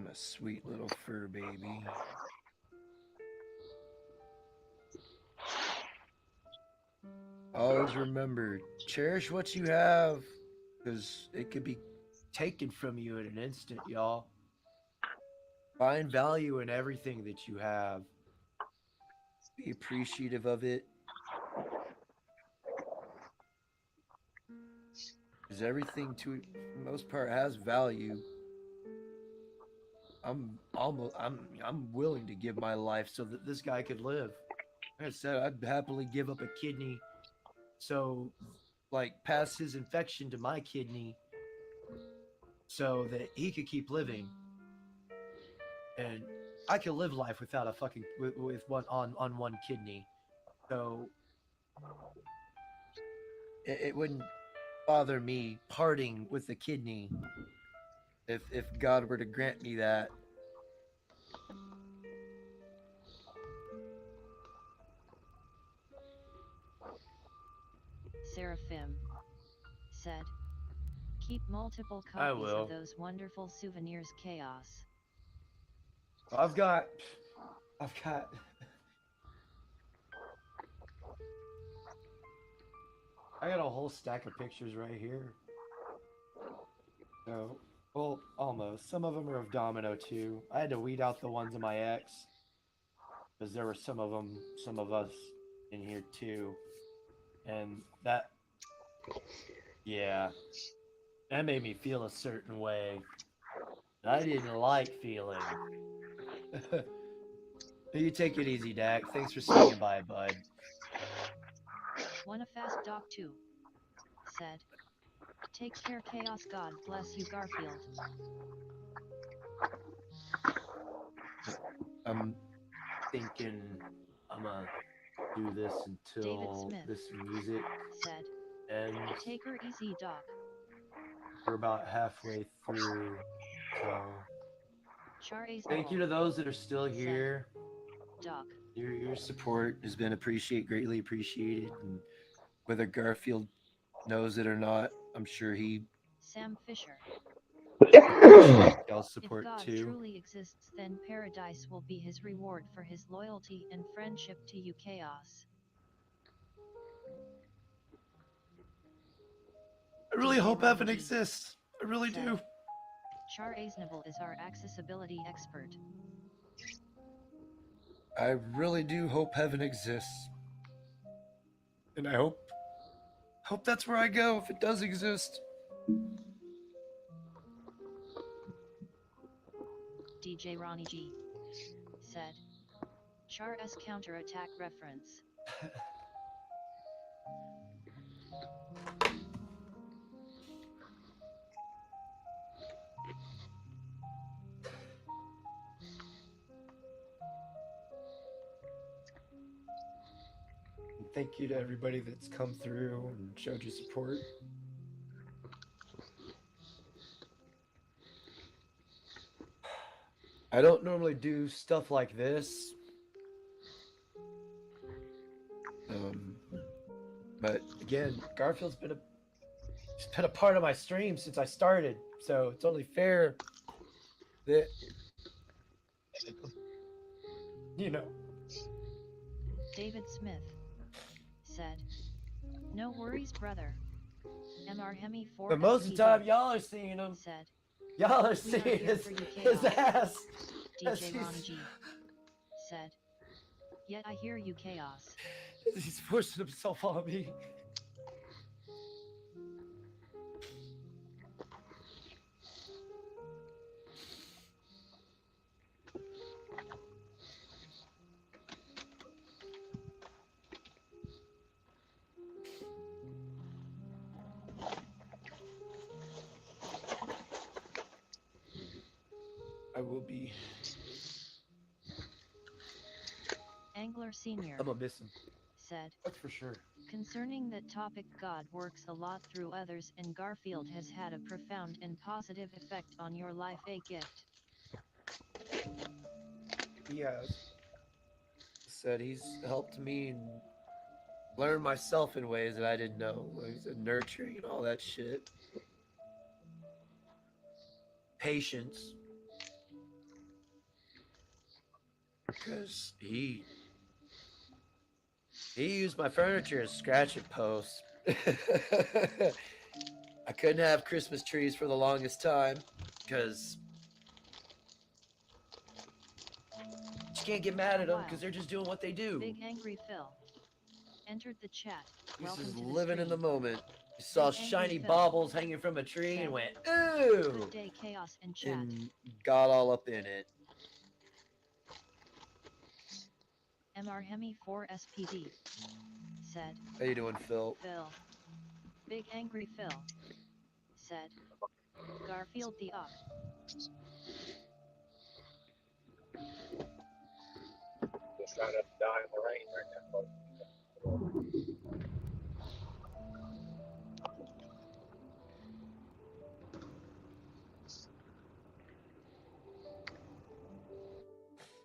Speaker 14: a sweet little fur baby. Always remember, cherish what you have, because it could be taken from you in an instant, y'all. Find value in everything that you have. Be appreciative of it. Because everything, to the most part, has value. I'm willing to give my life so that this guy could live. Like I said, I'd happily give up a kidney so, like, pass his infection to my kidney so that he could keep living, and I could live life without a fucking with one on one kidney. So it wouldn't bother me parting with the kidney if God were to grant me that.
Speaker 13: Seraphim said. Keep multiple
Speaker 14: I
Speaker 13: copies
Speaker 14: will.
Speaker 13: of those wonderful souvenirs, Chaos.
Speaker 14: I've got I got a whole stack of pictures right here. So, well, almost. Some of them are of Domino too. I had to weed out the ones of my ex because there were some of us in here too, and that, yeah, that made me feel a certain way that I didn't like feeling. You take it easy, Dak. Thanks for swinging by, bud.
Speaker 13: Wanna fast dog too? Said. Take care, Chaos. God bless you, Garfield.
Speaker 14: I'm thinking I'm gonna do this until
Speaker 13: Smith
Speaker 14: this music
Speaker 13: said.
Speaker 14: ends.
Speaker 13: Take her easy, Doc.
Speaker 14: We're about halfway through, so
Speaker 13: Char's
Speaker 14: thank you to those that are still here.
Speaker 13: Doc.
Speaker 14: Your support has been greatly appreciated, and whether Garfield knows it or not, I'm sure he
Speaker 13: Sam Fisher.
Speaker 14: y'all's support
Speaker 13: if God
Speaker 14: too.
Speaker 13: truly exists, then paradise will be his reward for his loyalty and friendship to you, Chaos.
Speaker 14: I really hope heaven exists. I really do.
Speaker 13: Char Aznable is our accessibility expert.
Speaker 14: I really do hope heaven exists. And I hope that's where I go if it does exist.
Speaker 13: DJ Ronnie G said. Char S counterattack reference.
Speaker 14: thank you to everybody that's come through and showed your support. I don't normally do stuff like this. But again, Garfield's been a part of my stream since I started, so it's only fair that you know.
Speaker 13: David Smith said, "No worries, brother. Mr. Hemi 4
Speaker 14: But most of the time, y'all are seeing him.
Speaker 13: said,
Speaker 14: Y'all are
Speaker 13: "We are
Speaker 14: seeing
Speaker 13: here
Speaker 14: his,
Speaker 13: for you,
Speaker 14: his
Speaker 13: Chaos."
Speaker 14: ass. as
Speaker 13: DJ
Speaker 14: he's-
Speaker 13: Ronnie G said, "Yet I hear you, Chaos."
Speaker 14: He's forcing himself on me. I will be.
Speaker 13: Angler Senior
Speaker 14: I'm gonna miss him.
Speaker 13: said,
Speaker 14: That's for sure.
Speaker 13: "Concerning that topic, God works a lot through others, and Garfield has had a profound and positive effect on your life. A gift."
Speaker 14: He has. Said he's helped me and learn myself in ways that I didn't know. Like he's nurturing and all that shit. Patience. Because he used my furniture as scratching posts. I couldn't have Christmas trees for the longest time because you can't get mad at them because they're just doing what they do.
Speaker 13: Big Angry Phil entered the chat.
Speaker 14: He's
Speaker 13: Welcome
Speaker 14: just
Speaker 13: to the
Speaker 14: living in the
Speaker 13: stream.
Speaker 14: moment. He saw
Speaker 13: Big Angry
Speaker 14: shiny
Speaker 13: Phil
Speaker 14: baubles hanging from a tree
Speaker 13: said,
Speaker 14: and went, ooh!
Speaker 13: "Good day, Chaos in chat."
Speaker 14: And got all up in it.
Speaker 13: Mr. Hemi 4 SPD said,
Speaker 14: How you doing, Phil?
Speaker 13: Big Angry Phil said, "Garfield the Ock."
Speaker 15: Just trying to die in the rain right now.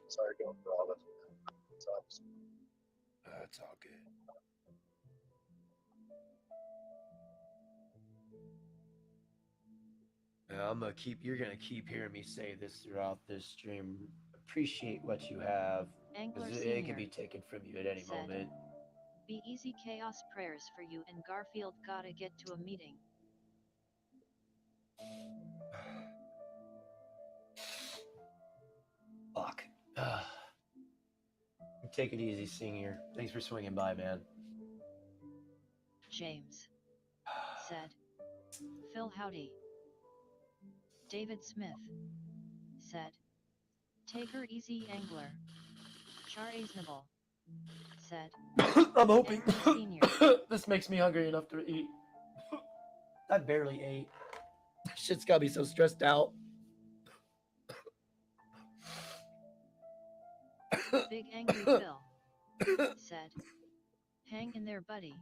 Speaker 15: Sorry, going for all this. Sucks.
Speaker 14: That's all good. You're gonna keep hearing me say this throughout this stream. Appreciate what you have.
Speaker 13: Angler
Speaker 14: It
Speaker 13: Senior
Speaker 14: can be taken from you at any
Speaker 13: said,
Speaker 14: moment.
Speaker 13: "Be easy, Chaos. Prayers for you and Garfield. Gotta get to a meeting."
Speaker 14: Fuck. Take it easy, Senior. Thanks for swinging by, man.
Speaker 13: James said, "Phil, howdy." David Smith said, "Take her easy, Angler." Char Aznable said,
Speaker 14: I'm hoping
Speaker 13: Angler Senior
Speaker 14: this makes me hungry enough to eat. I barely ate. Shit's got me so stressed out.
Speaker 13: Big Angry Phil said, "Hang in there, buddy."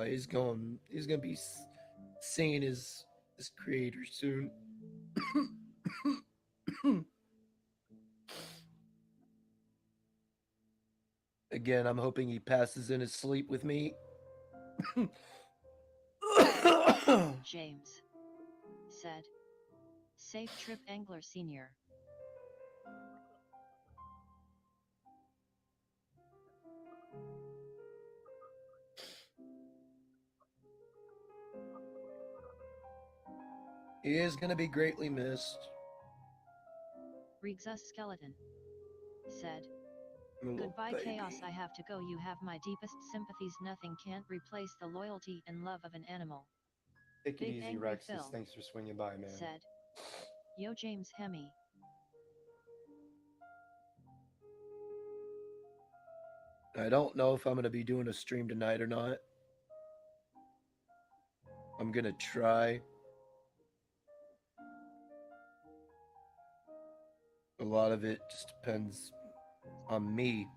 Speaker 14: He's gonna be seeing his creator soon. Again, I'm hoping he passes in his sleep with me.
Speaker 13: James said, "Safe trip, Angler Senior."
Speaker 14: He is gonna be greatly missed.
Speaker 13: Rigza Skeleton said,
Speaker 14: Little
Speaker 13: "Goodbye,
Speaker 14: baby.
Speaker 13: Chaos. I have to go. You have my deepest sympathies. Nothing can't replace the loyalty and love of an animal."
Speaker 14: Take it
Speaker 13: Big
Speaker 14: easy,
Speaker 13: Angry
Speaker 14: Rexus.
Speaker 13: Phil
Speaker 14: Thanks for swinging by, man.
Speaker 13: said, "Yo, James Hemi."
Speaker 14: I don't know if I'm gonna be doing a stream tonight or not. I'm gonna try. A lot of it just depends on me.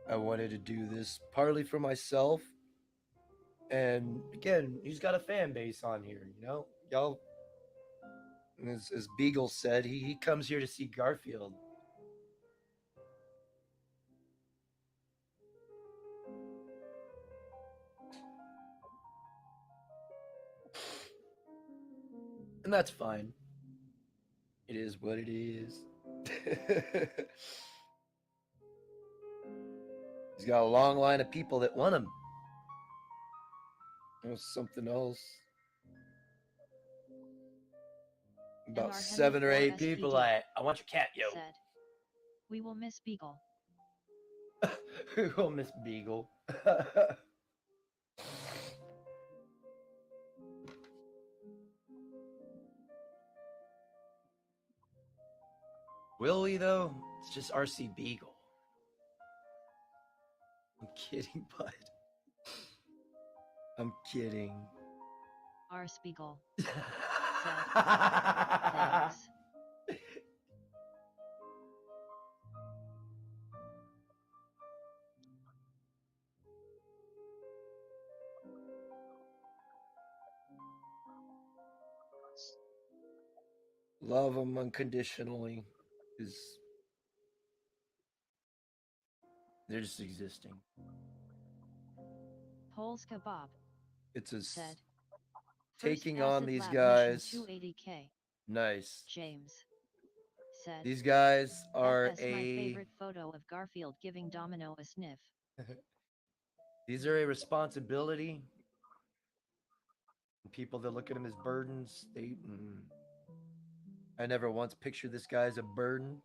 Speaker 14: I wanted to do this partly for myself, and again, he's got a fan base on here. You know, y'all. As Beagle said, he comes here to see Garfield. And that's fine. It is what it is. He's got a long line of people that want him. There's something else. About 7 or 8 people. I want your cat, yo.
Speaker 13: Said, we will miss Beagle.
Speaker 14: We will miss Beagle. Will we, though? It's just RC Beagle. I'm kidding, bud. I'm kidding.
Speaker 13: R. Spiegel said, thanks.
Speaker 14: Love them unconditionally, because they're just existing.
Speaker 13: Pol's Kebab
Speaker 14: It's a
Speaker 13: said,
Speaker 14: taking
Speaker 13: First
Speaker 14: on
Speaker 13: acid
Speaker 14: these
Speaker 13: lab
Speaker 14: guys.
Speaker 13: mission 280K.
Speaker 14: Nice.
Speaker 13: James said,
Speaker 14: These guys are
Speaker 13: that's my favorite photo of Garfield giving Domino a sniff.
Speaker 14: These are a responsibility. People that look at him as burdens, I never once pictured this guy as a burden.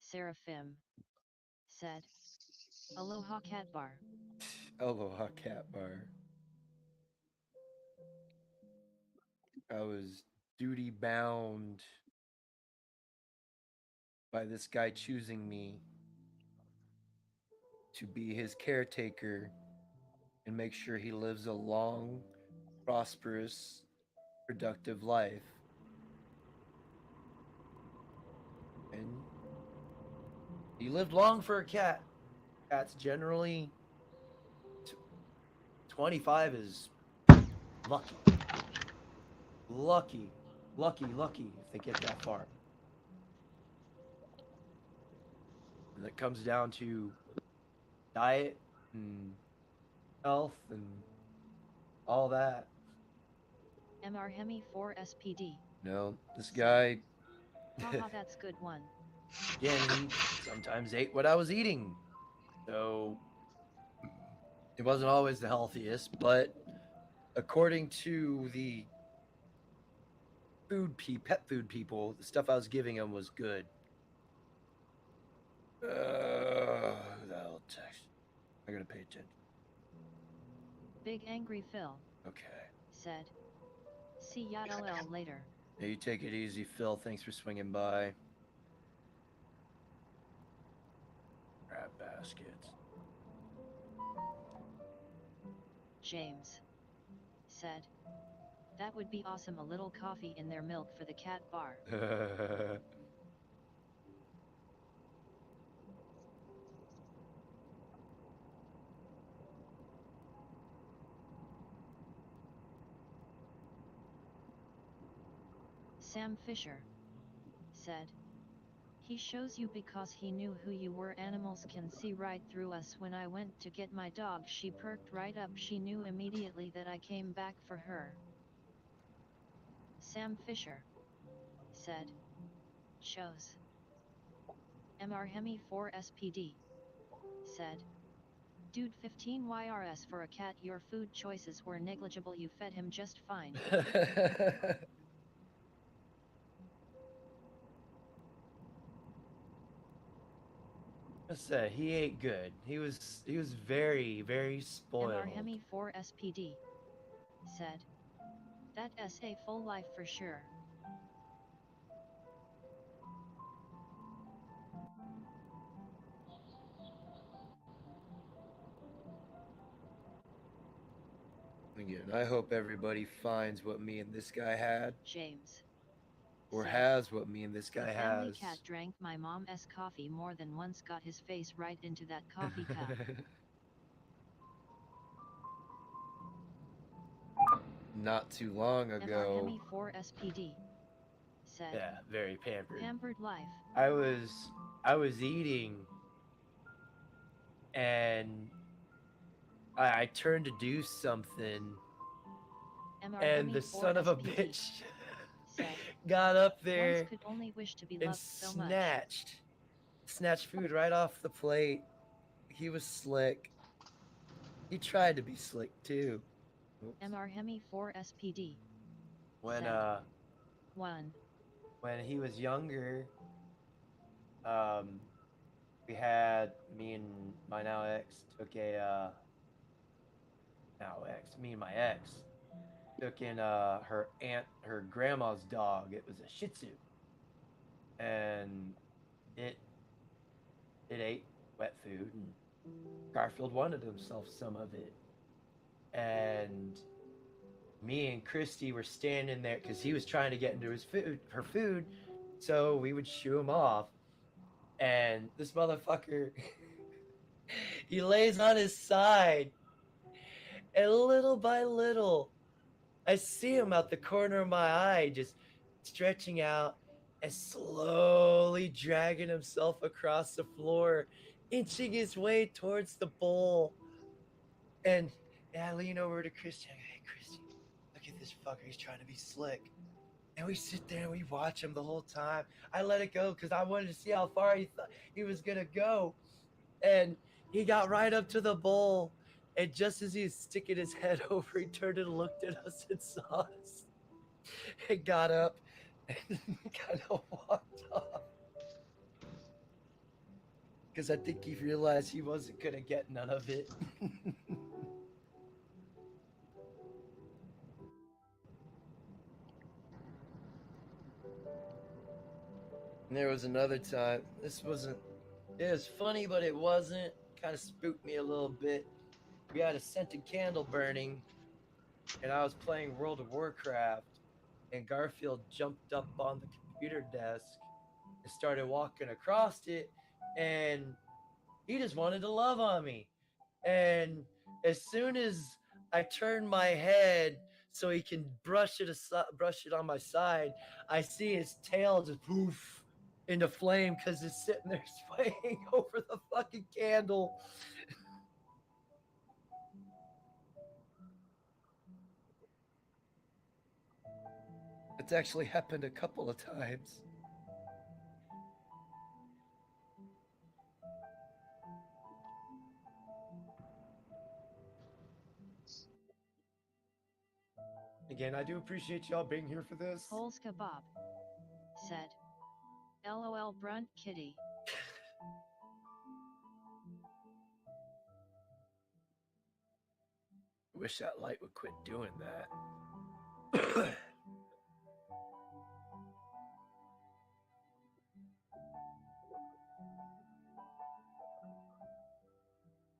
Speaker 13: Seraphim said, Aloha Cat Bar.
Speaker 14: Aloha Cat Bar. I was duty bound by this guy choosing me to be his caretaker and make sure he lives a long, prosperous, productive life. And he lived long for a cat. Cats generally 25 is lucky. Lucky if they get that far. And it comes down to diet and health and all that.
Speaker 13: MR Hemi 4 SPD.
Speaker 14: No, this guy.
Speaker 13: Haha, that's good one.
Speaker 14: Again, he sometimes ate what I was eating. So it wasn't always the healthiest, but according to the pet food people, the stuff I was giving him was good. That'll text. I gotta pay attention.
Speaker 13: Big Angry Phil.
Speaker 14: Okay.
Speaker 13: Said, see ya LL later.
Speaker 14: Yeah, you take it easy, Phil. Thanks for swinging by. Grab baskets.
Speaker 13: James said, that would be awesome, a little coffee in their milk for the cat bar. Sam Fisher said, he shows you because he knew who you were. Animals can see right through us. When I went to get my dog, she perked right up. She knew immediately that I came back for her. Sam Fisher said, shows. MR Hemi 4 SPD said, dude, 15 YRS for a cat. Your food choices were negligible. You fed him just fine.
Speaker 14: I say he ate good. He was very, very spoiled.
Speaker 13: MR Hemi 4 SPD said, that's a full life for sure.
Speaker 14: Again, I hope everybody finds what me and this guy had.
Speaker 13: James.
Speaker 14: Or
Speaker 13: said,
Speaker 14: has what me and this guy
Speaker 13: the family
Speaker 14: has.
Speaker 13: cat drank my mom's coffee more than once, got his face right into that coffee cup.
Speaker 14: Not too long ago.
Speaker 13: MRME 4 SPD said,
Speaker 14: Yeah, very pampered.
Speaker 13: Pampered life.
Speaker 14: I was eating and I turned to do something and the son of a bitch got up there
Speaker 13: could only wish to be
Speaker 14: and
Speaker 13: loved so much.
Speaker 14: snatched food right off the plate. He was slick. He tried to be slick too.
Speaker 13: MR Hemi 4 SPD.
Speaker 14: When
Speaker 13: said, 1.
Speaker 14: When he was younger, we had me and my now ex took a me and my ex took in her grandma's dog. It was a Shih Tzu, and it ate wet food, and Garfield wanted himself some of it, and me and Christy were standing there because he was trying to get into her food, so we would shoo him off, and this motherfucker he lays on his side, and little by little I see him out the corner of my eye just stretching out and slowly dragging himself across the floor, inching his way towards the bowl. And I lean over to Christy and I go, hey, Christy, look at this fucker. He's trying to be slick. And we sit there and we watch him the whole time. I let it go because I wanted to see how far he thought he was going to go. And he got right up to the bowl. And just as he was sticking his head over, he turned and looked at us and saw us. And got up and kind of walked off. Because I think he realized he wasn't going to get none of it. And there was another time. It was funny, but it wasn't. Kind of spooked me a little bit. We had a scented candle burning, and I was playing World of Warcraft, and Garfield jumped up on the computer desk and started walking across it, and he just wanted to love on me. And as soon as I turned my head so he can brush it on my side, I see his tail just poof into flame because it's sitting there swaying over the fucking candle. It's actually happened a couple of times. Again, I do appreciate y'all being here for this.
Speaker 13: Polska Bob said, LOL Brunt Kitty.
Speaker 14: Wish that light would quit doing that.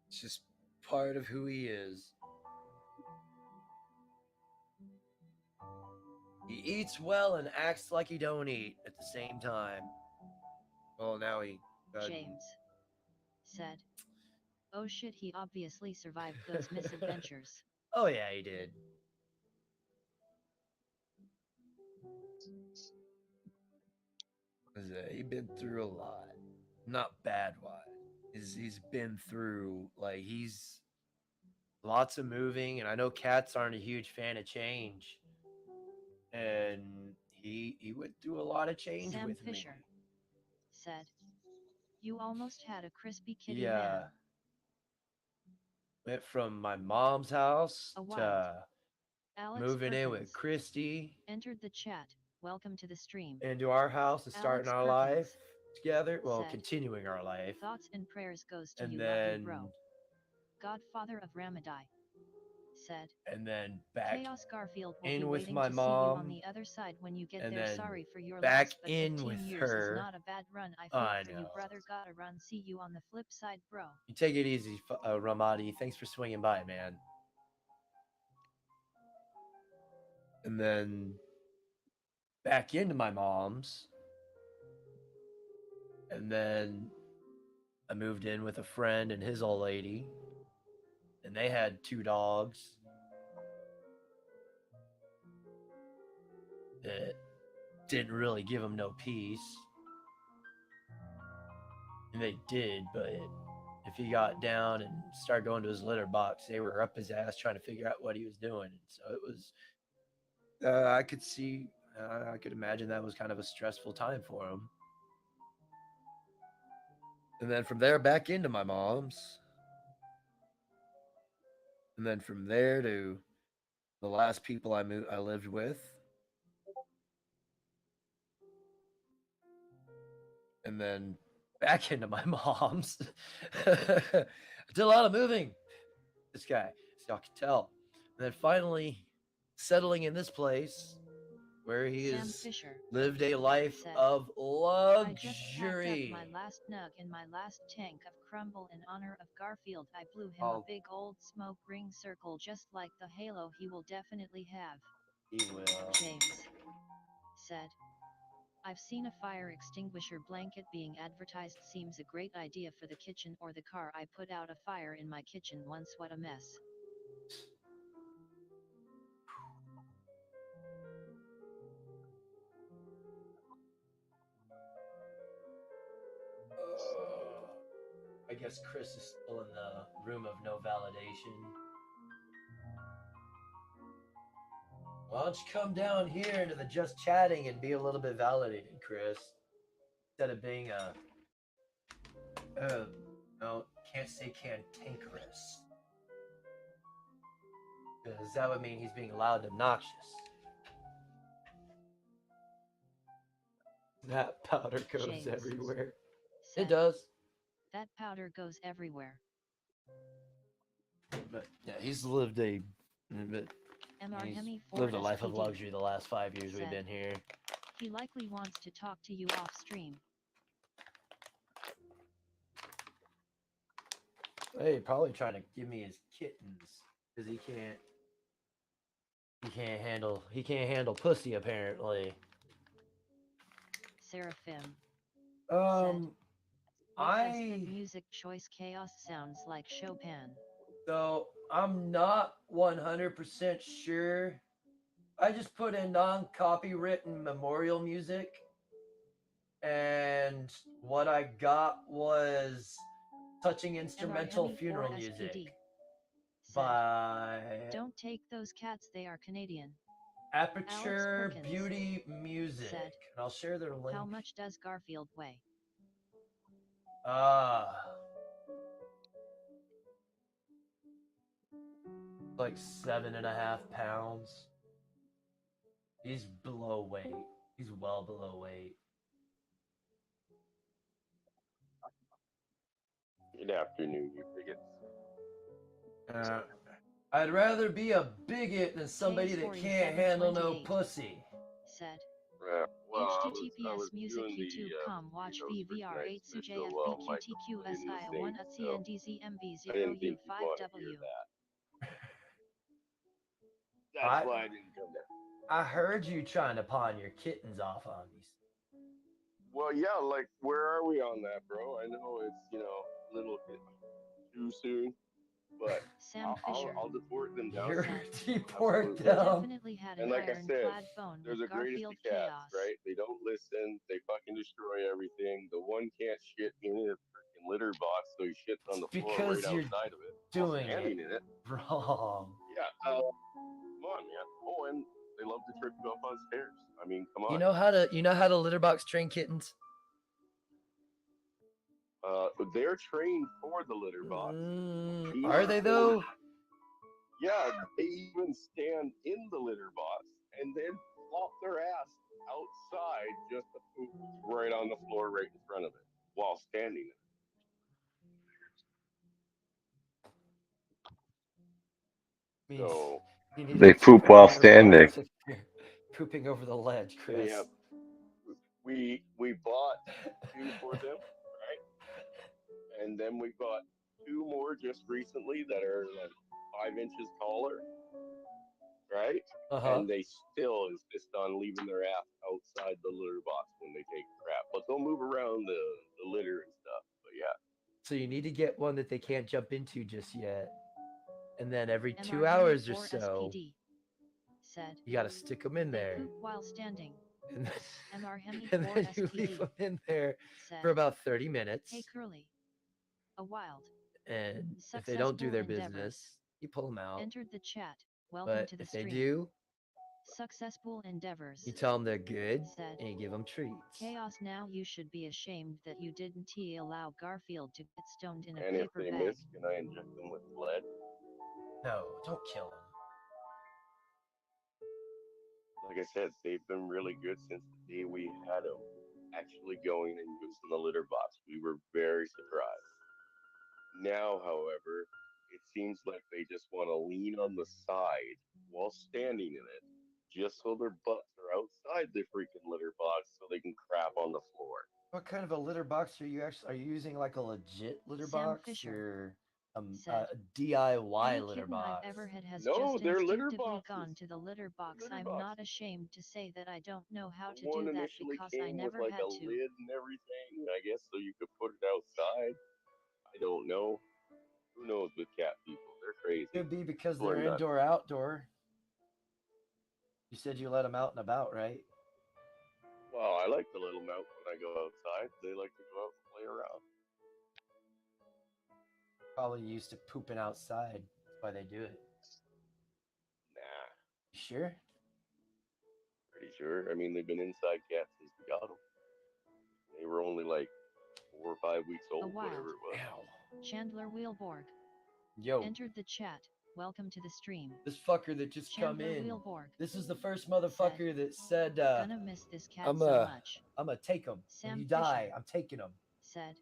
Speaker 14: It's just part of who he is. He eats well and acts like he don't eat at the same time. Well, now he...
Speaker 13: James said, oh shit, he obviously survived those misadventures.
Speaker 14: Oh yeah, he did. He's been through a lot. Not bad wise. He's been through, like, he's lots of moving, and I know cats aren't a huge fan of change. And he went through a lot of change
Speaker 13: Sam
Speaker 14: with
Speaker 13: Fisher
Speaker 14: me.
Speaker 13: said, you almost had a crispy kitty
Speaker 14: Yeah.
Speaker 13: man.
Speaker 14: Went from my mom's house to
Speaker 13: Alex
Speaker 14: moving in
Speaker 13: Perkins
Speaker 14: with Christy
Speaker 13: entered the chat. Welcome to the stream.
Speaker 14: into our house and starting our life together. Well,
Speaker 13: said,
Speaker 14: continuing our life.
Speaker 13: Thoughts and prayers goes to
Speaker 14: And
Speaker 13: you,
Speaker 14: then,
Speaker 13: love you, bro. Godfather of Ramadai said,
Speaker 14: and then back
Speaker 13: Chaos Garfield will
Speaker 14: in
Speaker 13: be
Speaker 14: with
Speaker 13: waiting
Speaker 14: my
Speaker 13: to see you
Speaker 14: mom.
Speaker 13: on the other side when you get
Speaker 14: And
Speaker 13: there.
Speaker 14: then
Speaker 13: Sorry for your
Speaker 14: back
Speaker 13: loss, but
Speaker 14: in
Speaker 13: 15
Speaker 14: with
Speaker 13: years
Speaker 14: her.
Speaker 13: is not a bad run. I
Speaker 14: I
Speaker 13: feel for you,
Speaker 14: know.
Speaker 13: brother. Gotta run. See you on the flip side, bro.
Speaker 14: You take it easy, Ramadi. Thanks for swinging by, man. and then back into my mom's, and then I moved in with a friend and his old lady, and they had 2 dogs that didn't really give him no peace. And they did, but if he got down and started going to his litter box, they were up his ass trying to figure out what he was doing. And so it was, I could imagine that was kind of a stressful time for him. And then from there, back into my mom's. And then from there to the last people I lived with. And then back into my mom's. I did a lot of moving. This guy, as y'all can tell. And then finally settling in this place where he
Speaker 13: Sam
Speaker 14: has
Speaker 13: Fisher
Speaker 14: lived a life
Speaker 13: said,
Speaker 14: of
Speaker 13: I just packed up
Speaker 14: luxury.
Speaker 13: my last nug in my last tank of crumble in honor of Garfield. I blew him
Speaker 14: Oh.
Speaker 13: a big old smoke ring circle just like the halo he will definitely have.
Speaker 14: He will.
Speaker 13: James said, I've seen a fire extinguisher blanket being advertised. Seems a great idea for the kitchen or the car. I put out a fire in my kitchen once. What a mess.
Speaker 14: I guess Chris is still in the room of no validation. Why don't you come down here into the just chatting and be a little bit validated, Chris? Instead of being no, can't say cantankerous. Because that would mean he's being loud and obnoxious. That powder goes
Speaker 13: James
Speaker 14: everywhere.
Speaker 13: said,
Speaker 14: It does.
Speaker 13: That powder goes everywhere.
Speaker 14: But yeah, he's lived a life of luxury the last 5 years we've been here.
Speaker 13: He likely wants to talk to you off stream.
Speaker 14: Hey, probably trying to give me his kittens because he can't handle pussy apparently.
Speaker 13: Seraphim
Speaker 14: Um,
Speaker 13: said, music choice chaos sounds like Chopin.
Speaker 14: So I'm not 100% sure. I just put in non-copywritten memorial music, and what I got was touching instrumental funeral music by
Speaker 13: Don't take those cats, they are Canadian.
Speaker 14: Aperture Beauty Music.
Speaker 13: Said,
Speaker 14: and I'll share their link.
Speaker 13: How much does Garfield weigh?
Speaker 14: Like 7.5 pounds. He's below weight. He's well below weight.
Speaker 16: Good afternoon, you bigots.
Speaker 14: I'd rather be a bigot than somebody that can't handle no pussy.
Speaker 13: Said,
Speaker 16: Well,
Speaker 13: HTTPS music YouTube.com watch VVR8 CJFBQTQSI1 at CNDZMB0U5W.
Speaker 16: That's why I didn't come down.
Speaker 14: I heard you trying to pawn your kittens off on me.
Speaker 16: Well, yeah, like, where are we on that, bro? I know it's, a little bit too soon, but I'll deport them down.
Speaker 14: Deport them.
Speaker 16: And like I said, there's a greatest of cats, right? They don't listen. They fucking destroy everything. The one can't shit in a freaking litter box, so he shits on the floor right outside of it.
Speaker 14: Doing
Speaker 16: standing
Speaker 14: it
Speaker 16: in it.
Speaker 14: wrong.
Speaker 16: Yeah, come on, man. Oh, and they love to trip you up on stairs. I mean, come on.
Speaker 14: You know how to litter box train kittens?
Speaker 16: They're trained for the litter box.
Speaker 14: Are they though?
Speaker 16: Yeah, they even stand in the litter box and then flop their ass outside just to poop right on the floor right in front of it while standing there. So
Speaker 10: they poop while standing.
Speaker 14: Pooping over the ledge, Chris.
Speaker 16: Yeah, we bought 2 for them, right? And then we bought 2 more just recently that are like 5 inches taller, right?
Speaker 14: Uh-huh.
Speaker 16: And they still insist on leaving their ass outside the litter box when they take a crap. But they'll move around the litter and stuff. But yeah.
Speaker 14: So you need to get one that they can't jump into just yet. And then every 2
Speaker 13: MR
Speaker 14: hours or
Speaker 13: 4
Speaker 14: so,
Speaker 13: SPD said
Speaker 14: you got to stick them in
Speaker 13: they
Speaker 14: there.
Speaker 13: poop while standing.
Speaker 14: And then,
Speaker 13: MR Hemi
Speaker 14: and
Speaker 13: 4
Speaker 14: then you leave
Speaker 13: SPD
Speaker 14: them in there
Speaker 13: said,
Speaker 14: for about 30 minutes.
Speaker 13: Hey Curly, a wild
Speaker 14: And if they don't do
Speaker 13: successful
Speaker 14: their
Speaker 13: endeavors
Speaker 14: business, you pull them out.
Speaker 13: entered the chat. Welcome
Speaker 14: But
Speaker 13: to the
Speaker 14: if they
Speaker 13: stream.
Speaker 14: do,
Speaker 13: Successful endeavors
Speaker 14: you tell them they're good
Speaker 13: said,
Speaker 14: and you give them treats.
Speaker 13: Chaos, now you should be ashamed that you didn't allow Garfield to get stoned in a
Speaker 16: And if
Speaker 13: paper
Speaker 16: they
Speaker 13: bag.
Speaker 16: miss, can I inject them with lead?
Speaker 14: No, don't kill them.
Speaker 16: Like I said, they've been really good since the day we had them actually going and using the litter box. We were very surprised. Now, however, it seems like they just want to lean on the side while standing in it, just so their butts are outside the freaking litter box so they can crap on the floor.
Speaker 14: What kind of a litter box are you actually? Are you using like a legit litter
Speaker 13: Sam
Speaker 14: box
Speaker 13: Fisher
Speaker 14: or
Speaker 13: said,
Speaker 14: a DIY
Speaker 13: Any
Speaker 14: litter
Speaker 13: kitten
Speaker 14: box?
Speaker 13: I've ever had has
Speaker 16: No,
Speaker 13: just
Speaker 16: they're litter
Speaker 13: instinctively
Speaker 16: boxes.
Speaker 13: gone to the litter box.
Speaker 16: Litter
Speaker 13: I'm
Speaker 16: boxes.
Speaker 13: not ashamed to say that I don't know how to
Speaker 16: One
Speaker 13: do that
Speaker 16: initially
Speaker 13: because I
Speaker 16: came
Speaker 13: never
Speaker 16: with like
Speaker 13: had
Speaker 16: a
Speaker 13: to.
Speaker 16: lid and everything, I guess, so you could put it outside. I don't know. Who knows with cat people? They're crazy.
Speaker 14: Could be because
Speaker 16: People are
Speaker 14: they're
Speaker 16: nuts.
Speaker 14: indoor outdoor. You said you let them out and about, right?
Speaker 16: Well, I like to let them out when I go outside. They like to go out and play around.
Speaker 14: Probably used to pooping outside. That's why they do it.
Speaker 16: Nah,
Speaker 14: You sure?
Speaker 16: pretty sure. I mean, they've been inside cats since we got them. They were only like 4 or 5 weeks old,
Speaker 13: wild
Speaker 16: whatever it was.
Speaker 13: Chandler Wheelborg
Speaker 14: Yo,
Speaker 13: entered the chat. Welcome to the stream.
Speaker 14: this fucker that just come
Speaker 13: Chandler
Speaker 14: in.
Speaker 13: Wheelborg
Speaker 14: This is the first motherfucker that said,
Speaker 13: gonna miss this cat
Speaker 14: I'm
Speaker 13: so much.
Speaker 14: gonna take him. When
Speaker 13: Sam
Speaker 14: you die,
Speaker 13: Fisher
Speaker 14: I'm taking him.
Speaker 13: said,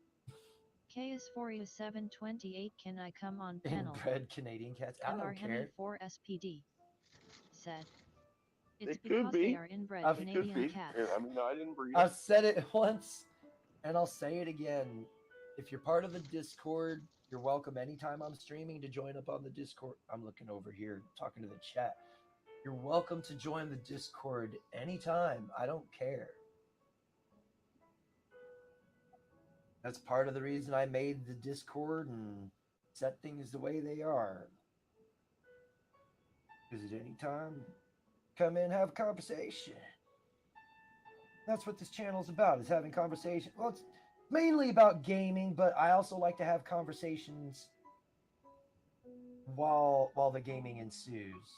Speaker 13: K is for you 728. Can I come on panel?
Speaker 14: Inbred Canadian cats. I
Speaker 13: MR
Speaker 14: don't
Speaker 13: Hemi
Speaker 14: care.
Speaker 13: 4 SPD said, it's
Speaker 16: They could
Speaker 13: because they
Speaker 16: be.
Speaker 13: are inbred
Speaker 14: I've-
Speaker 16: Could
Speaker 13: Canadian
Speaker 16: be.
Speaker 13: cats.
Speaker 16: I mean, I didn't breed
Speaker 14: I've
Speaker 16: them.
Speaker 14: said it once, and I'll say it again. If you're part of the Discord, you're welcome anytime I'm streaming to join up on the Discord. I'm looking over here, talking to the chat. You're welcome to join the Discord anytime. I don't care. That's part of the reason I made the Discord and set things the way they are. Because at any time, come in, have a conversation. That's what this channel is about, is having conversation. Well, it's mainly about gaming, but I also like to have conversations while the gaming ensues.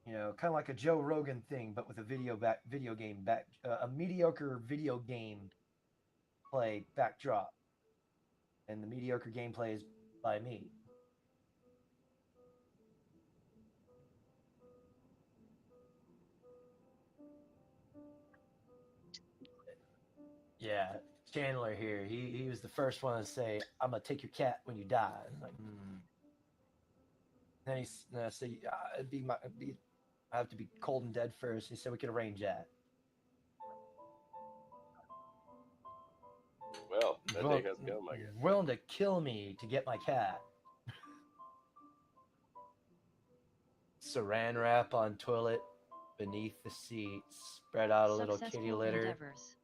Speaker 14: You know, kind of like a Joe Rogan thing, but with a a mediocre video game play backdrop, and the mediocre gameplay is by me. Yeah, Chandler here. He was the first one to say, "I'm gonna take your cat when you die." I'm like, Then I said, I have to be cold and dead first. He said we could arrange that.
Speaker 16: Well, that day has come, I guess.
Speaker 14: Willing to kill me to get my cat. Saran wrap on toilet beneath the seats. Spread out a little kitty
Speaker 13: Successful
Speaker 14: litter.
Speaker 13: endeavors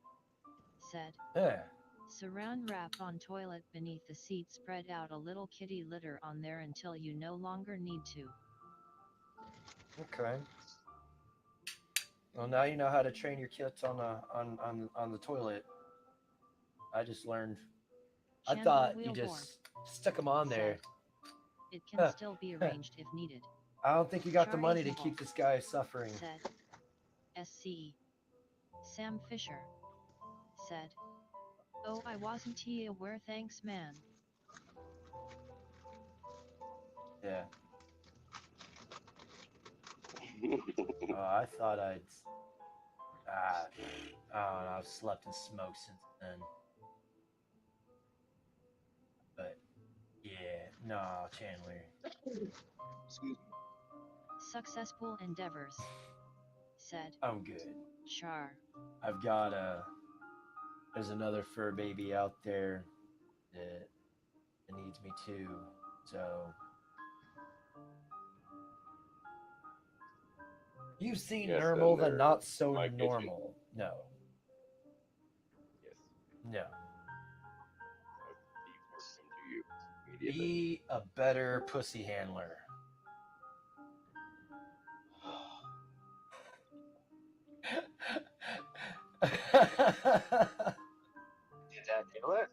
Speaker 13: said,
Speaker 14: Yeah.
Speaker 13: Saran wrap on toilet beneath the seat. Spread out a little kitty litter on there until you no longer need to.
Speaker 14: Okay. Well, now you know how to train your kids on the toilet. I just learned. I
Speaker 13: Chandler
Speaker 14: thought you
Speaker 13: Wheelborg
Speaker 14: just stuck them on there.
Speaker 13: It can still be arranged if needed.
Speaker 14: I don't think you got the
Speaker 13: Charlie
Speaker 14: money to
Speaker 13: Wolf
Speaker 14: keep this guy suffering.
Speaker 13: said, SCE. Sam Fisher said, oh, I wasn't aware. Thanks, man.
Speaker 14: Yeah. I thought I don't know, I've slept and smoked since then. But yeah, no, Chandler.
Speaker 9: Excuse me.
Speaker 13: Successful endeavors said,
Speaker 14: I'm good.
Speaker 13: Char.
Speaker 14: I've got there's another fur baby out there that needs me too. So You've seen
Speaker 16: Yes,
Speaker 14: normal,
Speaker 16: and
Speaker 14: the
Speaker 16: they're
Speaker 14: not
Speaker 16: in
Speaker 14: so
Speaker 16: my kitchen.
Speaker 14: normal. No.
Speaker 16: Yes,
Speaker 14: No.
Speaker 16: these will come to you immediately.
Speaker 14: Be a better pussy handler.
Speaker 8: Did that do it?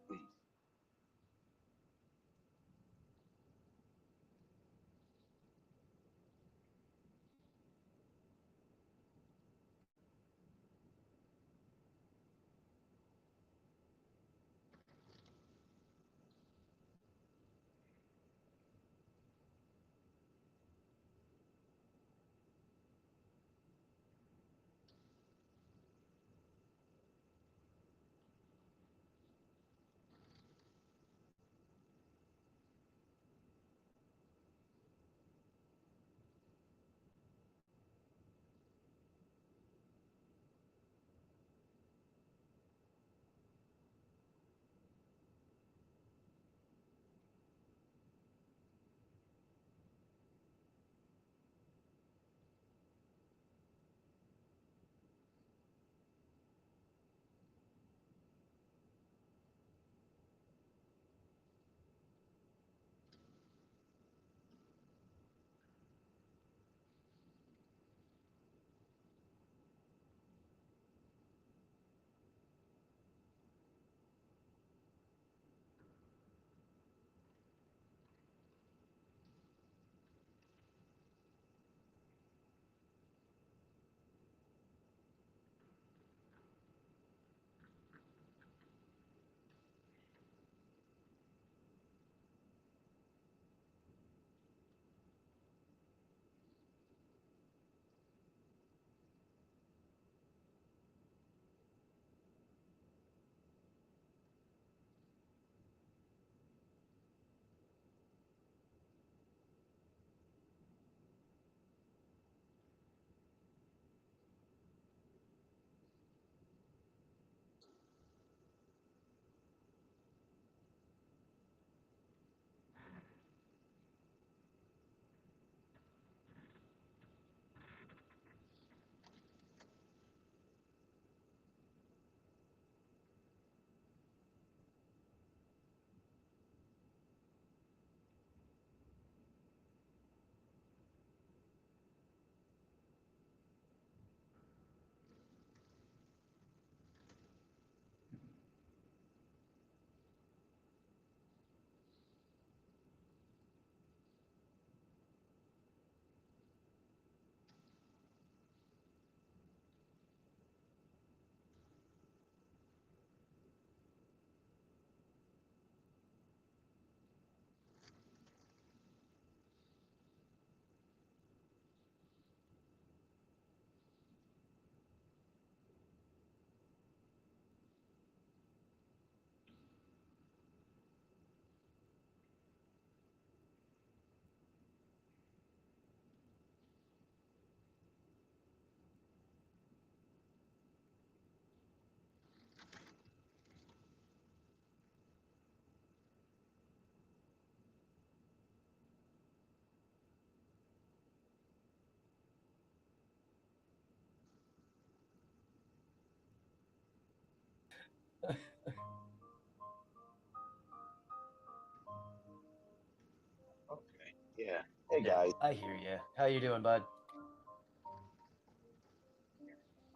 Speaker 8: Okay. Yeah. Hey
Speaker 14: Yeah,
Speaker 8: guys,
Speaker 14: I hear you. How you doing, bud?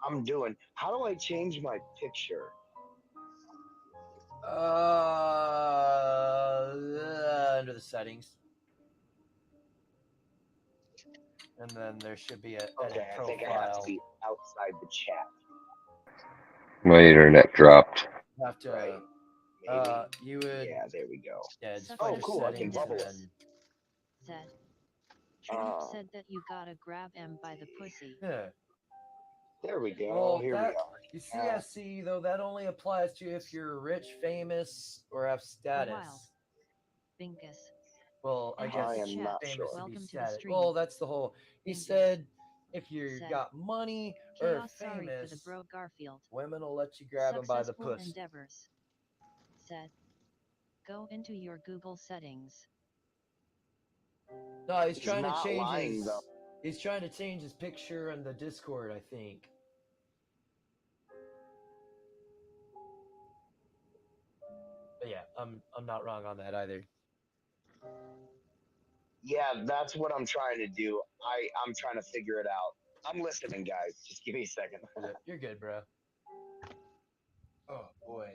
Speaker 8: I'm doing. How do I change my picture?
Speaker 14: Under the settings, and then there should be a
Speaker 8: Okay,
Speaker 14: edit
Speaker 8: I think I have to
Speaker 14: profile.
Speaker 8: be outside the chat.
Speaker 10: My internet dropped.
Speaker 14: You have to.
Speaker 8: Right. Maybe.
Speaker 14: You would.
Speaker 8: Yeah. There we go.
Speaker 14: Yeah, just
Speaker 8: Oh,
Speaker 14: find your
Speaker 8: cool. I can
Speaker 14: settings and
Speaker 8: bubble it.
Speaker 14: then.
Speaker 13: Said. Trump
Speaker 8: Uh,
Speaker 13: said that you gotta grab him by the pussy.
Speaker 14: Yeah.
Speaker 8: there we go.
Speaker 14: Well,
Speaker 8: Here we
Speaker 14: that
Speaker 8: are.
Speaker 14: you see, I see though that only applies to if you're rich, famous, or have status.
Speaker 13: Wild. Bingus.
Speaker 14: Well, I guess
Speaker 8: I am not
Speaker 14: famous
Speaker 8: sure.
Speaker 14: to be
Speaker 13: Welcome to the
Speaker 14: static.
Speaker 13: stream.
Speaker 14: Well, that's the whole. He
Speaker 13: Bingus.
Speaker 14: said if you
Speaker 13: Said.
Speaker 14: got money or
Speaker 13: Chaos. Sorry for the
Speaker 14: famous,
Speaker 13: bro Garfield.
Speaker 14: women will let you grab them by the
Speaker 13: Successful
Speaker 14: pussy.
Speaker 13: endeavors. Said. Go into your Google settings.
Speaker 14: No, he's
Speaker 8: He's
Speaker 14: trying to
Speaker 8: not
Speaker 14: change
Speaker 8: lying
Speaker 14: his.
Speaker 8: though.
Speaker 14: He's trying to change his picture on the Discord, I think. But yeah, I'm not wrong on that either.
Speaker 8: Yeah, that's what I'm trying to do. I'm trying to figure it out. I'm listening, guys. Just give me a second.
Speaker 14: You're good, bro. Oh boy.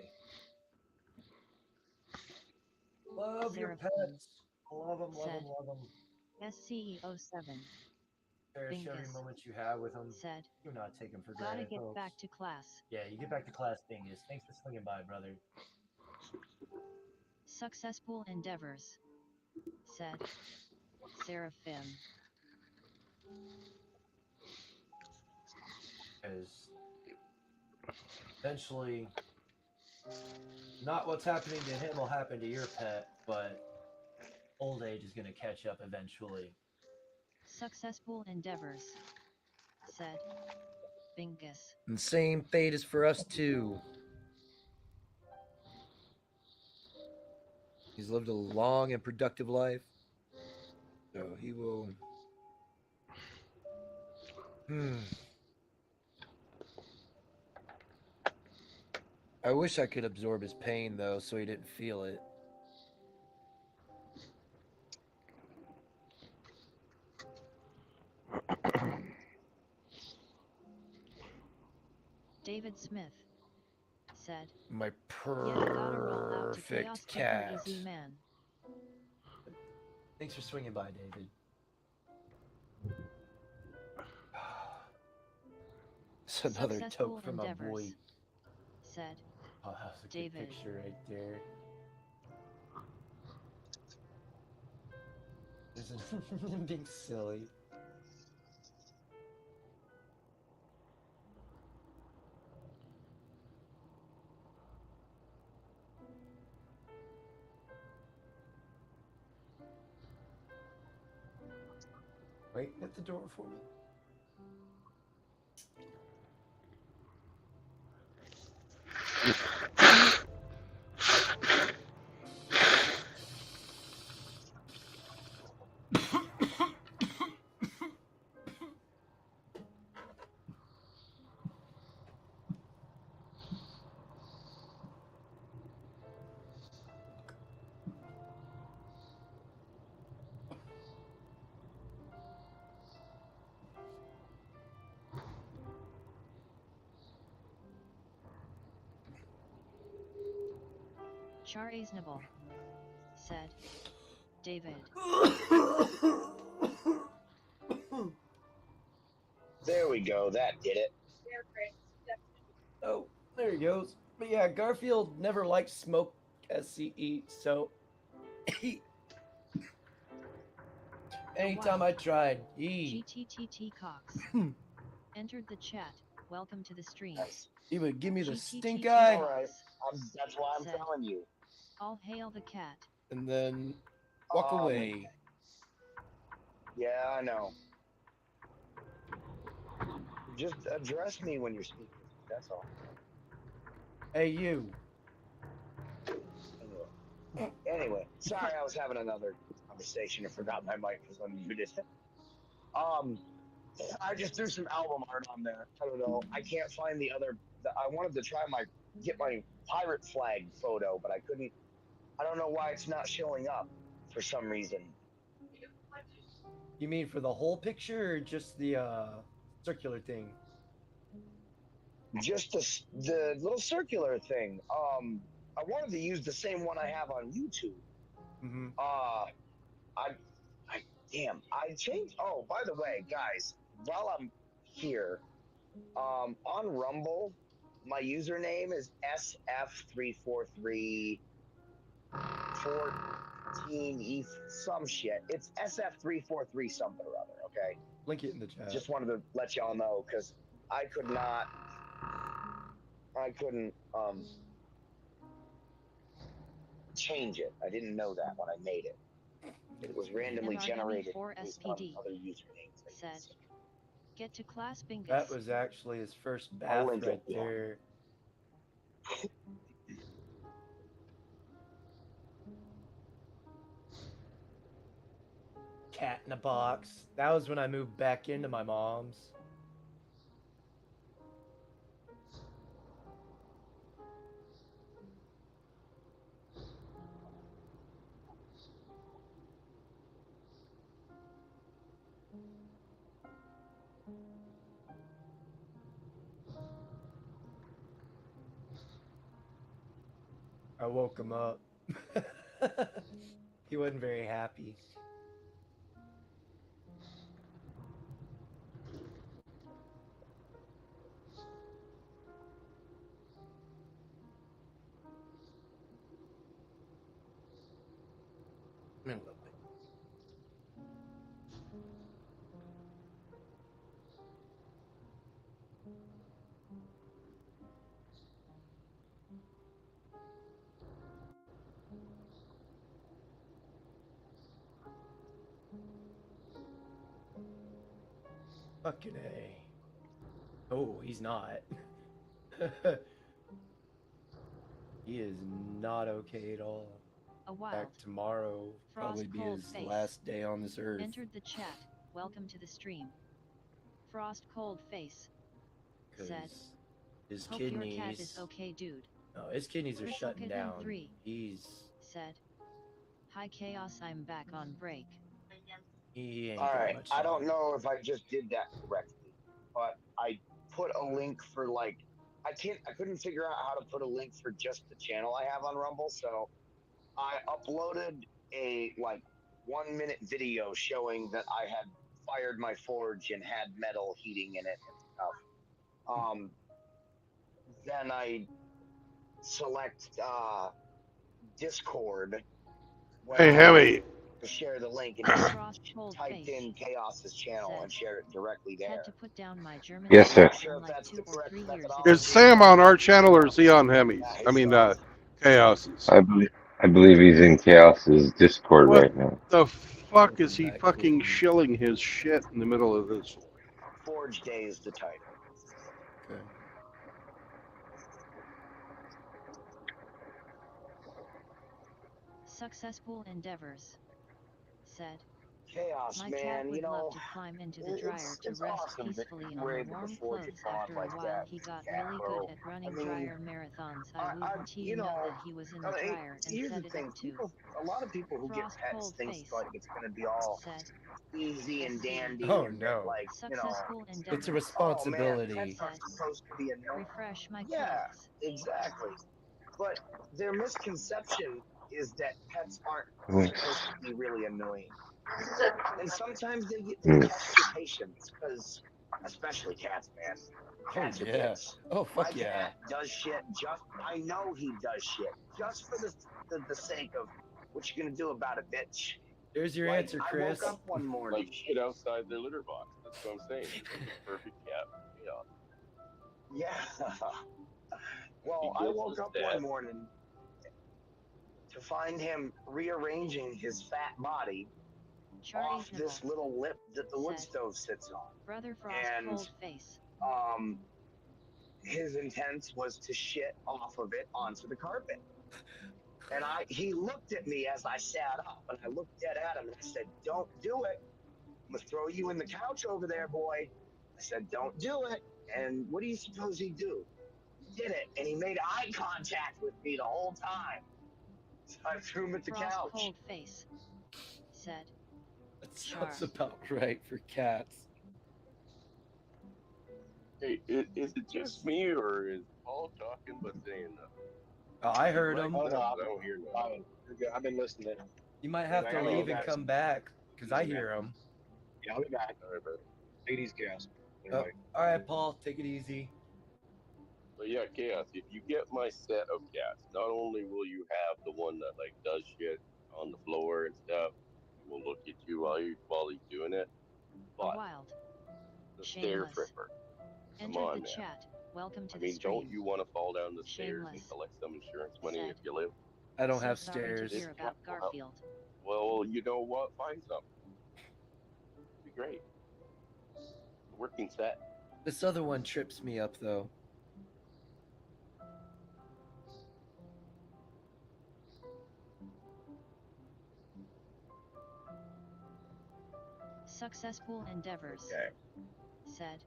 Speaker 14: Love your pets. Love them, love them, love them.
Speaker 13: SCE07.
Speaker 14: Cherish every moment you have with them.
Speaker 13: Said.
Speaker 14: Do not take them for
Speaker 13: Gotta
Speaker 14: granted,
Speaker 13: get
Speaker 14: folks.
Speaker 13: back to class.
Speaker 14: Yeah, you get back to class, Dingus. Thanks for swinging by, brother.
Speaker 13: Successful endeavors. Said. Seraphim.
Speaker 14: Because eventually, not what's happening to him will happen to your pet, but old age is going to catch up eventually.
Speaker 13: Successful endeavors. Said. Bingus.
Speaker 14: And same fate is for us too. He's lived a long and productive life, so he will. I wish I could absorb his pain though, so he didn't feel it.
Speaker 13: David Smith. Said.
Speaker 14: My
Speaker 13: Yeah, you gotta roll out to chaos
Speaker 14: perfect cat.
Speaker 13: easy, man.
Speaker 14: Thanks for swinging by, David. It's another
Speaker 13: Successful
Speaker 14: toke from my
Speaker 13: endeavors.
Speaker 14: boy.
Speaker 13: Said.
Speaker 14: Oh, that's a
Speaker 13: David.
Speaker 14: good picture right there. Isn't being silly. Wait at the door for me.
Speaker 13: Char Aznable. Said. David.
Speaker 8: There we go. That did it.
Speaker 14: Oh, there he goes. But yeah, Garfield never liked smoke SCE, so anytime I tried,
Speaker 13: GTTT Cox. Entered the chat. Welcome to the stream.
Speaker 14: he would give me the stink
Speaker 13: GTTT
Speaker 14: eye.
Speaker 8: All right. That's why I'm
Speaker 13: Said.
Speaker 8: telling you.
Speaker 13: All hail the cat.
Speaker 14: And then walk away.
Speaker 8: Yeah, I know. Just address me when you're speaking. That's all.
Speaker 14: Hey, you.
Speaker 8: Anyway, sorry, I was having another conversation and forgot my mic was unmuted. I just threw some album art on there. I don't know. I can't find the other. I wanted to try get my pirate flag photo, but I couldn't. I don't know why it's not showing up for some reason.
Speaker 14: You mean for the whole picture or just the circular thing?
Speaker 8: Just the little circular thing. I wanted to use the same one I have on YouTube.
Speaker 14: Mm-hmm.
Speaker 8: I changed. Oh, by the way, guys, while I'm here, on Rumble, my username is SF34314E some shit. It's SF343 something or other. Okay.
Speaker 14: Link it in the chat.
Speaker 8: Just wanted to let y'all know because I couldn't change it. I didn't know that when I made it. It was randomly generated based on other usernames.
Speaker 13: Said. Get to class, Bingus.
Speaker 14: That was actually his first
Speaker 8: I'll
Speaker 14: bath
Speaker 8: link
Speaker 14: right
Speaker 8: it, yeah.
Speaker 14: there. cat in a box. That was when I moved back into my mom's. I woke him up. He wasn't very happy. A little bit. Fucking A. Oh, he's not. He is not okay at all.
Speaker 13: A
Speaker 14: In
Speaker 13: wild,
Speaker 14: fact, tomorrow will probably
Speaker 13: frost
Speaker 14: be
Speaker 13: cold
Speaker 14: his
Speaker 13: face
Speaker 14: last day on this earth.
Speaker 13: entered the chat. Welcome to the stream. Frost cold face said,
Speaker 14: Because his
Speaker 13: "Hope
Speaker 14: kidneys.
Speaker 13: your cat is okay, dude."
Speaker 14: No, his kidneys are shutting
Speaker 13: Crystal
Speaker 14: down.
Speaker 13: 3
Speaker 14: He's.
Speaker 13: said, "Hi Chaos, I'm back on break."
Speaker 14: He ain't
Speaker 8: All
Speaker 14: got
Speaker 8: right.
Speaker 14: much
Speaker 8: I don't
Speaker 14: longer.
Speaker 8: know if I just did that correctly, but I put a link for like I couldn't figure out how to put a link for just the channel I have on Rumble, so I uploaded a like 1 minute video showing that I had fired my forge and had metal heating in it and stuff. Then I select Discord when
Speaker 3: Hey,
Speaker 8: I
Speaker 3: Hemi.
Speaker 8: to share the link and just
Speaker 13: Frost cold
Speaker 8: typed
Speaker 13: face
Speaker 8: in Chaos's channel
Speaker 13: said,
Speaker 8: and share it directly there.
Speaker 13: "Had to put down my German
Speaker 10: Yes,
Speaker 8: I'm
Speaker 10: sir.
Speaker 8: not
Speaker 13: accent
Speaker 8: sure
Speaker 13: in
Speaker 8: if
Speaker 13: like
Speaker 8: that's
Speaker 13: 2
Speaker 8: the
Speaker 13: or
Speaker 8: correct
Speaker 13: 3 years
Speaker 3: Is
Speaker 8: methodology,
Speaker 13: ago."
Speaker 3: Sam on our channel or
Speaker 8: but
Speaker 3: is he on Hemi's?
Speaker 8: yeah,
Speaker 3: I
Speaker 8: he's
Speaker 3: mean,
Speaker 8: on
Speaker 3: Chaos's.
Speaker 10: I believe he's in Chaos's Discord
Speaker 3: What
Speaker 10: right now.
Speaker 3: the fuck is
Speaker 14: Welcome
Speaker 3: he
Speaker 14: back,
Speaker 3: fucking
Speaker 14: kitten.
Speaker 3: shilling his shit in the middle of this?
Speaker 8: Forge Day is the title.
Speaker 14: Okay.
Speaker 13: Successful endeavors said,
Speaker 8: Chaos,
Speaker 13: "My cat
Speaker 8: man,
Speaker 13: would love to climb into the dryer to
Speaker 8: it's
Speaker 13: rest
Speaker 8: awesome that
Speaker 13: peacefully
Speaker 8: you
Speaker 13: on
Speaker 8: were
Speaker 13: the
Speaker 8: able to
Speaker 13: warm
Speaker 8: forge a
Speaker 13: clothes."
Speaker 8: bond
Speaker 13: After a
Speaker 8: like
Speaker 13: while
Speaker 8: that,
Speaker 13: he got
Speaker 8: Cat
Speaker 13: really good
Speaker 8: Bro.
Speaker 13: at
Speaker 8: I
Speaker 13: running
Speaker 8: mean,
Speaker 13: dryer marathons. I
Speaker 8: I
Speaker 13: wouldn't
Speaker 8: you
Speaker 13: know
Speaker 8: know,
Speaker 13: that he was in the dryer and
Speaker 8: here's the
Speaker 13: set it up
Speaker 8: thing:
Speaker 13: too.
Speaker 8: a lot of people who get
Speaker 13: Frost
Speaker 8: pets
Speaker 13: cold
Speaker 8: think
Speaker 13: face
Speaker 8: like it's gonna be all
Speaker 13: said,
Speaker 8: easy and
Speaker 13: "SC
Speaker 8: dandy,
Speaker 14: Oh
Speaker 8: and that
Speaker 14: no.
Speaker 8: like
Speaker 13: successful
Speaker 14: It's a
Speaker 13: endeavors."
Speaker 8: oh man,
Speaker 14: responsibility.
Speaker 8: pets aren't
Speaker 13: Said,
Speaker 8: supposed to be annoying.
Speaker 13: "Refresh my
Speaker 8: Yeah,
Speaker 13: clothes."
Speaker 8: exactly. But their misconception is that pets aren't
Speaker 10: Yes.
Speaker 8: supposed to be really annoying, and sometimes they
Speaker 10: Hmm.
Speaker 8: test your patience because, especially cats, man.
Speaker 14: Oh
Speaker 8: Cats are
Speaker 14: yeah.
Speaker 8: dicks.
Speaker 14: Oh
Speaker 8: My
Speaker 14: fuck yeah.
Speaker 8: cat does shit just. I know he does shit just for the sake of what you gonna do about it, bitch.
Speaker 14: There's your
Speaker 8: Like
Speaker 14: answer,
Speaker 8: I
Speaker 14: Chris.
Speaker 8: woke up one morning.
Speaker 16: Like shit outside their litter box. That's what I'm saying. He's like the perfect cat for chaos.
Speaker 8: Yeah.
Speaker 16: He
Speaker 8: Well, I
Speaker 16: gets the
Speaker 8: woke up one
Speaker 16: stats.
Speaker 8: morning to find him rearranging his fat body
Speaker 13: Charlie
Speaker 8: off this
Speaker 13: Hibble
Speaker 8: little lip that the wood
Speaker 13: said,
Speaker 8: stove sits on.
Speaker 13: "Brother Frost
Speaker 8: And
Speaker 13: cold face
Speaker 8: his intent was to shit off of it onto the carpet. And he looked at me as I sat up, and I looked dead at him, and I said, "Don't do it. I'm gonna throw you in the couch over there, boy." I said, "Don't do it." And what do you suppose he do? He did it, and he made eye contact with me the whole time. So I threw him at the
Speaker 13: Frost
Speaker 8: couch.
Speaker 13: cold face said,
Speaker 14: That
Speaker 13: "Char."
Speaker 14: sounds about right for cats.
Speaker 16: Hey, is it just me or is Paul talking but saying nothing?
Speaker 14: Oh, I
Speaker 16: He's
Speaker 14: heard
Speaker 16: mic'd
Speaker 14: him.
Speaker 15: Oh no,
Speaker 16: up, but I don't hear nothing.
Speaker 15: you're good. I've been listening.
Speaker 14: You might have
Speaker 15: I
Speaker 14: to
Speaker 15: gotta go
Speaker 14: leave and
Speaker 15: back.
Speaker 14: come back because I
Speaker 15: Easy, man.
Speaker 14: hear him.
Speaker 15: Yeah, I'll be back.
Speaker 16: All right, brother.
Speaker 15: Take it easy, guys.
Speaker 14: Oh,
Speaker 15: Everybody.
Speaker 14: all right, Paul. Take it easy.
Speaker 16: But yeah, chaos. If you get my set of cats, not only will you have the one that like does shit on the floor and stuff, and will look at you while he's doing it,
Speaker 13: A
Speaker 16: but
Speaker 13: wild,
Speaker 16: the stair
Speaker 13: shameless
Speaker 16: flipper. Come
Speaker 13: entered the
Speaker 16: on, man.
Speaker 13: chat. Welcome to
Speaker 16: I
Speaker 13: the
Speaker 16: mean, don't
Speaker 13: stream.
Speaker 16: you want to fall down the stairs and
Speaker 13: Shameless
Speaker 16: collect some insurance money
Speaker 13: said,
Speaker 16: if you live?
Speaker 14: I don't
Speaker 13: "So
Speaker 14: have
Speaker 13: sorry to
Speaker 14: stairs.
Speaker 16: This
Speaker 13: hear
Speaker 16: cat
Speaker 13: about
Speaker 16: will help.
Speaker 13: Garfield."
Speaker 16: Well, you know what? Find some. It'd be great. Working set.
Speaker 14: This other one trips me up though.
Speaker 13: Successful endeavors.
Speaker 8: Okay.
Speaker 13: Said.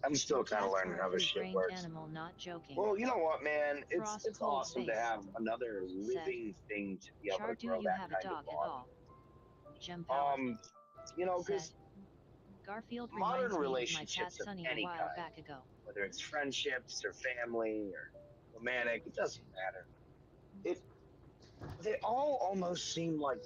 Speaker 8: I'm still kind of
Speaker 13: Cats
Speaker 8: learning
Speaker 13: are
Speaker 8: how
Speaker 13: a
Speaker 8: this shit
Speaker 13: food-brained
Speaker 8: works.
Speaker 13: animal, not joking.
Speaker 8: Well, you know what, man?
Speaker 13: Frost
Speaker 8: It's
Speaker 13: cold
Speaker 8: awesome to
Speaker 13: face.
Speaker 8: have another
Speaker 13: Said.
Speaker 8: living thing to be able
Speaker 13: Char,
Speaker 8: to
Speaker 13: do
Speaker 8: grow
Speaker 13: you
Speaker 8: that
Speaker 13: have a
Speaker 8: kind of
Speaker 13: dog at
Speaker 8: bond.
Speaker 13: all? Jim Power.
Speaker 8: You know,
Speaker 13: Said.
Speaker 8: because
Speaker 13: Garfield
Speaker 8: modern
Speaker 13: reminds me of my cat
Speaker 8: relationships of
Speaker 13: Sunny a
Speaker 8: any
Speaker 13: while
Speaker 8: kind,
Speaker 13: back ago.
Speaker 8: whether it's friendships or family or romantic, it doesn't matter. They all almost seem like,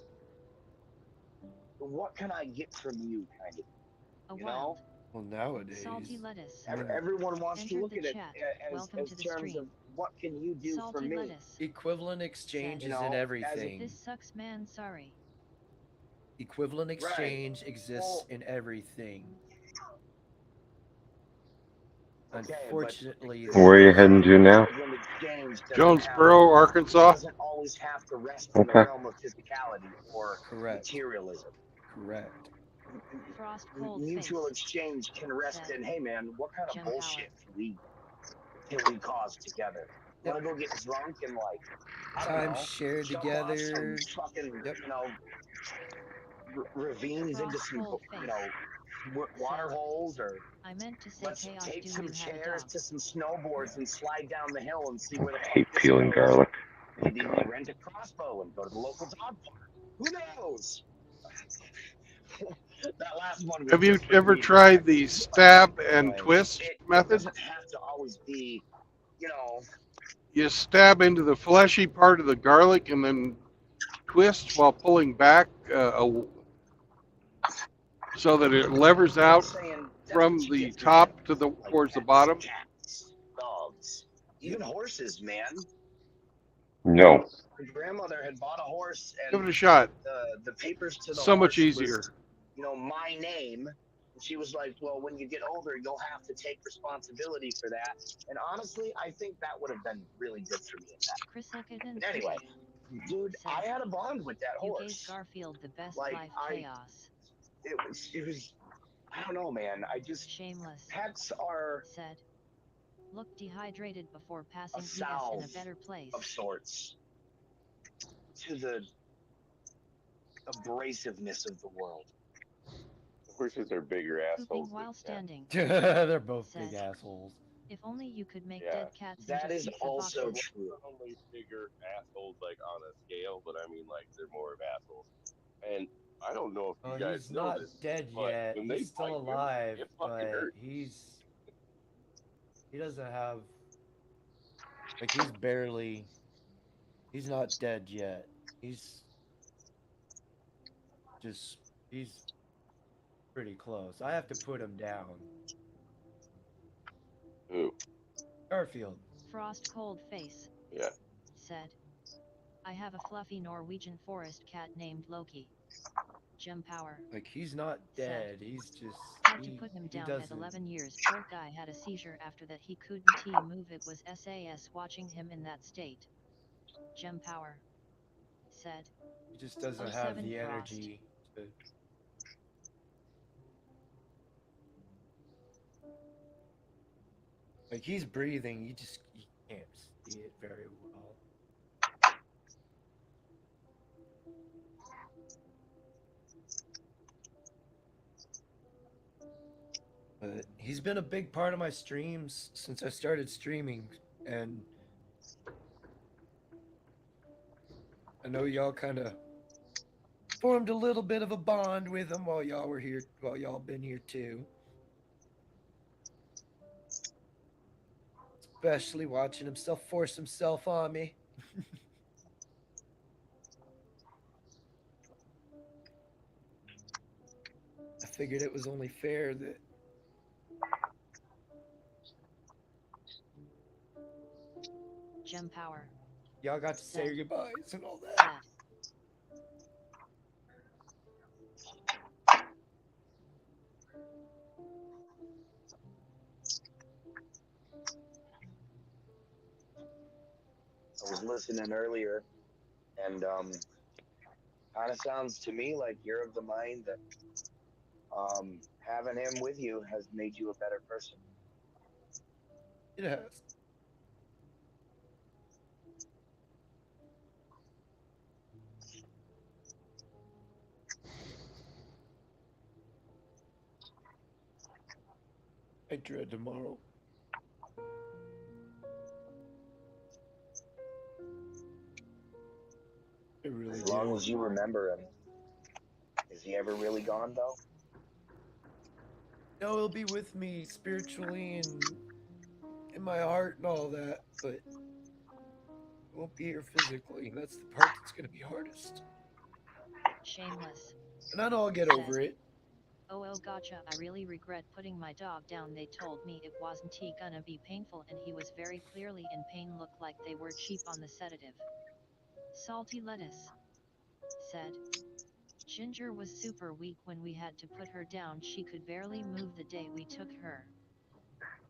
Speaker 8: what can I get from you, kind of, you know?
Speaker 14: Well, nowadays,
Speaker 13: Salty lettuce.
Speaker 8: Everyone wants to
Speaker 13: Entered
Speaker 8: look
Speaker 13: the
Speaker 8: at it
Speaker 13: chat.
Speaker 8: as
Speaker 13: Welcome to the
Speaker 8: terms
Speaker 13: stream.
Speaker 8: of what can you do for
Speaker 13: Salty
Speaker 8: me?
Speaker 13: lettuce.
Speaker 14: equivalent exchange
Speaker 8: You
Speaker 14: is
Speaker 8: know,
Speaker 14: in
Speaker 8: as
Speaker 14: everything.
Speaker 13: This sucks, man. Sorry.
Speaker 14: Equivalent
Speaker 8: Right.
Speaker 14: exchange exists
Speaker 8: Well,
Speaker 14: in everything.
Speaker 8: okay,
Speaker 14: Unfortunately,
Speaker 10: Where are you heading to now?
Speaker 8: equivalent exchange
Speaker 3: Jonesboro, Arkansas.
Speaker 8: doesn't always have to rest in the
Speaker 10: Okay.
Speaker 8: realm of physicality or materialism.
Speaker 14: Correct.
Speaker 13: Frost cold
Speaker 8: Mutual
Speaker 13: face.
Speaker 8: exchange can rest
Speaker 13: Said.
Speaker 8: in, hey man, what kind of
Speaker 13: Jim
Speaker 8: bullshit can we cause together?
Speaker 14: Yep.
Speaker 8: Want to go get drunk and like, I don't
Speaker 14: Time
Speaker 8: know,
Speaker 14: shared
Speaker 8: jump
Speaker 14: together.
Speaker 8: off some fucking,
Speaker 14: Yep.
Speaker 8: you know, ravines
Speaker 13: Frost
Speaker 8: into some,
Speaker 13: cold
Speaker 8: you
Speaker 13: face.
Speaker 8: know, water
Speaker 13: Said.
Speaker 8: holes, or
Speaker 13: I meant to say
Speaker 8: let's
Speaker 13: chaos.
Speaker 8: take
Speaker 13: Do
Speaker 8: some
Speaker 13: you have a
Speaker 8: chairs
Speaker 13: dog?
Speaker 8: to some snowboards and slide down the hill and see where the
Speaker 10: I
Speaker 8: fuck
Speaker 10: hate
Speaker 8: this
Speaker 10: peeling
Speaker 8: goes.
Speaker 10: garlic.
Speaker 8: Maybe we rent a crossbow and go to the local dog park. Who knows? That last one was
Speaker 3: Have you
Speaker 8: just for
Speaker 3: ever
Speaker 8: comedic
Speaker 3: tried
Speaker 8: effect.
Speaker 3: the stab and
Speaker 8: Anyway,
Speaker 3: twist
Speaker 8: it
Speaker 3: method?
Speaker 8: doesn't have to always be, you know,
Speaker 3: You stab into the fleshy part of the garlic and then twist while pulling back so that it levers
Speaker 8: I'm
Speaker 3: out
Speaker 8: saying that's
Speaker 3: from
Speaker 8: what you
Speaker 3: the
Speaker 8: get from
Speaker 3: top
Speaker 8: animals,
Speaker 3: to the
Speaker 8: like
Speaker 3: towards the bottom.
Speaker 8: cats, dogs, even horses, man.
Speaker 10: No.
Speaker 8: My grandmother had bought a horse,
Speaker 3: Give
Speaker 8: and
Speaker 3: it a shot.
Speaker 8: the papers to the
Speaker 3: So much
Speaker 8: horse
Speaker 3: easier.
Speaker 8: was, you know, my name. And she was like, well, when you get older, you'll have to take responsibility for that. And honestly, I think that would have been really good for me at that.
Speaker 13: Chris Elkington
Speaker 8: But anyway, dude,
Speaker 13: said.
Speaker 8: I had a bond with that
Speaker 13: You
Speaker 8: horse.
Speaker 13: gave Garfield the best
Speaker 8: Like,
Speaker 13: life. Chaos.
Speaker 8: It was, I don't know, man. I just,
Speaker 13: Shameless.
Speaker 8: pets are
Speaker 13: Said. Look dehydrated before
Speaker 8: a
Speaker 13: passing ES in
Speaker 8: salve
Speaker 13: a better place.
Speaker 8: of sorts to the abrasiveness of the world.
Speaker 16: Horses are bigger assholes.
Speaker 13: Pooping while standing.
Speaker 14: They're both
Speaker 13: Said.
Speaker 14: big assholes.
Speaker 13: If only you could make
Speaker 16: Yeah.
Speaker 13: dead cats
Speaker 8: That
Speaker 13: into
Speaker 8: is
Speaker 13: pizza
Speaker 8: also
Speaker 13: boxes.
Speaker 8: true.
Speaker 16: Not only bigger assholes like on a scale, but I mean like they're more of assholes. And I don't know if
Speaker 14: Well,
Speaker 16: you guys
Speaker 14: he's
Speaker 16: know
Speaker 14: not
Speaker 16: this,
Speaker 14: dead
Speaker 16: but
Speaker 14: yet.
Speaker 16: when they
Speaker 14: He's still
Speaker 16: bite you,
Speaker 14: alive,
Speaker 16: it fucking
Speaker 14: but
Speaker 16: hurts.
Speaker 14: he doesn't have like he's not dead yet. He's pretty close. I have to put him down.
Speaker 16: Who?
Speaker 14: Garfield.
Speaker 13: Frost cold face.
Speaker 16: Yeah.
Speaker 13: Said. I have a fluffy Norwegian forest cat named Loki. Jim Power.
Speaker 14: Like he's not dead. He's just
Speaker 13: Had to put him down at 11 years. Poor guy had a seizure after that. He couldn't move. It was SAS watching him in that state. Jim Power. Said.
Speaker 14: He just doesn't have
Speaker 13: 07
Speaker 14: the
Speaker 13: Frost.
Speaker 14: energy to. Like he's breathing, you can't see it very well. But he's been a big part of my streams since I started streaming, and I know y'all kind of formed a little bit of a bond with him while y'all were here, while y'all been here too. Especially watching himself force himself on me. I figured it was only fair that
Speaker 13: Jim Power.
Speaker 14: y'all got to say
Speaker 13: Said.
Speaker 14: your goodbyes and all that.
Speaker 8: I was listening earlier, and kind of sounds to me like you're of the mind that having him with you has made you a better person.
Speaker 14: It has. I dread tomorrow. I really
Speaker 8: As long
Speaker 14: do.
Speaker 8: as you remember him. Is he ever really gone, though?
Speaker 14: No, he'll be with me spiritually and in my heart and all that, but he won't be here physically. That's the part that's going to be hardest.
Speaker 13: Shameless.
Speaker 14: And I know I'll get
Speaker 13: said,
Speaker 14: over it.
Speaker 13: Oh, gotcha. I really regret putting my dog down. They told me it wasn't gonna be painful, and he was very clearly in pain. Looked like they were cheap on the sedative. Salty lettuce said, Ginger was super weak when we had to put her down. She could barely move the day we took her.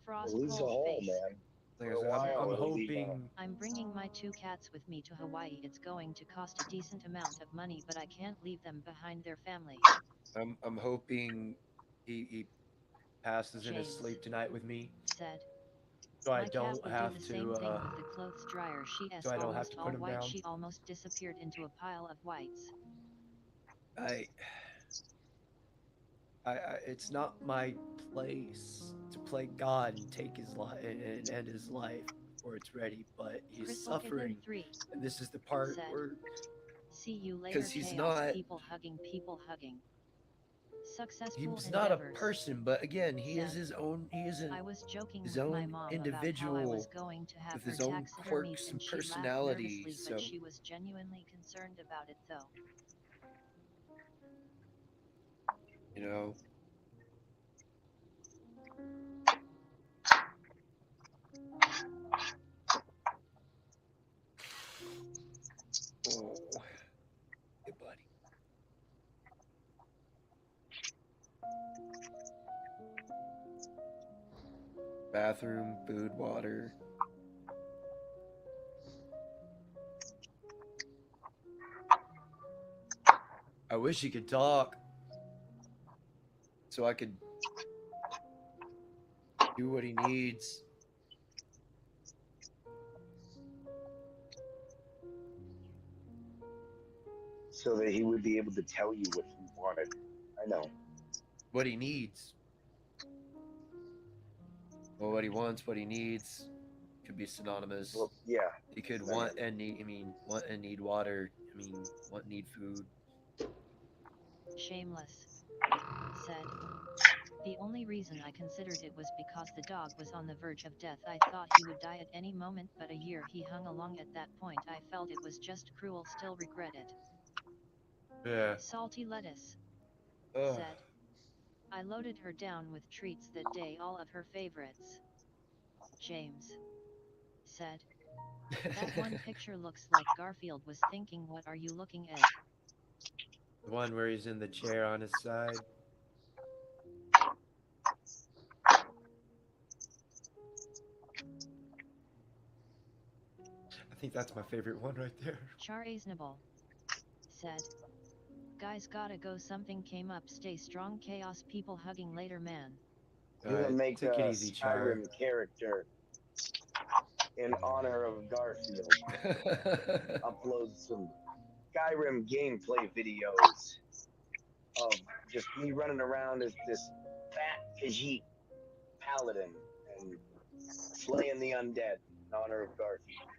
Speaker 13: Frost
Speaker 8: It leaves a
Speaker 13: cold
Speaker 8: hole,
Speaker 13: face.
Speaker 8: man.
Speaker 14: Like
Speaker 8: For
Speaker 14: I
Speaker 8: a
Speaker 14: said, I'm
Speaker 8: while, it'll leave
Speaker 14: hoping.
Speaker 13: I'm bringing my 2 cats with me to Hawaii. It's going to cost a decent amount of money, but I can't leave them behind their family.
Speaker 14: I'm hoping he passes in his
Speaker 13: James
Speaker 14: sleep tonight with me,
Speaker 13: said,
Speaker 14: so I
Speaker 13: My cat
Speaker 14: don't
Speaker 13: would
Speaker 14: have
Speaker 13: do the
Speaker 14: to.
Speaker 13: same thing with the clothes dryer. She is
Speaker 14: So I don't have
Speaker 13: almost
Speaker 14: to
Speaker 13: all
Speaker 14: put him
Speaker 13: white.
Speaker 14: down.
Speaker 13: She almost disappeared into a pile of whites.
Speaker 14: It's not my place to play God and take his life and end his life before it's ready. But he's
Speaker 13: Crystal
Speaker 14: suffering,
Speaker 13: Kitten 3
Speaker 14: and this is the part
Speaker 13: said,
Speaker 14: where
Speaker 13: See you later,
Speaker 14: because he's
Speaker 13: chaos.
Speaker 14: not
Speaker 13: People hugging, people hugging. Successful
Speaker 14: he's not a
Speaker 13: endeavors.
Speaker 14: person, but again, he is
Speaker 13: said,
Speaker 14: his own. He is
Speaker 13: I was joking
Speaker 14: his
Speaker 13: with my
Speaker 14: own
Speaker 13: mom about how I was
Speaker 14: individual
Speaker 13: going to have
Speaker 14: with
Speaker 13: her
Speaker 14: his own
Speaker 13: taxidermied,
Speaker 14: quirks
Speaker 13: and
Speaker 14: and
Speaker 13: she laughed
Speaker 14: personalities.
Speaker 13: nervously,
Speaker 14: So
Speaker 13: but she was genuinely concerned about it, though.
Speaker 14: you know. Oh, hey, buddy. Bathroom, food, water. I wish he could talk so I could do what he needs.
Speaker 8: so that he would be able to tell you what he wanted. I know.
Speaker 14: What he needs. Well, what he wants, what he needs could be synonymous.
Speaker 8: Well, yeah.
Speaker 14: He could want and need. I mean, want and need water. I mean, want and need food.
Speaker 13: Shameless said, The only reason I considered it was because the dog was on the verge of death. I thought he would die at any moment, but a year he hung along. At that point I felt it was just cruel. Still regret it.
Speaker 14: Yeah.
Speaker 13: Salty lettuce
Speaker 14: Ugh.
Speaker 13: said, I loaded her down with treats that day, all of her favorites. James said, That one picture looks like Garfield was thinking, what are you looking at?
Speaker 14: The one where he's in the chair on his side. I think that's my favorite one right there.
Speaker 13: Char Aznable said, Guys gotta go, something came up. Stay strong, chaos. People hugging later, man.
Speaker 8: You're gonna make
Speaker 14: take it
Speaker 8: a
Speaker 14: easy, Char.
Speaker 8: Skyrim character in honor of Garfield. Upload some Skyrim gameplay videos of just me running around as this fat Khajiit paladin and slaying the undead in honor of Garfield.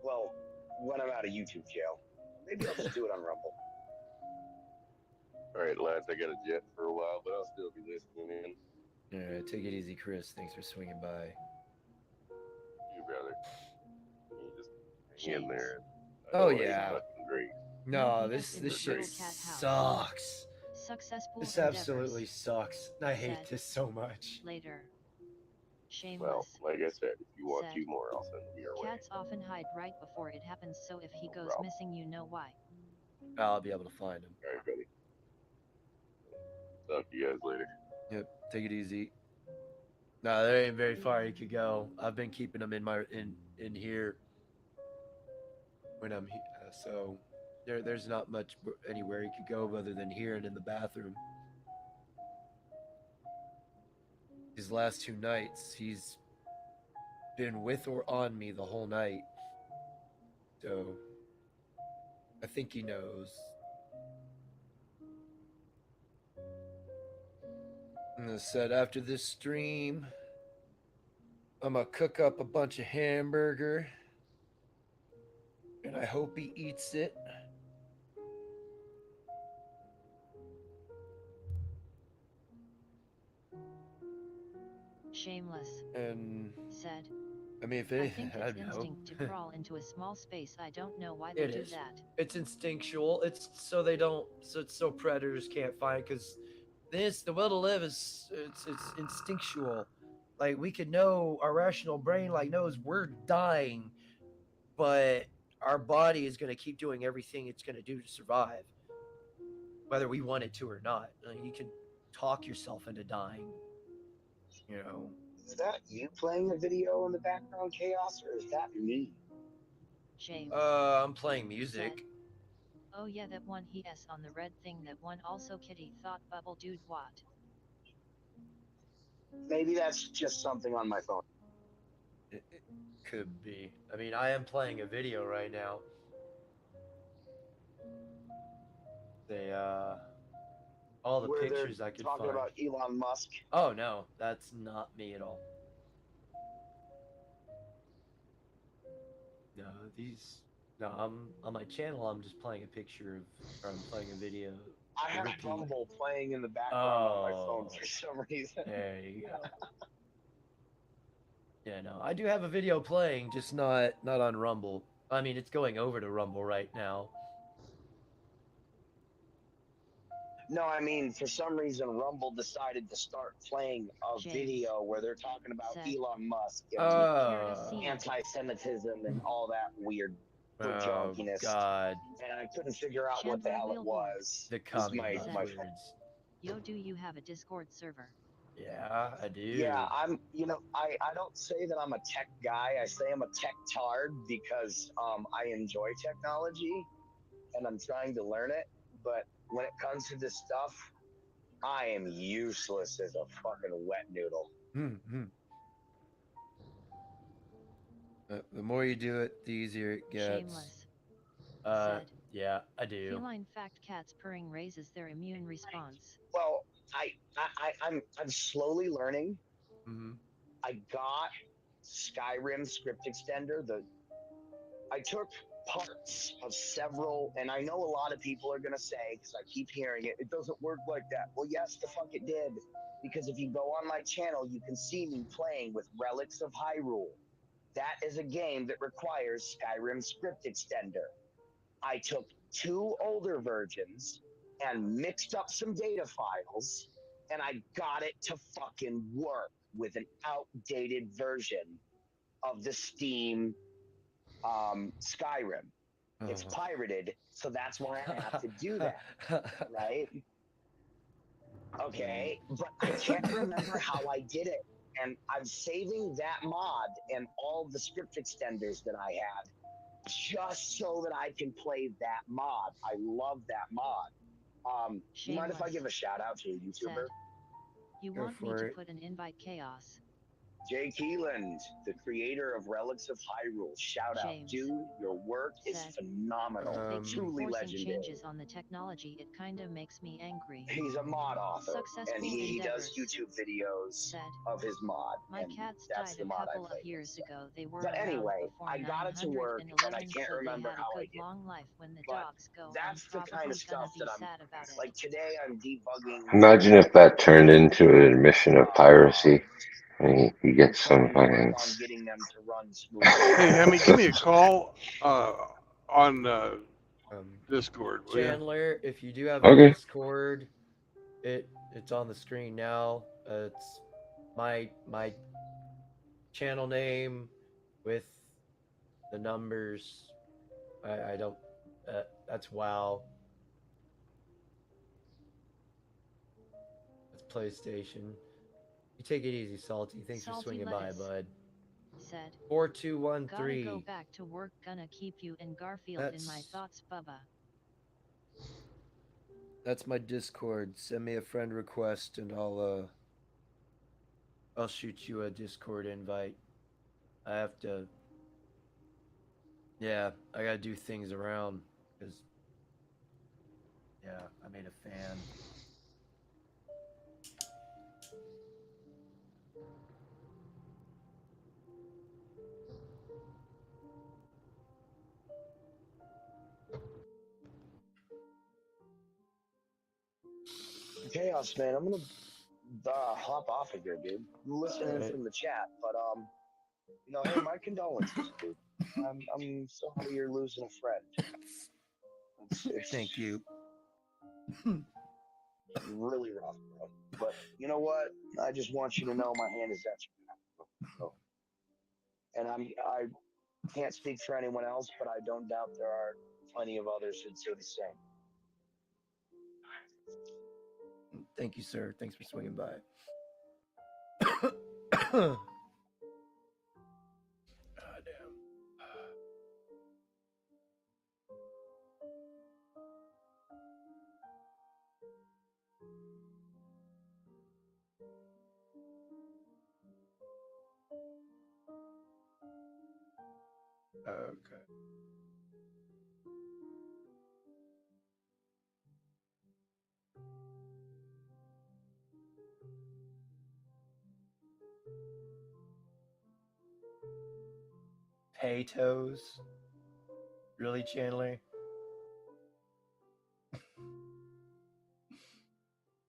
Speaker 8: Well, when I'm out of YouTube jail, maybe I'll just do it on Rumble.
Speaker 16: All right, lads, I got a jet for a while, but I'll still be listening in.
Speaker 14: All right, take it easy, Chris. Thanks for swinging by.
Speaker 16: You, brother. You just hang in there.
Speaker 14: Oh
Speaker 16: It's
Speaker 14: yeah.
Speaker 16: fucking great.
Speaker 14: No, this shit sucks.
Speaker 13: Successful
Speaker 14: This
Speaker 13: endeavors,
Speaker 14: absolutely sucks. I hate
Speaker 13: said,
Speaker 14: this so much.
Speaker 13: Later. Shameless
Speaker 16: Well, like I said, if you want
Speaker 13: said,
Speaker 16: 2 more, I'll send them your way.
Speaker 13: Cats often hide right before it happens, so if he goes
Speaker 16: problem.
Speaker 13: missing, you know why.
Speaker 14: I'll be able to find him.
Speaker 16: All right, buddy. Talk to you guys later.
Speaker 14: Yep. Take it easy. No, there ain't very far he could go. I've been keeping him in here when I'm here, so there's not much anywhere he could go other than here and in the bathroom. These last 2 nights, he's been with or on me the whole night. So I think he knows. And I said after this stream, I'm gonna cook up a bunch of hamburger, and I hope he eats it.
Speaker 13: Shameless.
Speaker 14: And
Speaker 13: said.
Speaker 14: I mean, if
Speaker 13: I
Speaker 14: anything,
Speaker 13: think
Speaker 14: I
Speaker 13: it's
Speaker 14: don't know.
Speaker 13: instinct to crawl into a small space. I don't know why they
Speaker 14: It
Speaker 13: do
Speaker 14: is.
Speaker 13: that.
Speaker 14: It's instinctual. It's so they don't. So predators can't find. Because the will to live is it's instinctual. Like we could know, our rational brain like knows we're dying, but our body is going to keep doing everything it's going to do to survive, whether we want it to or not. Like, you can talk yourself into dying. You know.
Speaker 8: Is that you playing a video in the background, Chaos, or is that me?
Speaker 13: James.
Speaker 14: I'm playing music.
Speaker 13: Said, oh yeah, that one he s on the red thing. That one also Kitty thought bubble dude what?
Speaker 8: Maybe that's just something on my phone.
Speaker 14: It could be. I mean, I am playing a video right now. They all the
Speaker 8: Where
Speaker 14: pictures
Speaker 8: they're
Speaker 14: I could
Speaker 8: talking
Speaker 14: find.
Speaker 8: about Elon Musk.
Speaker 14: Oh no, that's not me at all. No, I'm on my channel. I'm just playing a picture of, or I'm playing a video.
Speaker 8: I have
Speaker 14: repeat.
Speaker 8: Rumble playing in the background on my phone for some reason.
Speaker 14: There you go. Yeah, no, I do have a video playing, just not on Rumble. I mean, it's going over to Rumble right now.
Speaker 8: No, I mean, for some reason, Rumble decided to start playing a video where they're talking about Elon Musk and anti-Semitism and all that weird junkiness.
Speaker 14: God.
Speaker 8: And I couldn't figure out what the hell it was.
Speaker 14: The
Speaker 8: Is my
Speaker 14: buzzwords.
Speaker 13: Yo, do you have a Discord server?
Speaker 14: Yeah, I do.
Speaker 8: Yeah, I don't say that I'm a tech guy. I say I'm a tech tard because I enjoy technology and I'm trying to learn it. But when it comes to this stuff, I am useless as a fucking wet noodle.
Speaker 14: The more you do it, the easier it gets.
Speaker 13: Shameless. Said,
Speaker 14: yeah, I do.
Speaker 13: Feline fact: cats purring raises their immune response.
Speaker 8: Well, I'm slowly learning.
Speaker 14: Mm-hmm.
Speaker 8: I got Skyrim script extender. I took parts of several, and I know a lot of people are gonna say, because I keep hearing it, it doesn't work like that. Well, yes, the fuck it did. Because if you go on my channel, you can see me playing with Relics of Hyrule. That is a game that requires Skyrim script extender. I took 2 older versions and mixed up some data files, and I got it to fucking work with an outdated version of the Steam Skyrim. It's pirated, so that's why I have to do that, right? Okay, but I can't remember how I did it, and I'm saving that mod and all the script extenders that I had just so that I can play that mod. I love that mod. You mind if I give a shout out to a YouTuber?
Speaker 13: Said, you want me to put an invite Chaos?
Speaker 8: Jay Keeland, the creator of Relics of Hyrule. Shout out, dude. Your work is phenomenal.
Speaker 13: They keep
Speaker 8: Truly
Speaker 13: forcing
Speaker 8: legendary.
Speaker 13: changes on the technology. It kinda makes me angry.
Speaker 8: He's a mod author,
Speaker 13: Successful
Speaker 8: and he
Speaker 13: endeavors.
Speaker 8: does YouTube videos of his mod.
Speaker 13: My
Speaker 8: and
Speaker 13: cats
Speaker 8: that's
Speaker 13: died
Speaker 8: the
Speaker 13: a
Speaker 8: mod
Speaker 13: couple
Speaker 8: I play
Speaker 13: of years ago. They were
Speaker 8: But
Speaker 13: around
Speaker 8: anyway,
Speaker 13: before
Speaker 8: I got it to work, and I
Speaker 13: 911,
Speaker 8: can't
Speaker 13: so
Speaker 8: remember
Speaker 13: they had
Speaker 8: how
Speaker 13: a
Speaker 8: I
Speaker 13: good
Speaker 8: did.
Speaker 13: long life. When the
Speaker 8: But
Speaker 13: dogs go,
Speaker 8: that's
Speaker 13: I'm
Speaker 8: the kind
Speaker 13: probably
Speaker 8: of stuff
Speaker 13: gonna be
Speaker 8: that
Speaker 13: sad about it.
Speaker 8: like today. I'm debugging.
Speaker 10: Imagine if that turned into an admission of piracy. And you get some fucking.
Speaker 8: Getting them to run smoothly.
Speaker 3: Hey, Hemi, give me a call on Discord. Will ya?
Speaker 14: Chandler, if you do have a
Speaker 10: Okay.
Speaker 14: Discord, it's on the screen now. It's my channel name with the numbers. I don't. That's WoW. That's PlayStation. You take it easy, Salty. Thanks for
Speaker 13: Salty
Speaker 14: swinging
Speaker 13: lettuce.
Speaker 14: by, bud.
Speaker 13: Said,
Speaker 14: 4213.
Speaker 13: gotta go back to work. Gonna keep you and Garfield in my thoughts, Bubba.
Speaker 14: That's my Discord. Send me a friend request and I'll shoot you a Discord invite. I have to. Yeah, I gotta do things around because. Yeah, I made a fan.
Speaker 8: Chaos, man. I'm gonna hop off of here, dude. I'm listening from the chat, but hey, my condolences, dude. I'm sorry you're losing a friend.
Speaker 14: Thank you.
Speaker 8: Really rough, bro. But you know what? I just want you to know my hand is at your back, bro. And I can't speak for anyone else, but I don't doubt there are plenty of others who'd say the same.
Speaker 14: Thank you, sir. Thanks for swinging by. Damn. Okay. Potatoes? Really, Chandler?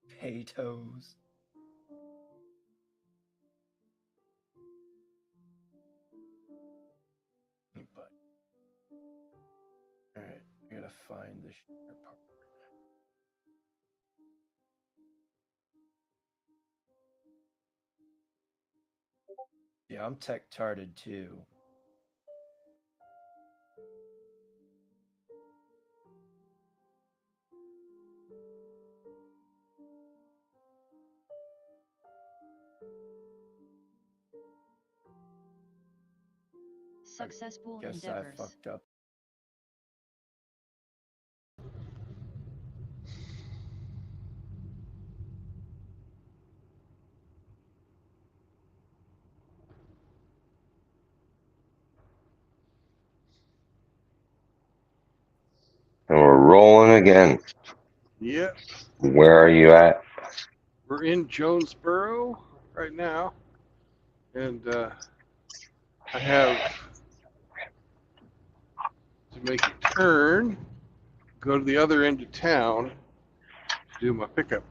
Speaker 14: Potatoes? But all right, I gotta find the share part. Yeah, I'm tech-tarded too.
Speaker 13: Successful
Speaker 14: Guess
Speaker 13: endeavors.
Speaker 14: I fucked up.
Speaker 10: And we're rolling again.
Speaker 3: Yep.
Speaker 10: Where are you at?
Speaker 3: We're in Jonesboro right now, and I have to make a turn, go to the other end of town to do my pickup.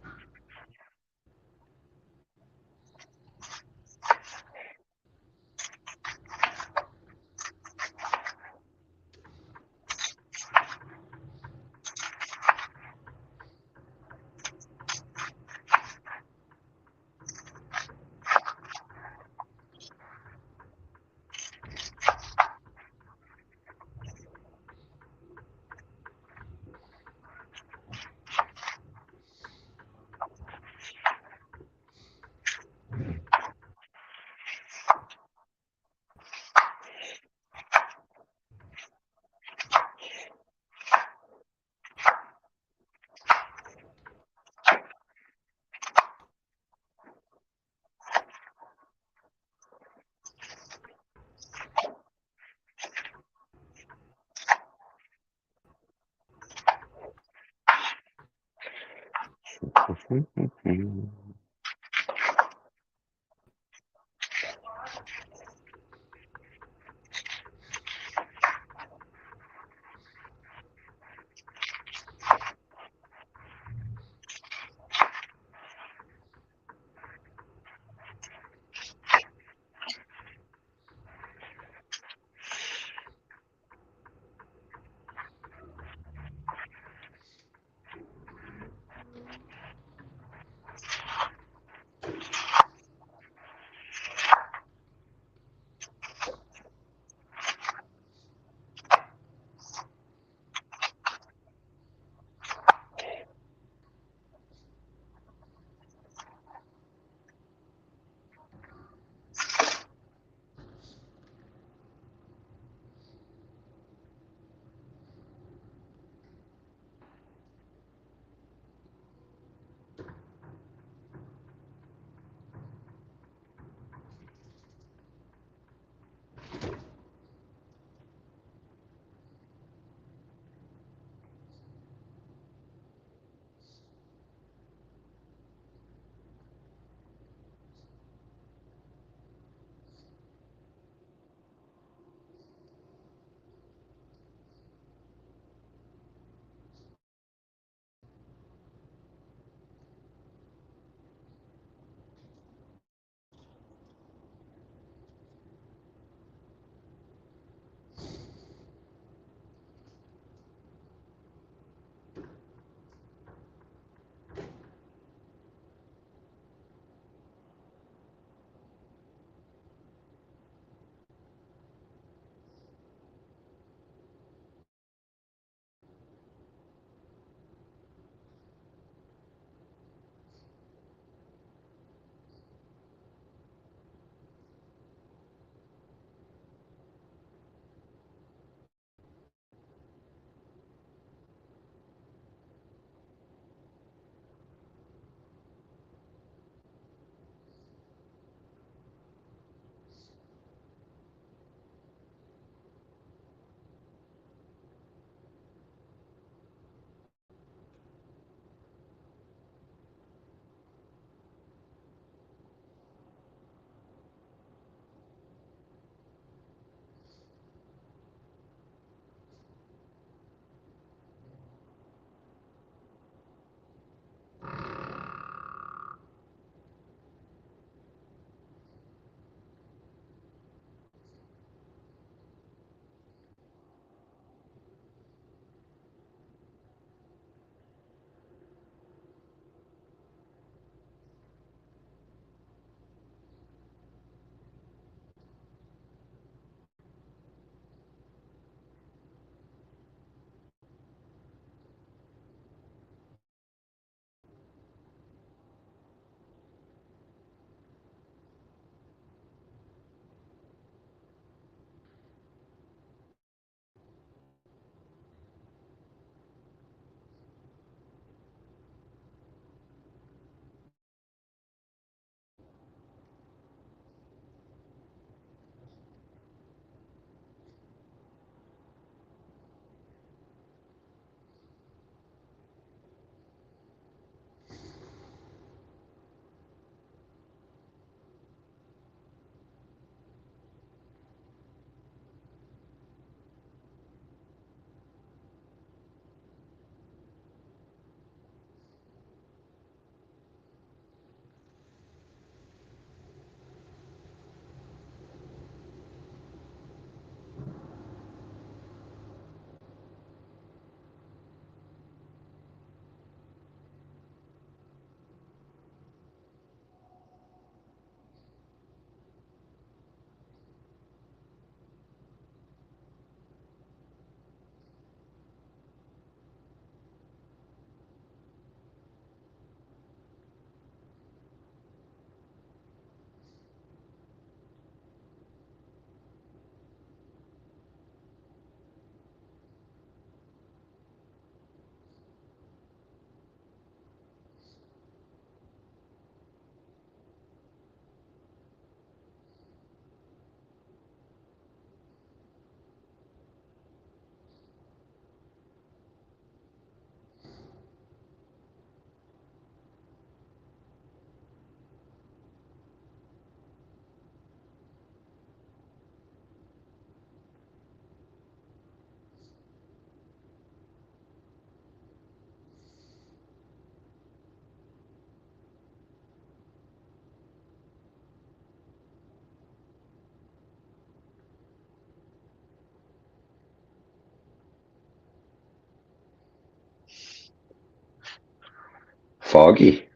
Speaker 10: foggy.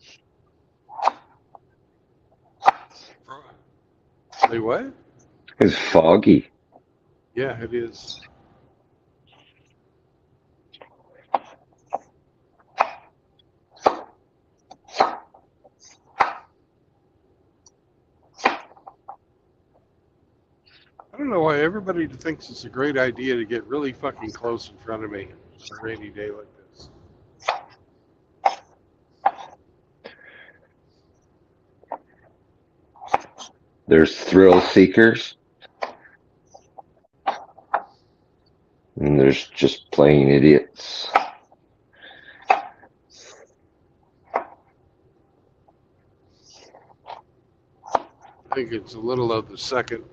Speaker 3: Say what?
Speaker 10: It's foggy.
Speaker 3: Yeah, it is. I don't know why everybody thinks it's a great idea to get really fucking close in front of me on a rainy day like this.
Speaker 10: There's thrill seekers. And there's just plain idiots.
Speaker 3: I think it's a little of the second.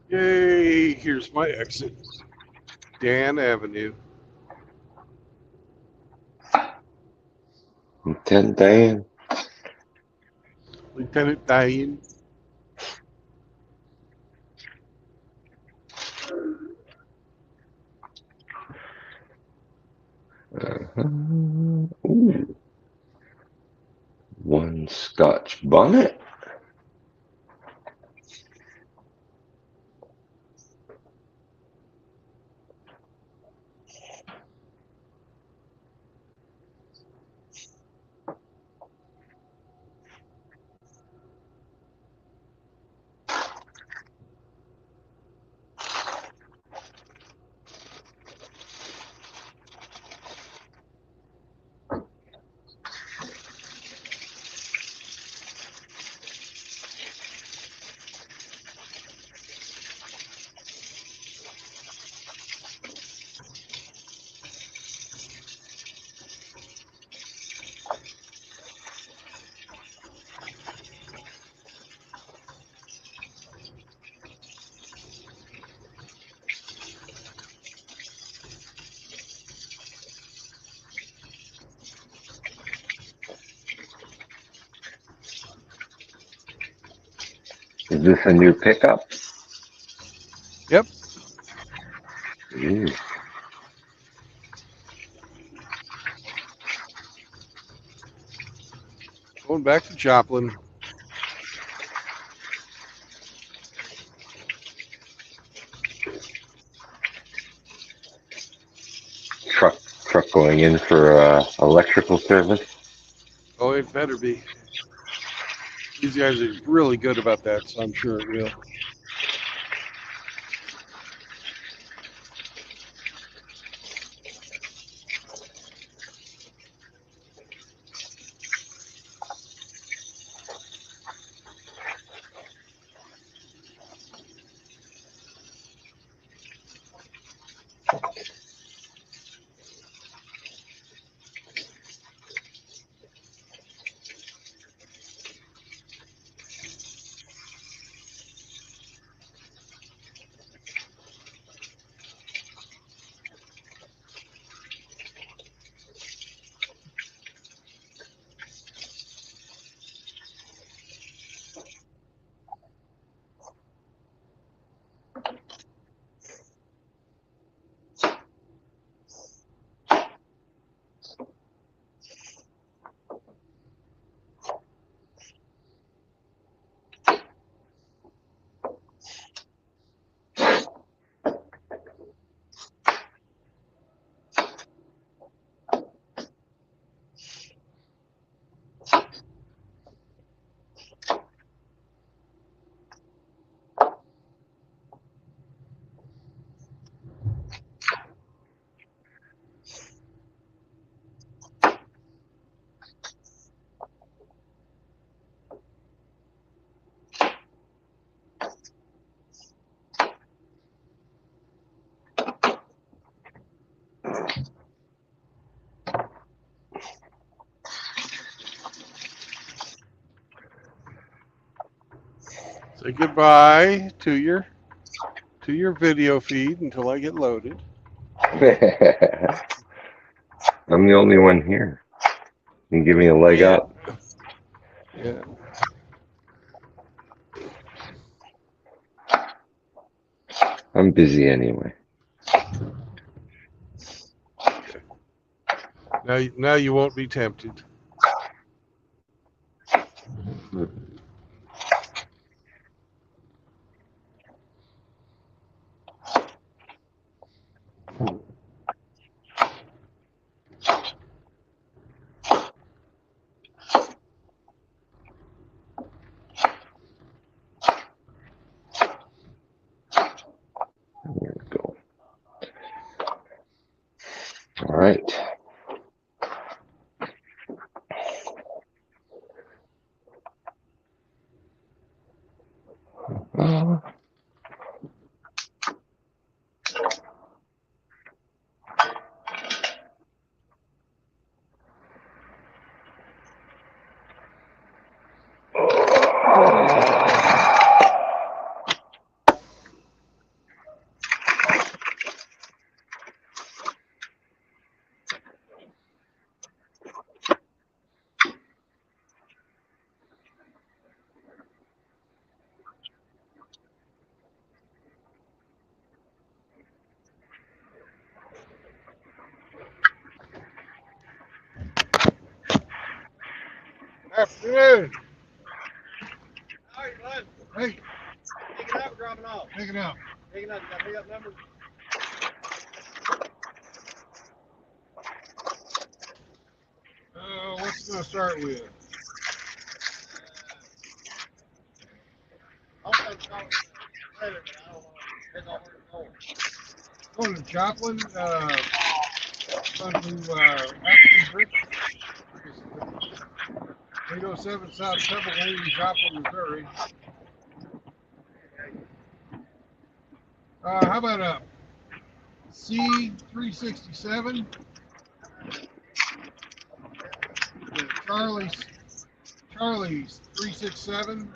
Speaker 3: Yay, here's my exit. Dan Avenue.
Speaker 10: Lieutenant Dan.
Speaker 3: Lieutenant Dan.
Speaker 10: Ooh. One Scotch bonnet. Is this a new pickup?
Speaker 3: Yep.
Speaker 10: Ooh.
Speaker 3: Going back to Joplin.
Speaker 10: Truck going in for electrical service.
Speaker 3: Oh, it better be. These guys are really good about that, so I'm sure it will.
Speaker 7: Say goodbye to your video feed until I get loaded.
Speaker 10: I'm the only one here. You can give me a leg up.
Speaker 7: Yeah.
Speaker 10: I'm busy anyway.
Speaker 7: Now you won't be tempted.
Speaker 10: There we go. All right.
Speaker 7: Afternoon.
Speaker 15: All right, bud.
Speaker 7: Hey,
Speaker 15: Picking up or dropping off?
Speaker 7: picking up.
Speaker 15: Picking up. You got pick up number?
Speaker 7: What's it gonna start with?
Speaker 15: Also, start with the trailer, but I don't know. Depends on where it's going.
Speaker 7: Going to Joplin. Going to Aspen Bridge. 807 South Pebble Lane, Joplin, Missouri. How about a C367? Charlie's 367.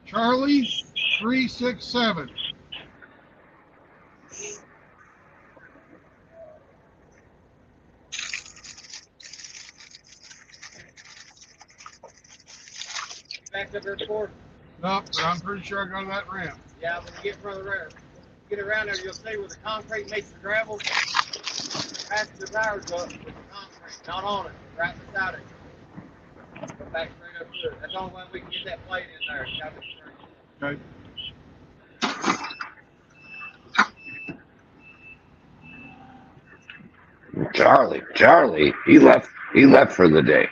Speaker 7: Charlie 367.
Speaker 15: Backed up there before?
Speaker 7: Nope, but I'm pretty sure I got that ramp.
Speaker 15: Yeah, when you get further around, get around there, you'll see where the concrete meets the gravel. Passenger tires up with the concrete, not on it, right beside it. Go back straight up to it. That's the only way we can get that plate in there. It's gotta be straight.
Speaker 7: Okay.
Speaker 10: Charlie, he left for the day.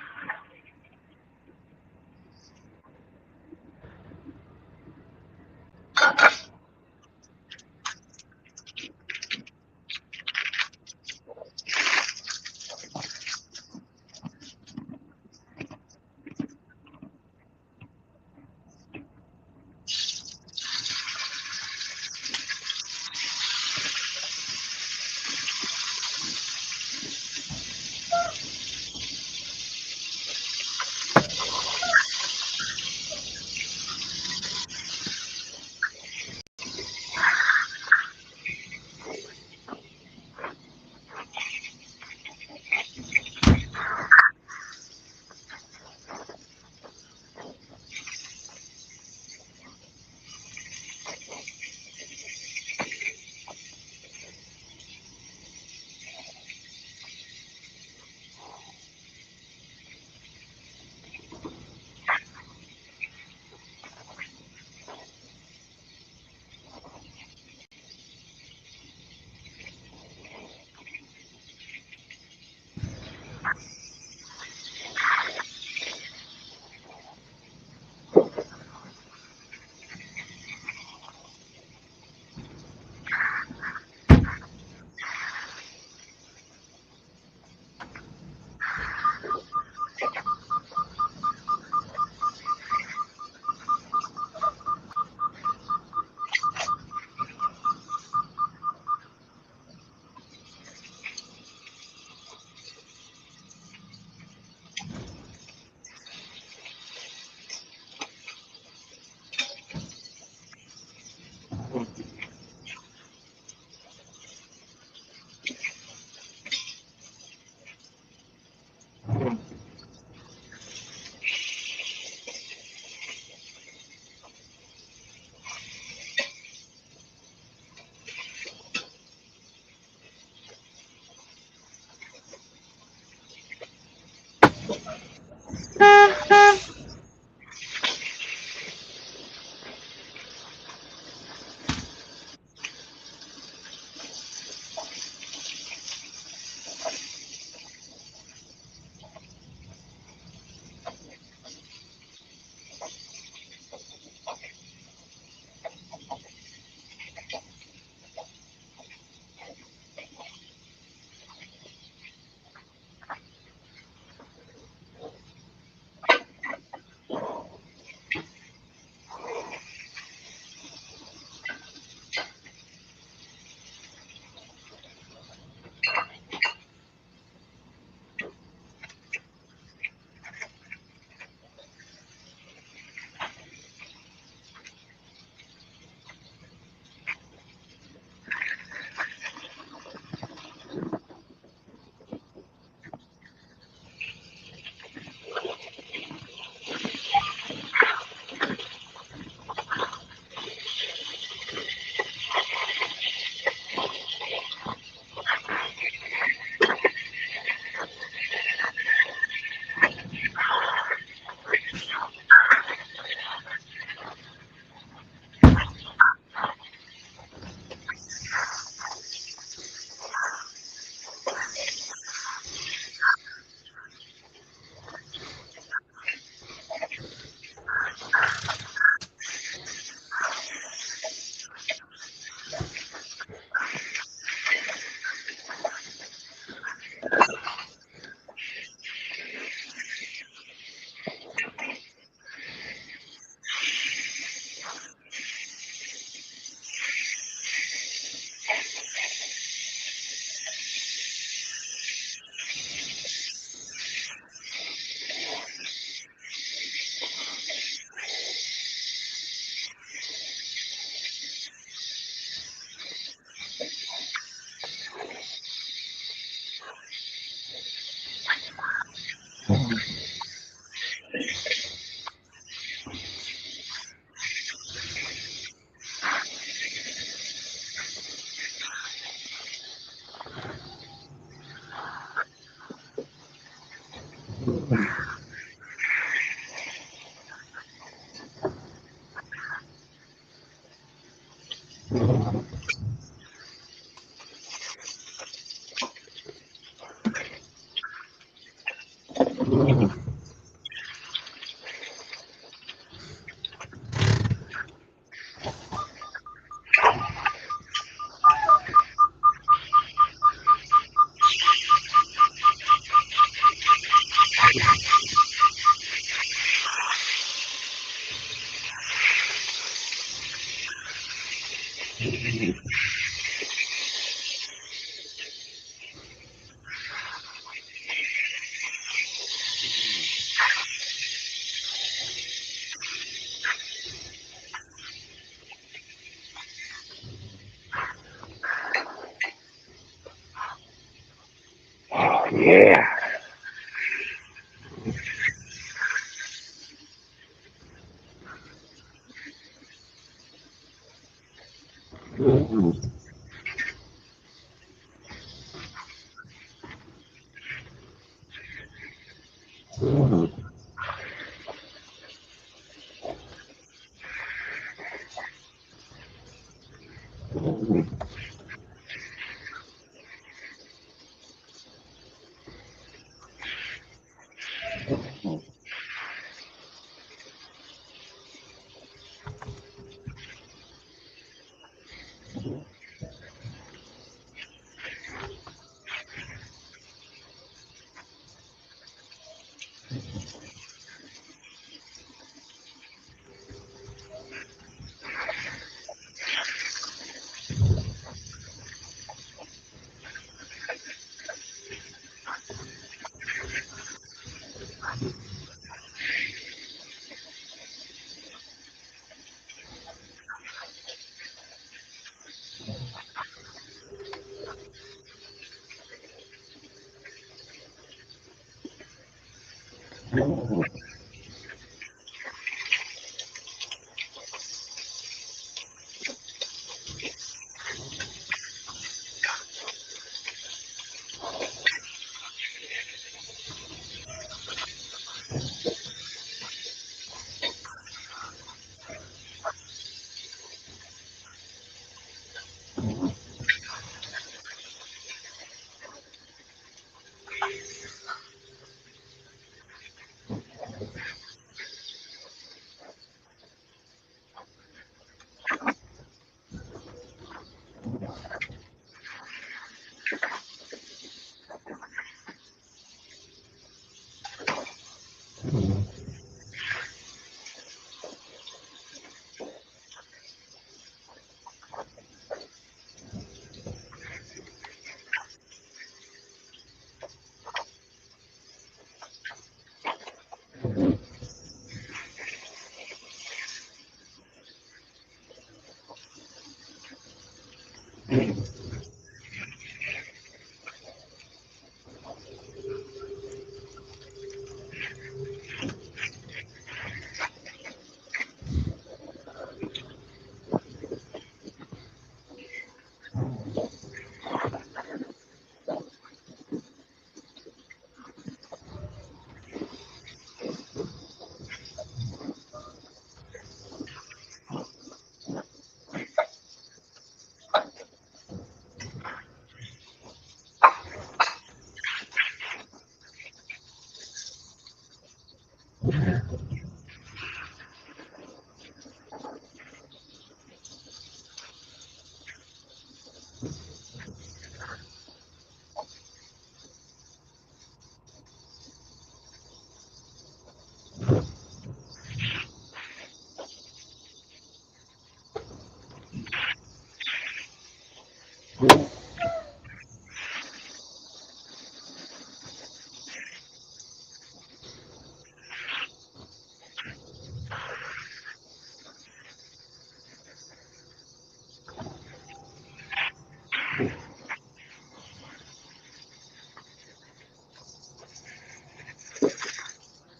Speaker 2: Yeah.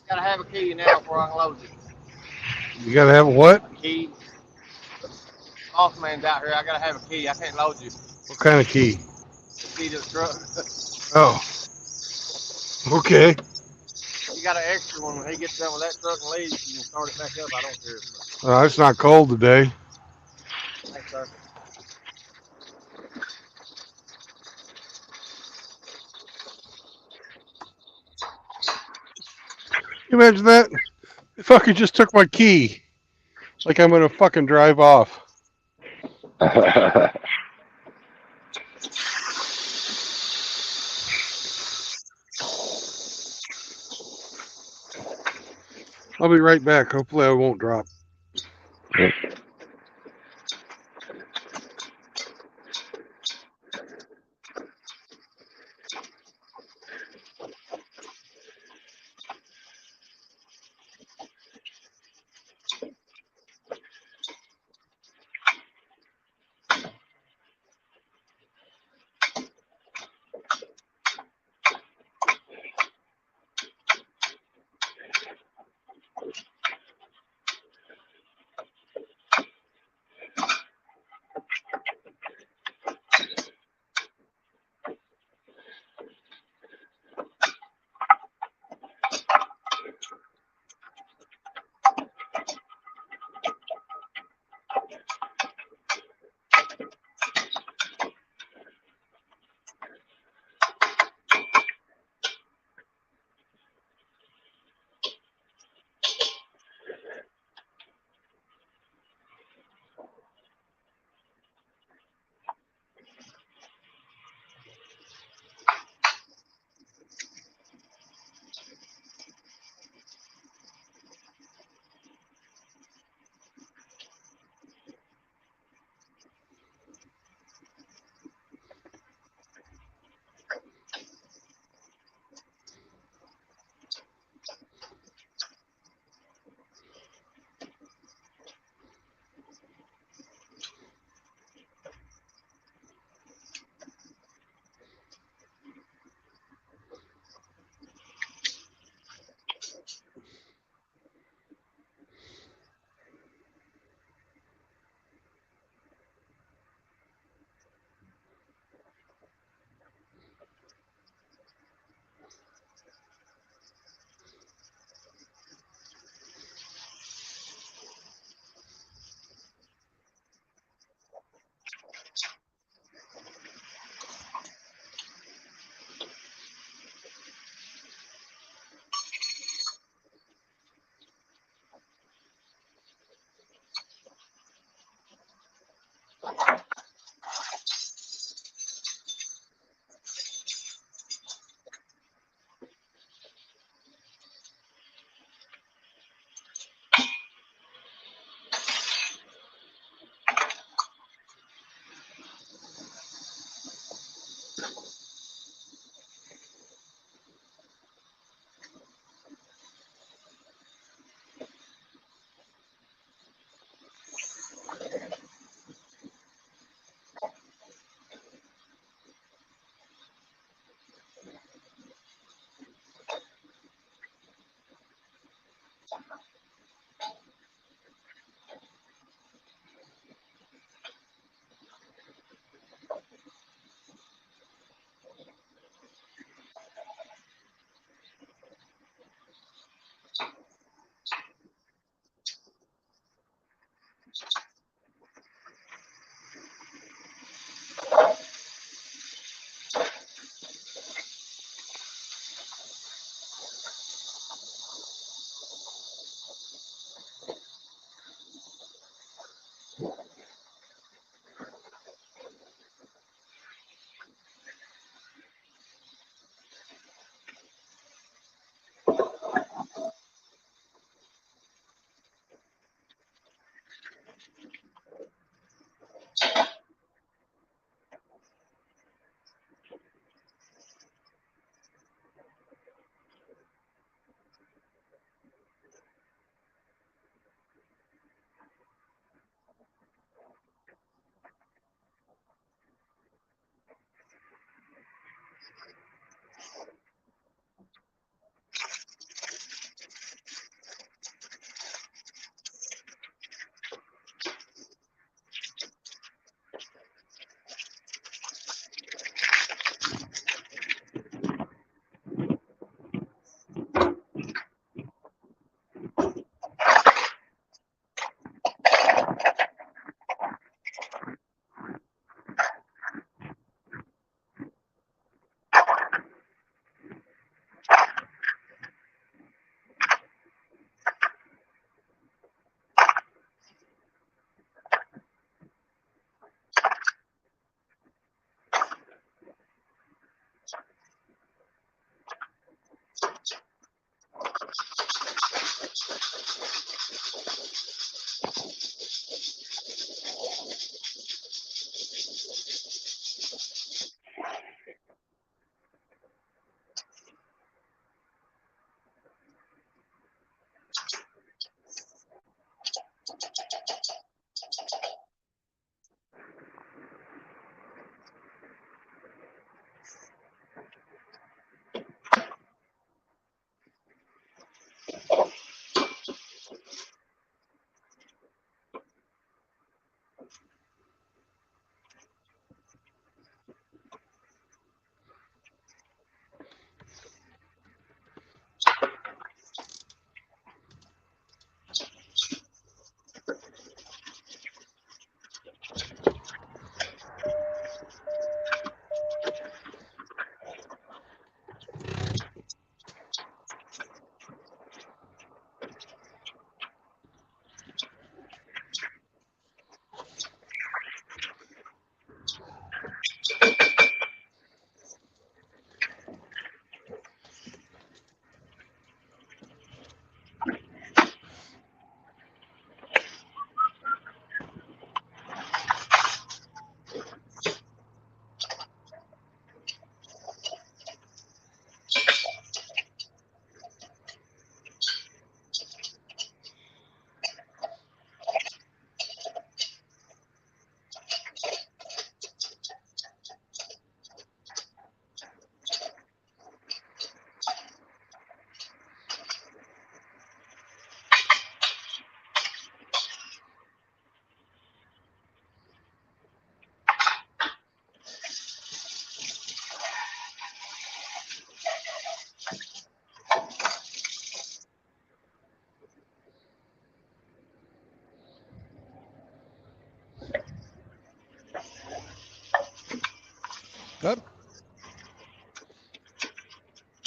Speaker 15: Gotta have a key now before I can load you.
Speaker 7: You gotta have what?
Speaker 15: A key. Boss man's out here. I gotta have a key. I can't load you.
Speaker 7: What kind of key?
Speaker 15: The key to the truck.
Speaker 7: Oh. Okay.
Speaker 15: You got an extra one. When he gets done with that truck and leaves, you can start it back up. I don't care as much.
Speaker 7: It's not cold today.
Speaker 15: Thanks, sir.
Speaker 7: You imagine that? They fucking just took my key. Like I'm gonna fucking drive off. I'll be right back. Hopefully I won't drop.
Speaker 10: Yep.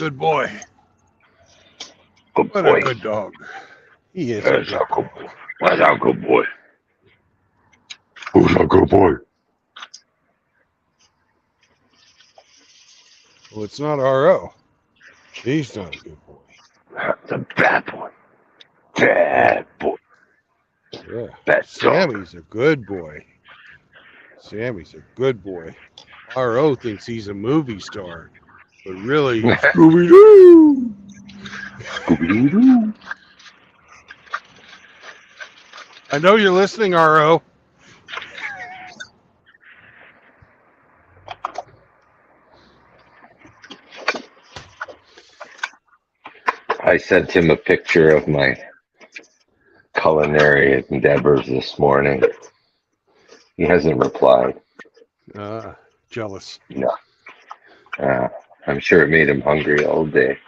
Speaker 7: Good boy.
Speaker 2: Good
Speaker 7: What
Speaker 2: boy.
Speaker 7: a good dog. He is
Speaker 2: That's
Speaker 7: a
Speaker 2: a
Speaker 7: good
Speaker 2: good boy. That's a good boy. Who's a good boy?
Speaker 7: Well, it's not RO. He's not a good boy.
Speaker 2: That's a bad boy. Bad boy.
Speaker 7: Yeah.
Speaker 2: Bad dog.
Speaker 7: Sammy's a good boy. Sammy's a good boy. RO thinks he's a movie star, but really, Scooby-Doo!
Speaker 2: Scooby-Doo.
Speaker 7: I know you're listening, RO.
Speaker 10: I sent him a picture of my culinary endeavors this morning. He hasn't replied.
Speaker 7: Jealous.
Speaker 10: No. I'm sure it made him hungry all day.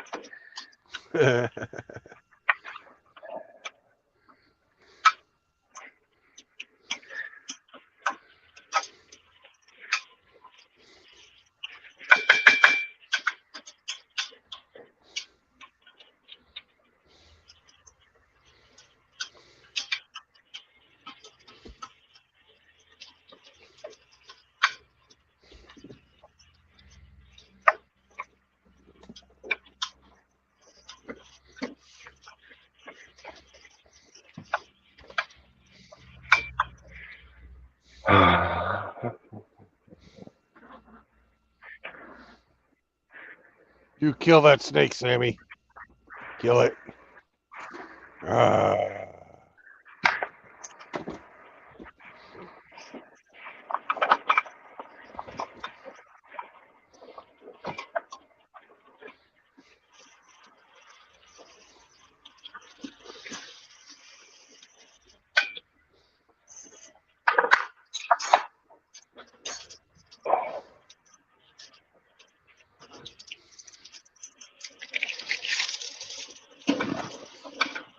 Speaker 7: You kill that snake, Sammy. Kill it.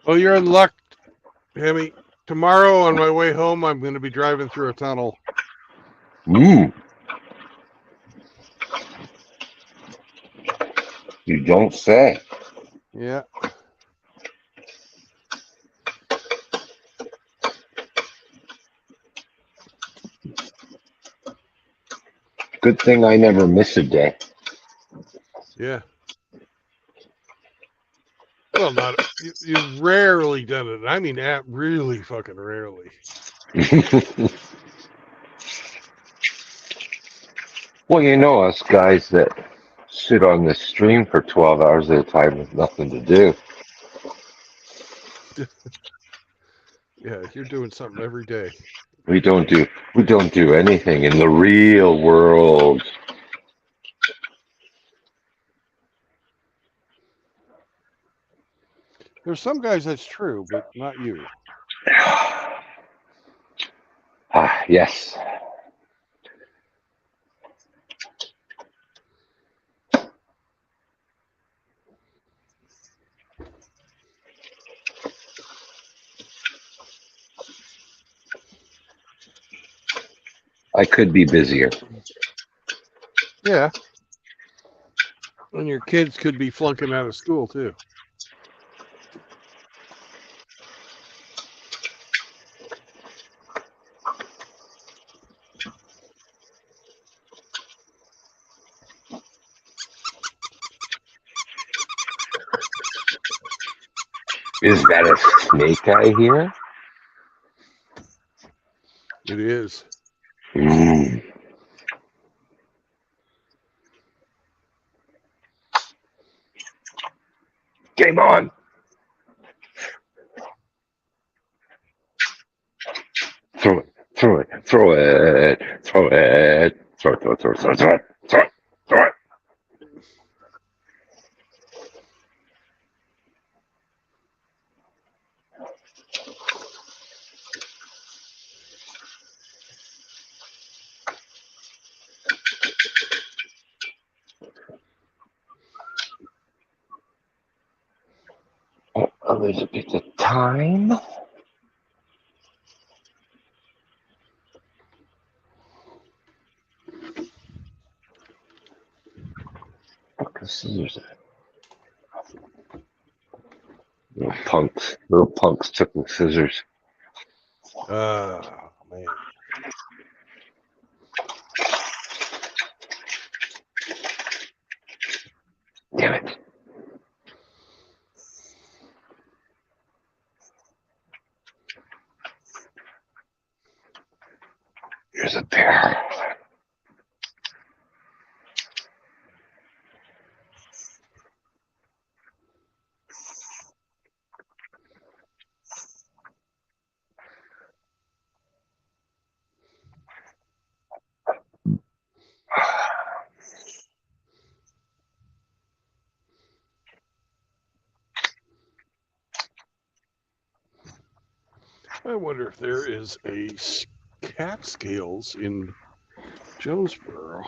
Speaker 7: Well, you're in luck, Hammy. Tomorrow on my way home, I'm going to be driving through a tunnel.
Speaker 10: You don't say.
Speaker 7: Yeah.
Speaker 10: Good thing I never miss a day.
Speaker 7: Yeah. Well, not you've rarely done it. I mean, really fucking rarely.
Speaker 10: Well, you know us guys that sit on the stream for 12 hours at a time with nothing to do.
Speaker 7: Yeah, you're doing something every day.
Speaker 10: We don't do anything in the real world.
Speaker 7: There's some guys that's true, but not you.
Speaker 10: Yes. I could be busier.
Speaker 7: Yeah. And your kids could be flunking out of school too.
Speaker 10: Is that a snake I hear?
Speaker 7: It is.
Speaker 10: Game on. Throw it. Throw it. Throw it. Throw it. Throw it. Throw it. Throw it. Throw it. Throw it. Throw it. Throw it. Oh, a little bit of time. Fuck the scissors. Little punks took the scissors.
Speaker 7: Man.
Speaker 10: Damn it. There's a bear.
Speaker 7: I wonder if there is a Catskills in Jonesboro.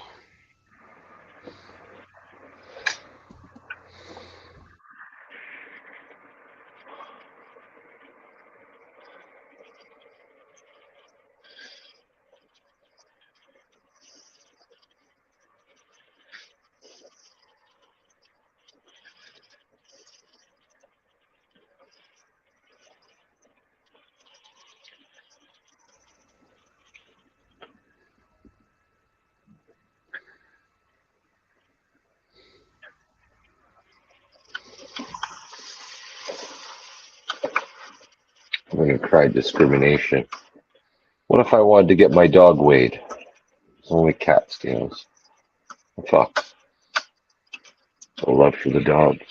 Speaker 10: I'm going to cry discrimination. What if I wanted to get my dog weighed? It's only cat scales. Fuck. No love for the dogs.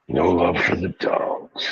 Speaker 10: No love for the dogs.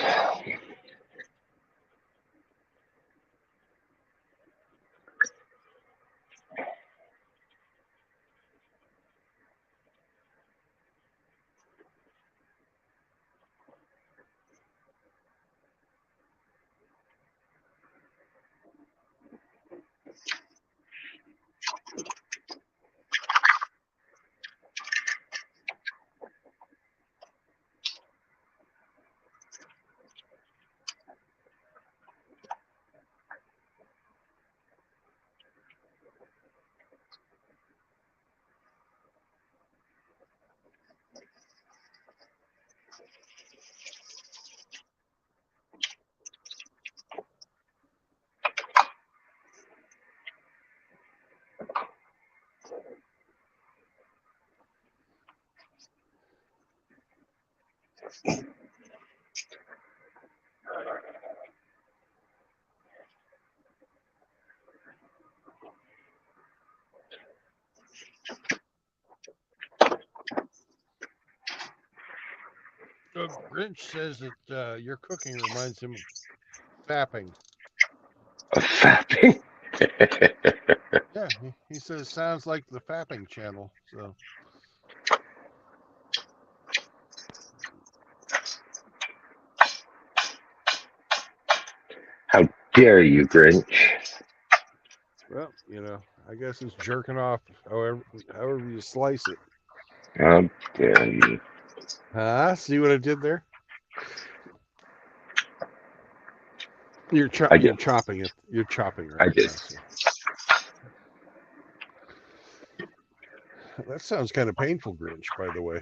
Speaker 7: Grinch says that your cooking reminds him of fapping.
Speaker 10: Fapping?
Speaker 7: Yeah, he says sounds like the fapping channel. So.
Speaker 10: How dare you, Grinch?
Speaker 7: Well, I guess it's jerking off however you slice it.
Speaker 10: How dare you?
Speaker 7: See what I did there? You're chopping it. You're chopping right
Speaker 10: I did.
Speaker 7: now. So. That sounds kind of painful, Grinch, by the way.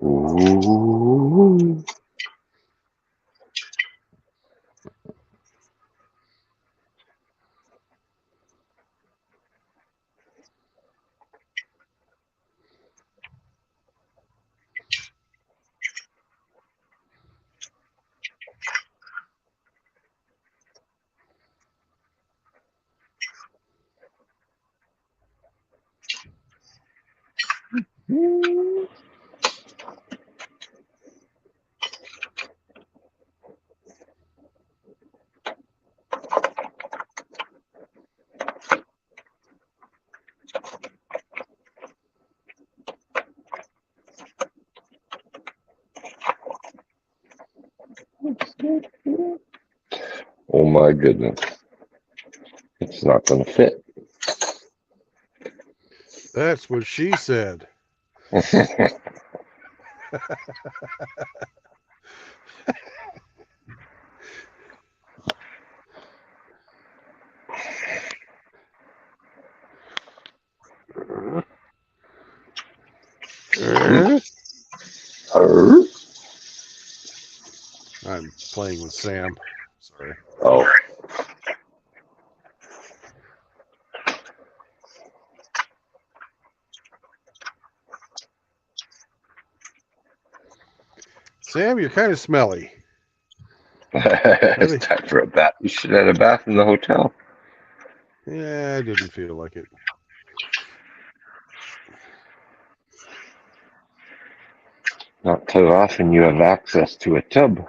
Speaker 10: Ooh. Oh my goodness. It's not going to fit.
Speaker 7: That's what she said. I'm playing with Sam. Sorry.
Speaker 10: Oh.
Speaker 7: Sam, you're kind of smelly.
Speaker 10: It's time for a bath. You should have had a bath in the hotel.
Speaker 7: Yeah, I didn't feel like it.
Speaker 10: Not too often you have access to a tub.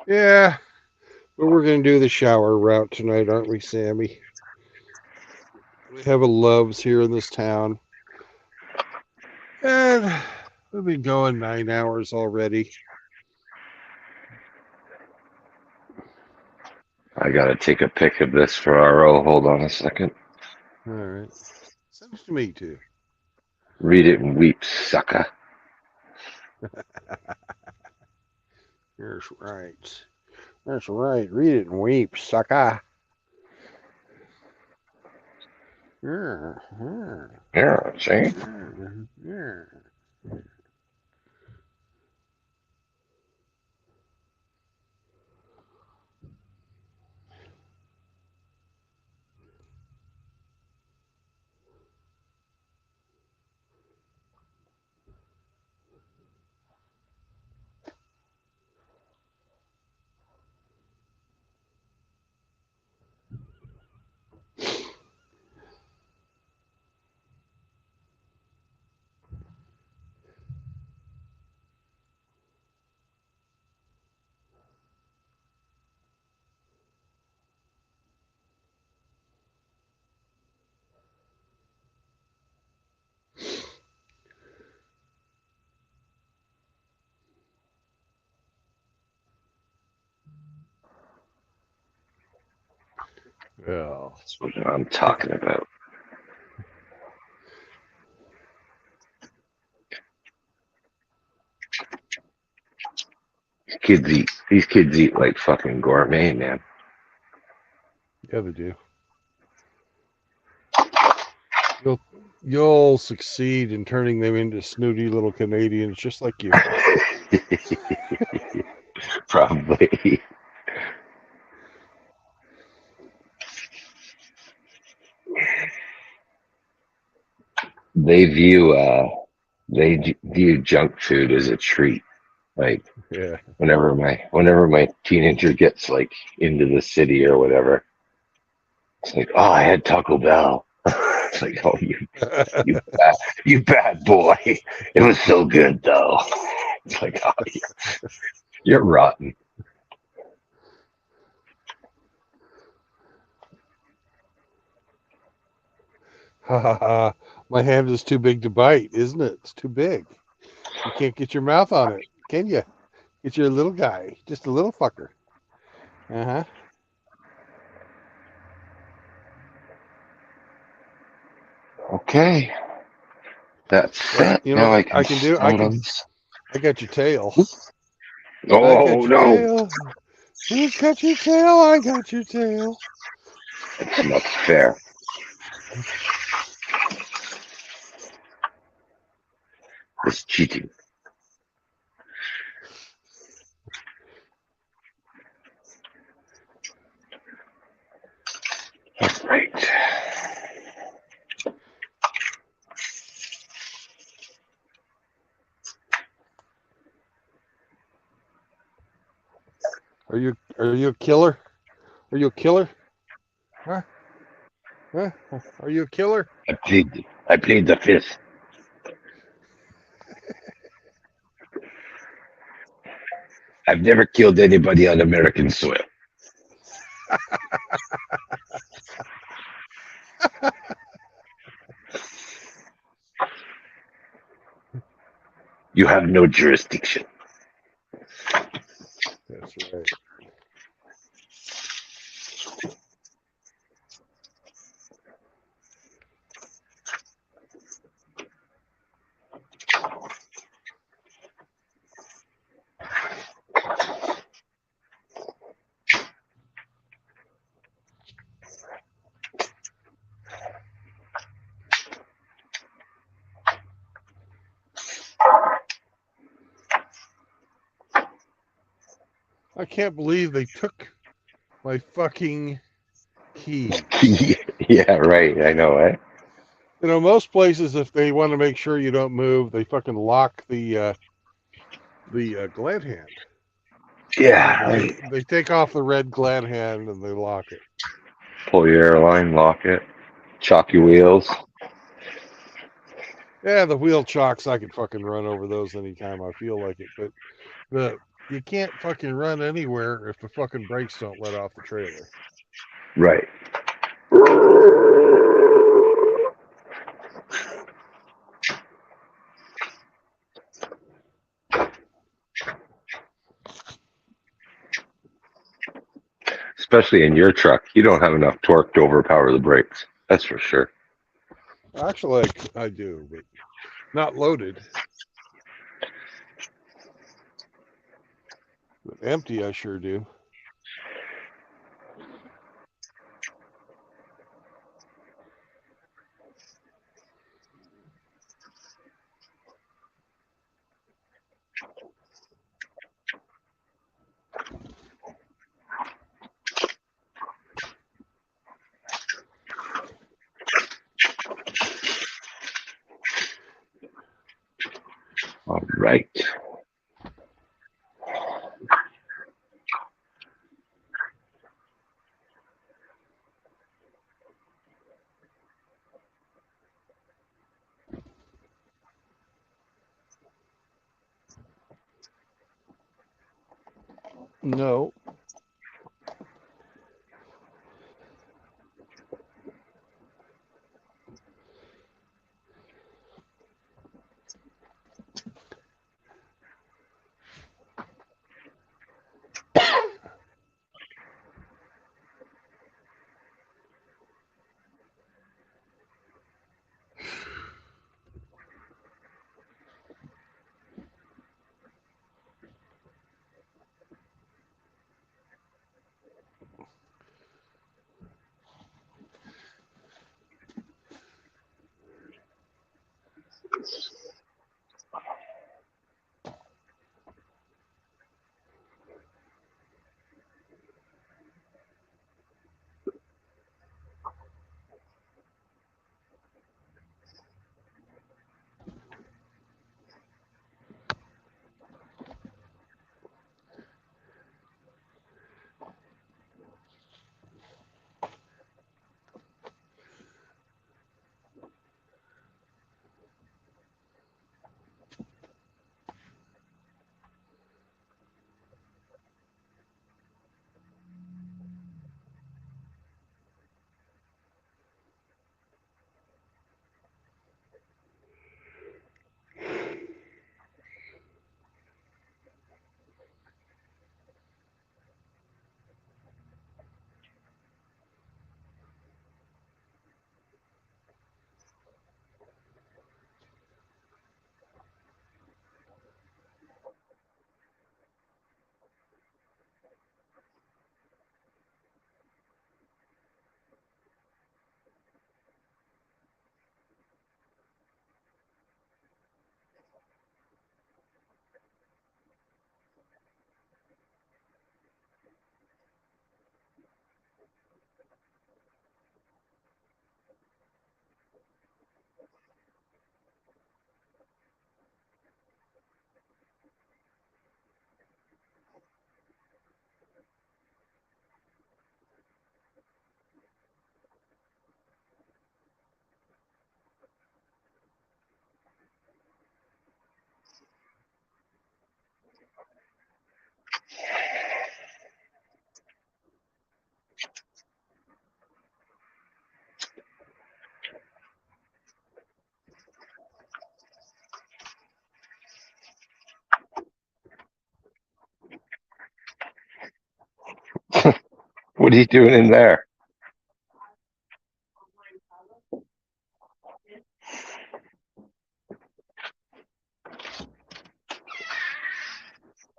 Speaker 7: Yeah, but we're going to do the shower route tonight, aren't we, Sammy? We have a Love's here in this town. And we've been going 9 hours already.
Speaker 10: I got to take a pic of this for RO. Hold on a second.
Speaker 7: All right. Send it to me, too.
Speaker 10: Read it and weep, sucker.
Speaker 7: That's right. That's right. Read it and weep, sucker. Yeah.
Speaker 10: Yeah, see?
Speaker 7: Yeah. Well,
Speaker 10: that's what I'm talking about. These kids eat like fucking gourmet, man.
Speaker 7: Yeah, they do. You'll succeed in turning them into snooty little Canadians just like you.
Speaker 10: Probably. They view junk food as a treat. Like
Speaker 7: Yeah.
Speaker 10: whenever my teenager gets like into the city or whatever, it's like, oh, I had Taco Bell. It's like, oh, you bad boy. It was so good though. It's like, oh, you're rotten.
Speaker 7: Ha ha ha. My hand is too big to bite, isn't it? It's too big. You can't get your mouth on it, can you? It's your little guy, just a little fucker. Uh-huh.
Speaker 10: Okay. That's
Speaker 7: But
Speaker 10: set.
Speaker 7: you
Speaker 10: Now
Speaker 7: know,
Speaker 10: I can start on this.
Speaker 7: I got your tail. I got
Speaker 10: Oh
Speaker 7: your
Speaker 10: no.
Speaker 7: tail. Who's got your tail? I got your tail.
Speaker 10: That's not fair. It's cheating. All right.
Speaker 7: Are you a killer? Are you a killer? Huh? Huh? Are you a killer?
Speaker 10: I played the fifth.
Speaker 2: I've never killed anybody on American soil. You have no jurisdiction.
Speaker 7: That's right. I can't believe they took my fucking key.
Speaker 10: Yeah, right. I know, eh?
Speaker 7: You know, most places, if they want to make sure you don't move, they fucking lock the glad hand.
Speaker 2: Yeah,
Speaker 7: They take off the red glad hand and they lock it.
Speaker 10: Pull your airline, lock it, chalk your wheels.
Speaker 7: Yeah, the wheel chocks, I could fucking run over those anytime I feel like it. But you can't fucking run anywhere if the fucking brakes don't let off the trailer.
Speaker 2: Right. Especially in your truck, you don't have enough torque to overpower the brakes. That's for sure.
Speaker 7: Actually, I do, but not loaded. But empty, I sure do.
Speaker 2: All right.
Speaker 7: No.
Speaker 10: What are you doing in there?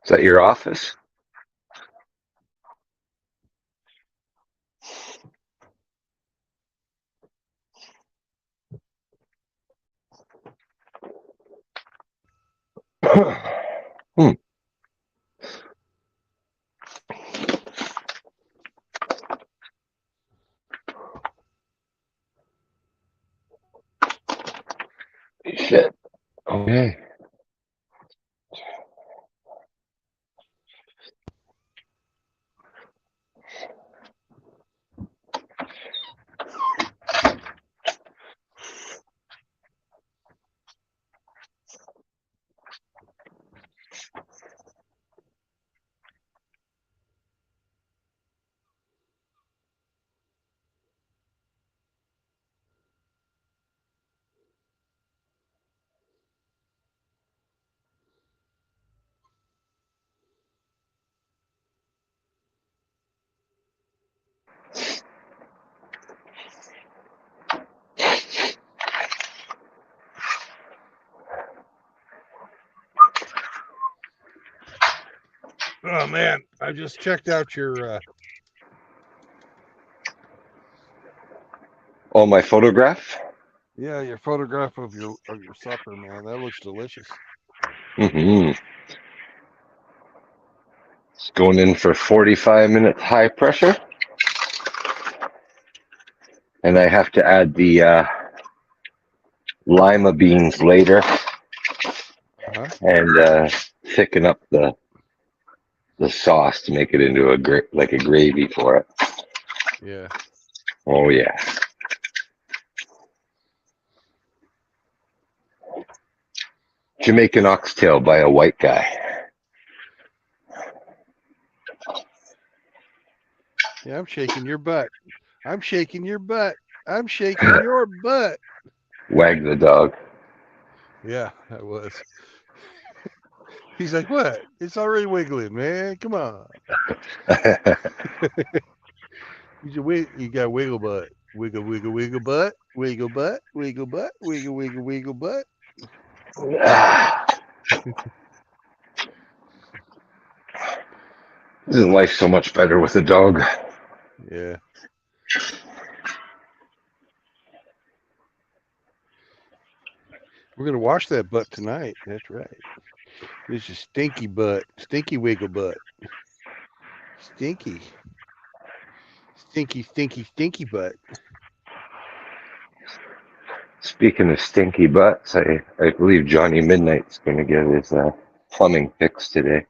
Speaker 10: Is that your office? Hmm. Shit. Okay.
Speaker 7: Oh man, I just checked out your
Speaker 10: Oh, my photograph?
Speaker 7: your photograph of your supper, man. That looks delicious.
Speaker 10: Mm-hmm. It's going in for 45 minutes high pressure. And I have to add the lima beans later and thicken up the sauce to make it into a gravy for it.
Speaker 7: Yeah.
Speaker 10: Oh yeah. Jamaican oxtail by a white guy.
Speaker 7: Yeah, I'm shaking your butt. I'm shaking your butt. I'm shaking your butt.
Speaker 10: Wag the dog.
Speaker 7: Yeah, that was. He's like, what? It's already wiggling, man. Come on. You got wiggle butt. Wiggle, wiggle, wiggle butt. Wiggle butt. Wiggle butt. Wiggle, wiggle, wiggle butt.
Speaker 10: Isn't life so much better with a dog?
Speaker 7: Yeah. We're gonna wash that butt tonight. That's right. This is stinky butt. Stinky wiggle butt. Stinky. Stinky, stinky, stinky butt.
Speaker 10: Speaking of stinky butts, I believe Johnny Midnight's going to get his plumbing fixed today.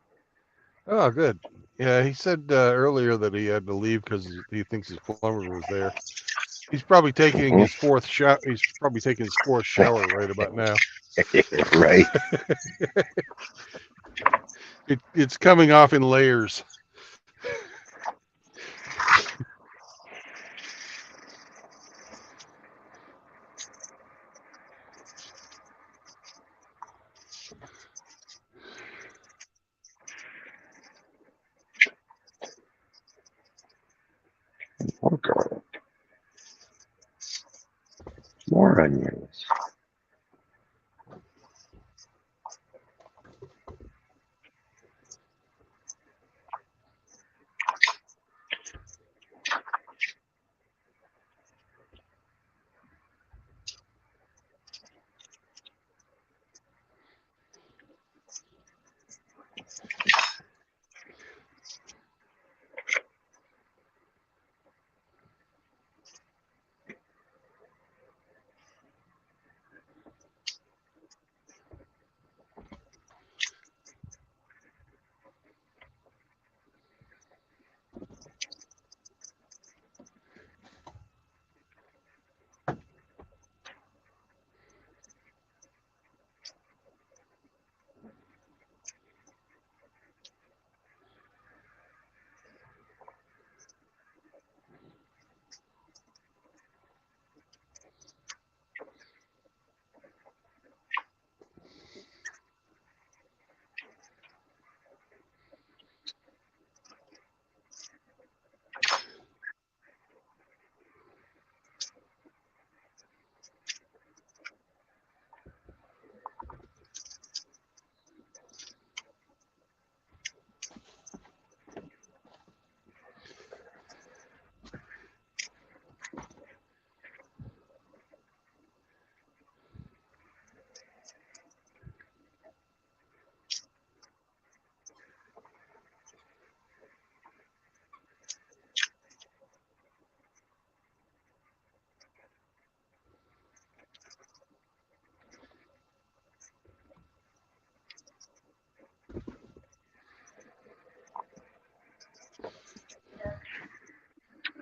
Speaker 7: Oh, good. Yeah, he said earlier that he had to leave because he thinks his plumber was there. He's probably taking his fourth shower. He's probably taking his fourth shower right about now.
Speaker 10: Right.
Speaker 7: It's coming off in layers.
Speaker 10: More garlic. More onions.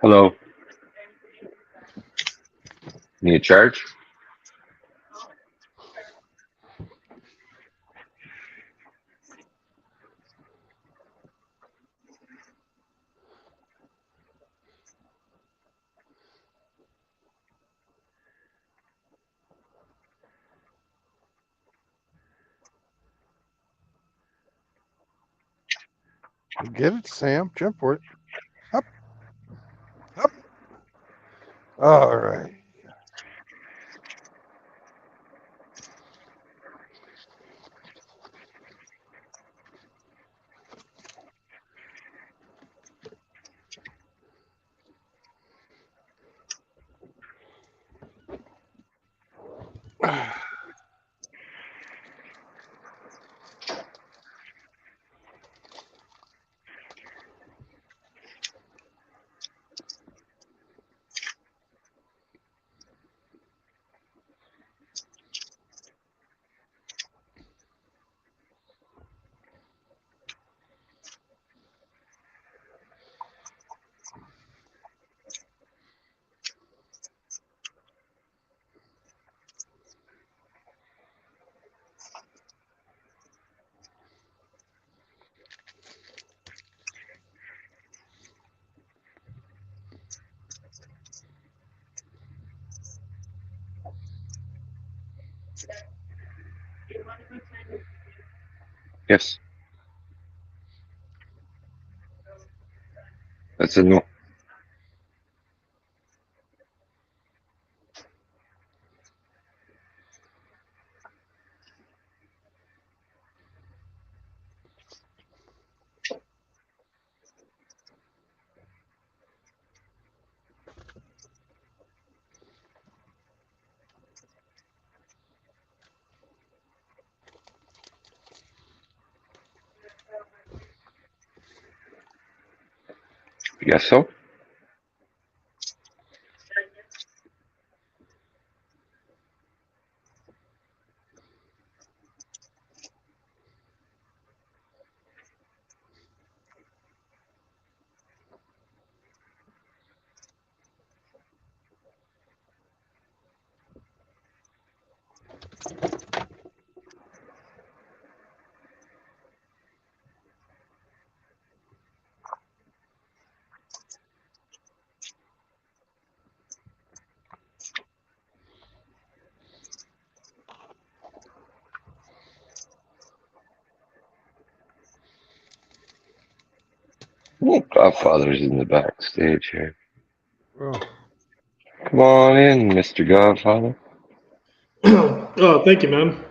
Speaker 10: Hello. Need a charge?
Speaker 7: Get it, Sam. Jump for it. Up. Up. All right.
Speaker 10: Yes. That's a no. You guess so? Oh, Godfather's in the backstage here.
Speaker 7: Oh.
Speaker 10: Come on in, Mr. Godfather.
Speaker 6: Oh, thank you, man.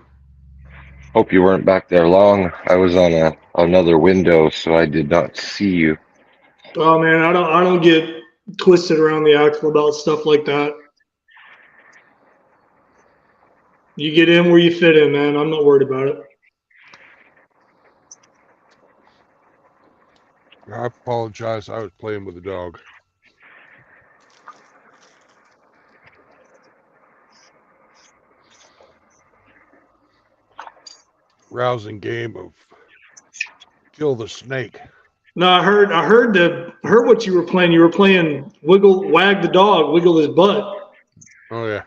Speaker 10: Hope you weren't back there long. I was on another window, so I did not see you.
Speaker 6: Oh man, I don't get twisted around the axle about stuff like that. You get in where you fit in, man. I'm not worried about it.
Speaker 7: I apologize. I was playing with the dog. Rousing game of kill the snake.
Speaker 6: No, I heard what you were playing. You were playing wag the dog, wiggle his butt.
Speaker 7: Oh yeah.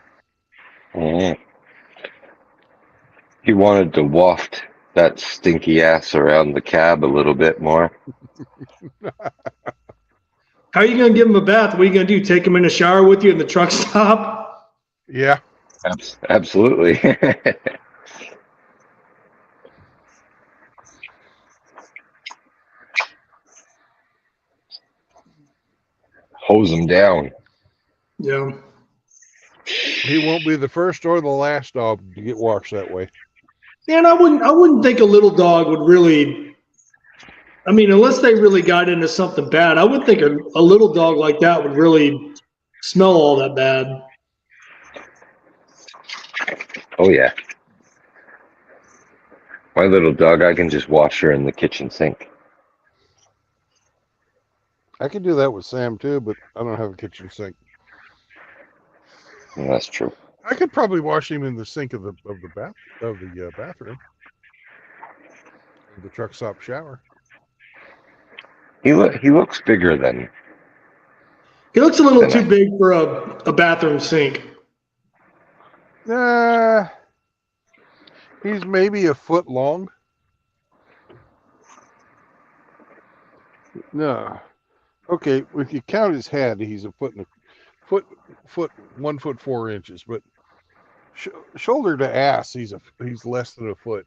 Speaker 10: Mm. He wanted to waft that stinky ass around the cab a little bit more.
Speaker 6: How are you gonna give him a bath? What are you gonna do? Take him in the shower with you in the truck stop?
Speaker 7: Yeah.
Speaker 10: Absolutely. Hose him down.
Speaker 6: Yeah.
Speaker 7: He won't be the first or the last dog to get washed that way.
Speaker 6: Yeah, and I wouldn't think a little dog would really. I mean, unless they really got into something bad, I would think a little dog like that would really smell all that bad.
Speaker 10: Oh yeah. My little dog, I can just wash her in the kitchen sink.
Speaker 7: I could do that with Sam too, but I don't have a kitchen sink.
Speaker 10: Yeah, that's true.
Speaker 7: I could probably wash him in the sink of the bathroom, the truck stop shower.
Speaker 10: He looks bigger than.
Speaker 6: He looks a little too big for a bathroom sink.
Speaker 7: He's maybe a foot long. No. Okay, if you count his head, he's a foot 1 foot 4 inches. But shoulder to ass, he's less than a foot.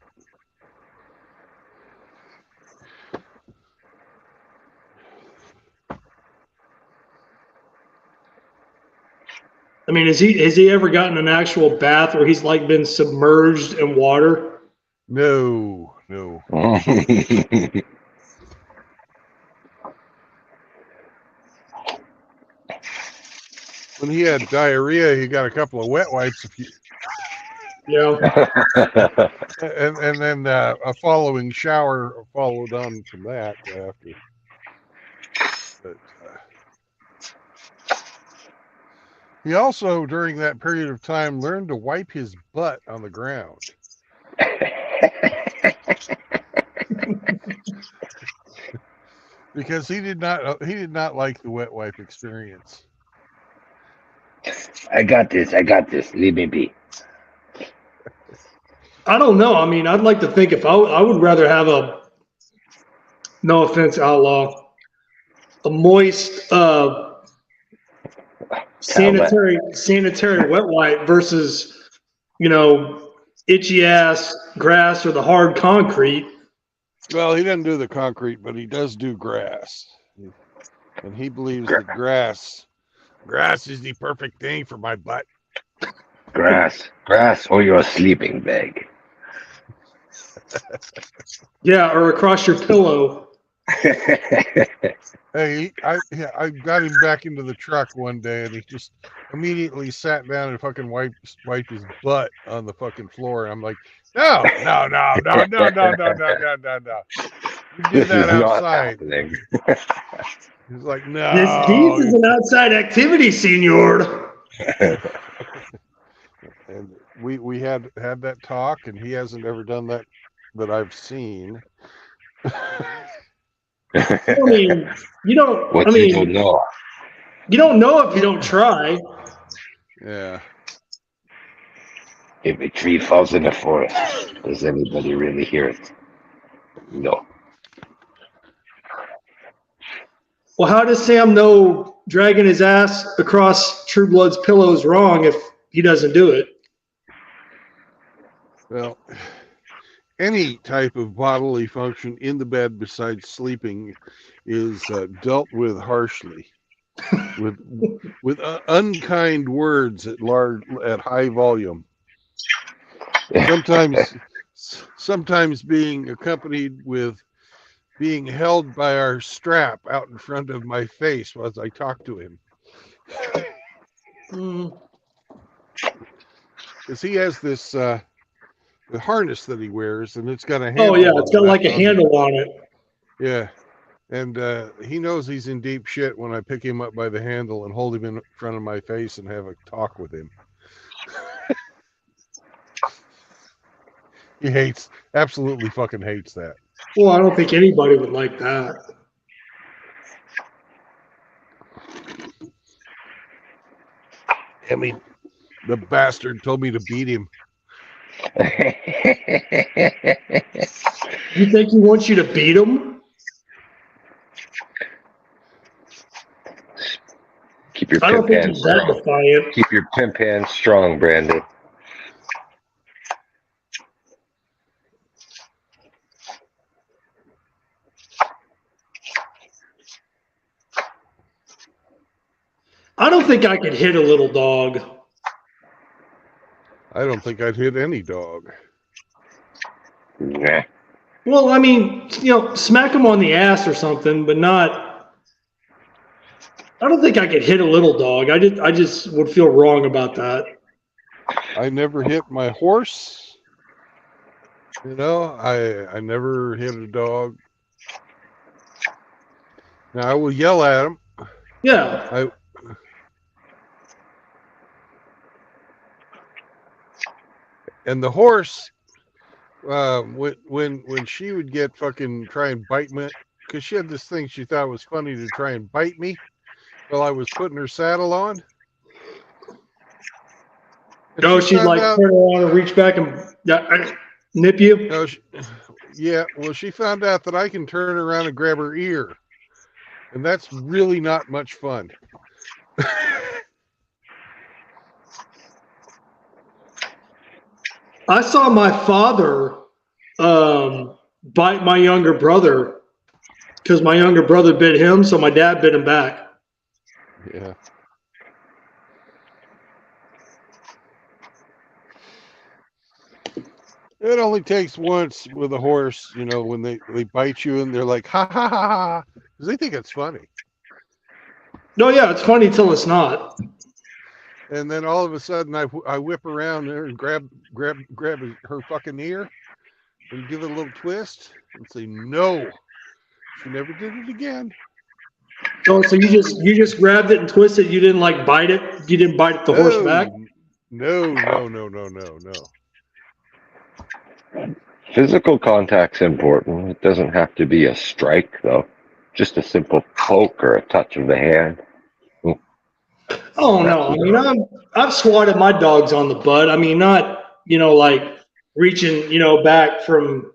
Speaker 6: I mean, has he ever gotten an actual bath where he's like been submerged in water?
Speaker 7: No. When he had diarrhea, he got a couple of wet wipes.
Speaker 6: Yeah.
Speaker 7: and then a following shower followed on from that after. But he also, during that period of time, learned to wipe his butt on the ground. Because he did not like the wet wipe experience.
Speaker 10: I got this. Leave me be.
Speaker 6: I don't know. I mean, I'd like to think if I would rather have no offense, outlaw, a moist sanitary wet wipe versus, itchy ass grass or the hard concrete.
Speaker 7: Well, he doesn't do the concrete, but he does do grass. And he believes that grass is the perfect thing for my butt.
Speaker 10: Grass or your sleeping bag.
Speaker 6: Yeah, or across your pillow.
Speaker 7: Hey, I got him back into the truck one day, and he just immediately sat down and fucking wiped his butt on the fucking floor. And I'm like, no. You did that outside. He's like, no.
Speaker 6: This is an outside activity, senor.
Speaker 7: And we had that talk, and he hasn't ever done that I've seen.
Speaker 6: I mean, you don't.
Speaker 10: You don't know.
Speaker 6: You don't know if you don't try.
Speaker 7: Yeah.
Speaker 10: If a tree falls in the forest, does anybody really hear it? No.
Speaker 6: Well, how does Sam know dragging his ass across True Blood's pillow is wrong if he doesn't do it?
Speaker 7: Well, any type of bodily function in the bed besides sleeping is dealt with harshly, with unkind words at high volume. Sometimes being accompanied with being held by our strap out in front of my face as I talk to him. Because he has this the harness that he wears, and it's got a handle.
Speaker 6: Oh yeah, it's got like a handle on it.
Speaker 7: Yeah, and he knows he's in deep shit when I pick him up by the handle and hold him in front of my face and have a talk with him. He absolutely fucking hates that.
Speaker 6: Well, I don't think anybody would like that.
Speaker 7: I mean, the bastard told me to beat him.
Speaker 6: You think he wants you to beat him?
Speaker 10: Keep your
Speaker 6: I don't
Speaker 10: pimp
Speaker 6: think
Speaker 10: hands
Speaker 6: he's that
Speaker 10: strong.
Speaker 6: defiant.
Speaker 10: Keep your pimp hands strong, Brandon.
Speaker 6: I don't think I could hit a little dog.
Speaker 7: I don't think I'd hit any dog.
Speaker 10: Nah.
Speaker 6: Well, I mean, smack him on the ass or something, but not. I don't think I could hit a little dog. I just would feel wrong about that.
Speaker 7: I never hit my horse. I never hit a dog. Now I will yell at him.
Speaker 6: Yeah.
Speaker 7: And the horse, when she would try and bite me, because she had this thing she thought was funny to try and bite me, while I was putting her saddle on. And
Speaker 6: No,
Speaker 7: she
Speaker 6: she'd
Speaker 7: found
Speaker 6: like
Speaker 7: out,
Speaker 6: turn around and reach back and nip you.
Speaker 7: no, yeah, well, she found out that I can turn around and grab her ear. And that's really not much fun.
Speaker 6: I saw my father bite my younger brother because my younger brother bit him, so my dad bit him back.
Speaker 7: Yeah. It only takes once with a horse, you know, when they bite you and they're like, ha ha ha ha, because they think it's funny.
Speaker 6: No, yeah, it's funny till it's not.
Speaker 7: And then all of a sudden I whip around there and grab her fucking ear and give it a little twist and say, no. She never did it again.
Speaker 6: So you just grabbed it and twisted. You didn't like bite it. You didn't bite the horse back.
Speaker 7: No.
Speaker 10: Physical contact's important. It doesn't have to be a strike, though. Just a simple poke or a touch of the hand.
Speaker 6: Oh no! I mean, I've swatted my dogs on the butt. I mean, not like reaching back from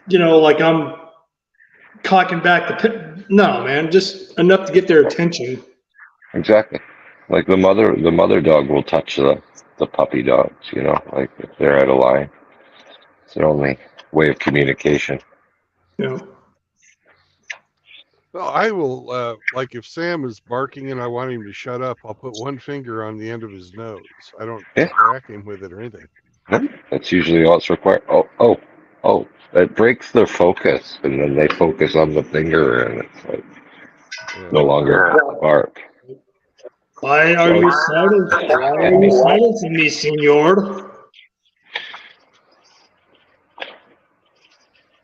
Speaker 6: like I'm cocking back the pit. No, man, just enough to get their attention.
Speaker 10: Exactly. Like the mother dog will touch the puppy dogs, like if they're out of line. It's their only way of communication.
Speaker 6: Yeah.
Speaker 7: Well, I will, like if Sam is barking and I want him to shut up, I'll put one finger on the end of his nose. I don't crack him with it or anything.
Speaker 10: That's usually all it's required. Oh, it breaks their focus, and then they focus on the finger, and it's like no longer bark.
Speaker 6: Why are you silencing me, senor?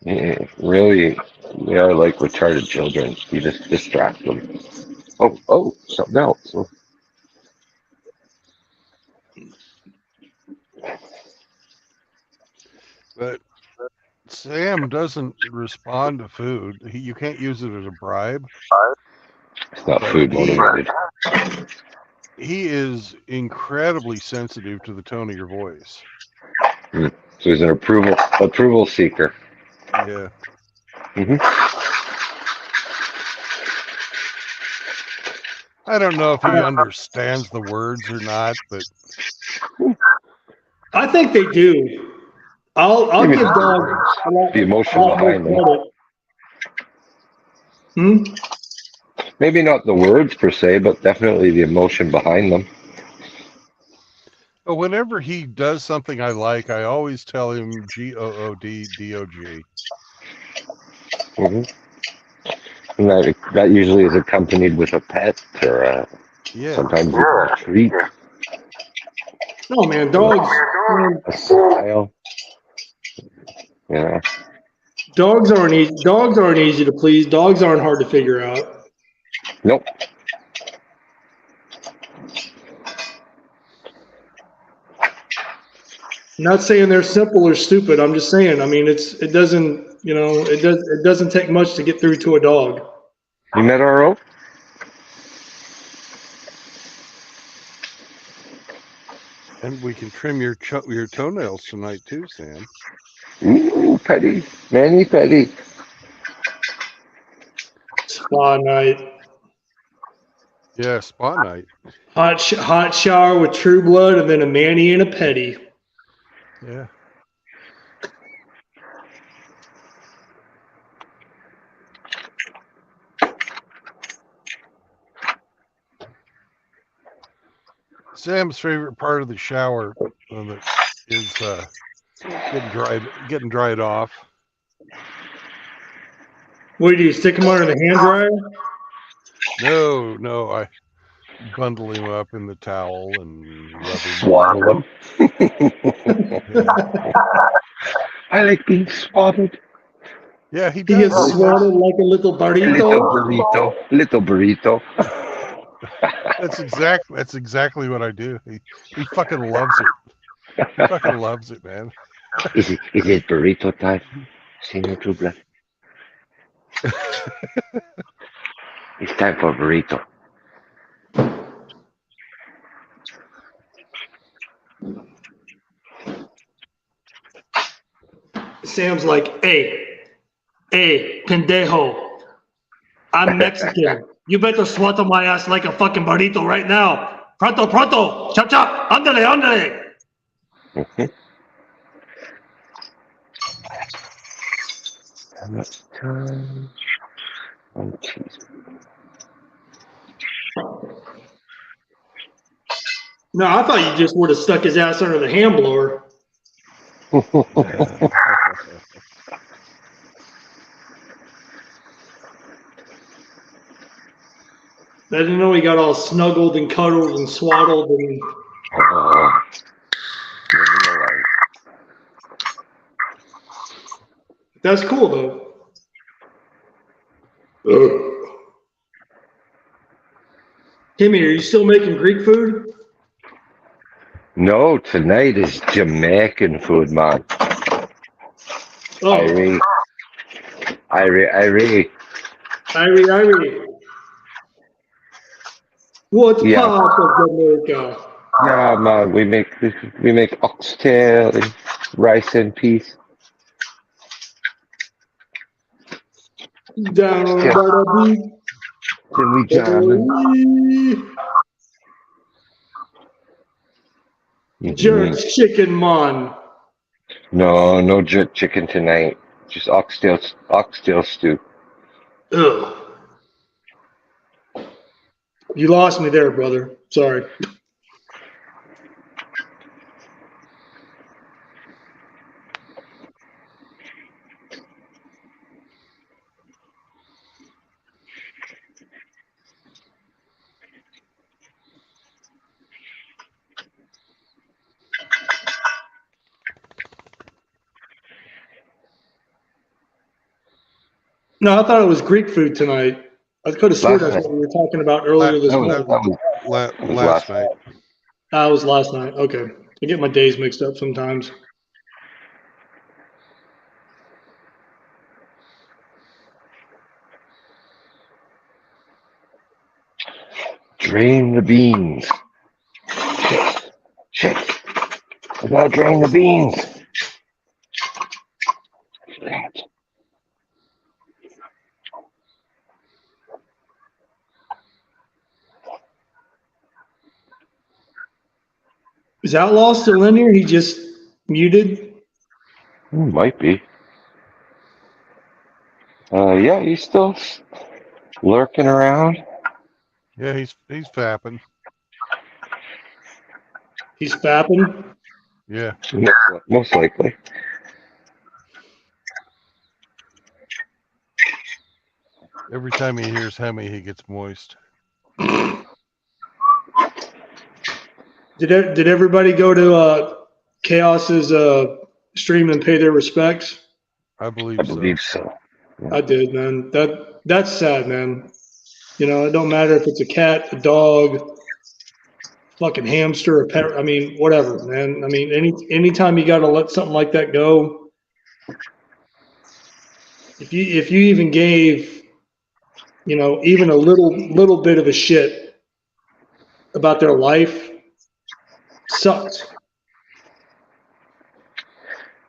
Speaker 10: Yeah, really, they are like retarded children. You just distract them. Oh, something else.
Speaker 7: But Sam doesn't respond to food. You can't use it as a bribe.
Speaker 10: It's not food motivated.
Speaker 7: He is incredibly sensitive to the tone of your voice.
Speaker 10: So he's an approval seeker.
Speaker 7: Yeah. I don't know if he understands the words or not, but
Speaker 6: I think they do. I'll give dogs
Speaker 10: the emotion behind them. Maybe not the words per se, but definitely the emotion behind them.
Speaker 7: But whenever he does something I like, I always tell him GOODDOG.
Speaker 10: And that usually is accompanied with a pet or sometimes a treat.
Speaker 6: Oh man, dogs.
Speaker 10: A smile. Yeah.
Speaker 6: Dogs aren't easy to please. Dogs aren't hard to figure out.
Speaker 10: Nope.
Speaker 6: I'm not saying they're simple or stupid. I'm just saying. I mean, it doesn't take much to get through to a dog.
Speaker 10: You met RO?
Speaker 7: And we can trim your toenails tonight too, Sam.
Speaker 10: Ooh, petty. Manny petty.
Speaker 6: Spa night.
Speaker 7: Yeah, spa night.
Speaker 6: Hot shower with True Blood, and then a mani and a petty.
Speaker 7: Yeah. Sam's favorite part of the shower is getting dried off.
Speaker 6: What do you stick them under the hand dryer?
Speaker 7: No, I bundle him up in the towel and rub him.
Speaker 10: Swaddle him. I like being swaddled.
Speaker 7: Yeah, he
Speaker 6: does. He gets swaddled like a little burrito.
Speaker 10: Little burrito.
Speaker 7: That's exactly what I do. He fucking loves it. He fucking loves it, man.
Speaker 10: Is it burrito time, Senor True Blood? It's time for a burrito.
Speaker 6: Sam's like, hey, pendejo. I'm Mexican. You better swat on my ass like a fucking burrito right now. Pronto, pronto. Chop, chop. Ándale, ándale.
Speaker 10: How much time? Oh, jeez.
Speaker 6: No, I thought you just would have stuck his ass under the hand blower. I didn't know he got all snuggled and cuddled and swaddled and. That's cool though. Timmy, are you still making Greek food?
Speaker 10: No, tonight is Jamaican food, man.
Speaker 6: Oh.
Speaker 10: Irie.
Speaker 6: What part of Jamaica?
Speaker 10: Yeah, man, we make oxtail and rice and peas.
Speaker 6: Down by the beach.
Speaker 10: Then we jam.
Speaker 6: Jerk chicken, man.
Speaker 10: No jerk chicken tonight. Just oxtail stew.
Speaker 6: Ugh. You lost me there, brother. Sorry. No, I thought it was Greek food tonight. I could have sworn that's what we were talking about earlier this morning.
Speaker 7: Last night.
Speaker 6: It was last night. Okay. I get my days mixed up sometimes.
Speaker 10: Drain the beans. Shit. I gotta drain the beans.
Speaker 6: Is Outlaw still in here? He just muted?
Speaker 10: Might be. Yeah, he's still lurking around.
Speaker 7: Yeah, he's fapping.
Speaker 6: He's fapping?
Speaker 7: Yeah.
Speaker 10: Most likely.
Speaker 7: Every time he hears Hemi, he gets moist.
Speaker 6: Did everybody go to Chaos's stream and pay their respects?
Speaker 7: I believe
Speaker 10: so.
Speaker 6: I did, man. That's sad, man. You know, it don't matter if it's a cat, a dog, fucking hamster, a pet. I mean, whatever, man. I mean, anytime you got to let something like that go. If you even gave, you know, even a little bit of a shit about their life, sucks.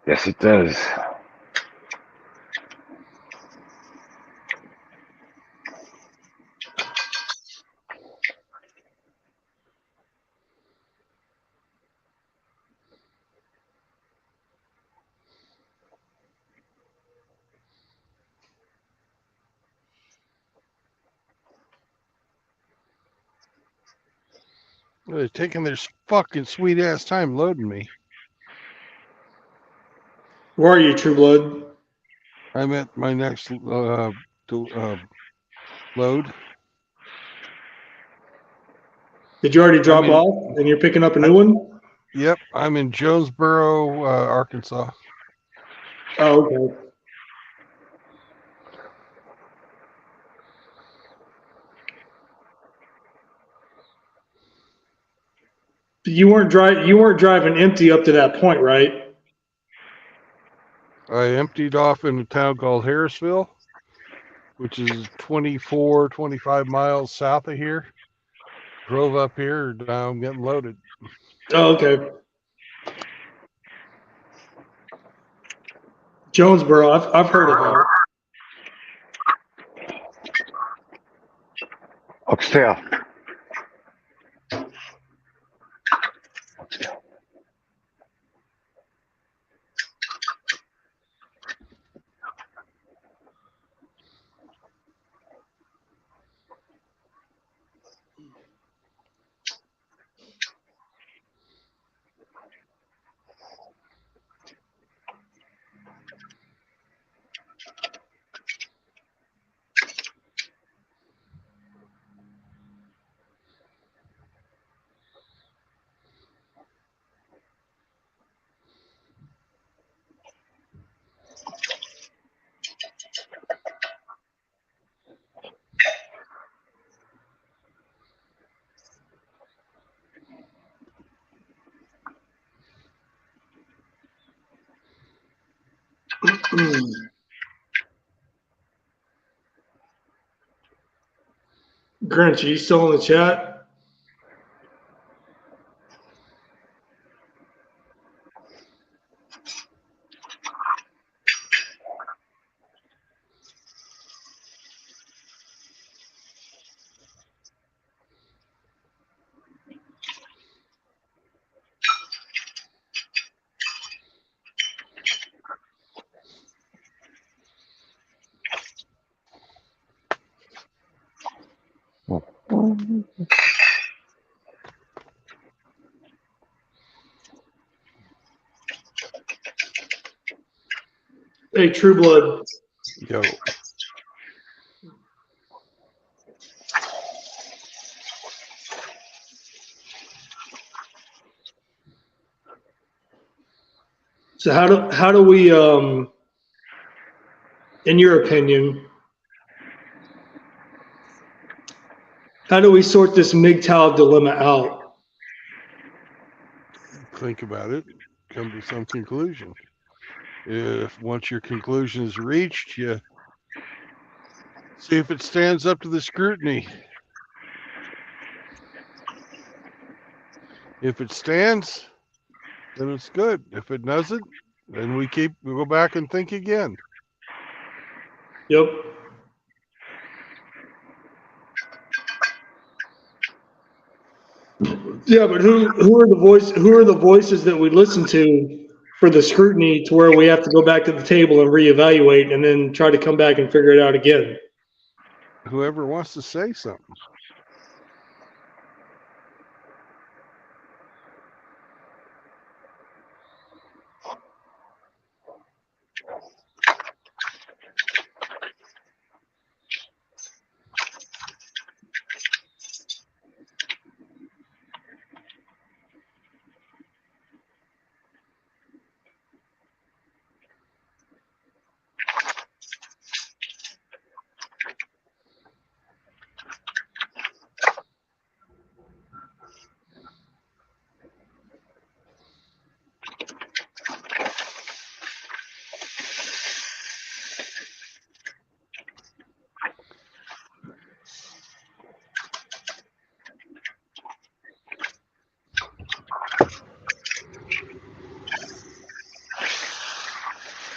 Speaker 10: Yes, it does.
Speaker 7: They're taking their fucking sweet ass time loading me.
Speaker 6: Where are you, True Blood?
Speaker 7: I'm at my next load.
Speaker 6: Did you already drop off and you're picking up a new one?
Speaker 7: Yep, I'm in Jonesboro, Arkansas.
Speaker 6: Oh, okay. You weren't driving empty up to that point, right?
Speaker 7: I emptied off in a town called Harrisville, which is 24, 25 miles south of here. Drove up here. Now I'm getting loaded.
Speaker 6: Oh, okay. Jonesboro, I've heard of that.
Speaker 2: Oxtail.
Speaker 6: Grinch, are you still in the chat? Hey, True Blood.
Speaker 7: Yo.
Speaker 6: So how do we in your opinion, how do we sort this MGTOW dilemma out?
Speaker 7: Think about it. Come to some conclusion. If once your conclusion is reached, you see if it stands up to the scrutiny. If it stands, then it's good. If it doesn't, then we go back and think again.
Speaker 6: Yep. Yeah, but who are the voices that we listen to for the scrutiny to where we have to go back to the table and reevaluate and then try to come back and figure it out again?
Speaker 7: Whoever wants to say something.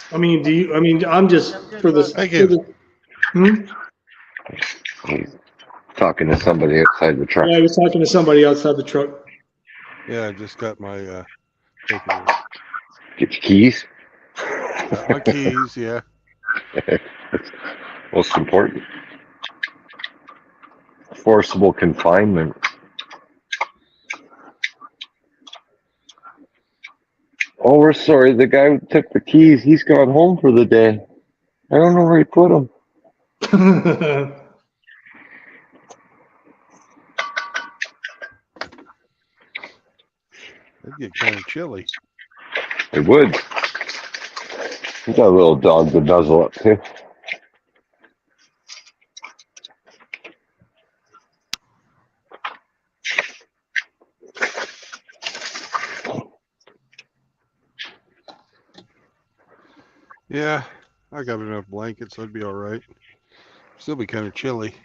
Speaker 6: I mean, I'm just for this.
Speaker 7: Thank you.
Speaker 2: He's talking to somebody outside the truck.
Speaker 6: Yeah, I was talking to somebody outside the truck.
Speaker 7: Yeah, I just got my paperwork.
Speaker 2: Get your keys.
Speaker 7: Got my keys, yeah.
Speaker 2: Most important. Forcible confinement. Oh, we're sorry. The guy who took the keys, he's gone home for the day. I don't know where he put them.
Speaker 7: That'd get kind of chilly.
Speaker 2: It would. We got a little dog to nuzzle up too.
Speaker 7: Yeah, I got enough blankets. I'd be all right. Still be kind of chilly.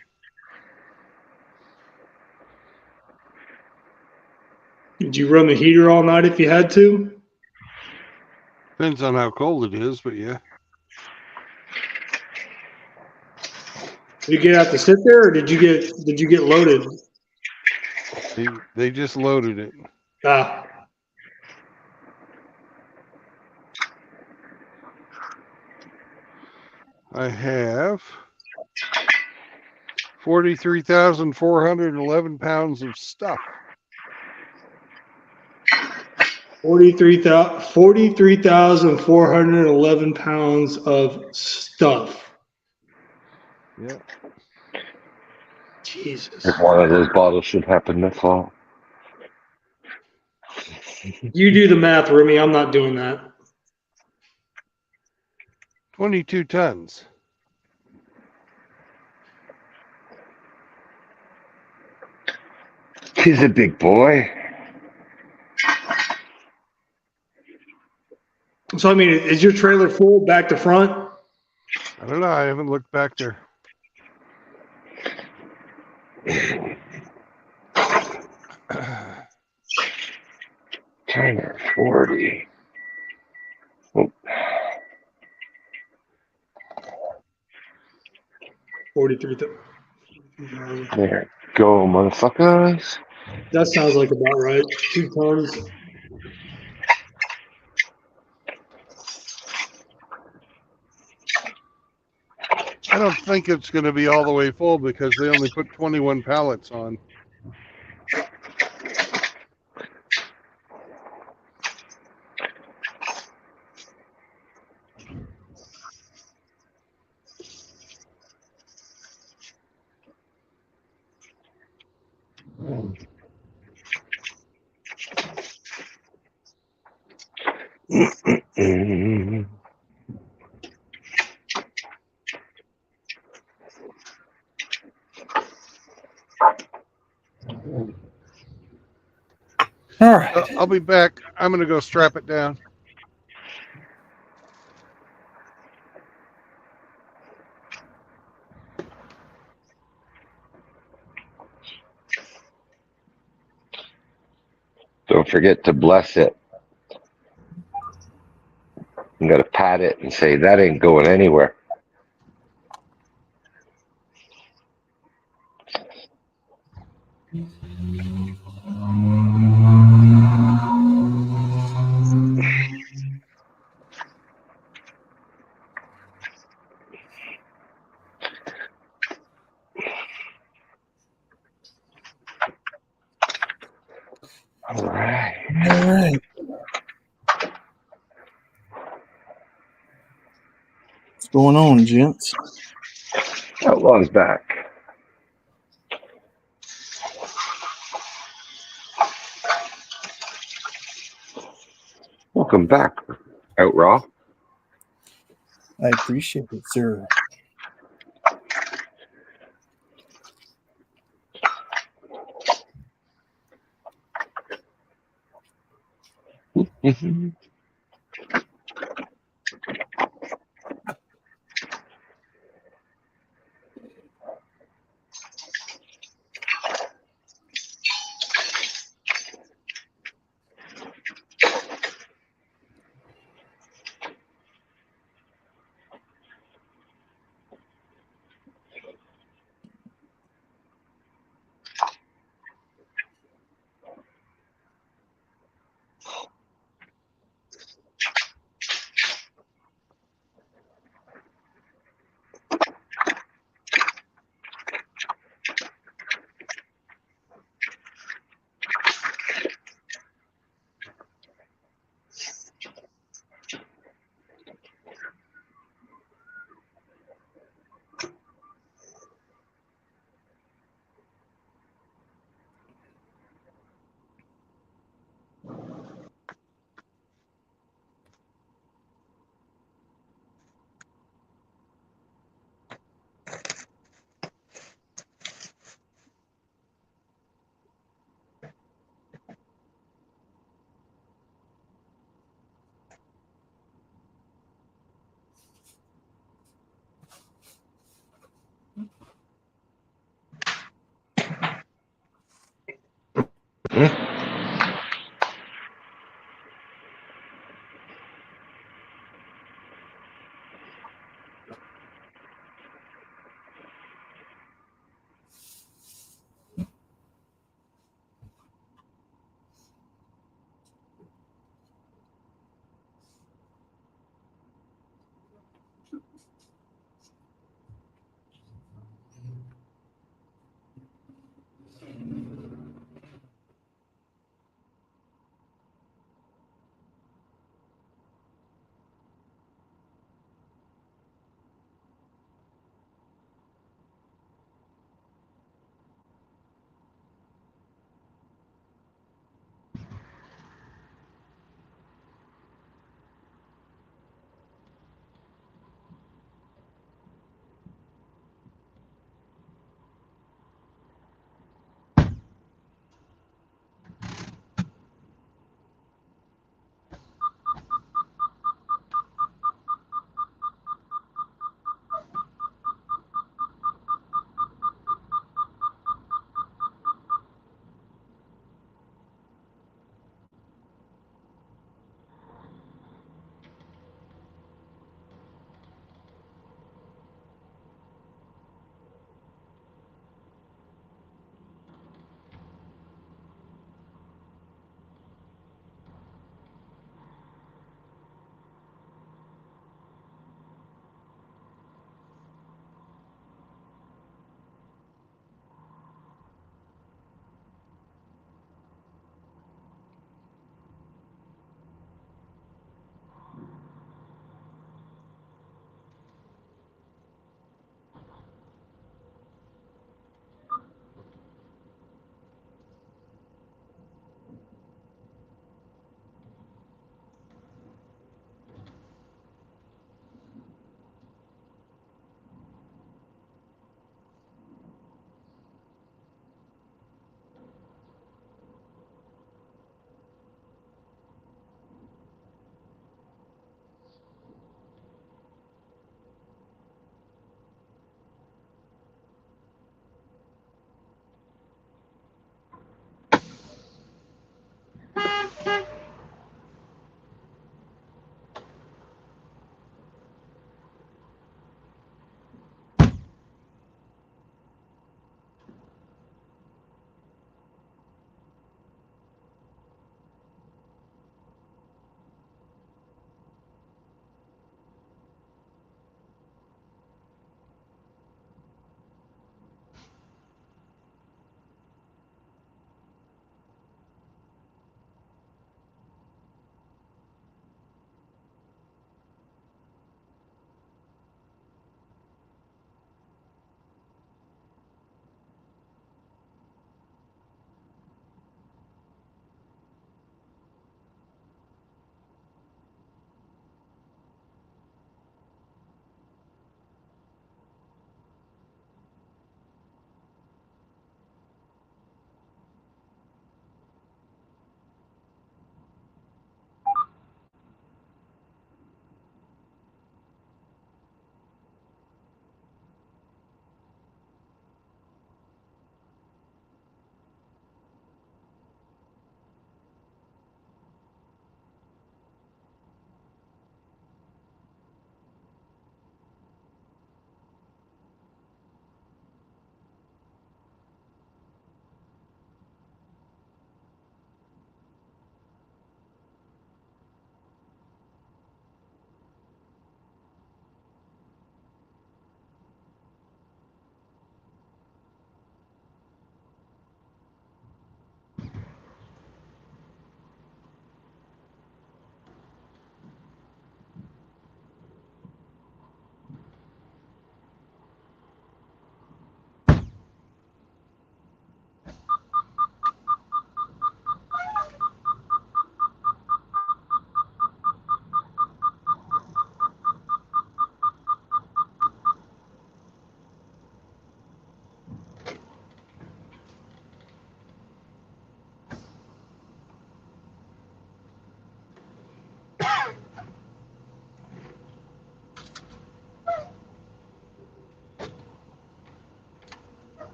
Speaker 6: Did you run the heater all night if you had to?
Speaker 7: Depends on how cold it is, but yeah.
Speaker 6: Did you get out to sit there, or did you get loaded?
Speaker 7: They just loaded it.
Speaker 6: Ah.
Speaker 7: I have 43,411 pounds of stuff.
Speaker 6: 43,411 pounds of stuff.
Speaker 7: Yeah.
Speaker 6: Jesus.
Speaker 10: If one of those bottles should happen to fall.
Speaker 6: You do the math, Remy. I'm not doing that.
Speaker 7: 22 tons.
Speaker 10: He's a big boy.
Speaker 6: So, I mean, is your trailer full back to front?
Speaker 7: I don't know. I haven't looked back there.
Speaker 10: China 40. Oh.
Speaker 6: 43.
Speaker 10: There go, motherfuckers.
Speaker 6: That sounds like about right. 2 tons.
Speaker 7: I don't think it's going to be all the way full because they only put 21 pallets on.
Speaker 11: All right.
Speaker 7: I'll be back. I'm going to go strap it down.
Speaker 10: Don't forget to bless it. You gotta pat it and say, that ain't going anywhere. All right.
Speaker 11: All right. What's going on, gents?
Speaker 10: Outlaw's back. Welcome back, Outraw.
Speaker 11: I appreciate it, sir.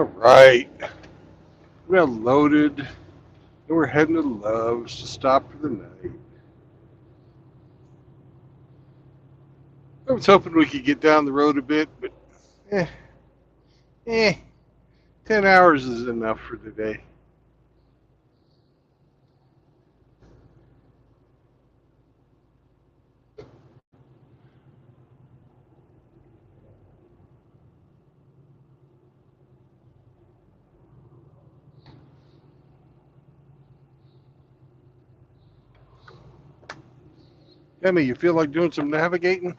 Speaker 3: All right. We're loaded. And we're heading to Love's to stop for the night. I was hoping we could get down the road a bit, but eh, 10 hours is enough for today. Emmy, you feel like doing some navigating?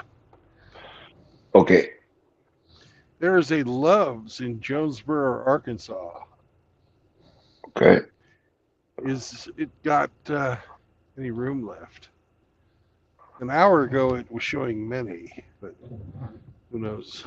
Speaker 10: Okay.
Speaker 3: There is a Love's in Jonesboro, Arkansas.
Speaker 10: Okay.
Speaker 3: Is it got any room left? An hour ago it was showing many, but who knows?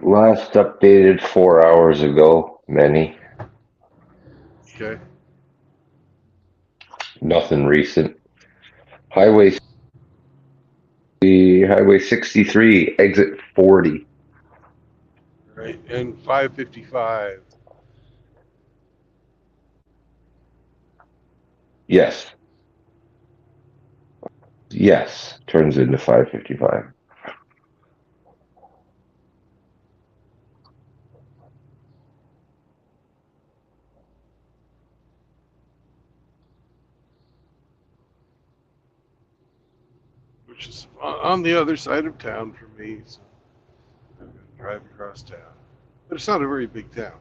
Speaker 10: Last updated 4 hours ago. Many.
Speaker 3: Okay.
Speaker 10: Nothing recent. Highway 63, exit 40.
Speaker 3: Right. And 555.
Speaker 10: Yes. Yes. Turns into 555.
Speaker 3: Which is on the other side of town for me. So I'm going to drive across town. But it's not a very big town.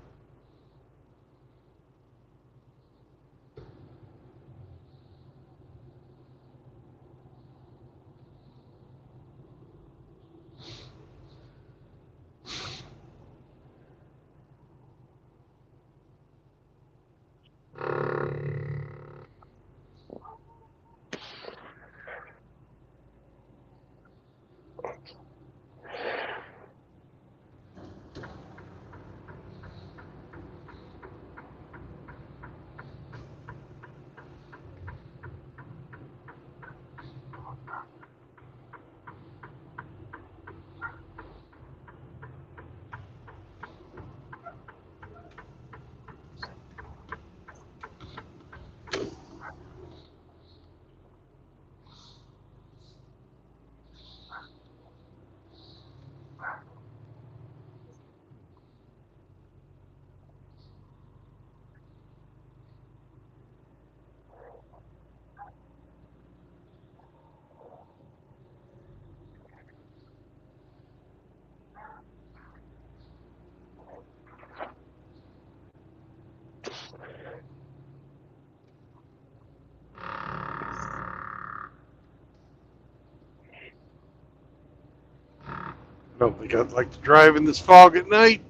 Speaker 3: I don't think I'd like to drive in this fog at night.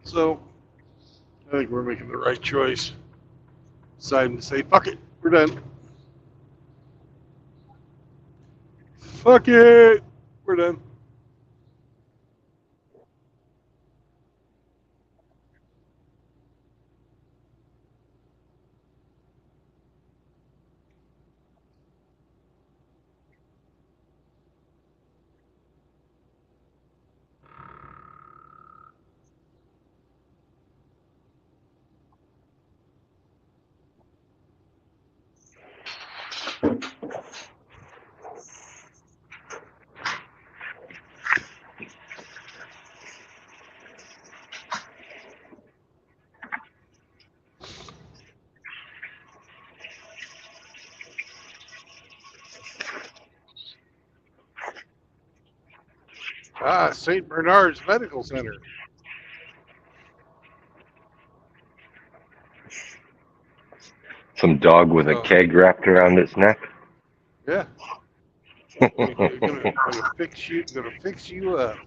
Speaker 3: So I think we're making the right choice. Deciding to say, fuck it, we're done. Fuck it, we're done. Ah, St. Bernard's Medical Center.
Speaker 10: Some dog with a keg wrapped around its neck.
Speaker 3: Yeah. Gonna fix you up.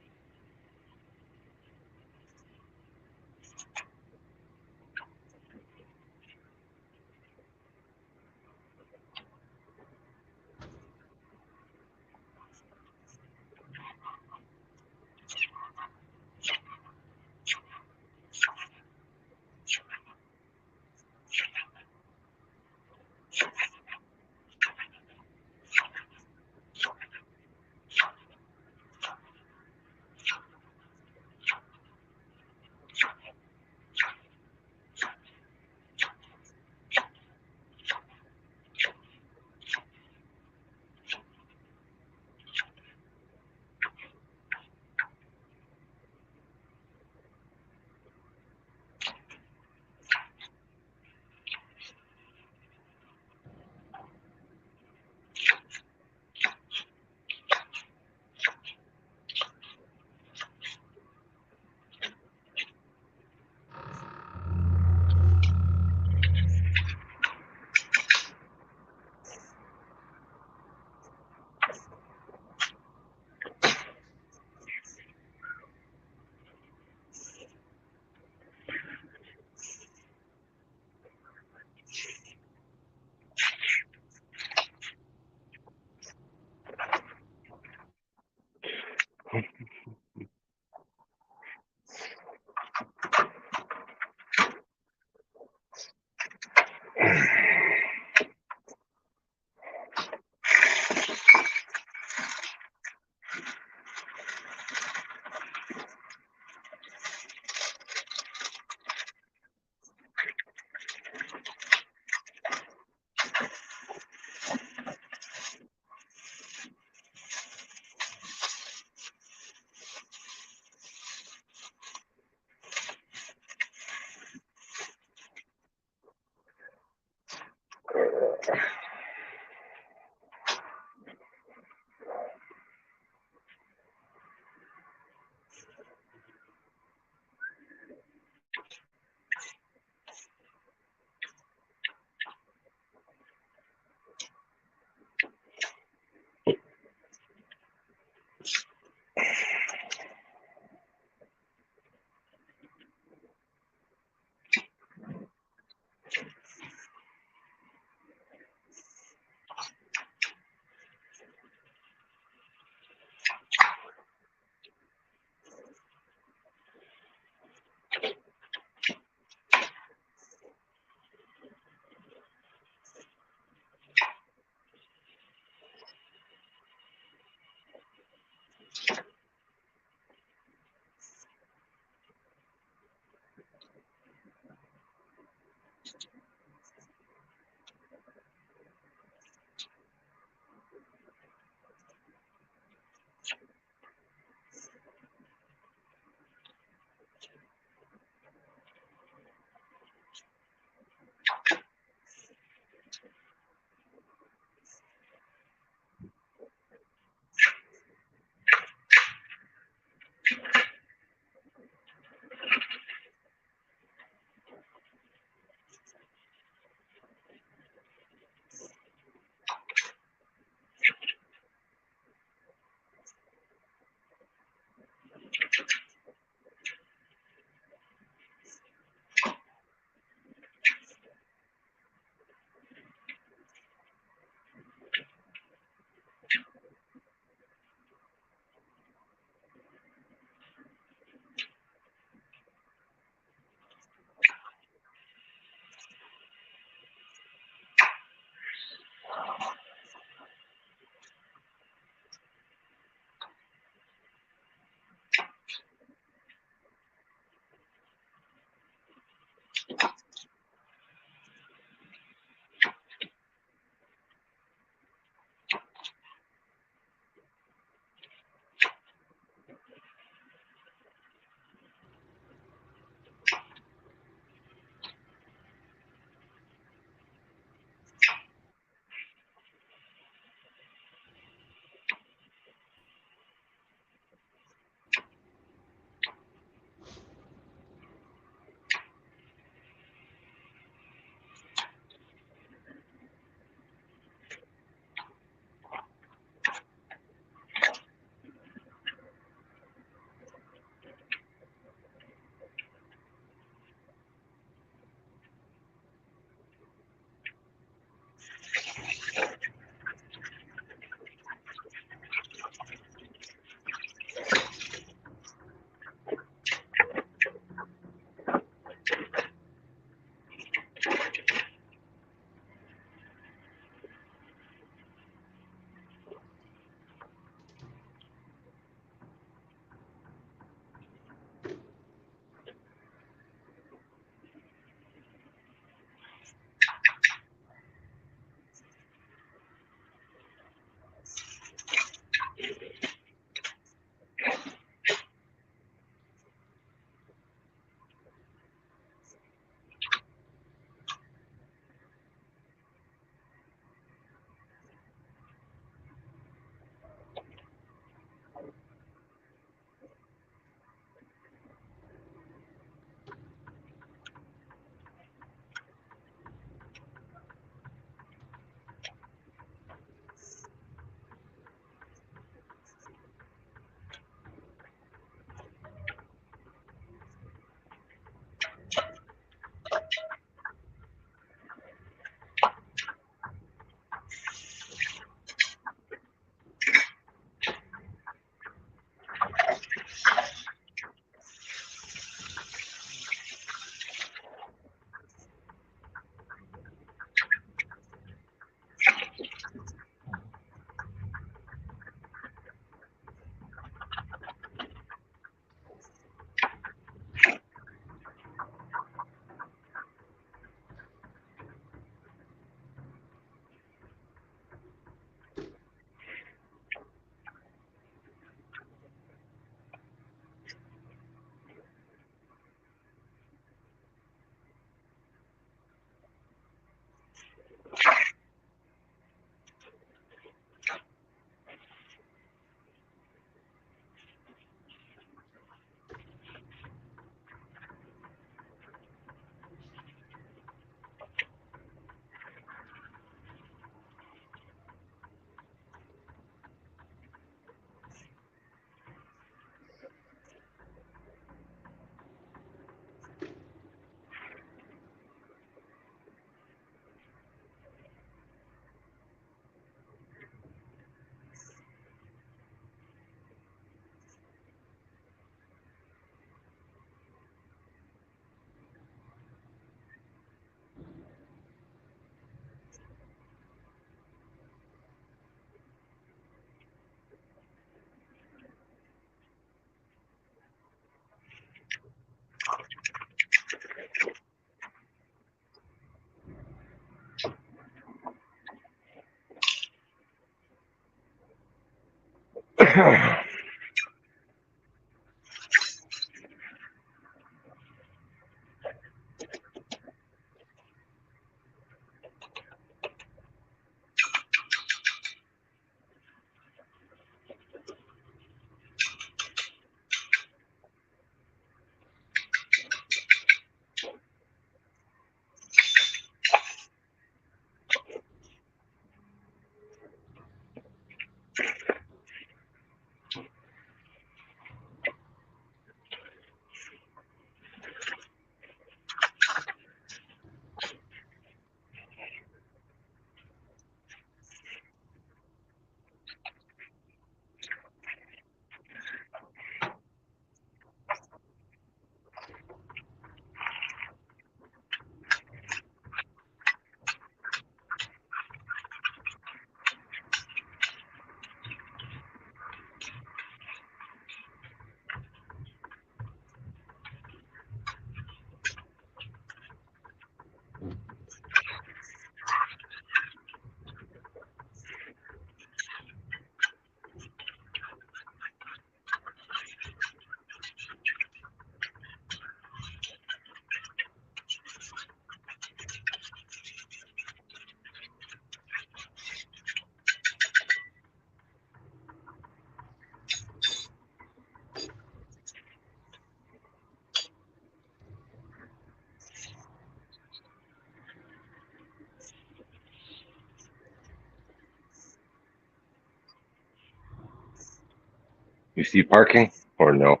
Speaker 10: You see parking or no?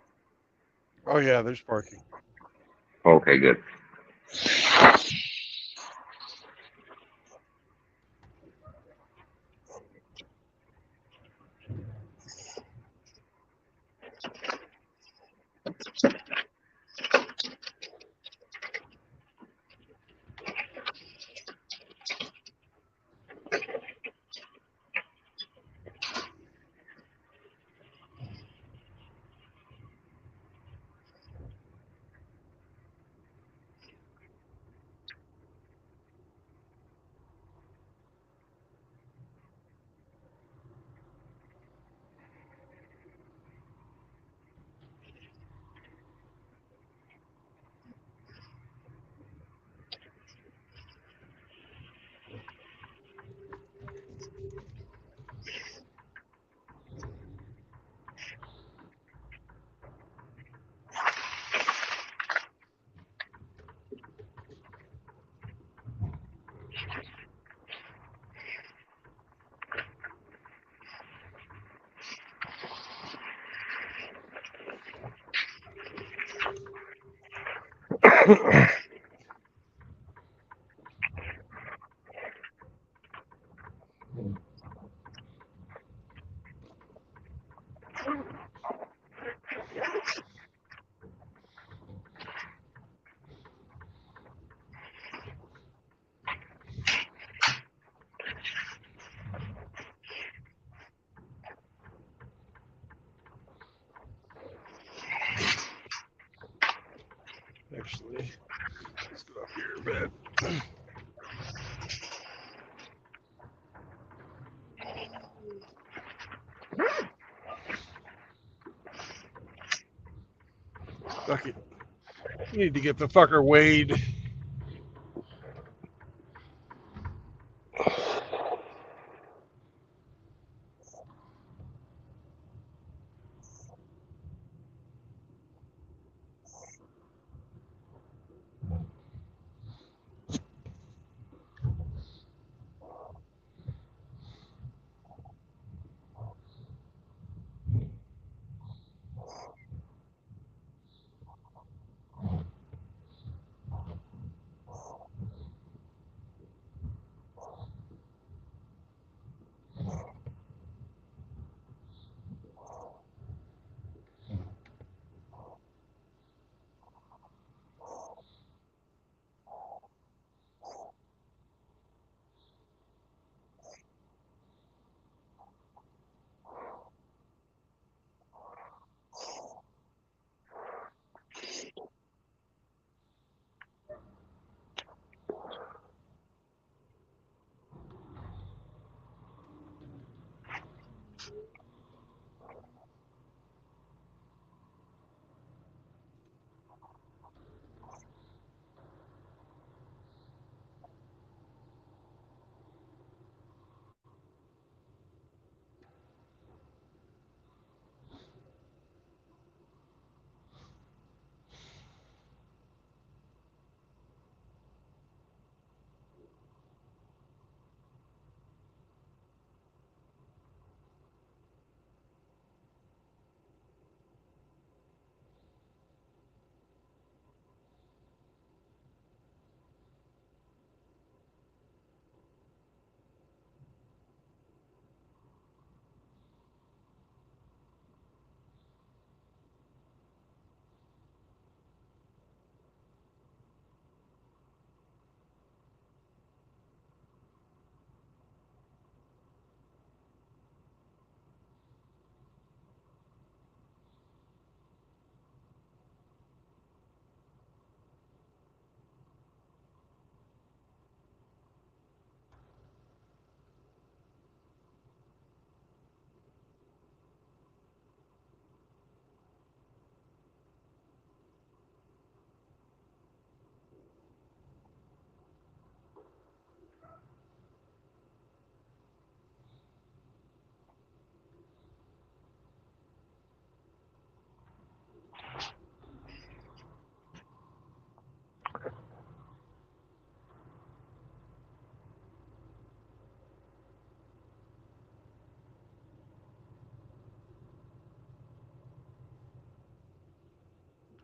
Speaker 7: Oh yeah, there's parking.
Speaker 10: Okay, good.
Speaker 7: Actually, let's go up here a bit. Fuck it. You need to get the fucker weighed.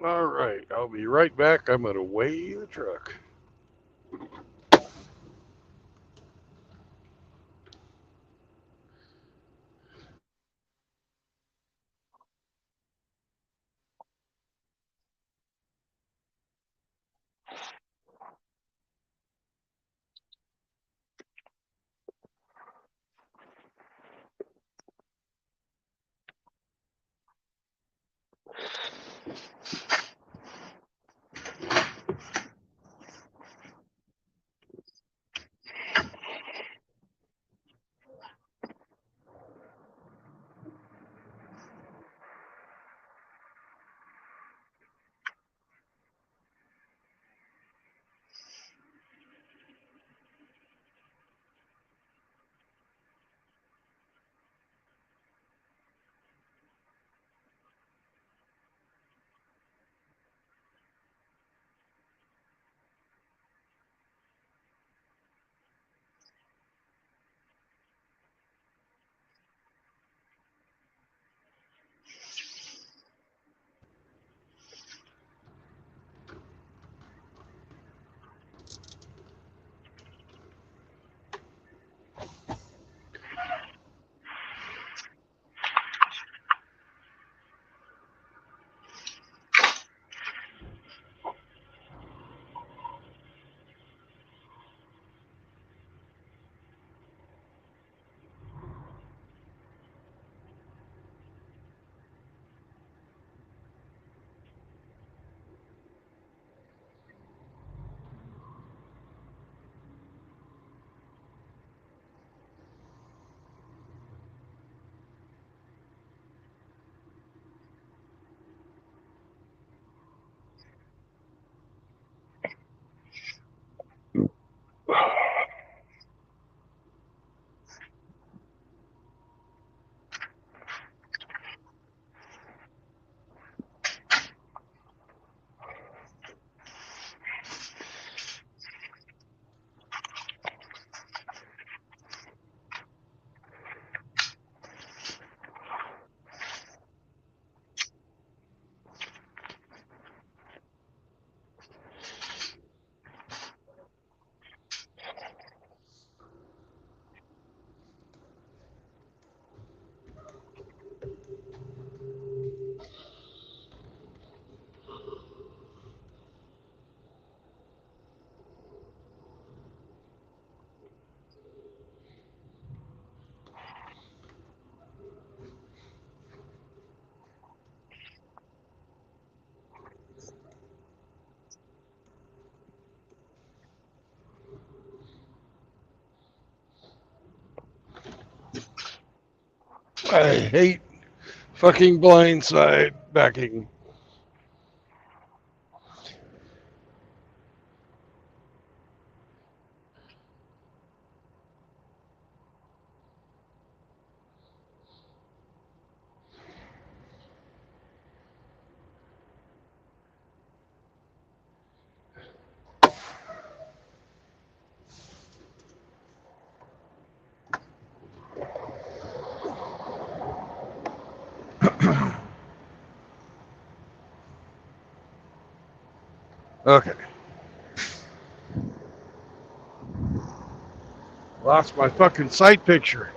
Speaker 7: All right, I'll be right back. I'm gonna weigh the truck. I hate fucking blindside backing. Okay. Lost my fucking sight picture.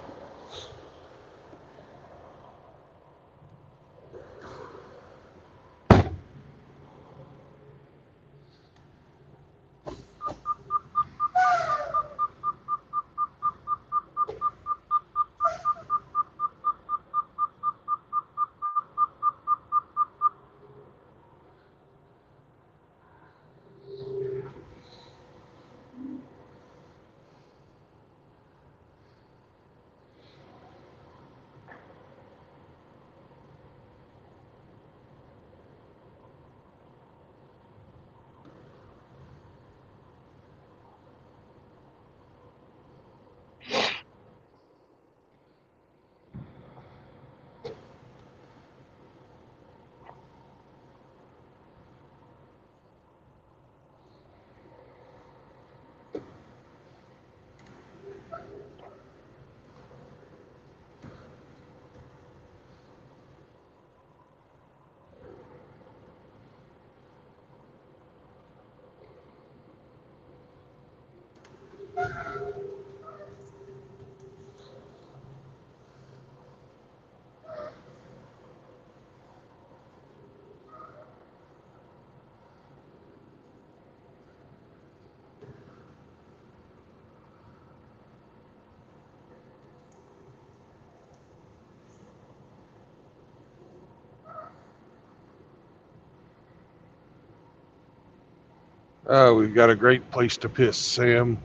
Speaker 3: We've got a great place to piss, Sam.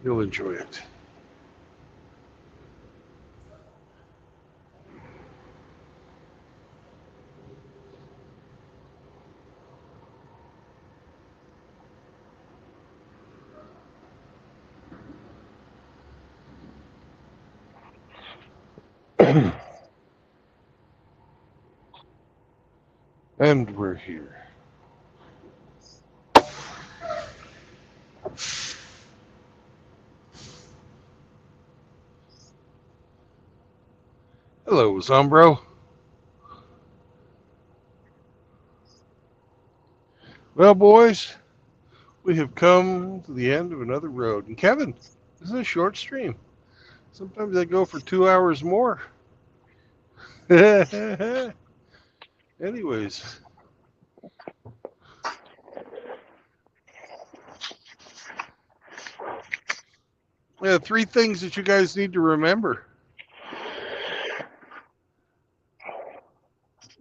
Speaker 3: You'll enjoy it. And we're here. Hello, Zombro. Well, boys, we have come to the end of another road. And Kevin, this is a short stream. Sometimes I go for 2 hours more. Anyways. Yeah, 3 things that you guys need to remember.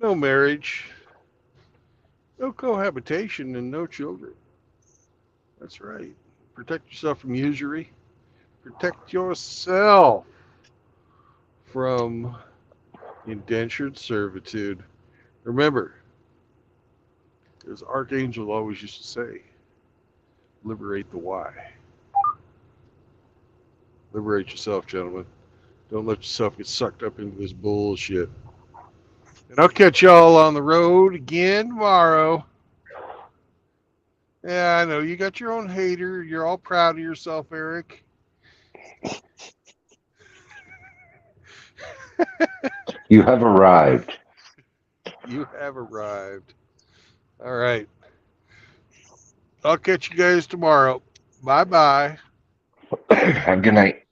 Speaker 3: No marriage, no cohabitation, and no children. That's right. Protect yourself from usury. Protect yourself from indentured servitude. Remember, as Archangel always used to say, liberate the why. Liberate yourself, gentlemen. Don't let yourself get sucked up into this bullshit. And I'll catch y'all on the road again tomorrow. Yeah, I know. You got your own hater. You're all proud of yourself, Eric.
Speaker 10: You have arrived.
Speaker 3: You have arrived. All right. I'll catch you guys tomorrow. Bye-bye.
Speaker 10: Have a good night.